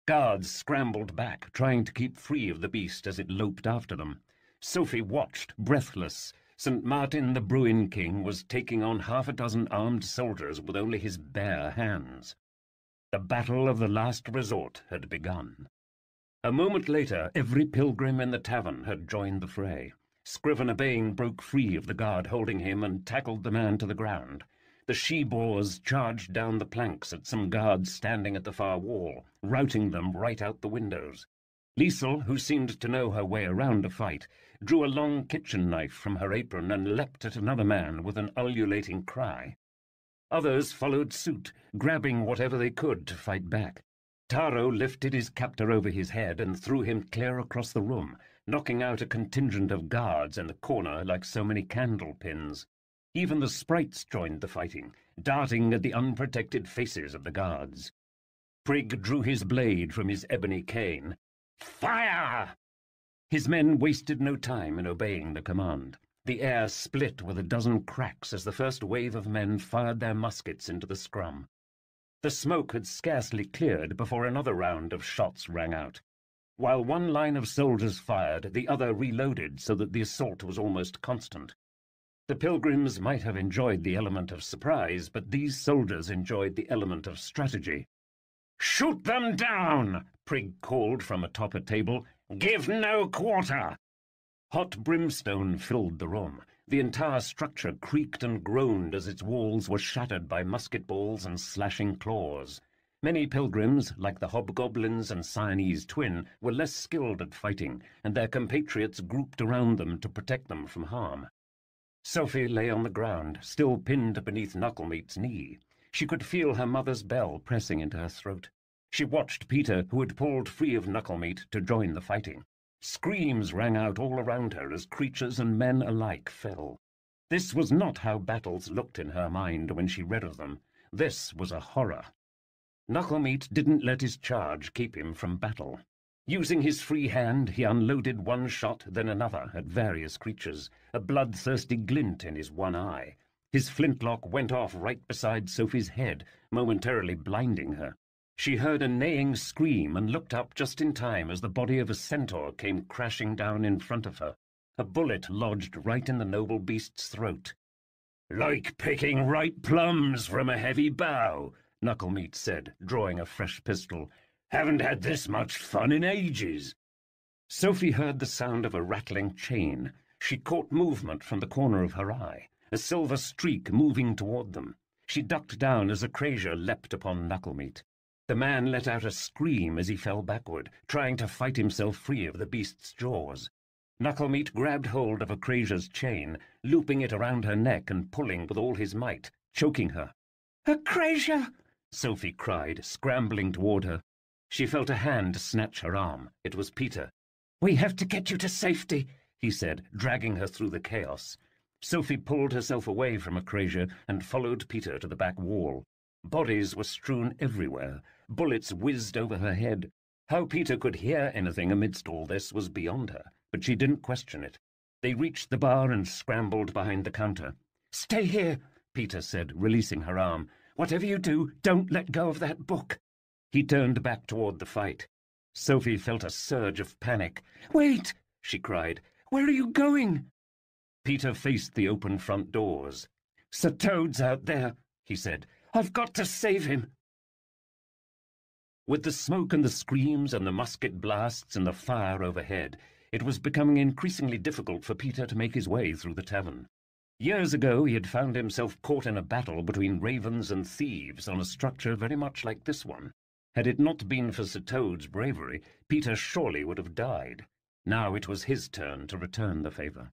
Guards scrambled back, trying to keep free of the beast as it loped after them. Sophie watched, breathless. St. Martin the Bruin King was taking on half a dozen armed soldiers with only his bare hands. The Battle of the Last Resort had begun. A moment later, every pilgrim in the tavern had joined the fray. Scrivener Bane broke free of the guard holding him and tackled the man to the ground. The she-boars charged down the planks at some guards standing at the far wall, routing them right out the windows. Liesel, who seemed to know her way around a fight, drew a long kitchen knife from her apron and leapt at another man with an ululating cry. Others followed suit, grabbing whatever they could to fight back. Taro lifted his captor over his head and threw him clear across the room, knocking out a contingent of guards in the corner like so many candle pins. Even the sprites joined the fighting, darting at the unprotected faces of the guards. Prig drew his blade from his ebony cane. "Fire!" His men wasted no time in obeying the command. The air split with a dozen cracks as the first wave of men fired their muskets into the scrum. The smoke had scarcely cleared before another round of shots rang out. While one line of soldiers fired, the other reloaded so that the assault was almost constant. The pilgrims might have enjoyed the element of surprise, but these soldiers enjoyed the element of strategy. "Shoot them down!" Prig called from atop a table. "Give no quarter!" Hot brimstone filled the room. The entire structure creaked and groaned as its walls were shattered by musket balls and slashing claws. Many pilgrims, like the hobgoblins and Siamese twin, were less skilled at fighting, and their compatriots grouped around them to protect them from harm. Sophie lay on the ground, still pinned beneath Knucklemeat's knee. She could feel her mother's bell pressing into her throat. She watched Peter, who had pulled free of Knucklemeat, to join the fighting. Screams rang out all around her as creatures and men alike fell. This was not how battles looked in her mind when she read of them. This was a horror. Knucklemeat didn't let his charge keep him from battle. Using his free hand, he unloaded one shot, then another, at various creatures, a bloodthirsty glint in his one eye. His flintlock went off right beside Sophie's head, momentarily blinding her. She heard a neighing scream and looked up just in time as the body of a centaur came crashing down in front of her. A bullet lodged right in the noble beast's throat. "Like picking ripe plums from a heavy bough," Knucklemeat said, drawing a fresh pistol. "Haven't had this much fun in ages." Sophie heard the sound of a rattling chain. She caught movement from the corner of her eye. a silver streak moving toward them. She ducked down as a Krazier leapt upon Knucklemeat. The man let out a scream as he fell backward, trying to fight himself free of the beast's jaws. Knucklemeat grabbed hold of a Krazier's chain, looping it around her neck and pulling with all his might, choking her. "A Krazier!" Sophie cried, scrambling toward her. She felt a hand snatch her arm. It was Peter. "We have to get you to safety," he said, dragging her through the chaos. Sophie pulled herself away from a Krazier and followed Peter to the back wall. Bodies were strewn everywhere. Bullets whizzed over her head. How Peter could hear anything amidst all this was beyond her, but she didn't question it. They reached the bar and scrambled behind the counter. "Stay here," Peter said, releasing her arm. "Whatever you do, don't let go of that book." He turned back toward the fight. Sophie felt a surge of panic. "Wait!" she cried. "Where are you going?" Peter faced the open front doors. "Sir Toad's out there," he said. "I've got to save him." With the smoke and the screams and the musket blasts and the fire overhead, it was becoming increasingly difficult for Peter to make his way through the tavern. Years ago he had found himself caught in a battle between ravens and thieves on a structure very much like this one. Had it not been for Sir Toad's bravery, Peter surely would have died. Now it was his turn to return the favour.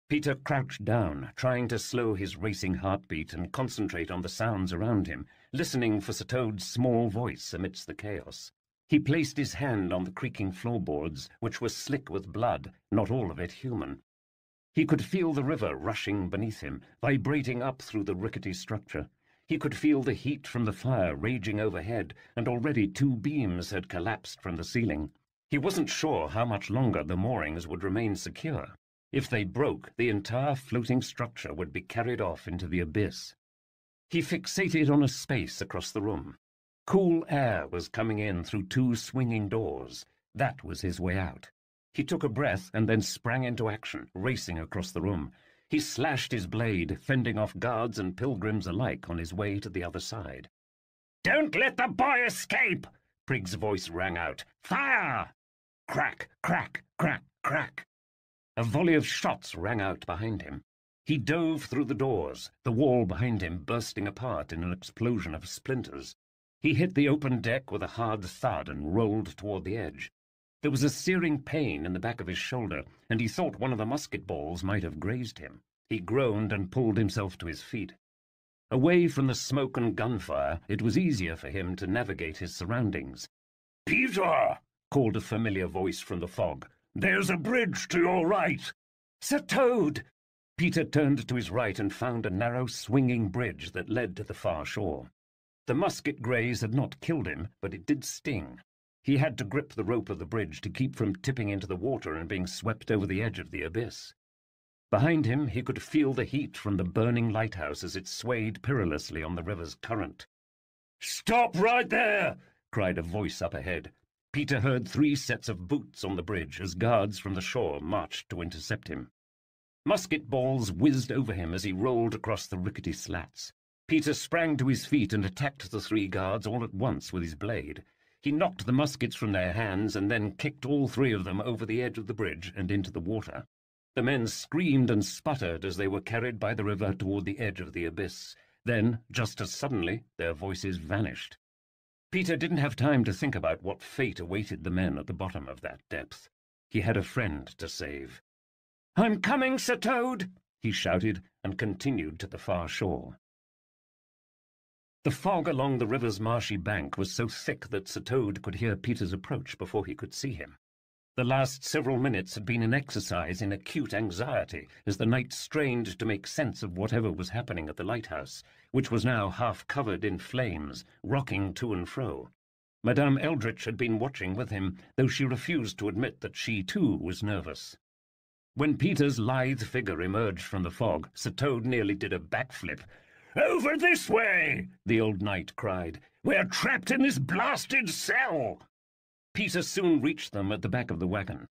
Peter crouched down, trying to slow his racing heartbeat and concentrate on the sounds around him, listening for Sir Toad's small voice amidst the chaos. He placed his hand on the creaking floorboards, which were slick with blood, not all of it human. He could feel the river rushing beneath him, vibrating up through the rickety structure. He could feel the heat from the fire raging overhead, and already 2 beams had collapsed from the ceiling. He wasn't sure how much longer the moorings would remain secure. If they broke, the entire floating structure would be carried off into the abyss. He fixated on a space across the room. Cool air was coming in through 2 swinging doors. That was his way out. He took a breath and then sprang into action, racing across the room. He slashed his blade, fending off guards and pilgrims alike on his way to the other side. "Don't let the boy escape!" Prigg's voice rang out. "Fire!" Crack, crack, crack, crack. A volley of shots rang out behind him. He dove through the doors, the wall behind him bursting apart in an explosion of splinters. He hit the open deck with a hard thud and rolled toward the edge. There was a searing pain in the back of his shoulder, and he thought one of the musket balls might have grazed him. He groaned and pulled himself to his feet. Away from the smoke and gunfire, it was easier for him to navigate his surroundings. "Peter!" called a familiar voice from the fog. "There's a bridge to your right." "Sir Toad!" Peter turned to his right and found a narrow, swinging bridge that led to the far shore. The musket graze had not killed him, but it did sting. He had to grip the rope of the bridge to keep from tipping into the water and being swept over the edge of the abyss. Behind him he could feel the heat from the burning lighthouse as it swayed perilously on the river's current. "Stop right there!" cried a voice up ahead. Peter heard 3 sets of boots on the bridge as guards from the shore marched to intercept him. Musket balls whizzed over him as he rolled across the rickety slats. Peter sprang to his feet and attacked the 3 guards all at once with his blade. He knocked the muskets from their hands and then kicked all 3 of them over the edge of the bridge and into the water. The men screamed and sputtered as they were carried by the river toward the edge of the abyss. Then, just as suddenly, their voices vanished. Peter didn't have time to think about what fate awaited the men at the bottom of that depth. He had a friend to save. "I'm coming, Sir Toad!" he shouted, and continued to the far shore. The fog along the river's marshy bank was so thick that Sir Toad could hear Peter's approach before he could see him. The last several minutes had been an exercise in acute anxiety as the knight strained to make sense of whatever was happening at the lighthouse, which was now half covered in flames, rocking to and fro. Madame Eldritch had been watching with him, though she refused to admit that she too was nervous. When Peter's lithe figure emerged from the fog, Sir Toad nearly did a backflip. "Over this way!" the old knight cried. "We're trapped in this blasted cell!" Peter soon reached them at the back of the wagon.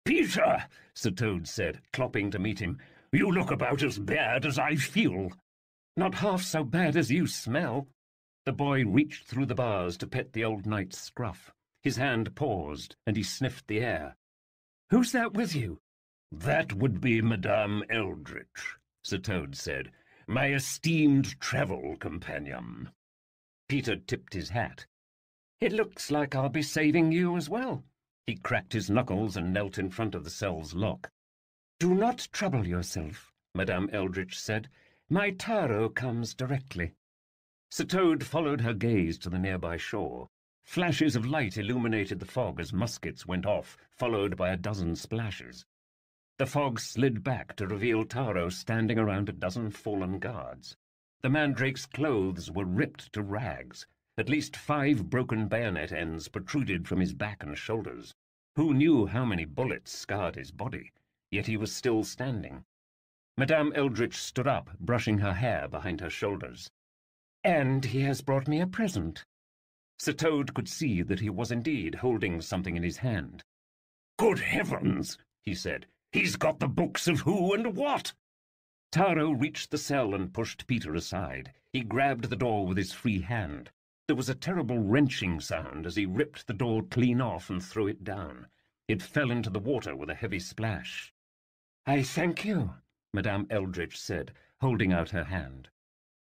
"Peter," Sir Toad said, clopping to meet him, "you look about as bad as I feel." "Not half so bad as you smell." The boy reached through the bars to pet the old knight's scruff. His hand paused, and he sniffed the air. "Who's that with you?" "That would be Madame Eldritch." Sir Toad said. "My esteemed travel companion." Peter tipped his hat. "It looks like I'll be saving you as well." He cracked his knuckles and knelt in front of the cell's lock. "Do not trouble yourself," Madame Eldritch said. "My Taro comes directly." Sir Toad followed her gaze to the nearby shore. Flashes of light illuminated the fog as muskets went off, followed by a dozen splashes. The fog slid back to reveal Taro standing around a dozen fallen guards. The mandrake's clothes were ripped to rags. At least 5 broken bayonet ends protruded from his back and shoulders. Who knew how many bullets scarred his body? Yet he was still standing. Madame Eldritch stood up, brushing her hair behind her shoulders. "And he has brought me a present." Sir Toad could see that he was indeed holding something in his hand. "Good heavens," he said. "He's got the books of who and what." Taro reached the cell and pushed Peter aside. He grabbed the door with his free hand. There was a terrible wrenching sound as he ripped the door clean off and threw it down. It fell into the water with a heavy splash. "I thank you," Madame Eldritch said, holding out her hand.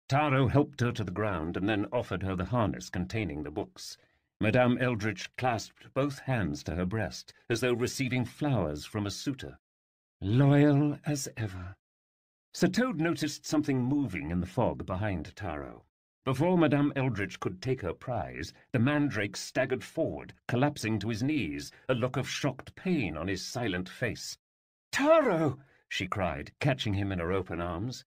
Taro helped her to the ground and then offered her the harness containing the books. Madame Eldritch clasped both hands to her breast, as though receiving flowers from a suitor. "Loyal as ever." Sir Toad noticed something moving in the fog behind Taro. Before Madame Eldritch could take her prize, the mandrake staggered forward, collapsing to his knees, a look of shocked pain on his silent face. "Taro!" she cried, catching him in her open arms.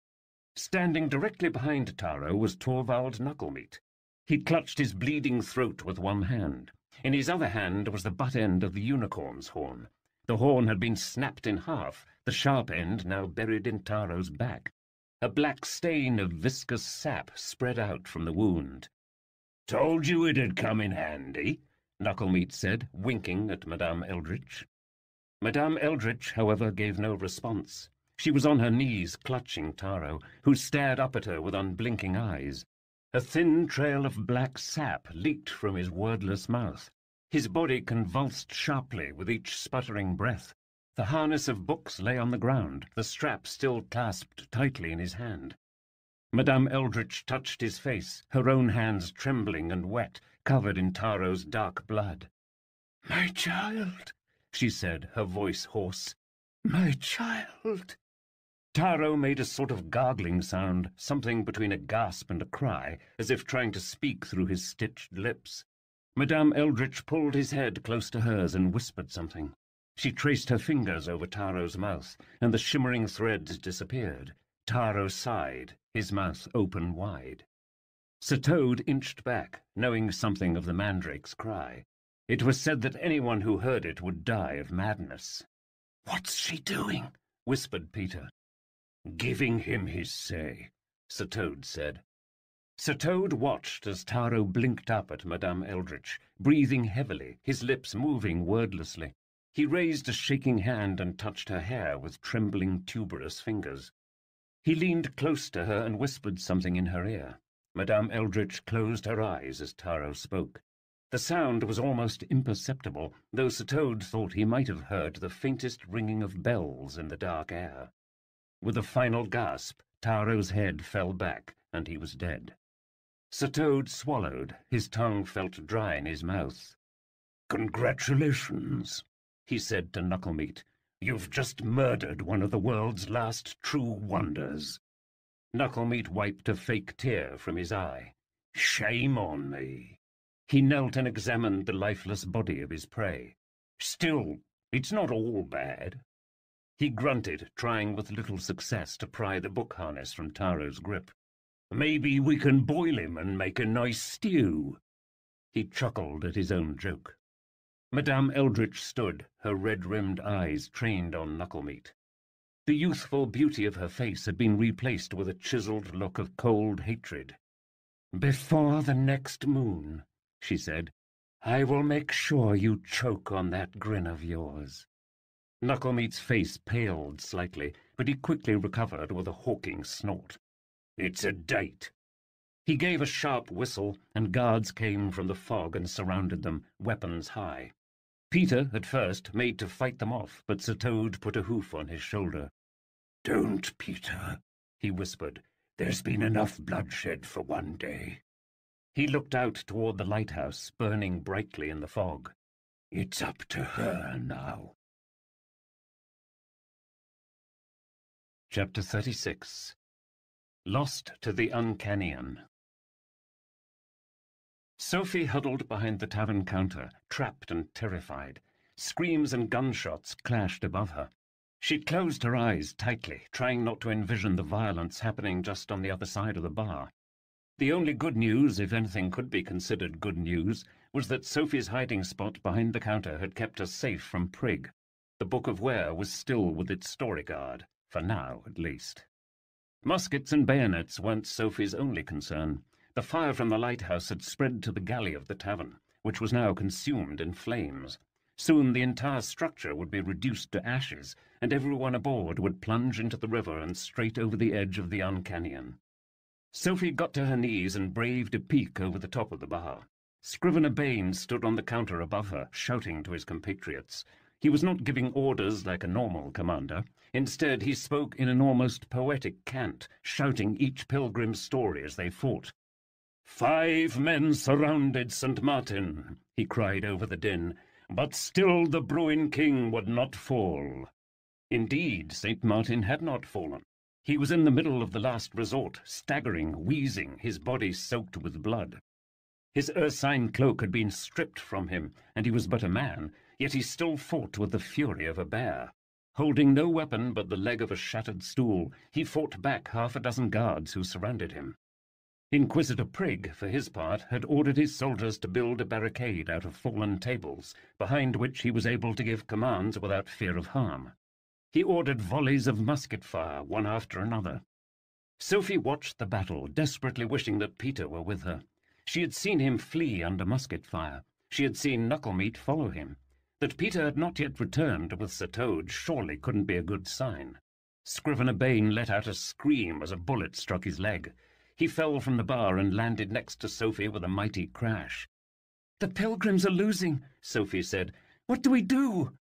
Standing directly behind Taro was Torvald Knucklemeat. He clutched his bleeding throat with one hand. In his other hand was the butt end of the unicorn's horn. The horn had been snapped in half, the sharp end now buried in Taro's back. A black stain of viscous sap spread out from the wound. "Told you it'd come in handy," Knucklemeat said, winking at Madame Eldritch. Madame Eldritch, however, gave no response. She was on her knees, clutching Taro, who stared up at her with unblinking eyes. A thin trail of black sap leaked from his wordless mouth. His body convulsed sharply with each sputtering breath. The harness of books lay on the ground, the strap still clasped tightly in his hand. Madame Eldritch touched his face, her own hands trembling and wet, covered in Taro's dark blood. "My child," she said, her voice hoarse. "My child." Taro made a sort of gargling sound, something between a gasp and a cry, as if trying to speak through his stitched lips. Madame Eldritch pulled his head close to hers and whispered something. She traced her fingers over Taro's mouth, and the shimmering threads disappeared. Taro sighed, his mouth open wide. Sir Toad inched back, knowing something of the mandrake's cry. It was said that anyone who heard it would die of madness. "What's she doing?" whispered Peter. "Giving him his say," Sir Toad said. Sir Toad watched as Taro blinked up at Madame Eldritch, breathing heavily, his lips moving wordlessly. He raised a shaking hand and touched her hair with trembling, tuberous fingers. He leaned close to her and whispered something in her ear. Madame Eldritch closed her eyes as Taro spoke. The sound was almost imperceptible, though Sir Toad thought he might have heard the faintest ringing of bells in the dark air. With a final gasp, Taro's head fell back, and he was dead. Sir Toad swallowed. His tongue felt dry in his mouth. "Congratulations," he said to Knucklemeat. "You've just murdered one of the world's last true wonders." Knucklemeat wiped a fake tear from his eye. "Shame on me." He knelt and examined the lifeless body of his prey. "Still, it's not all bad." He grunted, trying with little success to pry the book harness from Taro's grip. "Maybe we can boil him and make a nice stew." He chuckled at his own joke. Madame Eldritch stood, her red-rimmed eyes trained on Knucklemeat. The youthful beauty of her face had been replaced with a chiseled look of cold hatred. "Before the next moon," she said, "I will make sure you choke on that grin of yours." Knucklemeat's face paled slightly, but he quickly recovered with a hawking snort. "It's a date." He gave a sharp whistle, and guards came from the fog and surrounded them, weapons high. Peter, at first, made to fight them off, but Sir Toad put a hoof on his shoulder. "Don't, Peter," he whispered. "There's been enough bloodshed for one day." He looked out toward the lighthouse, burning brightly in the fog. "It's up to her now." Chapter 36. Lost to the Uncanyon. Sophie huddled behind the tavern counter, trapped and terrified. Screams and gunshots clashed above her. She closed her eyes tightly, trying not to envision the violence happening just on the other side of the bar. The only good news, if anything could be considered good news, was that Sophie's hiding spot behind the counter had kept her safe from Prig. The Book of Ware was still with its Storyguard, for now at least. Muskets and bayonets weren't Sophie's only concern. The fire from the lighthouse had spread to the galley of the tavern, which was now consumed in flames. Soon the entire structure would be reduced to ashes, and everyone aboard would plunge into the river and straight over the edge of the Uncanyon. Sophie got to her knees and braved a peek over the top of the bar. Scrivener Bain stood on the counter above her, shouting to his compatriots. He was not giving orders like a normal commander. Instead, he spoke in an almost poetic cant, shouting each pilgrim's story as they fought. "5 men surrounded St. Martin," he cried over the din, "but still the Bruin King would not fall." Indeed, St. Martin had not fallen. He was in the middle of the last resort, staggering, wheezing, his body soaked with blood. His ursine cloak had been stripped from him, and he was but a man, yet he still fought with the fury of a bear. Holding no weapon but the leg of a shattered stool, he fought back 6 guards who surrounded him. Inquisitor Prig, for his part, had ordered his soldiers to build a barricade out of fallen tables, behind which he was able to give commands without fear of harm. He ordered volleys of musket fire, one after another. Sophie watched the battle, desperately wishing that Peter were with her. She had seen him flee under musket fire. She had seen Knucklemeat follow him. That Peter had not yet returned with Sir Toad surely couldn't be a good sign. Scrivener Bain let out a scream as a bullet struck his leg. He fell from the bar and landed next to Sophie with a mighty crash. "The pilgrims are losing," Sophie said. "What do we do?"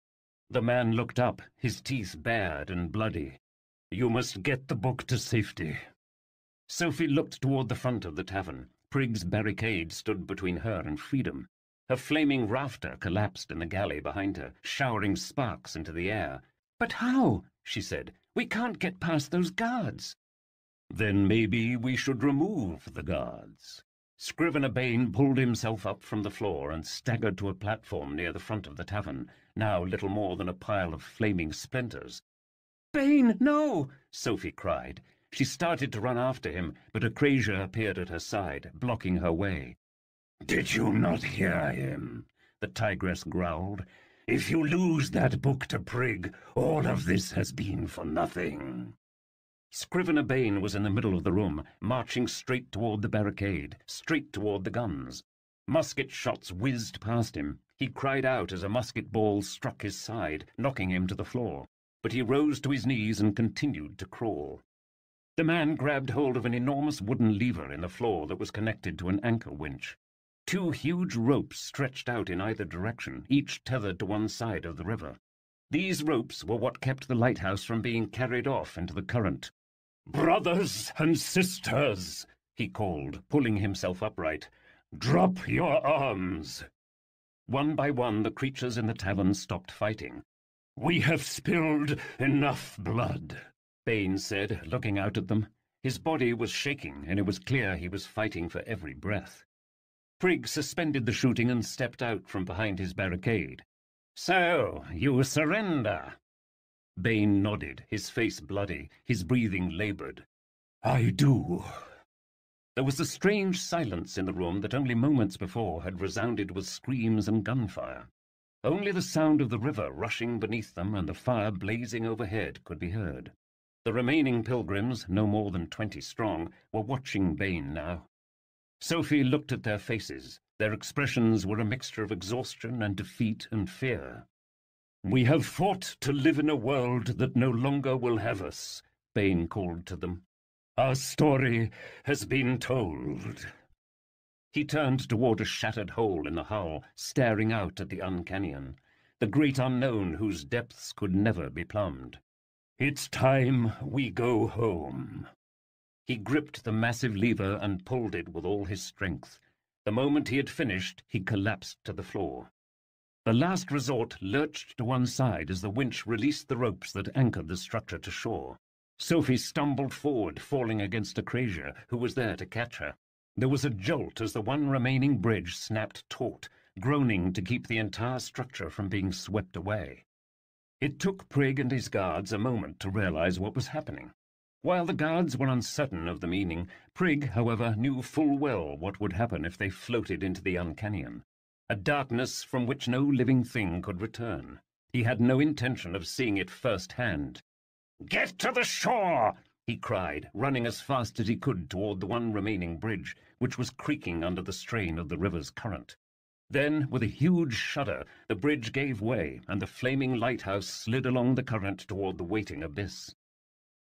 The man looked up, his teeth bared and bloody. "You must get the book to safety." Sophie looked toward the front of the tavern. Prig's barricade stood between her and freedom. Her flaming rafter collapsed in the galley behind her, showering sparks into the air. "But how?" she said. "We can't get past those guards." "Then maybe we should remove the guards." Scrivener Bain pulled himself up from the floor and staggered to a platform near the front of the tavern, now little more than a pile of flaming splinters. "Bain, no!" Sophie cried. She started to run after him, but a Crasier appeared at her side, blocking her way. "Did you not hear him?" the tigress growled. "If you lose that book to Prig, all of this has been for nothing." Scrivener Bain was in the middle of the room, marching straight toward the barricade, straight toward the guns. Musket shots whizzed past him. He cried out as a musket ball struck his side, knocking him to the floor. But he rose to his knees and continued to crawl. The man grabbed hold of an enormous wooden lever in the floor that was connected to an anchor winch. 2 huge ropes stretched out in either direction, each tethered to one side of the river. These ropes were what kept the lighthouse from being carried off into the current. "Brothers and sisters," he called, pulling himself upright, "drop your arms." One by one the creatures in the tavern stopped fighting. "We have spilled enough blood," Bain said, looking out at them. His body was shaking, and it was clear he was fighting for every breath. Prig suspended the shooting and stepped out from behind his barricade. "So, you surrender?" Bain nodded, his face bloody, his breathing labored. "I do." There was a strange silence in the room that only moments before had resounded with screams and gunfire. Only the sound of the river rushing beneath them and the fire blazing overhead could be heard. The remaining pilgrims, no more than 20 strong, were watching Bain now. Sophie looked at their faces. Their expressions were a mixture of exhaustion and defeat and fear. "We have fought to live in a world that no longer will have us," Bain called to them. "Our story has been told." He turned toward a shattered hole in the hull, staring out at the Uncanyon, the great unknown whose depths could never be plumbed. It's time we go home. He gripped the massive lever and pulled it with all his strength. The moment he had finished, he collapsed to the floor. The last resort lurched to one side as the winch released the ropes that anchored the structure to shore. Sophie stumbled forward, falling against a Crasier, who was there to catch her. There was a jolt as the one remaining bridge snapped taut, groaning to keep the entire structure from being swept away. It took Prig and his guards a moment to realize what was happening. While the guards were uncertain of the meaning, Prig, however, knew full well what would happen if they floated into the Uncanyon, a darkness from which no living thing could return. He had no intention of seeing it firsthand. "Get to the shore!" he cried, running as fast as he could toward the one remaining bridge, which was creaking under the strain of the river's current. Then, with a huge shudder, the bridge gave way, and the flaming lighthouse slid along the current toward the waiting abyss.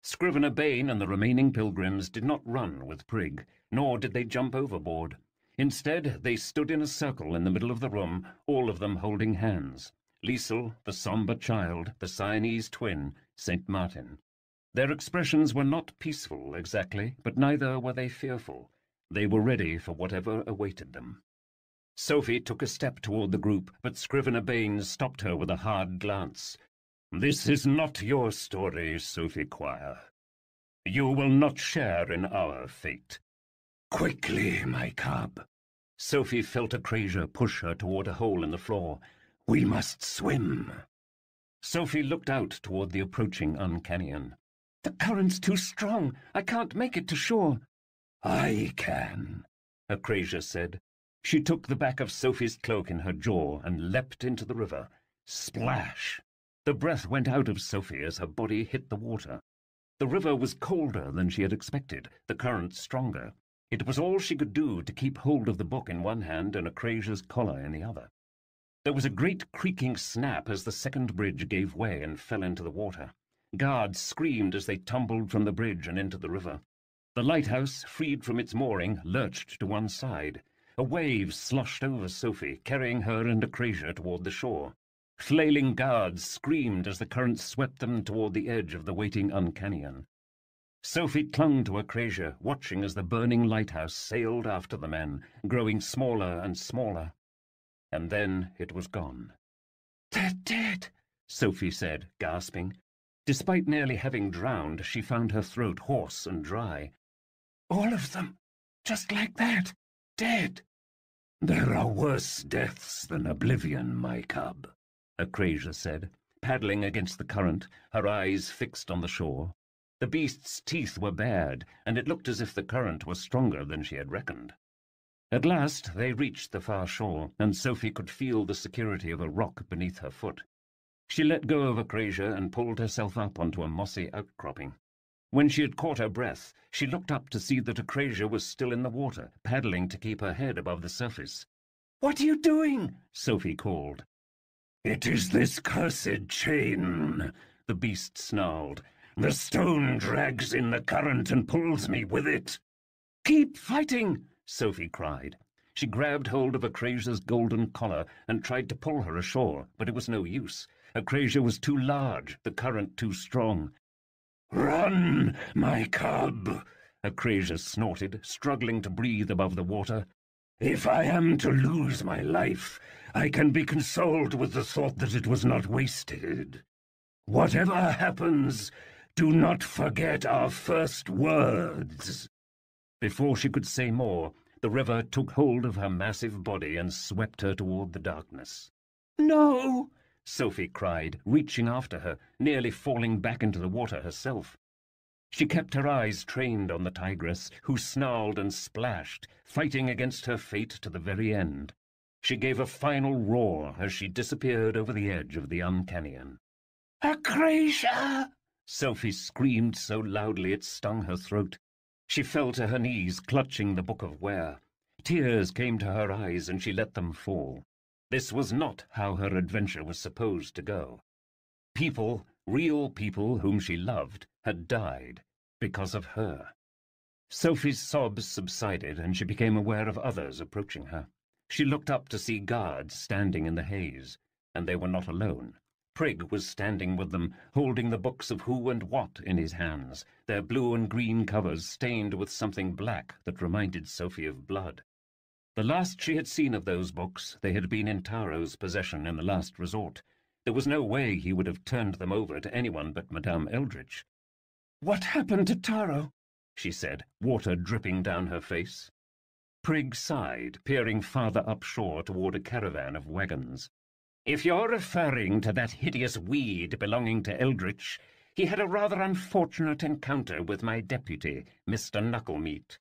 Scrivener Bain and the remaining pilgrims did not run with Prig, nor did they jump overboard. Instead, they stood in a circle in the middle of the room, all of them holding hands. Liesel, the sombre child, the Siamese twin, St. Martin. Their expressions were not peaceful, exactly, but neither were they fearful. They were ready for whatever awaited them. Sophie took a step toward the group, but Scrivener Bain stopped her with a hard glance. "This is not your story, Sophie Quire. You will not share in our fate." "Quickly, my cub." Sophie felt a Crasier push her toward a hole in the floor. "We must swim." Sophie looked out toward the approaching Uncanyon. "The current's too strong. I can't make it to shore." "I can," a Crasier said. She took the back of Sophie's cloak in her jaw and leapt into the river. Splash! The breath went out of Sophie as her body hit the water. The river was colder than she had expected, the current stronger. It was all she could do to keep hold of the book in one hand and a Crasier's collar in the other. There was a great creaking snap as the second bridge gave way and fell into the water. Guards screamed as they tumbled from the bridge and into the river. The lighthouse, freed from its mooring, lurched to one side. A wave sloshed over Sophie, carrying her and a Crasier toward the shore. Flailing guards screamed as the current swept them toward the edge of the waiting Uncanyon. Sophie clung to her Crasier, watching as the burning lighthouse sailed after the men, growing smaller and smaller. And then it was gone. "They're dead," Sophie said, gasping. Despite nearly having drowned, she found her throat hoarse and dry. "All of them, just like that, dead." "There are worse deaths than oblivion, my cub," a Crasier said, paddling against the current, her eyes fixed on the shore. The beast's teeth were bared, and it looked as if the current was stronger than she had reckoned. At last they reached the far shore, and Sophie could feel the security of a rock beneath her foot. She let go of a Crasier and pulled herself up onto a mossy outcropping. When she had caught her breath, she looked up to see that a Crasier was still in the water, paddling to keep her head above the surface. "What are you doing?" Sophie called. "It is this cursed chain," the beast snarled. "The stone drags in the current and pulls me with it." "Keep fighting!" Sophie cried. She grabbed hold of a Crasier's golden collar and tried to pull her ashore, but it was no use. A Crasier was too large, the current too strong. "Run, my cub!" a Crasier snorted, struggling to breathe above the water. "If I am to lose my life, I can be consoled with the thought that it was not wasted. Whatever happens, do not forget our first words." Before she could say more, the river took hold of her massive body and swept her toward the darkness. "No!" Sophie cried, reaching after her, nearly falling back into the water herself. She kept her eyes trained on the tigress, who snarled and splashed, fighting against her fate to the very end. She gave a final roar as she disappeared over the edge of the Uncanyon. "A Crasier!" Sophie screamed so loudly it stung her throat. She fell to her knees, clutching the Book of Ware. Tears came to her eyes, and she let them fall. This was not how her adventure was supposed to go. People, real people whom she loved, had died because of her. Sophie's sobs subsided, and she became aware of others approaching her. She looked up to see guards standing in the haze, and they were not alone. Prig was standing with them, holding the books of Who and What in his hands, their blue and green covers stained with something black that reminded Sophie of blood. The last she had seen of those books, they had been in Taro's possession in the last resort. There was no way he would have turned them over to anyone but Madame Eldritch. "What happened to Taro?" she said, water dripping down her face. Prig sighed, peering farther upshore toward a caravan of wagons. "If you're referring to that hideous weed belonging to Eldritch, he had a rather unfortunate encounter with my deputy, Mr. Knucklemeat."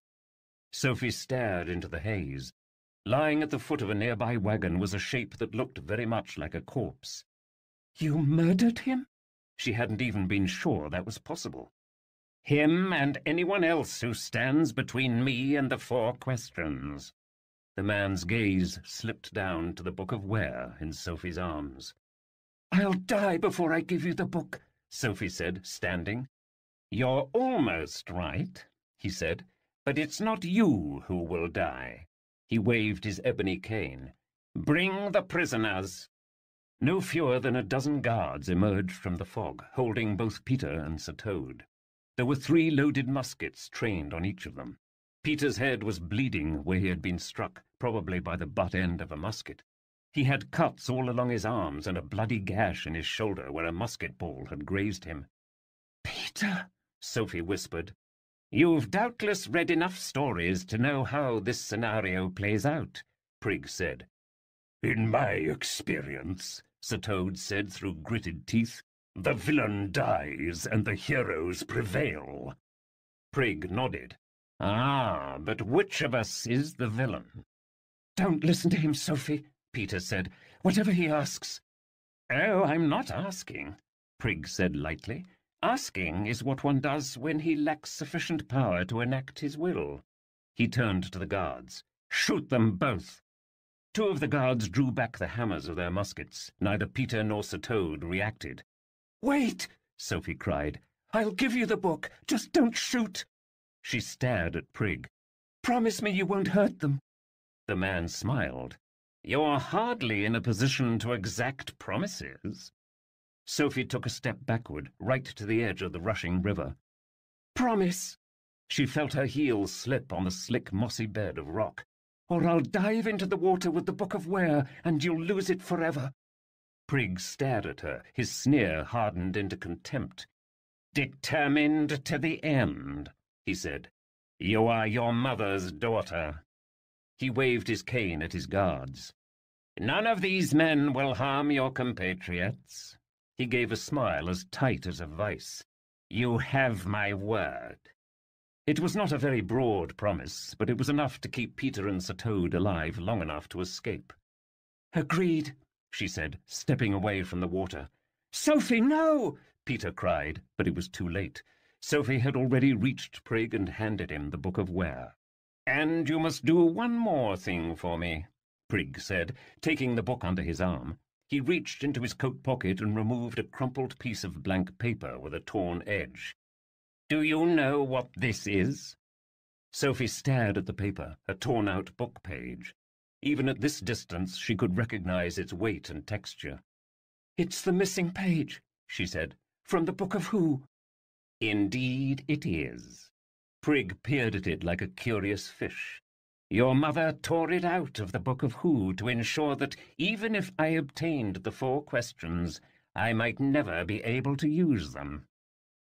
Sophie stared into the haze. Lying at the foot of a nearby wagon was a shape that looked very much like a corpse. "You murdered him?" She hadn't even been sure that was possible. "Him and anyone else who stands between me and the 4 questions." The man's gaze slipped down to the Book of Where in Sophie's arms. "I'll die before I give you the book," Sophie said, standing. "You're almost right," he said, "but it's not you who will die." He waved his ebony cane. "Bring the prisoners." No fewer than a dozen guards emerged from the fog, holding both Peter and Sir Toad. There were 3 loaded muskets trained on each of them. Peter's head was bleeding where he had been struck, probably by the butt end of a musket. He had cuts all along his arms and a bloody gash in his shoulder where a musket ball had grazed him. "Peter," Sophie whispered. "You've doubtless read enough stories to know how this scenario plays out," Prig said. "In my experience," Sir Toad said through gritted teeth, "the villain dies and the heroes prevail." Prig nodded. "Ah, but which of us is the villain?" "Don't listen to him, Sophie," Peter said. "Whatever he asks." "Oh, I'm not asking," Prig said lightly. "Asking is what one does when he lacks sufficient power to enact his will." He turned to the guards. "Shoot them both." 2 of the guards drew back the hammers of their muskets. Neither Peter nor Sir Toad reacted. "Wait!" Sophie cried. "I'll give you the book. Just don't shoot." She stared at Prig. "Promise me you won't hurt them." The man smiled. "You're hardly in a position to exact promises." Sophie took a step backward, right to the edge of the rushing river. "Promise." She felt her heels slip on the slick, mossy bed of rock. "Or I'll dive into the water with the Book of Where, and you'll lose it forever." Prig stared at her, his sneer hardened into contempt. "Determined to the end," he said. "You are your mother's daughter." He waved his cane at his guards. "None of these men will harm your compatriots." He gave a smile as tight as a vice. "You have my word." It was not a very broad promise, but it was enough to keep Peter and Sir Toad alive long enough to escape. "Agreed," she said, stepping away from the water. "Sophie, no!" Peter cried, but it was too late. Sophie had already reached Prig and handed him the Book of Where. "And you must do one more thing for me," Prig said, taking the book under his arm. He reached into his coat pocket and removed a crumpled piece of blank paper with a torn edge. "Do you know what this is?" Sophie stared at the paper, a torn-out book page. Even at this distance she could recognize its weight and texture. "It's the missing page," she said, "from the Book of Who." "Indeed it is." Prig peered at it like a curious fish. "Your mother tore it out of the Book of Who to ensure that even if I obtained the 4 questions, I might never be able to use them."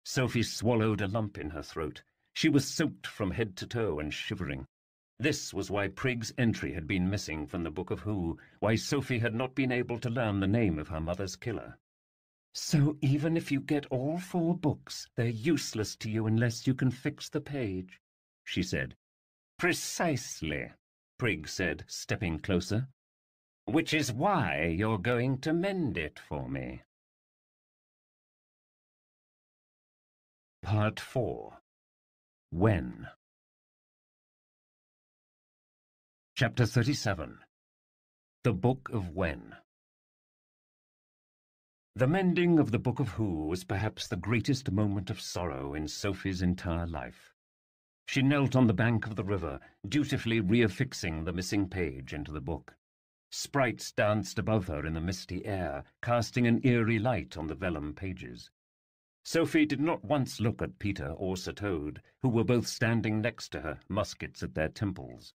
Sophie swallowed a lump in her throat. She was soaked from head to toe and shivering. This was why Prig's entry had been missing from the Book of Who, why Sophie had not been able to learn the name of her mother's killer. "So even if you get all 4 books, they're useless to you unless you can fix the page," she said. "Precisely," Prig said, stepping closer. "Which is why you're going to mend it for me." Part 4. When. Chapter 37. The Book of When. The mending of the Book of Who was perhaps the greatest moment of sorrow in Sophie's entire life. She knelt on the bank of the river, dutifully reaffixing the missing page into the book. Sprites danced above her in the misty air, casting an eerie light on the vellum pages. Sophie did not once look at Peter or Sir Toad, who were both standing next to her, muskets at their temples.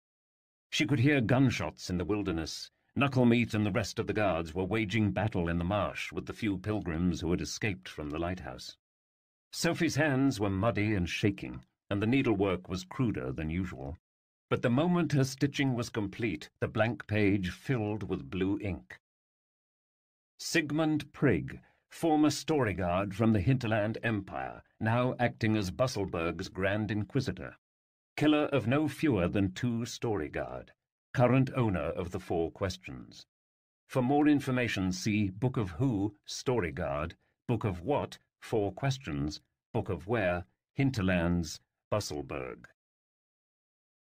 She could hear gunshots in the wilderness. Knucklemeat and the rest of the guards were waging battle in the marsh with the few pilgrims who had escaped from the lighthouse. Sophie's hands were muddy and shaking, and the needlework was cruder than usual. But the moment her stitching was complete, the blank page filled with blue ink. Sigmund Prigg, former Storyguard from the Hinterland Empire, now acting as Busselburg's Grand Inquisitor. Killer of no fewer than 2 Storyguard. Current owner of the 4 questions. For more information, see Book of Who, Storyguard, Book of What, 4 questions, Book of Where, Hinterlands, Busselburg.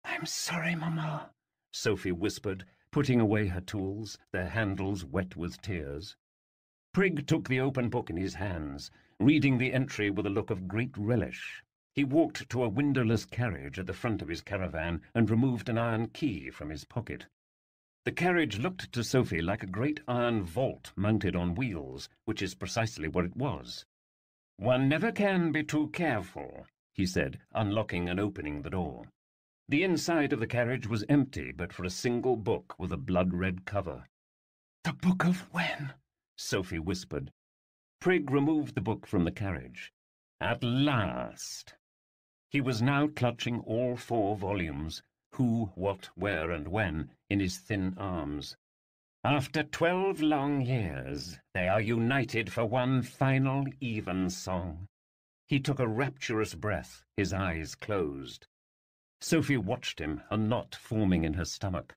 "I'm sorry, Mamma," Sophie whispered, putting away her tools, their handles wet with tears. Prigg took the open book in his hands, reading the entry with a look of great relish. He walked to a windowless carriage at the front of his caravan and removed an iron key from his pocket. The carriage looked to Sophie like a great iron vault mounted on wheels, which is precisely what it was. "One never can be too careful," he said, unlocking and opening the door. The inside of the carriage was empty but for a single book with a blood-red cover. "The Book of When," Sophie whispered. Prigg removed the book from the carriage. At last! He was now clutching all 4 volumes, Who, What, Where, and When, in his thin arms. After 12 long years, they are united for one final even song. He took a rapturous breath, his eyes closed. Sophie watched him, a knot forming in her stomach.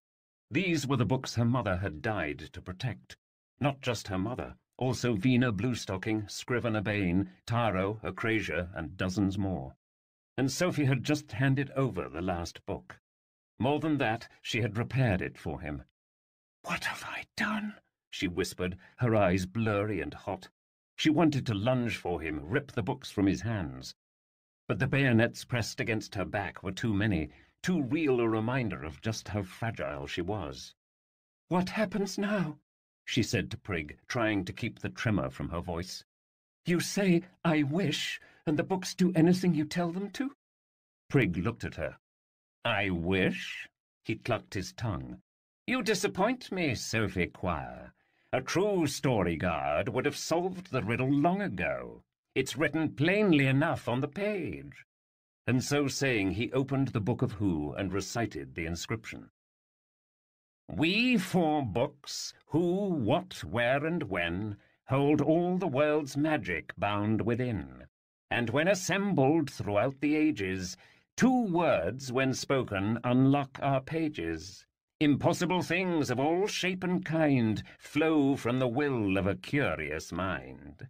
These were the books her mother had died to protect. Not just her mother, also Vina Bluestocking, Scrivener Bane, Taro, Acrasia, and dozens more. And Sophie had just handed over the last book. More than that, she had repaired it for him. "What have I done?" she whispered, her eyes blurry and hot. She wanted to lunge for him, rip the books from his hands. But the bayonets pressed against her back were too many, too real a reminder of just how fragile she was. "What happens now?" she said to Prigg, trying to keep the tremor from her voice. "You say, 'I wish,' and the books do anything you tell them to?" Prigg looked at her. "I wish?" He clucked his tongue. "You disappoint me, Sophie Quire. A true Storyguard would have solved the riddle long ago. It's written plainly enough on the page." And so saying, he opened the Book of Who and recited the inscription. "We 4 books, Who, What, Where, and When, hold all the world's magic bound within. And when assembled throughout the ages, 2 words, when spoken, unlock our pages. Impossible things of all shape and kind flow from the will of a curious mind."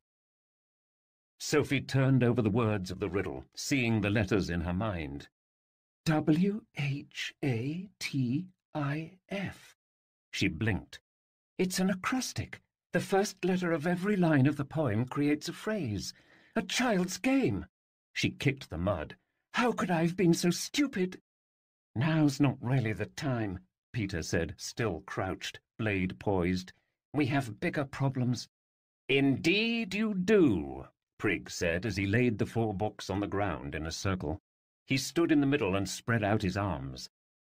Sophie turned over the words of the riddle, seeing the letters in her mind. "WHATIF. She blinked. It's an acrostic. The first letter of every line of the poem creates a phrase. A child's game." She kicked the mud. "How could I have been so stupid?" "Now's not really the time," Peter said, still crouched, blade poised. "We have bigger problems." "Indeed you do," Prigg said as he laid the 4 books on the ground in a circle. He stood in the middle and spread out his arms.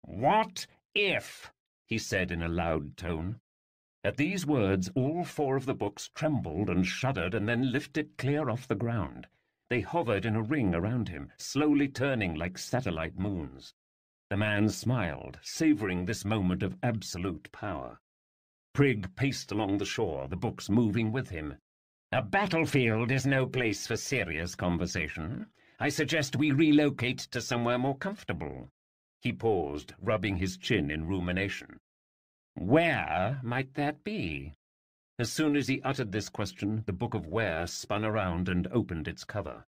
"What if?" he said in a loud tone. At these words, all 4 of the books trembled and shuddered and then lifted clear off the ground. They hovered in a ring around him, slowly turning like satellite moons. The man smiled, savouring this moment of absolute power. Prigg paced along the shore, the books moving with him. "A battlefield is no place for serious conversation. I suggest we relocate to somewhere more comfortable." He paused, rubbing his chin in rumination. "Where might that be?" As soon as he uttered this question, the Book of Where spun around and opened its cover.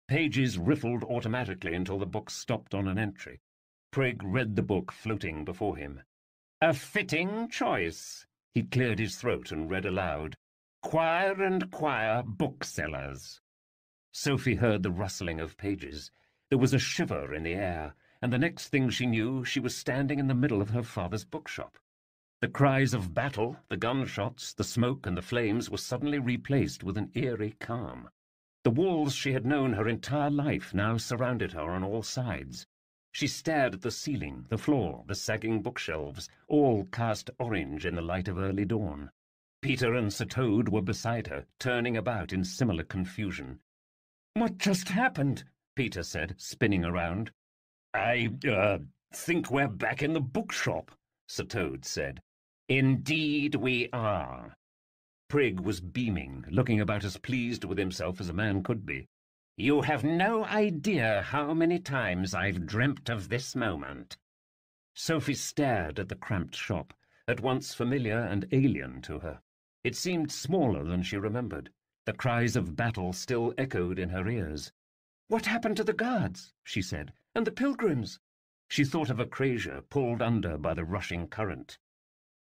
Pages riffled automatically until the book stopped on an entry. Prigg read the book floating before him. "A fitting choice." He cleared his throat and read aloud. "Quire and Quire booksellers." Sophie heard the rustling of pages. There was a shiver in the air, and the next thing she knew, she was standing in the middle of her father's bookshop. The cries of battle, the gunshots, the smoke and the flames were suddenly replaced with an eerie calm. The walls she had known her entire life now surrounded her on all sides. She stared at the ceiling, the floor, the sagging bookshelves, all cast orange in the light of early dawn. Peter and Sir Toad were beside her, turning about in similar confusion. "What just happened?" Peter said, spinning around. I think we're back in the bookshop," Sir Toad said. "Indeed we are." Prig was beaming, looking about as pleased with himself as a man could be. "You have no idea how many times I've dreamt of this moment." Sophie stared at the cramped shop, at once familiar and alien to her. It seemed smaller than she remembered. The cries of battle still echoed in her ears. "What happened to the guards?" she said. "And the pilgrims?" She thought of a brazier pulled under by the rushing current.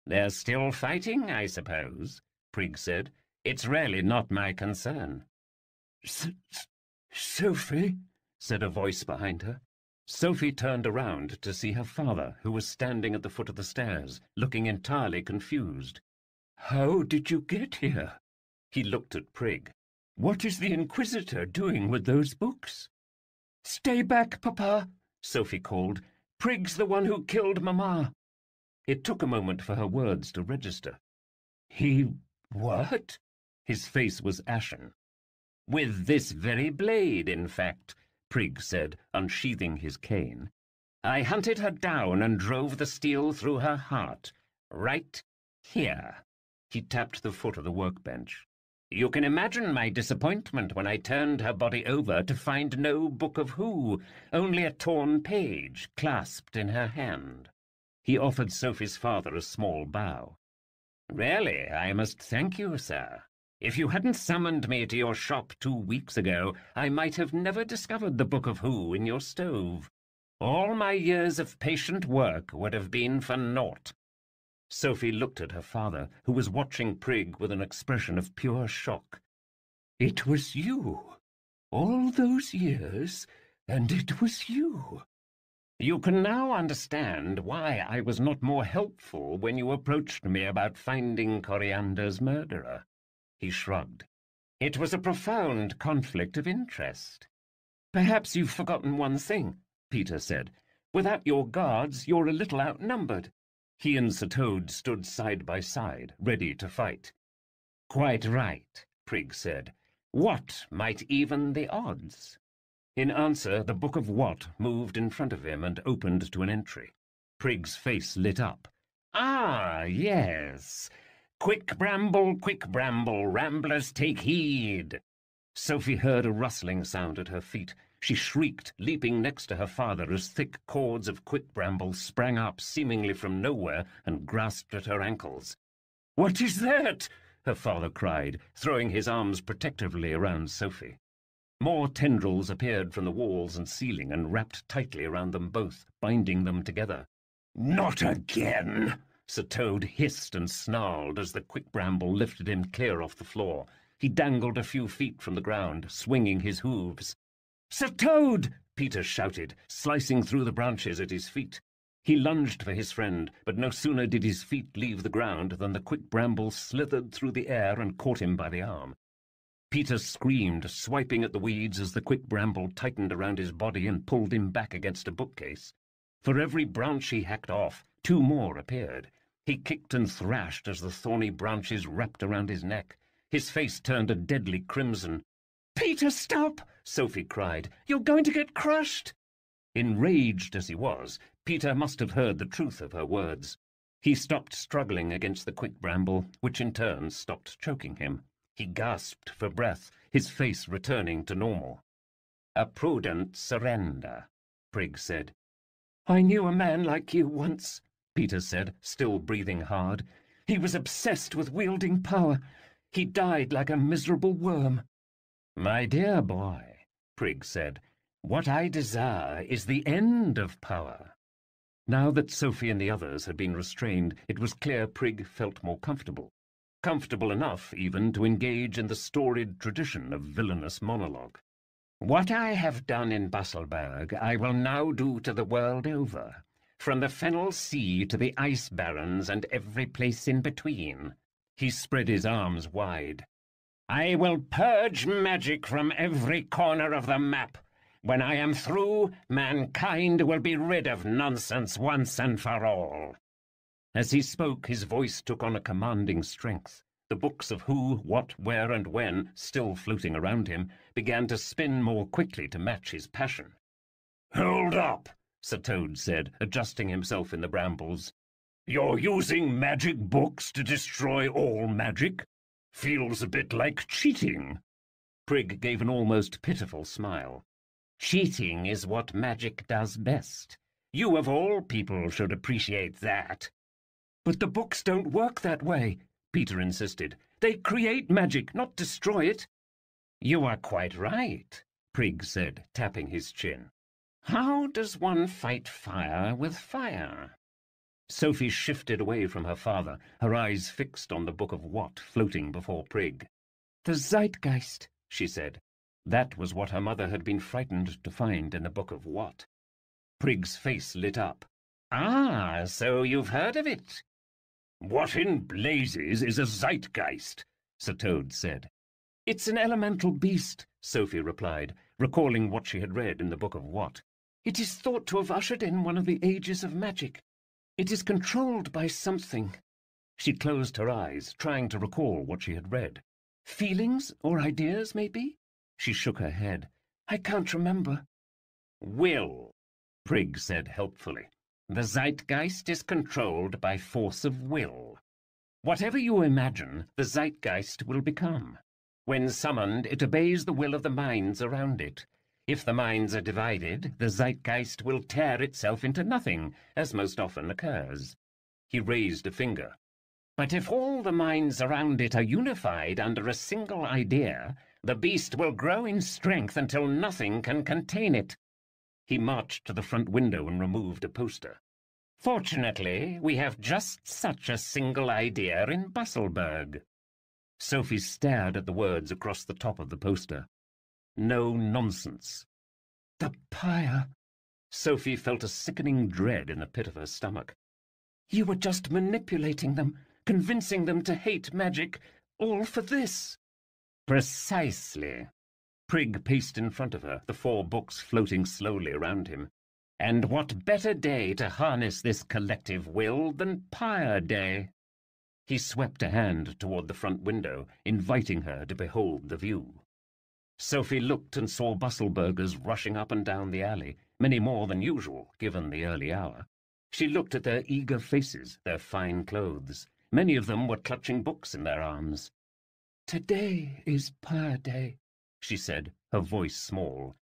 "They're still fighting, I suppose," Prig said. "It's really not my concern." Sophie?" said a voice behind her. Sophie turned around to see her father, who was standing at the foot of the stairs, looking entirely confused. "How did you get here?" He looked at Prig. "What is the Inquisitor doing with those books?" "Stay back, Papa," Sophie called. "Prig's the one who killed Mamma." It took a moment for her words to register. "He what?" His face was ashen. "With this very blade, in fact," Prig said, unsheathing his cane. "I hunted her down and drove the steel through her heart. Right here." He tapped the foot of the workbench. "You can imagine my disappointment when I turned her body over to find no Book of Who, only a torn page clasped in her hand." He offered Sophie's father a small bow. "Really, I must thank you, sir. If you hadn't summoned me to your shop 2 weeks ago, I might have never discovered the Book of Who in your stove. All my years of patient work would have been for naught." Sophie looked at her father, who was watching Prig with an expression of pure shock. "It was you. All those years, and it was you." "You can now understand why I was not more helpful when you approached me about finding Coriander's murderer." He shrugged. "It was a profound conflict of interest." "Perhaps you've forgotten one thing," Peter said. "Without your guards, you're a little outnumbered." He and Sir Toad stood side by side, ready to fight. "Quite right," Prig said. "What might even the odds?" In answer, the Book of What moved in front of him and opened to an entry. Prig's face lit up. "Ah, yes. Quick bramble, ramblers take heed." Sophie heard a rustling sound at her feet. She shrieked, leaping next to her father as thick cords of quick bramble sprang up seemingly from nowhere and grasped at her ankles. "What is that?" her father cried, throwing his arms protectively around Sophie. More tendrils appeared from the walls and ceiling and wrapped tightly around them both, binding them together. "Not again!" Sir Toad hissed and snarled as the quick bramble lifted him clear off the floor. He dangled a few feet from the ground, swinging his hooves. "Sir Toad!" Peter shouted, slicing through the branches at his feet. He lunged for his friend, but no sooner did his feet leave the ground than the quick bramble slithered through the air and caught him by the arm. Peter screamed, swiping at the weeds as the quick bramble tightened around his body and pulled him back against a bookcase. For every branch he hacked off, 2 more appeared. He kicked and thrashed as the thorny branches wrapped around his neck. His face turned a deadly crimson. "Peter, stop!" Sophie cried. "You're going to get crushed!" Enraged as he was, Peter must have heard the truth of her words. He stopped struggling against the quick bramble, which in turn stopped choking him. He gasped for breath, his face returning to normal. "A prudent surrender," Prig said. "I knew a man like you once," Peter said, still breathing hard. "He was obsessed with wielding power. He died like a miserable worm." "My dear boy," Prig said, "what I desire is the end of power." Now that Sophie and the others had been restrained, it was clear Prig felt more comfortable. Comfortable enough, even, to engage in the storied tradition of villainous monologue. "What I have done in Busselburg, I will now do to the world over. from the Fennel Sea to the Ice Barrens and every place in between." He spread his arms wide. "I will purge magic from every corner of the map. When I am through, mankind will be rid of nonsense once and for all." As he spoke, his voice took on a commanding strength. The books of who, what, where, and when, still floating around him, began to spin more quickly to match his passion. "Hold up," Sir Toad said, adjusting himself in the brambles. "You're using magic books to destroy all magic? Feels a bit like cheating." Prig gave an almost pitiful smile. "Cheating is what magic does best. You of all people should appreciate that." "But the books don't work that way," Peter insisted. "They create magic, not destroy it." "You are quite right," Prig said, tapping his chin. "How does one fight fire with fire?" Sophie shifted away from her father, her eyes fixed on the Book of What floating before Prig. "The Zeitgeist," she said. That was what her mother had been frightened to find in the Book of What. Prig's face lit up. "Ah, so you've heard of it?" "What in blazes is a Zeitgeist?" Sir Toad said. "It's an elemental beast," Sophie replied, recalling what she had read in the Book of What. "It is thought to have ushered in one of the ages of magic. It is controlled by something." She closed her eyes, trying to recall what she had read. "Feelings or ideas, maybe?" She shook her head. "I can't remember." "Will," Prig said helpfully. "The Zeitgeist is controlled by force of will. Whatever you imagine, the Zeitgeist will become. When summoned, it obeys the will of the minds around it. If the minds are divided, the Zeitgeist will tear itself into nothing, as most often occurs." He raised a finger. "But if all the minds around it are unified under a single idea, the beast will grow in strength until nothing can contain it." He marched to the front window and removed a poster. "Fortunately, we have just such a single idea in Busselburg." Sophie stared at the words across the top of the poster. No nonsense. "The pyre." Sophie felt a sickening dread in the pit of her stomach. "You were just manipulating them, convincing them to hate magic, all for this." "Precisely." Prig paced in front of her, the 4 books floating slowly around him. "And what better day to harness this collective will than Pyre Day?" He swept a hand toward the front window, inviting her to behold the view. Sophie looked and saw Busselburgers rushing up and down the alley, many more than usual, given the early hour. She looked at their eager faces, their fine clothes. Many of them were clutching books in their arms. "Today is Pyre Day," she said, her voice small.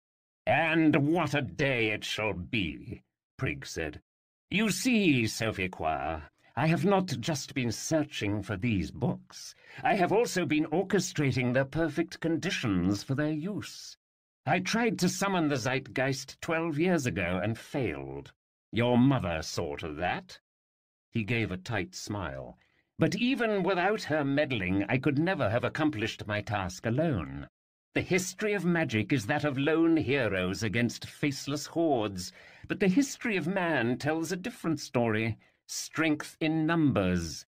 "And what a day it shall be," Prig said. "You see, Sophie Quire, I have not just been searching for these books. I have also been orchestrating the perfect conditions for their use. I tried to summon the Zeitgeist 12 years ago and failed. Your mother saw to that." He gave a tight smile. "But even without her meddling, I could never have accomplished my task alone. The history of magic is that of lone heroes against faceless hordes, but the history of man tells a different story. Strength in numbers.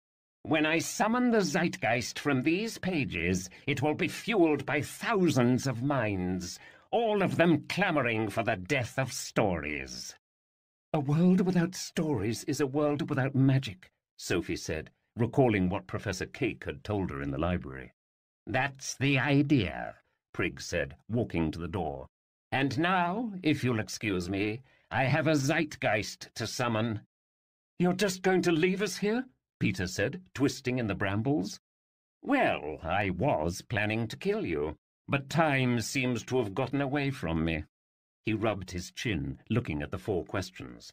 When I summon the Zeitgeist from these pages, it will be fueled by thousands of minds, all of them clamoring for the death of stories." "A world without stories is a world without magic," Sophie said, recalling what Professor Cake had told her in the library. "That's the idea," Prig said, walking to the door. "And now, if you'll excuse me, I have a Zeitgeist to summon." "You're just going to leave us here?" Peter said, twisting in the brambles. "Well, I was planning to kill you, but time seems to have gotten away from me." He rubbed his chin, looking at the 4 questions.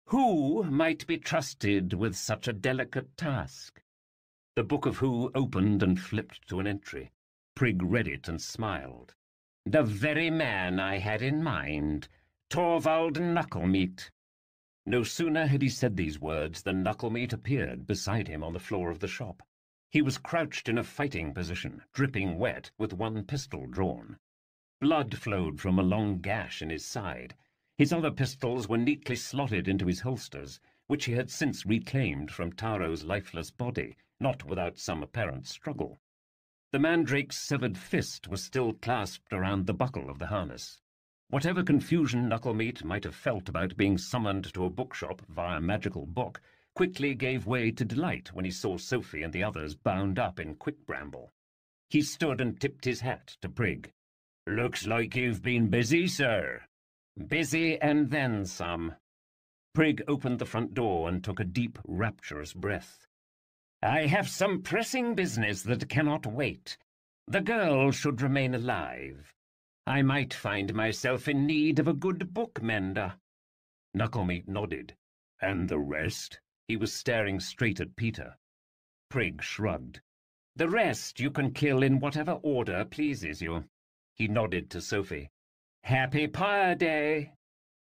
"Who might be trusted with such a delicate task?" The Book of Who opened and flipped to an entry. Prig read it and smiled. "The very man I had in mind, Torvald Knucklemeat." No sooner had he said these words than Knucklemeat appeared beside him on the floor of the shop. He was crouched in a fighting position, dripping wet, with one pistol drawn. Blood flowed from a long gash in his side. His other pistols were neatly slotted into his holsters, which he had since reclaimed from Taro's lifeless body, not without some apparent struggle. The mandrake's severed fist was still clasped around the buckle of the harness. Whatever confusion Knucklemeat might have felt about being summoned to a bookshop via magical book quickly gave way to delight when he saw Sophie and the others bound up in quick-bramble. He stood and tipped his hat to Prig. "Looks like you've been busy, sir." "Busy and then some." Prig opened the front door and took a deep, rapturous breath. "I have some pressing business that cannot wait. The girl should remain alive. I might find myself in need of a good book-mender." Knucklemeat nodded. "And the rest?" He was staring straight at Peter. Prig shrugged. "The rest you can kill in whatever order pleases you." He nodded to Sophie. "Happy Pyre Day!"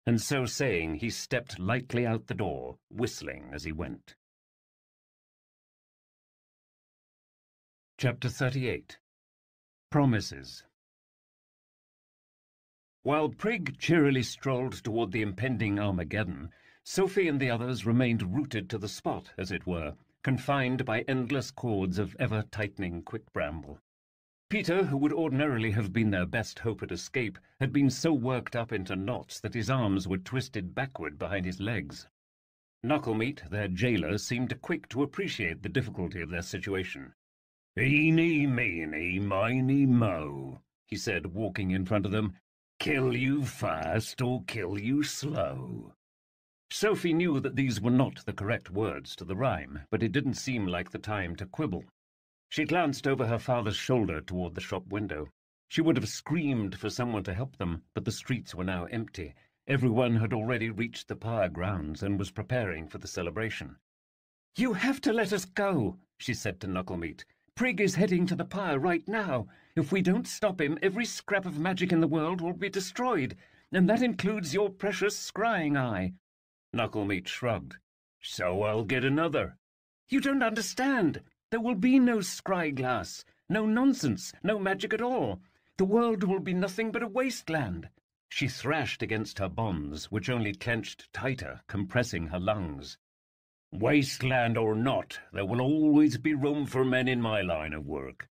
And so saying, he stepped lightly out the door, whistling as he went. Chapter 38. Promises. While Prig cheerily strolled toward the impending Armageddon, Sophie and the others remained rooted to the spot, as it were, confined by endless cords of ever-tightening quick-bramble. Peter, who would ordinarily have been their best hope at escape, had been so worked up into knots that his arms were twisted backward behind his legs. Knucklemeat, their jailer, seemed quick to appreciate the difficulty of their situation. "Eeny, meeny, miny, mo," he said, walking in front of them. "Kill you fast or kill you slow." Sophie knew that these were not the correct words to the rhyme, but it didn't seem like the time to quibble. She glanced over her father's shoulder toward the shop window. She would have screamed for someone to help them, but the streets were now empty. Everyone had already reached the pyre grounds and was preparing for the celebration. "You have to let us go," she said to Knucklemeat. "Prig is heading to the pyre right now. If we don't stop him, every scrap of magic in the world will be destroyed, and that includes your precious scrying eye." Knucklemeat shrugged. "So I'll get another." "You don't understand. There will be no scry-glass, no nonsense, no magic at all. The world will be nothing but a wasteland." She thrashed against her bonds, which only clenched tighter, compressing her lungs. "Wasteland or not, there will always be room for men in my line of work."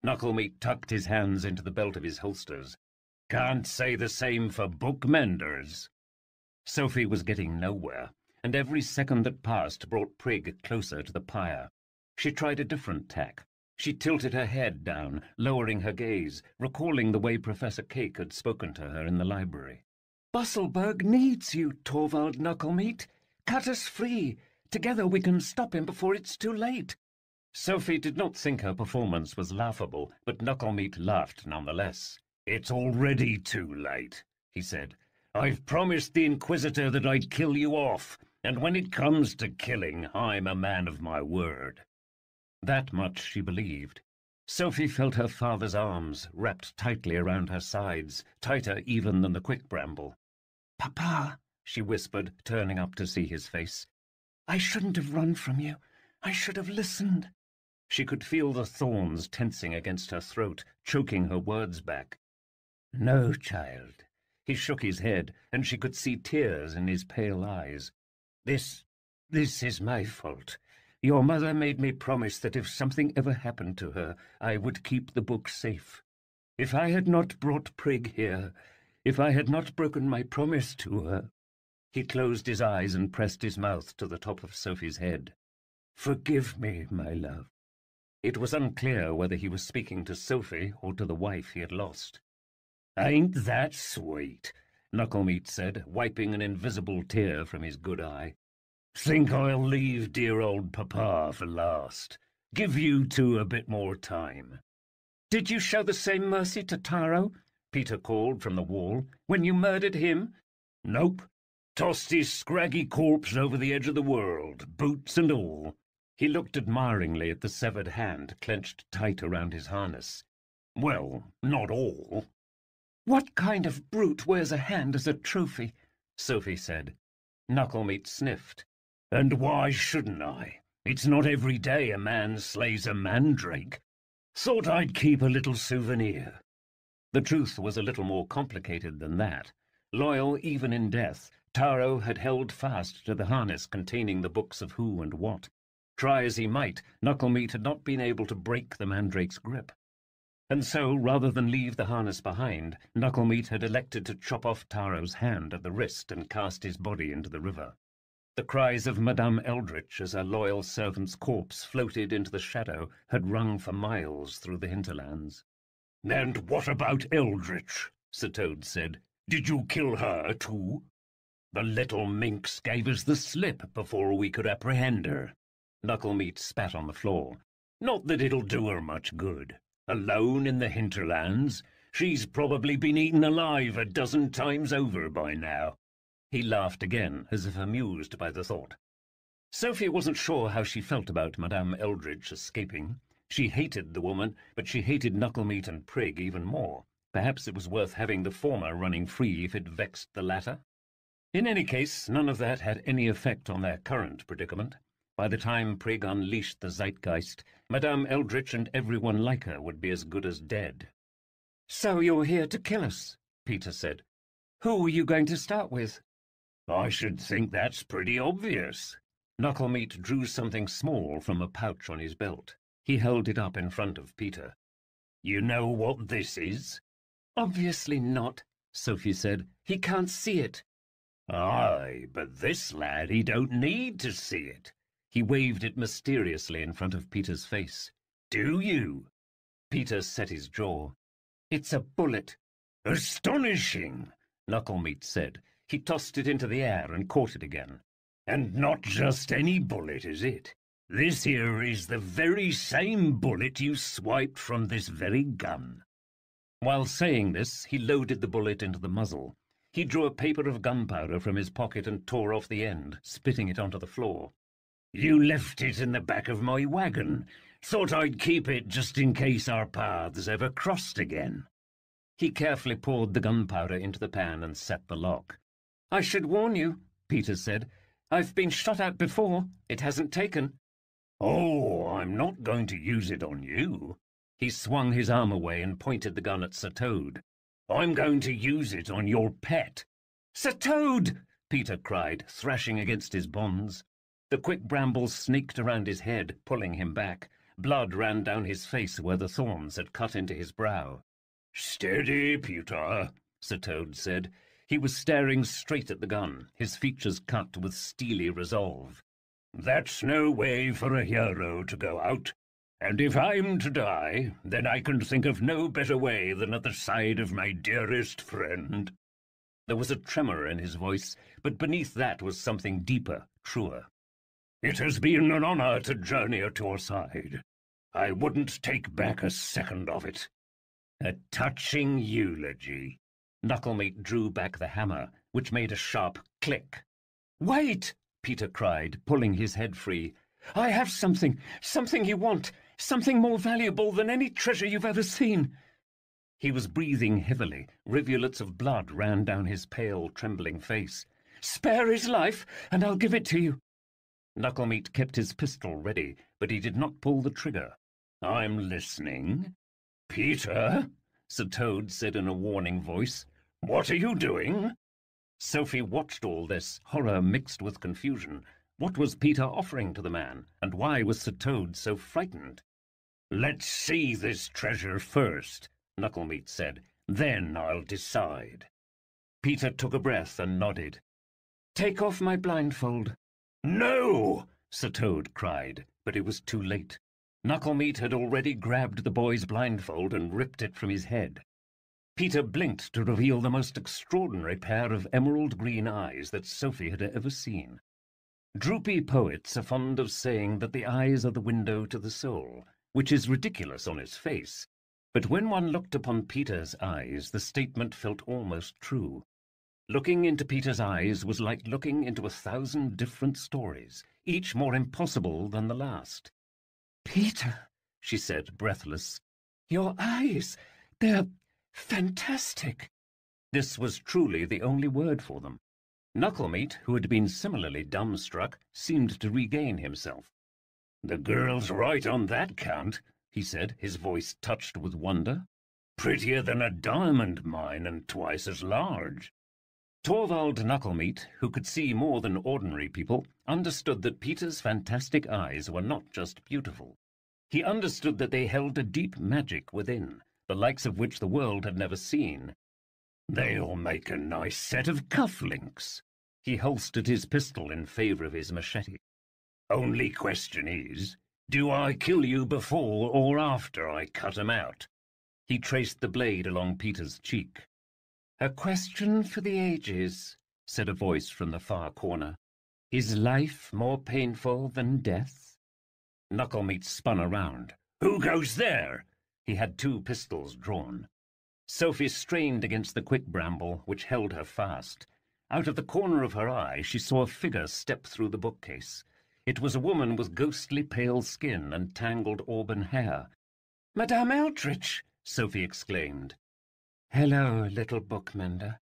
Knucklemeat tucked his hands into the belt of his holsters. "Can't say the same for book-menders." Sophie was getting nowhere, and every second that passed brought Prig closer to the pyre. She tried a different tack. She tilted her head down, lowering her gaze, recalling the way Professor Cake had spoken to her in the library. "Busselberg needs you, Torvald Knucklemeat. Cut us free. Together we can stop him before it's too late." Sophie did not think her performance was laughable, but Knucklemeat laughed nonetheless. "It's already too late," he said. "I've promised the Inquisitor that I'd kill you off, and when it comes to killing, I'm a man of my word." That much she believed. Sophie felt her father's arms wrapped tightly around her sides, tighter even than the quick-bramble. "Papa," she whispered, turning up to see his face. "I shouldn't have run from you. I should have listened." She could feel the thorns tensing against her throat, choking her words back. "No, child." He shook his head, and she could see tears in his pale eyes. This is my fault. Your mother made me promise that if something ever happened to her, I would keep the book safe. If I had not brought Prig here, if I had not broken my promise to her—" He closed his eyes and pressed his mouth to the top of Sophie's head. "Forgive me, my love." It was unclear whether he was speaking to Sophie or to the wife he had lost. "Ain't that sweet?" Knucklemeat said, wiping an invisible tear from his good eye. "Think I'll leave dear old Papa for last. Give you two a bit more time." "Did you show the same mercy to Taro?" Peter called from the wall. "When you murdered him?" "Nope. Tossed his scraggy corpse over the edge of the world, boots and all." He looked admiringly at the severed hand clenched tight around his harness. "Well, not all." "What kind of brute wears a hand as a trophy?" Sophie said. Knucklemeat sniffed. "And why shouldn't I? It's not every day a man slays a mandrake. Thought I'd keep a little souvenir." The truth was a little more complicated than that. Loyal even in death, Taro had held fast to the harness containing the books of who and what. Try as he might, Knucklemeat had not been able to break the mandrake's grip. And so, rather than leave the harness behind, Knucklemeat had elected to chop off Taro's hand at the wrist and cast his body into the river. The cries of Madame Eldritch as her loyal servant's corpse floated into the shadow had rung for miles through the hinterlands. "And what about Eldritch?" Sir Toad said. "Did you kill her too?" "The little minx gave us the slip before we could apprehend her." Knucklemeat spat on the floor. "Not that it'll do her much good. Alone in the hinterlands, she's probably been eaten alive a dozen times over by now." He laughed again, as if amused by the thought. Sophie wasn't sure how she felt about Madame Eldritch escaping. She hated the woman, but she hated Knucklemeat and Prig even more. Perhaps it was worth having the former running free if it vexed the latter. In any case, none of that had any effect on their current predicament. By the time Prig unleashed the zeitgeist, Madame Eldritch and everyone like her would be as good as dead. "So you're here to kill us," Peter said. "Who are you going to start with?" "I should think that's pretty obvious." Knucklemeat drew something small from a pouch on his belt. He held it up in front of Peter. "You know what this is?" "Obviously not," Sophie said. "He can't see it." "Aye, but this lad, he don't need to see it." He waved it mysteriously in front of Peter's face. "Do you?" Peter set his jaw. "It's a bullet." "Astonishing," Knucklemeat said. He tossed it into the air and caught it again. "And not just any bullet, is it? This here is the very same bullet you swiped from this very gun." While saying this, he loaded the bullet into the muzzle. He drew a paper of gunpowder from his pocket and tore off the end, spitting it onto the floor. "You left it in the back of my wagon. Thought I'd keep it just in case our paths ever crossed again." He carefully poured the gunpowder into the pan and set the lock. "I should warn you," Peter said. "I've been shot at before. It hasn't taken." "Oh, I'm not going to use it on you." He swung his arm away and pointed the gun at Sir Toad. "I'm going to use it on your pet." "Sir Toad!" Peter cried, thrashing against his bonds. The quick brambles snaked around his head, pulling him back. Blood ran down his face where the thorns had cut into his brow. "Steady, Peter," Sir Toad said. He was staring straight at the gun, his features cut with steely resolve. "That's no way for a hero to go out. And if I'm to die, then I can think of no better way than at the side of my dearest friend." There was a tremor in his voice, but beneath that was something deeper, truer. "It has been an honor to journey at your side. I wouldn't take back a second of it." A touching eulogy. Knucklemeat drew back the hammer, which made a sharp click. "Wait!" Peter cried, pulling his head free. "I have something you want, something more valuable than any treasure you've ever seen." He was breathing heavily. Rivulets of blood ran down his pale, trembling face. "Spare his life, and I'll give it to you." Knucklemeat kept his pistol ready, but he did not pull the trigger. "I'm listening." "Peter," Sir Toad said in a warning voice, "what are you doing?" Sophie watched all this, horror mixed with confusion. What was Peter offering to the man, and why was Sir Toad so frightened? "Let's see this treasure first," Knucklemeat said. "Then I'll decide." Peter took a breath and nodded. "Take off my blindfold." "No!" Sir Toad cried, but it was too late. Knucklemeat had already grabbed the boy's blindfold and ripped it from his head. Peter blinked to reveal the most extraordinary pair of emerald-green eyes that Sophie had ever seen. Droopy poets are fond of saying that the eyes are the window to the soul, which is ridiculous on its face. But when one looked upon Peter's eyes, the statement felt almost true. Looking into Peter's eyes was like looking into 1,000 different stories, each more impossible than the last. "Peter," she said, breathless, "your eyes, they're fantastic." This was truly the only word for them. Knucklemeat, who had been similarly dumbstruck, seemed to regain himself. "The girl's right on that count," he said, his voice touched with wonder. "Prettier than a diamond mine and twice as large." Torvald Knucklemeat, who could see more than ordinary people, understood that Peter's fantastic eyes were not just beautiful. He understood that they held a deep magic within, the likes of which the world had never seen. "They'll make a nice set of cufflinks." He holstered his pistol in favor of his machete. "Only question is, do I kill you before or after I cut 'em out?" He traced the blade along Peter's cheek. "A question for the ages," said a voice from the far corner. "Is life more painful than death?" Knucklemeat spun around. "Who goes there?" He had 2 pistols drawn. Sophie strained against the quick bramble, which held her fast. Out of the corner of her eye she saw a figure step through the bookcase. It was a woman with ghostly pale skin and tangled auburn hair. "Madame Eldritch!" Sophie exclaimed. "Hello, little bookmender."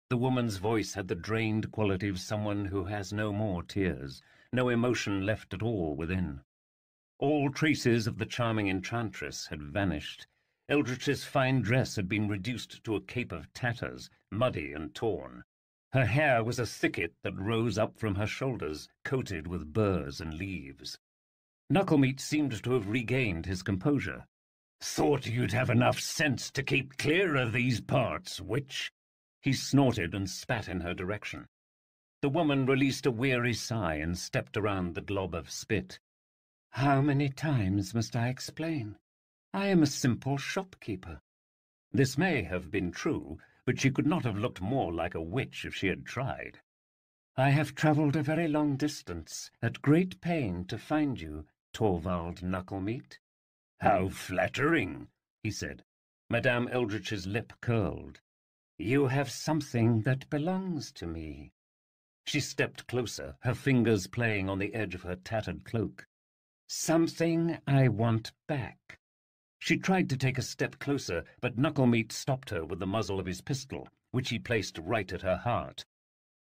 The woman's voice had the drained quality of someone who has no more tears, no emotion left at all within. All traces of the charming enchantress had vanished. Eldritch's fine dress had been reduced to a cape of tatters, muddy and torn. Her hair was a thicket that rose up from her shoulders, coated with burrs and leaves. Knucklemeat seemed to have regained his composure. "Thought you'd have enough sense to keep clear of these parts, witch." He snorted and spat in her direction. The woman released a weary sigh and stepped around the glob of spit. "How many times must I explain? I am a simple shopkeeper." This may have been true, but she could not have looked more like a witch if she had tried. "I have travelled a very long distance, at great pain, to find you, Torvald Knucklemeat." "How flattering," he said. Madame Eldritch's lip curled. "You have something that belongs to me." She stepped closer, her fingers playing on the edge of her tattered cloak. "Something I want back." She tried to take a step closer, but Knucklemeat stopped her with the muzzle of his pistol, which he placed right at her heart.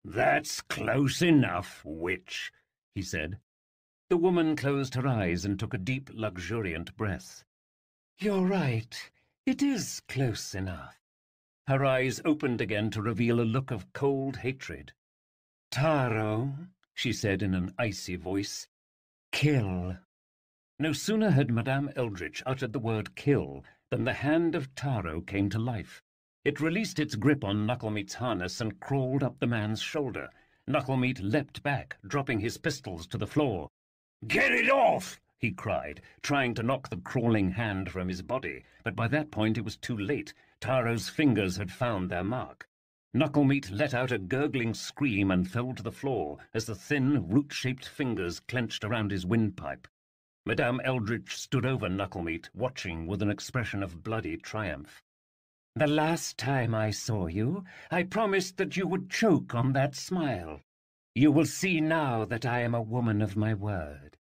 "That's close enough, witch," he said. The woman closed her eyes and took a deep, luxuriant breath. "You're right. It is close enough." Her eyes opened again to reveal a look of cold hatred. "Taro," she said in an icy voice. "Kill." No sooner had Madame Eldritch uttered the word kill than the hand of Taro came to life. It released its grip on Knucklemeat's harness and crawled up the man's shoulder. Knucklemeat leapt back, dropping his pistols to the floor. "Get it off!" he cried, trying to knock the crawling hand from his body, but by that point it was too late. Taro's fingers had found their mark. Knucklemeat let out a gurgling scream and fell to the floor as the thin, root-shaped fingers clenched around his windpipe. Madame Eldritch stood over Knucklemeat, watching with an expression of bloody triumph. "The last time I saw you, I promised that you would choke on that smile. You will see now that I am a woman of my word."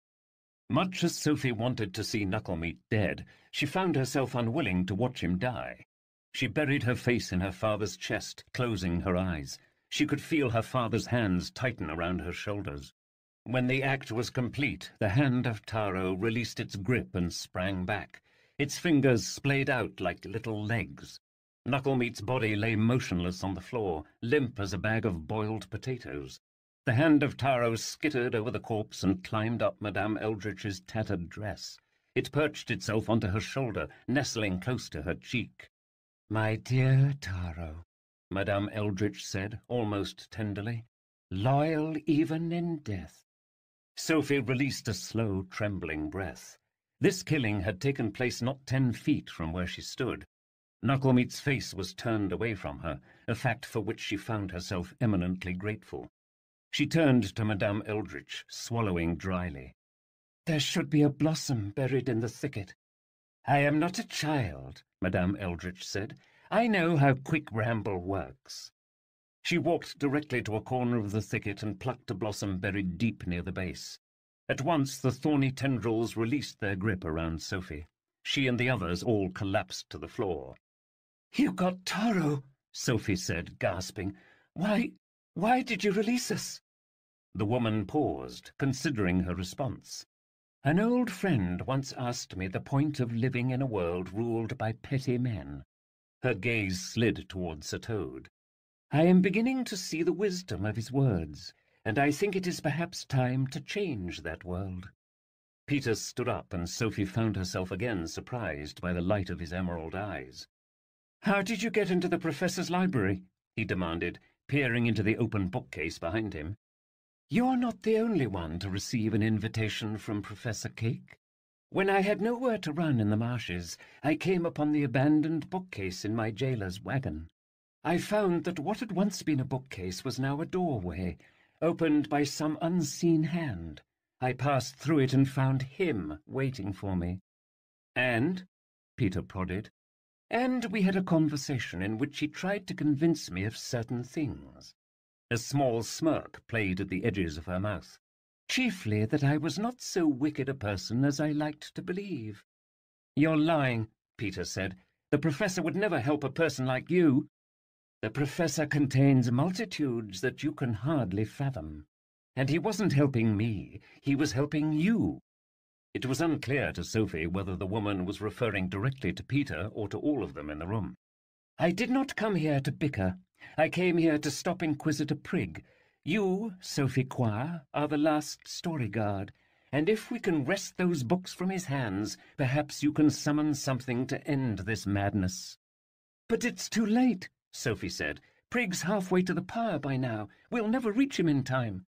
Much as Sophie wanted to see Knucklemeat dead, she found herself unwilling to watch him die. She buried her face in her father's chest, closing her eyes. She could feel her father's hands tighten around her shoulders. When the act was complete, the hand of Taro released its grip and sprang back. Its fingers splayed out like little legs. Knucklemeat's body lay motionless on the floor, limp as a bag of boiled potatoes. The hand of Taro skittered over the corpse and climbed up Madame Eldritch's tattered dress. It perched itself onto her shoulder, nestling close to her cheek. "My dear Taro," Madame Eldritch said, almost tenderly, "loyal even in death." Sophie released a slow, trembling breath. This killing had taken place not 10 feet from where she stood. Knucklemeat's face was turned away from her, a fact for which she found herself eminently grateful. She turned to Madame Eldritch, swallowing dryly. "There should be a blossom buried in the thicket." "I am not a child," Madame Eldritch said. "I know how quick ramble works." She walked directly to a corner of the thicket and plucked a blossom buried deep near the base. At once the thorny tendrils released their grip around Sophie. She and the others all collapsed to the floor. "You got Taro," Sophie said, gasping. Why did you release us?" The woman paused, considering her response. "An old friend once asked me the point of living in a world ruled by petty men." Her gaze slid towards Sir Toad. I am beginning to see the wisdom of his words, and I think it is perhaps time to change that world." Peter stood up, and Sophie found herself again surprised by the light of his emerald eyes. "How did you get into the professor's library?" he demanded, peering into the open bookcase behind him. "You're not the only one to receive an invitation from Professor Cake. When I had nowhere to run in the marshes, I came upon the abandoned bookcase in my jailer's wagon. I found that what had once been a bookcase was now a doorway, opened by some unseen hand. I passed through it and found him waiting for me." "And?" Peter prodded. "And we had a conversation in which he tried to convince me of certain things." A small smirk played at the edges of her mouth. "Chiefly that I was not so wicked a person as I liked to believe." "You're lying," Peter said. "The professor would never help a person like you." "The professor contains multitudes that you can hardly fathom. And he wasn't helping me, he was helping you." It was unclear to Sophie whether the woman was referring directly to Peter or to all of them in the room. "I did not come here to bicker. I came here to stop Inquisitor Prig. You, Sophie Quire, are the last Storyguard, and if we can wrest those books from his hands, perhaps you can summon something to end this madness." "But it's too late," Sophie said. "Prig's halfway to the pyre by now. We'll never reach him in time."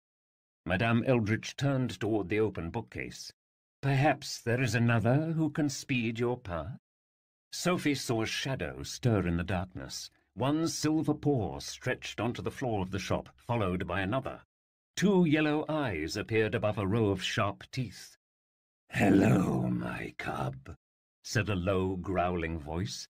Madame Eldritch turned toward the open bookcase. "Perhaps there is another who can speed your path?" Sophie saw a shadow stir in the darkness. One silver paw stretched onto the floor of the shop, followed by another. 2 yellow eyes appeared above a row of sharp teeth. "Hello, my cub," said a low, growling voice.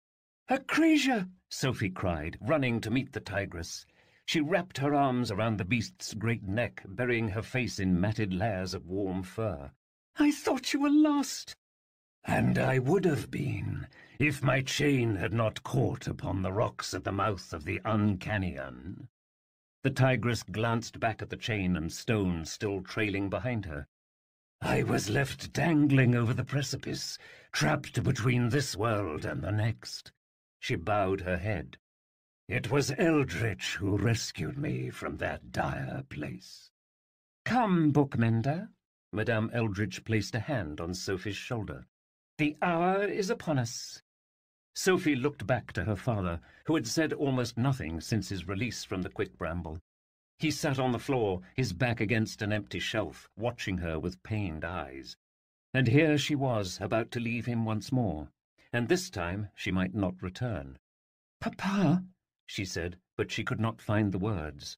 "A creature!" Sophie cried, running to meet the tigress. She wrapped her arms around the beast's great neck, burying her face in matted layers of warm fur. "I thought you were lost." "And I would have been, if my chain had not caught upon the rocks at the mouth of the Uncanyon." The tigress glanced back at the chain and stone still trailing behind her. "I was left dangling over the precipice, trapped between this world and the next." She bowed her head. "It was Eldritch who rescued me from that dire place." "Come, bookmender." Madame Eldritch placed a hand on Sophie's shoulder. "The hour is upon us." Sophie looked back to her father, who had said almost nothing since his release from the quick bramble. He sat on the floor, his back against an empty shelf, watching her with pained eyes. And here she was, about to leave him once more, and this time she might not return. "Papa," she said, but she could not find the words.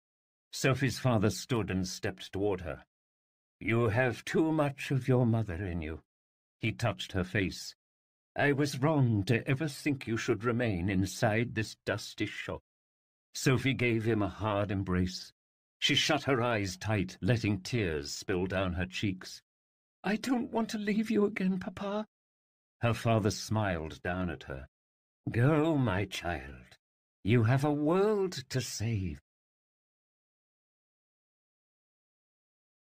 Sophie's father stood and stepped toward her. "You have too much of your mother in you." He touched her face. "I was wrong to ever think you should remain inside this dusty shop." Sophie gave him a hard embrace. She shut her eyes tight, letting tears spill down her cheeks. "I don't want to leave you again, Papa." Her father smiled down at her. "Go, my child. You have a world to save."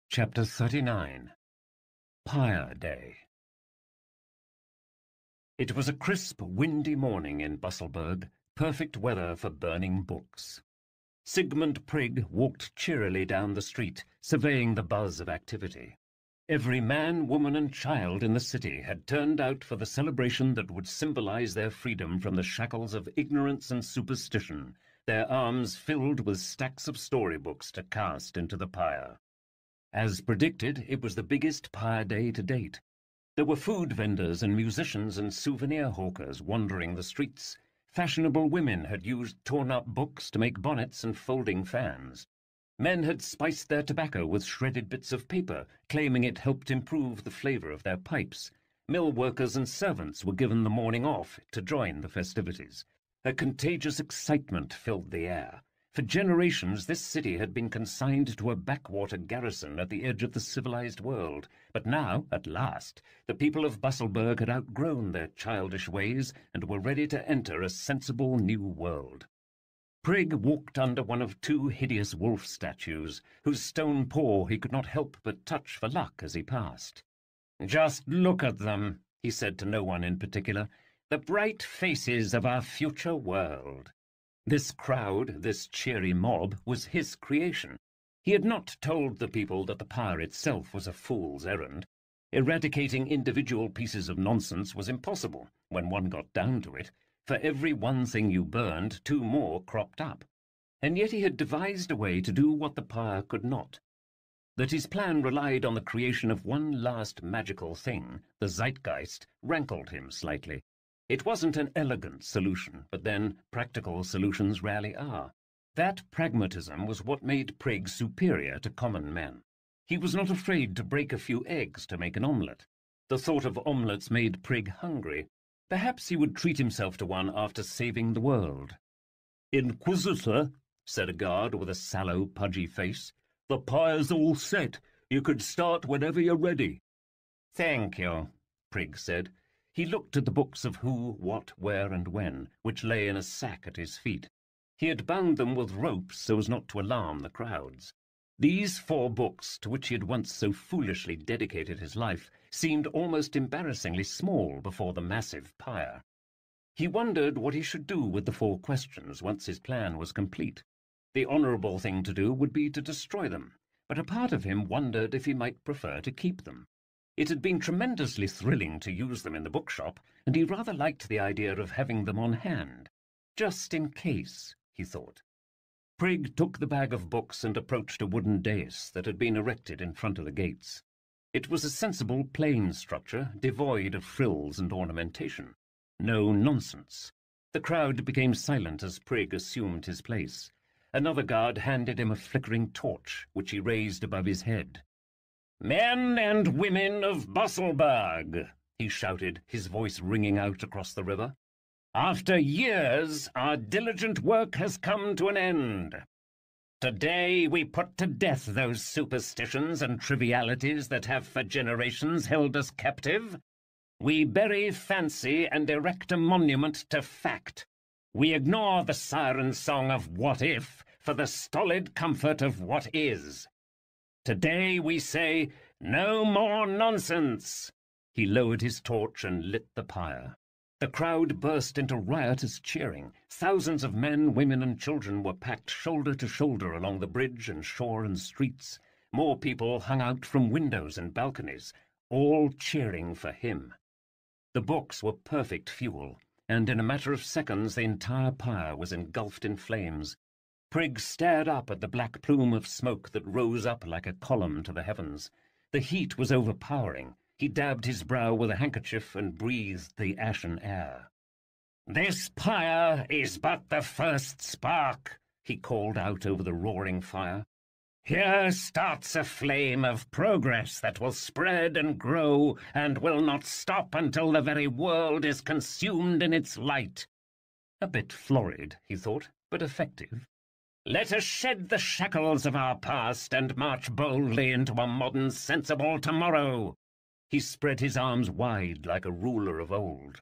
Chapter 39. Pyre Day. It was a crisp, windy morning in Busselburg, perfect weather for burning books. Sigmund Prig walked cheerily down the street, surveying the buzz of activity. Every man, woman, and child in the city had turned out for the celebration that would symbolize their freedom from the shackles of ignorance and superstition, their arms filled with stacks of storybooks to cast into the pyre. As predicted, it was the biggest pyre day to date. There were food vendors and musicians and souvenir hawkers wandering the streets. Fashionable women had used torn-up books to make bonnets and folding fans. Men had spiced their tobacco with shredded bits of paper, claiming it helped improve the flavor of their pipes. Mill workers and servants were given the morning off to join the festivities. A contagious excitement filled the air. For generations, this city had been consigned to a backwater garrison at the edge of the civilized world. But now, at last, the people of Busselburg had outgrown their childish ways and were ready to enter a sensible new world. Prig walked under one of 2 hideous wolf statues, whose stone paw he could not help but touch for luck as he passed. "Just look at them," he said to no one in particular. "The bright faces of our future world." This crowd, this cheery mob, was his creation. He had not told the people that the pyre itself was a fool's errand. Eradicating individual pieces of nonsense was impossible, when one got down to it. For every one thing you burned, 2 more cropped up. And yet he had devised a way to do what the pyre could not. That his plan relied on the creation of one last magical thing, the zeitgeist, rankled him slightly. It wasn't an elegant solution, but then practical solutions rarely are. That pragmatism was what made Prigg superior to common men. He was not afraid to break a few eggs to make an omelette. The thought of omelettes made Prigg hungry. Perhaps he would treat himself to one after saving the world. "Inquisitor," said a guard with a sallow, pudgy face, "the pyre's all set. You could start whenever you're ready." "Thank you," Prigg said. He looked at the books of who, what, where, and when, which lay in a sack at his feet. He had bound them with ropes so as not to alarm the crowds. These 4 books, to which he had once so foolishly dedicated his life, seemed almost embarrassingly small before the massive pyre. He wondered what he should do with the 4 questions once his plan was complete. The honourable thing to do would be to destroy them, but a part of him wondered if he might prefer to keep them. It had been tremendously thrilling to use them in the bookshop, and he rather liked the idea of having them on hand. Just in case, he thought. Prigg took the bag of books and approached a wooden dais that had been erected in front of the gates. It was a sensible, plain structure, devoid of frills and ornamentation. No nonsense. The crowd became silent as Prigg assumed his place. Another guard handed him a flickering torch, which he raised above his head. "Men and women of Busselburg," he shouted, his voice ringing out across the river. "After years, our diligent work has come to an end. Today we put to death those superstitions and trivialities that have for generations held us captive. We bury fancy and erect a monument to fact. We ignore the siren song of what if for the stolid comfort of what is. Today we say, no more nonsense." He lowered his torch and lit the pyre. The crowd burst into riotous cheering. Thousands of men, women, and children were packed shoulder to shoulder along the bridge and shore and streets. More people hung out from windows and balconies, all cheering for him. The books were perfect fuel, and in a matter of seconds the entire pyre was engulfed in flames. Prigg stared up at the black plume of smoke that rose up like a column to the heavens. The heat was overpowering. He dabbed his brow with a handkerchief and breathed the ashen air. "This pyre is but the first spark," he called out over the roaring fire. "Here starts a flame of progress that will spread and grow and will not stop until the very world is consumed in its light." A bit florid, he thought, but effective. "Let us shed the shackles of our past and march boldly into a modern, sensible tomorrow." He spread his arms wide like a ruler of old.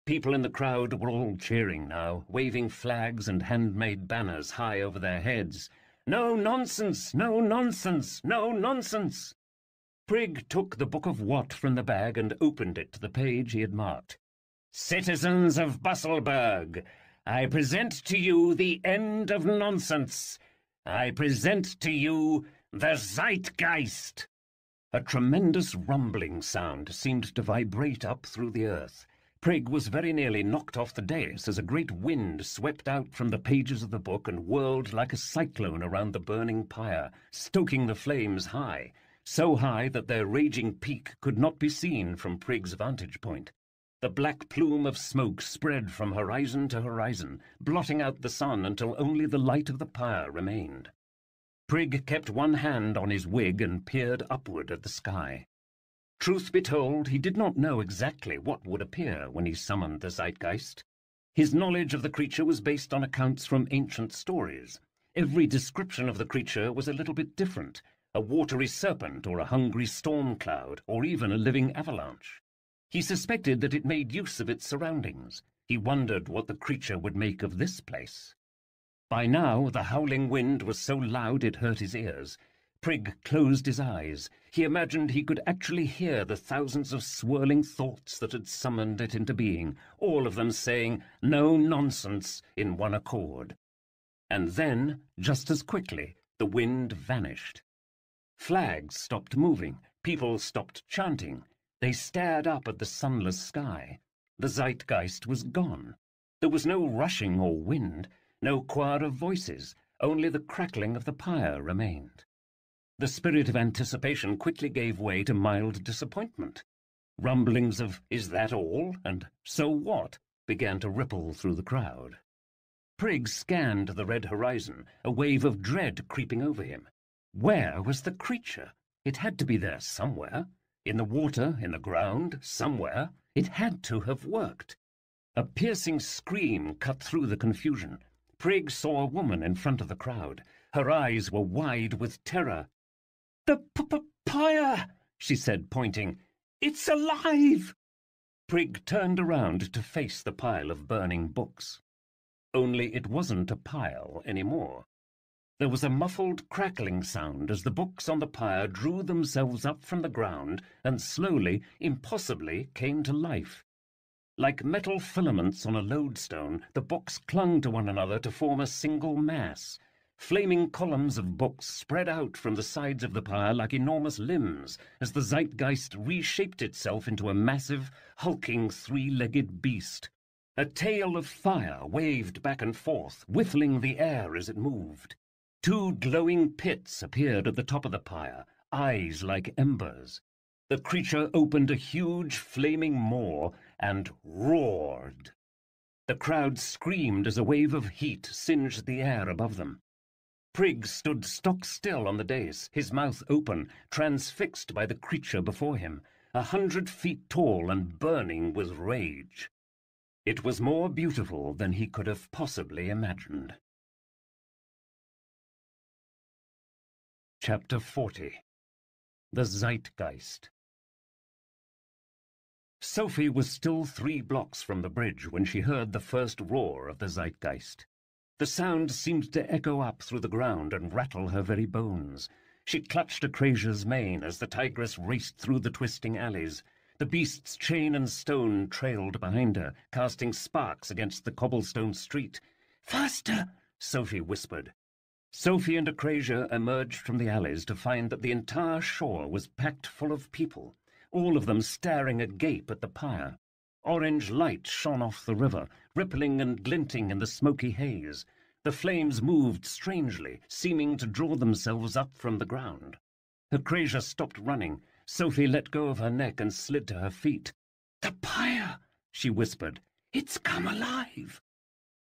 People in the crowd were all cheering now, waving flags and handmade banners high over their heads. "No nonsense! No nonsense! No nonsense!" Prigg took the Book of What from the bag and opened it to the page he had marked. "Citizens of Busselburg, I present to you the end of nonsense. I present to you the Zeitgeist." A tremendous rumbling sound seemed to vibrate up through the earth. Prigg was very nearly knocked off the dais as a great wind swept out from the pages of the book and whirled like a cyclone around the burning pyre, stoking the flames high, so high that their raging peak could not be seen from Prigg's vantage point. The black plume of smoke spread from horizon to horizon, blotting out the sun until only the light of the pyre remained. Prigg kept one hand on his wig and peered upward at the sky. Truth be told, he did not know exactly what would appear when he summoned the Zeitgeist. His knowledge of the creature was based on accounts from ancient stories. Every description of the creature was a little bit different, a watery serpent or a hungry storm cloud, or even a living avalanche. He suspected that it made use of its surroundings. He wondered what the creature would make of this place. By now the howling wind was so loud it hurt his ears. Prig closed his eyes. He imagined he could actually hear the thousands of swirling thoughts that had summoned it into being, all of them saying, "No nonsense," in one accord. And then, just as quickly, the wind vanished. Flags stopped moving. People stopped chanting. They stared up at the sunless sky. The zeitgeist was gone. There was no rushing or wind, no choir of voices, only the crackling of the pyre remained. The spirit of anticipation quickly gave way to mild disappointment. Rumblings of "Is that all?" and "So what?" began to ripple through the crowd. Prig scanned the red horizon, a wave of dread creeping over him. Where was the creature? It had to be there somewhere. In the water, in the ground, somewhere. It had to have worked. A piercing scream cut through the confusion. Prig saw a woman in front of the crowd. Her eyes were wide with terror. "The pyre!" she said, pointing. "It's alive!" Prig turned around to face the pile of burning books. Only it wasn't a pile anymore. There was a muffled crackling sound as the books on the pyre drew themselves up from the ground and slowly, impossibly, came to life. Like metal filaments on a lodestone, the books clung to one another to form a single mass. Flaming columns of books spread out from the sides of the pyre like enormous limbs as the zeitgeist reshaped itself into a massive, hulking, three-legged beast. A tail of fire waved back and forth, whiffling the air as it moved. Two glowing pits appeared at the top of the pyre, eyes like embers. The creature opened a huge flaming maw and roared. The crowd screamed as a wave of heat singed the air above them. Prig stood stock still on the dais, his mouth open, transfixed by the creature before him, 100 feet tall and burning with rage. It was more beautiful than he could have possibly imagined. Chapter 40. The Zeitgeist. Sophie was still 3 blocks from the bridge when she heard the first roar of the zeitgeist. The sound seemed to echo up through the ground and rattle her very bones. She clutched Acrasia's mane as the tigress raced through the twisting alleys. The beast's chain and stone trailed behind her, casting sparks against the cobblestone street. "Faster!" Sophie whispered. Sophie and Acrasia emerged from the alleys to find that the entire shore was packed full of people, all of them staring agape at the pyre. Orange light shone off the river, rippling and glinting in the smoky haze. The flames moved strangely, seeming to draw themselves up from the ground. Acrasia stopped running. Sophie let go of her neck and slid to her feet. "The pyre!" she whispered. "It's come alive!"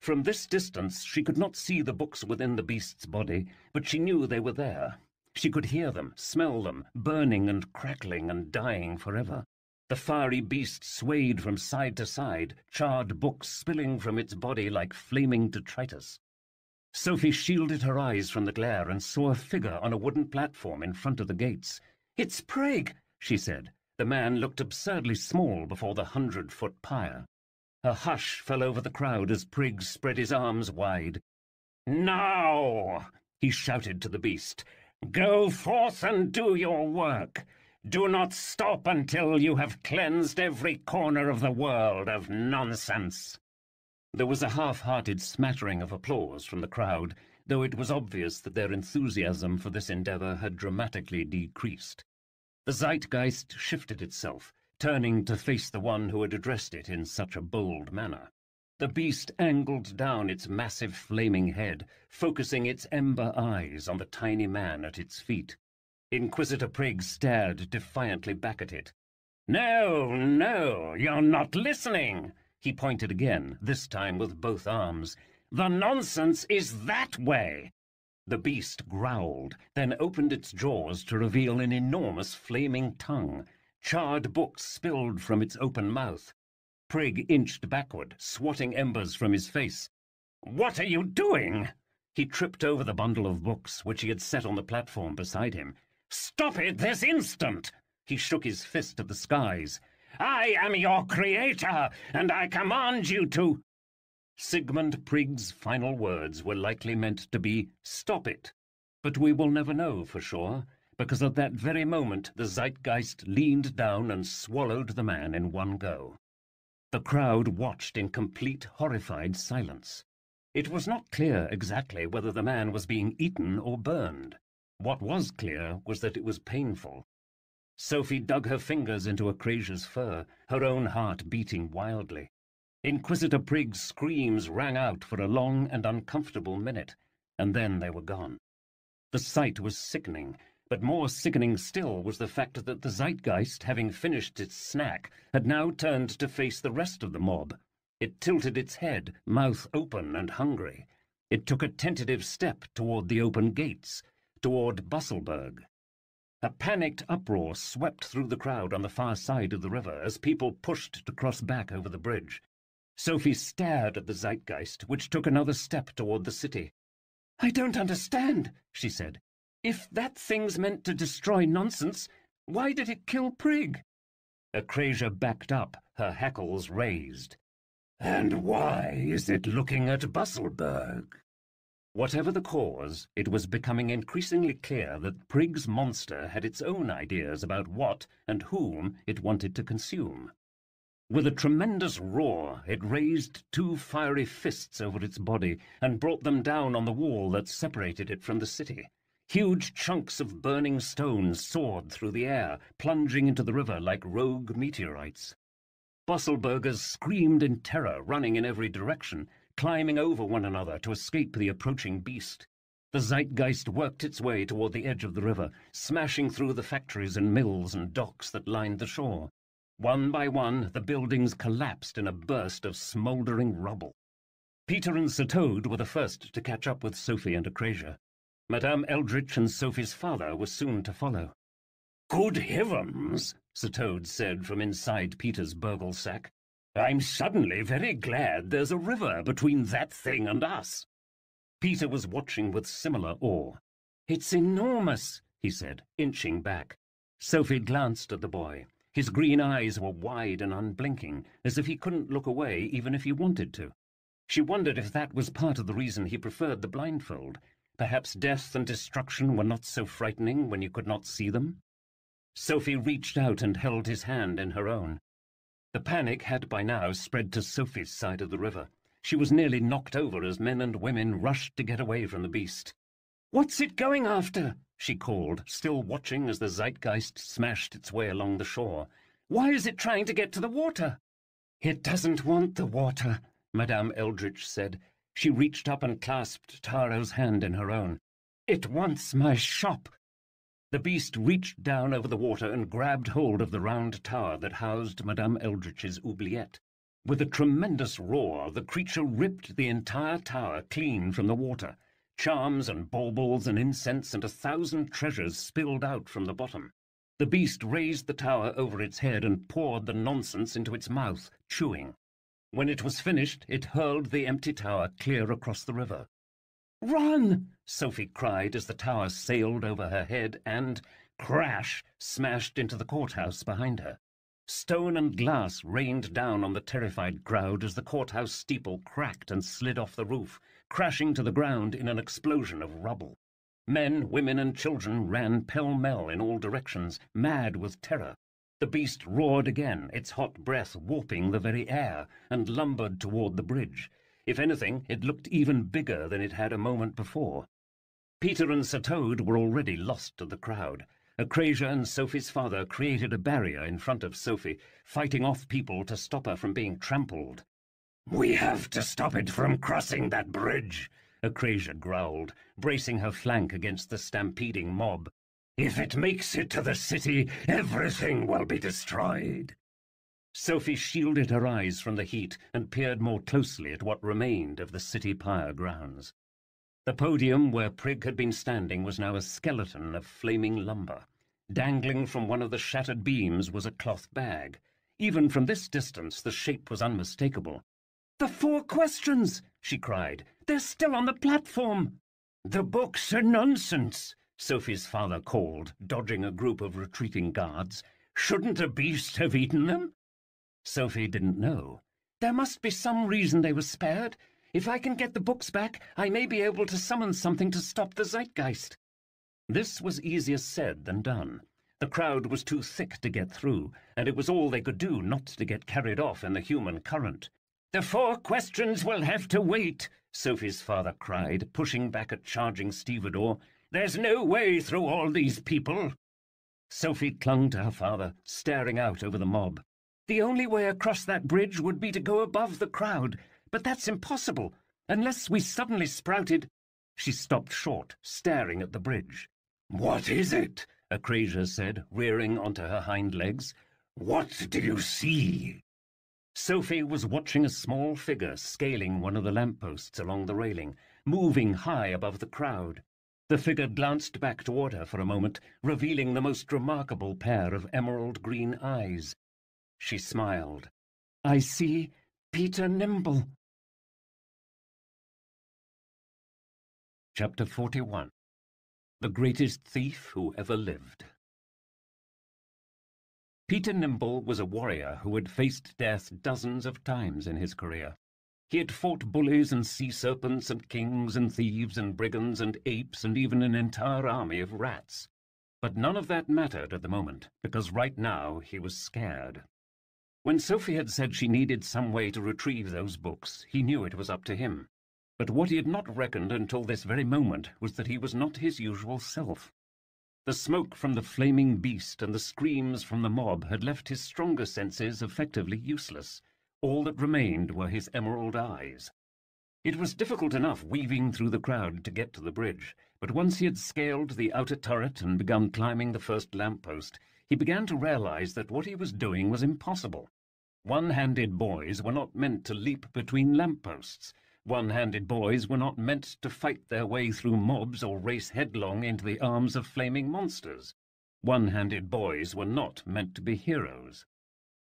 From this distance she could not see the books within the beast's body, but she knew they were there. She could hear them, smell them, burning and crackling and dying forever. The fiery beast swayed from side to side, charred books spilling from its body like flaming detritus. Sophie shielded her eyes from the glare and saw a figure on a wooden platform in front of the gates. "It's Prig," she said. The man looked absurdly small before the 100-foot pyre. A hush fell over the crowd as Prig spread his arms wide. "Now!" he shouted to the beast. "Go forth and do your work. Do not stop until you have cleansed every corner of the world of nonsense." There was a half-hearted smattering of applause from the crowd, though it was obvious that their enthusiasm for this endeavour had dramatically decreased. The zeitgeist shifted itself, turning to face the one who had addressed it in such a bold manner. The beast angled down its massive flaming head, focusing its ember eyes on the tiny man at its feet. Inquisitor Prig stared defiantly back at it. "No, no, you're not listening!" He pointed again, this time with both arms. "The nonsense is that way!" The beast growled, then opened its jaws to reveal an enormous flaming tongue. Charred books spilled from its open mouth. Prig inched backward, swatting embers from his face. "What are you doing?" He tripped over the bundle of books which he had set on the platform beside him. "Stop it this instant!" He shook his fist at the skies. "I am your creator, and I command you to—" Sigmund Prig's final words were likely meant to be, "Stop it." But we will never know for sure, because at that very moment the zeitgeist leaned down and swallowed the man in one go. The crowd watched in complete, horrified silence. It was not clear exactly whether the man was being eaten or burned. What was clear was that it was painful. Sophie dug her fingers into Acrasia's fur, her own heart beating wildly. Inquisitor Prigg's screams rang out for a long and uncomfortable minute, and then they were gone. The sight was sickening, but more sickening still was the fact that the zeitgeist, having finished its snack, had now turned to face the rest of the mob. It tilted its head, mouth open and hungry. It took a tentative step toward the open gates, toward Busselburg. A panicked uproar swept through the crowd on the far side of the river as people pushed to cross back over the bridge. Sophie stared at the zeitgeist, which took another step toward the city. "I don't understand," she said. "If that thing's meant to destroy nonsense, why did it kill Prigg?" Acrasia backed up, her hackles raised. "And why is it looking at Busselburg?" Whatever the cause, it was becoming increasingly clear that Prigg's monster had its own ideas about what and whom it wanted to consume. With a tremendous roar, it raised two fiery fists over its body and brought them down on the wall that separated it from the city. Huge chunks of burning stone soared through the air, plunging into the river like rogue meteorites. Busselburgers screamed in terror, running in every direction, climbing over one another to escape the approaching beast. The zeitgeist worked its way toward the edge of the river, smashing through the factories and mills and docks that lined the shore. One by one, the buildings collapsed in a burst of smouldering rubble. Peter and Sir were the first to catch up with Sophie and Acrasia. Madame Eldritch and Sophie's father were soon to follow. "Good heavens," Sir said from inside Peter's burgle sack. "I'm suddenly very glad there's a river between that thing and us." Peter was watching with similar awe. "It's enormous," he said, inching back. Sophie glanced at the boy. His green eyes were wide and unblinking, as if he couldn't look away even if he wanted to. She wondered if that was part of the reason he preferred the blindfold. Perhaps death and destruction were not so frightening when you could not see them. Sophie reached out and held his hand in her own. The panic had by now spread to Sophie's side of the river. She was nearly knocked over as men and women rushed to get away from the beast. "What's it going after?" she called, still watching as the zeitgeist smashed its way along the shore. "Why is it trying to get to the water?" "It doesn't want the water," Madame Eldritch said. She reached up and clasped Taro's hand in her own. "It wants my shop." The beast reached down over the water and grabbed hold of the round tower that housed Madame Eldritch's oubliette. With a tremendous roar, the creature ripped the entire tower clean from the water. Charms and baubles and incense and 1,000 treasures spilled out from the bottom. The beast raised the tower over its head and poured the nonsense into its mouth, chewing. When it was finished, it hurled the empty tower clear across the river. "Run!" Sophie cried as the tower sailed over her head and, crash, smashed into the courthouse behind her. Stone and glass rained down on the terrified crowd as the courthouse steeple cracked and slid off the roof, crashing to the ground in an explosion of rubble. Men, women, and children ran pell-mell in all directions, mad with terror. The beast roared again, its hot breath warping the very air, and lumbered toward the bridge. If anything, it looked even bigger than it had a moment before. Peter and Sir were already lost to the crowd. Acrasia and Sophie's father created a barrier in front of Sophie, fighting off people to stop her from being trampled. "We have to stop it from crossing that bridge," Acrasia growled, bracing her flank against the stampeding mob. "If it makes it to the city, everything will be destroyed." Sophie shielded her eyes from the heat and peered more closely at what remained of the city pyre grounds. The podium where Prigg had been standing was now a skeleton of flaming lumber. Dangling from one of the shattered beams was a cloth bag. Even from this distance, the shape was unmistakable. "The 4 questions!" she cried. "They're still on the platform!" "The books are nonsense," Sophie's father called, dodging a group of retreating guards. "Shouldn't a beast have eaten them?" Sophie didn't know. "There must be some reason they were spared. If I can get the books back, I may be able to summon something to stop the zeitgeist." This was easier said than done. The crowd was too thick to get through, and it was all they could do not to get carried off in the human current. "The 4 questions will have to wait," Sophie's father cried, pushing back a charging stevedore. "There's no way through all these people." Sophie clung to her father, staring out over the mob. "The only way across that bridge would be to go above the crowd, but that's impossible, unless we suddenly sprouted—" She stopped short, staring at the bridge. "What is it?" Acrasia said, rearing onto her hind legs. "What do you see?" Sophie was watching a small figure scaling one of the lampposts along the railing, moving high above the crowd. The figure glanced back toward her for a moment, revealing the most remarkable pair of emerald-green eyes. She smiled. "I see Peter Nimble." Chapter 41. The Greatest Thief Who Ever Lived. Peter Nimble was a warrior who had faced death dozens of times in his career. He had fought bullies and sea serpents and kings and thieves and brigands and apes and even an entire army of rats. But none of that mattered at the moment, because right now he was scared. When Sophie had said she needed some way to retrieve those books, he knew it was up to him. But what he had not reckoned until this very moment was that he was not his usual self. The smoke from the flaming beast and the screams from the mob had left his stronger senses effectively useless. All that remained were his emerald eyes. It was difficult enough weaving through the crowd to get to the bridge, but once he had scaled the outer turret and begun climbing the first lamppost, he began to realize that what he was doing was impossible. One-handed boys were not meant to leap between lampposts. One-handed boys were not meant to fight their way through mobs or race headlong into the arms of flaming monsters. One-handed boys were not meant to be heroes.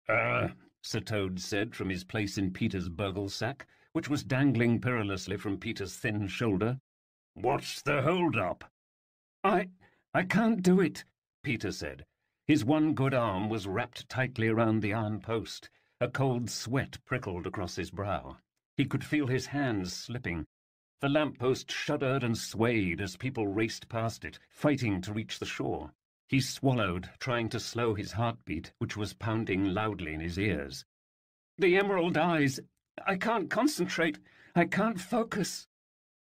Sir Toad said from his place in Peter's burgle sack, which was dangling perilously from Peter's thin shoulder. "What's the hold-up?" I can't do it," Peter said. His one good arm was wrapped tightly around the iron post. A cold sweat prickled across his brow. He could feel his hands slipping. The lamppost shuddered and swayed as people raced past it, fighting to reach the shore. He swallowed, trying to slow his heartbeat, which was pounding loudly in his ears. "The emerald eyes! I can't concentrate! I can't focus!"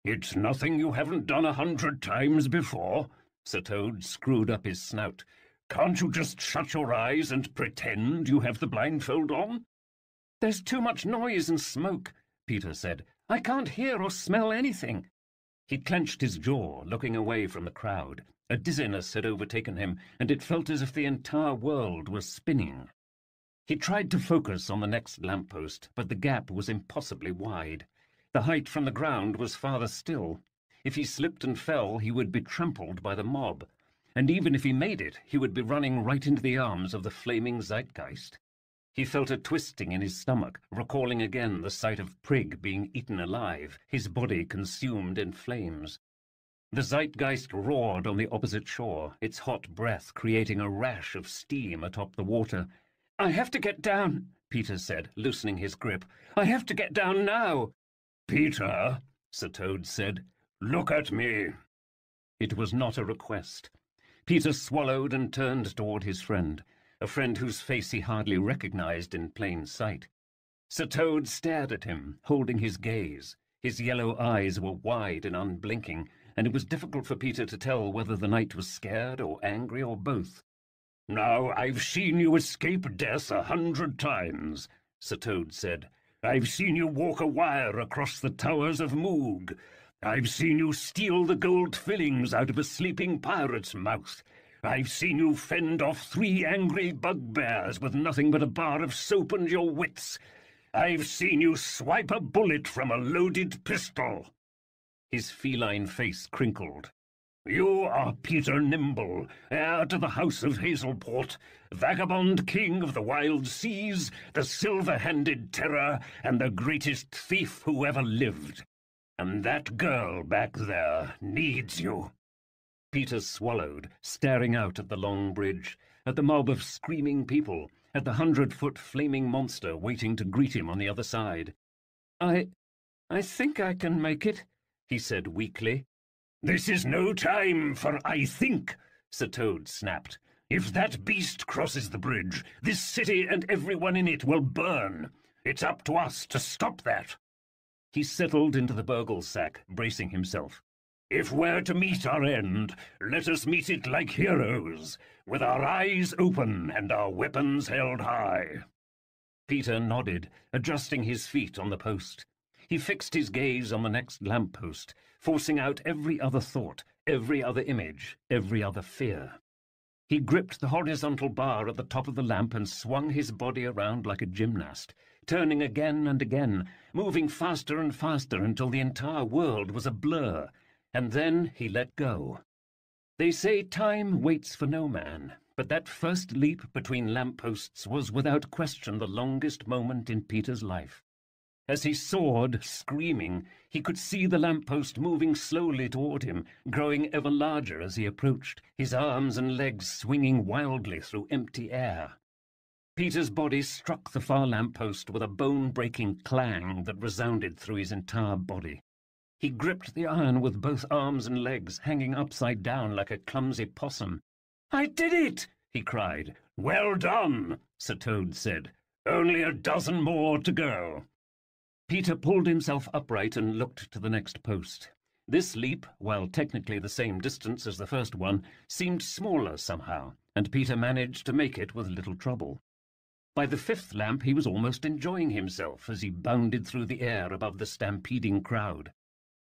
"It's nothing you haven't done 100 times before," Sir Toad screwed up his snout. "Can't you just shut your eyes and pretend you have the blindfold on?" "There's too much noise and smoke," Peter said. "I can't hear or smell anything." He clenched his jaw, looking away from the crowd. A dizziness had overtaken him, and it felt as if the entire world was spinning. He tried to focus on the next lamppost, but the gap was impossibly wide. The height from the ground was farther still. If he slipped and fell, he would be trampled by the mob. And even if he made it, he would be running right into the arms of the flaming zeitgeist. He felt a twisting in his stomach, recalling again the sight of Prig being eaten alive, his body consumed in flames. The zeitgeist roared on the opposite shore, its hot breath creating a rash of steam atop the water. "I have to get down," Peter said, loosening his grip. "I have to get down now." "Peter," Sir Toad said, "look at me." It was not a request. Peter swallowed and turned toward his friend, a friend whose face he hardly recognized in plain sight. Sir Toad stared at him, holding his gaze. His yellow eyes were wide and unblinking, and it was difficult for Peter to tell whether the knight was scared or angry or both. "Now, I've seen you escape death 100 times, Sir Toad said. "I've seen you walk a wire across the towers of Moog. I've seen you steal the gold fillings out of a sleeping pirate's mouth. I've seen you fend off 3 angry bugbears with nothing but a bar of soap and your wits. I've seen you swipe a bullet from a loaded pistol." His feline face crinkled. "You are Peter Nimble, heir to the House of Hazelport, vagabond king of the wild seas, the silver-handed terror, and the greatest thief who ever lived. And that girl back there needs you." Peter swallowed, staring out at the long bridge, at the mob of screaming people, at the 100-foot flaming monster waiting to greet him on the other side. I think I can make it," he said weakly. "This is no time for I think," Sir Toad snapped. "If that beast crosses the bridge, this city and everyone in it will burn. It's up to us to stop that." He settled into the burgle sack, bracing himself. "If we're to meet our end, let us meet it like heroes, with our eyes open and our weapons held high." Peter nodded, adjusting his feet on the post. He fixed his gaze on the next lamp-post, forcing out every other thought, every other image, every other fear. He gripped the horizontal bar at the top of the lamp and swung his body around like a gymnast, turning again and again, moving faster and faster until the entire world was a blur, and then he let go. They say time waits for no man, but that first leap between lamp-posts was without question the longest moment in Peter's life. As he soared, screaming, he could see the lamp-post moving slowly toward him, growing ever larger as he approached, his arms and legs swinging wildly through empty air. Peter's body struck the far lamp-post with a bone-breaking clang that resounded through his entire body. He gripped the iron with both arms and legs, hanging upside down like a clumsy possum. "I did it!" he cried. "Well done," Sir Toad said. "Only a dozen more to go." Peter pulled himself upright and looked to the next post. This leap, while technically the same distance as the first one, seemed smaller somehow, and Peter managed to make it with little trouble. By the fifth lamp he was almost enjoying himself as he bounded through the air above the stampeding crowd.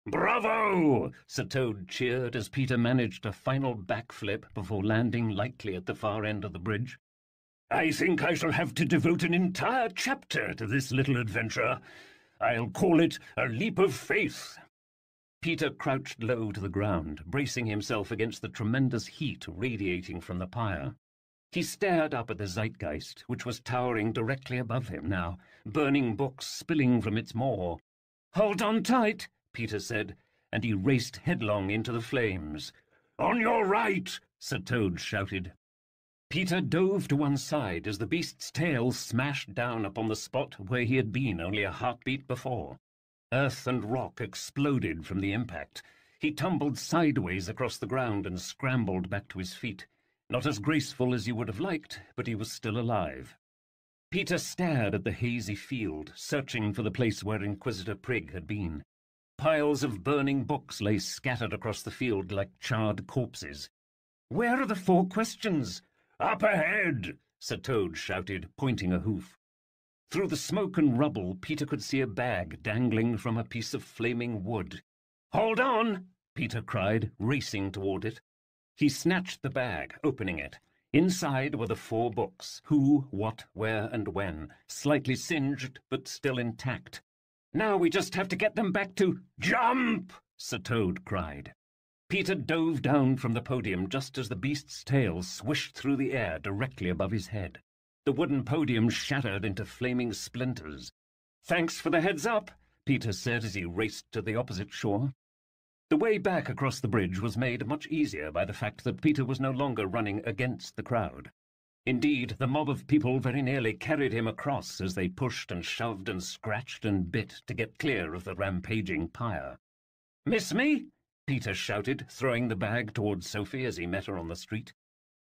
"Bravo!" Sir Toad cheered as Peter managed a final backflip before landing lightly at the far end of the bridge. "I think I shall have to devote an entire chapter to this little adventure. I'll call it a leap of faith." Peter crouched low to the ground, bracing himself against the tremendous heat radiating from the pyre. He stared up at the zeitgeist, which was towering directly above him now, burning books spilling from its maw. "Hold on tight," Peter said, and he raced headlong into the flames. "On your right!" Sir Toad shouted. Peter dove to one side as the beast's tail smashed down upon the spot where he had been only a heartbeat before. Earth and rock exploded from the impact. He tumbled sideways across the ground and scrambled back to his feet. Not as graceful as you would have liked, but he was still alive. Peter stared at the hazy field, searching for the place where Inquisitor Prig had been. Piles of burning books lay scattered across the field like charred corpses. "Where are the 4 questions?" "Up ahead!" Sir Toad shouted, pointing a hoof. Through the smoke and rubble, Peter could see a bag dangling from a piece of flaming wood. "Hold on!" Peter cried, racing toward it. He snatched the bag, opening it. Inside were the 4 books, Who, What, Where, and When, slightly singed but still intact. "Now we just have to get them back to—" "Jump!" Sir Toad cried. Peter dove down from the podium just as the beast's tail swished through the air directly above his head. The wooden podium shattered into flaming splinters. "Thanks for the heads up," Peter said as he raced to the opposite shore. The way back across the bridge was made much easier by the fact that Peter was no longer running against the crowd. Indeed, the mob of people very nearly carried him across as they pushed and shoved and scratched and bit to get clear of the rampaging pyre. "Miss me?" Peter shouted, throwing the bag towards Sophie as he met her on the street.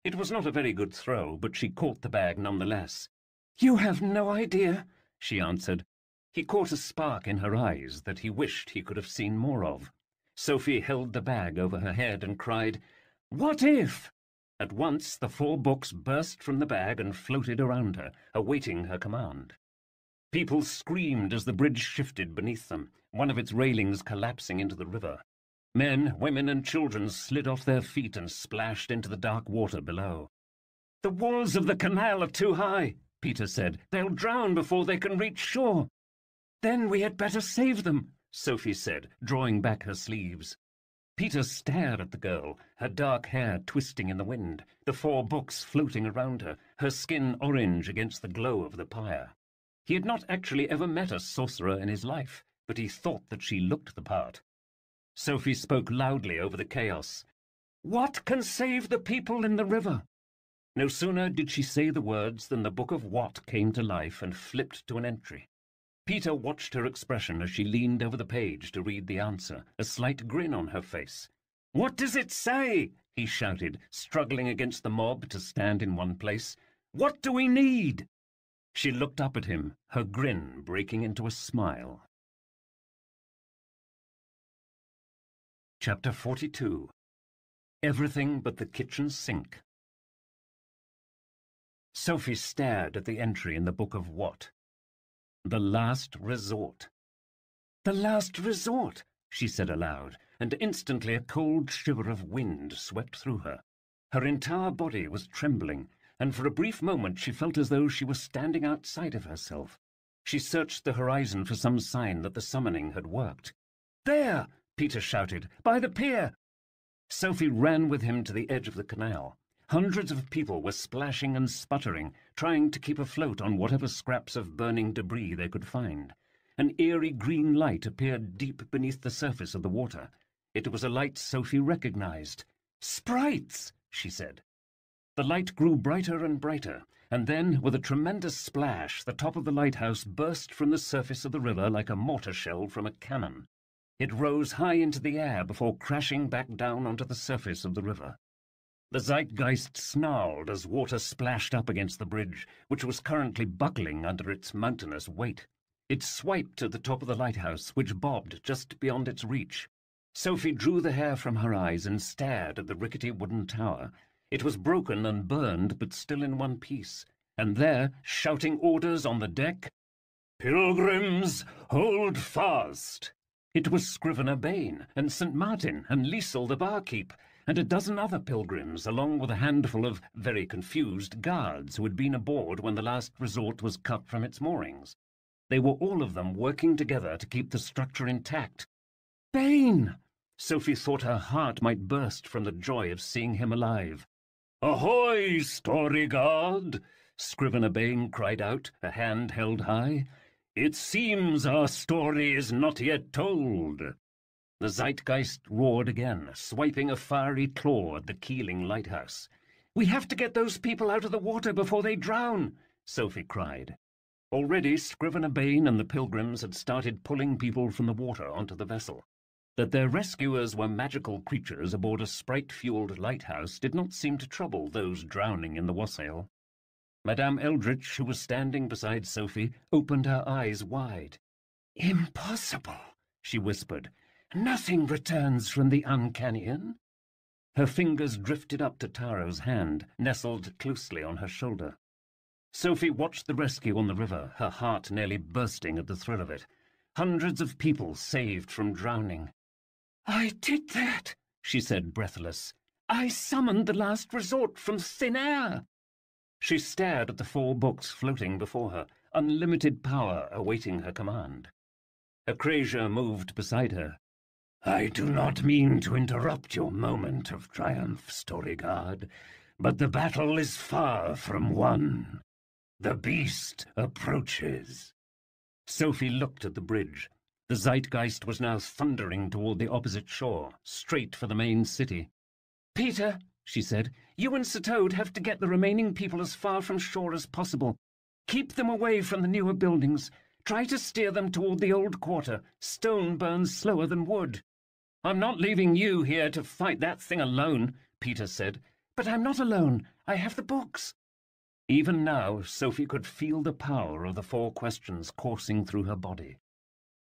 It was not a very good throw, but she caught the bag nonetheless. "You have no idea," she answered. He caught a spark in her eyes that he wished he could have seen more of. Sophie held the bag over her head and cried, "What if?" At once the 4 books burst from the bag and floated around her, awaiting her command. People screamed as the bridge shifted beneath them, one of its railings collapsing into the river. Men, women, and children slid off their feet and splashed into the dark water below. "The walls of the canal are too high," Peter said. "They'll drown before they can reach shore." "Then we had better save them," Sophie said, drawing back her sleeves. Peter stared at the girl, her dark hair twisting in the wind, the 4 books floating around her, her skin orange against the glow of the pyre. He had not actually ever met a sorcerer in his life, but he thought that she looked the part. Sophie spoke loudly over the chaos. "What can save the people in the river?" No sooner did she say the words than the Book of What came to life and flipped to an entry. Peter watched her expression as she leaned over the page to read the answer, a slight grin on her face. "What does it say?" he shouted, struggling against the mob to stand in one place. "What do we need?" She looked up at him, her grin breaking into a smile. Chapter 42. Everything but the kitchen sink. Sophie stared at the entry in the Book of What? The Last Resort. "The Last Resort," she said aloud, and instantly a cold shiver of wind swept through her. Her entire body was trembling, and for a brief moment she felt as though she were standing outside of herself. She searched the horizon for some sign that the summoning had worked. "There!" Peter shouted. "By the pier!" Sophie ran with him to the edge of the canal. Hundreds of people were splashing and sputtering, trying to keep afloat on whatever scraps of burning debris they could find. An eerie green light appeared deep beneath the surface of the water. It was a light Sophie recognized. "Sprites!" she said. The light grew brighter and brighter, and then, with a tremendous splash, the top of the lighthouse burst from the surface of the river like a mortar shell from a cannon. It rose high into the air before crashing back down onto the surface of the river. The Zeitgeist snarled as water splashed up against the bridge, which was currently buckling under its mountainous weight. It swiped at the top of the lighthouse, which bobbed just beyond its reach. Sophie drew the hair from her eyes and stared at the rickety wooden tower. It was broken and burned, but still in one piece. And there, shouting orders on the deck, "Pilgrims, hold fast!" It was Scrivener Bain, and St. Martin, and Liesel the barkeep, and a dozen other pilgrims, along with a handful of very confused guards who had been aboard when the Last Resort was cut from its moorings. They were all of them working together to keep the structure intact. "Bain!" Sophie thought her heart might burst from the joy of seeing him alive. "Ahoy, Storyguard!" Scrivener Bain cried out, a hand held high. "It seems our story is not yet told." The Zeitgeist roared again, swiping a fiery claw at the keeling lighthouse. "We have to get those people out of the water before they drown," Sophie cried. Already Scrivener Bain and the pilgrims had started pulling people from the water onto the vessel. That their rescuers were magical creatures aboard a sprite-fueled lighthouse did not seem to trouble those drowning in the wassail. Madame Eldritch, who was standing beside Sophie, opened her eyes wide. "Impossible," she whispered. "Nothing returns from the Uncannian." Her fingers drifted up to Taro's hand, nestled closely on her shoulder. Sophie watched the rescue on the river, her heart nearly bursting at the thrill of it. Hundreds of people saved from drowning. "I did that," she said, breathless. "I summoned the Last Resort from thin air." She stared at the 4 books floating before her, unlimited power awaiting her command. Acrasia moved beside her. "I do not mean to interrupt your moment of triumph, Storyguard, but the battle is far from won. The beast approaches." Sophie looked at the bridge. The Zeitgeist was now thundering toward the opposite shore, straight for the main city. "Peter," she said, "you and Sir Toad have to get the remaining people as far from shore as possible. Keep them away from the newer buildings. Try to steer them toward the old quarter. Stone burns slower than wood." "I'm not leaving you here to fight that thing alone," Peter said. "But I'm not alone. I have the books." Even now, Sophie could feel the power of the 4 questions coursing through her body.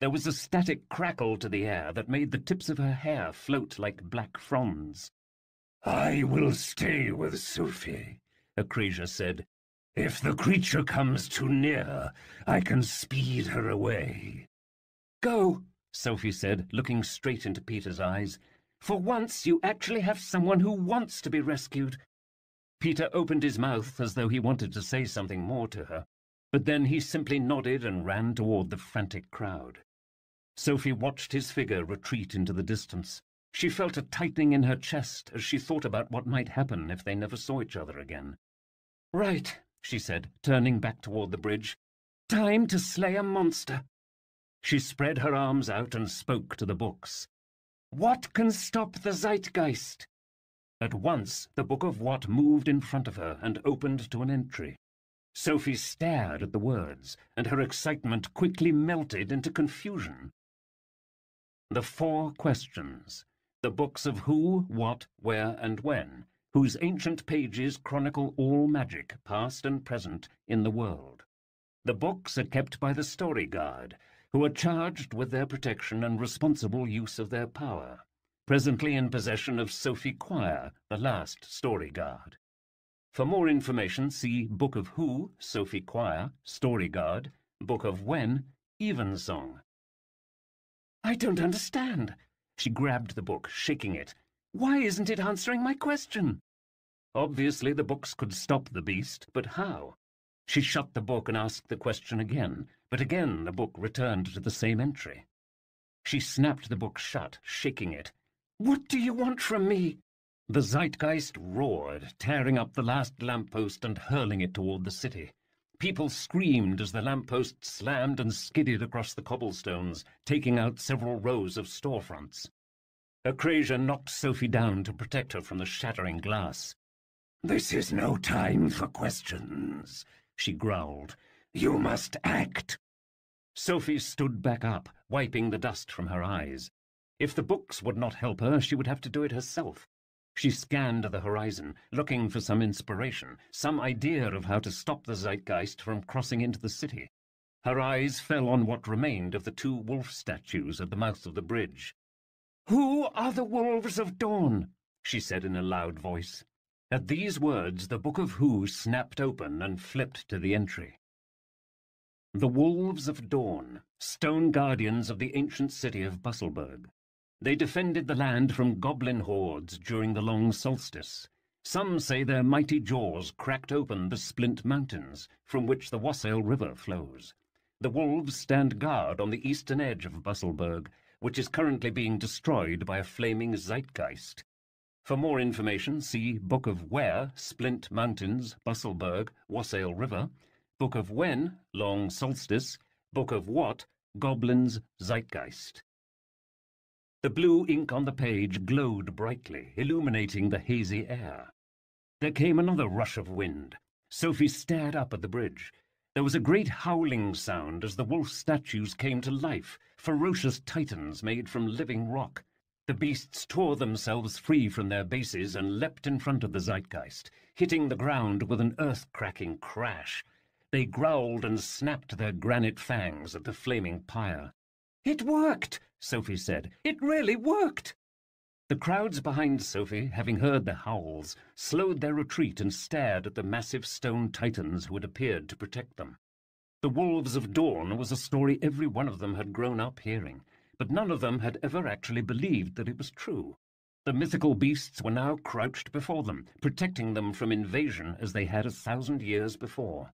There was a static crackle to the air that made the tips of her hair float like black fronds. "I will stay with Sophie," Acrasia said. "If the creature comes too near, I can speed her away." "Go," Sophie said, looking straight into Peter's eyes. "For once you actually have someone who wants to be rescued." Peter opened his mouth as though he wanted to say something more to her, but then he simply nodded and ran toward the frantic crowd. Sophie watched his figure retreat into the distance. She felt a tightening in her chest as she thought about what might happen if they never saw each other again. "Right," she said, turning back toward the bridge. "Time to slay a monster." She spread her arms out and spoke to the books. "What can stop the Zeitgeist?" At once, the Book of What moved in front of her and opened to an entry. Sophie stared at the words, and her excitement quickly melted into confusion. The 4 questions. The books of who, what, where, and when, whose ancient pages chronicle all magic, past and present, in the world. The books are kept by the Storyguard, who are charged with their protection and responsible use of their power, presently in possession of Sophie Quire, the last Storyguard. For more information, see Book of Who, Sophie Quire, Storyguard, Book of When, Evensong. I don't understand. She grabbed the book, shaking it. Why isn't it answering my question? Obviously the books could stop the beast, but how? She shut the book and asked the question again, but again the book returned to the same entry. She snapped the book shut, shaking it. What do you want from me? The Zeitgeist roared, tearing up the last lamppost and hurling it toward the city. People screamed as the lamppost slammed and skidded across the cobblestones, taking out several rows of storefronts. Acrasia knocked Sophie down to protect her from the shattering glass. "This is no time for questions," she growled. "You must act." Sophie stood back up, wiping the dust from her eyes. If the books would not help her, she would have to do it herself. She scanned the horizon, looking for some inspiration, some idea of how to stop the Zeitgeist from crossing into the city. Her eyes fell on what remained of the two wolf statues at the mouth of the bridge. "Who are the Wolves of Dawn?" she said in a loud voice. At these words, the Book of Who snapped open and flipped to the entry. The Wolves of Dawn, stone guardians of the ancient city of Busselburg. They defended the land from goblin hordes during the long solstice. Some say their mighty jaws cracked open the splint mountains, from which the Wassail River flows. The wolves stand guard on the eastern edge of Busselburg, which is currently being destroyed by a flaming Zeitgeist. For more information, see Book of Where, Splint Mountains, Busselburg, Wassail River, Book of When, Long Solstice, Book of What, Goblins, Zeitgeist. The blue ink on the page glowed brightly, illuminating the hazy air. There came another rush of wind. Sophie stared up at the bridge. There was a great howling sound as the wolf statues came to life, ferocious titans made from living rock. The beasts tore themselves free from their bases and leapt in front of the Zeitgeist, hitting the ground with an earth-cracking crash. They growled and snapped their granite fangs at the flaming pyre. "It worked," Sophie said. "It really worked." The crowds behind Sophie, having heard the howls, slowed their retreat and stared at the massive stone titans who had appeared to protect them. The Wolves of Dawn was a story every one of them had grown up hearing, but none of them had ever actually believed that it was true. The mythical beasts were now crouched before them, protecting them from invasion as they had 1,000 years before.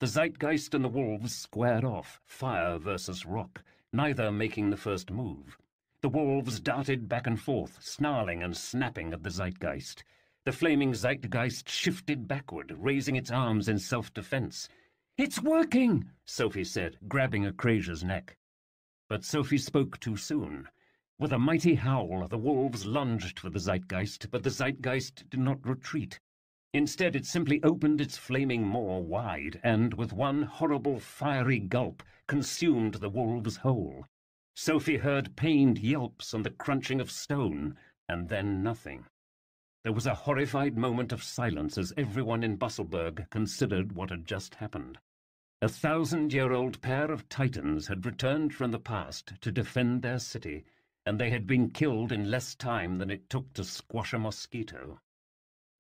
The Zeitgeist and the wolves squared off, fire versus rock, neither making the first move. The wolves darted back and forth, snarling and snapping at the Zeitgeist. The flaming Zeitgeist shifted backward, raising its arms in self-defense. "It's working," Sophie said, grabbing Acrasia's neck. But Sophie spoke too soon. With a mighty howl, the wolves lunged for the Zeitgeist, but the Zeitgeist did not retreat. Instead, it simply opened its flaming maw wide and, with one horrible fiery gulp, consumed the wolves whole. Sophie heard pained yelps and the crunching of stone, and then nothing. There was a horrified moment of silence as everyone in Busselburg considered what had just happened. 1,000-year-old pair of titans had returned from the past to defend their city, and they had been killed in less time than it took to squash a mosquito.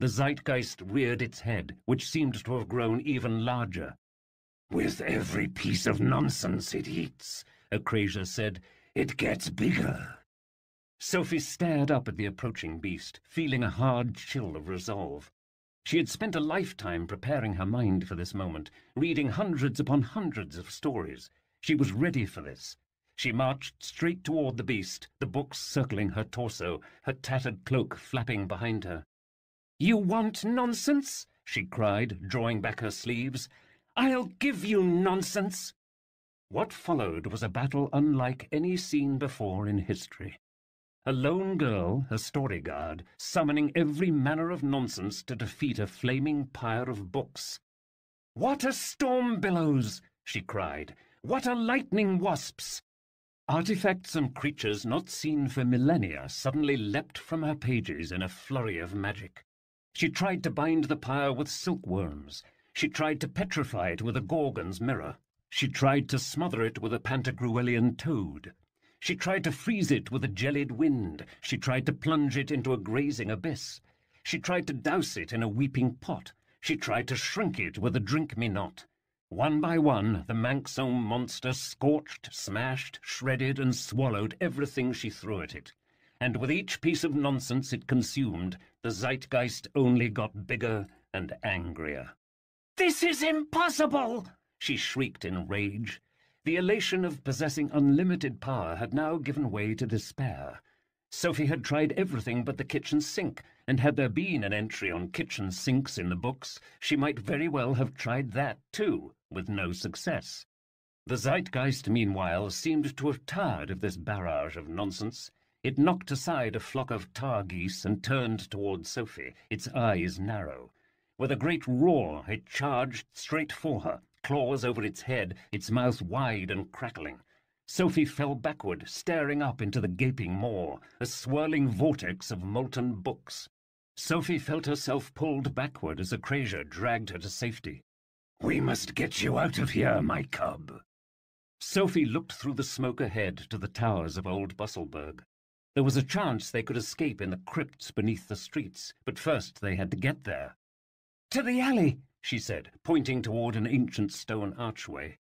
The Zeitgeist reared its head, which seemed to have grown even larger. "With every piece of nonsense it eats," Acrasia said, "it gets bigger." Sophie stared up at the approaching beast, feeling a hard chill of resolve. She had spent a lifetime preparing her mind for this moment, reading hundreds upon hundreds of stories. She was ready for this. She marched straight toward the beast, the books circling her torso, her tattered cloak flapping behind her. "You want nonsense?" she cried, drawing back her sleeves. "I'll give you nonsense." What followed was a battle unlike any seen before in history. A lone girl, a Storyguard, summoning every manner of nonsense to defeat a flaming pyre of books. "What are storm billows?" she cried. "What are lightning wasps?" Artifacts and creatures not seen for millennia suddenly leapt from her pages in a flurry of magic. She tried to bind the pyre with silkworms. She tried to petrify it with a Gorgon's mirror. She tried to smother it with a Pantagruelian toad. She tried to freeze it with a jellied wind. She tried to plunge it into a grazing abyss. She tried to douse it in a weeping pot. She tried to shrink it with a drink-me-not. One by one, the Manxome monster scorched, smashed, shredded, and swallowed everything she threw at it. And with each piece of nonsense it consumed, the zeitgeist only got bigger and angrier. "This is impossible!" she shrieked in rage. The elation of possessing unlimited power had now given way to despair. Sophie had tried everything but the kitchen sink, and had there been an entry on kitchen sinks in the books, she might very well have tried that too, with no success. The zeitgeist, meanwhile, seemed to have tired of this barrage of nonsense. It knocked aside a flock of tar geese and turned toward Sophie, its eyes narrow. With a great roar, it charged straight for her, claws over its head, its mouth wide and crackling. Sophie fell backward, staring up into the gaping maw, a swirling vortex of molten books. Sophie felt herself pulled backward as Acrasia dragged her to safety. "We must get you out of here, my cub." Sophie looked through the smoke ahead to the towers of old Busselburg. There was a chance they could escape in the crypts beneath the streets, but first they had to get there. "To the alley," she said, pointing toward an ancient stone archway.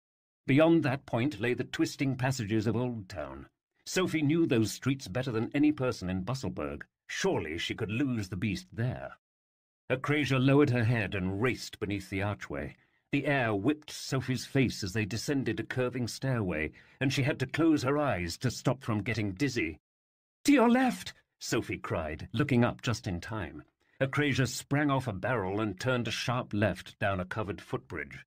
Beyond that point lay the twisting passages of Old Town. Sophie knew those streets better than any person in Busselburg. Surely she could lose the beast there. Acrasia lowered her head and raced beneath the archway. The air whipped Sophie's face as they descended a curving stairway, and she had to close her eyes to stop from getting dizzy. "To your left!" Sophie cried, looking up just in time. Acrasia sprang off a barrel and turned a sharp left down a covered footbridge.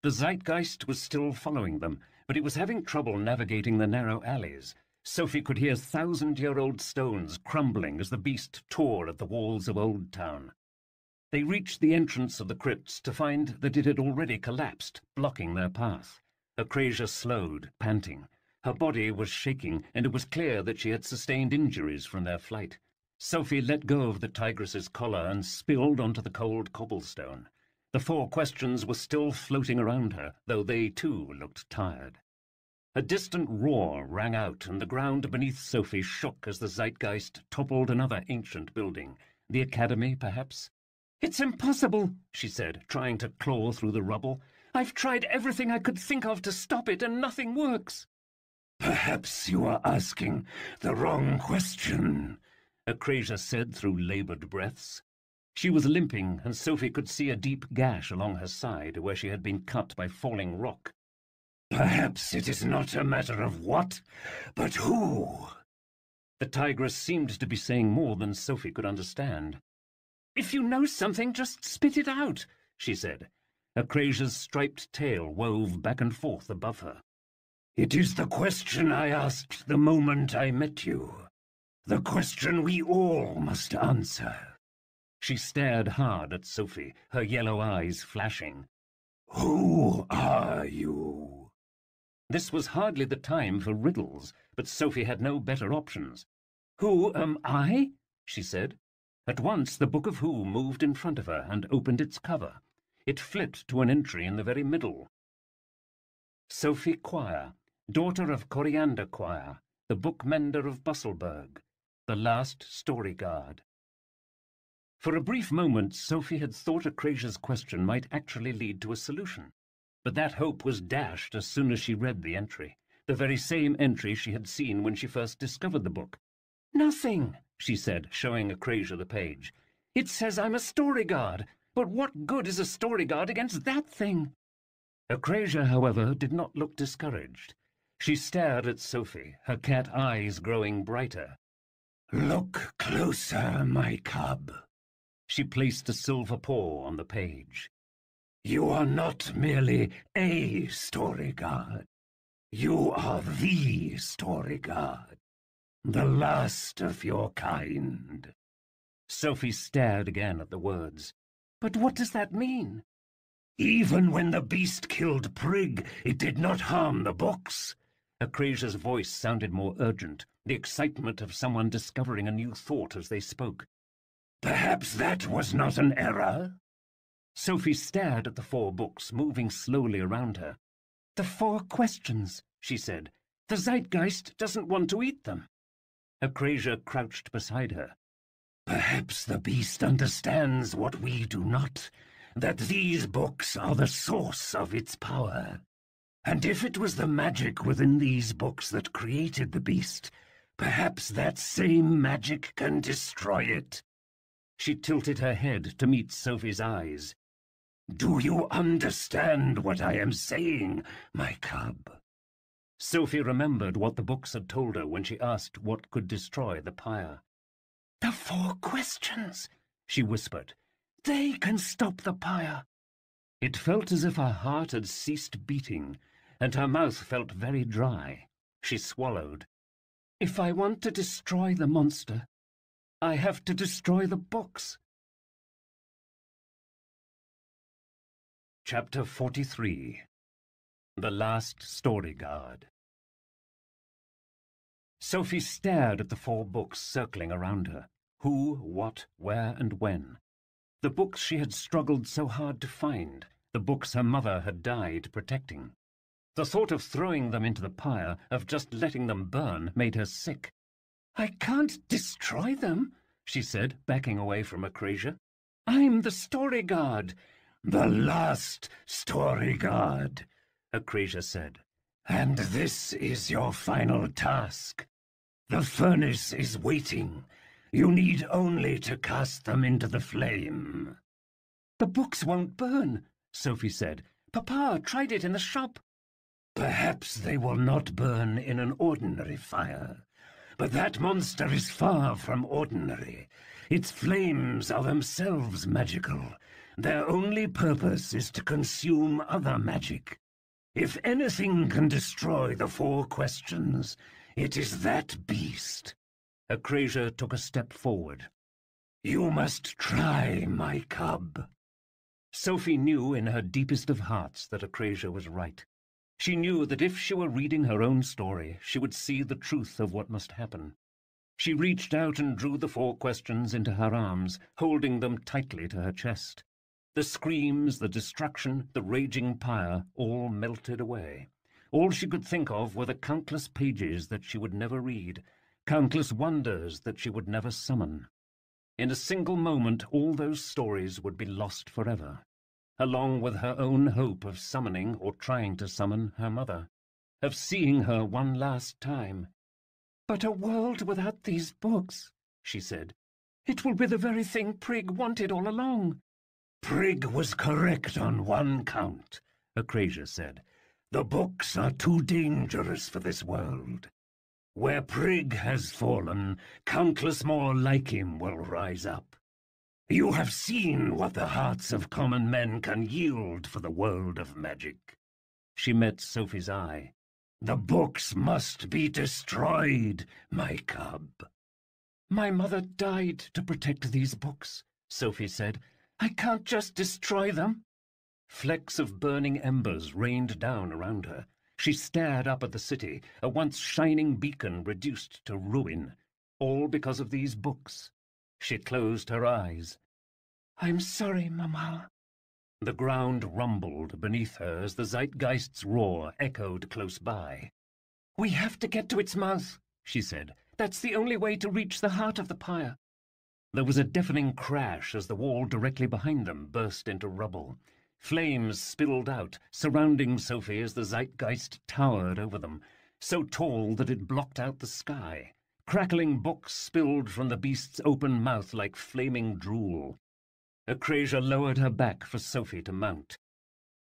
The zeitgeist was still following them, but it was having trouble navigating the narrow alleys. Sophie could hear 1,000-year-old stones crumbling as the beast tore at the walls of Old Town. They reached the entrance of the crypts to find that it had already collapsed, blocking their path. Acrasia slowed, panting. Her body was shaking, and it was clear that she had sustained injuries from their flight. Sophie let go of the tigress's collar and spilled onto the cold cobblestone. The 4 questions were still floating around her, though they too looked tired. A distant roar rang out, and the ground beneath Sophie shook as the zeitgeist toppled another ancient building. The academy, perhaps? "It's impossible," she said, trying to claw through the rubble. "I've tried everything I could think of to stop it, and nothing works." "Perhaps you are asking the wrong question," Acrasia said through laboured breaths. She was limping, and Sophie could see a deep gash along her side where she had been cut by falling rock. "Perhaps it is not a matter of what, but who." The tigress seemed to be saying more than Sophie could understand. "If you know something, just spit it out," she said. Acrasia's striped tail wove back and forth above her. "It is the question I asked the moment I met you. The question we all must answer." She stared hard at Sophie, her yellow eyes flashing. "Who are you?" This was hardly the time for riddles, but Sophie had no better options. "Who am I?" she said. At once the Book of Who moved in front of her and opened its cover. It flipped to an entry in the very middle. Sophie Quire, daughter of Coriander Quire, the bookmender of Busselburg, the last Storyguard. For a brief moment Sophie had thought Acrasia's question might actually lead to a solution. But that hope was dashed as soon as she read the entry, the very same entry she had seen when she first discovered the book. "Nothing," she said, showing Acrasia the page. "It says I'm a Storyguard, but what good is a Storyguard against that thing?" Acrasia, however, did not look discouraged. She stared at Sophie, her cat eyes growing brighter. "Look closer, my cub." She placed a silver paw on the page. "You are not merely a Storyguard. You are the Storyguard, the last of your kind." Sophie stared again at the words. "But what does that mean?" "Even when the beast killed Prig, it did not harm the books. Acrasia's voice sounded more urgent, the excitement of someone discovering a new thought as they spoke. Perhaps that was not an error? Sophie stared at the 4 books, moving slowly around her. "The 4 questions," she said. "The Zeitgeist doesn't want to eat them." Acrasia crouched beside her. Perhaps the beast understands what we do not, that these books are the source of its power. And if it was the magic within these books that created the beast, perhaps that same magic can destroy it." She tilted her head to meet Sophie's eyes. "Do you understand what I am saying, my cub?" Sophie remembered what the books had told her when she asked what could destroy the pyre. "The 4 questions," she whispered. "They can stop the pyre." It felt as if her heart had ceased beating, and her mouth felt very dry. She swallowed. "If I want to destroy the monster, I have to destroy the books." Chapter 43. The Last Storyguard. Sophie stared at the 4 books circling around her. Who, what, where, and when. The books she had struggled so hard to find, the books her mother had died protecting. The thought of throwing them into the pyre, of just letting them burn, made her sick. "I can't destroy them," she said, backing away from Acrasia. "I'm the Storyguard." "The last Storyguard," Acrasia said. "And this is your final task. The furnace is waiting. You need only to cast them into the flame." "The books won't burn," Sophie said. "Papa tried it in the shop." "Perhaps they will not burn in an ordinary fire. But that monster is far from ordinary. Its flames are themselves magical. Their only purpose is to consume other magic. If anything can destroy the 4 questions, it is that beast." Acrasia took a step forward. "You must try, my cub." Sophie knew in her deepest of hearts that Acrasia was right. She knew that if she were reading her own story, she would see the truth of what must happen. She reached out and drew the 4 questions into her arms, holding them tightly to her chest. The screams, the destruction, the raging pyre, all melted away. All she could think of were the countless pages that she would never read, countless wonders that she would never summon. In a single moment, all those stories would be lost forever, along with her own hope of summoning, or trying to summon, her mother, of seeing her one last time. "But a world without these books," she said. "It will be the very thing Prig wanted all along." "Prig was correct on one count," Acrasia said. "The books are too dangerous for this world. Where Prig has fallen, countless more like him will rise up. You have seen what the hearts of common men can yield for the world of magic." She met Sophie's eye. "The books must be destroyed, my cub." "My mother died to protect these books," Sophie said. "I can't just destroy them." Flecks of burning embers rained down around her. She stared up at the city, a once shining beacon reduced to ruin, all because of these books. She closed her eyes. "I'm sorry, Mama." The ground rumbled beneath her as the Zeitgeist's roar echoed close by. "We have to get to its mouth," she said. "That's the only way to reach the heart of the pyre." There was a deafening crash as the wall directly behind them burst into rubble. Flames spilled out, surrounding Sophie as the Zeitgeist towered over them, so tall that it blocked out the sky. Crackling books spilled from the beast's open mouth like flaming drool. Acrasia lowered her back for Sophie to mount.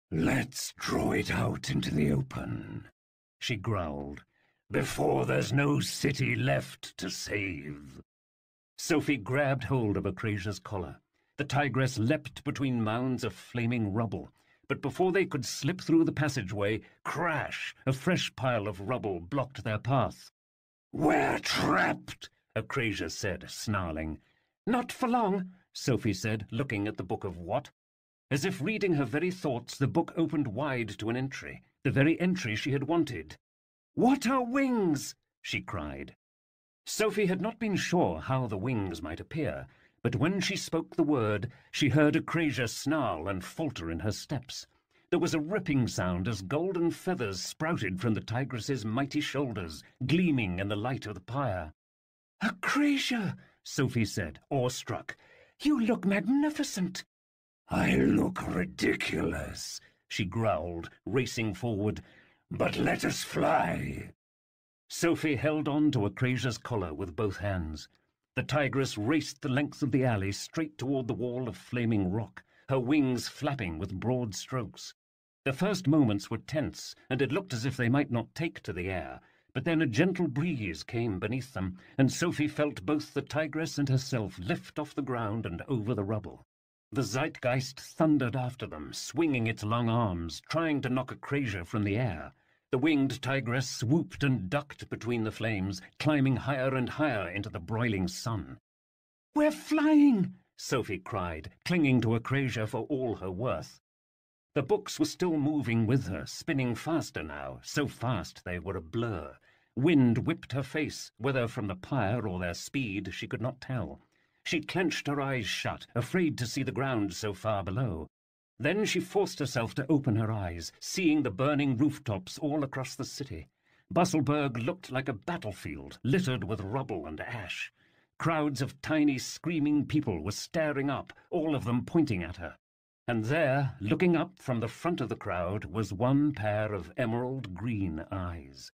"Let's draw it out into the open," she growled, "before there's no city left to save." Sophie grabbed hold of Acrasia's collar. The tigress leapt between mounds of flaming rubble, but before they could slip through the passageway, crash! A fresh pile of rubble blocked their path. "We're trapped," Acrasia said, snarling. "Not for long," Sophie said, looking at the Book of What? As if reading her very thoughts, the book opened wide to an entry, the very entry she had wanted. "What are wings?" she cried. Sophie had not been sure how the wings might appear, but when she spoke the word, she heard a Acrasia snarl and falter in her steps. There was a ripping sound as golden feathers sprouted from the tigress's mighty shoulders, gleaming in the light of the pyre. "Acrasia," Sophie said, awestruck, "you look magnificent." "I look ridiculous," she growled, racing forward. "But let us fly." Sophie held on to Acrasia's collar with both hands. The tigress raced the length of the alley straight toward the wall of flaming rock, her wings flapping with broad strokes. The first moments were tense, and it looked as if they might not take to the air, but then a gentle breeze came beneath them, and Sophie felt both the tigress and herself lift off the ground and over the rubble. The Zeitgeist thundered after them, swinging its long arms, trying to knock Acrasia from the air. The winged tigress swooped and ducked between the flames, climbing higher and higher into the broiling sun. "We're flying!" Sophie cried, clinging to Acrasia for all her worth. The books were still moving with her, spinning faster now, so fast they were a blur. Wind whipped her face, whether from the pyre or their speed she could not tell. She clenched her eyes shut, afraid to see the ground so far below. Then she forced herself to open her eyes, seeing the burning rooftops all across the city. Busselburg looked like a battlefield, littered with rubble and ash. Crowds of tiny, screaming people were staring up, all of them pointing at her. And there, looking up from the front of the crowd, was one pair of emerald green eyes.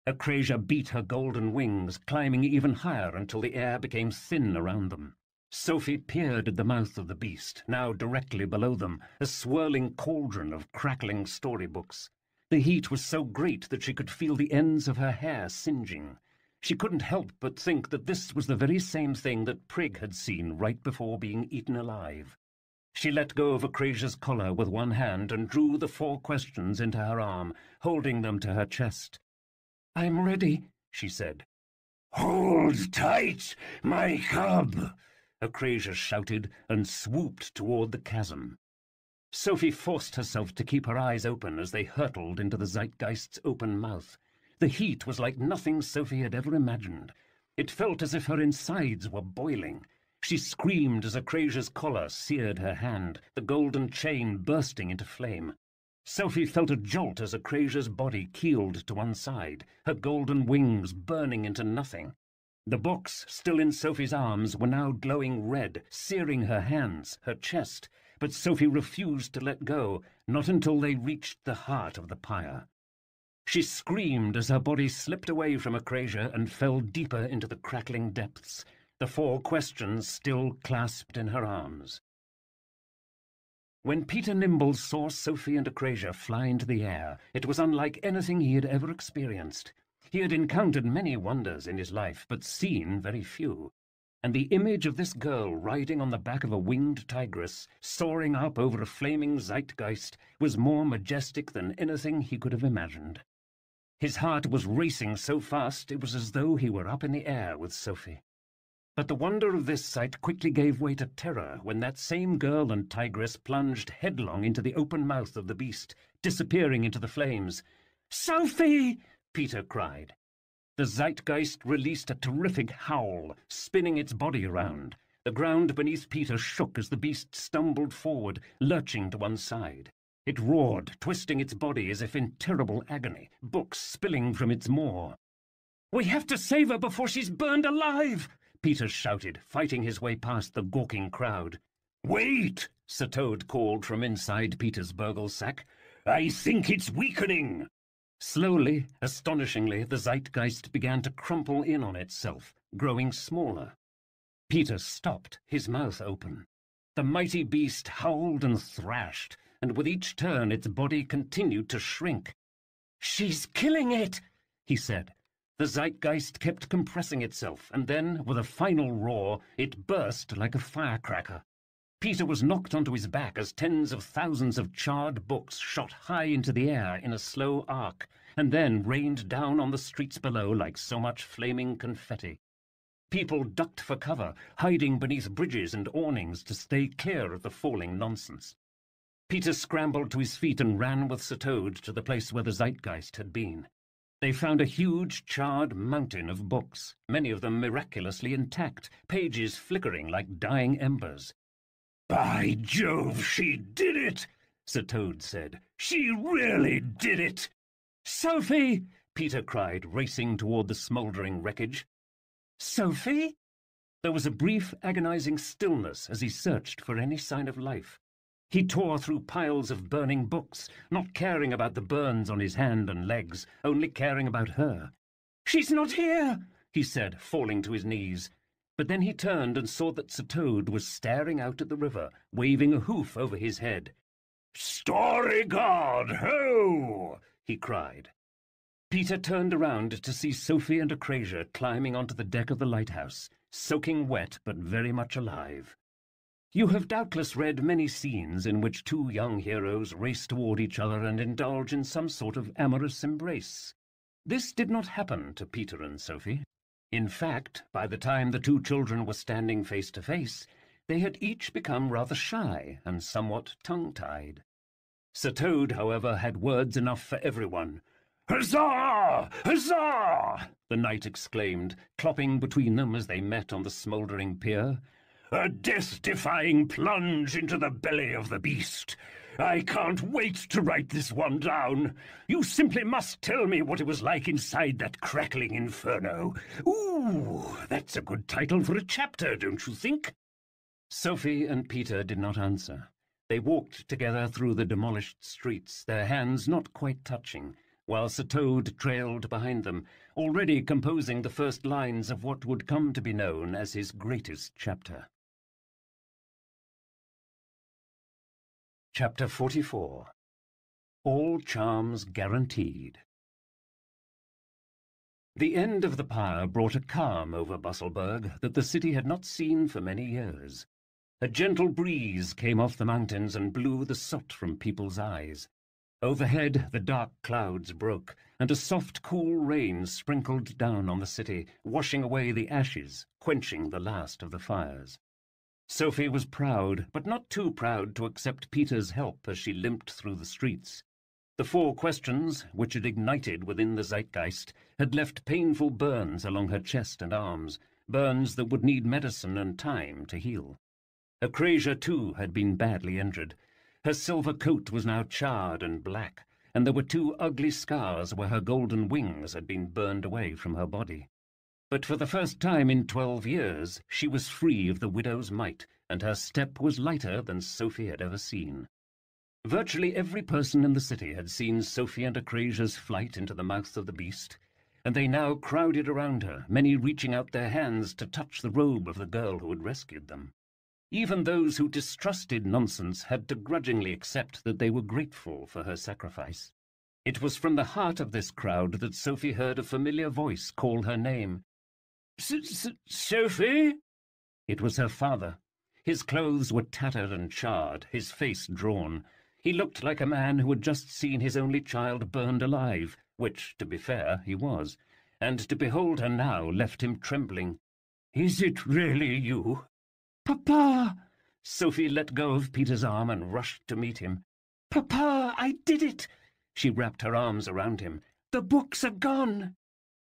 Acrasia beat her golden wings, climbing even higher until the air became thin around them. Sophie peered at the mouth of the beast, now directly below them, a swirling cauldron of crackling storybooks. The heat was so great that she could feel the ends of her hair singeing. She couldn't help but think that this was the very same thing that Prig had seen right before being eaten alive. She let go of Acrasia's collar with one hand and drew the 4 questions into her arm, holding them to her chest. "I'm ready," she said. "Hold tight, my cub!" Acrasia shouted and swooped toward the chasm. Sophie forced herself to keep her eyes open as they hurtled into the Zeitgeist's open mouth. The heat was like nothing Sophie had ever imagined. It felt as if her insides were boiling. She screamed as Acrasia's collar seared her hand, the golden chain bursting into flame. Sophie felt a jolt as Acrasia's body keeled to one side, her golden wings burning into nothing. The books, still in Sophie's arms, were now glowing red, searing her hands, her chest, but Sophie refused to let go, not until they reached the heart of the pyre. She screamed as her body slipped away from Acrasia and fell deeper into the crackling depths, the 4 questions still clasped in her arms. When Peter Nimble saw Sophie and Acrasia fly into the air, it was unlike anything he had ever experienced. He had encountered many wonders in his life, but seen very few. And the image of this girl riding on the back of a winged tigress, soaring up over a flaming Zeitgeist, was more majestic than anything he could have imagined. His heart was racing so fast it was as though he were up in the air with Sophie. But the wonder of this sight quickly gave way to terror when that same girl and tigress plunged headlong into the open mouth of the beast, disappearing into the flames. "Sophie!" Peter cried. The Zeitgeist released a terrific howl, spinning its body around. The ground beneath Peter shook as the beast stumbled forward, lurching to one side. It roared, twisting its body as if in terrible agony, books spilling from its maw. "We have to save her before she's burned alive!" Peter shouted, fighting his way past the gawking crowd. "Wait!" Sir Toad called from inside Peter's burgle sack. "I think it's weakening." Slowly, astonishingly, the Zeitgeist began to crumple in on itself, growing smaller. Peter stopped, his mouth open. The mighty beast howled and thrashed, and with each turn its body continued to shrink. "She's killing it," he said. The Zeitgeist kept compressing itself, and then, with a final roar, it burst like a firecracker. Peter was knocked onto his back as tens of thousands of charred books shot high into the air in a slow arc, and then rained down on the streets below like so much flaming confetti. People ducked for cover, hiding beneath bridges and awnings to stay clear of the falling nonsense. Peter scrambled to his feet and ran with Sir Toad to the place where the Zeitgeist had been. They found a huge charred mountain of books, many of them miraculously intact, pages flickering like dying embers. "By Jove, she did it!" Sir Toad said. "She really did it!" "Sophie!" Peter cried, racing toward the smouldering wreckage. "Sophie?" There was a brief, agonizing stillness as he searched for any sign of life. He tore through piles of burning books, not caring about the burns on his hand and legs, only caring about her. "She's not here!" he said, falling to his knees. But then he turned and saw that Sir Toad was staring out at the river, waving a hoof over his head. "Storyguard, ho!" he cried. Peter turned around to see Sophie and Acrasia climbing onto the deck of the lighthouse, soaking wet but very much alive. You have doubtless read many scenes in which two young heroes race toward each other and indulge in some sort of amorous embrace. This did not happen to Peter and Sophie. In fact, by the time the two children were standing face to face, they had each become rather shy and somewhat tongue-tied. Sir Toad, however, had words enough for everyone. "Huzzah! Huzzah!" the knight exclaimed, clopping between them as they met on the smouldering pier. "A death-defying plunge into the belly of the beast. I can't wait to write this one down. You simply must tell me what it was like inside that crackling inferno. Ooh, that's a good title for a chapter, don't you think?" Sophie and Peter did not answer. They walked together through the demolished streets, their hands not quite touching, while Sir Toad trailed behind them, already composing the first lines of what would come to be known as his greatest chapter. Chapter 44. All Charms Guaranteed. The end of the pyre brought a calm over Busselburg that the city had not seen for many years. A gentle breeze came off the mountains and blew the soot from people's eyes. Overhead the dark clouds broke, and a soft, cool rain sprinkled down on the city, washing away the ashes, quenching the last of the fires. Sophie was proud, but not too proud to accept Peter's help as she limped through the streets. The 4 questions, which had ignited within the zeitgeist, had left painful burns along her chest and arms, burns that would need medicine and time to heal. Acrasia, too, had been badly injured. Her silver coat was now charred and black, and there were 2 ugly scars where her golden wings had been burned away from her body. But for the first time in 12 years, she was free of the widow's mite, and her step was lighter than Sophie had ever seen. Virtually every person in the city had seen Sophie and Acrasia's flight into the mouth of the beast, and they now crowded around her, many reaching out their hands to touch the robe of the girl who had rescued them. Even those who distrusted nonsense had to grudgingly accept that they were grateful for her sacrifice. It was from the heart of this crowd that Sophie heard a familiar voice call her name. "Sophie?" It was her father. His clothes were tattered and charred, his face drawn. He looked like a man who had just seen his only child burned alive, which, to be fair, he was, and to behold her now left him trembling. "Is it really you?" "Papa!" Sophie let go of Peter's arm and rushed to meet him. "Papa, I did it!" She wrapped her arms around him. "The books are gone!"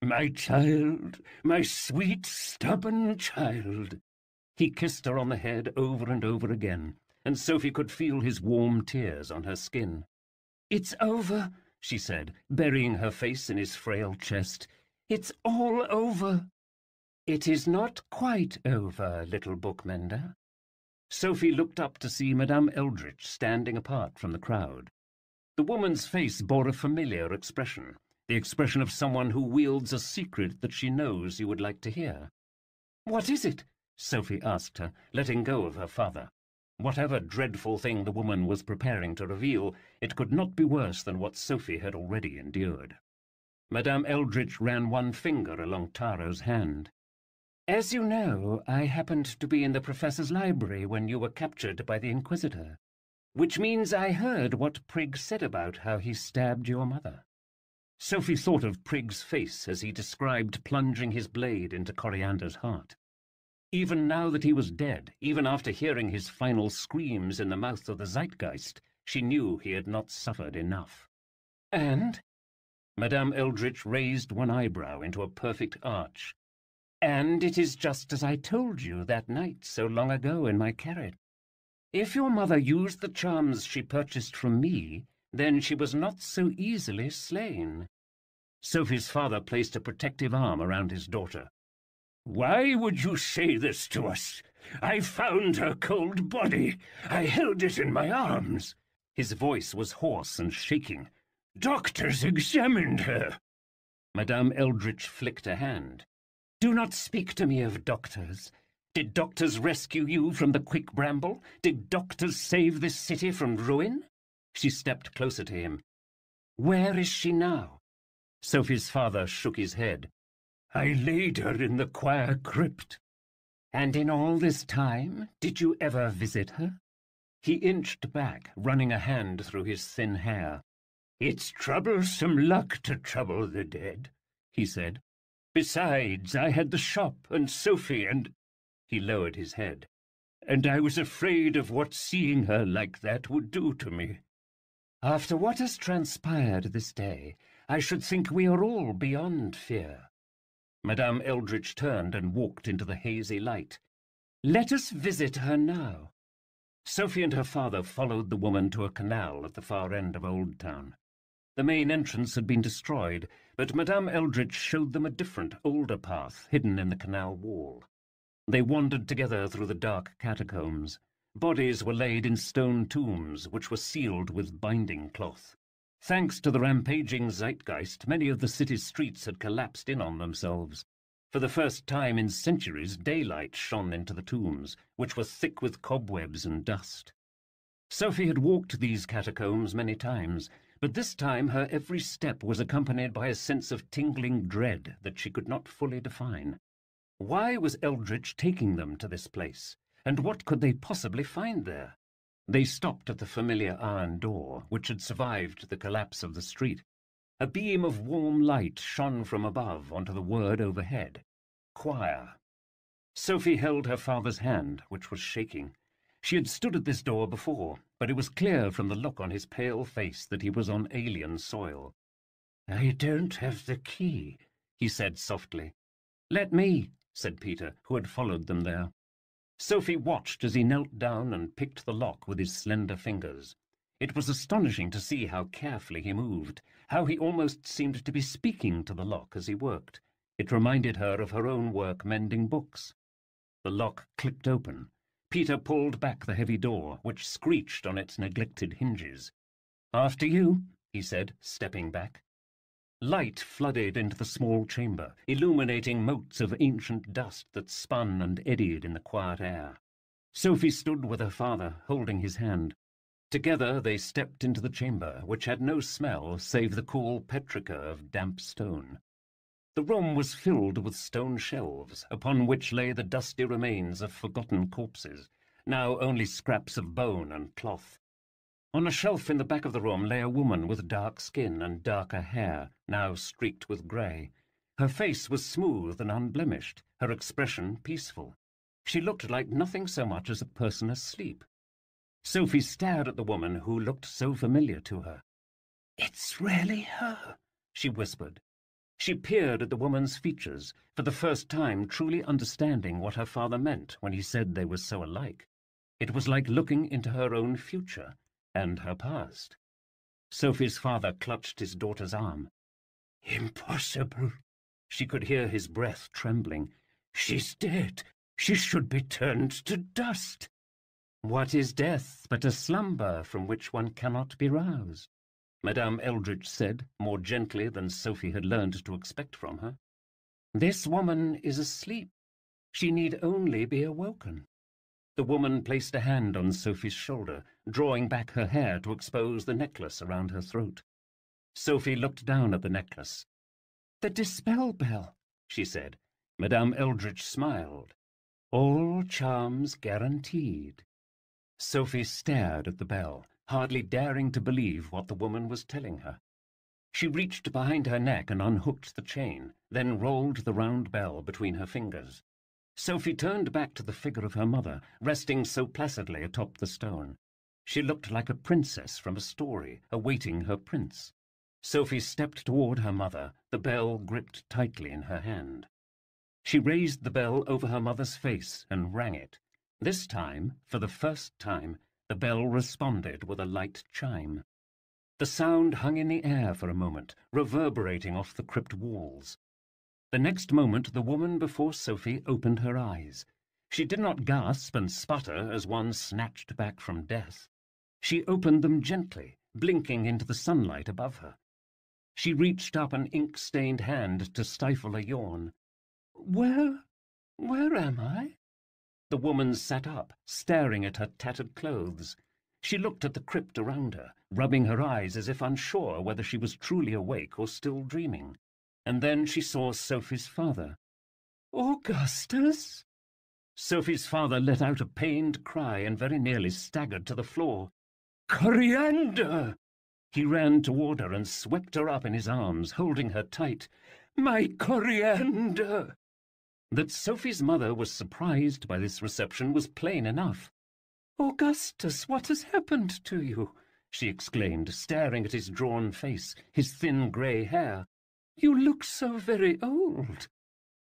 "My child, my sweet, stubborn child." He kissed her on the head over and over again, and Sophie could feel his warm tears on her skin. "It's over," she said, burying her face in his frail chest. "It's all over." "It is not quite over, little bookmender." Sophie looked up to see Madame Eldritch standing apart from the crowd. The woman's face bore a familiar expression, the expression of someone who wields a secret that she knows you would like to hear. "What is it?" Sophie asked her, letting go of her father. Whatever dreadful thing the woman was preparing to reveal, it could not be worse than what Sophie had already endured. Madame Eldritch ran one finger along Taro's hand. "As you know, I happened to be in the professor's library when you were captured by the Inquisitor, which means I heard what Prigg said about how he stabbed your mother." Sophie thought of Prigg's face as he described plunging his blade into Coriander's heart. Even now that he was dead, even after hearing his final screams in the mouth of the zeitgeist, she knew he had not suffered enough. "And?" Madame Eldritch raised one eyebrow into a perfect arch. "And it is just as I told you that night so long ago in my carriage. If your mother used the charms she purchased from me, then she was not so easily slain." Sophie's father placed a protective arm around his daughter. "Why would you say this to us? I found her cold body. I held it in my arms." His voice was hoarse and shaking. "Doctors examined her." Madame Eldritch flicked a hand. "Do not speak to me of doctors. Did doctors rescue you from the quick bramble? Did doctors save this city from ruin?" She stepped closer to him. "Where is she now?" Sophie's father shook his head. "I laid her in the Quire crypt." "And in all this time, did you ever visit her?" He inched back, running a hand through his thin hair. "It's troublesome luck to trouble the dead," he said. "Besides, I had the shop and Sophie and—" He lowered his head. "And I was afraid of what seeing her like that would do to me." "After what has transpired this day, I should think we are all beyond fear." Madame Eldritch turned and walked into the hazy light. "Let us visit her now." Sophie and her father followed the woman to a canal at the far end of Old Town. The main entrance had been destroyed, but Madame Eldritch showed them a different, older path hidden in the canal wall. They wandered together through the dark catacombs. Bodies were laid in stone tombs, which were sealed with binding cloth. Thanks to the rampaging zeitgeist, many of the city's streets had collapsed in on themselves. For the first time in centuries, daylight shone into the tombs, which were thick with cobwebs and dust. Sophie had walked these catacombs many times, but this time her every step was accompanied by a sense of tingling dread that she could not fully define. Why was Eldritch taking them to this place, and what could they possibly find there? They stopped at the familiar iron door, which had survived the collapse of the street. A beam of warm light shone from above onto the word overhead. Quire. Sophie held her father's hand, which was shaking. She had stood at this door before, but it was clear from the look on his pale face that he was on alien soil. "I don't have the key," he said softly. "Let me," said Peter, who had followed them there. Sophie watched as he knelt down and picked the lock with his slender fingers. It was astonishing to see how carefully he moved, how he almost seemed to be speaking to the lock as he worked. It reminded her of her own work mending books. The lock clicked open. Peter pulled back the heavy door, which screeched on its neglected hinges. "After you," he said, stepping back. Light flooded into the small chamber, illuminating motes of ancient dust that spun and eddied in the quiet air. Sophie stood with her father, holding his hand. Together they stepped into the chamber, which had no smell save the cool petrichor of damp stone. The room was filled with stone shelves, upon which lay the dusty remains of forgotten corpses, now only scraps of bone and cloth. On a shelf in the back of the room lay a woman with dark skin and darker hair, now streaked with grey. Her face was smooth and unblemished, her expression peaceful. She looked like nothing so much as a person asleep. Sophie stared at the woman who looked so familiar to her. "It's really her," she whispered. She peered at the woman's features, for the first time truly understanding what her father meant when he said they were so alike. It was like looking into her own future and her past. Sophie's father clutched his daughter's arm. "Impossible." She could hear his breath trembling. "She's dead. She should be turned to dust." "What is death but a slumber from which one cannot be roused?" Madame Eldritch said, more gently than Sophie had learned to expect from her. "This woman is asleep. She need only be awoken." The woman placed a hand on Sophie's shoulder, drawing back her hair to expose the necklace around her throat. Sophie looked down at the necklace. "The dispel bell," she said. Madame Eldritch smiled. "All charms guaranteed." Sophie stared at the bell, hardly daring to believe what the woman was telling her. She reached behind her neck and unhooked the chain, then rolled the round bell between her fingers. Sophie turned back to the figure of her mother, resting so placidly atop the stone. She looked like a princess from a story, awaiting her prince. Sophie stepped toward her mother, the bell gripped tightly in her hand. She raised the bell over her mother's face and rang it. This time, for the first time, the bell responded with a light chime. The sound hung in the air for a moment, reverberating off the crypt walls. The next moment the woman before Sophie opened her eyes. She did not gasp and sputter as one snatched back from death. She opened them gently, blinking into the sunlight above her. She reached up an ink-stained hand to stifle a yawn. Where am I? The woman sat up, staring at her tattered clothes. She looked at the crypt around her, rubbing her eyes as if unsure whether she was truly awake or still dreaming. And then she saw Sophie's father. Augustus? Sophie's father let out a pained cry and very nearly staggered to the floor. Coriander! He ran toward her and swept her up in his arms, holding her tight. My Coriander! That Sophie's mother was surprised by this reception was plain enough. Augustus, what has happened to you? She exclaimed, staring at his drawn face, his thin grey hair. You look so very old.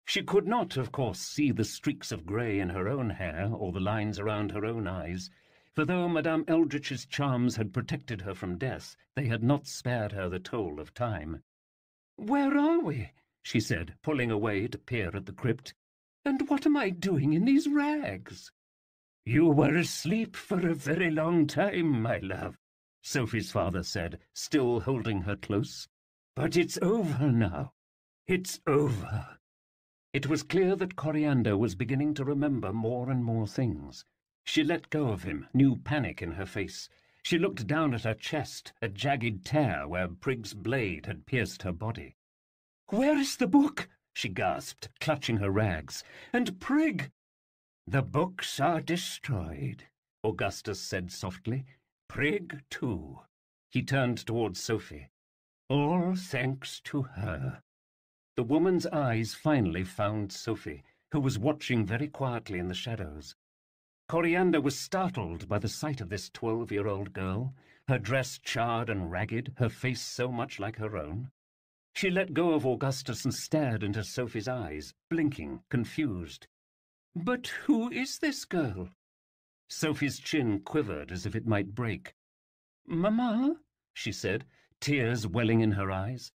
She could not, of course, see the streaks of grey in her own hair or the lines around her own eyes, for though Madame Eldritch's charms had protected her from death, they had not spared her the toll of time. Where are we? She said, pulling away to peer at the crypt. And what am I doing in these rags? You were asleep for a very long time, my love, Sophie's father said, still holding her close. But it's over now. It's over. It was clear that Coriander was beginning to remember more and more things. She let go of him, new panic in her face. She looked down at her chest, a jagged tear where Prigg's blade had pierced her body. Where is the book? She gasped, clutching her rags. And Prigg? The books are destroyed, Augustus said softly. Prigg, too. He turned towards Sophie. All thanks to her. The woman's eyes finally found Sophie, who was watching very quietly in the shadows. Coriander was startled by the sight of this 12-year-old girl, her dress charred and ragged, her face so much like her own. She let go of Augustus and stared into Sophie's eyes, blinking, confused. But who is this girl? Sophie's chin quivered as if it might break. Mamma, she said, tears welling in her eyes.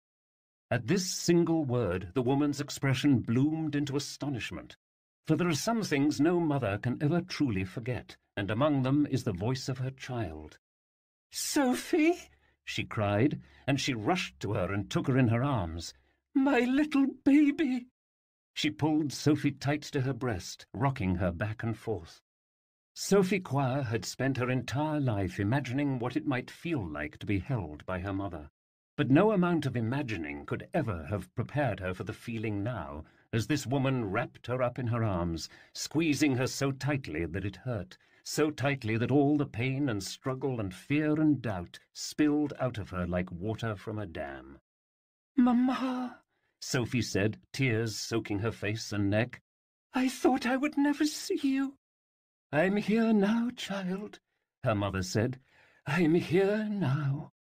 At this single word, the woman's expression bloomed into astonishment. For there are some things no mother can ever truly forget, and among them is the voice of her child. Sophie! She cried, and she rushed to her and took her in her arms. My little baby! She pulled Sophie tight to her breast, rocking her back and forth. Sophie Quire had spent her entire life imagining what it might feel like to be held by her mother. But no amount of imagining could ever have prepared her for the feeling now, as this woman wrapped her up in her arms, squeezing her so tightly that it hurt, so tightly that all the pain and struggle and fear and doubt spilled out of her like water from a dam. Mamma, Sophie said, tears soaking her face and neck. I thought I would never see you. I'm here now, child, her mother said. I'm here now.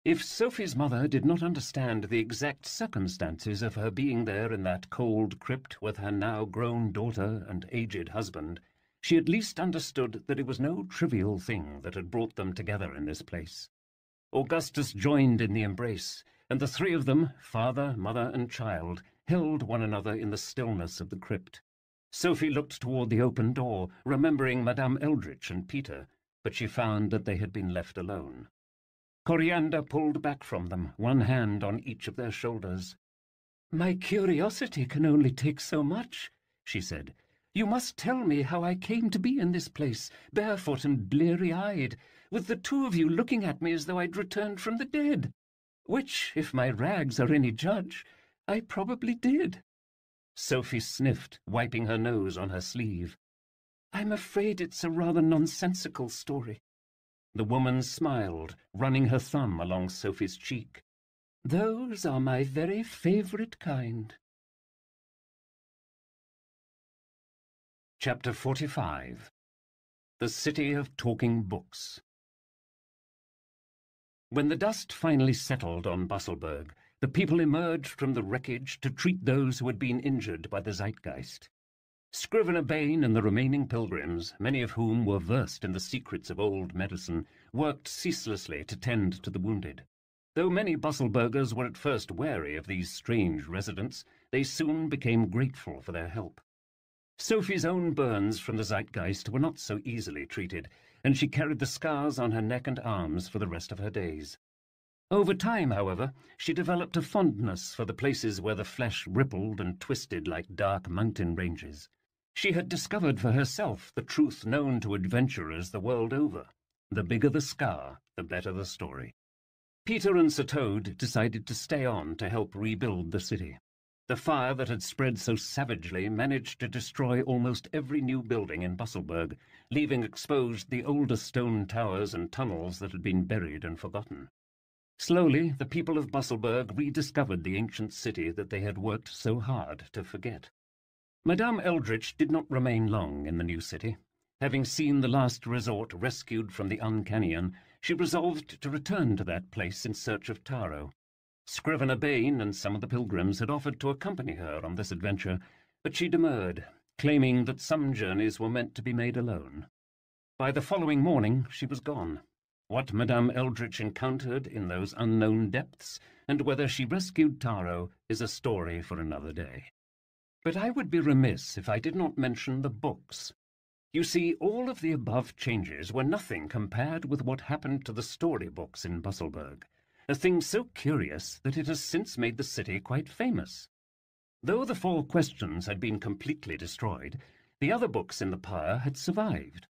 If Sophie's mother did not understand the exact circumstances of her being there in that cold crypt with her now grown daughter and aged husband, she at least understood that it was no trivial thing that had brought them together in this place. Augustus joined in the embrace, and the three of them, father, mother, and child, held one another in the stillness of the crypt. Sophie looked toward the open door, remembering Madame Eldritch and Peter, but she found that they had been left alone. Coriander pulled back from them, one hand on each of their shoulders. My curiosity can only take so much, she said. You must tell me how I came to be in this place, barefoot and bleary-eyed, with the two of you looking at me as though I'd returned from the dead. Which, if my rags are any judge, I probably did. Sophie sniffed, wiping her nose on her sleeve. I'm afraid it's a rather nonsensical story. The woman smiled, running her thumb along Sophie's cheek. Those are my very favourite kind. Chapter 45. The City of Talking Books. When the dust finally settled on Busselburg, the people emerged from the wreckage to treat those who had been injured by the zeitgeist. Scrivener Bain and the remaining pilgrims, many of whom were versed in the secrets of old medicine, worked ceaselessly to tend to the wounded. Though many Busselburgers were at first wary of these strange residents, they soon became grateful for their help. Sophie's own burns from the zeitgeist were not so easily treated, and she carried the scars on her neck and arms for the rest of her days. Over time, however, she developed a fondness for the places where the flesh rippled and twisted like dark mountain ranges. She had discovered for herself the truth known to adventurers the world over. The bigger the scar, the better the story. Peter and Sir Toad decided to stay on to help rebuild the city. The fire that had spread so savagely managed to destroy almost every new building in Busselburg, leaving exposed the older stone towers and tunnels that had been buried and forgotten. Slowly, the people of Busselburg rediscovered the ancient city that they had worked so hard to forget. Madame Eldritch did not remain long in the new city. Having seen the last resort rescued from the Uncanyon, she resolved to return to that place in search of Taro. Scrivener Bain and some of the pilgrims had offered to accompany her on this adventure, but she demurred, claiming that some journeys were meant to be made alone. By the following morning she was gone. What Madame Eldritch encountered in those unknown depths, and whether she rescued Taro, is a story for another day. But I would be remiss if I did not mention the books. You see, all of the above changes were nothing compared with what happened to the storybooks in Busselburg, a thing so curious that it has since made the city quite famous. Though the 4 questions had been completely destroyed, the other books in the pyre had survived.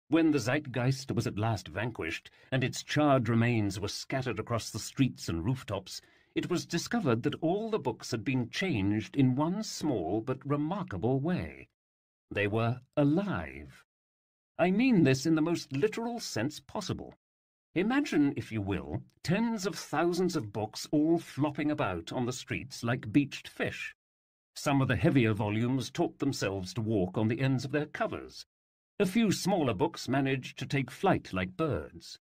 When the zeitgeist was at last vanquished, and its charred remains were scattered across the streets and rooftops, it was discovered that all the books had been changed in one small but remarkable way. They were alive. I mean this in the most literal sense possible. Imagine, if you will, tens of thousands of books all flopping about on the streets like beached fish. Some of the heavier volumes taught themselves to walk on the ends of their covers. A few smaller books managed to take flight like birds.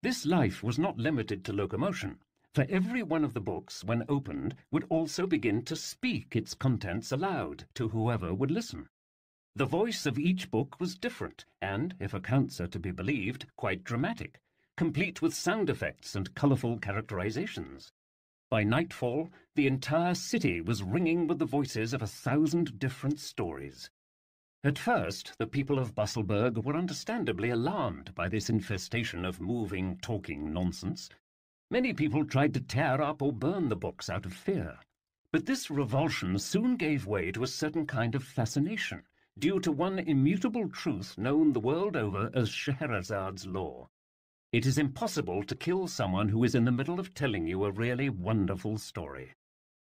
This life was not limited to locomotion, for every one of the books, when opened, would also begin to speak its contents aloud to whoever would listen. The voice of each book was different, and, if accounts are to be believed, quite dramatic, complete with sound effects and colourful characterizations. By nightfall, the entire city was ringing with the voices of 1,000 different stories. At first, the people of Busselburg were understandably alarmed by this infestation of moving, talking nonsense. Many people tried to tear up or burn the books out of fear. But this revulsion soon gave way to a certain kind of fascination, due to one immutable truth known the world over as Scheherazad's law. It is impossible to kill someone who is in the middle of telling you a really wonderful story.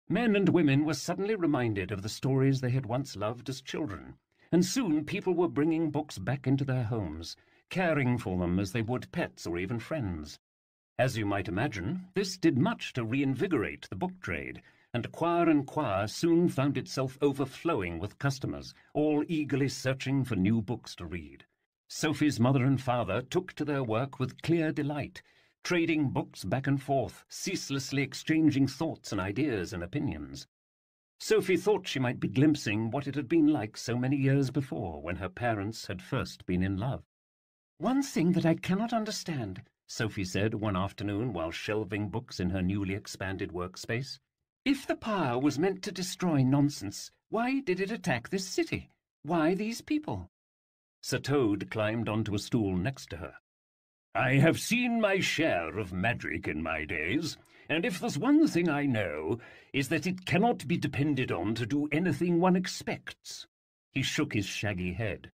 Men and women were suddenly reminded of the stories they had once loved as children, and soon people were bringing books back into their homes, caring for them as they would pets or even friends. As you might imagine, this did much to reinvigorate the book trade, and Quire soon found itself overflowing with customers, all eagerly searching for new books to read. Sophie's mother and father took to their work with clear delight, trading books back and forth, ceaselessly exchanging thoughts and ideas and opinions. Sophie thought she might be glimpsing what it had been like so many years before, when her parents had first been in love. "One thing that I cannot understand," Sophie said one afternoon while shelving books in her newly expanded workspace. "If the pyre was meant to destroy nonsense, why did it attack this city? Why these people?" Sir Toad climbed onto a stool next to her. "I have seen my share of magic in my days, and if there's one thing I know, is that it cannot be depended on to do anything one expects." He shook his shaggy head.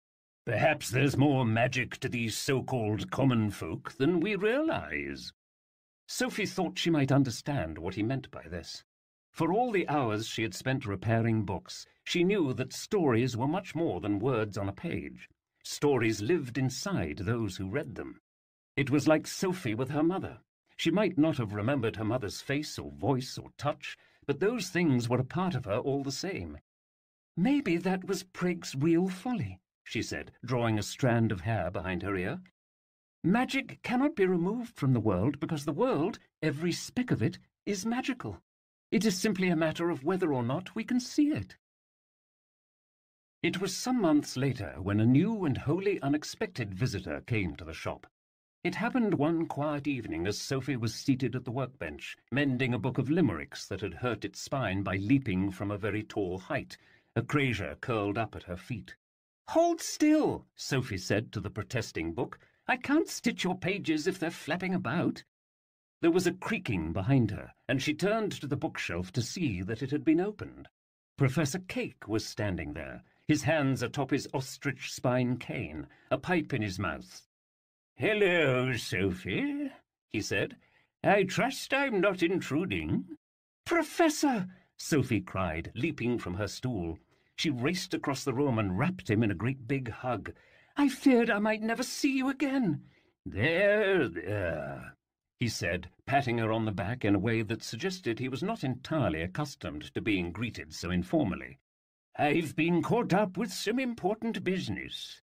"Perhaps there's more magic to these so-called common folk than we realize." Sophie thought she might understand what he meant by this. For all the hours she had spent repairing books, she knew that stories were much more than words on a page. Stories lived inside those who read them. It was like Sophie with her mother. She might not have remembered her mother's face or voice or touch, but those things were a part of her all the same. "Maybe that was Prigg's real folly," she said, drawing a strand of hair behind her ear. Magic cannot be removed from the world because the world, every speck of it, is magical. It is simply a matter of whether or not we can see it. It was some months later when a new and wholly unexpected visitor came to the shop. It happened one quiet evening as Sophie was seated at the workbench, mending a book of limericks that had hurt its spine by leaping from a very tall height, a crasier curled up at her feet. "Hold still," Sophie said to the protesting book. "I can't stitch your pages if they're flapping about." There was a creaking behind her, and she turned to the bookshelf to see that it had been opened. Professor Cake was standing there, his hands atop his ostrich spine cane, a pipe in his mouth. "Hello, Sophie," he said. "I trust I'm not intruding." "Professor!" Sophie cried, leaping from her stool. She raced across the room and wrapped him in a great big hug. "I feared I might never see you again." There, he said, patting her on the back in a way that suggested he was not entirely accustomed to being greeted so informally. "I've been caught up with some important business."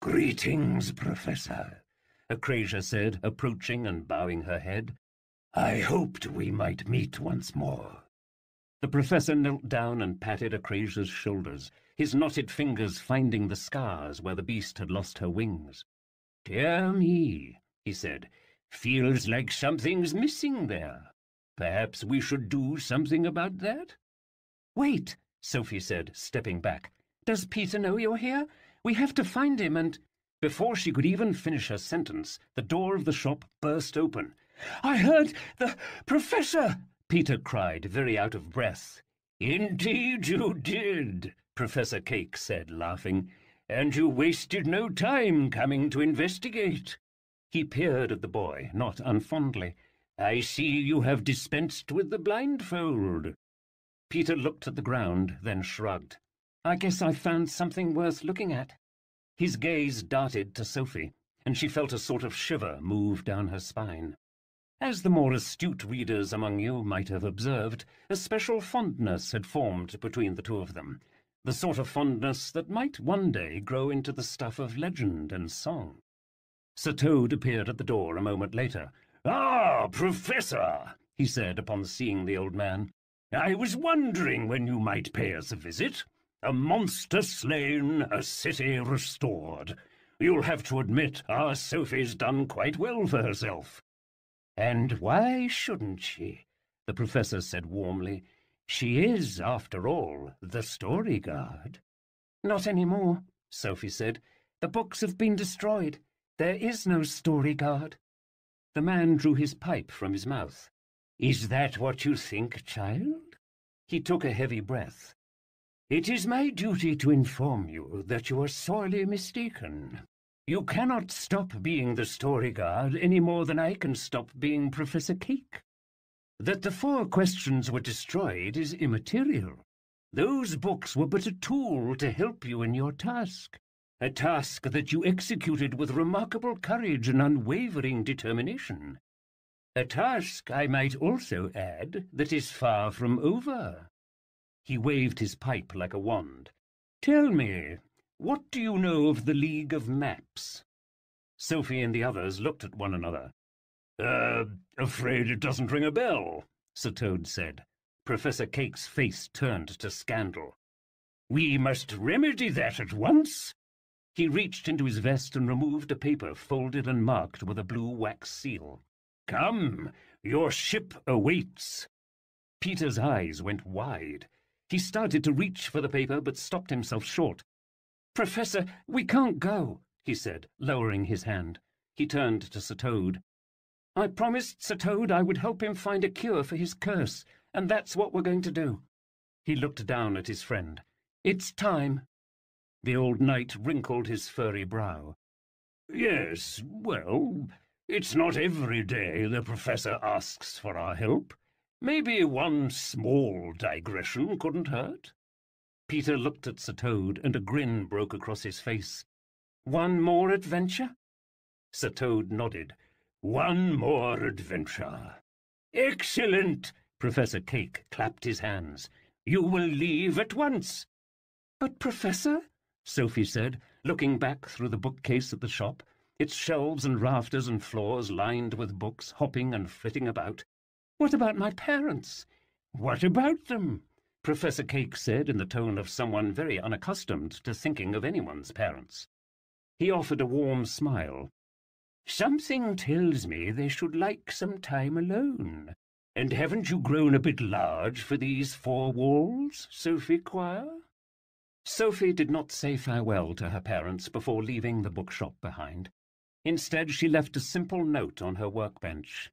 "Greetings, Professor," a crasier said, approaching and bowing her head. "I hoped we might meet once more." The professor knelt down and patted a crasier's shoulders, his knotted fingers finding the scars where the beast had lost her wings. "Dear me," he said, "feels like something's missing there. Perhaps we should do something about that?" "Wait," Sophie said, stepping back. "Does Peter know you're here? We have to find him and—" Before she could even finish her sentence, the door of the shop burst open. "I heard the professor!" Peter cried, very out of breath. "Indeed you did," Professor Cake said, laughing. "And you wasted no time coming to investigate." He peered at the boy, not unfondly. "I see you have dispensed with the blindfold." Peter looked at the ground, then shrugged. "I guess I found something worth looking at." His gaze darted to Sophie, and she felt a sort of shiver move down her spine. As the more astute readers among you might have observed, a special fondness had formed between the two of them, the sort of fondness that might one day grow into the stuff of legend and song. Sir Toad appeared at the door a moment later. "Ah, Professor," he said upon seeing the old man. "I was wondering when you might pay us a visit. A monster slain, a city restored. You'll have to admit our Sophie's done quite well for herself." "And why shouldn't she?" the professor said warmly. "She is, after all, the Storyguard." "Not any more," Sophie said. "The books have been destroyed. There is no Storyguard." The man drew his pipe from his mouth. "Is that what you think, child?" He took a heavy breath. "It is my duty to inform you that you are sorely mistaken. You cannot stop being the Storyguard any more than I can stop being Professor Cake. That the 4 questions were destroyed is immaterial. Those books were but a tool to help you in your task, a task that you executed with remarkable courage and unwavering determination. A task, I might also add, that is far from over." He waved his pipe like a wand. "Tell me, what do you know of the League of Maps?" Sophie and the others looked at one another. Afraid it doesn't ring a bell," Sir Toad said. Professor Cake's face turned to scandal. "We must remedy that at once." He reached into his vest and removed a paper folded and marked with a blue wax seal. "Come, your ship awaits." Peter's eyes went wide. He started to reach for the paper, but stopped himself short. "Professor, we can't go," he said, lowering his hand. He turned to Sir Toad. "I promised Sir Toad I would help him find a cure for his curse, and that's what we're going to do." He looked down at his friend. "It's time." The old knight wrinkled his furry brow. "Yes, well, it's not every day the Professor asks for our help. Maybe one small digression couldn't hurt." Peter looked at Sir Toad, and a grin broke across his face. "One more adventure?" Sir Toad nodded. "One more adventure." "Excellent!" Professor Cake clapped his hands. "You will leave at once." "But, Professor," Sophie said, looking back through the bookcase at the shop, its shelves and rafters and floors lined with books hopping and flitting about. "What about my parents?" "What about them?" Professor Cake said in the tone of someone very unaccustomed to thinking of anyone's parents. He offered a warm smile. "Something tells me they should like some time alone. And haven't you grown a bit large for these four walls, Sophie Quire?" Sophie did not say farewell to her parents before leaving the bookshop behind. Instead, she left a simple note on her workbench.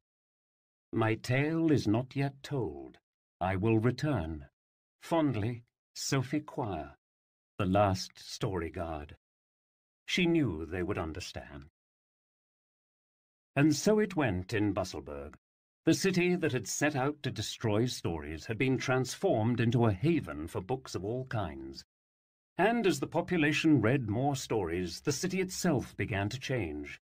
"My tale is not yet told. I will return. Fondly, Sophie Quire, the last Storyguard." She knew they would understand. And so it went in Busselburg. The city that had set out to destroy stories had been transformed into a haven for books of all kinds. And as the population read more stories, the city itself began to change.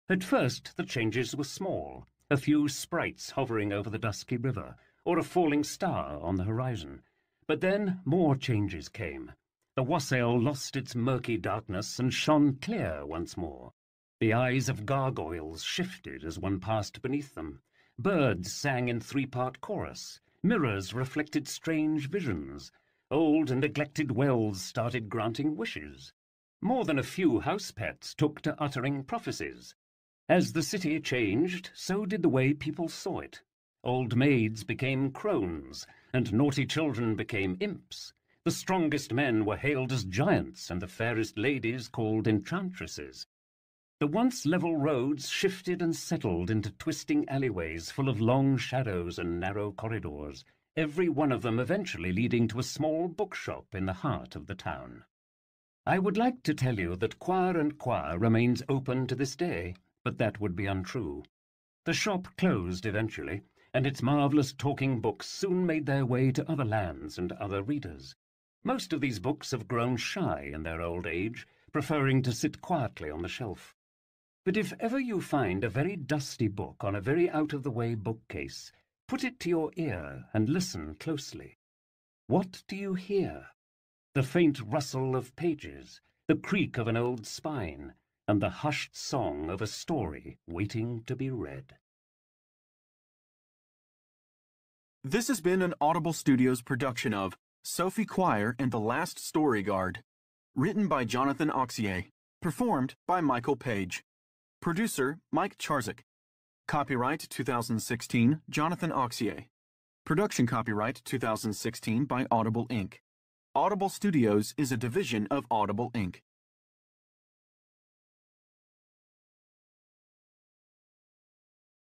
At first, the changes were small, a few sprites hovering over the dusky river, or a falling star on the horizon. But then more changes came. The wassail lost its murky darkness and shone clear once more. The eyes of gargoyles shifted as one passed beneath them. Birds sang in three-part chorus. Mirrors reflected strange visions. Old and neglected wells started granting wishes. More than a few house pets took to uttering prophecies. As the city changed, so did the way people saw it. Old maids became crones, and naughty children became imps. The strongest men were hailed as giants, and the fairest ladies called enchantresses. The once level roads shifted and settled into twisting alleyways full of long shadows and narrow corridors, every one of them eventually leading to a small bookshop in the heart of the town. I would like to tell you that Quire and Quire remains open to this day, but that would be untrue. The shop closed eventually, and its marvellous talking books soon made their way to other lands and other readers. Most of these books have grown shy in their old age, preferring to sit quietly on the shelf. But if ever you find a very dusty book on a very out-of-the-way bookcase, put it to your ear and listen closely. What do you hear? The faint rustle of pages, the creak of an old spine, and the hushed song of a story waiting to be read. This has been an Audible Studios production of Sophie Quire and the Last Storyguard, written by Jonathan Auxier, performed by Michael Page. Producer, Mike Charzik. Copyright 2016, Jonathan Auxier. Production copyright 2016 by Audible Inc. Audible Studios is a division of Audible Inc.